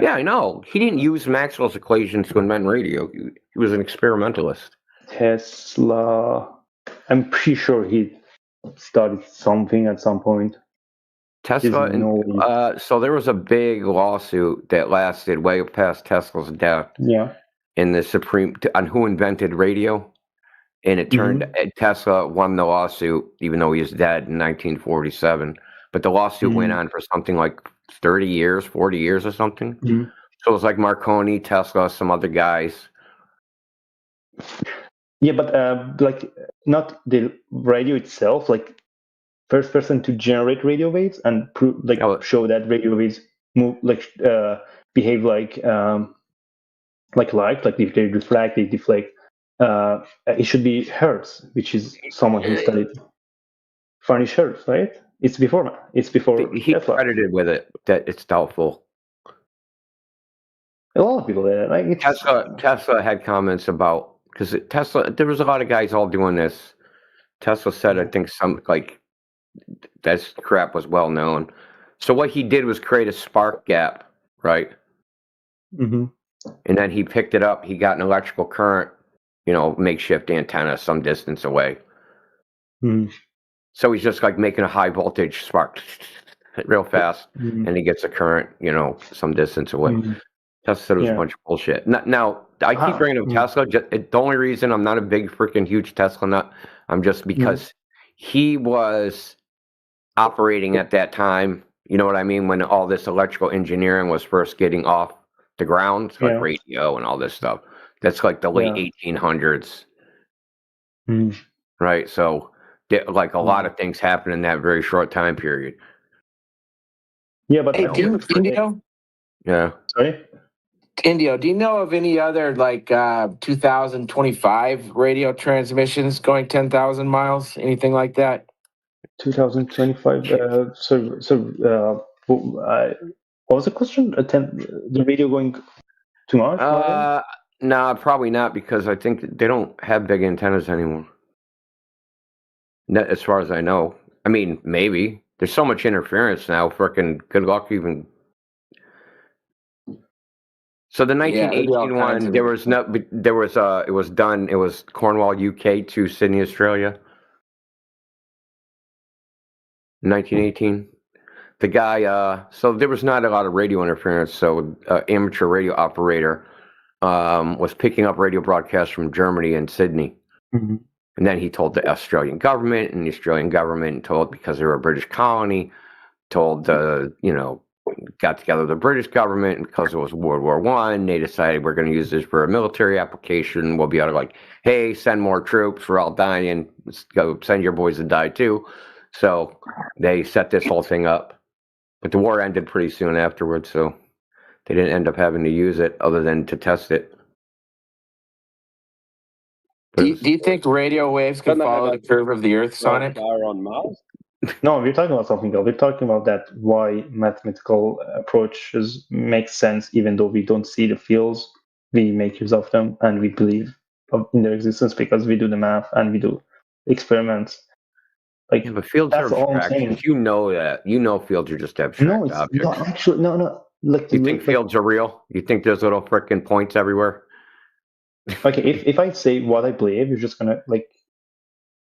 Yeah, I know. He didn't use Maxwell's equations to invent radio. He was an experimentalist.
Tesla, I'm pretty sure he studied something at some point.
Tesla, so there was a big lawsuit that lasted way past Tesla's death.
Yeah.
In the Supreme, on who invented radio. And it turned, Tesla won the lawsuit, even though he was dead in 1947. But the lawsuit went on for something like 30 years, 40 years or something. So it was like Marconi, Tesla, some other guys.
Yeah, but like not the radio itself, like first person to generate radio waves and show that radio waves move behave like light, like if they refract, they deflect. It should be Hertz, which is someone who studied Friedrich Hertz, right? It's before
he
Tesla.
credited with it that it's doubtful.
A lot of people did. Like
Tesla had comments about because Tesla. There was a lot of guys all doing this. Tesla said, I think that crap was well known. So what he did was create a spark gap, right?
Mm-hmm.
And then he picked it up. He got an electrical current, makeshift antenna some distance away. So he's just like making a high voltage spark real fast, and he gets a current, some distance away. Tesla said it was a bunch of bullshit. Now I keep bringing up Tesla. The only reason I'm not a big freaking huge Tesla nut, I'm just because he was operating at that time. You know what I mean? When all this electrical engineering was first getting off the ground, like radio and all this stuff. That's like the late 1800s. Right? So, like a lot of things happened in that very short time period.
Yeah, but
hey, Indio?
Yeah.
Sorry?
Indio, do you know of any other 2025 radio transmissions going 10,000 miles? Anything like that?
2025. What was the question? The radio going to Mars?
No, probably not, because I think they don't have big antennas anymore. Not as far as I know. I mean, maybe. There's so much interference now. Frickin' good luck even. So the 1918 one, it was done. It was Cornwall, UK to Sydney, Australia. 1918. The guy, so there was not a lot of radio interference. So amateur radio operator was picking up radio broadcasts from Germany and Sydney. And then he told the Australian government, and the Australian government told, because they were a British colony, told got together the British government, and because it was World War One, they decided we're going to use this for a military application. We'll be able to hey, send more troops. We're all dying. Let's go send your boys to die too. So they set this whole thing up, but the war ended pretty soon afterwards. So they didn't end up having to use it other than to test it.
Do you think radio waves can follow the curve of the Earth, Sonic?
On Mars?
No, we're talking about something else. We're talking about that why mathematical approaches make sense, even though we don't see the fields. We make use of them, and we believe in their existence because we do the math and we do experiments.
But fields are abstractions. You know that. You know fields are just abstract objects.
No, actually, no.
You think fields are real? You think there's little frickin' points everywhere?
Okay, if I say what I believe, you're just gonna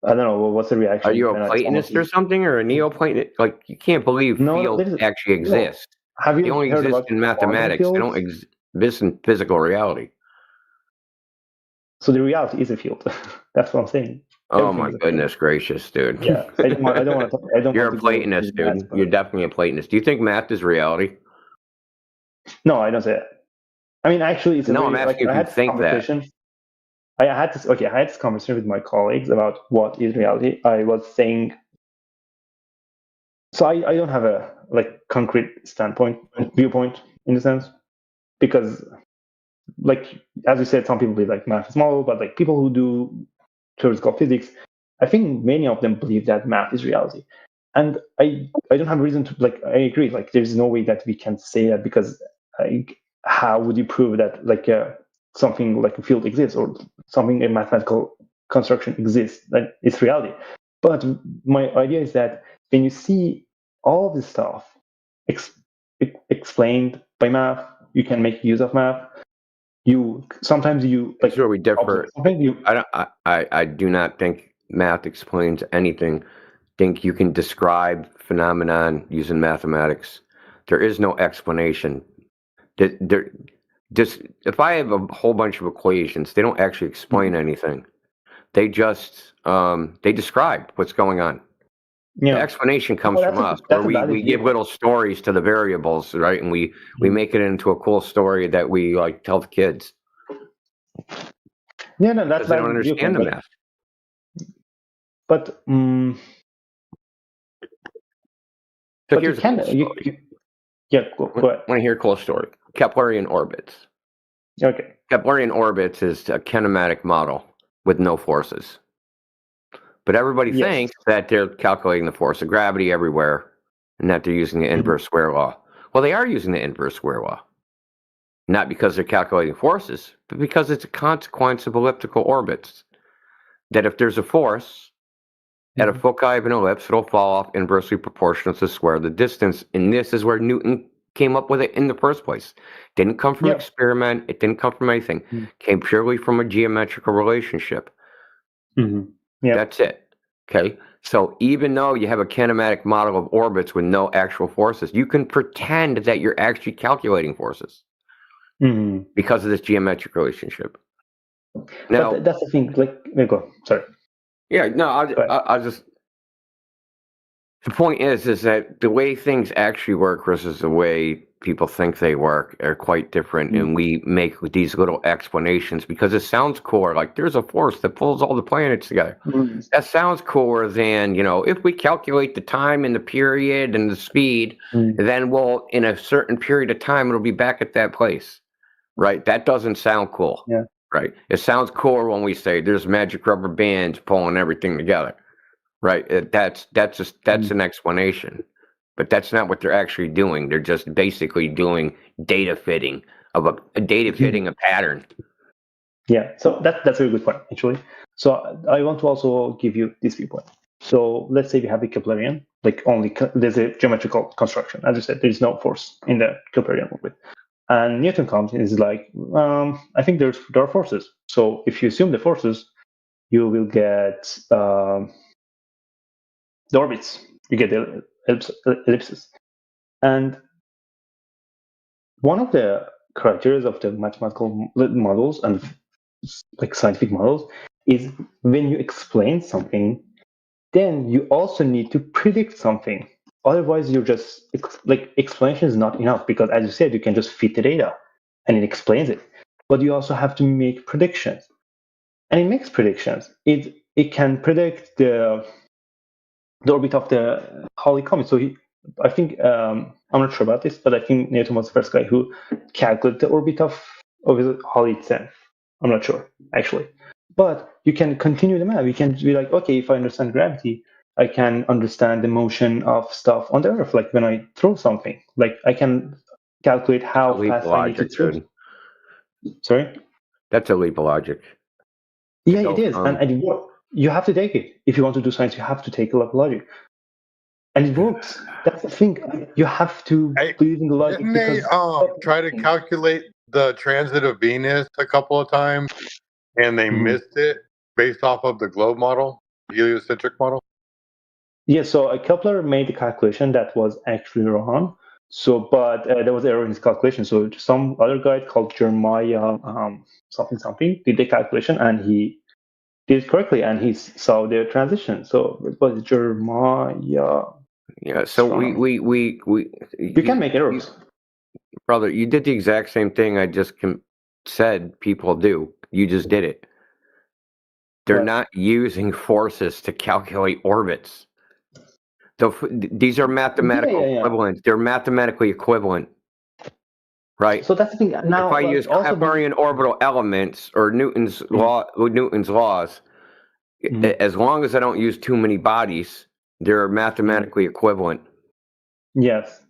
I don't know, what's the reaction?
Are you a Platonist or something, or a Neoplatonist? You can't believe fields actually exist. They only exist in mathematics. They don't exist in physical reality.
So the reality is a field. That's what I'm saying.
Oh my goodness gracious, dude.
Yeah, I don't want to.
You're a Platonist, dude. You're definitely a Platonist. Do you think math is reality?
No, I don't say that. I mean, actually, it's
I'm asking if you think that.
I had this conversation with my colleagues about what is reality. I was saying, so I don't have a concrete viewpoint in the sense, because as you said, some people believe math is moral, but people who do theoretical physics, I think many of them believe that math is reality. And I don't have a reason to I agree. There's no way that we can say that, because how would you prove that something like a field exists, or something, a mathematical construction exists, that it's reality? But my idea is that when you see all of this stuff explained by math, you can make use of math. Sometimes
That's where we differ. I do not think math explains anything. Think you can describe phenomenon using mathematics. There is no explanation. If I have a whole bunch of equations, they don't actually explain anything. They just they describe what's going on. The explanation comes from us, where we give little stories to the variables, right? And we make it into a cool story that we tell the kids.
Yeah, no, that's
they don't understand the math.
But
so here's a cool story.
Go ahead.
I want to hear a cool story. Keplerian orbits.
Okay.
Keplerian orbits is a kinematic model with no forces. But everybody thinks that they're calculating the force of gravity everywhere, and that they're using the inverse square law. Well, they are using the inverse square law. Not because they're calculating forces, but because it's a consequence of elliptical orbits. That if there's a force at a foci of an ellipse, it'll fall off inversely proportional to the square of the distance. And this is where Newton came up with it in the first place. Didn't come from experiment. It didn't come from anything. Came purely from a geometrical relationship. That's it. Okay. So even though you have a kinematic model of orbits with no actual forces, you can pretend that you're actually calculating forces because of this geometric relationship. Now,
but that's the thing. Go. Sorry.
Yeah. No. I'll just. The point is that the way things actually work versus the way people think they work are quite different, and we make these little explanations because it sounds cooler. Like there's a force that pulls all the planets together. That sounds cooler than, if we calculate the time and the period and the speed, then we'll, in a certain period of time, it'll be back at that place, right? That doesn't sound cool, right? It sounds cooler when we say there's magic rubber bands pulling everything together. Right, that's an explanation, but that's not what they're actually doing. They're just basically doing data fitting of a pattern.
Yeah, so that's a very good point, actually. So I want to also give you this viewpoint. So let's say we have the Keplerian, there's a geometrical construction. As you said, there's no force in the Keplerian orbit, and Newton comes and is I think there are forces. So if you assume the forces, you will get the orbits, you get the ellipses. And one of the criteria of the mathematical models and scientific models is when you explain something, then you also need to predict something. Otherwise, you're just explanation is not enough, because as you said, you can just fit the data and it explains it. But you also have to make predictions. And it makes predictions. It can predict the orbit of the Halley comet. So I think I'm not sure about this, but I think Newton was the first guy who calculated the orbit of Halley itself. I'm not sure actually, but you can continue the math. You can be okay, if I understand gravity, I can understand the motion of stuff on the Earth. When I throw something, I can calculate how fast I need to throw. Sorry,
that's a leap of logic.
Yeah, it is, and you have to take it. If you want to do science, you have to take a leap of logic. And it works. That's the thing. You have to believe in the logic.
Didn't they try to calculate the transit of Venus a couple of times, and they missed it based off of the globe model, the heliocentric model?
Yeah, so Kepler made the calculation that was actually wrong. But there was error in his calculation. So some other guy called Jeremiah something did the calculation, and he did it correctly, and he saw the transition. So it was Jeremiah.
Yeah. So we
You can make errors.
Brother, you did the exact same thing I just said people do. You just did it. They're not using forces to calculate orbits. These are mathematical equivalents. They're mathematically equivalent. Right.
So that's the thing. Now,
if I use Keplerian orbital elements or Newton's laws, as long as I don't use too many bodies, they're mathematically equivalent.
Yes.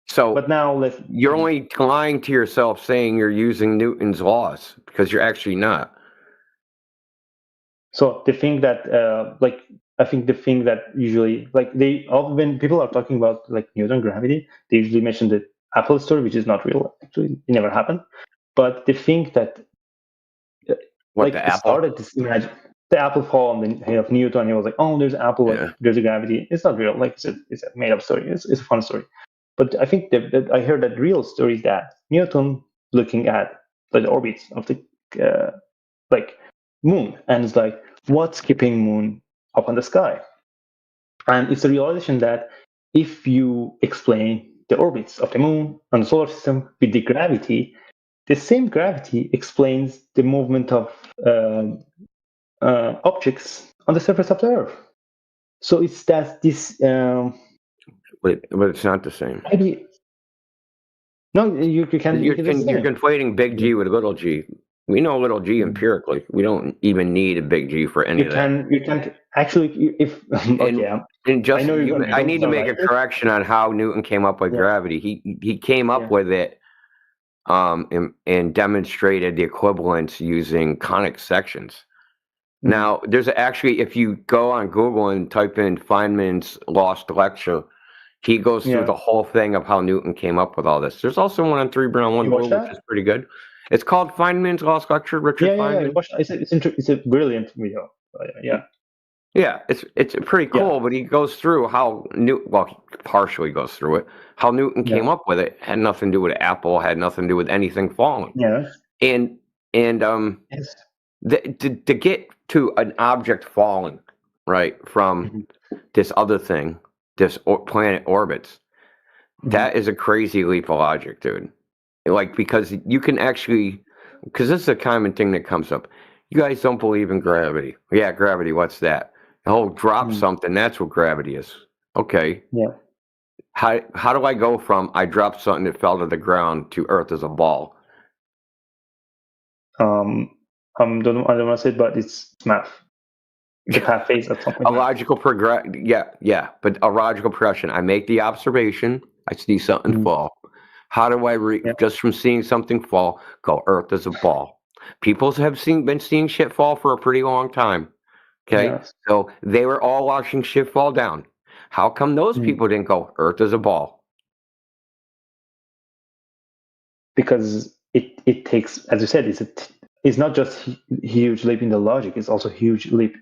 So,
but now
you're only lying to yourself saying you're using Newton's laws because you're actually not.
So the thing that, I think the thing that usually, when people are talking about like Newton gravity, they usually mention the Apple story, which is not real. Actually, it never happened. But the thing that, started this imagine. The apple fall on the head of Newton. He was like, "Oh, there's an apple. There's a gravity." It's not real. Like it's a made-up story. It's a fun story. But I think that I heard that real story is that Newton looking at the orbits of the moon, and it's like, what's keeping moon up in the sky? And it's a realization that if you explain the orbits of the moon and the solar system with the gravity, the same gravity explains the movement of objects on the surface of the Earth. So it's that this.
But it's not the same.
Maybe. No, you can.
You're conflating big G with little g. We know little g empirically. We don't even need a big G for any of that.
You can actually, if
and just I need to make a correction on how Newton came up with gravity. He came up with it, and demonstrated the equivalence using conic sections. Now, there's actually, if you go on Google and type in Feynman's Lost Lecture, he goes through the whole thing of how Newton came up with all this. There's also one on 3 Brown 1 Blue, which is pretty good. It's called Feynman's Lost Lecture. Richard Feynman.
It's a brilliant video.
Yeah, it's pretty cool. But he goes through how partially goes through it. How Newton came up with it had nothing to do with Apple. Had nothing to do with anything falling.
Yeah.
And to get to an object falling right from this other thing, this planet orbits, that is a crazy leap of logic, dude. Because you can actually, because this is a common thing that comes up. You guys don't believe in gravity. Yeah, gravity, what's that? Oh, drop something, that's what gravity is. Okay.
Yeah.
How do I go from I dropped something that fell to the ground to Earth as a ball?
I don't want to say it, but it's math. The path phase at some point.
A logical progression. Yeah, but a logical progression. I make the observation. I see something fall. How do I just from seeing something fall, go Earth as a ball? People have been seeing shit fall for a pretty long time. Okay, so they were all watching shit fall down. How come those people didn't go Earth as a ball?
Because it takes, as you said, it's not just a huge leap in the logic. It's also a huge leap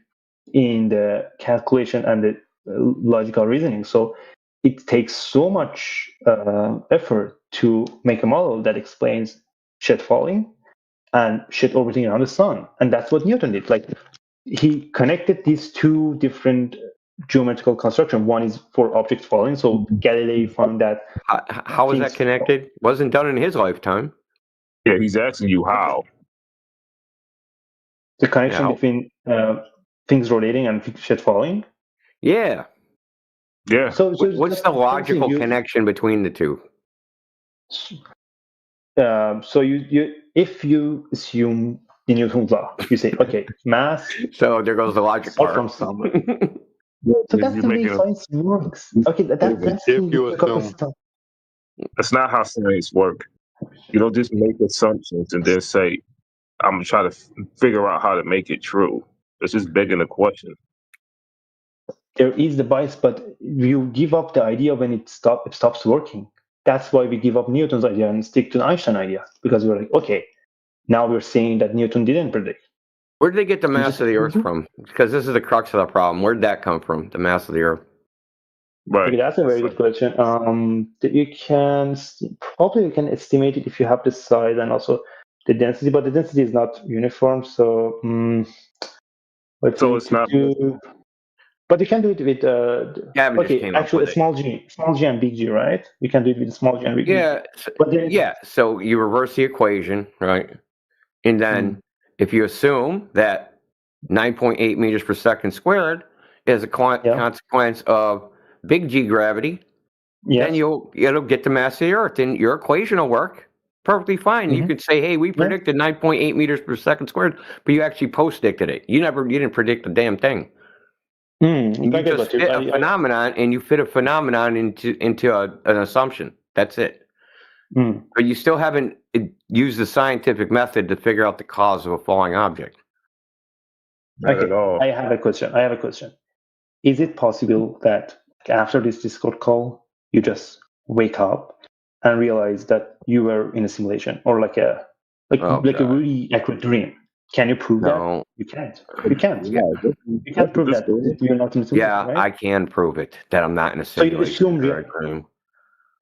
in the calculation and the logical reasoning. So it takes so much effort to make a model that explains shit falling and shit orbiting around the sun. And that's what Newton did. He connected these two different geometrical constructions. One is for objects falling. So Galilei found that.
How was that connected? Wasn't done in his lifetime.
Yeah, he's asking you how.
The connection between things rotating and shit falling?
Yeah.
Yeah.
So
what's the logical connection between the two?
So you if you assume the Newton's law, you say, okay, mass.
So there goes the logic part.
From somewhere. So that's the way science works. Okay, that's
if you assume. That's not how science works. You don't just make assumptions and then say, I'm going to try to figure out how to make it true. It's just begging the question.
There is the bias, but you give up the idea when it stops working. That's why we give up Newton's idea and stick to the Einstein idea. Because we're like, okay, now we're saying that Newton didn't predict.
Where did they get the mass of the Earth from? Because this is the crux of the problem. Where did that come from, the mass of the Earth?
Right.
Okay, that's a very good question. You can estimate it if you have the size and also the density, but the density is not uniform. So But
So it's not.
But you can do it with
Cavendish came up
actually
with
a
it.
small g and big G, right? You can do it with small g and big G.
Yeah. So you reverse the equation, right? And then if you assume that 9.8 meters per second squared is a consequence of big G gravity, then it'll get the mass of the Earth, and your equation will work perfectly fine. You could say, "Hey, we predicted 9.8 meters per second squared," but you actually post-predicted it. You didn't predict a damn thing. You just fit a phenomenon, and you fit a phenomenon into an assumption. That's it. But you still haven't used the scientific method to figure out the cause of a falling object.
Okay, I have a question. Is it possible that after this Discord call, you just wake up and realize that you were in a simulation or like a really accurate dream? Can you prove that? You can't. You can't. You can't prove that you're not in a simulation.
Yeah,
right?
I can prove it that I'm not in a
So you
simulation.
assume
or a dream.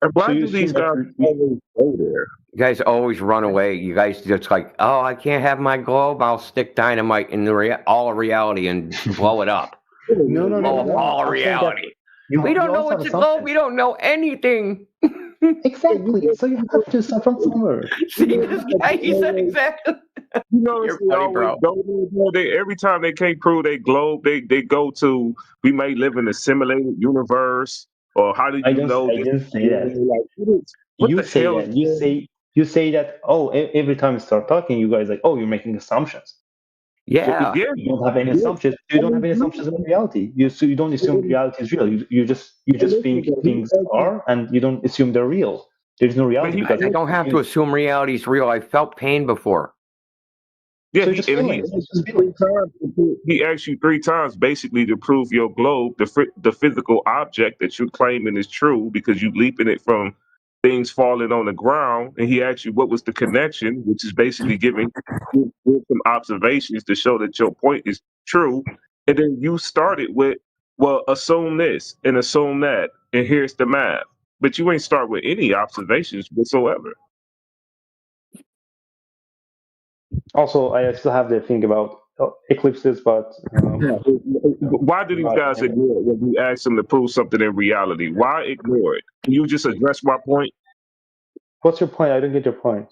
And why do these guys always go there?
You guys always run away. You guys just like, oh, I can't have my globe. I'll stick dynamite in all of reality and blow it up.
No.
All reality. We don't know what's a globe. We don't know anything.
Exactly. So you have to start from somewhere.
See this guy? He said exactly.
You know,
You're funny, bro.
Every time they can't prove their globe, they go to, we may live in a simulated universe, or how did you know?
I didn't say that.
What
You
the
say
hell
that.
is
You say that. Oh, every time you start talking, you guys like, oh, you're making assumptions.
Yeah.
You don't have any assumptions. You don't have any assumptions about reality. You don't assume reality is real. You just think things are, and you don't assume they're real. There's no reality because
I don't have to assume reality is real. I felt pain before.
Yeah, he asked you 3 times basically to prove your globe, the physical object that you're claiming is true because you leaping it from things falling on the ground, and he asked you what was the connection, which is basically giving you some observations to show that your point is true, and then you started with, well, assume this and assume that, and here's the math, but you ain't start with any observations whatsoever.
Also, I still have the thing about eclipses, but
why do these guys ignore it when we ask them to prove something in reality? Why ignore it? Can you just address my point?
What's your point? I don't get your point.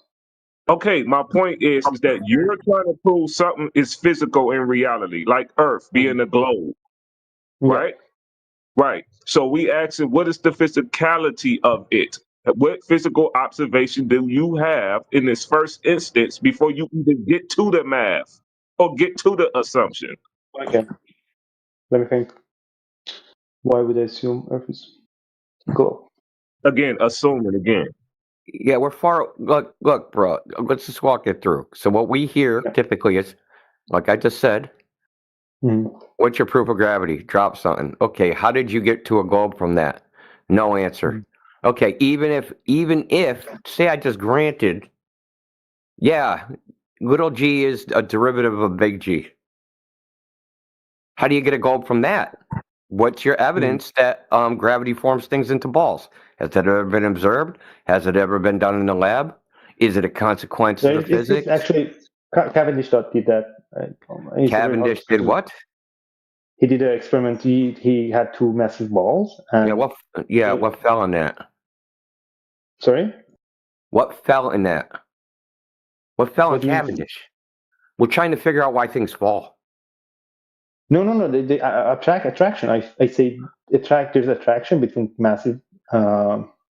Okay, my point is that you're trying to prove something is physical in reality, like Earth being a globe, right? Right. So we asking, what is the physicality of it? What physical observation do you have in this first instance before you even get to the math or get to the assumption?
Okay. Let me think. Why would I assume Earth is globe?
Again, assuming again.
Yeah, we're far. Look, bro. Let's just walk it through. So what we hear typically is, like I just said, what's your proof of gravity? Drop something. Okay, how did you get to a globe from that? No answer. Okay, even if, say I just granted, yeah, little g is a derivative of big G. How do you get a globe from that? What's your evidence that gravity forms things into balls? Has that ever been observed? Has it ever been done in the lab? Is it a consequence of the physics?
Actually, Cavendish did that.
Cavendish did what?
He did an experiment. He had 2 massive balls. And
what fell in that?
Sorry?
What fell in that? What fell in Cavendish? We're trying to figure out why things fall.
No. They attraction. I say there's attraction between massive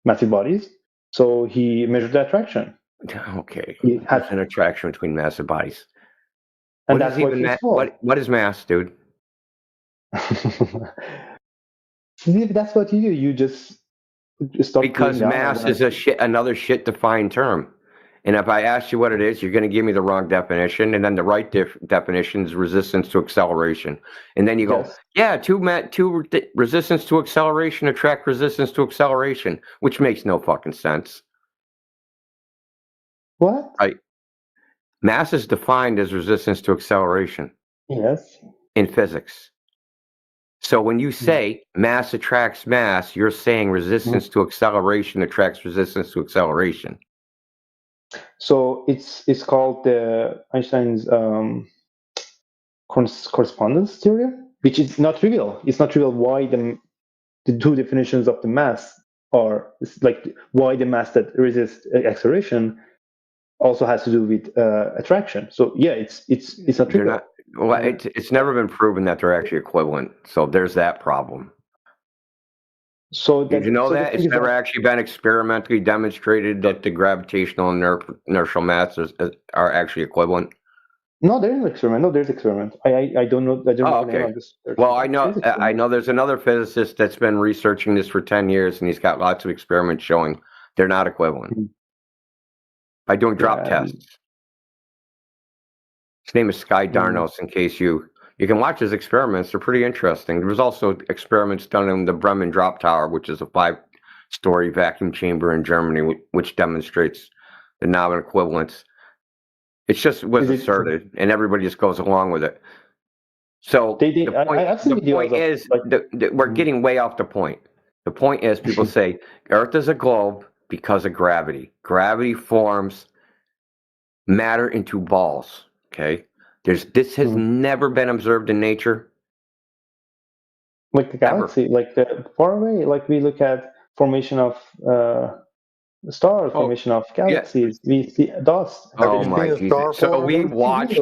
bodies. So he measured the attraction.
Okay. There's an attraction between massive bodies.
And that's
what is mass, dude?
That's what you do. You just stop.
Because mass is another shit defined term. And if I ask you what it is, you're going to give me the wrong definition, and then the right definition is resistance to acceleration. And then you go, two resistance to acceleration attract resistance to acceleration, which makes no fucking sense.
What?
Right. Mass is defined as resistance to acceleration.
Yes.
In physics. So when you say mass attracts mass, you're saying resistance to acceleration attracts resistance to acceleration.
So it's called Einstein's correspondence theorem, which is not trivial. It's not trivial why the two definitions of the mass are like why the mass that resists acceleration also has to do with attraction. So yeah, it's not trivial.
It's never been proven that they're actually equivalent. So there's that problem.
So
did you know that it's never actually been experimentally demonstrated that the gravitational and inertial masses are actually equivalent?
No, there's an experiment. No, there's experiment. I don't know. I don't know.
Okay. Well, I know there's another physicist that's been researching this for 10 years, and he's got lots of experiments showing they're not equivalent by doing drop tests. His name is Sky Darnos. In case you can watch his experiments, they're pretty interesting. There was also experiments done in the Bremen Drop Tower, which is a 5-story vacuum chamber in Germany, which demonstrates the non-equivalence. It just was asserted, and everybody just goes along with it. So the point is, we're getting way off the point. The point is, people say Earth is a globe because of gravity. Gravity forms matter into balls. Okay, this has never been observed in nature.
Like the galaxy, like the far away, like we look at formation of stars, formation of galaxies. We see dust.
Oh my Jesus! So we watched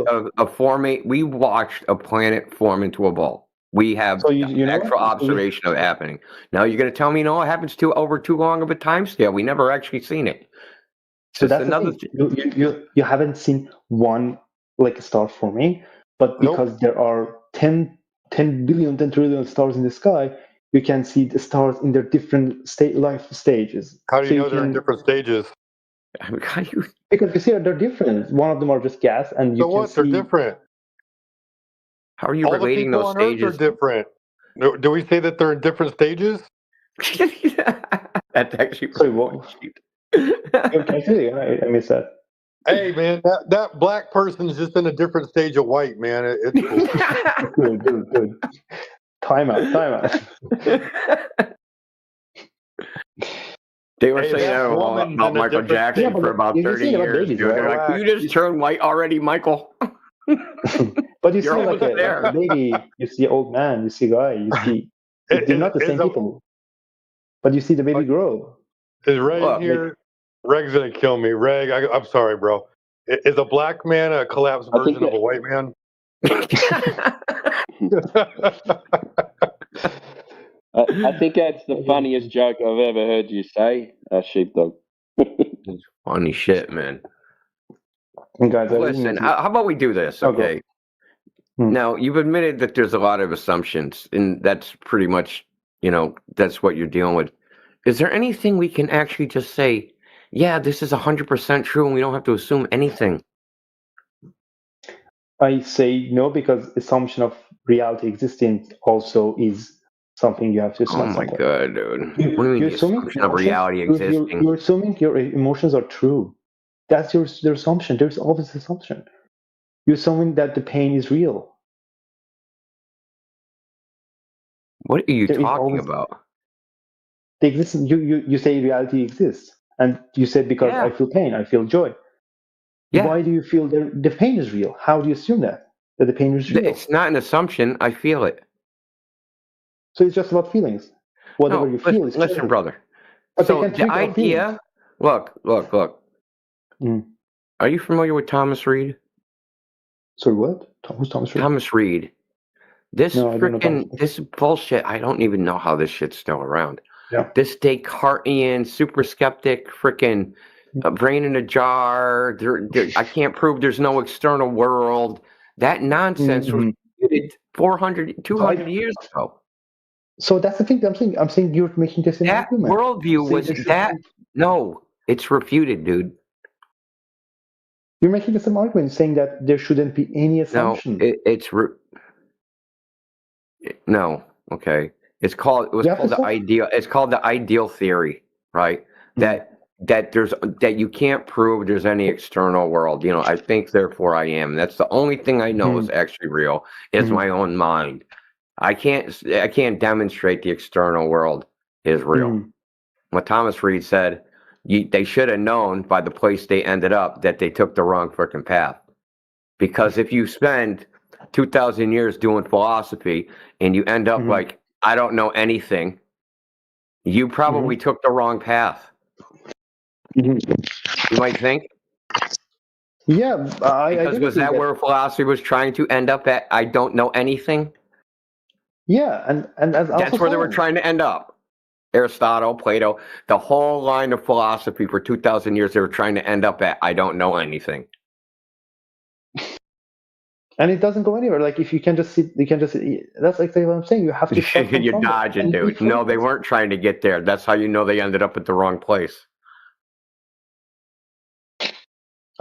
we watched a planet form into a ball. We have actual observation of it happening. Now you're going to tell me no, it happens over too long of a time scale. We never actually seen it.
So that's another thing. You haven't seen one like a star forming, but because there are 10 billion, 10 trillion stars in the sky, you can see the stars in their different life stages.
How do you know they're in different stages?
Because you see they're different. One of them are just gas, and you can see...
They're different.
How are you relating those stages?
All the people on Earth are different. Do we say that they're in different stages?
That's actually
sorry, what? I missed that.
Hey man, that black person's just in a different stage of white, man. It's cool.
Good. Time out.
They were saying about Michael Jackson for about 30 years.
Babies,
dude. They're like, you just turned white already, Michael.
But you see like a baby, you see old man, you see guy, you see they're not the same people. But you see the baby grow.
Is Reg here? Reg's gonna kill me. Reg, I'm sorry, bro. Is a black man a collapsed version of a white man?
I think that's the funniest joke I've ever heard you say, Sheepdog.
It's funny shit, man.
Guys,
listen, how about we do this, okay? Now, you've admitted that there's a lot of assumptions, and that's pretty much, that's what you're dealing with. Is there anything we can actually just say, yeah, this is 100% true, and we don't have to assume anything?
I say no, because assumption of reality existing also is something you have to assume.
Oh my god, dude! What do you mean assumption of reality existing?
You're assuming your emotions are true. That's your assumption. There's always assumption. You're assuming that the pain is real.
What are you talking about?
The existence. You say reality exists, and you said because I feel pain, I feel joy. Yeah. Why do you feel the pain is real? How do you assume that the pain is real?
It's not an assumption. I feel it.
So it's just about feelings. Whatever you feel is
listen,
true.
Brother.
But
so the idea. Look. Are you familiar with Thomas Reid?
Sorry, what? Who's Thomas Reid?
Thomas Reid. This this bullshit. I don't even know how this shit's still around.
Yeah.
This Descartesian, super skeptic, freaking brain in a jar. I can't prove there's no external world. That nonsense was refuted 200 years ago.
So that's the thing. I'm saying you're making this an argument.
Worldview was that. No, it's refuted, dude.
You're making this an argument, saying that there shouldn't be any assumption.
No, okay. It was called the ideal. It's called the ideal theory, right? That you can't prove there's any external world. I think, therefore I am. That's the only thing I know is actually real. Is my own mind. I can't demonstrate the external world is real. What Thomas Reid said, they should have known by the place they ended up that they took the wrong freaking path. Because if you spend 2,000 years doing philosophy and you end up like, I don't know anything, you probably took the wrong path. You might think.
Yeah,
because was that where philosophy was trying to end up at? I don't know anything.
Yeah, and
that's where they were trying to end up. Aristotle, Plato, the whole line of philosophy for 2,000 years, they were trying to end up at I don't know anything.
And it doesn't go anywhere. Like if you can just sit, you can just. That's exactly what I'm saying. You have to.
You're dodging, dude. No, they weren't trying to get there. That's how you know they ended up at the wrong place.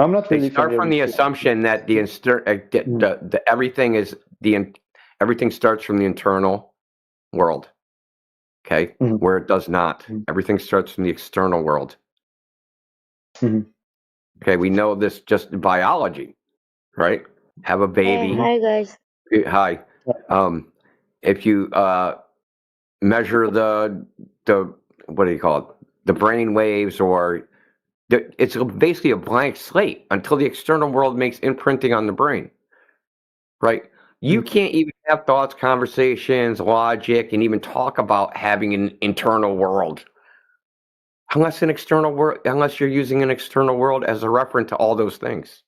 I'm not really.
They start from the assumption that everything starts from the internal world. Okay, where it does not. Everything starts from the external world. Okay, we know this just in biology, right? Have a baby.
Hi guys.
Hi. If you measure the what do you call it? The brain waves, or it's basically a blank slate until the external world makes imprinting on the brain, right? You can't even have thoughts, conversations, logic, and even talk about having an internal world unless you're using an external world as a referent to all those things.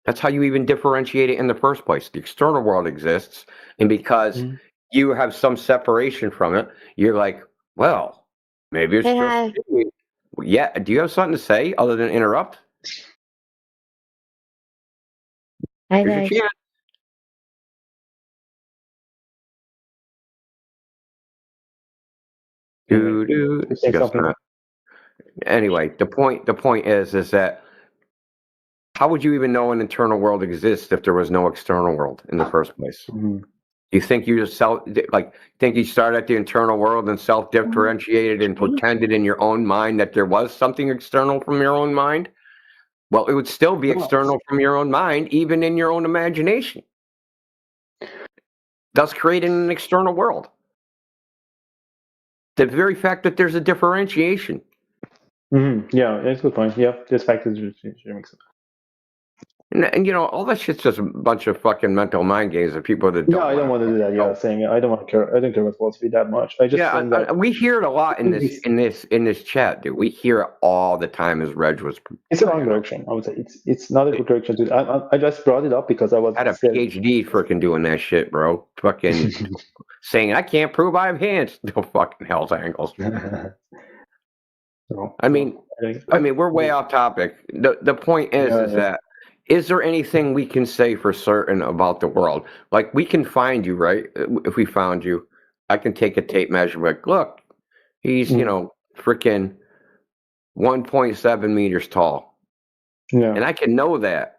That's how you even differentiate it in the first place. The external world exists, and because you have some separation from it, you're like, well, maybe it's just me. Yeah. Do you have something to say other than interrupt?
Hi
Here's
guys.
your chance. Anyway, the point is that how would you even know an internal world exists if there was no external world in the first place? You think you just think you start at the internal world and self-differentiated and pretended in your own mind that there was something external from your own mind? Well, it would still be external from your own mind, even in your own imagination, thus creating an external world. The very fact that there's a differentiation.
Yeah, that's a good point. Yeah, this fact is makes sense.
And all that shit's just a bunch of fucking mental mind games of people that don't.
No, I don't want to do that. Yeah, saying I don't want to care. I don't care about philosophy that much. I just think that
we hear it a lot in this chat, dude. We hear it all the time. As Reg was,
it's a wrong direction. I would say it's not a good direction. I just brought it up because I was
had a PhD freaking doing that shit, bro. Fucking saying I can't prove I have hands. No fucking hell's angles. I mean, we're way off topic. The point is that. Is there anything we can say for certain about the world? Like, we can find you, right? If we found you, I can take a tape measure. Like, look, he's, freaking 1.7 meters tall.
Yeah.
And I can know that.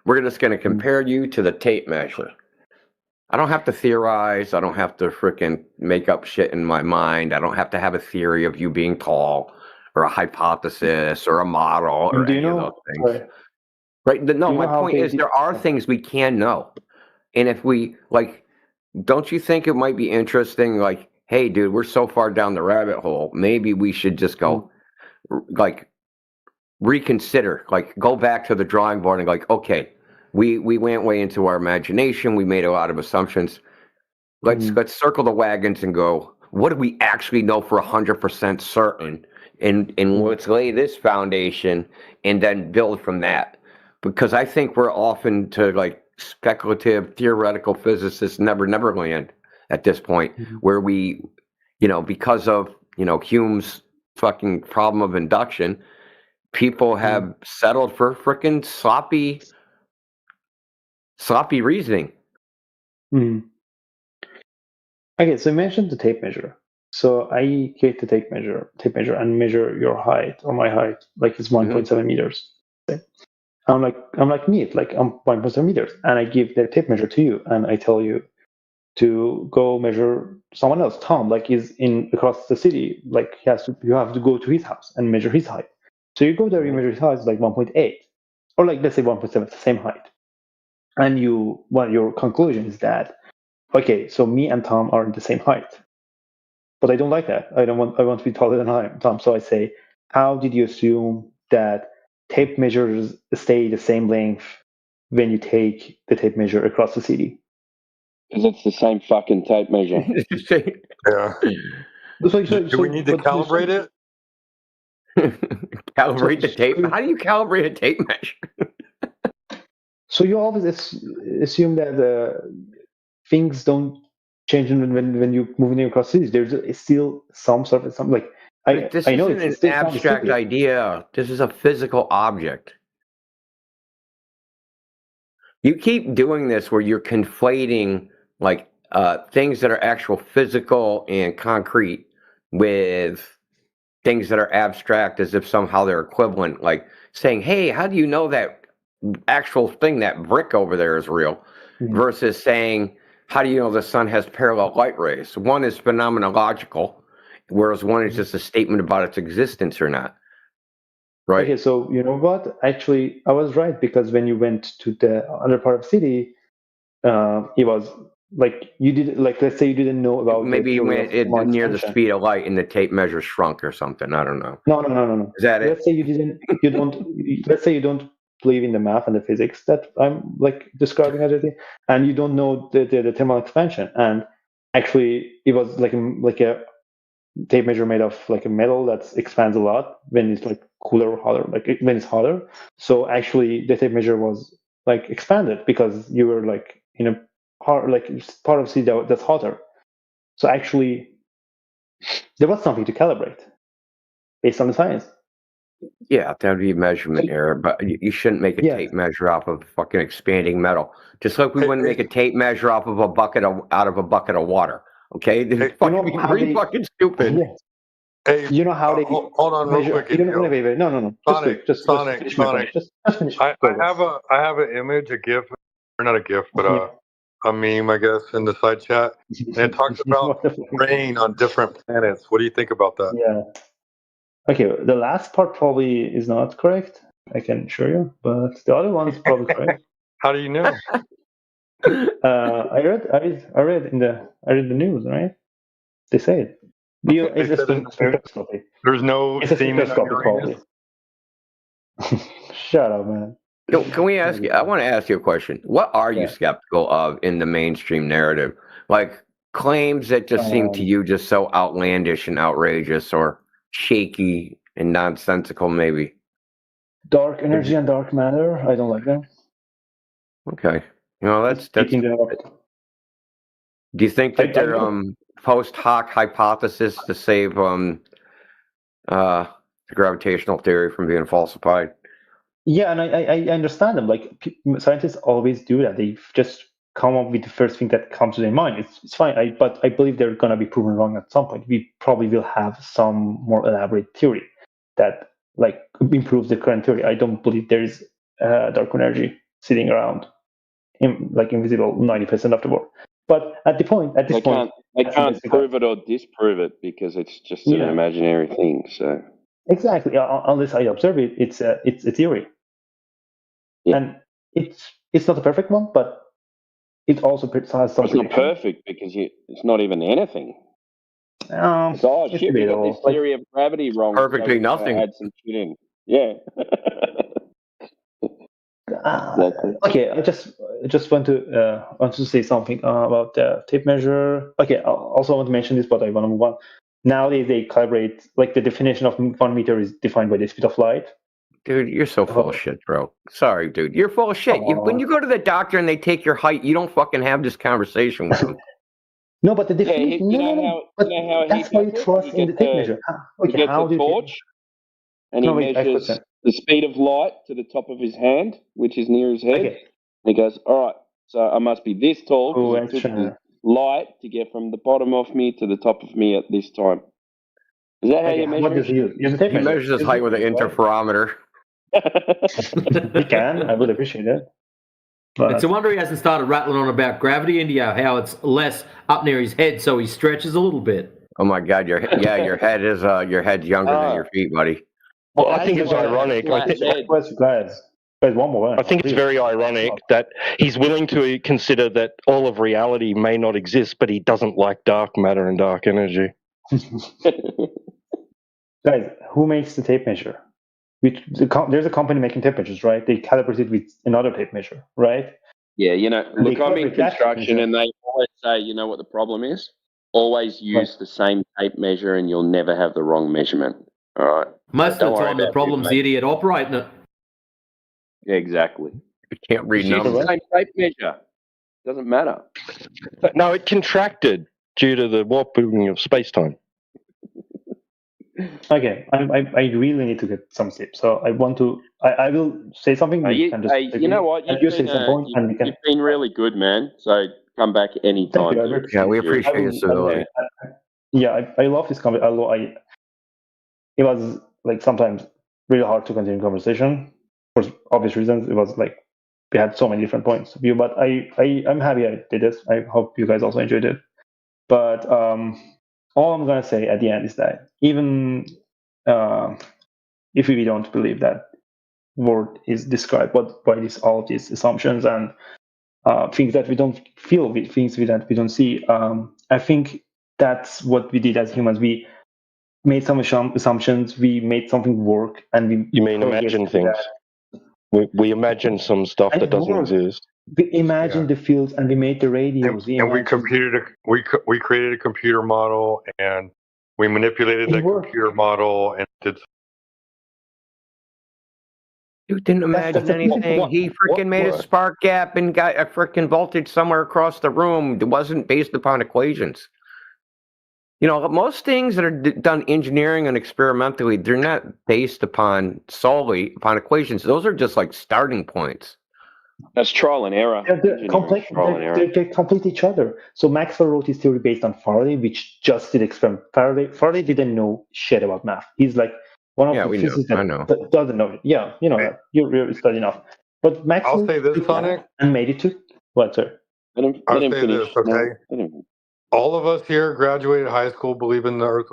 We're just going to compare you to the tape measure. I don't have to theorize. I don't have to freaking make up shit in my mind. I don't have to have a theory of you being tall or a hypothesis or a model or any of those things. Right. No, my point is there are things we can know. And if we don't you think it might be interesting? Like, hey, dude, we're so far down the rabbit hole. Maybe we should just go reconsider, go back to the drawing board and okay, we went way into our imagination. We made a lot of assumptions. Let's circle the wagons and go, what do we actually know for 100% certain? And let's lay this foundation and then build from that. Because I think we're often to speculative theoretical physicists never land at this point, where we, because of Hume's fucking problem of induction, people have settled for freaking sloppy reasoning.
Okay, so you mentioned the tape measure. So I get the tape measure and measure your height or my height, it's 1.7 meters. I'm like me, I'm 1.7 meters, and I give the tape measure to you, and I tell you to go measure someone else. Tom, is in across the city, you have to go to his house and measure his height. So you go there, you measure his height, 1.8, or let's say 1.7, it's the same height, and your conclusion is that okay, so me and Tom are the same height, but I don't like that. I want to be taller than Tom. So I say, how did you assume that tape measures stay the same length when you take the tape measure across the city.
Because it's the same fucking tape measure.
Yeah. Do we need to calibrate it?
Calibrate the tape? How do you calibrate a tape measure?
So you always assume that things don't change when you moving across cities. There's still some sort of something like
This
I know
isn't
it's
an
still
abstract
stupid.
idea. This is a physical object. You keep doing this where you're conflating like things that are actual physical and concrete with things that are abstract as if somehow they're equivalent. Like saying, hey, how do you know that actual thing, that brick over there is real? Versus saying, how do you know the sun has parallel light rays? One is phenomenological, whereas one is just a statement about its existence or not. Right.
Okay, so you know what? Actually, I was right, because when you went to the other part of the city, it was like you did. Like, let's say you didn't know about
Maybe you went
Mars
near the
expansion.
speed of light and the tape measure shrunk or something. I don't know.
No.
Is that
Let's say you don't. Let's say you don't believe in the math and the physics that I'm like describing everything, and you don't know the thermal expansion. And actually, it was like a tape measure made of like a metal that expands a lot when it's like cooler or hotter, when it's hotter. So actually, the tape measure was like expanded because you were like in a part, like part of city that's hotter. So actually, there was something to calibrate based on the science.
Yeah, that would be a measurement error, but you shouldn't make a tape measure off of fucking expanding metal. Just like we wouldn't make a tape measure off of out of a bucket of water. Okay, this fucking pretty fucking stupid.
Yeah.
Hey,
you know how they
hold on real quick.
Wait. No.
Sonic.
Just finish my point. Just finish.
I have an image, a GIF, or not a GIF, but a meme, I guess, in the side chat, and it talks about rain on different planets. What do you think about that?
Yeah. Okay, the last part probably is not correct. I can show you, but the other one is probably correct.
How do you know?
I read in the news, right? They say it. It's a spectroscopy.
There's no
It's a
semen on
spectroscopy, probably. Shut up, man.
Can we ask you? I want to ask you a question. What are you skeptical of in the mainstream narrative? Like claims that just seem to you just so outlandish and outrageous, or shaky and nonsensical, maybe.
Dark energy and dark matter. I don't like them.
Okay. You know, that's. Do you think that they're post hoc hypothesis to save the gravitational theory from being falsified?
Yeah, and I understand them. Like scientists always do that. They just come up with the first thing that comes to their mind. It's fine. But I believe they're gonna be proven wrong at some point. We probably will have some more elaborate theory that like improves the current theory. I don't believe there is dark energy sitting around, like invisible 90% of the world. But at this point,
they can't prove it or disprove it because it's just an imaginary thing. So
exactly, unless I observe it, it's a theory, and it's not a perfect one, but it also has some.
It's not perfect because it's not even anything. So shit, we got this theory of gravity wrong.
Perfectly
so
nothing.
Add some shit in. Yeah.
Okay, I just want to say something about the tape measure. Okay, I also want to mention this, but I want to move on. Nowadays they calibrate, like the definition of 1 meter is defined by the speed of light.
Dude, you're so full of shit, bro. Sorry, dude. You're full of shit. When you go to the doctor and they take your height, you don't fucking have this conversation with them.
No, but the definition. That's why you trust in the tape measure.
He gets a torch and he measures the speed of light to the top of his hand, which is near his head. Okay. And he goes, all right, so I must be this tall because it took the light to get from the bottom of me to the top of me at this time. Is that how you measure?
What does he use?
He measures his height with an interferometer.
He can. I would appreciate it.
It's a wonder he hasn't started rattling on about gravity and how it's less up near his head, so he stretches a little bit.
Oh my God, your head's younger than your feet, buddy.
Well, I think it's ironic. I think it's very ironic that he's willing to consider that all of reality may not exist, but he doesn't like dark matter and dark energy.
Guys, who makes the tape measure? there's a company making tape measures, right? They calibrate it with another tape measure, right?
Yeah,
And
look, I'm in construction and they always say, you know what the problem is? Always use the same tape measure and you'll never have the wrong measurement. All right?
Most of the time, the problem's the idiot operating it.
Yeah, exactly.
You can't read
Use the
numbers.
same tape measure. Doesn't matter.
No, it contracted due to the warping of space-time.
Okay, I really need to get some sleep, so I want to. I will say something.
You know what? You've been really good, man. So come back anytime.
Yeah, we appreciate your civility.
I love this conversation. It was like sometimes really hard to continue conversation for obvious reasons. It was like we had so many different points of view, but I'm happy I did this. I hope you guys also enjoyed it. But all I'm gonna say at the end is that even if we don't believe that world is described by all of these assumptions and things that we don't feel, things that we don't see, I think that's what we did as humans. We made some assumptions, we made something work, and we
imagine things. We imagine some stuff that doesn't exist.
We imagined the fields and we made the radios.
And we created a computer model and we manipulated that computer model and did.
You didn't imagine anything. He freaking made a spark gap and got a freaking voltage somewhere across the room. It wasn't based upon equations. You know, most things that are done engineering and experimentally, they're not based solely upon equations. Those are just like starting points.
That's trial and error.
They complete each other. So Maxwell wrote his theory based on Faraday, which just did experiment. Faraday didn't know shit about math. He's like one of the physicists that doesn't know. Yeah, you know that. You're studying enough. But Maxwell
I'll say this, Sonic,
and made it to what, sir?
I'll say this, okay? All of us here graduated high school believing the Earth.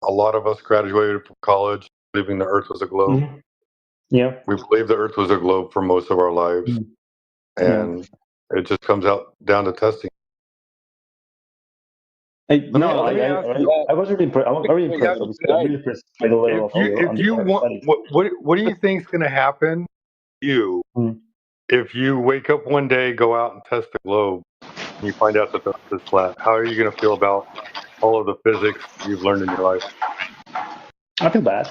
A lot of us graduated from college believing the Earth was a globe.
Mm-hmm. Yeah,
we believed the Earth was a globe for most of our lives, and it just comes down to testing.
I was really impressed. I'm really impressed. I'm really impressed by the level of
if you want, what do you think is going to happen to you if you wake up one day, go out and test the globe, and you find out that the Earth is flat? How are you going to feel about all of the physics you've learned in your life?
I feel bad.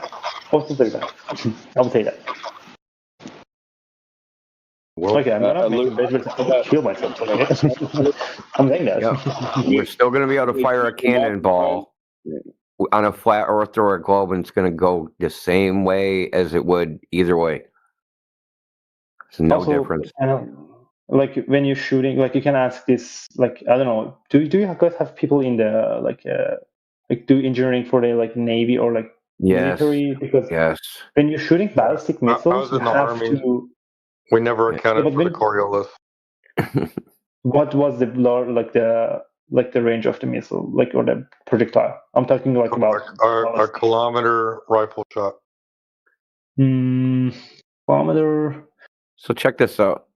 I will say that. I will say that.
Well,
okay, I'm gonna kill myself. I'm saying that.
Yeah. We're still going to be able to fire a cannonball on a flat Earth or a globe, and it's going to go the same way as it would either way. It's no difference.
Like when you're shooting, like you can ask this. Like I don't know. Do you guys have people in the like do engineering for the like Navy or like military? Because when you're shooting ballistic missiles, you have to.
We never accounted for the Coriolis.
What was the range of the missile, like or the projectile? I'm talking like about
a kilometer rifle shot.
Kilometer.
So check this out.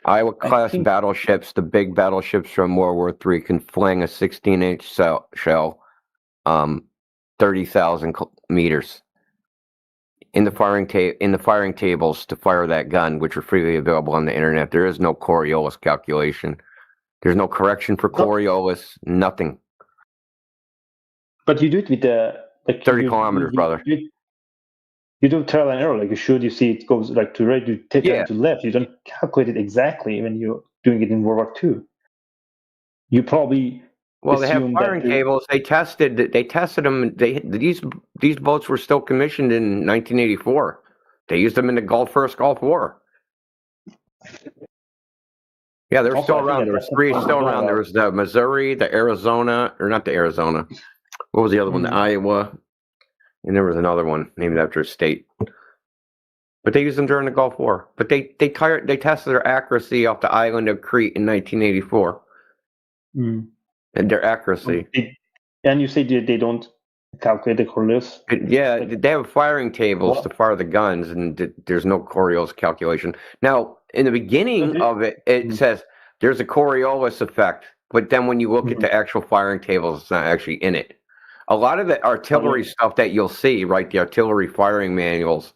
Iowa class battleships, the big battleships from World War III, can fling a 16-inch shell, 30,000 meters. In the firing tables to fire that gun, which are freely available on the internet, there is no Coriolis calculation. There's no correction for Coriolis. Nothing.
But you do it with the
30 kilometers, brother.
You do trial and error. Like you shoot, you see it goes like to right, you take it to left. You don't calculate it exactly when you're doing it in World War II. You probably.
Well, they have firing tables. They tested them. These boats were still commissioned in 1984. They used them in the first Gulf War. Yeah, they're still around. There was three still around. There was the Missouri, the Arizona, or not the Arizona. What was the other one? The Iowa, and there was another one named after a state. But they used them during the Gulf War. But they tested their accuracy off the island of Crete in 1984. And their accuracy.
And you say they don't calculate the Coriolis?
Yeah, they have firing tables to fire the guns, and there's no Coriolis calculation. Now, in the beginning of it, it says there's a Coriolis effect, but then when you look at the actual firing tables, it's not actually in it. A lot of the artillery stuff that you'll see, right, the artillery firing manuals,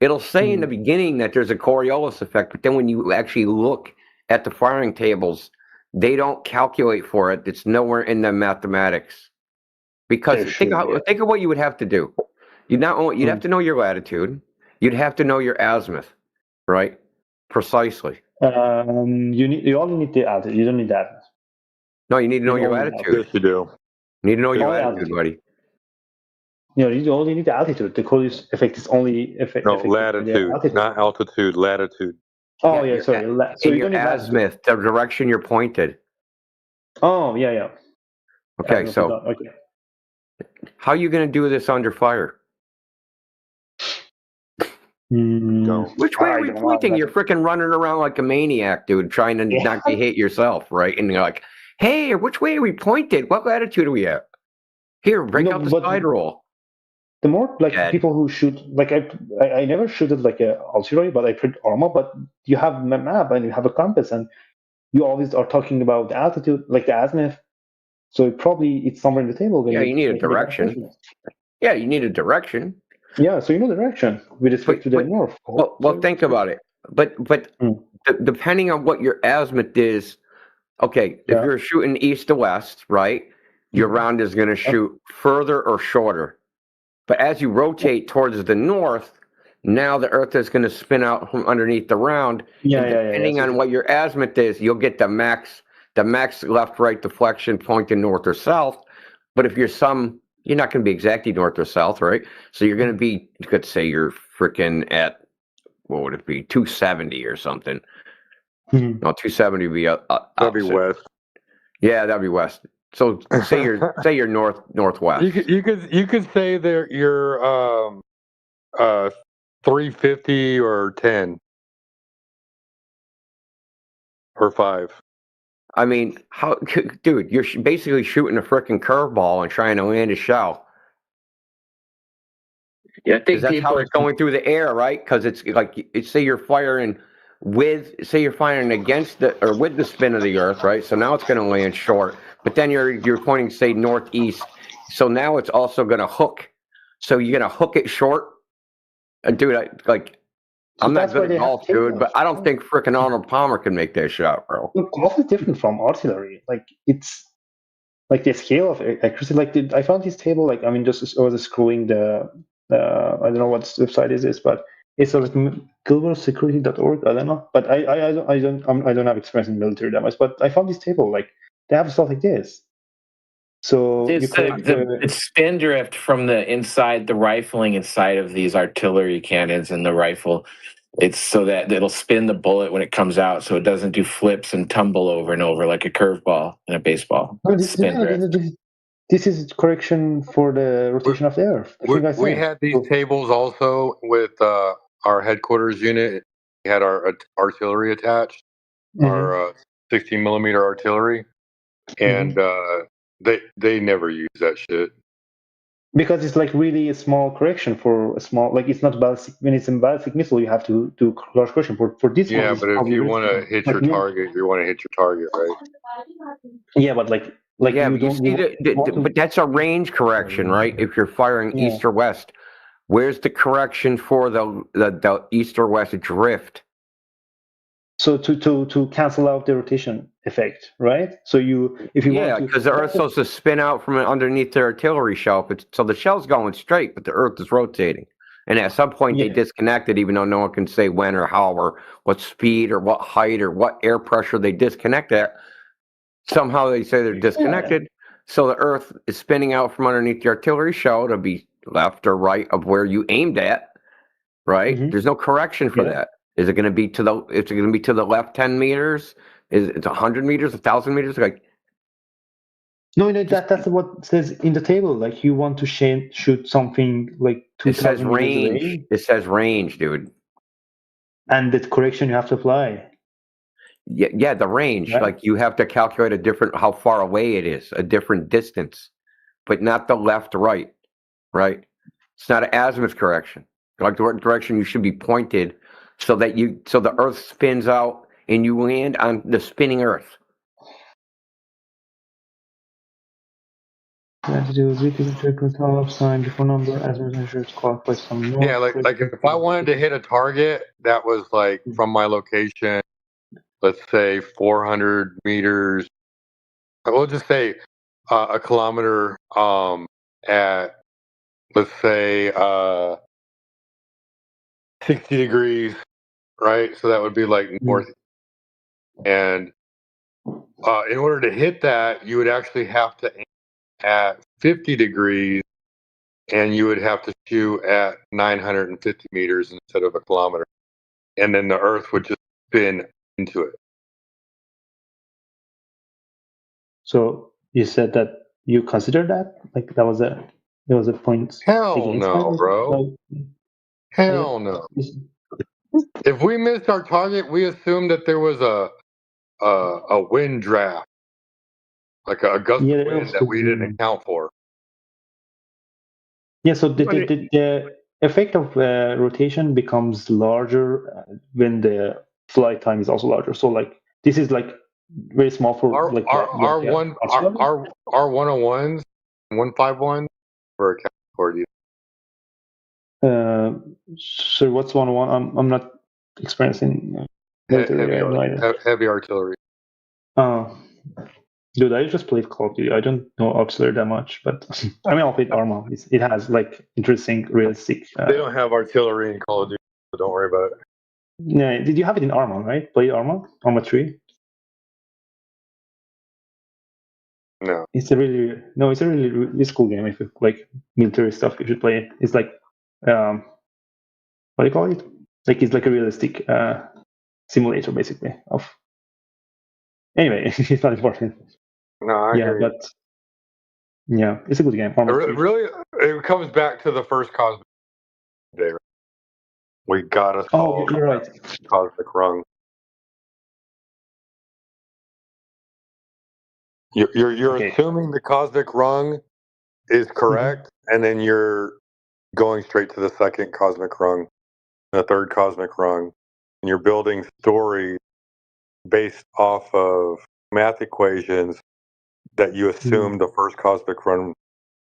it'll say in the beginning that there's a Coriolis effect, but then when you actually look at the firing tables, they don't calculate for it. It's nowhere in the mathematics. Because think of what you would have to do. You'd have to know your latitude. You'd have to know your azimuth, right? Precisely.
You only need the altitude. You don't need that.
No, you need to know your latitude.
Yes, you do.
You need to know your
Only
latitude, buddy.
You only need the altitude. The Coriolis effect is only
latitude, not altitude. Latitude.
Oh yeah, sorry.
So in your azimuth, the direction you're pointed.
Oh yeah.
Okay, so how are you going to do this under fire? Which way are we pointing? You're freaking running around like a maniac, dude, trying to not get hit yourself, right? And you're like, hey, which way are we pointed? What latitude are we at? Here, break out the side roll.
The more people who shoot, I never shooted like a artillery, but I put armor. But you have a map and you have a compass, and you always are talking about the altitude, like the azimuth. So it's somewhere in the table.
Yeah, you need a direction. Yeah, you need a direction.
Yeah, so you know the direction with respect to the north.
Well, think about it. But depending on what your azimuth is, okay, if you're shooting east to west, right, your round is going to shoot further or shorter. But as you rotate towards the north, now the Earth is going to spin out from underneath the round. Depending on what your azimuth is, you'll get the max left-right deflection pointing north or south. But if you're not going to be exactly north or south, right? So you're going to be, you could say you're freaking at, what would it be, 270 or something. No, 270 would be
that'd be west.
Yeah, that'd be west. So say you're northwest.
You could say that you're 350 or 10 or 5.
I mean, dude, you're basically shooting a freaking curveball and trying to land a shell.
Yeah, I think
that's how it's going through the air, right? Because it's like, say you're firing against with the spin of the Earth, right? So now it's going to land short, but then you're pointing, say, northeast. So now it's also going to hook. So you're going to hook it short, dude. I'm not good at golf, dude, but I don't think frickin' Arnold Palmer can make that shot, bro.
Look, golf is different from artillery. Like, it's like the scale of accuracy. Like, I found this table. Like, I mean, just I was screwing the I don't know what website is this, but it's gilbertsecurity.org. I don't know, but I don't have experience in military that much. But I found this table. Like, they have stuff like this. So
it's spin drift from the inside, the rifling inside of these artillery cannons and the rifle. It's so that it'll spin the bullet when it comes out, so it doesn't do flips and tumble over and over like a curveball in a baseball.
This is correction for the rotation of the Earth.
We had these tables also with our headquarters unit. We had our artillery attached, our 16 millimeter artillery, and they never use that shit.
Because it's like really a small correction for a small, like it's not ballistic. When it's a ballistic missile, you have to do large correction for this.
Yeah, but if you want to hit your target, you want to hit your target, right?
Yeah, but like
yeah, but that's a range correction, right? If you're firing east or west, where's the correction for the east or west drift?
So to cancel out the rotation effect, right? So if you want to,
because the Earth's supposed to spin out from underneath the artillery shell, so the shell's going straight, but the Earth is rotating. And at some point they disconnected, even though no one can say when or how or what speed or what height or what air pressure they disconnect at. Somehow they say they're disconnected. So the Earth is spinning out from underneath the artillery shell to be left or right of where you aimed at, right? There's no correction for that. Is it going to be to the left 10 meters? Is it 100 meters, 1,000 meters? Like,
no, that's what it says in the table. Like, you want to shoot something like 2,000
it says range.
Meters away.
It says range, dude.
And the correction you have to apply.
Yeah, the range. Right. Like, you have to calculate how far away it is, a different distance, but not the left, right. It's not an azimuth correction. Like the direction you should be pointed. So the Earth spins out and you land on the spinning Earth.
Latitude, weakest trickle top sign before number as measured clockwise from north.
Yeah, like if I wanted to hit a target that was like from my location, let's say 400 meters, we'll just say a kilometer at, let's say 60 degrees, right? So that would be like north. And in order to hit that, you would actually have to aim at 50 degrees, and you would have to shoot at 950 meters instead of a kilometer. And then the Earth would just spin into it.
So you said that you considered that? Like there was a point.
Hell no, bro. Hell no. If we missed our target, we assumed that there was a wind draft, like a gust of wind that we didn't account for.
Yeah, so the effect of rotation becomes larger when the flight time is also larger. So like this is like very small for
our 101s, 151 were accounted for.
So what's 101? I'm not experiencing
heavy artillery.
Dude, I just played Call of Duty. I don't know artillery that much, but I mean, I'll play Arma. It has like interesting, realistic.
They don't have artillery in Call of Duty, so don't worry about it.
Yeah, did you have it in Arma? Right? Play Arma 3.
No,
it's a really cool game. If you like military stuff, you should play it. It's like what do you call it? Like it's like a realistic simulator, basically. Of anyway, it's not important.
No, I
yeah, but yeah, it's a good game.
Really, it comes back to the first Cosmic Day. Right? We gotta solve
you're right.
Cosmic Rung. You're assuming the Cosmic Rung is correct, and then you're going straight to the second Cosmic Rung, the third Cosmic Rung, and you're building stories based off of math equations that you assume the first Cosmic Run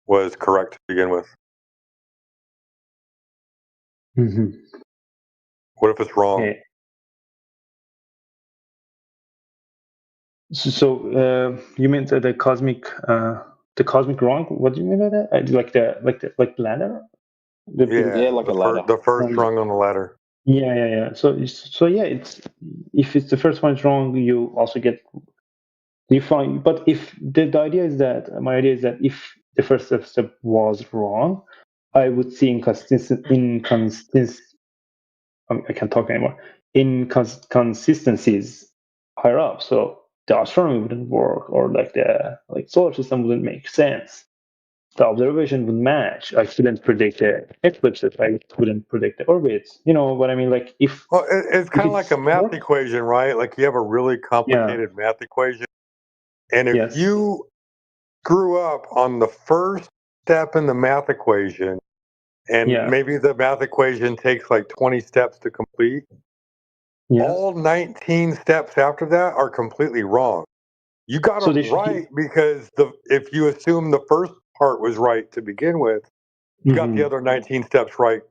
was correct to begin with. What if it's wrong?
Okay. So you meant the cosmic run? What do you mean by that? Like the ladder?
Like a ladder. The first rung on the ladder.
Yeah. So yeah, it's if it's the first one is wrong, you also get. You find, but if the idea is that my idea is that if the first step was wrong, I would see inconsistencies. I can't talk anymore. Inconsistencies higher up, so the astronomy wouldn't work, or like the solar system wouldn't make sense. The observation would match. I couldn't predict the eclipses. I couldn't predict the orbits. You know what I mean? Like if
it's kind of like a math equation, right? Like you have a really complicated math equation. And if you screw up on the first step in the math equation, and maybe the math equation takes like 20 steps to complete, all 19 steps after that are completely wrong. You got it right because if you assume the first part was right to begin with, you got the other 19 steps right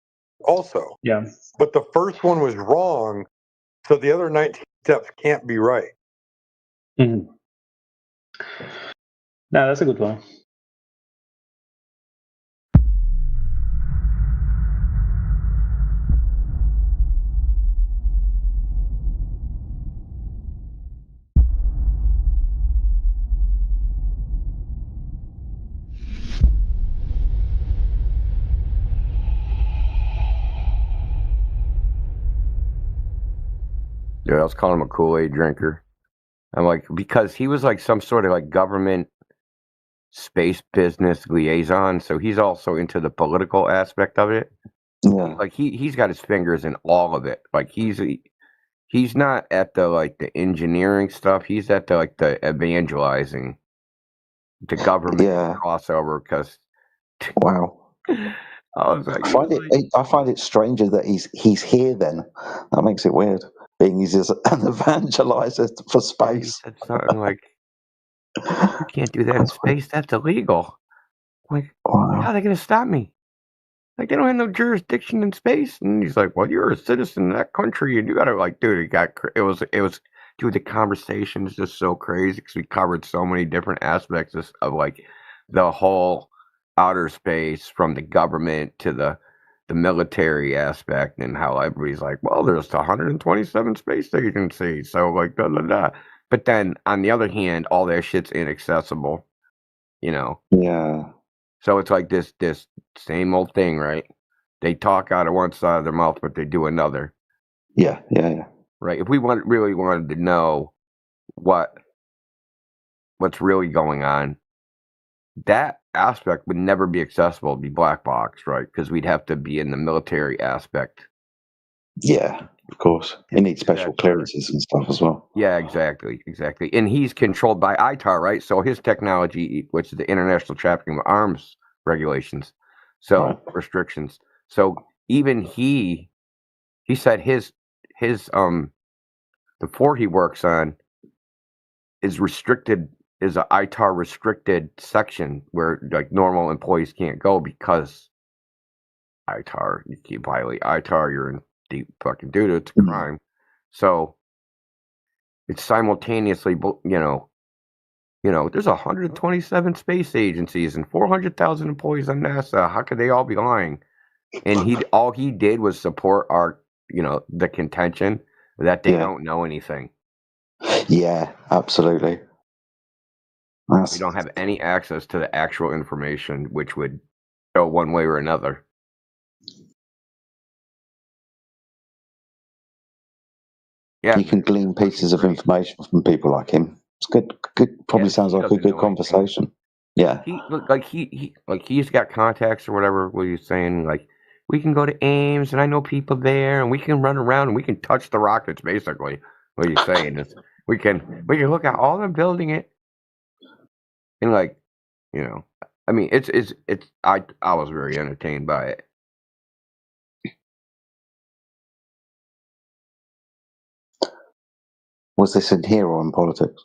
also.
Yeah.
But the first one was wrong, so the other 19 steps can't be right.
No, that's a good one.
Yeah, I was calling him a Kool-Aid drinker. I'm like, because he was like some sort of like government space business liaison, so he's also into the political aspect of it.
Yeah,
like he's got his fingers in all of it. Like he's not at the engineering stuff. He's at the evangelizing the government crossover. Because
wow,
I was like,
I find it stranger that he's here. Then that makes it weird. Being he's just an evangelizer for space.
He said something like, "You can't do that in space. That's illegal." Like, how are they going to stop me? Like, they don't have no jurisdiction in space. And he's like, well, you're a citizen of that country, and you got to, like, dude, it was, dude, the conversation is just so crazy because we covered so many different aspects of like, the whole outer space, from the government to the military aspect, and how everybody's like, well, there's 127 space agencies, so, like, da da da. But then, on the other hand, all that shit's inaccessible, you know?
Yeah.
So it's like this same old thing, right? They talk out of one side of their mouth, but they do another.
Yeah.
Right? If we really wanted to know what's really going on, that aspect would never be accessible. It'd be black box, right? Because we'd have to be in the military aspect.
Yeah, of course. You need special clearances and stuff as well.
Yeah, exactly. And he's controlled by ITAR, right? So his technology, which is the International Trafficking of Arms Regulations, so restrictions. So even he said his the fort he works on is restricted, is a ITAR restricted section where, like, normal employees can't go because ITAR, you can't violate ITAR, you're in deep fucking doo-doo, it's a crime. So it's simultaneously, there's 127 space agencies and 400,000 employees on NASA. How could they all be lying? And all he did was support our, the contention that they don't know anything.
Yeah, absolutely.
We don't have any access to the actual information, which would go one way or another. Yeah,
you can glean pieces of information from people like him. It's good. Probably sounds like a good conversation. Yeah.
He's got contacts or whatever. What he's saying, like, we can go to Ames, and I know people there, and we can run around and we can touch the rockets. Basically, what he's saying is we can look at all them building it, and, like, I mean, it's I was very entertained by it.
Was this in here or in politics?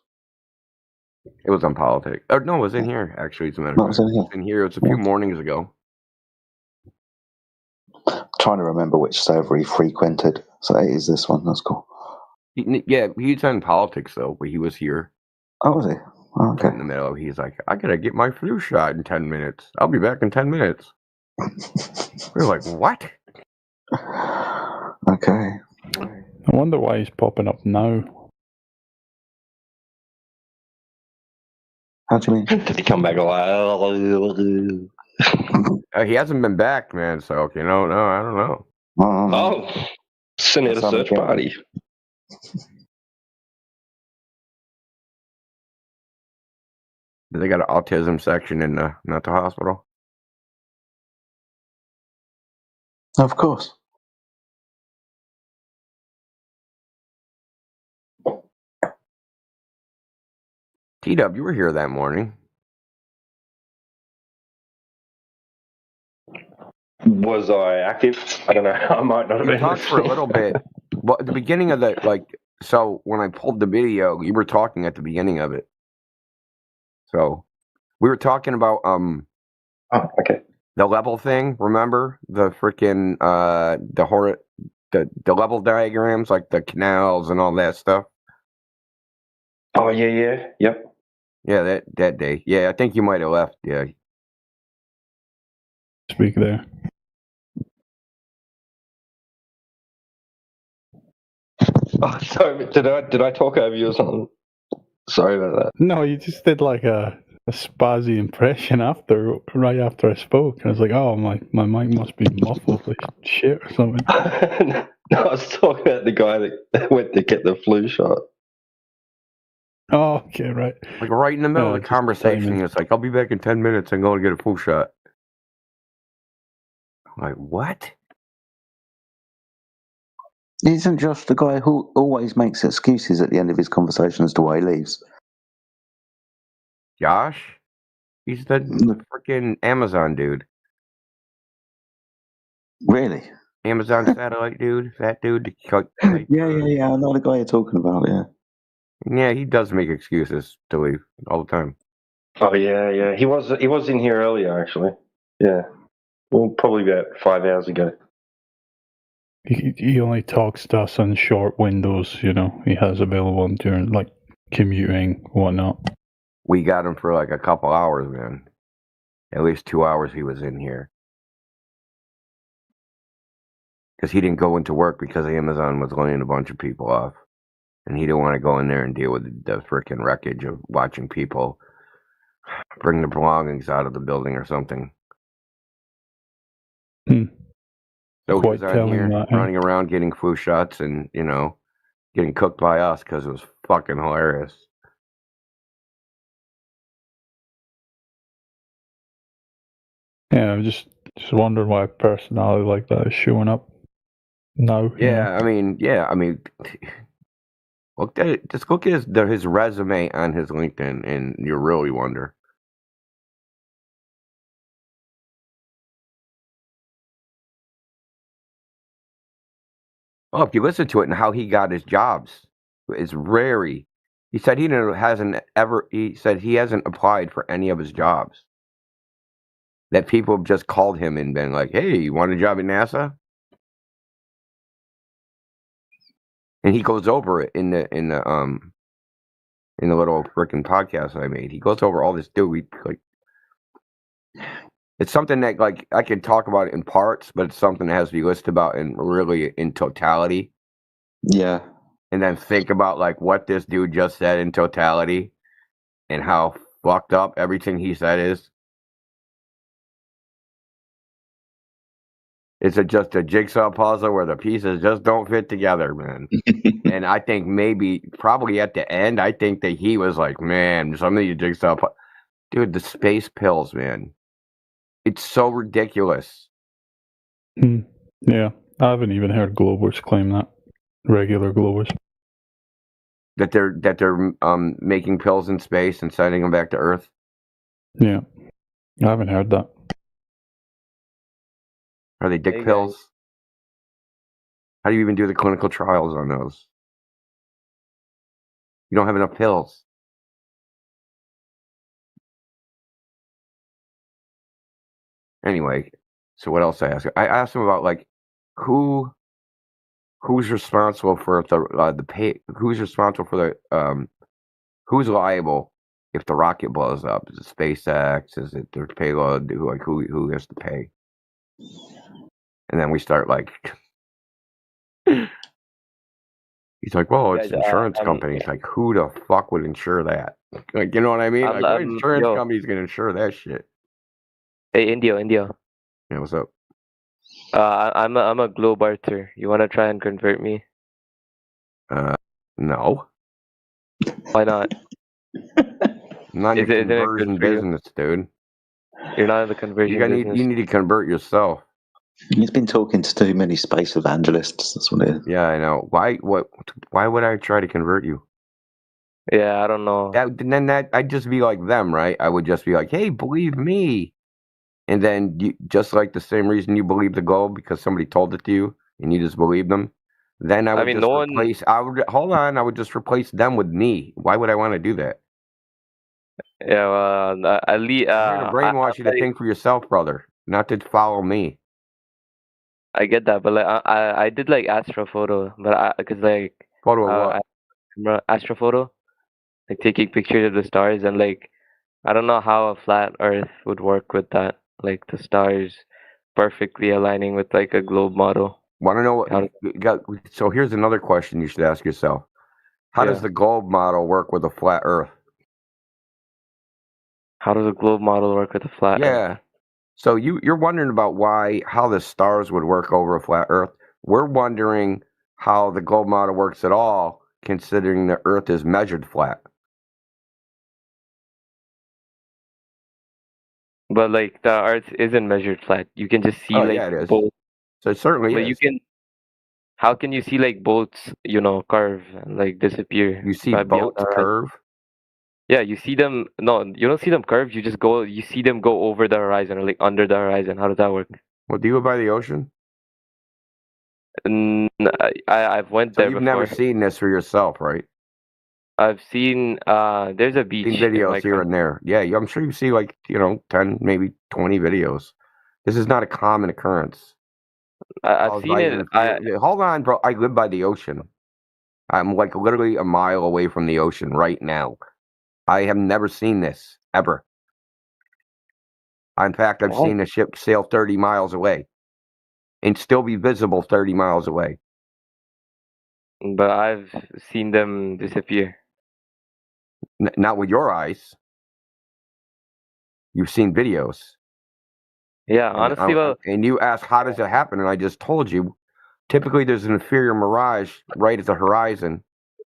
It was on politics. Oh, no, it was in here, actually. As a matter of fact, it was in here. It was a few mornings ago.
Trying to remember which server he frequented. So it is this one. That's cool.
He's in politics, though, but he was here.
Oh, was he? Oh, okay.
In the middle, he's like, I gotta get my flu shot in 10 minutes. I'll be back in 10 minutes. We're like, what?
Okay.
I wonder why he's popping up now.
How do you mean?
Did he come back alive?
He hasn't been back, man. So, no, I don't know.
Oh, send out a search party.
They got an autism section in the mental hospital.
Of course.
T-Dub, you were here that morning.
Was I active? I don't know. I might not have been.
You talked for a little bit. Well, at the beginning of so when I pulled the video, you were talking at the beginning of it. So we were talking about
okay.
The level thing. Remember the freaking the level diagrams, like the canals and all that stuff.
Oh yeah, yep.
Yeah, that day. Yeah, I think you might have left. Yeah.
Speak there.
Oh, sorry, did I talk over you or something? Sorry about that.
No, you just did like a spazzy impression right after I spoke. And I was like, oh, my mic must be muffled like shit or something.
No, I was talking about the guy that went to get the flu shot.
Oh, okay, right.
Like right in the middle of the conversation, it's like, I'll be back in 10 minutes and go and get a flu shot. I'm like, what?
Isn't Josh the guy who always makes excuses at the end of his conversation as to why he leaves?
Josh? He's the freaking Amazon dude.
Really?
Amazon satellite dude? That dude?
Yeah. I know the guy you're talking about, yeah.
Yeah, he does make excuses to leave all the time.
Oh yeah. He was in here earlier actually. Yeah. Well, probably about 5 hours ago.
He only talks to us on short windows, you know. He has available during like commuting, whatnot.
We got him for like a couple hours, man. At least 2 hours he was in here. Because he didn't go into work because Amazon was laying a bunch of people off. And he didn't want to go in there and deal with the freaking wreckage of watching people bring their belongings out of the building or something. So he was out here running around getting flu shots and, you know, getting cooked by us because it was fucking hilarious.
Yeah, I'm just wondering why a personality like that is showing up now.
Yeah, I mean, look at it. Just look at his resume on his LinkedIn, and you really wonder. Well, if you listen to it and how he got his jobs, it's very. He said he hasn't applied for any of his jobs. That people have just called him and been like, "Hey, you want a job at NASA?" And he goes over it in the little freaking podcast I made. He goes over all this. Dude, it's something that like I can talk about it in parts, but it's something that has to be listed about in totality.
Yeah.
And then think about like what this dude just said in totality and how fucked up everything he said is. It's just a jigsaw puzzle where the pieces just don't fit together, man. And I think probably at the end, I think that he was like, man, some of these jigsaw dude, the space pills, man. It's so ridiculous.
Yeah, I haven't even heard Globers claim that. Regular Globers.
That they're making pills in space and sending them back to Earth.
Yeah, I haven't heard that.
Are they dick pills? How do you even do the clinical trials on those? You don't have enough pills. Anyway, so what else I asked? I asked him about like who's responsible for the pay? Who's responsible for the who's liable if the rocket blows up? Is it SpaceX? Is it their payload? Who has to pay? And then we start like, he's like, well, it's insurance companies. Like, who the fuck would insure that? Like, you know what I mean? Like, what insurance company's gonna insure that shit?
Hey, India.
Yeah, what's up?
I'm a Globarter. You wanna try and convert me?
No.
Why not?
I'm not in the conversion business, dude.
You're not in the conversion business.
You need to convert yourself.
He's been talking to too many space evangelists. That's what it is.
Yeah, I know. Why would I try to convert you?
Yeah, I don't know.
I'd just be like them, right? I would just be like, hey, believe me. And then you, just like the same reason you believe the globe because somebody told it to you and you just believe them. Then I would I would just replace them with me. Why would I want to do that?
Yeah, well, at least
I'm here to brainwash you to think for yourself, brother, not to follow me.
I get that, but like I did like astrophoto, but because like
photo of what?
Astrophoto, like taking pictures of the stars, and like I don't know how a flat Earth would work with that, like the stars perfectly aligning with like a globe model.
Want to know what? So here's another question you should ask yourself: how does the globe model work with a flat Earth?
How does a globe model work with a flat Earth?
Yeah. So you're wondering about how the stars would work over a flat Earth. We're wondering how the globe model works at all, considering the Earth is measured flat.
But like the Earth isn't measured flat. You can just see like
it is.
bolts.
So it certainly is.
You can. How can you see like bolts, curve and like disappear?
You see bolts curve?
Yeah, you see them. No, you don't see them curve. You see them go over the horizon or like under the horizon. How does that work?
Well, do you live by the ocean?
I've went there.
You've never seen this for yourself, right?
I've seen there's a beach
Seen
in
videos
my
here and there. Yeah, I'm sure you see like 10, maybe 20 videos. This is not a common occurrence.
I've seen it.
Hold on, bro. I live by the ocean. I'm like literally a mile away from the ocean right now. I have never seen this ever. In fact, I've seen a ship sail 30 miles away and still be visible 30 miles away.
But I've seen them disappear.
Not with your eyes. You've seen videos.
Yeah, honestly,
and you ask, how does it happen? And I just told you, typically there's an inferior mirage right at the horizon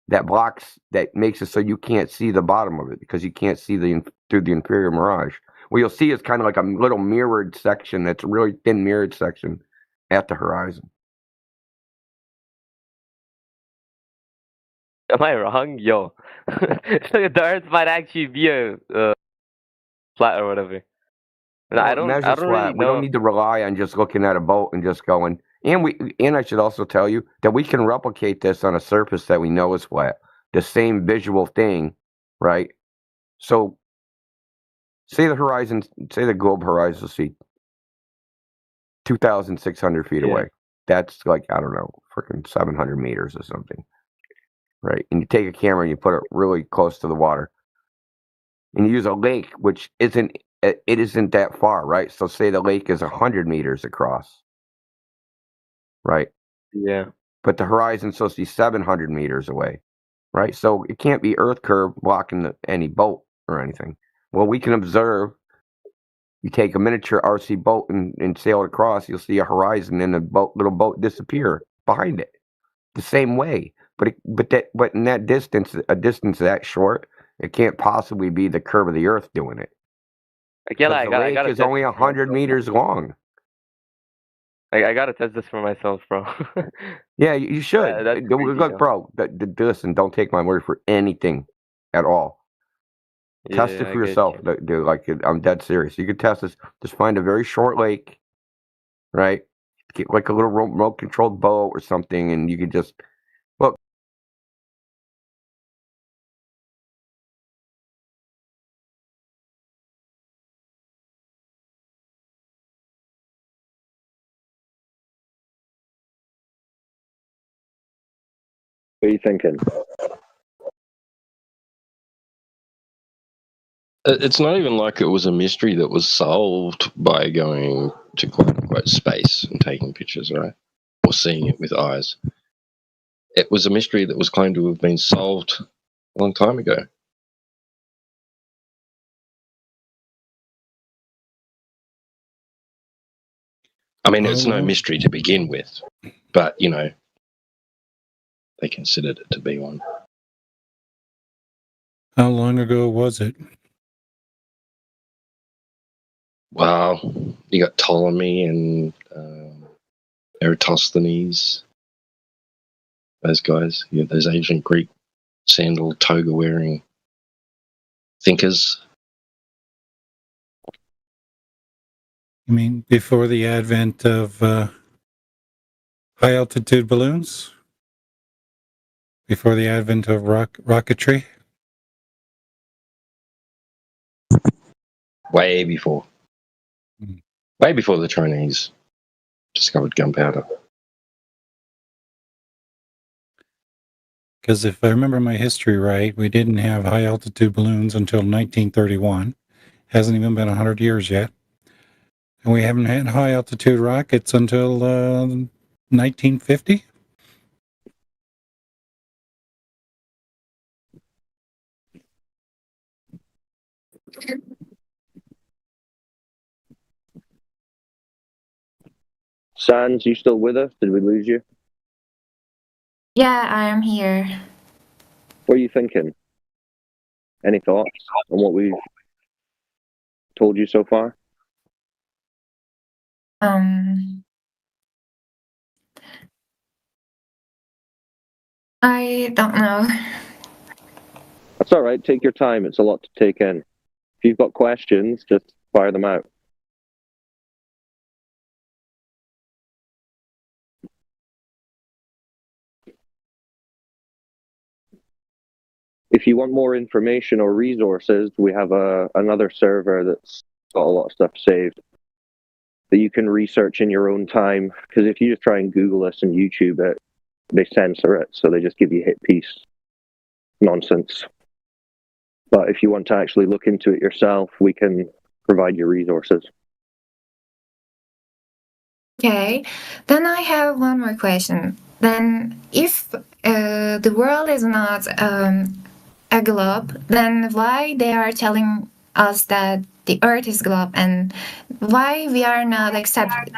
that makes it so you can't see the bottom of it because you can't see through the inferior mirage. What you'll see is kind of like a little mirrored section that's a really thin mirrored section at the horizon.
Am I wrong? Yo. So the Earth might actually be a flat or whatever. I don't really know.
We don't need to rely on just looking at a boat and just going. And I should also tell you that we can replicate this on a surface that we know is flat. The same visual thing, right? So say the globe horizon is 2,600 feet away. That's like, I don't know, freaking 700 meters or something. Right? And you take a camera and you put it really close to the water. And you use a lake, which isn't that far, right? So say the lake is 100 meters across. Right?
Yeah.
But the horizon's supposed to be 700 meters away. Right? So it can't be Earth curve blocking any boat or anything. Well, we can observe. You take a miniature RC boat and sail it across, you'll see a horizon and little boat disappear behind it. The same way. But in that distance, a distance that short, it can't possibly be the curve of the Earth doing it.
Again,
the lake is only 100 meters long.
I gotta test this for myself, bro.
Yeah, you should. Look, bro, listen, don't take my word for anything at all. Test it for yourself, dude. Like, I'm dead serious. You can test this. Just find a very short lake, right? Get like a little remote controlled boat or something, and you can just look.
What are you thinking? It's not even like it was a mystery that was solved by going to quote unquote space and taking pictures, right? Or seeing it with eyes. It was a mystery that was claimed to have been solved a long time ago. I mean, it's no mystery to begin with, but, they considered it to be one.
How long ago was it?
Well, you got Ptolemy and Eratosthenes, those guys, those ancient Greek sandal toga wearing thinkers.
You mean before the advent of high altitude balloons? Before the advent of rocketry?
Way before. Way before the Chinese discovered gunpowder.
Because if I remember my history right, we didn't have high altitude balloons until 1931. Hasn't even been 100 years yet. And we haven't had high altitude rockets until 1950.
Sans, you still with us? Did we lose you?
Yeah, I am here.
What are you thinking? Any thoughts on what we've told you so far?
I don't know.
That's all right. Take your time. It's a lot to take in. If you've got questions, just fire them out. if you want more information or resources, we have another server that's got a lot of stuff saved that you can research in your own time. Because if you just try and Google us and YouTube it, they censor it, so they just give you hit piece nonsense. But if you want to actually look into it yourself, we can provide you resources.
Okay, then I have one more question. Then, if the world is not a globe, then why they are telling us that the Earth is globe, and why we are not accept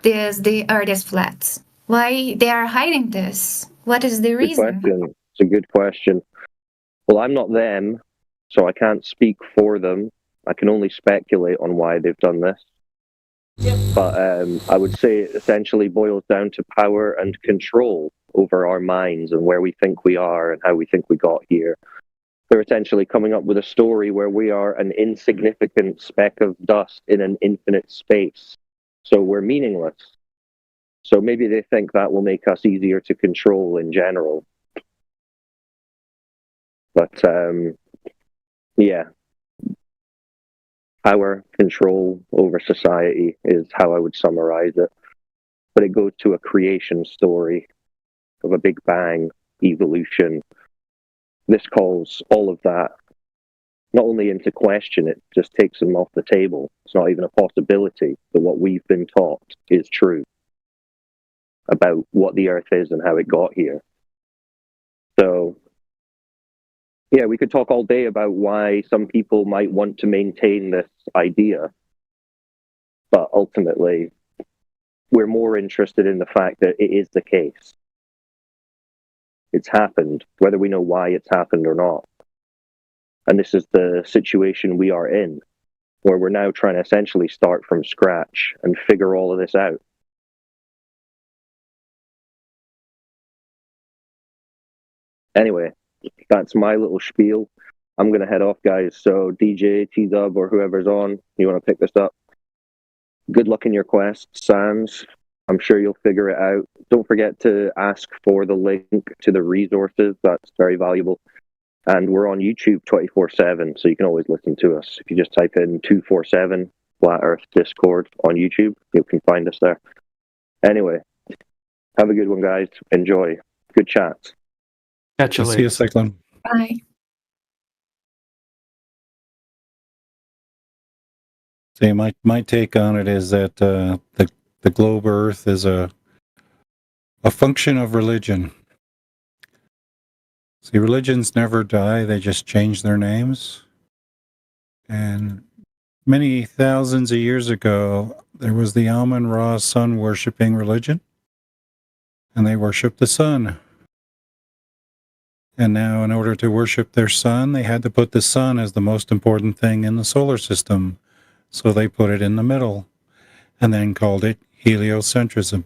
this the Earth is flat? Why they are hiding this? What is the
Good
reason?
question. It's a good question. Well, I'm not them, so I can't speak for them. I can only speculate on why they've done this. But I would say it essentially boils down to power and control over our minds and where we think we are and how we think we got here. They're essentially coming up with a story where we are an insignificant speck of dust in an infinite space. So we're meaningless. So maybe they think that will make us easier to control in general. But yeah, power, control over society is how I would summarize it. But it goes to a creation story of a big bang, evolution. This calls all of that not only into question, it just takes them off the table. It's not even a possibility that what we've been taught is true about what the Earth is and how it got here. So, yeah, we could talk all day about why some people might want to maintain this idea, but ultimately, we're more interested in the fact that it is the case. It's happened, whether we know why it's happened or not. And this is the situation we are in, where we're now trying to essentially start from scratch and figure all of this out. Anyway, that's my little spiel. I'm going to head off, guys. So DJ, T-Dub, or whoever's on, you want to pick this up? Good luck in your quest, Sans. I'm sure you'll figure it out. Don't forget to ask for the link to the resources. That's very valuable. And we're on YouTube 24/7, so you can always listen to us. If you just type in 247 Flat Earth Discord on YouTube, you can find us there. Anyway, have a good one, guys. Enjoy. Good chats.
Catch you later. See you, Cyclone.
Bye.
See, my take on it is that the globe Earth is a function of religion. See, religions never die; they just change their names. And many thousands of years ago, there was the Amun-Ra sun worshipping religion, and they worshiped the sun. And now, in order to worship their sun, they had to put the sun as the most important thing in the solar system. So they put it in the middle, and then called it heliocentrism.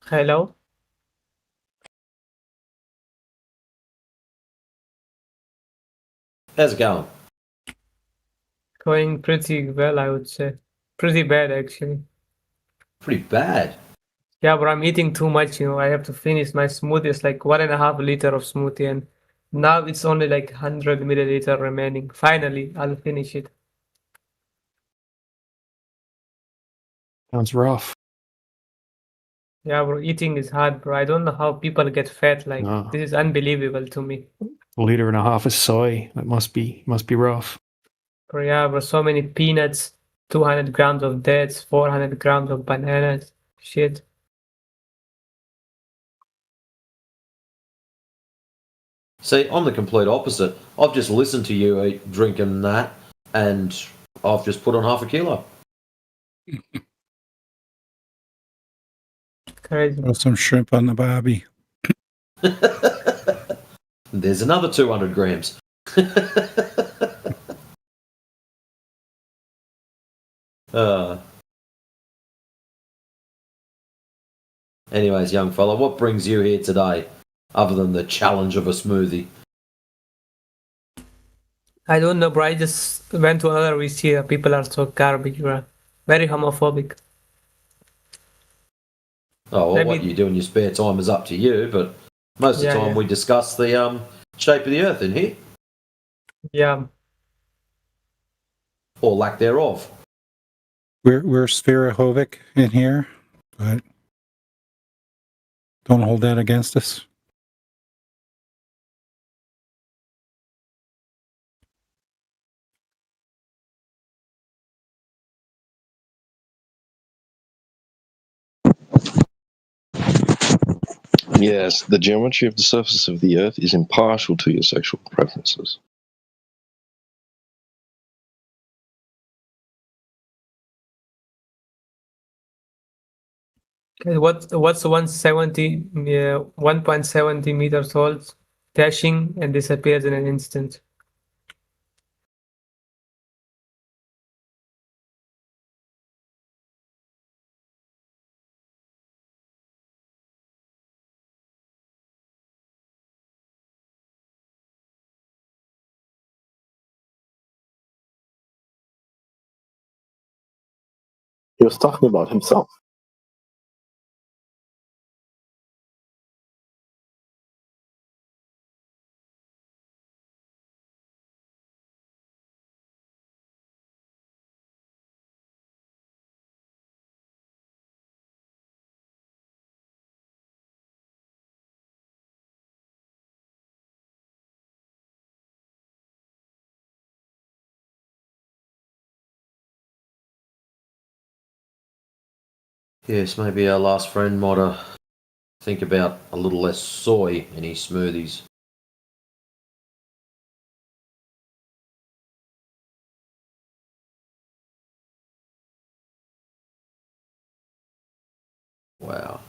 Hello.
How's it going?
Going pretty well, I would say. Pretty bad, actually.
Pretty bad.
Yeah, but I'm eating too much, I have to finish my smoothie. It's like 1.5 liter of smoothie, and now it's only like 100 milliliter remaining. Finally, I'll finish it.
Sounds rough.
Yeah, bro, eating is hard, bro. I don't know how people get fat. Like,
No.
this is unbelievable to me.
1.5 liters of soy. That must be rough.
Bro, yeah, bro, so many peanuts, 200 grams of dates, 400 grams of bananas. Shit.
See, I'm the complete opposite. I've just listened to you eat, drinking that, and I've just put on 0.5 kilo.
Crazy.
Throw some shrimp on the barbie.
There's another 200 grams. Anyways, young fella, what brings you here today, other than the challenge of a smoothie?
I don't know, bro. I just went to another VC. People are so garbage, bro. Very homophobic.
Oh, well, what
Maybe-
you do in your spare time is up to you, but most of the
Yeah,
time
yeah.
we discuss the shape of the earth in here,
Yeah.
or lack thereof.
We're Spherahovic in here, but don't hold that against us.
Yes, the geometry of the surface of the Earth is impartial to your sexual preferences.
Okay, what's 170, 1.70 meters tall, dashing and disappears in an instant?
He was talking about himself.
Yes, maybe our last friend might think about a little less soy in his smoothies. Wow.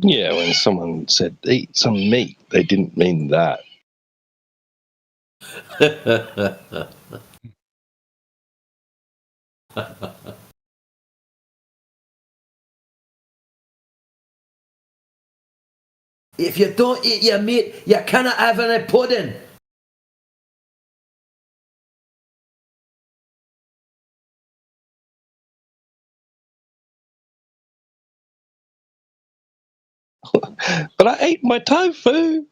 Yeah, when someone said eat some meat, they didn't mean that.
If you don't eat your meat, you cannot have any pudding.
But I ate my tofu.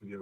Yeah.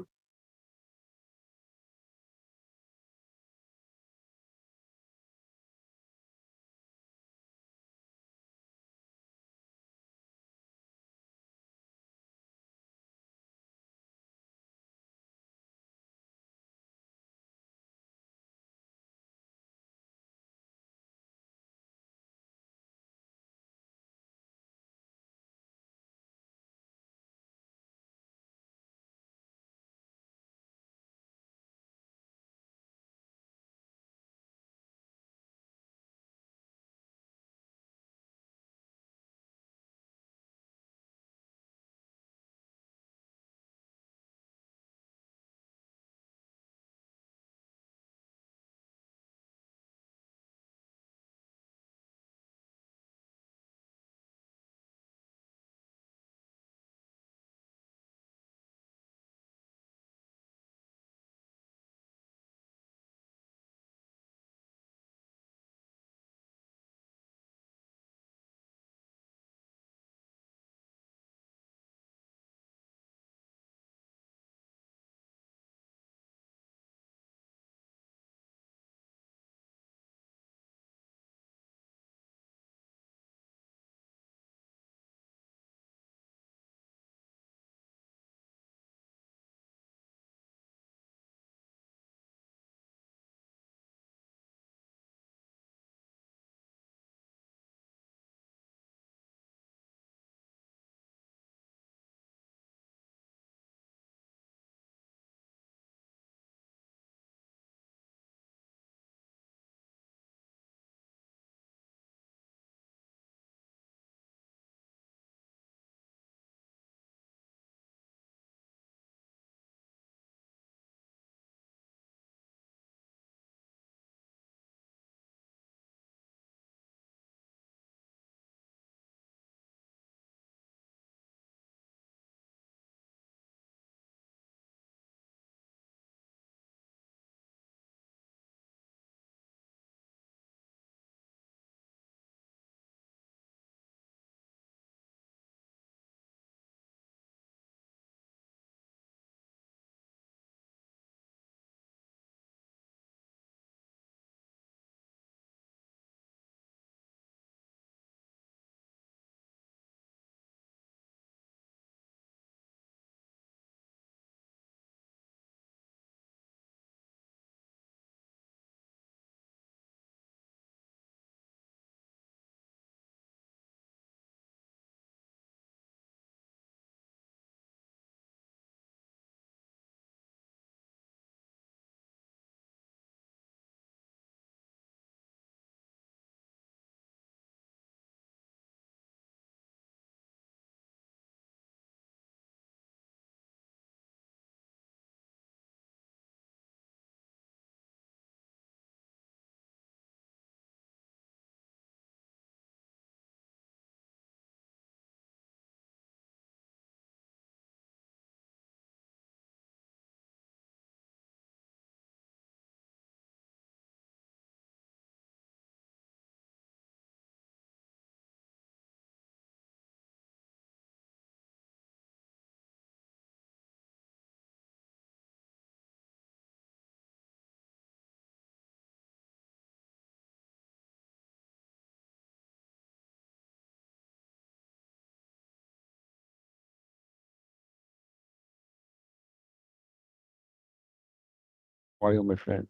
Mario, my friend.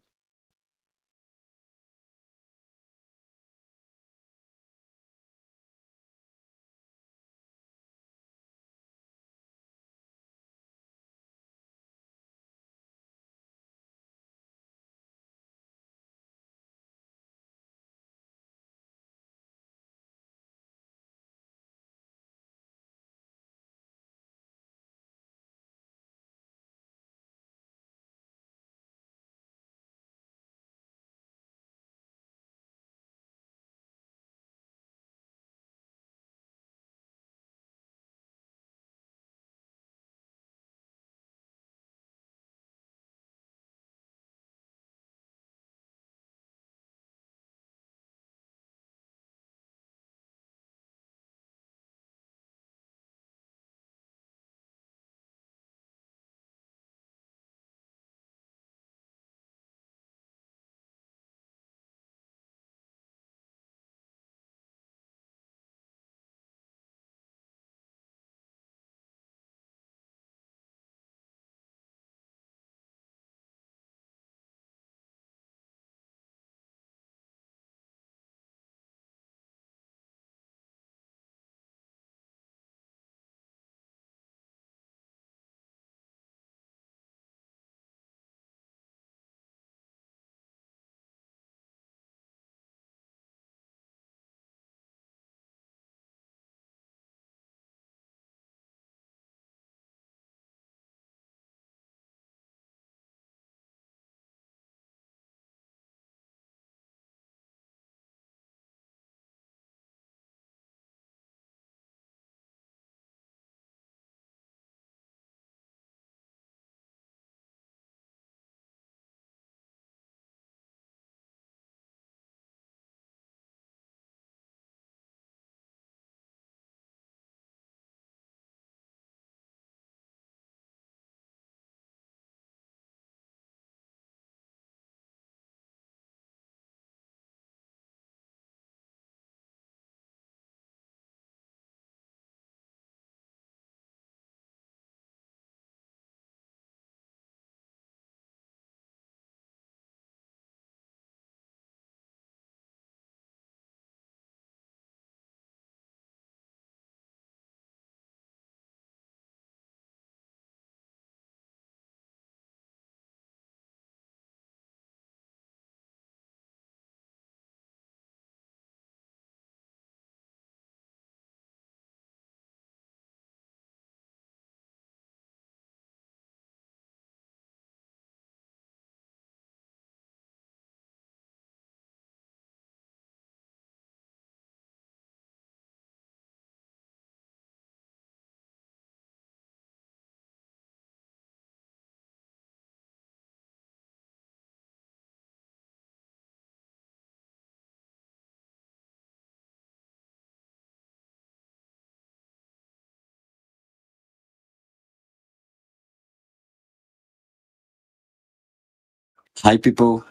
Hi, people.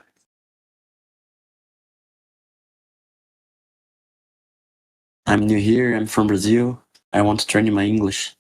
I'm new here. I'm from Brazil. I want to train my English.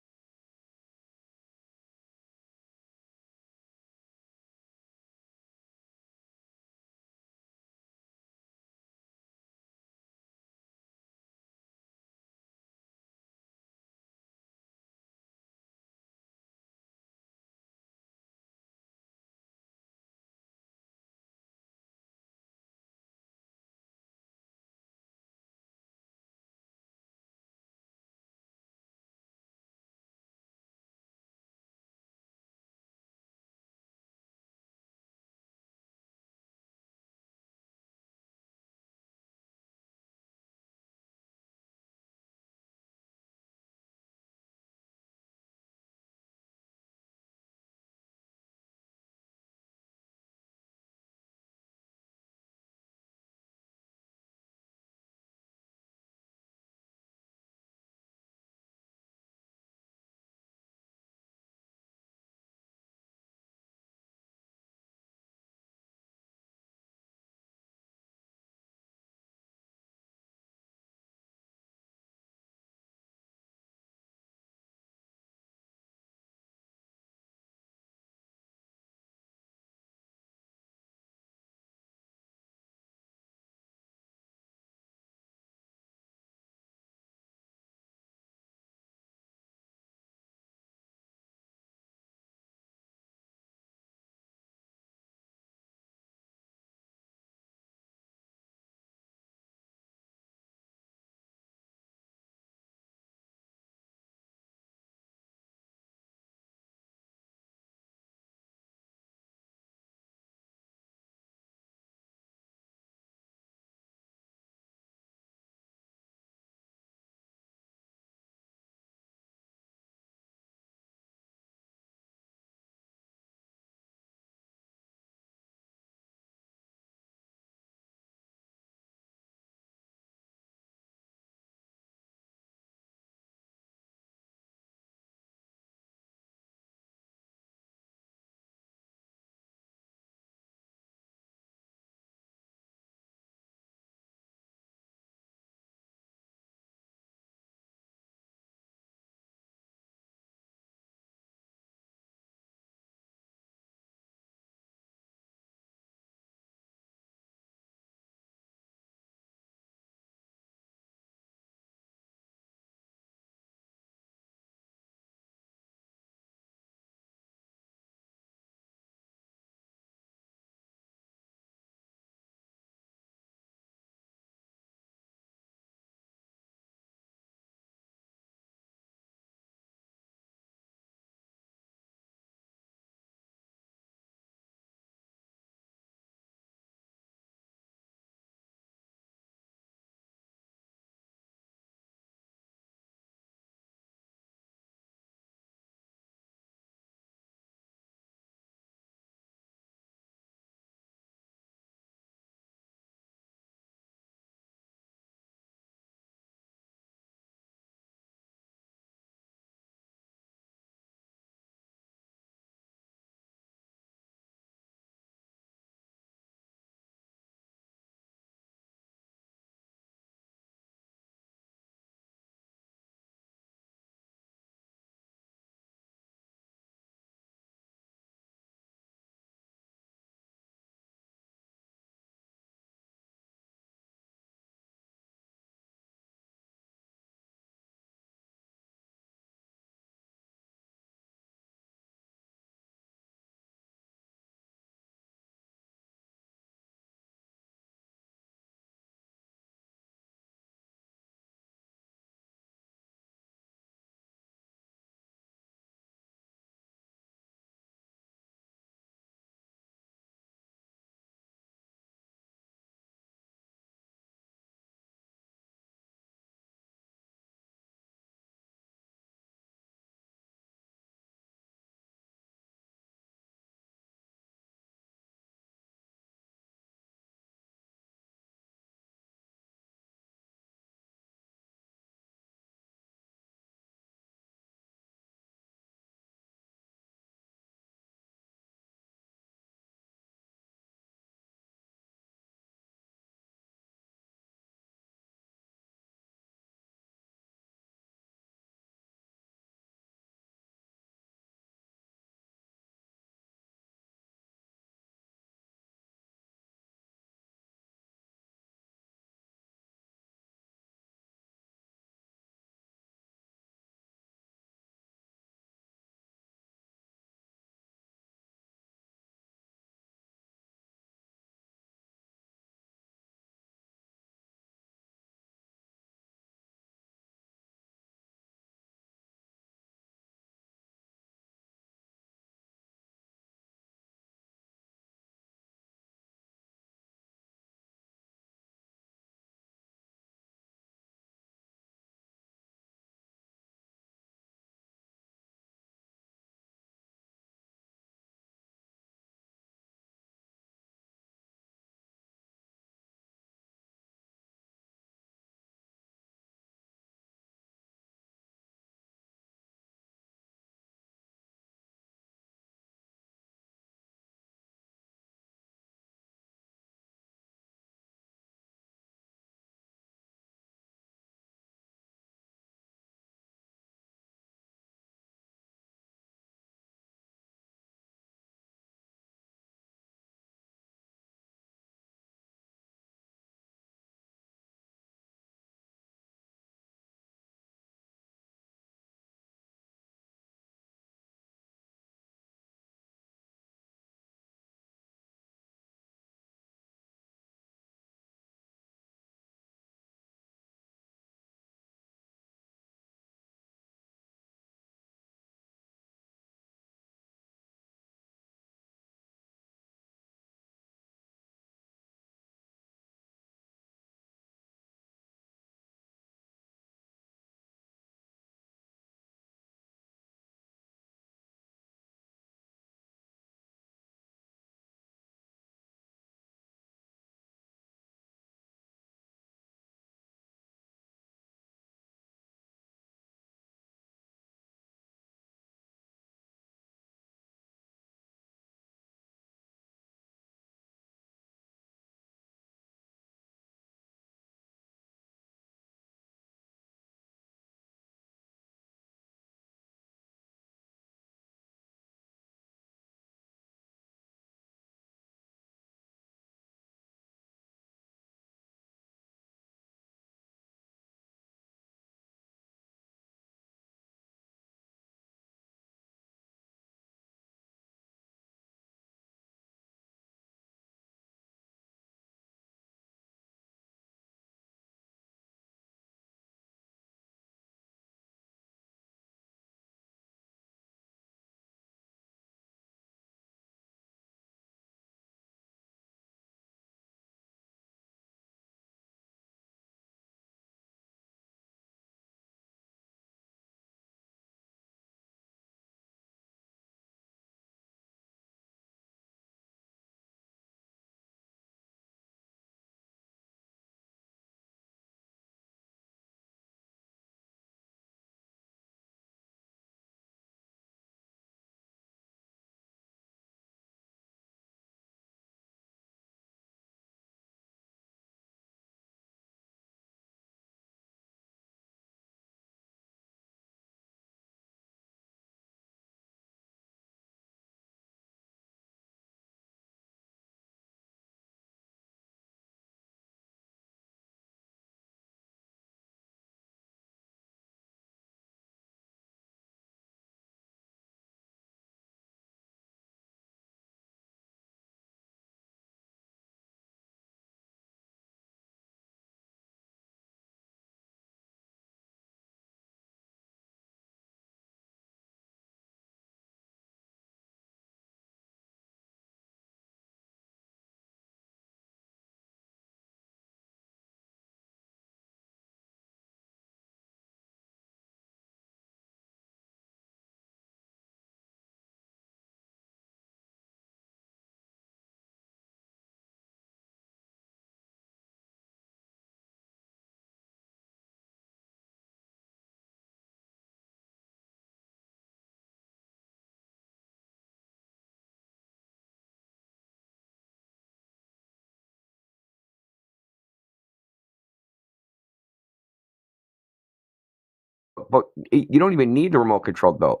but you don't even need the remote controlled boat.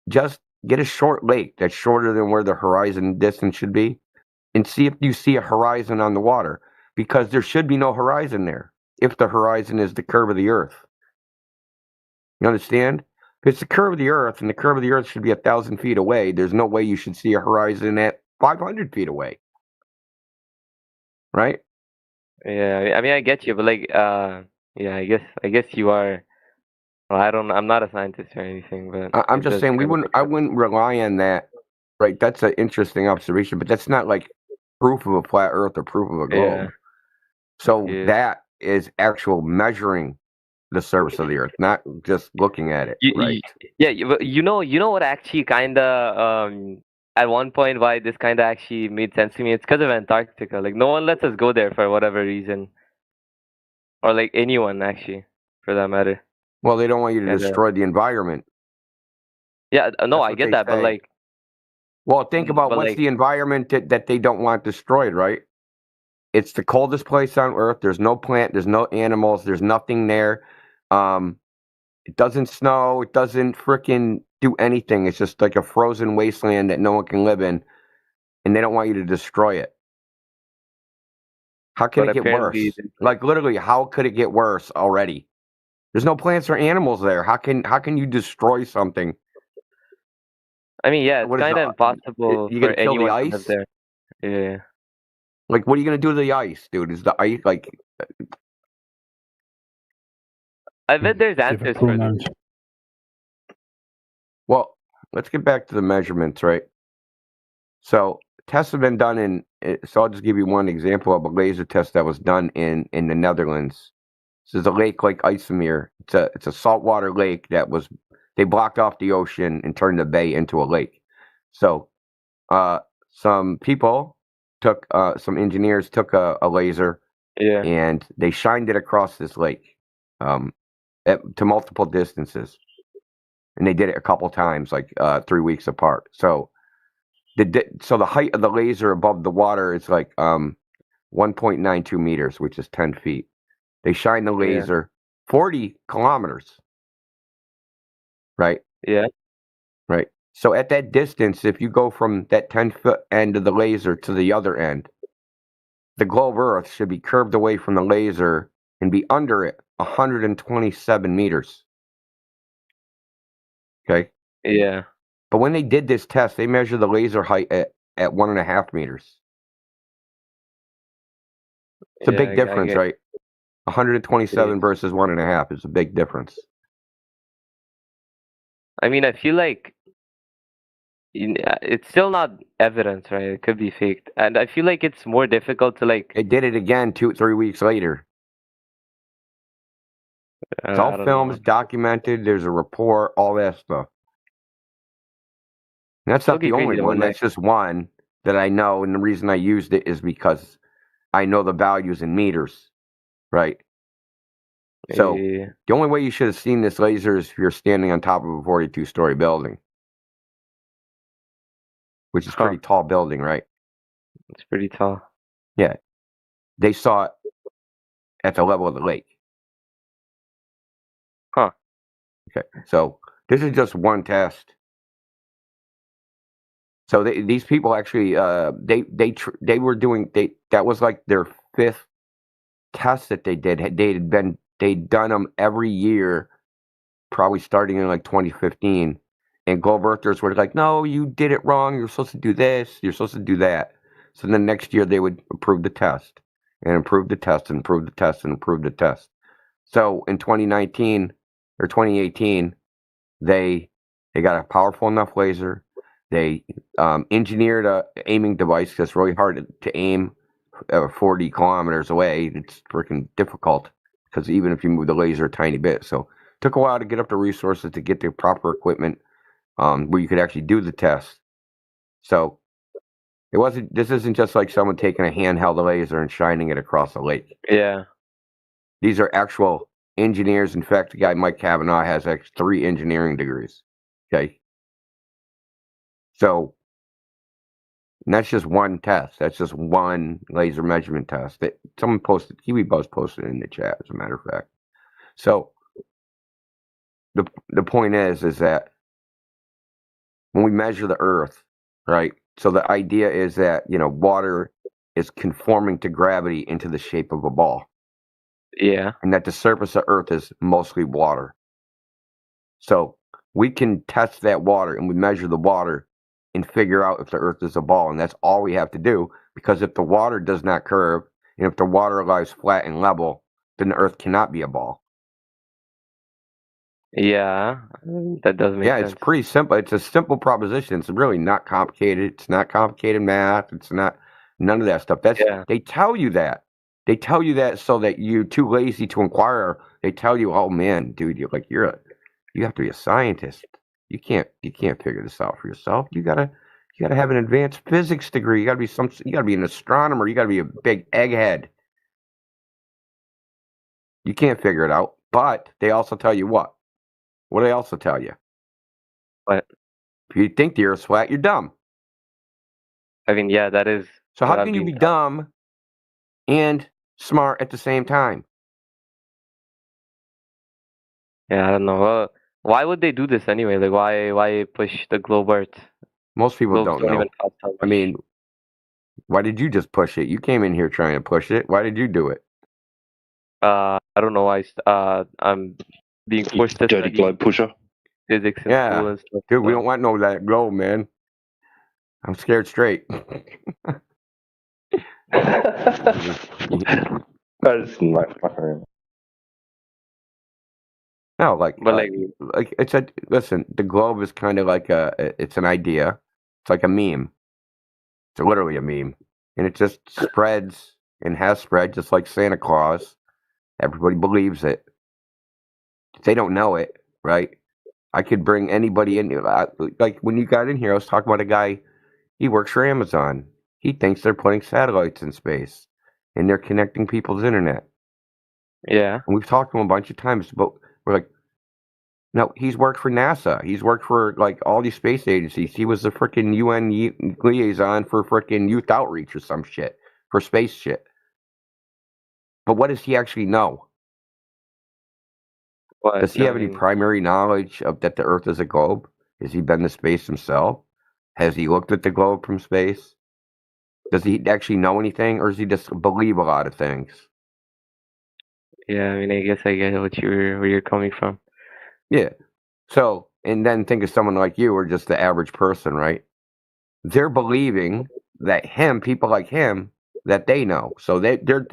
Just get a short lake that's shorter than where the horizon distance should be, and see if you see a horizon on the water, because there should be no horizon there if the horizon is the curve of the Earth. You understand? If it's the curve of the Earth, and the curve of the Earth should be 1,000 feet away, there's no way you should see a horizon at 500 feet away. Right?
Yeah, I mean, I get you, but like, yeah, I guess you are. Well, I'm not a scientist or anything, but
I'm
it
just
does
saying
kind of
I wouldn't rely on that. Right? That's an interesting observation, but that's not like proof of a flat Earth or proof of a globe.
Yeah.
So
Yeah.
that is actual measuring the surface of the Earth, not just looking at it. Right?
Yeah, you know what actually kind of at one point why this kind of actually made sense to me. It's because of Antarctica. Like no one lets us go there for whatever reason, or like anyone actually, for that matter.
Well, they don't want you to
And,
destroy the environment.
Yeah, no,
That's
I
what
get
they
that, but
say.
like,
Well, think about
but
what's
like,
the environment that they don't want destroyed, right? It's the coldest place on Earth. There's no plant. There's no animals. There's nothing there. It doesn't snow. It doesn't frickin' do anything. It's just like a frozen wasteland that no one can live in, and they don't want you to destroy it. How can
but
it get
apparently,
worse? Like literally, how could it get worse already? There's no plants or animals there. How can you destroy something?
I mean, yeah, it's
What is
kind of
the-
impossible
You
for
gonna kill the
anyone to live
ice?
there. Yeah.
Like, what are you gonna do to the ice, dude? Is the ice like?
I bet there's answers for this.
Well, let's get back to the measurements, right? So tests have been done so I'll just give you one example of a laser test that was done in the Netherlands. This is a lake like IJsselmeer. It's a saltwater lake they blocked off the ocean and turned the bay into a lake. So some people some engineers took a laser,
Yeah.
and they shined it across this lake to multiple distances. And they did it a couple times, like 3 weeks apart. So the height of the laser above the water is like 1.92 meters, which is 10 feet. They shine the laser 40 kilometers. Right?
Yeah.
Right. So at that distance, if you go from that 10-foot end of the laser to the other end, the globe Earth should be curved away from the laser and be under it 127 meters. Okay?
Yeah.
But when they did this test, they measured the laser height at 1.5 meters. It's a
Yeah,
big
I
difference,
get-
right? 127 versus 1.5 is a big difference.
I mean, I feel like it's still not evidence, right? It could be faked, and I feel like it's more difficult to like.
They did it again 2-3 weeks later. It's
I
all
don't
films,
know.
documented. There's a report, all that stuff. And that's not
Looking
the only
crazy,
one.
like-
That's just one that I know, and the reason I used it is because I know the values in meters, right? So
Yeah.
the only way you should have seen this laser is if you're standing on top of a 42-story building, which is a pretty tall building, right?
It's pretty tall.
Yeah. They saw it at the level of the lake.
Huh.
Okay. So this is just one test. So these people actually, they were doing, that was like their 5th test that they did. They'd done them every year, probably starting in like 2015. And Globe Earthers were like, no, you did it wrong. You're supposed to do this. You're supposed to do that. So then next year they would approve the test and improve the test and improve the test and improve the test. So in 2019 or 2018, they got a powerful enough laser. They engineered a aiming device that's really hard to aim 40 kilometers away. It's freaking difficult because even if you move the laser a tiny bit. So it took a while to get up the resources to get the proper equipment where you could actually do the test. So this isn't just like someone taking a handheld laser and shining it across a lake.
Yeah.
These are actual engineers. In fact, the guy Mike Cavanaugh has 3 engineering degrees. Okay. So and that's just one test. That's just one laser measurement test that someone posted. Kiwi Buzz posted in the chat, as a matter of fact. So the point is that when we measure the Earth, right? So the idea is that water is conforming to gravity into the shape of a ball.
Yeah.
And that the surface of Earth is mostly water. So we can test that water and we measure the water and figure out if the Earth is a ball. And that's all we have to do, because if the water does not curve and if the water lies flat and level, then the Earth cannot be a ball.
Yeah, that does make sense.
It's pretty simple. It's a simple proposition. It's really not complicated. It's not complicated math. It's not none of that stuff. They tell you that. They tell you that so that you're too lazy to inquire. They tell you, oh man, dude, you have to be a scientist. You can't figure this out for yourself. You gotta have an advanced physics degree. You gotta be an astronomer. You gotta be a big egghead. You can't figure it out. But they also tell you what? What do they also tell you?
What?
If you think the Earth's flat, you're dumb.
I mean, yeah, that is.
So how can you be dumb and smart at the same time?
Yeah, I don't know. Why would they do this anyway? Like, why push the globe Earth?
Most people don't know.
Even cost how much.
I mean, why did you just push it? You came in here trying to push it. Why did you do it?
I don't know why. I'm being forced to
Dirty
study
globe pusher.
physics in school and stuff.
Dude, we don't want no that globe, man. I'm scared straight.
That's not fucking.
No, like it's listen. The globe is kind of like it's an idea. It's like a meme. It's literally a meme, and it just spreads and has spread just like Santa Claus. Everybody believes it. They don't know it, right? I could bring anybody in. Like when you got in here, I was talking about a guy. He works for Amazon. He thinks they're putting satellites in space, and they're connecting people's internet.
Yeah.
And we've talked to him a bunch of times, but we're like, no, he's worked for NASA. He's worked for like all these space agencies. He was the freaking UN liaison for freaking youth outreach or some shit for space shit. But what does he actually know? Does he have any primary knowledge of that the Earth is a globe? Has he been to space himself? Has he looked at the globe from space? Does he actually know anything, or does he just believe a lot of things?
Yeah, I mean, I guess I get where you're coming from.
Yeah. So, and then think of someone like you, or just the average person, right? They're believing that people like him, that they know. So they're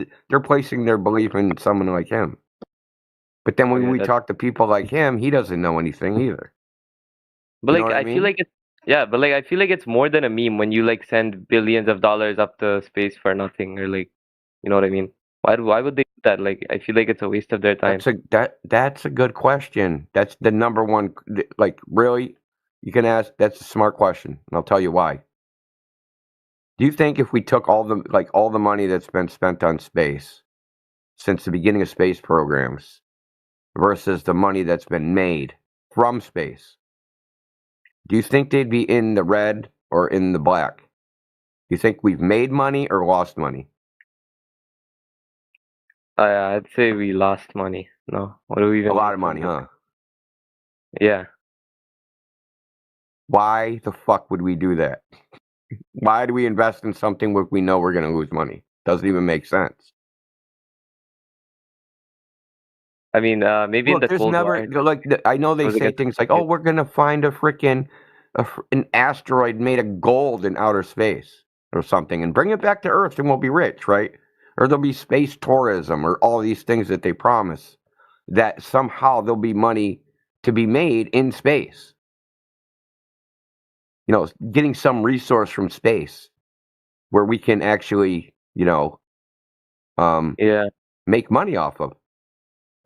placing their belief in someone like him. But then when we talk to people like him, he doesn't know anything either.
But like, I feel like it's I feel like it's more than a meme when you like send billions of dollars up to space for nothing, or like, you know what I mean? Why would they do that? Like, I feel like it's a waste of their time.
That's a good question. That's the number one. Like, really, you can ask. That's a smart question, and I'll tell you why. Do you think if we took all the money that's been spent on space since the beginning of space programs versus the money that's been made from space, do you think they'd be in the red or in the black? Do you think we've made money or lost money?
I'd say we lost money. No, what do we even?
A lot of money, huh?
Yeah.
Why the fuck would we do that? Why do we invest in something where we know we're going to lose money? Doesn't even make sense.
I mean, maybe
Look,
in the
there's
Cold
never
War.
like I know they say things like, "Oh, we're going to find an asteroid made of gold in outer space or something, and bring it back to Earth, and we'll be rich, right?" Or there'll be space tourism, or all these things that they promise that somehow there'll be money to be made in space. You know, getting some resource from space where we can actually, make money off of.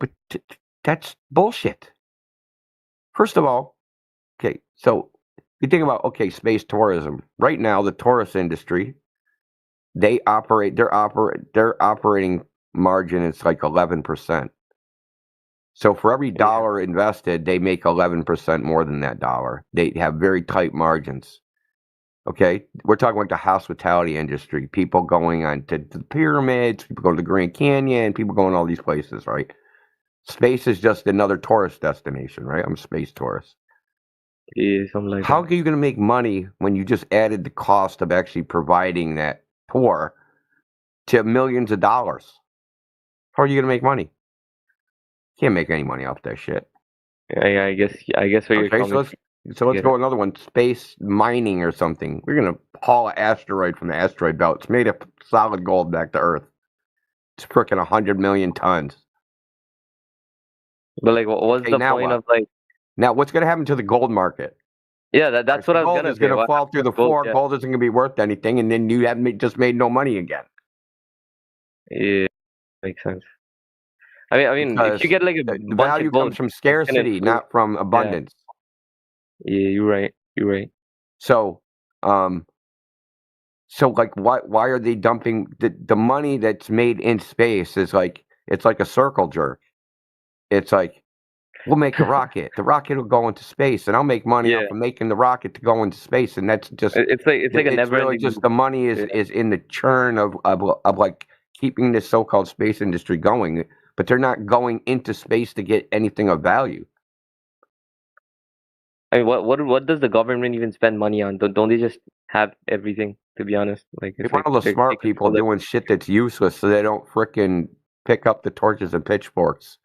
But that's bullshit. First of all, okay, so you think about, space tourism. Right now, the tourist industry, their operating margin is like 11%. So for every dollar invested, they make 11% more than that dollar. They have very tight margins. Okay, we're talking about the hospitality industry. People going on to the pyramids, people going to the Grand Canyon, people going to all these places, right? Space is just another tourist destination, right? I'm a space tourist.
Yeah, something like
How
that.
are you going to make money when you just added the cost of actually providing that tour to millions of dollars? How are you going to make money? Can't make any money off that shit.
Yeah, I guess where you're
Okay,
coming
so let's
get
go
it.
another one. Space mining or something. We're going to haul an asteroid from the asteroid belt. It's made of solid gold back to Earth. It's freaking 100 million tons.
But like, what was
Okay,
the
now
point
what?
of like?
Now, what's going to happen to the gold market?
Yeah, that's what I was
Gold
gonna
is
say.
going to
What
fall
happened
through the
to gold?
floor.
Yeah.
Gold isn't going to be worth anything, and then you have just made no money again.
Yeah, makes sense. I mean, if
Because
you get like a
the
bunch
value
of gold,
comes from
it's gonna
scarcity,
inflate.
not from
Yeah.
abundance.
Yeah, you're right. You're right.
So, like, why are they dumping the money that's made in space? Is like it's like a circle jerk. It's like we'll make a rocket. The rocket will go into space, and I'll make money
Yeah.
off of making the rocket to go into space. And that's just
It's like a
it's really
never-ending
just
loop.
the money
Yeah.
is in the churn of like keeping this so-called space industry going, but they're not going into space to get anything of value.
I mean, what does the government even spend money on? Don't they just have everything? To be honest, like
They
it's
want
like
all the
they
smart
control
people
everything.
doing shit that's useless, so they don't frickin' pick up the torches and pitchforks.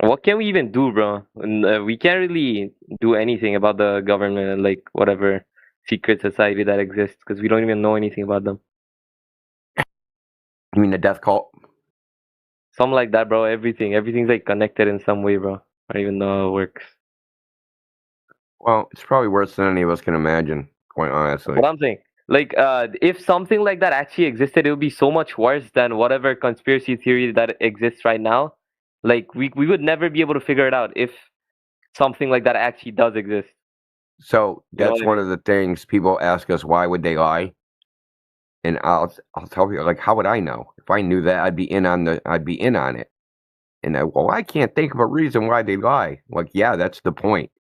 What can we even do, bro? We can't really do anything about the government and like whatever secret society that exists because we don't even know anything about them.
You mean the death cult?
Something like that, bro. Everything's like connected in some way, bro. I don't even know how it works.
Well, it's probably worse than any of us can imagine, quite honestly.
What I'm saying, like, if something like that actually existed, it would be so much worse than whatever conspiracy theory that exists right now. Like, we would never be able to figure it out if something like that actually does exist.
So
You know
that's
what I
one
mean?
of the things people ask us, why would they lie? And I'll tell you, like, how would I know? If I knew that, I'd be in on it. And I can't think of a reason why they lie. Like, yeah, that's the point.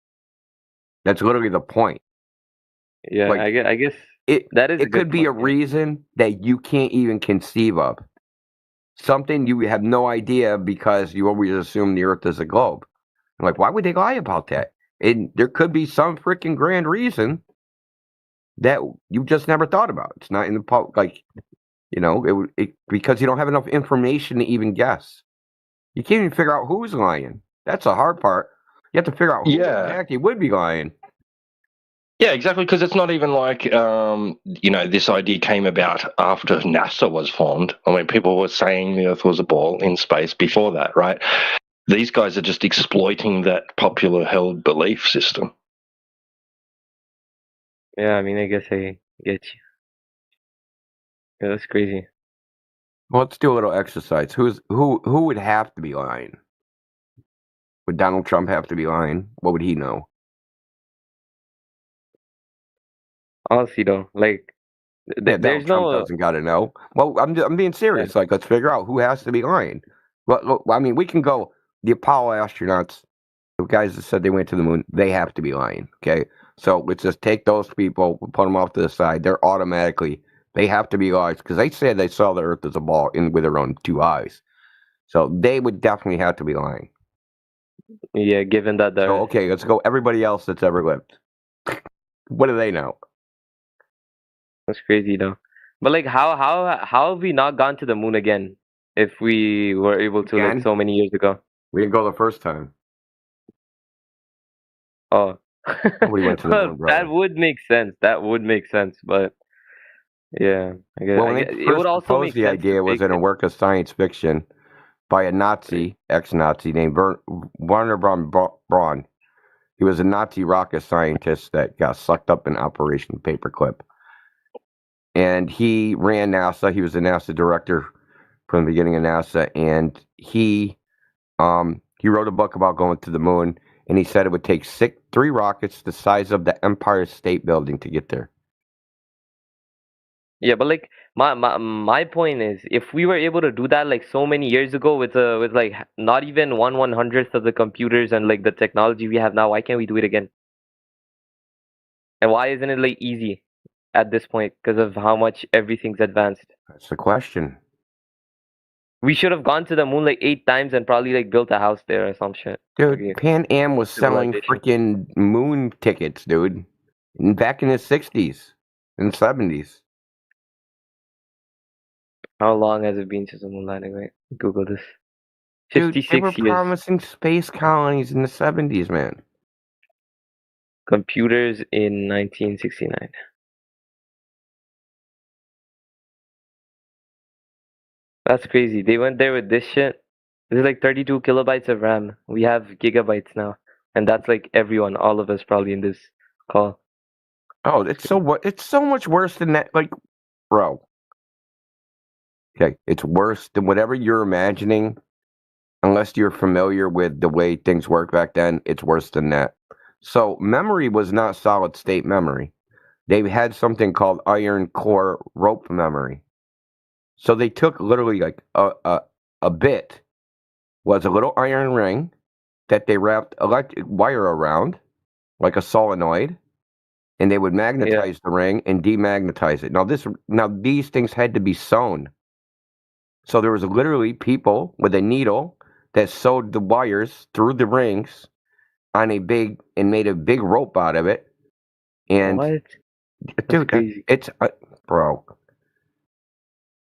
That's literally the point.
Yeah,
Like,
I guess
it
that is a
it could
good
be a
point. Yeah.
reason that you can't even conceive of. Something you have no idea because you always assume the Earth is a globe. Like, why would they lie about that? And there could be some freaking grand reason that you just never thought about. It's not in the public, like, you know, because you don't have enough information to even guess. You can't even figure out who's lying. That's the hard part. You have to figure out who exactly would be lying.
Yeah, exactly. Because it's not even like, this idea came about after NASA was formed. I mean, people were saying the Earth was a ball in space before that, right? These guys are just exploiting that popular held belief system.
Yeah, I mean, I guess I get you. Yeah, that's crazy.
Well, let's do a little exercise. Who would have to be lying? Would Donald Trump have to be lying? What would he know?
Honestly, though, like,
Yeah,
there's
Donald Trump
no.
doesn't got to know. Well, I'm being serious. Like, let's figure out who has to be lying. Well, I mean, we can go. The Apollo astronauts, the guys that said they went to the moon, they have to be lying. Okay, so let's just take those people, put them off to the side. They have to be liars because they said they saw the Earth as a ball with their own two eyes. So they would definitely have to be lying.
Yeah, given that
So okay, let's go. Everybody else that's ever lived. What do they know?
That's crazy, though. But like, how have we not gone to the moon again if we were able to
Again?
like so many years ago?
We didn't go the first time.
Oh,
Nobody went to the moon, brother.
that would make sense. That would make sense. But yeah, I guess,
Well, when they
it
first
would also
proposed
make
the
sense to
idea was
make
in a work of science fiction by a Nazi, ex-Nazi named Werner von Braun. He was a Nazi rocket scientist that got sucked up in Operation Paperclip. And he ran NASA. He was the NASA director from the beginning of NASA. And he wrote a book about going to the moon. And he said it would take 3 rockets the size of the Empire State Building to get there.
Yeah, but like my point is, if we were able to do that like so many years ago with like not even 1/100th of the computers and like the technology we have now, why can't we do it again? And why isn't it like easy at this point? Because of how much everything's advanced.
That's the question.
We should have gone to the moon like 8 times and probably like built a house there or some shit.
Dude, Pan Am was selling freaking moon tickets, dude. Back in the 60s and 70s.
How long has it been since the moon landing? Wait, Google this.
Dude,
56
they were
years.
promising space colonies in the 70s, man.
Computers in 1969. That's crazy. They went there with this shit. This is like 32 kilobytes of RAM. We have gigabytes now. And that's like everyone, all of us probably in this call.
Oh, it's so much worse than that. Like, bro. Okay, it's worse than whatever you're imagining. Unless you're familiar with the way things worked back then, it's worse than that. So memory was not solid state memory. They had something called iron core rope memory. So they took literally like a bit was a little iron ring that they wrapped electric wire around, like a solenoid, and they would magnetize the ring and demagnetize it. Now these things had to be sewn. So there was literally people with a needle that sewed the wires through the rings on and made a big rope out of it. And
what?
Dude, it's bro.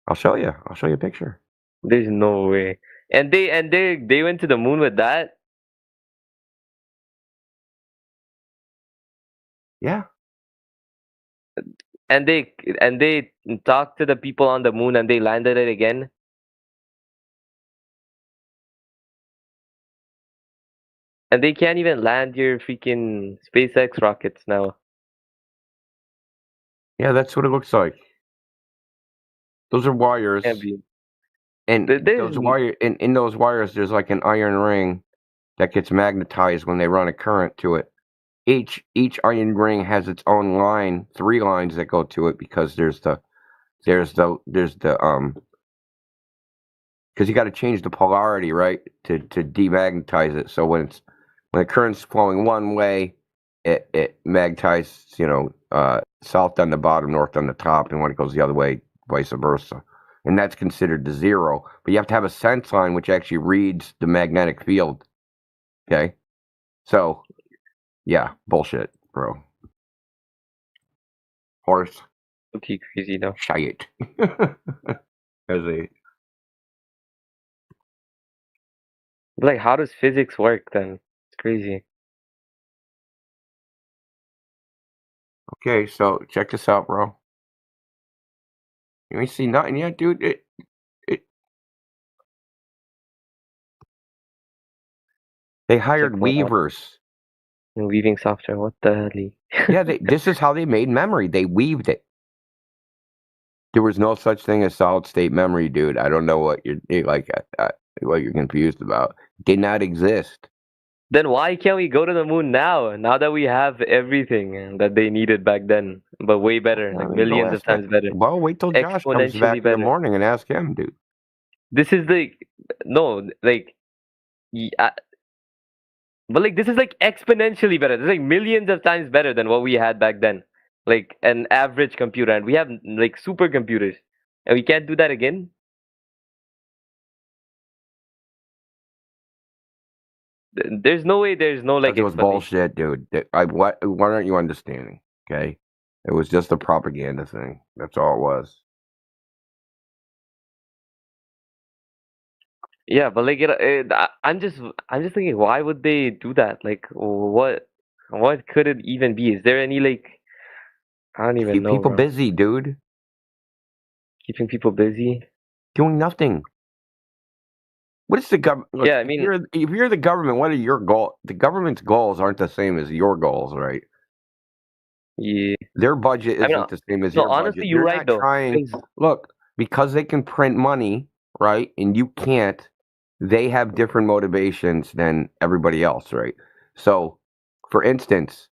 I'll show you a picture.
There's no way. And they went to the moon with that?
Yeah.
And they talked to the people on the moon and they landed it again? And they can't even land your freaking SpaceX rockets now.
Yeah, that's what it looks like. Those are wires. And those in those wires, there's like an iron ring that gets magnetized when they run a current to it. Each iron ring has its own line, 3 lines that go to it because there's the because you got to change the polarity, right, to demagnetize it. So when the current's flowing one way, it magnetizes, south on the bottom, north on the top, and when it goes the other way, vice versa. And that's considered the 0. But you have to have a sense line which actually reads the magnetic field. Okay? So, yeah, bullshit, bro. Horse.
Okay, crazy though.
Shite.
Like, how does physics work then? It's crazy.
Okay, so check this out, bro. You ain't see nothing yet, dude. They hired weavers.
Weaving software, what the hell?
Yeah, this is how they made memory. They weaved it. There was no such thing as solid state memory, dude. I don't know what what you're confused about. Did not exist.
Then why can't we go to the moon now? Now that we have everything that they needed back then, but way better, like millions of times better.
Well, wait till Josh comes back in the morning and ask him, dude.
This is but like this is like exponentially better. It's like millions of times better than what we had back then. Like an average computer, and we have like supercomputers, and we can't do that again. There's no way. There's no like.
It was bullshit, dude. What aren't you understanding? Okay, it was just a propaganda thing. That's all it was.
Yeah, but like I'm just thinking, why would they do that? Like, what could it even be? Is there any like? I don't even know.
Keep people busy, dude.
Keeping people busy,
doing nothing. What is the government?
Yeah, I mean,
if you're the government, what are your goals? The government's goals aren't the same as your goals, right?
Yeah.
Their budget isn't the same as your budget.
Honestly, you're right though.
Look, because they can print money, right, and you can't. They have different motivations than everybody else, right? So, for instance,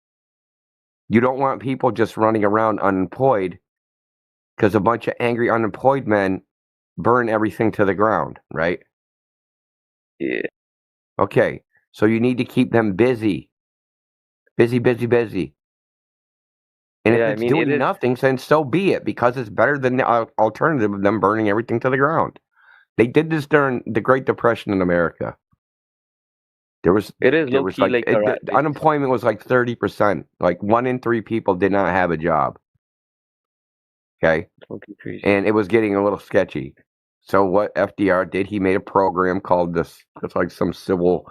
you don't want people just running around unemployed because a bunch of angry unemployed men burn everything to the ground, right?
Yeah.
Okay, so you need to keep them busy. Busy. And if it's doing nothing, then so be it, because it's better than the alternative of them burning everything to the ground. They did this during the Great Depression in America. There
It is
was
low-key
like
like a rat race.
unemployment was like 30%. Like 1 in 3 people did not have a job. Okay,
Okay, crazy.
and it was getting a little sketchy. So what FDR did, he made a program called this. It's like some civil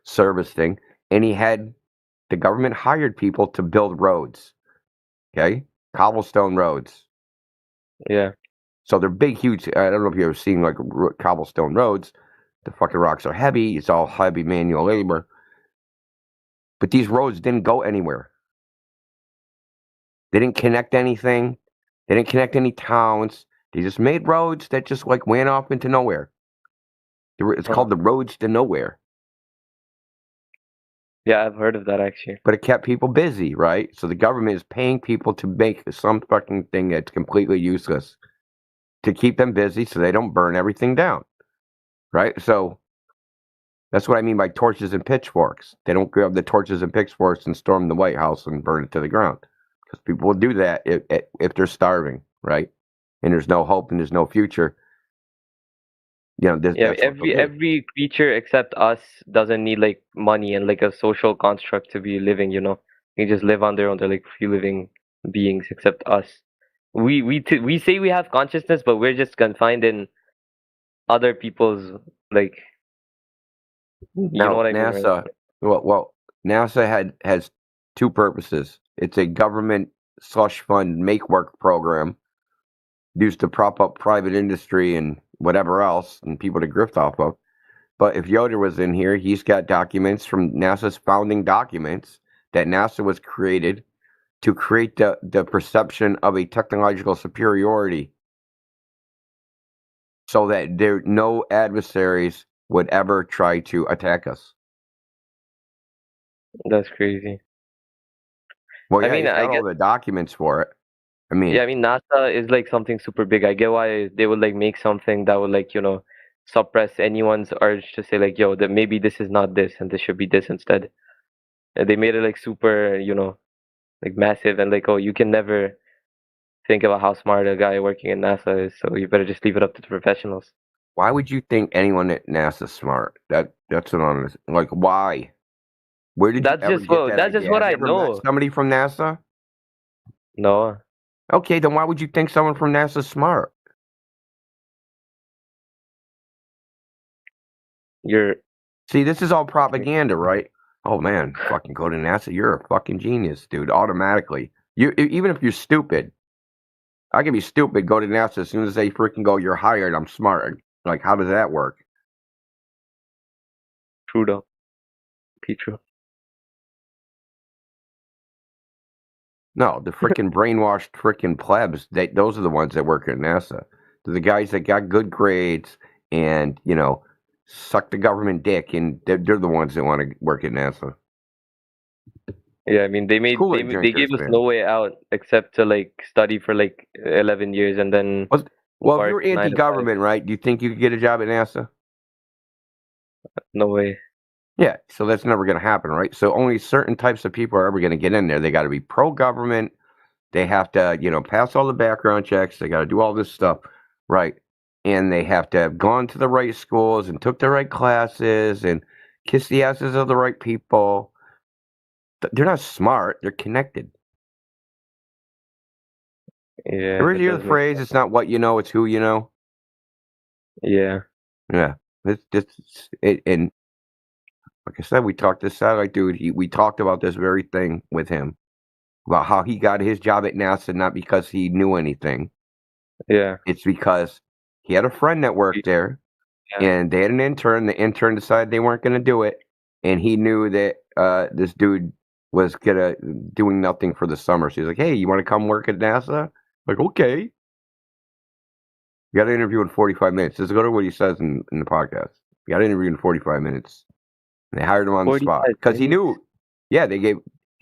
service thing, and the government hired people to build roads. Okay, cobblestone roads.
Yeah.
So they're big, huge. I don't know if you've ever seen like cobblestone roads. The fucking rocks are heavy. It's all heavy manual labor. But these roads didn't go anywhere. They didn't connect anything. They didn't connect any towns. They just made roads that just like went off into nowhere. It's called the roads to nowhere.
Yeah, I've heard of that actually.
But it kept people busy, right? So the government is paying people to make some fucking thing that's completely useless to keep them busy so they don't burn everything down, right? So that's what I mean by torches and pitchforks. They don't grab the torches and pitchforks and storm the White House and burn it to the ground. Because people will do that if they're starving, right? And there's no hope and there's no future. You know,
Yeah, every creature except us doesn't need like money and like a social construct to be living, you know. They just live on their own. They're like free living beings except us. We say we have consciousness, but we're just confined in other people's like you know what I mean,
NASA,
right?
well, NASA has 2 purposes. It's a government slush fund make work program used to prop up private industry and whatever else and people to grift off of. But if Yoder was in here, he's got documents from NASA's founding documents that NASA was created to create the perception of a technological superiority so that no adversaries would ever try to attack us.
That's crazy.
Well, yeah,
I mean,
he's got all the documents for it. I mean,
yeah, I mean NASA is like something super big. I get why they would like make something that would like, you know, suppress anyone's urge to say like, yo, that maybe this is not this and this should be this instead. And they made it like super, you know, like massive and like, oh, you can never think about how smart a guy working in NASA is, so you better just leave it up to the professionals.
why would you think anyone at NASA's smart? That's an honest. Like, why? Where did
That's
you ever
just
get
what
that
that's just
idea?
what
Have
I
you ever met
know.
somebody from NASA?
No.
Okay, then why would you think someone from NASA's smart? See, this is all propaganda, right? Oh man, fucking go to NASA. You're a fucking genius, dude. Automatically, even if you're stupid, I can be stupid. Go to NASA as soon as they freaking go. You're hired. I'm smart. Like, how does that work?
True though. Be true.
No, the freaking brainwashed freaking plebs. Those are the ones that work at NASA. They're the guys that got good grades and suck the government dick, and they're the ones that want to work at NASA.
Yeah, I mean they gave us no way out except to like study for like 11 years and then
Well, if you're anti-government, right? Do you think you could get a job at NASA?
No way.
Yeah, so that's never going to happen, right? So only certain types of people are ever going to get in there. They got to be pro-government. They have to, pass all the background checks. They got to do all this stuff, right? And they have to have gone to the right schools and took the right classes and kissed the asses of the right people. They're not smart. They're connected.
Yeah.
Ever hear the phrase, it's not what you know, it's who you know?
Yeah.
Yeah. And like I said, we talked to Satellite Dude. We talked about this very thing with him. About how he got his job at NASA, not because he knew anything.
Yeah.
It's because he had a friend that worked there, and they had an intern. The intern decided they weren't going to do it, and he knew that this dude was doing nothing for the summer. So he's like, "Hey, you want to come work at NASA?" Like, okay. You got to interview in 45 minutes. Just go to what he says in the podcast. You got to interview in 45 minutes. And they hired him on the spot because he knew. Yeah, he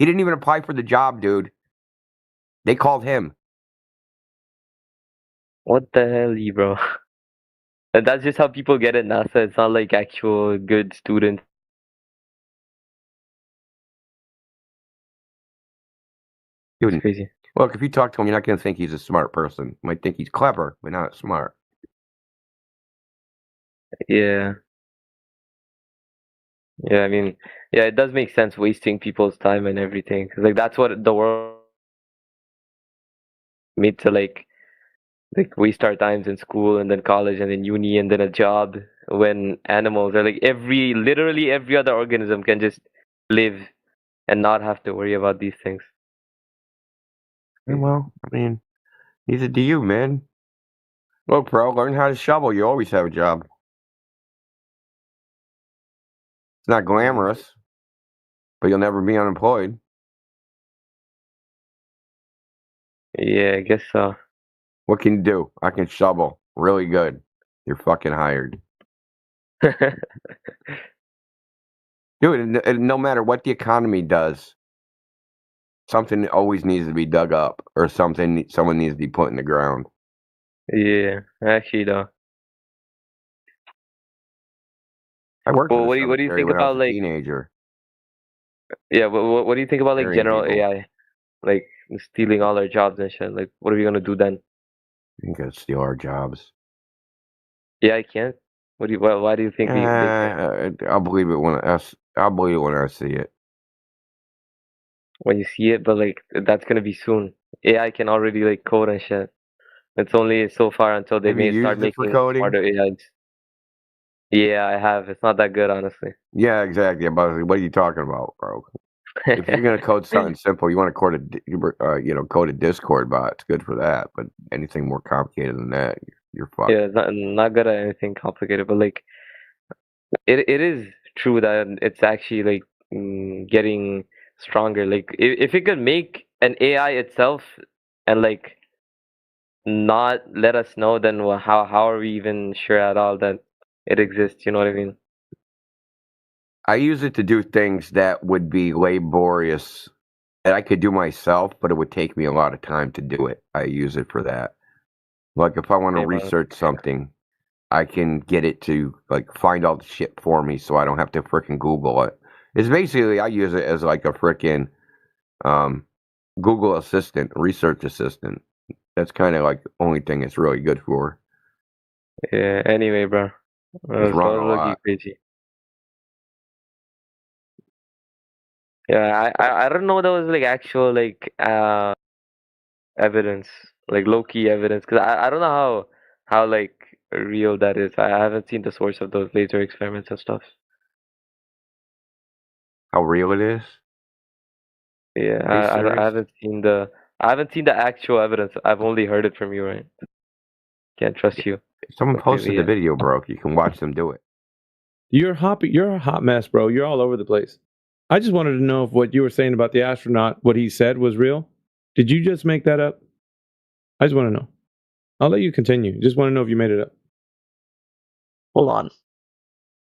didn't even apply for the job, dude. They called him.
What the hell, bro? And that's just how people get at NASA. It's not like actual good students.
Dude,
it's crazy.
Look, if you talk to him, you're not going to think he's a smart person. You might think he's clever, but not smart.
Yeah. Yeah, I mean, yeah, it does make sense wasting people's time and everything. 'Cause, like, that's what the world made to, like waste our times in school and then college and then uni and then a job, when animals are like literally every other organism can just live and not have to worry about these things.
Well, I mean, neither do you, man. Look, bro, learn how to shovel. You always have a job. It's not glamorous, but you'll never be unemployed.
Yeah, I guess so.
What can you do? I can shovel really good. You're fucking hired. Dude, and no matter what the economy does, something always needs to be dug up, or someone needs to be put in the ground.
Yeah, actually, though.
I worked.
Well, what do you think about, like,
teenager?
Yeah, what do you think about, like,
Burying
general
people.
AI, like stealing all our jobs and shit? Like, what are we gonna do then?
You can steal our jobs.
Yeah, I can't. Why do you think they can't?
I'll believe it when I see it.
When you see it, but like that's gonna be soon. AI can already like code and shit. It's only so far until they
Have you
start
used it for
making
coding?
smarter AIs. Yeah, I have. It's not that good, honestly.
Yeah, exactly. But what are you talking about, bro? If you're gonna code something simple, you want to code a Discord bot. It's good for that. But anything more complicated than that, you're fucked.
Yeah, it's not good at anything complicated, but like it is true that it's actually like getting stronger. Like if it could make an AI itself and like not let us know, then how are we even sure at all that it exists? You know what I mean?
I use it to do things that would be laborious that I could do myself, but it would take me a lot of time to do it. I use it for that. Like if I want to research something, I can get it to like find all the shit for me, so I don't have to freaking Google it. It's basically I use it as like a freaking Google assistant, research assistant. That's kind of like the only thing it's really good for.
Yeah. Anyway, bro,
It's wrong a
looking
lot.
crazy. Yeah, I don't know. There was like actual like evidence, like low key evidence, because I don't know how like real that is. I haven't seen the source of those laser experiments and stuff.
How real it is?
Yeah,
Are you serious?
I haven't seen the actual evidence. I've only heard it from you, right? Can't trust you.
Someone posted
yeah.
the video, bro. You can watch them do it.
You're a hot mess, bro. You're all over the place. I just wanted to know if what you were saying about the astronaut, what he said was real. Did you just make that up? I just want to know. I'll let you continue. Just want to know if you made it up.
Hold on.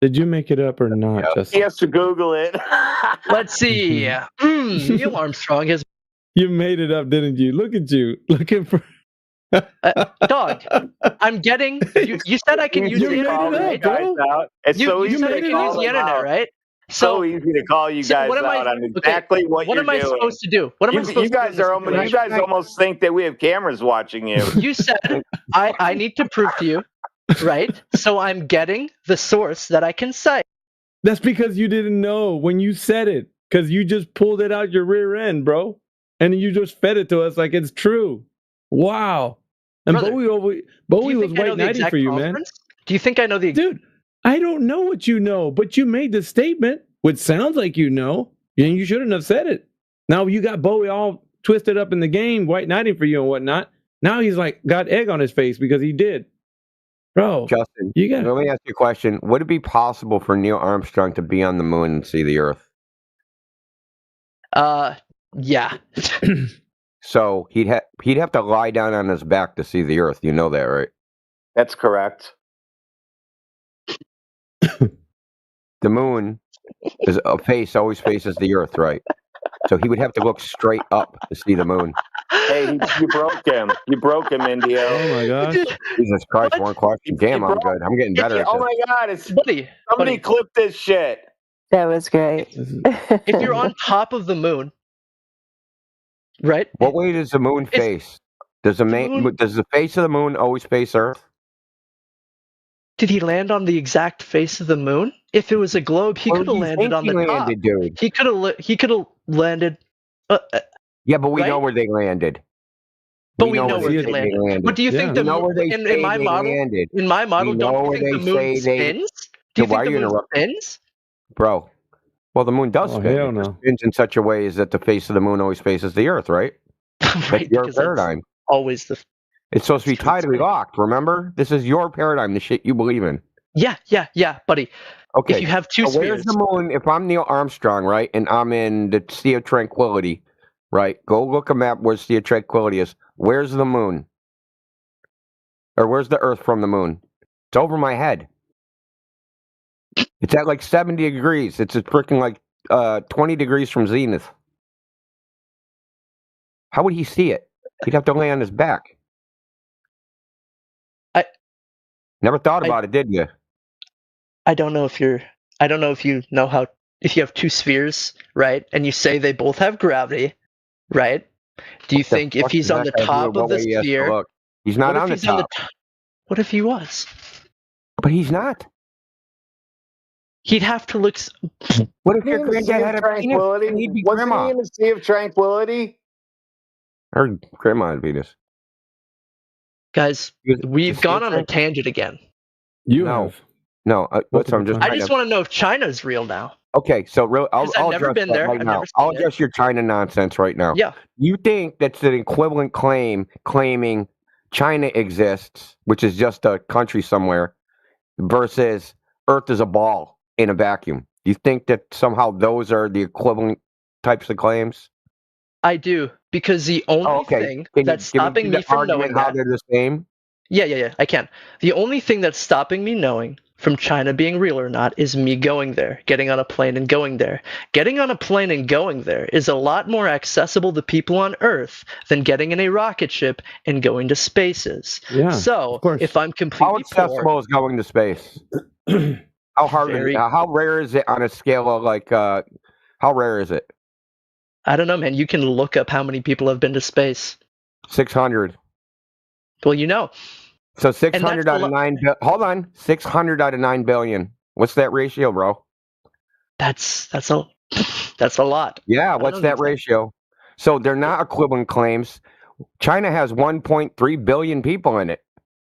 Did you make it up or not, Justin?
He has to Google it. Let's see. Neil Armstrong has.
You made it up, didn't you? Look at you. Looking for.
Dog, I'm getting. You said I can use the internet, right?
Guys out. It's so
You
easy
said I
to
can
call
use the
them
internet,
out.
right?
So easy to call you guys out on exactly what you're
am I
doing.
supposed to do? What am I supposed
You guys
to do?
are you guys almost think that we have cameras watching you.
You said I need to prove to you, right? So I'm getting the source that I can cite.
That's because you didn't know when you said it, because you just pulled it out your rear end, bro, and you just fed it to us like it's true. Wow. And
Brother,
Bowie was white knighting for you, man.
Do you think I know the
dude? I don't know what you know, but you made the statement, which sounds like you know, and you shouldn't have said it. Now you got Bowie all twisted up in the game, white knighting for you and whatnot. Now he's like got egg on his face because he did. Bro,
Justin,
let
me ask you a question. Would it be possible for Neil Armstrong to be on the moon and see the Earth?
Yeah.
So he'd have to lie down on his back to see the Earth. You know that, right?
That's correct.
The moon is a face always faces the Earth, right? So he would have to look straight up to see the moon.
Hey, you broke him. You broke him, Indio.
Oh my gosh.
Jesus Christ, one question. Damn, I'm good. I'm getting better at
Oh
this.
my God, it's
Somebody
clip this shit.
That was great.
If you're on top of the moon, right?
What way does the moon face? Does the face of the moon always face Earth?
Did he land on the exact face of the moon? If it was a globe, he could have landed on the top.
Dude?
He could have landed.
Yeah, but we
right?
know where they landed.
But we know where they landed. But do you think the moon? In my model, don't you think the moon spins? Do you think the moon spins?
Bro, well, the moon does spin.
Hell no.
It spins in such a way as that the face of the moon always faces the Earth, right?
Right,
That's your paradigm.
Always the.
It's supposed to be tidally locked. Remember, this is your paradigm. The shit you believe in.
Yeah, buddy.
Okay.
If you have two
so
spheres.
Where's the moon? If I'm Neil Armstrong, right, and I'm in the Sea of Tranquility, right? Go look a map where Sea of Tranquility is. Where's the moon? Or where's the Earth from the moon? It's over my head. It's at like 70 degrees. It's freaking like 20 degrees from zenith. How would he see it? He'd have to lay on his back. Never thought about it, did you?
I don't know if you know how, if you have two spheres, right, and you say they both have gravity, right? Do you think if he's on the top of the sphere,
he's not on the top?
What if he was?
But he's not.
He'd have to look.
What if your granddad had a
Tranquility?
He'd be
Wasn't
grandma.
he in the Sea of Tranquility?
Or grandma would be this.
Guys, we've gone on a tangent again.
You have.
No, I'm just.
I just want to know if China's real now.
Okay, so I'll
I've never
address
been
that
there.
right
I've
now.
never seen
I'll
it.
address your China nonsense right now.
Yeah.
You think that's an equivalent claim claiming China exists, which is just a country somewhere, versus Earth is a ball in a vacuum? You think that somehow those are the equivalent types of claims?
I do, because the only thing that's stopping me from knowing
how
that.
they're the same.
Yeah, I can. The only thing that's stopping me knowing from China being real or not is me going there, getting on a plane and going there. Getting on a plane and going there is a lot more accessible to people on Earth than getting in a rocket ship and going to spaces.
Yeah,
so if I'm completely
How accessible is going to space? How hard? How rare is it on a scale of like? How rare is it?
I don't know, man. You can look up how many people have been to space.
600.
Well, you know.
So 600 out of 9. Hold on, 600 out of 9 billion. What's that ratio, bro?
That's a lot.
Yeah, what's that ratio? So they're not equivalent claims. China has 1.3 billion people in it.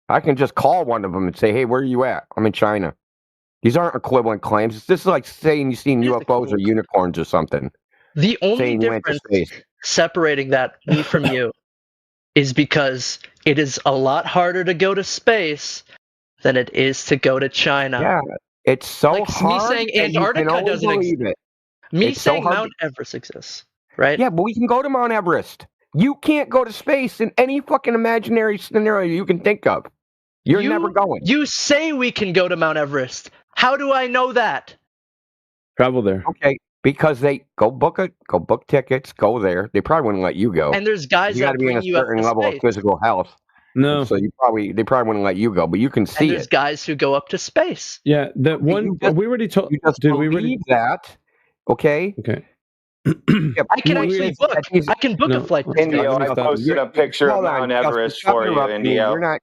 I can just call one of them and say, "Hey, where are you at? I'm in China." These aren't equivalent claims. It's just like saying you've seen UFOs or unicorns or something.
The only difference separating that me from you is because it is a lot harder to go to space than it is to go to China.
Yeah, it's so hard.
Me saying Antarctica doesn't exist. Me saying Mount Everest exists, right?
Yeah, but we can go to Mount Everest. You can't go to space in any fucking imaginary scenario you can think of. You're never going.
You say we can go to Mount Everest. How do I know that?
Travel there.
Okay. Because they go book tickets, go there. They probably wouldn't let you go.
And there's guys
you got to be in a certain level of physical health.
No,
so they probably wouldn't let you go, but you can see
and there's guys who go up to space.
Yeah, that one we already told.
Did we believe that? Okay.
Okay.
Yeah,
I can actually book. I can book a flight.
Indio, I posted a picture of Mount Everest for you, Indio.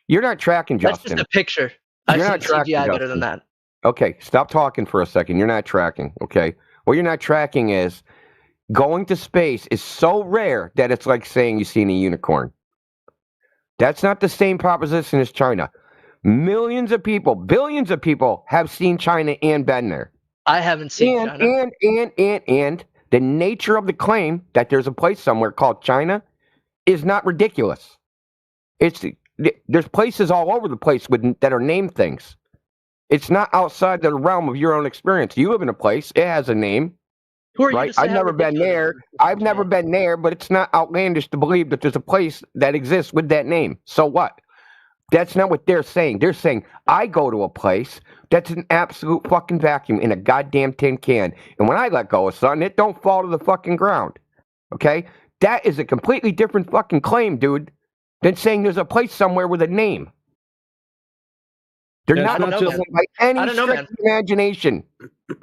You're not tracking, Justin.
That's just a picture. I've seen CGI better than that.
Okay, stop talking for a second. You're not tracking. Okay. What you're not tracking is going to space is so rare that it's like saying you've seen a unicorn. That's not the same proposition as China. Millions of people, billions of people have seen China and been there.
I haven't seen China.
And the nature of the claim that there's a place somewhere called China is not ridiculous. There's places all over the place that are named things. It's not outside the realm of your own experience. You live in a place; it has a name.
Who are you
right? I've never been there. I've never been there, but it's not outlandish to believe that there's a place that exists with that name. So what? That's not what they're saying. They're saying I go to a place that's an absolute fucking vacuum in a goddamn tin can, and when I let go of something, it don't fall to the fucking ground. Okay, that is a completely different fucking claim, dude, than saying there's a place somewhere with a name. They're not just by any stretch of imagination.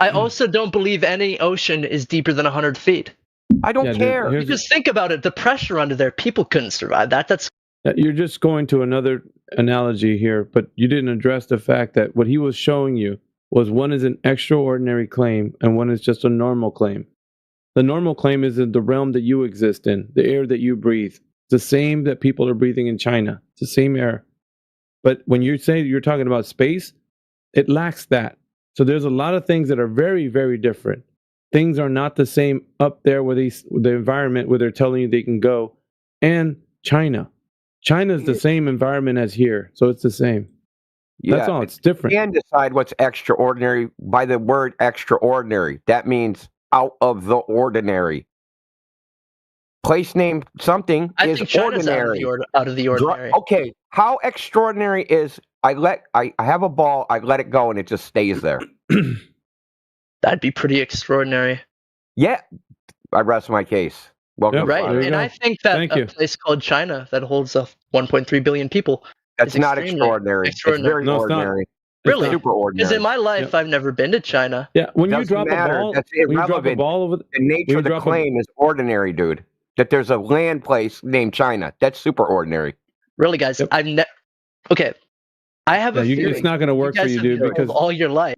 I also don't believe any ocean is deeper than 100 feet.
I don't care.
Because think about it, the pressure under there, people couldn't survive that. That's
you're just going to another analogy here, but you didn't address the fact that what he was showing you was one is an extraordinary claim and one is just a normal claim. The normal claim is in the realm that you exist in, the air that you breathe. It's the same that people are breathing in China. It's the same air. But when you say you're talking about space, it lacks that. So there's a lot of things that are very, very different. Things are not the same up there with the environment where they're telling you they can go. And China. China's the same environment as here. So it's the same. That's all. It's different.
You can decide what's extraordinary by the word extraordinary. That means out of the ordinary. Place name something is
think China's
ordinary.
out of the ordinary.
Okay, how extraordinary is I have a ball, I let it go, and it just stays there.
That'd be pretty extraordinary.
Yeah, I rest my case. Welcome.
Right, and I think that a place called China that holds 1.3 billion people.
That's not extraordinary. It's very ordinary.
Really?
Super ordinary.
Because in my life, I've never been to China.
Yeah, when you
Doesn't
drop
matter.
a ball,
That's
when you drop a
irrelevant.
ball over
The nature of the claim is ordinary, dude. That there's a land place named China. That's super ordinary.
Really, guys, I've never. Okay, I have a feeling
it's not going to work for
guys
you,
have
dude,
been
because
told all your life.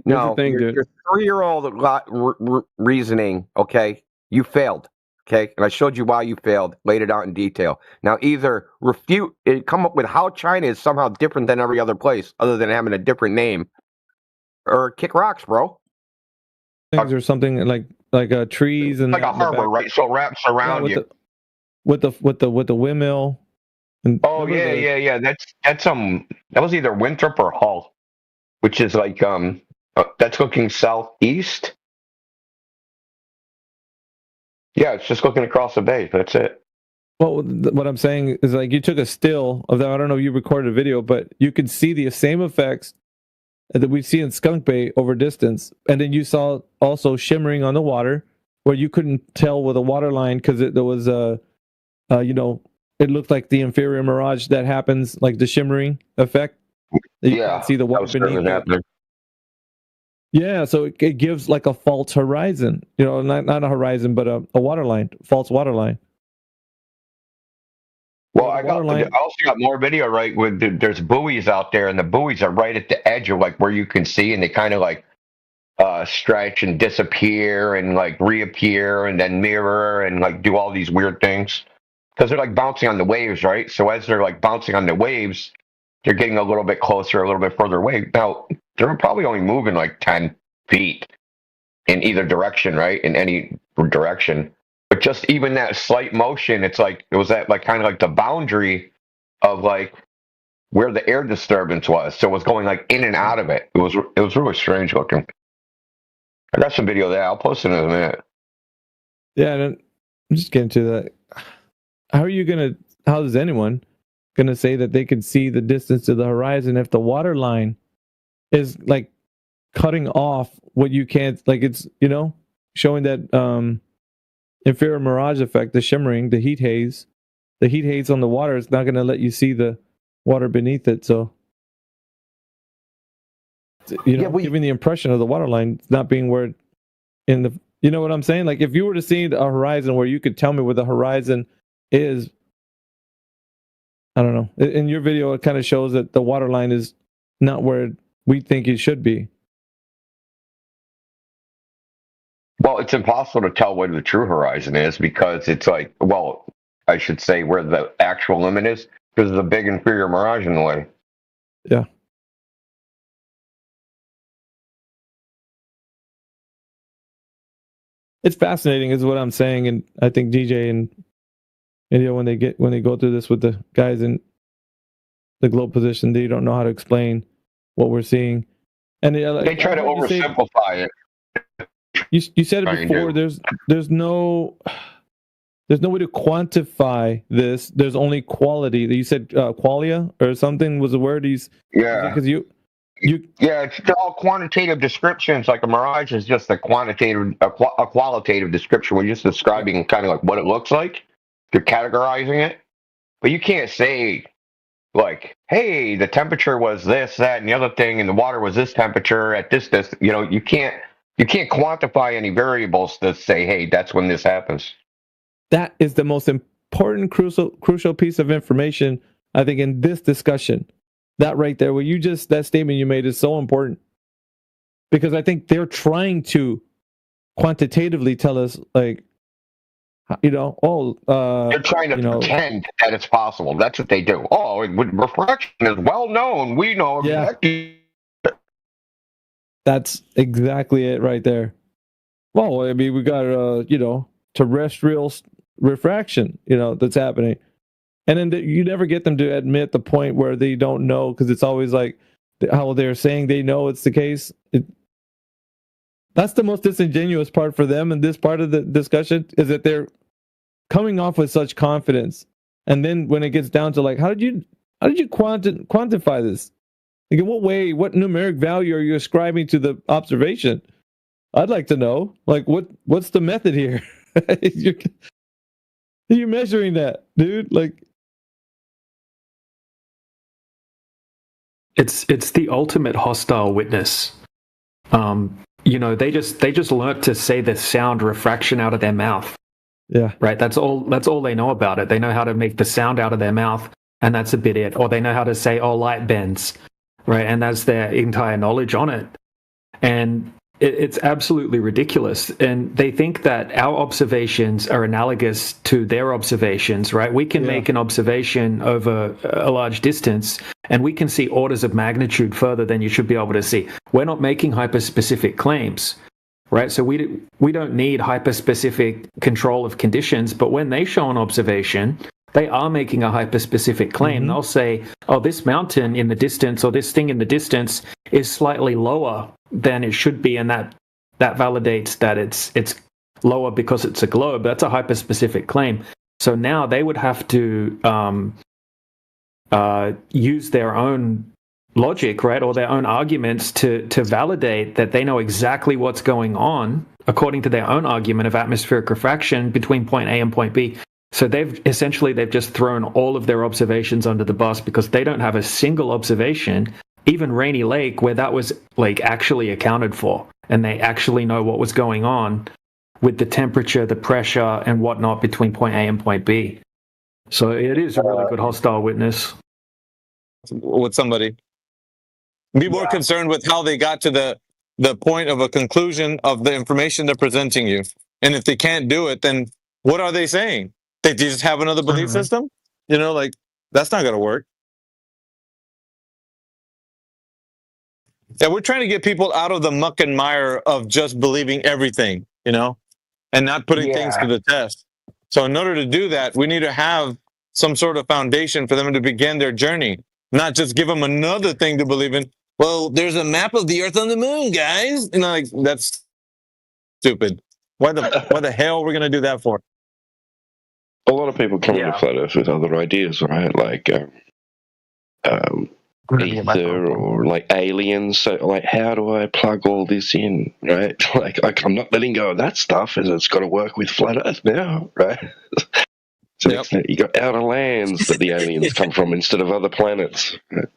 No,
thing,
your
dude.
3-year-old reasoning, okay, you failed, okay? And I showed you why you failed, laid it out in detail. Now, either refute it, come up with how China is somehow different than every other place, other than having a different name, or kick rocks, bro.
things or something like trees and
like a harbor, right? So it wraps around
with
you.
with the windmill. And
Oh yeah. That's that was either Winthrop or Hull, which is like that's looking southeast. Yeah, it's just looking across the bay. That's it.
Well, what I'm saying is like you took a still of that. I don't know if you recorded a video, but you could see the same effects that we see in Skunk Bay over distance, and then you saw also shimmering on the water where you couldn't tell with a water line because there was it looked like the inferior mirage that happens, like the shimmering effect. You can't see the water beneath it. Yeah, so it gives like a false horizon. Not a horizon, but a water line, false water line.
Well, I also got more video, right? There's buoys out there, and the buoys are right at the edge of like where you can see, and they kind of like stretch and disappear and like reappear and then mirror and like do all these weird things because they're like bouncing on the waves, right? So as they're like bouncing on the waves, they're getting a little bit closer, a little bit further away. Now they're probably only moving like 10 feet in either direction, right? In any direction. But just even that slight motion, it was at like kind of like the boundary of like where the air disturbance was. So it was going like in and out of it. It was really strange looking. I got some video there. I'll post it in a minute.
Yeah, and I'm just getting to that. How is anyone gonna say that they can see the distance to the horizon if the water line is like cutting off what you can't, like it's showing that inferior mirage effect, the shimmering, the heat haze on the water is not going to let you see the water beneath it. So, giving the impression of the water line not being where you know what I'm saying? Like if you were to see a horizon where you could tell me where the horizon is, I don't know. In your video, it kind of shows that the water line is not where we think it should be.
Well, it's impossible to tell where the true horizon is because it's like, well, I should say where the actual limit is because there's a big inferior mirage in the way.
Yeah. It's fascinating is what I'm saying, and I think DJ and when they go through this with the guys in the globe position, they don't know how to explain what we're seeing, and
they try to oversimplify it.
You said it before. There's no way to quantify this. There's only quality. You said qualia or something was a word. Because
it's all quantitative descriptions. Like a mirage is just a qualitative description. We're just describing kind of like what it looks like. You're categorizing it, but you can't say like, hey, the temperature was this, that, and the other thing, and the water was this temperature at this. You can't quantify any variables that say, hey, that's when this happens.
That is the most important crucial piece of information I think in this discussion, that right there, that statement you made is so important, because I think they're trying to quantitatively tell us, like, they're
trying to pretend that it's possible. That's what they do. Oh, refraction is well known. We know exactly.
That's exactly it right there. Well, I mean, we got terrestrial refraction, that's happening, and then you never get them to admit the point where they don't know, because it's always like how they're saying they know it's the case. That's the most disingenuous part for them in this part of the discussion, is that they're coming off with such confidence, and then when it gets down to, like, how did you quantify this? Like, in what way, what numeric value are you ascribing to the observation? I'd like to know. Like, what's the method here? You're measuring that, dude. Like,
it's the ultimate hostile witness. They just learnt to say the sound refraction out of their mouth.
Yeah.
Right. That's all they know about it. They know how to make the sound out of their mouth, and that's a bit it. Or they know how to say, "Oh, light bends," right? And that's their entire knowledge on it. And it's absolutely ridiculous. And they think that our observations are analogous to their observations, right? We can make an observation over a large distance, and we can see orders of magnitude further than you should be able to see. We're not making hyper-specific claims, right? So we don't need hyper-specific control of conditions, but when they show an observation, they are making a hyper-specific claim. They'll say, oh, this mountain in the distance, or this thing in the distance is slightly lower than it should be, and that validates that it's lower because it's a globe. That's a hyper-specific claim. So now they would have to use their own logic, right, or their own arguments to validate that they know exactly what's going on according to their own argument of atmospheric refraction between point A and point B. So they've just thrown all of their observations under the bus, because they don't have a single observation, even Rainy Lake, where that was like actually accounted for, and they actually know what was going on with the temperature, the pressure, and whatnot between point A and point B. So it is a really good hostile witness.
With somebody, be more concerned with how they got to the point of a conclusion of the information they're presenting you. And if they can't do it, then what are they saying? They just have another belief system? Like, that's not going to work. Yeah, we're trying to get people out of the muck and mire of just believing everything, and not putting things to the test. So in order to do that, we need to have some sort of foundation for them to begin their journey, not just give them another thing to believe in. Well, there's a map of the Earth on the moon, guys. Like, that's stupid. Why the hell are we going to do that for?
A lot of people come into Flat Earth with other ideas, right? Like ether or like aliens. So, like, how do I plug all this in, right? Like, I'm not letting go of that stuff, as it's got to work with Flat Earth now, right? So next thing, you got outer lands that the aliens come from instead of other planets. Right?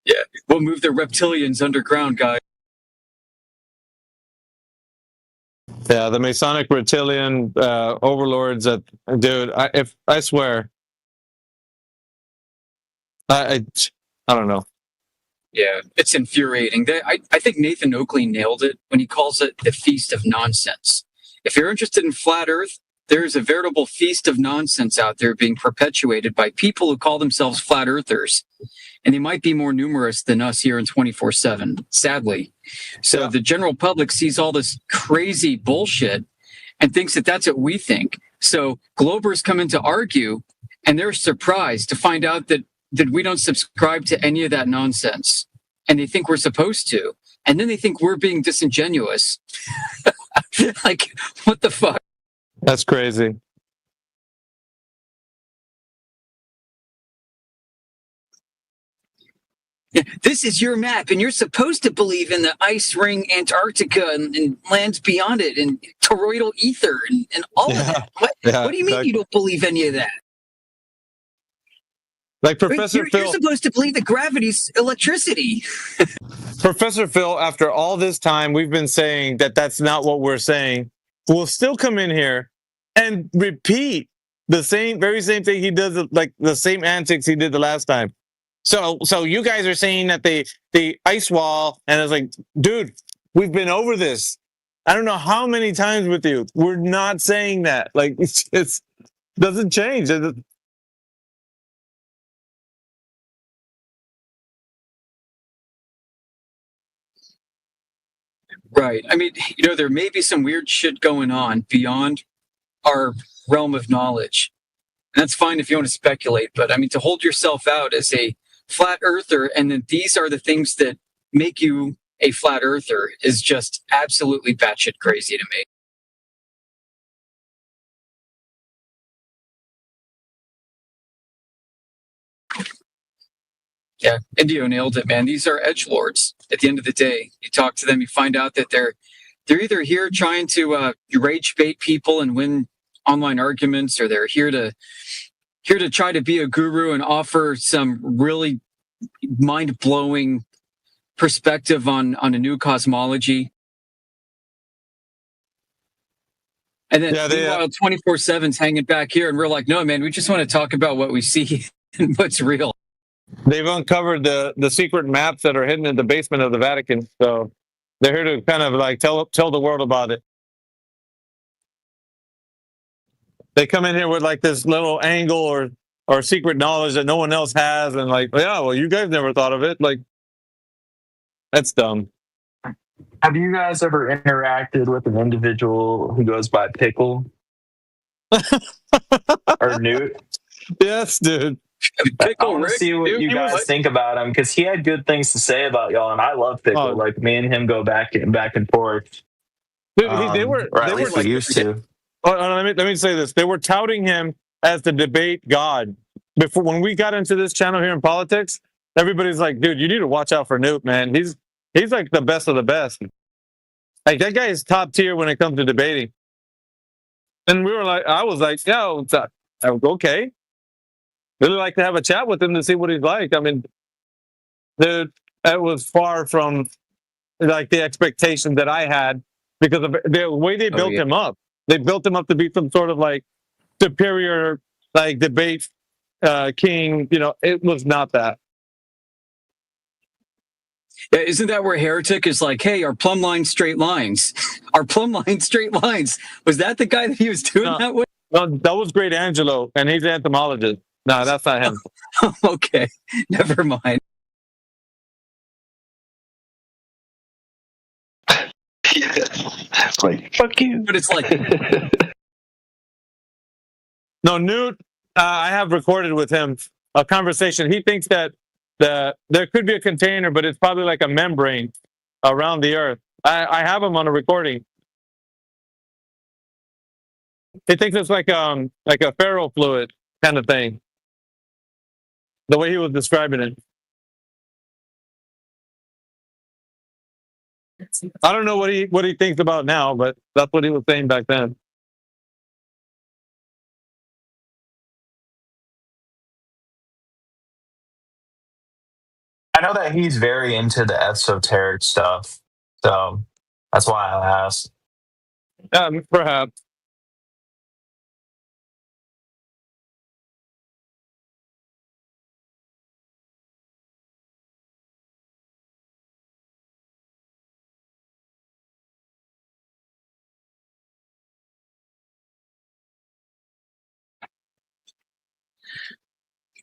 Yeah, we'll move the reptilians underground, guys.
Yeah, the Masonic reptilian overlords. Dude, I swear, I don't know.
Yeah, it's infuriating. I think Nathan Oakley nailed it when he calls it the feast of nonsense. If you're interested in flat Earth, there's a veritable feast of nonsense out there being perpetuated by people who call themselves flat earthers. And they might be more numerous than us here in 24/7, sadly. So the general public sees all this crazy bullshit and thinks that that's what we think. So Globers come in to argue, and they're surprised to find out that we don't subscribe to any of that nonsense. And they think we're supposed to. And then they think we're being disingenuous. Like, what the fuck?
That's crazy.
This is your map, and you're supposed to believe in the ice ring Antarctica and lands beyond it, and toroidal ether and all of that. What do you mean you don't believe any of that?
Like Professor Phil,
you're supposed to believe that gravity's electricity.
Professor Phil, after all this time, we've been saying that that's not what we're saying. Will still come in here and repeat the very same thing he does, like the same antics he did the last time. So you guys are saying that the ice wall, and it's like, dude, we've been over this. I don't know how many times with you. We're not saying that. Like, it's doesn't change.
Right. I mean, there may be some weird shit going on beyond our realm of knowledge. And that's fine if you want to speculate, but I mean, to hold yourself out as a flat earther and then these are the things that make you a flat earther is just absolutely batshit crazy to me. Yeah, Indio nailed it, man. These are edgelords. At the end of the day, you talk to them, you find out that they're either here trying to rage bait people and win online arguments, or they're here to try to be a guru and offer some really mind-blowing perspective on a new cosmology. And then meanwhile, 24/7's hanging back here, and we're like, no, man, we just want to talk about what we see and what's real.
They've uncovered the secret maps that are hidden in the basement of the Vatican. So they're here to kind of like tell the world about it. They come in here with like this little angle or secret knowledge that no one else has, and like, yeah, well, you guys never thought of it. Like, that's dumb.
Have you guys ever interacted with an individual who goes by Pickle or Newt?
Yes, dude.
I want to see what you guys think about him, because he had good things to say about y'all, and I love Pickle. Like, me and him go back and forth.
Dude, they were
like, used to.
Let me say this. They were touting him as the debate god. Before, when we got into this channel here in politics, everybody's like, dude, you need to watch out for Newt, man. He's like the best of the best. Like, that guy is top tier when it comes to debating. And I was like, yo, okay. Really like to have a chat with him to see what he's like. I mean, dude, that was far from like the expectation that I had, because of the way they built him up. They built him up to be some sort of like superior, like debate king. It was not that.
Yeah, isn't that where Heretic is like, hey, our plumb line straight lines, our plumb line straight lines? Was that the guy that he was doing that with?
No, that was Great Angelo, and he's an entomologist. No, that's not him.
Okay, never mind.
Like, fuck you.
But it's like,
no, Newt. I have recorded with him a conversation. He thinks that there could be a container, but it's probably like a membrane around the Earth. I have him on a recording. He thinks it's like a ferro fluid kind of thing. The way he was describing it. I don't know what he thinks about now, but that's what he was saying back then.
I know that he's very into the esoteric stuff, so that's why I asked.
Perhaps.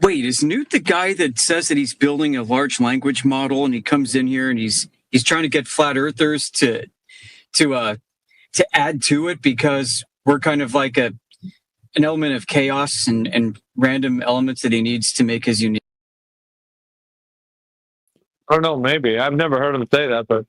wait, is Newt the guy that says that he's building a large language model, and he comes in here and he's trying to get flat earthers to add to it because we're kind of like an element of chaos and random elements that he needs to make his unique?
I don't know, maybe. I've never heard him say that, but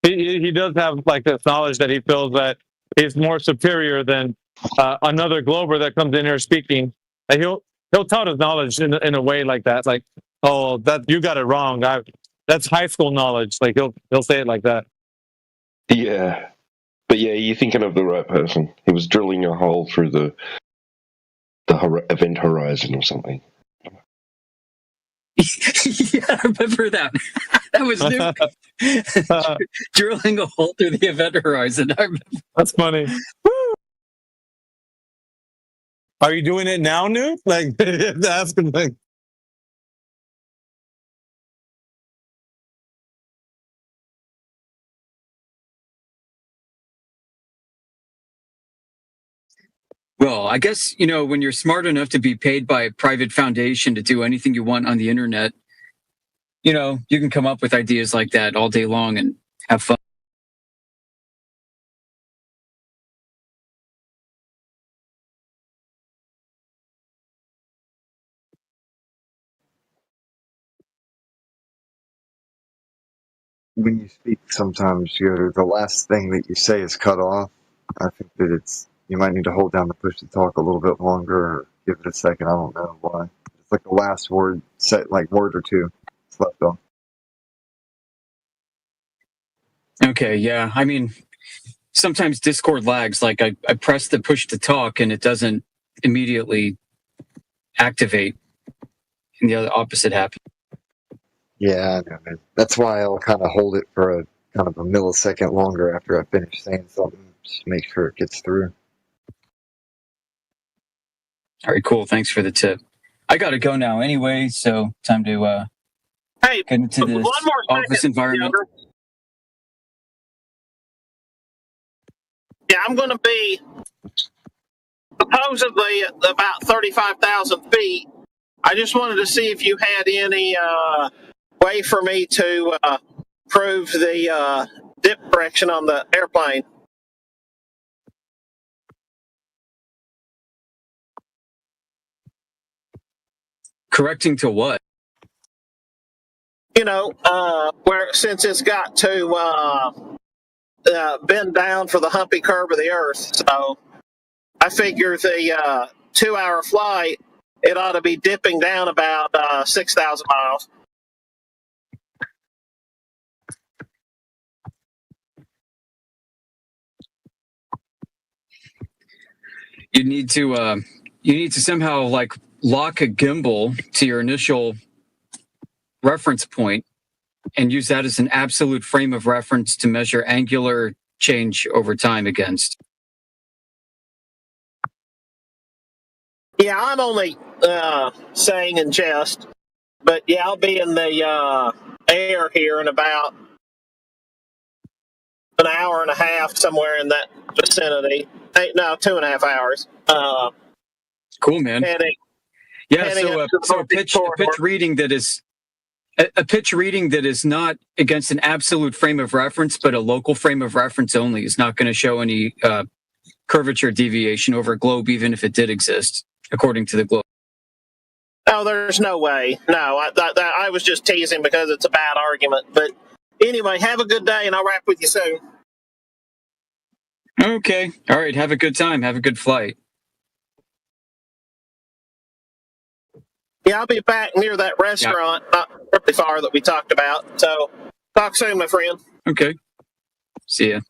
he does have like this knowledge that he feels that he's more superior than another Glober that comes in here speaking. And he'll tout his knowledge in a way like that, like, oh, that you got it wrong. That's high school knowledge. Like he'll say it like that.
Yeah, but yeah, you're thinking of the right person. He was drilling a hole through the event horizon or something.
Yeah, I remember that. That was new. Drilling a hole through the event horizon. I remember.
That's funny. Are you doing it now, Newt? Like, ask him, like,
Well, I guess, when you're smart enough to be paid by a private foundation to do anything you want on the internet, you can come up with ideas like that all day long and have fun.
When you speak, sometimes the last thing that you say is cut off. I think that you might need to hold down the push to talk a little bit longer, or give it a second. I don't know why. It's like the last word, word or two, it's left off.
Okay, yeah. I mean, sometimes Discord lags. Like I press the push to talk and it doesn't immediately activate, and the other opposite happens.
Yeah, I know, man. That's why I'll kind of hold it for a kind of a millisecond longer after I finish saying something, just to make sure it gets through.
All right, cool. Thanks for the tip. I got to go now anyway, so time to get into this office environment.
Yeah, I'm going to be supposedly about 35,000 feet. I just wanted to see if you had any way for me to prove the dip correction on the airplane.
Correcting to what?
Where since it's got to bend down for the humpy curve of the Earth. So I figure the 2-hour flight, it ought to be dipping down about 6,000 miles.
You need to somehow like lock a gimbal to your initial reference point and use that as an absolute frame of reference to measure angular change over time against.
Yeah, I'm only saying in jest, but yeah, I'll be in the air here in about an hour and a half, somewhere in that vicinity. 2.5 hours.
Cool, man. So a pitch reading that is a pitch reading that is not against an absolute frame of reference, but a local frame of reference only, is not going to show any curvature deviation over a globe, even if it did exist, according to the globe.
Oh, there's no way. No, I was just teasing because it's a bad argument. But anyway, have a good day, and I'll wrap with you soon.
Okay. All right. Have a good time. Have a good flight.
Yeah, I'll be back near that restaurant, not really far, that we talked about. So, talk soon, my friend.
Okay. See ya.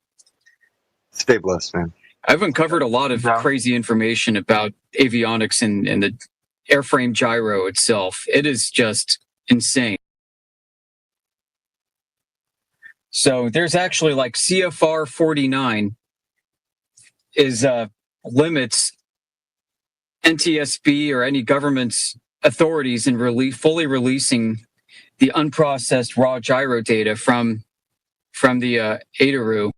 Stay blessed, man.
I've uncovered a lot of crazy information about avionics and the airframe gyro itself. It is just insane. So there's actually like CFR 49 is limits NTSB or any government's authorities in fully releasing the unprocessed raw gyro data from the ADARU.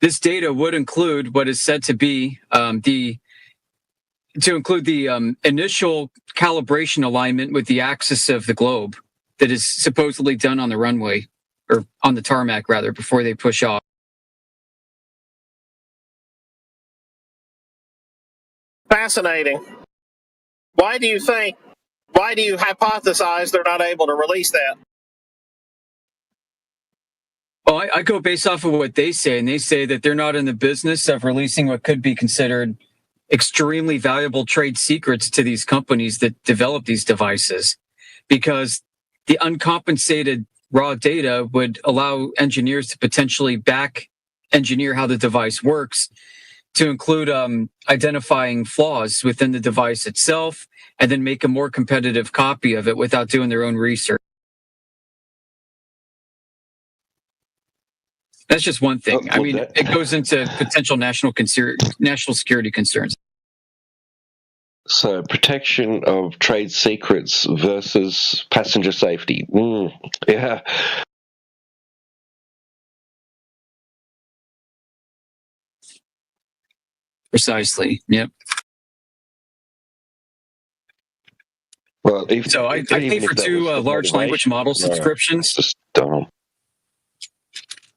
This data would include what is said to be the initial calibration alignment with the axis of the globe that is supposedly done on the runway, or on the tarmac rather, before they push off.
Fascinating. Why do you hypothesize they're not able to release that?
Well, I go based off of what they say, and they say that they're not in the business of releasing what could be considered extremely valuable trade secrets to these companies that develop these devices, because the uncompensated raw data would allow engineers to potentially back engineer how the device works, to include identifying flaws within the device itself, and then make a more competitive copy of it without doing their own research. That's just one thing. I mean, it goes into potential national security concerns.
So, protection of trade secrets versus passenger safety. Yeah.
Precisely. Yep.
Well,
so I pay for two large language model subscriptions.
It's just dumb.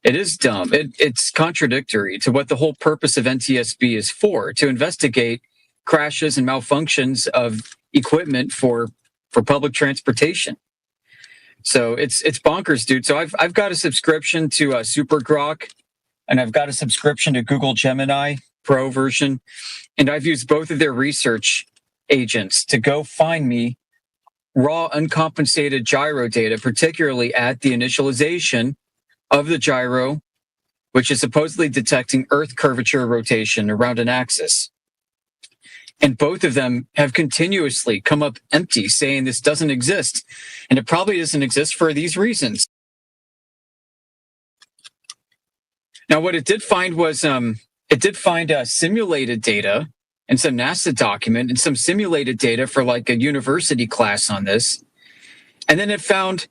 It is dumb. It's contradictory to what the whole purpose of NTSB is for, to investigate crashes and malfunctions of equipment for public transportation. So it's bonkers, dude. So I've got a subscription to SuperGrok, and I've got a subscription to Google Gemini Pro version, and I've used both of their research agents to go find me raw uncompensated gyro data, particularly at the initialization of the gyro, which is supposedly detecting Earth curvature rotation around an axis. And both of them have continuously come up empty, saying this doesn't exist. And it probably doesn't exist for these reasons. Now, what it did find was it did find simulated data and some NASA document and some simulated data for like a university class on this. And then it found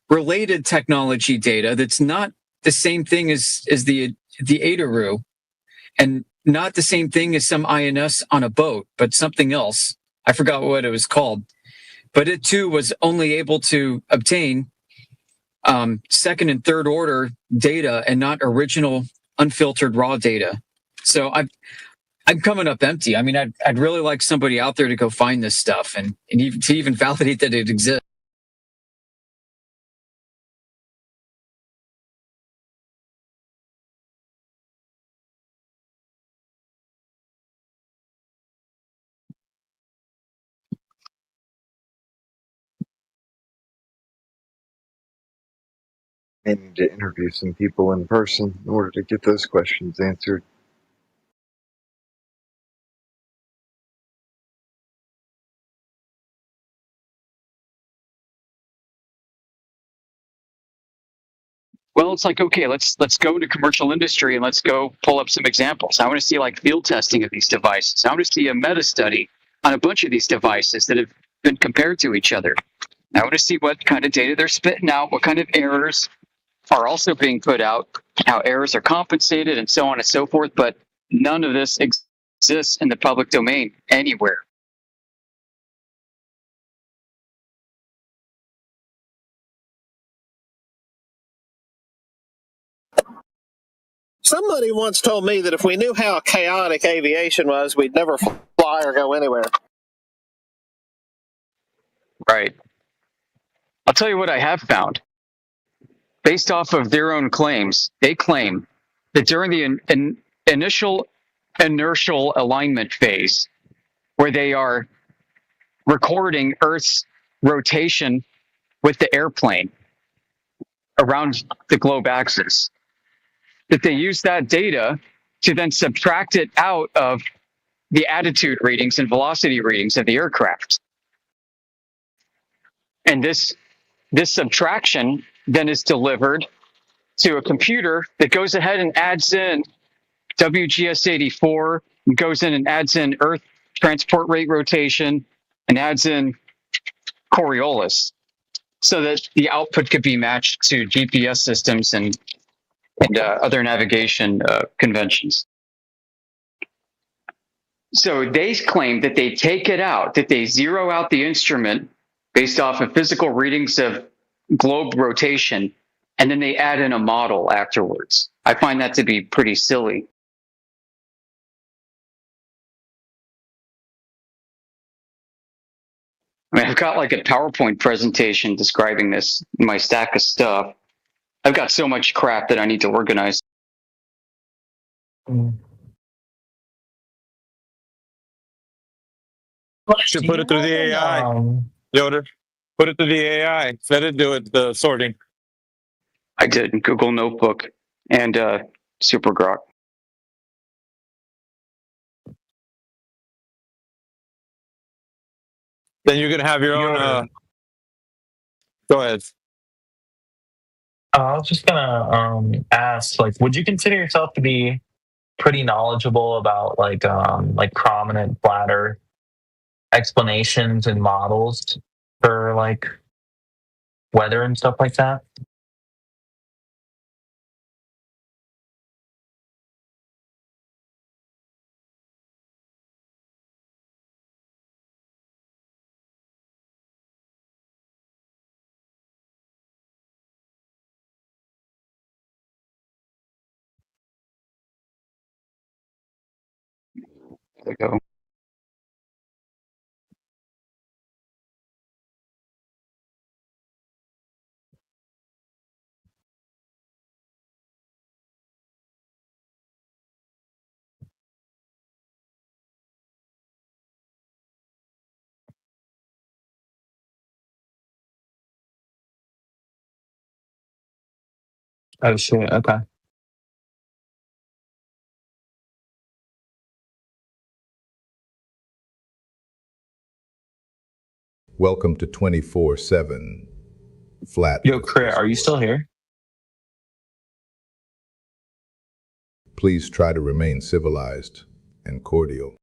related technology data that's not the same thing as the ADARU, and not the same thing as some INS on a boat, but something else. I forgot what it was called. But it too was only able to obtain second and third order data and not original unfiltered raw data. So I'm coming up empty. I mean, I'd really like somebody out there to go find this stuff and to even validate that it exists.
I need to interview some people in person in order to get those questions answered.
Well, it's like, okay, let's go into commercial industry and let's go pull up some examples. I want to see like field testing of these devices. I want to see a meta study on a bunch of these devices that have been compared to each other. I want to see what kind of data they're spitting out, what kind of errors are also being put out, how errors are compensated, and so on and so forth. But none of this exists in the public domain anywhere.
Somebody once told me that if we knew how chaotic aviation was, we'd never fly or go anywhere.
Right. I'll tell you what I have found. Based off of their own claims, they claim that during the initial inertial alignment phase, where they are recording Earth's rotation with the airplane around the globe axis, that they use that data to then subtract it out of the attitude readings and velocity readings of the aircraft. And this subtraction then is delivered to a computer that goes ahead and adds in WGS84, and goes in and adds in Earth transport rate rotation, and adds in Coriolis, so that the output could be matched to GPS systems and other navigation conventions. So they claim that they take it out, that they zero out the instrument based off of physical readings of globe rotation, and then they add in a model afterwards. I find that to be pretty silly. I mean, I've got like a PowerPoint presentation describing this, my stack of stuff. I've got so much crap that I need to organize.
Should put it through the AI. Yoder, put it through the AI. Let it do it, the sorting.
I did in Google Notebook and SuperGrok.
Then you're gonna have your own. Go ahead.
I was just gonna ask, like, would you consider yourself to be pretty knowledgeable about like prominent flat Earth explanations and models for like weather and stuff like that?
There you go.
Oh shit. Okay.
Welcome to 24/7 Flat.
Yo, Crit, are you still here?
Please try to remain civilized and cordial.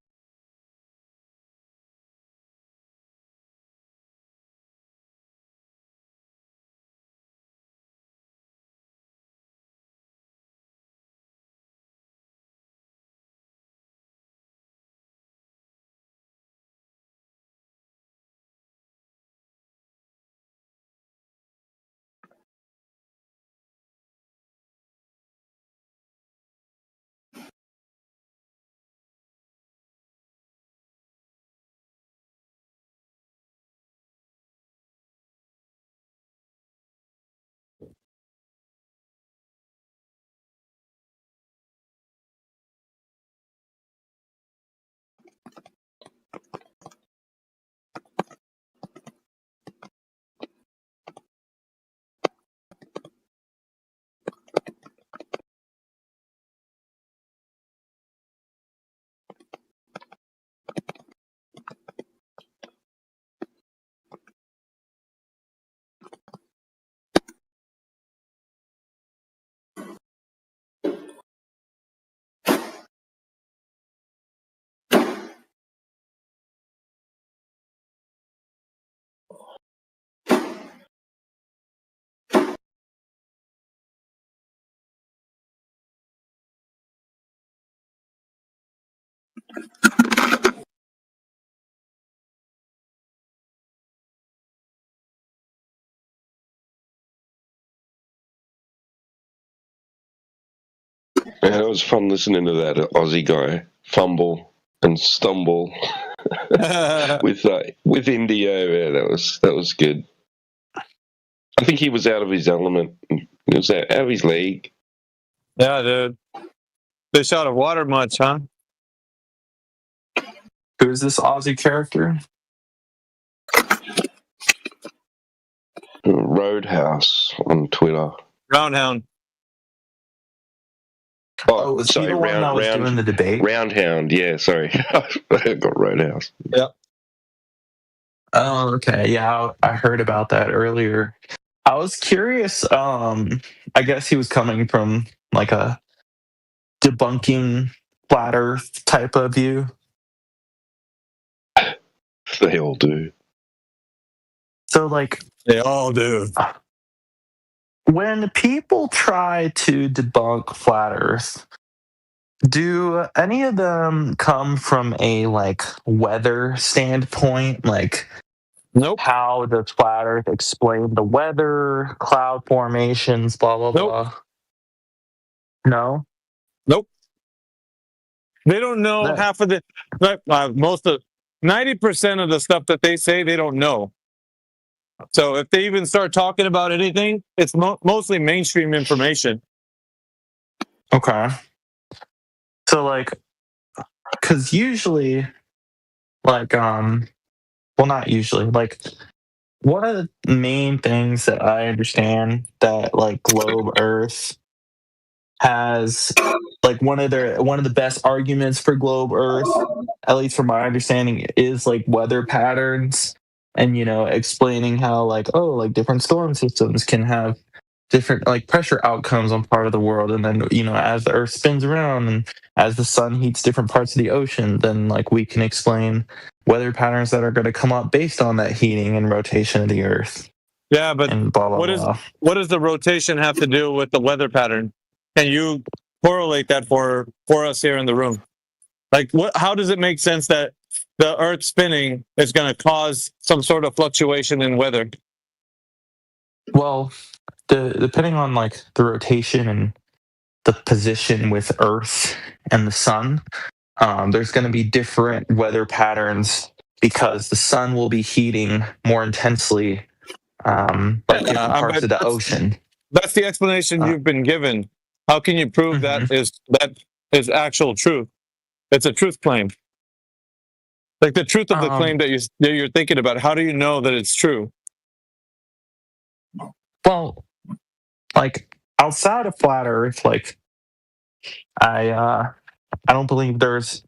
Yeah, it was fun listening to that Aussie guy fumble and stumble with Indio. Yeah, that was good. I think he was out of his element. He was out of his league.
Yeah, dude. Fish out of water much, huh?
Who is this Aussie character?
Roadhouse on Twitter.
Roundhound.
Oh,
was he
sorry,
the one that was doing the debate?
Roundhound, yeah, sorry. I got Roadhouse.
Yep.
Oh, okay. Yeah, I heard about that earlier. I was curious. I guess he was coming from like a debunking flat Earth type of view.
They all do.
So, like,
they all do.
When people try to debunk flat Earth, do any of them come from a like weather standpoint? Like,
nope.
How does flat Earth explain the weather, cloud formations, blah blah blah? No.
Nope. They don't know half of the most of 90% of the stuff that they say they don't know. So if they even start talking about anything, it's mostly mainstream information.
Okay. So like, because usually, like, well, not usually, like, one of the main things that I understand that like Globe Earth has, like, one of the best arguments for Globe Earth, at least from my understanding, is like weather patterns, and explaining how like different storm systems can have different like pressure outcomes on part of the world, and then as the Earth spins around and as the sun heats different parts of the ocean, then like we can explain weather patterns that are going to come up based on that heating and rotation of the Earth.
Yeah, but
and blah blah
what
blah.
does the rotation have to do with the weather pattern? Can you correlate that for us here in the room? Like, how does it make sense that the Earth spinning is going to cause some sort of fluctuation in weather?
Well, depending on like the rotation and the position with Earth and the sun, there's going to be different weather patterns because the sun will be heating more intensely, like different parts of the ocean.
That's the explanation you've been given. How can you prove that is actual truth? It's a truth claim. Like the truth of the claim that you're thinking about. How do you know that it's true?
Well, like outside of flat Earth, like I don't believe there's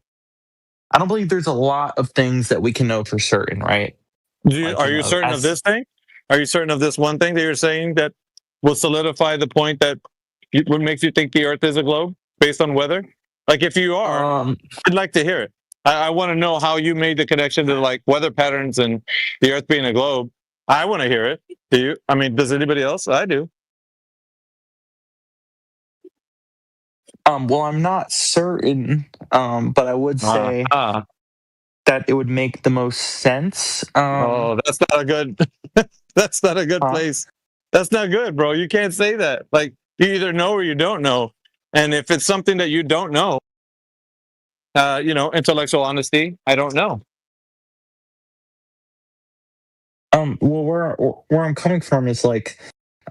a lot of things that we can know for certain, right?
Are you certain of this thing? Are you certain of this one thing that you're saying that will solidify the point that what makes you think the Earth is a globe based on weather? Like, if you are, I'd like to hear it. I want to know how you made the connection to like weather patterns and the Earth being a globe. I want to hear it. Do you? I mean, does anybody else? I do.
Well, I'm not certain, but I would say that it would make the most sense.
That's not a good. That's not a good place. That's not good, bro. You can't say that. Like, you either know or you don't know. And if it's something that you don't know, intellectual honesty, I don't know.
Well, where I'm coming from is like,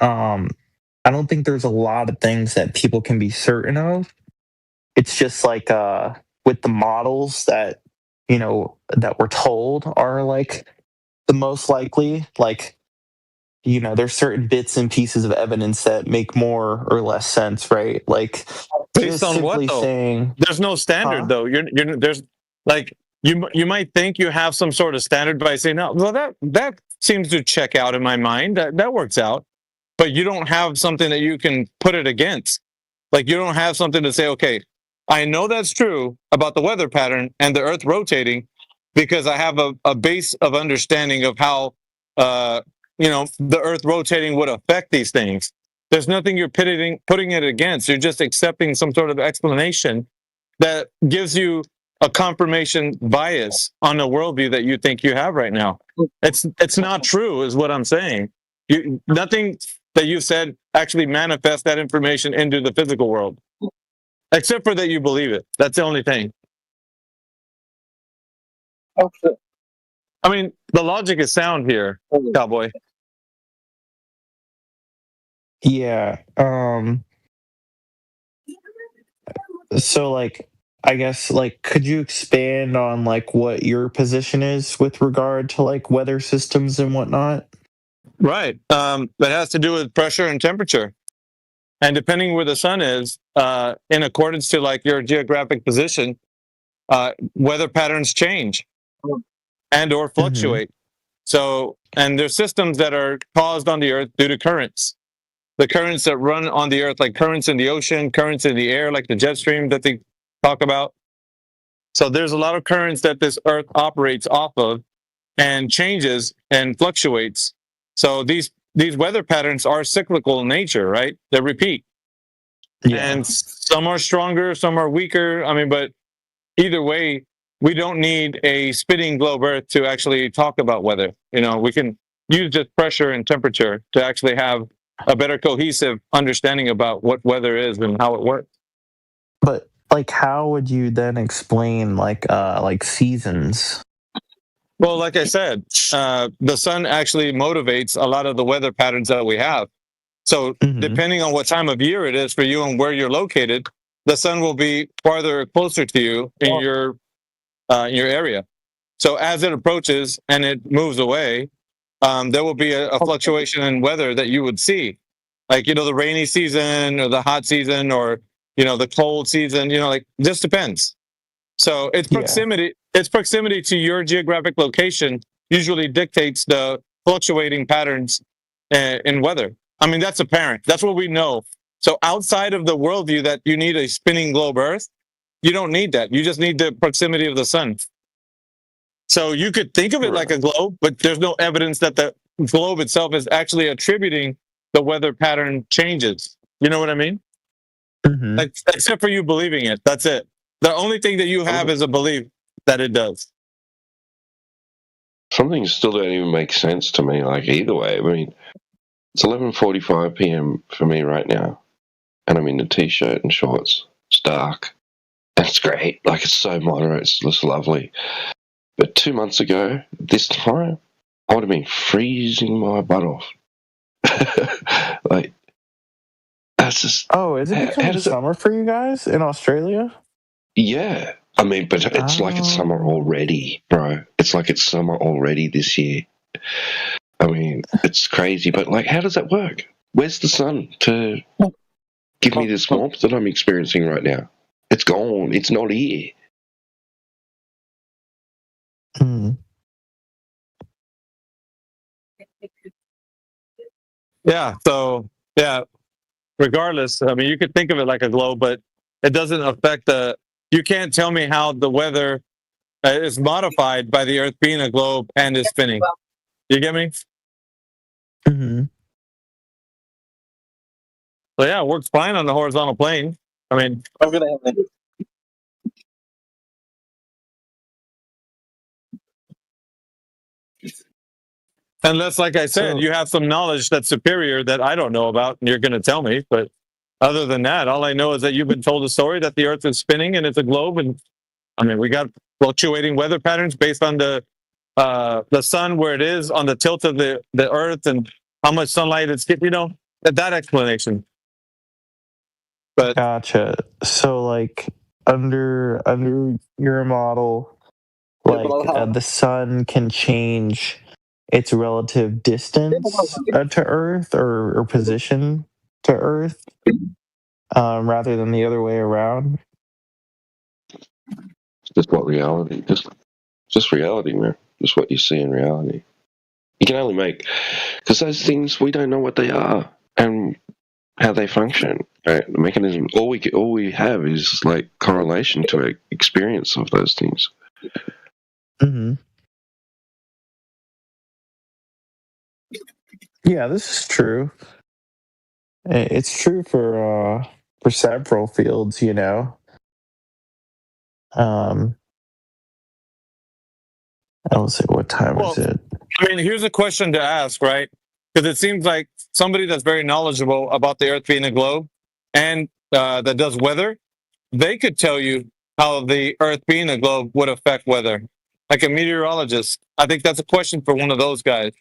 I don't think there's a lot of things that people can be certain of. It's just like with the models that that we're told are like the most likely. Like, there's certain bits and pieces of evidence that make more or less sense, right? Like,
based on what though? There's no standard though. There's like you might think you have some sort of standard by saying, "No, well that seems to check out in my mind. That works out," but you don't have something that you can put it against. Like, you don't have something to say, "Okay, I know that's true about the weather pattern and the Earth rotating because I have a base of understanding of how the Earth rotating would affect these things." There's nothing you're putting it against. You're just accepting some sort of explanation that gives you a confirmation bias on the worldview that you think you have right now. It's not true, is what I'm saying. Nothing that you said actually manifests that information into the physical world, except for that you believe it. That's the only thing. Okay. I mean, the logic is sound here, Cowboy.
Yeah. So like, I guess like, could you expand on like what your position is with regard to like weather systems and whatnot?
Right. That has to do with pressure and temperature. And depending where the sun is, in accordance to like your geographic position, weather patterns change and or fluctuate. So, and there's systems that are caused on the Earth due to currents. The currents that run on the Earth, like currents in the ocean, currents in the air, like the jet stream that they talk about. So there's a lot of currents that this Earth operates off of and changes and fluctuates. So these weather patterns are cyclical in nature, right? They repeat. Yeah. And some are stronger, some are weaker. I mean, but either way, we don't need a spinning globe Earth to actually talk about weather. We can use just pressure and temperature to actually have a better cohesive understanding about what weather is and how it works.
But like, how would you then explain like seasons?
Well, like I said, the sun actually motivates a lot of the weather patterns that we have. So depending on what time of year it is for you and where you're located, the sun will be farther or closer to you in your area. So as it approaches and it moves away, there will be a fluctuation in weather that you would see, like, the rainy season or the hot season or, the cold season, like, just depends. So its proximity, its proximity to your geographic location usually dictates the fluctuating patterns in weather. I mean, that's apparent. That's what we know. So outside of the worldview that you need a spinning globe Earth, you don't need that. You just need the proximity of the sun. So you could think of it like a globe, but there's no evidence that the globe itself is actually attributing the weather pattern changes. You know what I mean? Like, except for you believing it. That's it. The only thing that you have is a belief that it does.
Some things still don't even make sense to me. Like either way, I mean, it's 11:45 p.m. for me right now, and I'm in a t-shirt and shorts. It's dark, and it's great. Like it's so moderate. It's just lovely. But 2 months ago, this time, I would have been freezing my butt off. Like that's just.
Oh, is it becoming summer for you guys in Australia?
Yeah. I mean, but it's like it's summer already, bro. It's like it's summer already this year. I mean, it's crazy, but like, how does that work? Where's the sun to give me this warmth that I'm experiencing right now? It's gone. It's not here.
Yeah. So, yeah, regardless, I mean, you could think of it like a globe, but it doesn't affect the. You can't tell me how the weather is modified by the Earth being a globe and is spinning. You get me?
Mm-hmm.
So yeah, it works fine on the horizontal plane. I mean,
I'm gonna have that.
unless, like I said, you have some knowledge that's superior that I don't know about, and you're going to tell me. But other than that, all I know is that you've been told a story that the Earth is spinning and it's a globe, and I mean, we got fluctuating weather patterns based on the sun, where it is on the tilt of the Earth, and how much sunlight it's getting. You know, that explanation. But
Gotcha. So, like, under your model, like the sun can change its relative distance to Earth or position to Earth, rather than the other way around.
It's just what reality, just reality, man. Just what you see in reality. You can only make, because those things, we don't know what they are and how they function. Right? The mechanism, all we have is like correlation to our experience of those things.
Mm-hmm. Yeah, this is true. It's true for several fields, you know. Let's see, what time is it?
I mean, here's a question to ask, right? Because it seems like somebody that's very knowledgeable about the Earth being a globe and that does weather, they could tell you how the Earth being a globe would affect weather. Like a meteorologist. I think that's a question for one of those guys.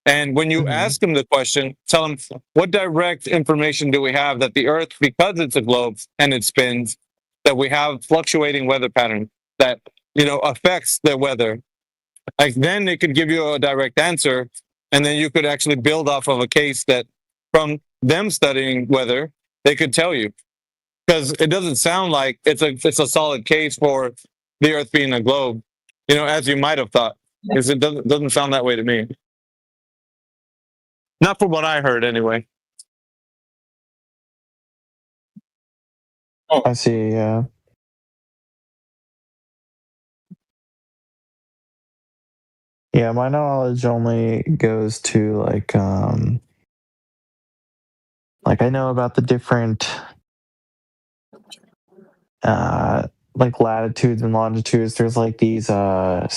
And when you ask them the question, tell them, what direct information do we have that the Earth, because it's a globe and it spins, that we have fluctuating weather patterns that, you know, affects the weather? Like, then they could give you a direct answer, and then you could actually build off of a case that, from them studying weather, they could tell you. Because it doesn't sound like it's a solid case for the Earth being a globe, you know, as you might have thought. Because it doesn't sound that way to me. Not from what I heard, anyway.
I see. Yeah. Yeah, my knowledge only goes to like I know about the different like latitudes and longitudes. There's like these I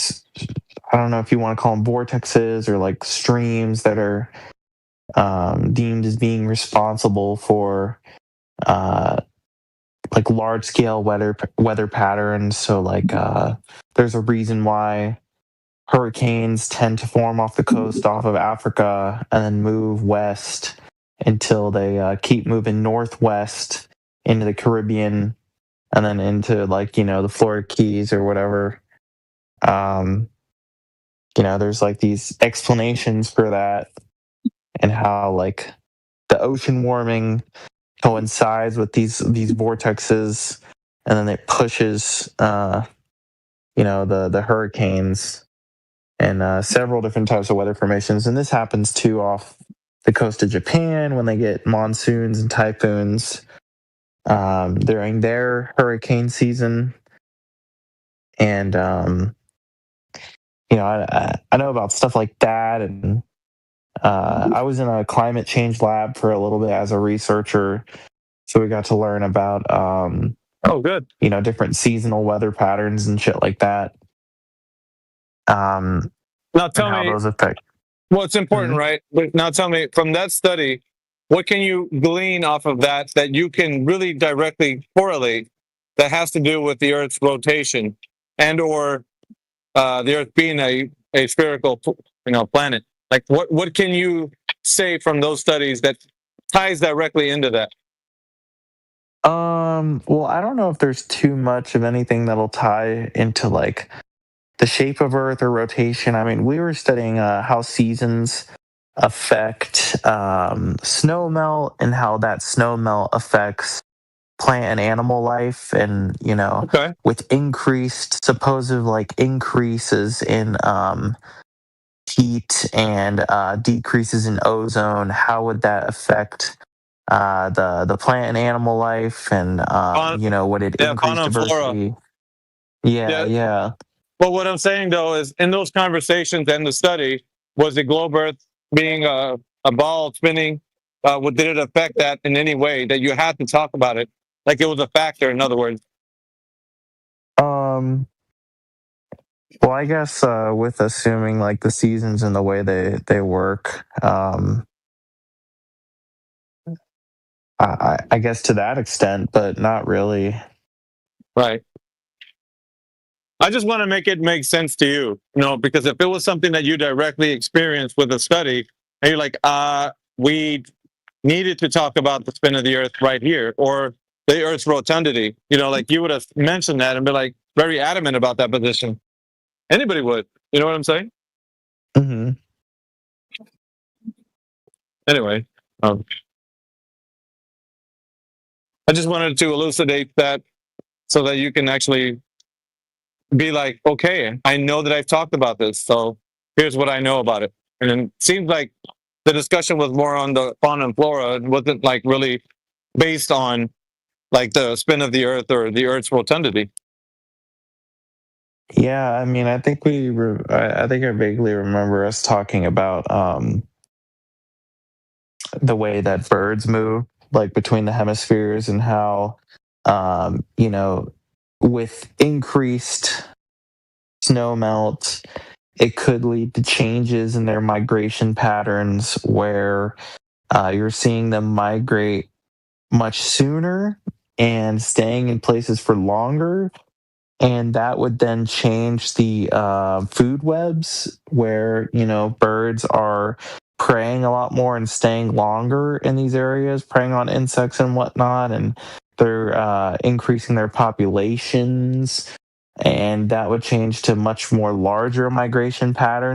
don't know if you want to call them vortexes or like streams that are deemed as being responsible for like large scale weather patterns. So like there's a reason why hurricanes tend to form off the coast off of Africa and then move west until they keep moving northwest into the Caribbean and then into, like, you know, the Florida Keys or whatever. You know, there's like these explanations for that and how like the ocean warming coincides with these vortexes, and then it pushes you know, the hurricanes and several different types of weather formations. And this happens too off the coast of Japan when they get monsoons and typhoons during their hurricane season. And I know about stuff like that, and I was in a climate change lab for a little bit as a researcher, so we got to learn about
good.
Different seasonal weather patterns and shit like that.
Now tell
how
me
those affect.
Well, it's important, right? But now tell me, from that study, what can you glean off of that you can really directly correlate that has to do with the Earth's rotation and or the Earth being a spherical, planet? Like, what can you say from those studies that ties directly into that?
Well, I don't know if there's too much of anything that'll tie into like the shape of Earth or rotation. I mean, we were studying how seasons affect snow melt and how that snow melt affects plant and animal life, and with supposed increases in heat and decreases in ozone, how would that affect the plant and animal life, and would it increase diversity? Yeah.
But what I'm saying though is, in those conversations and the study, was the globe Earth being a ball spinning? Did it affect that in any way that you had to talk about it? Like it was a factor, in other words.
Well, I guess with assuming like the seasons and the way they work, I guess to that extent, but not really.
Right. I just want to make it make sense to you, because if it was something that you directly experienced with a study, and you're like, we needed to talk about the spin of the Earth right here, or the Earth's rotundity, like you would have mentioned that and been like very adamant about that position. Anybody would. You know what I'm saying?
Mm-hmm.
Anyway, I just wanted to elucidate that so that you can actually be like, okay, I know that I've talked about this, so here's what I know about it. And it seems like the discussion was more on the fauna and flora. It wasn't like really based on like the spin of the Earth or the Earth's rotundity.
Yeah, I mean, I think I vaguely remember us talking about the way that birds move, like between the hemispheres, and how with increased snow melt, it could lead to changes in their migration patterns where you're seeing them migrate much sooner and staying in places for longer. And that would then change the food webs where, birds are preying a lot more and staying longer in these areas, preying on insects and whatnot. And they're increasing their populations. And that would change to much more larger migration patterns.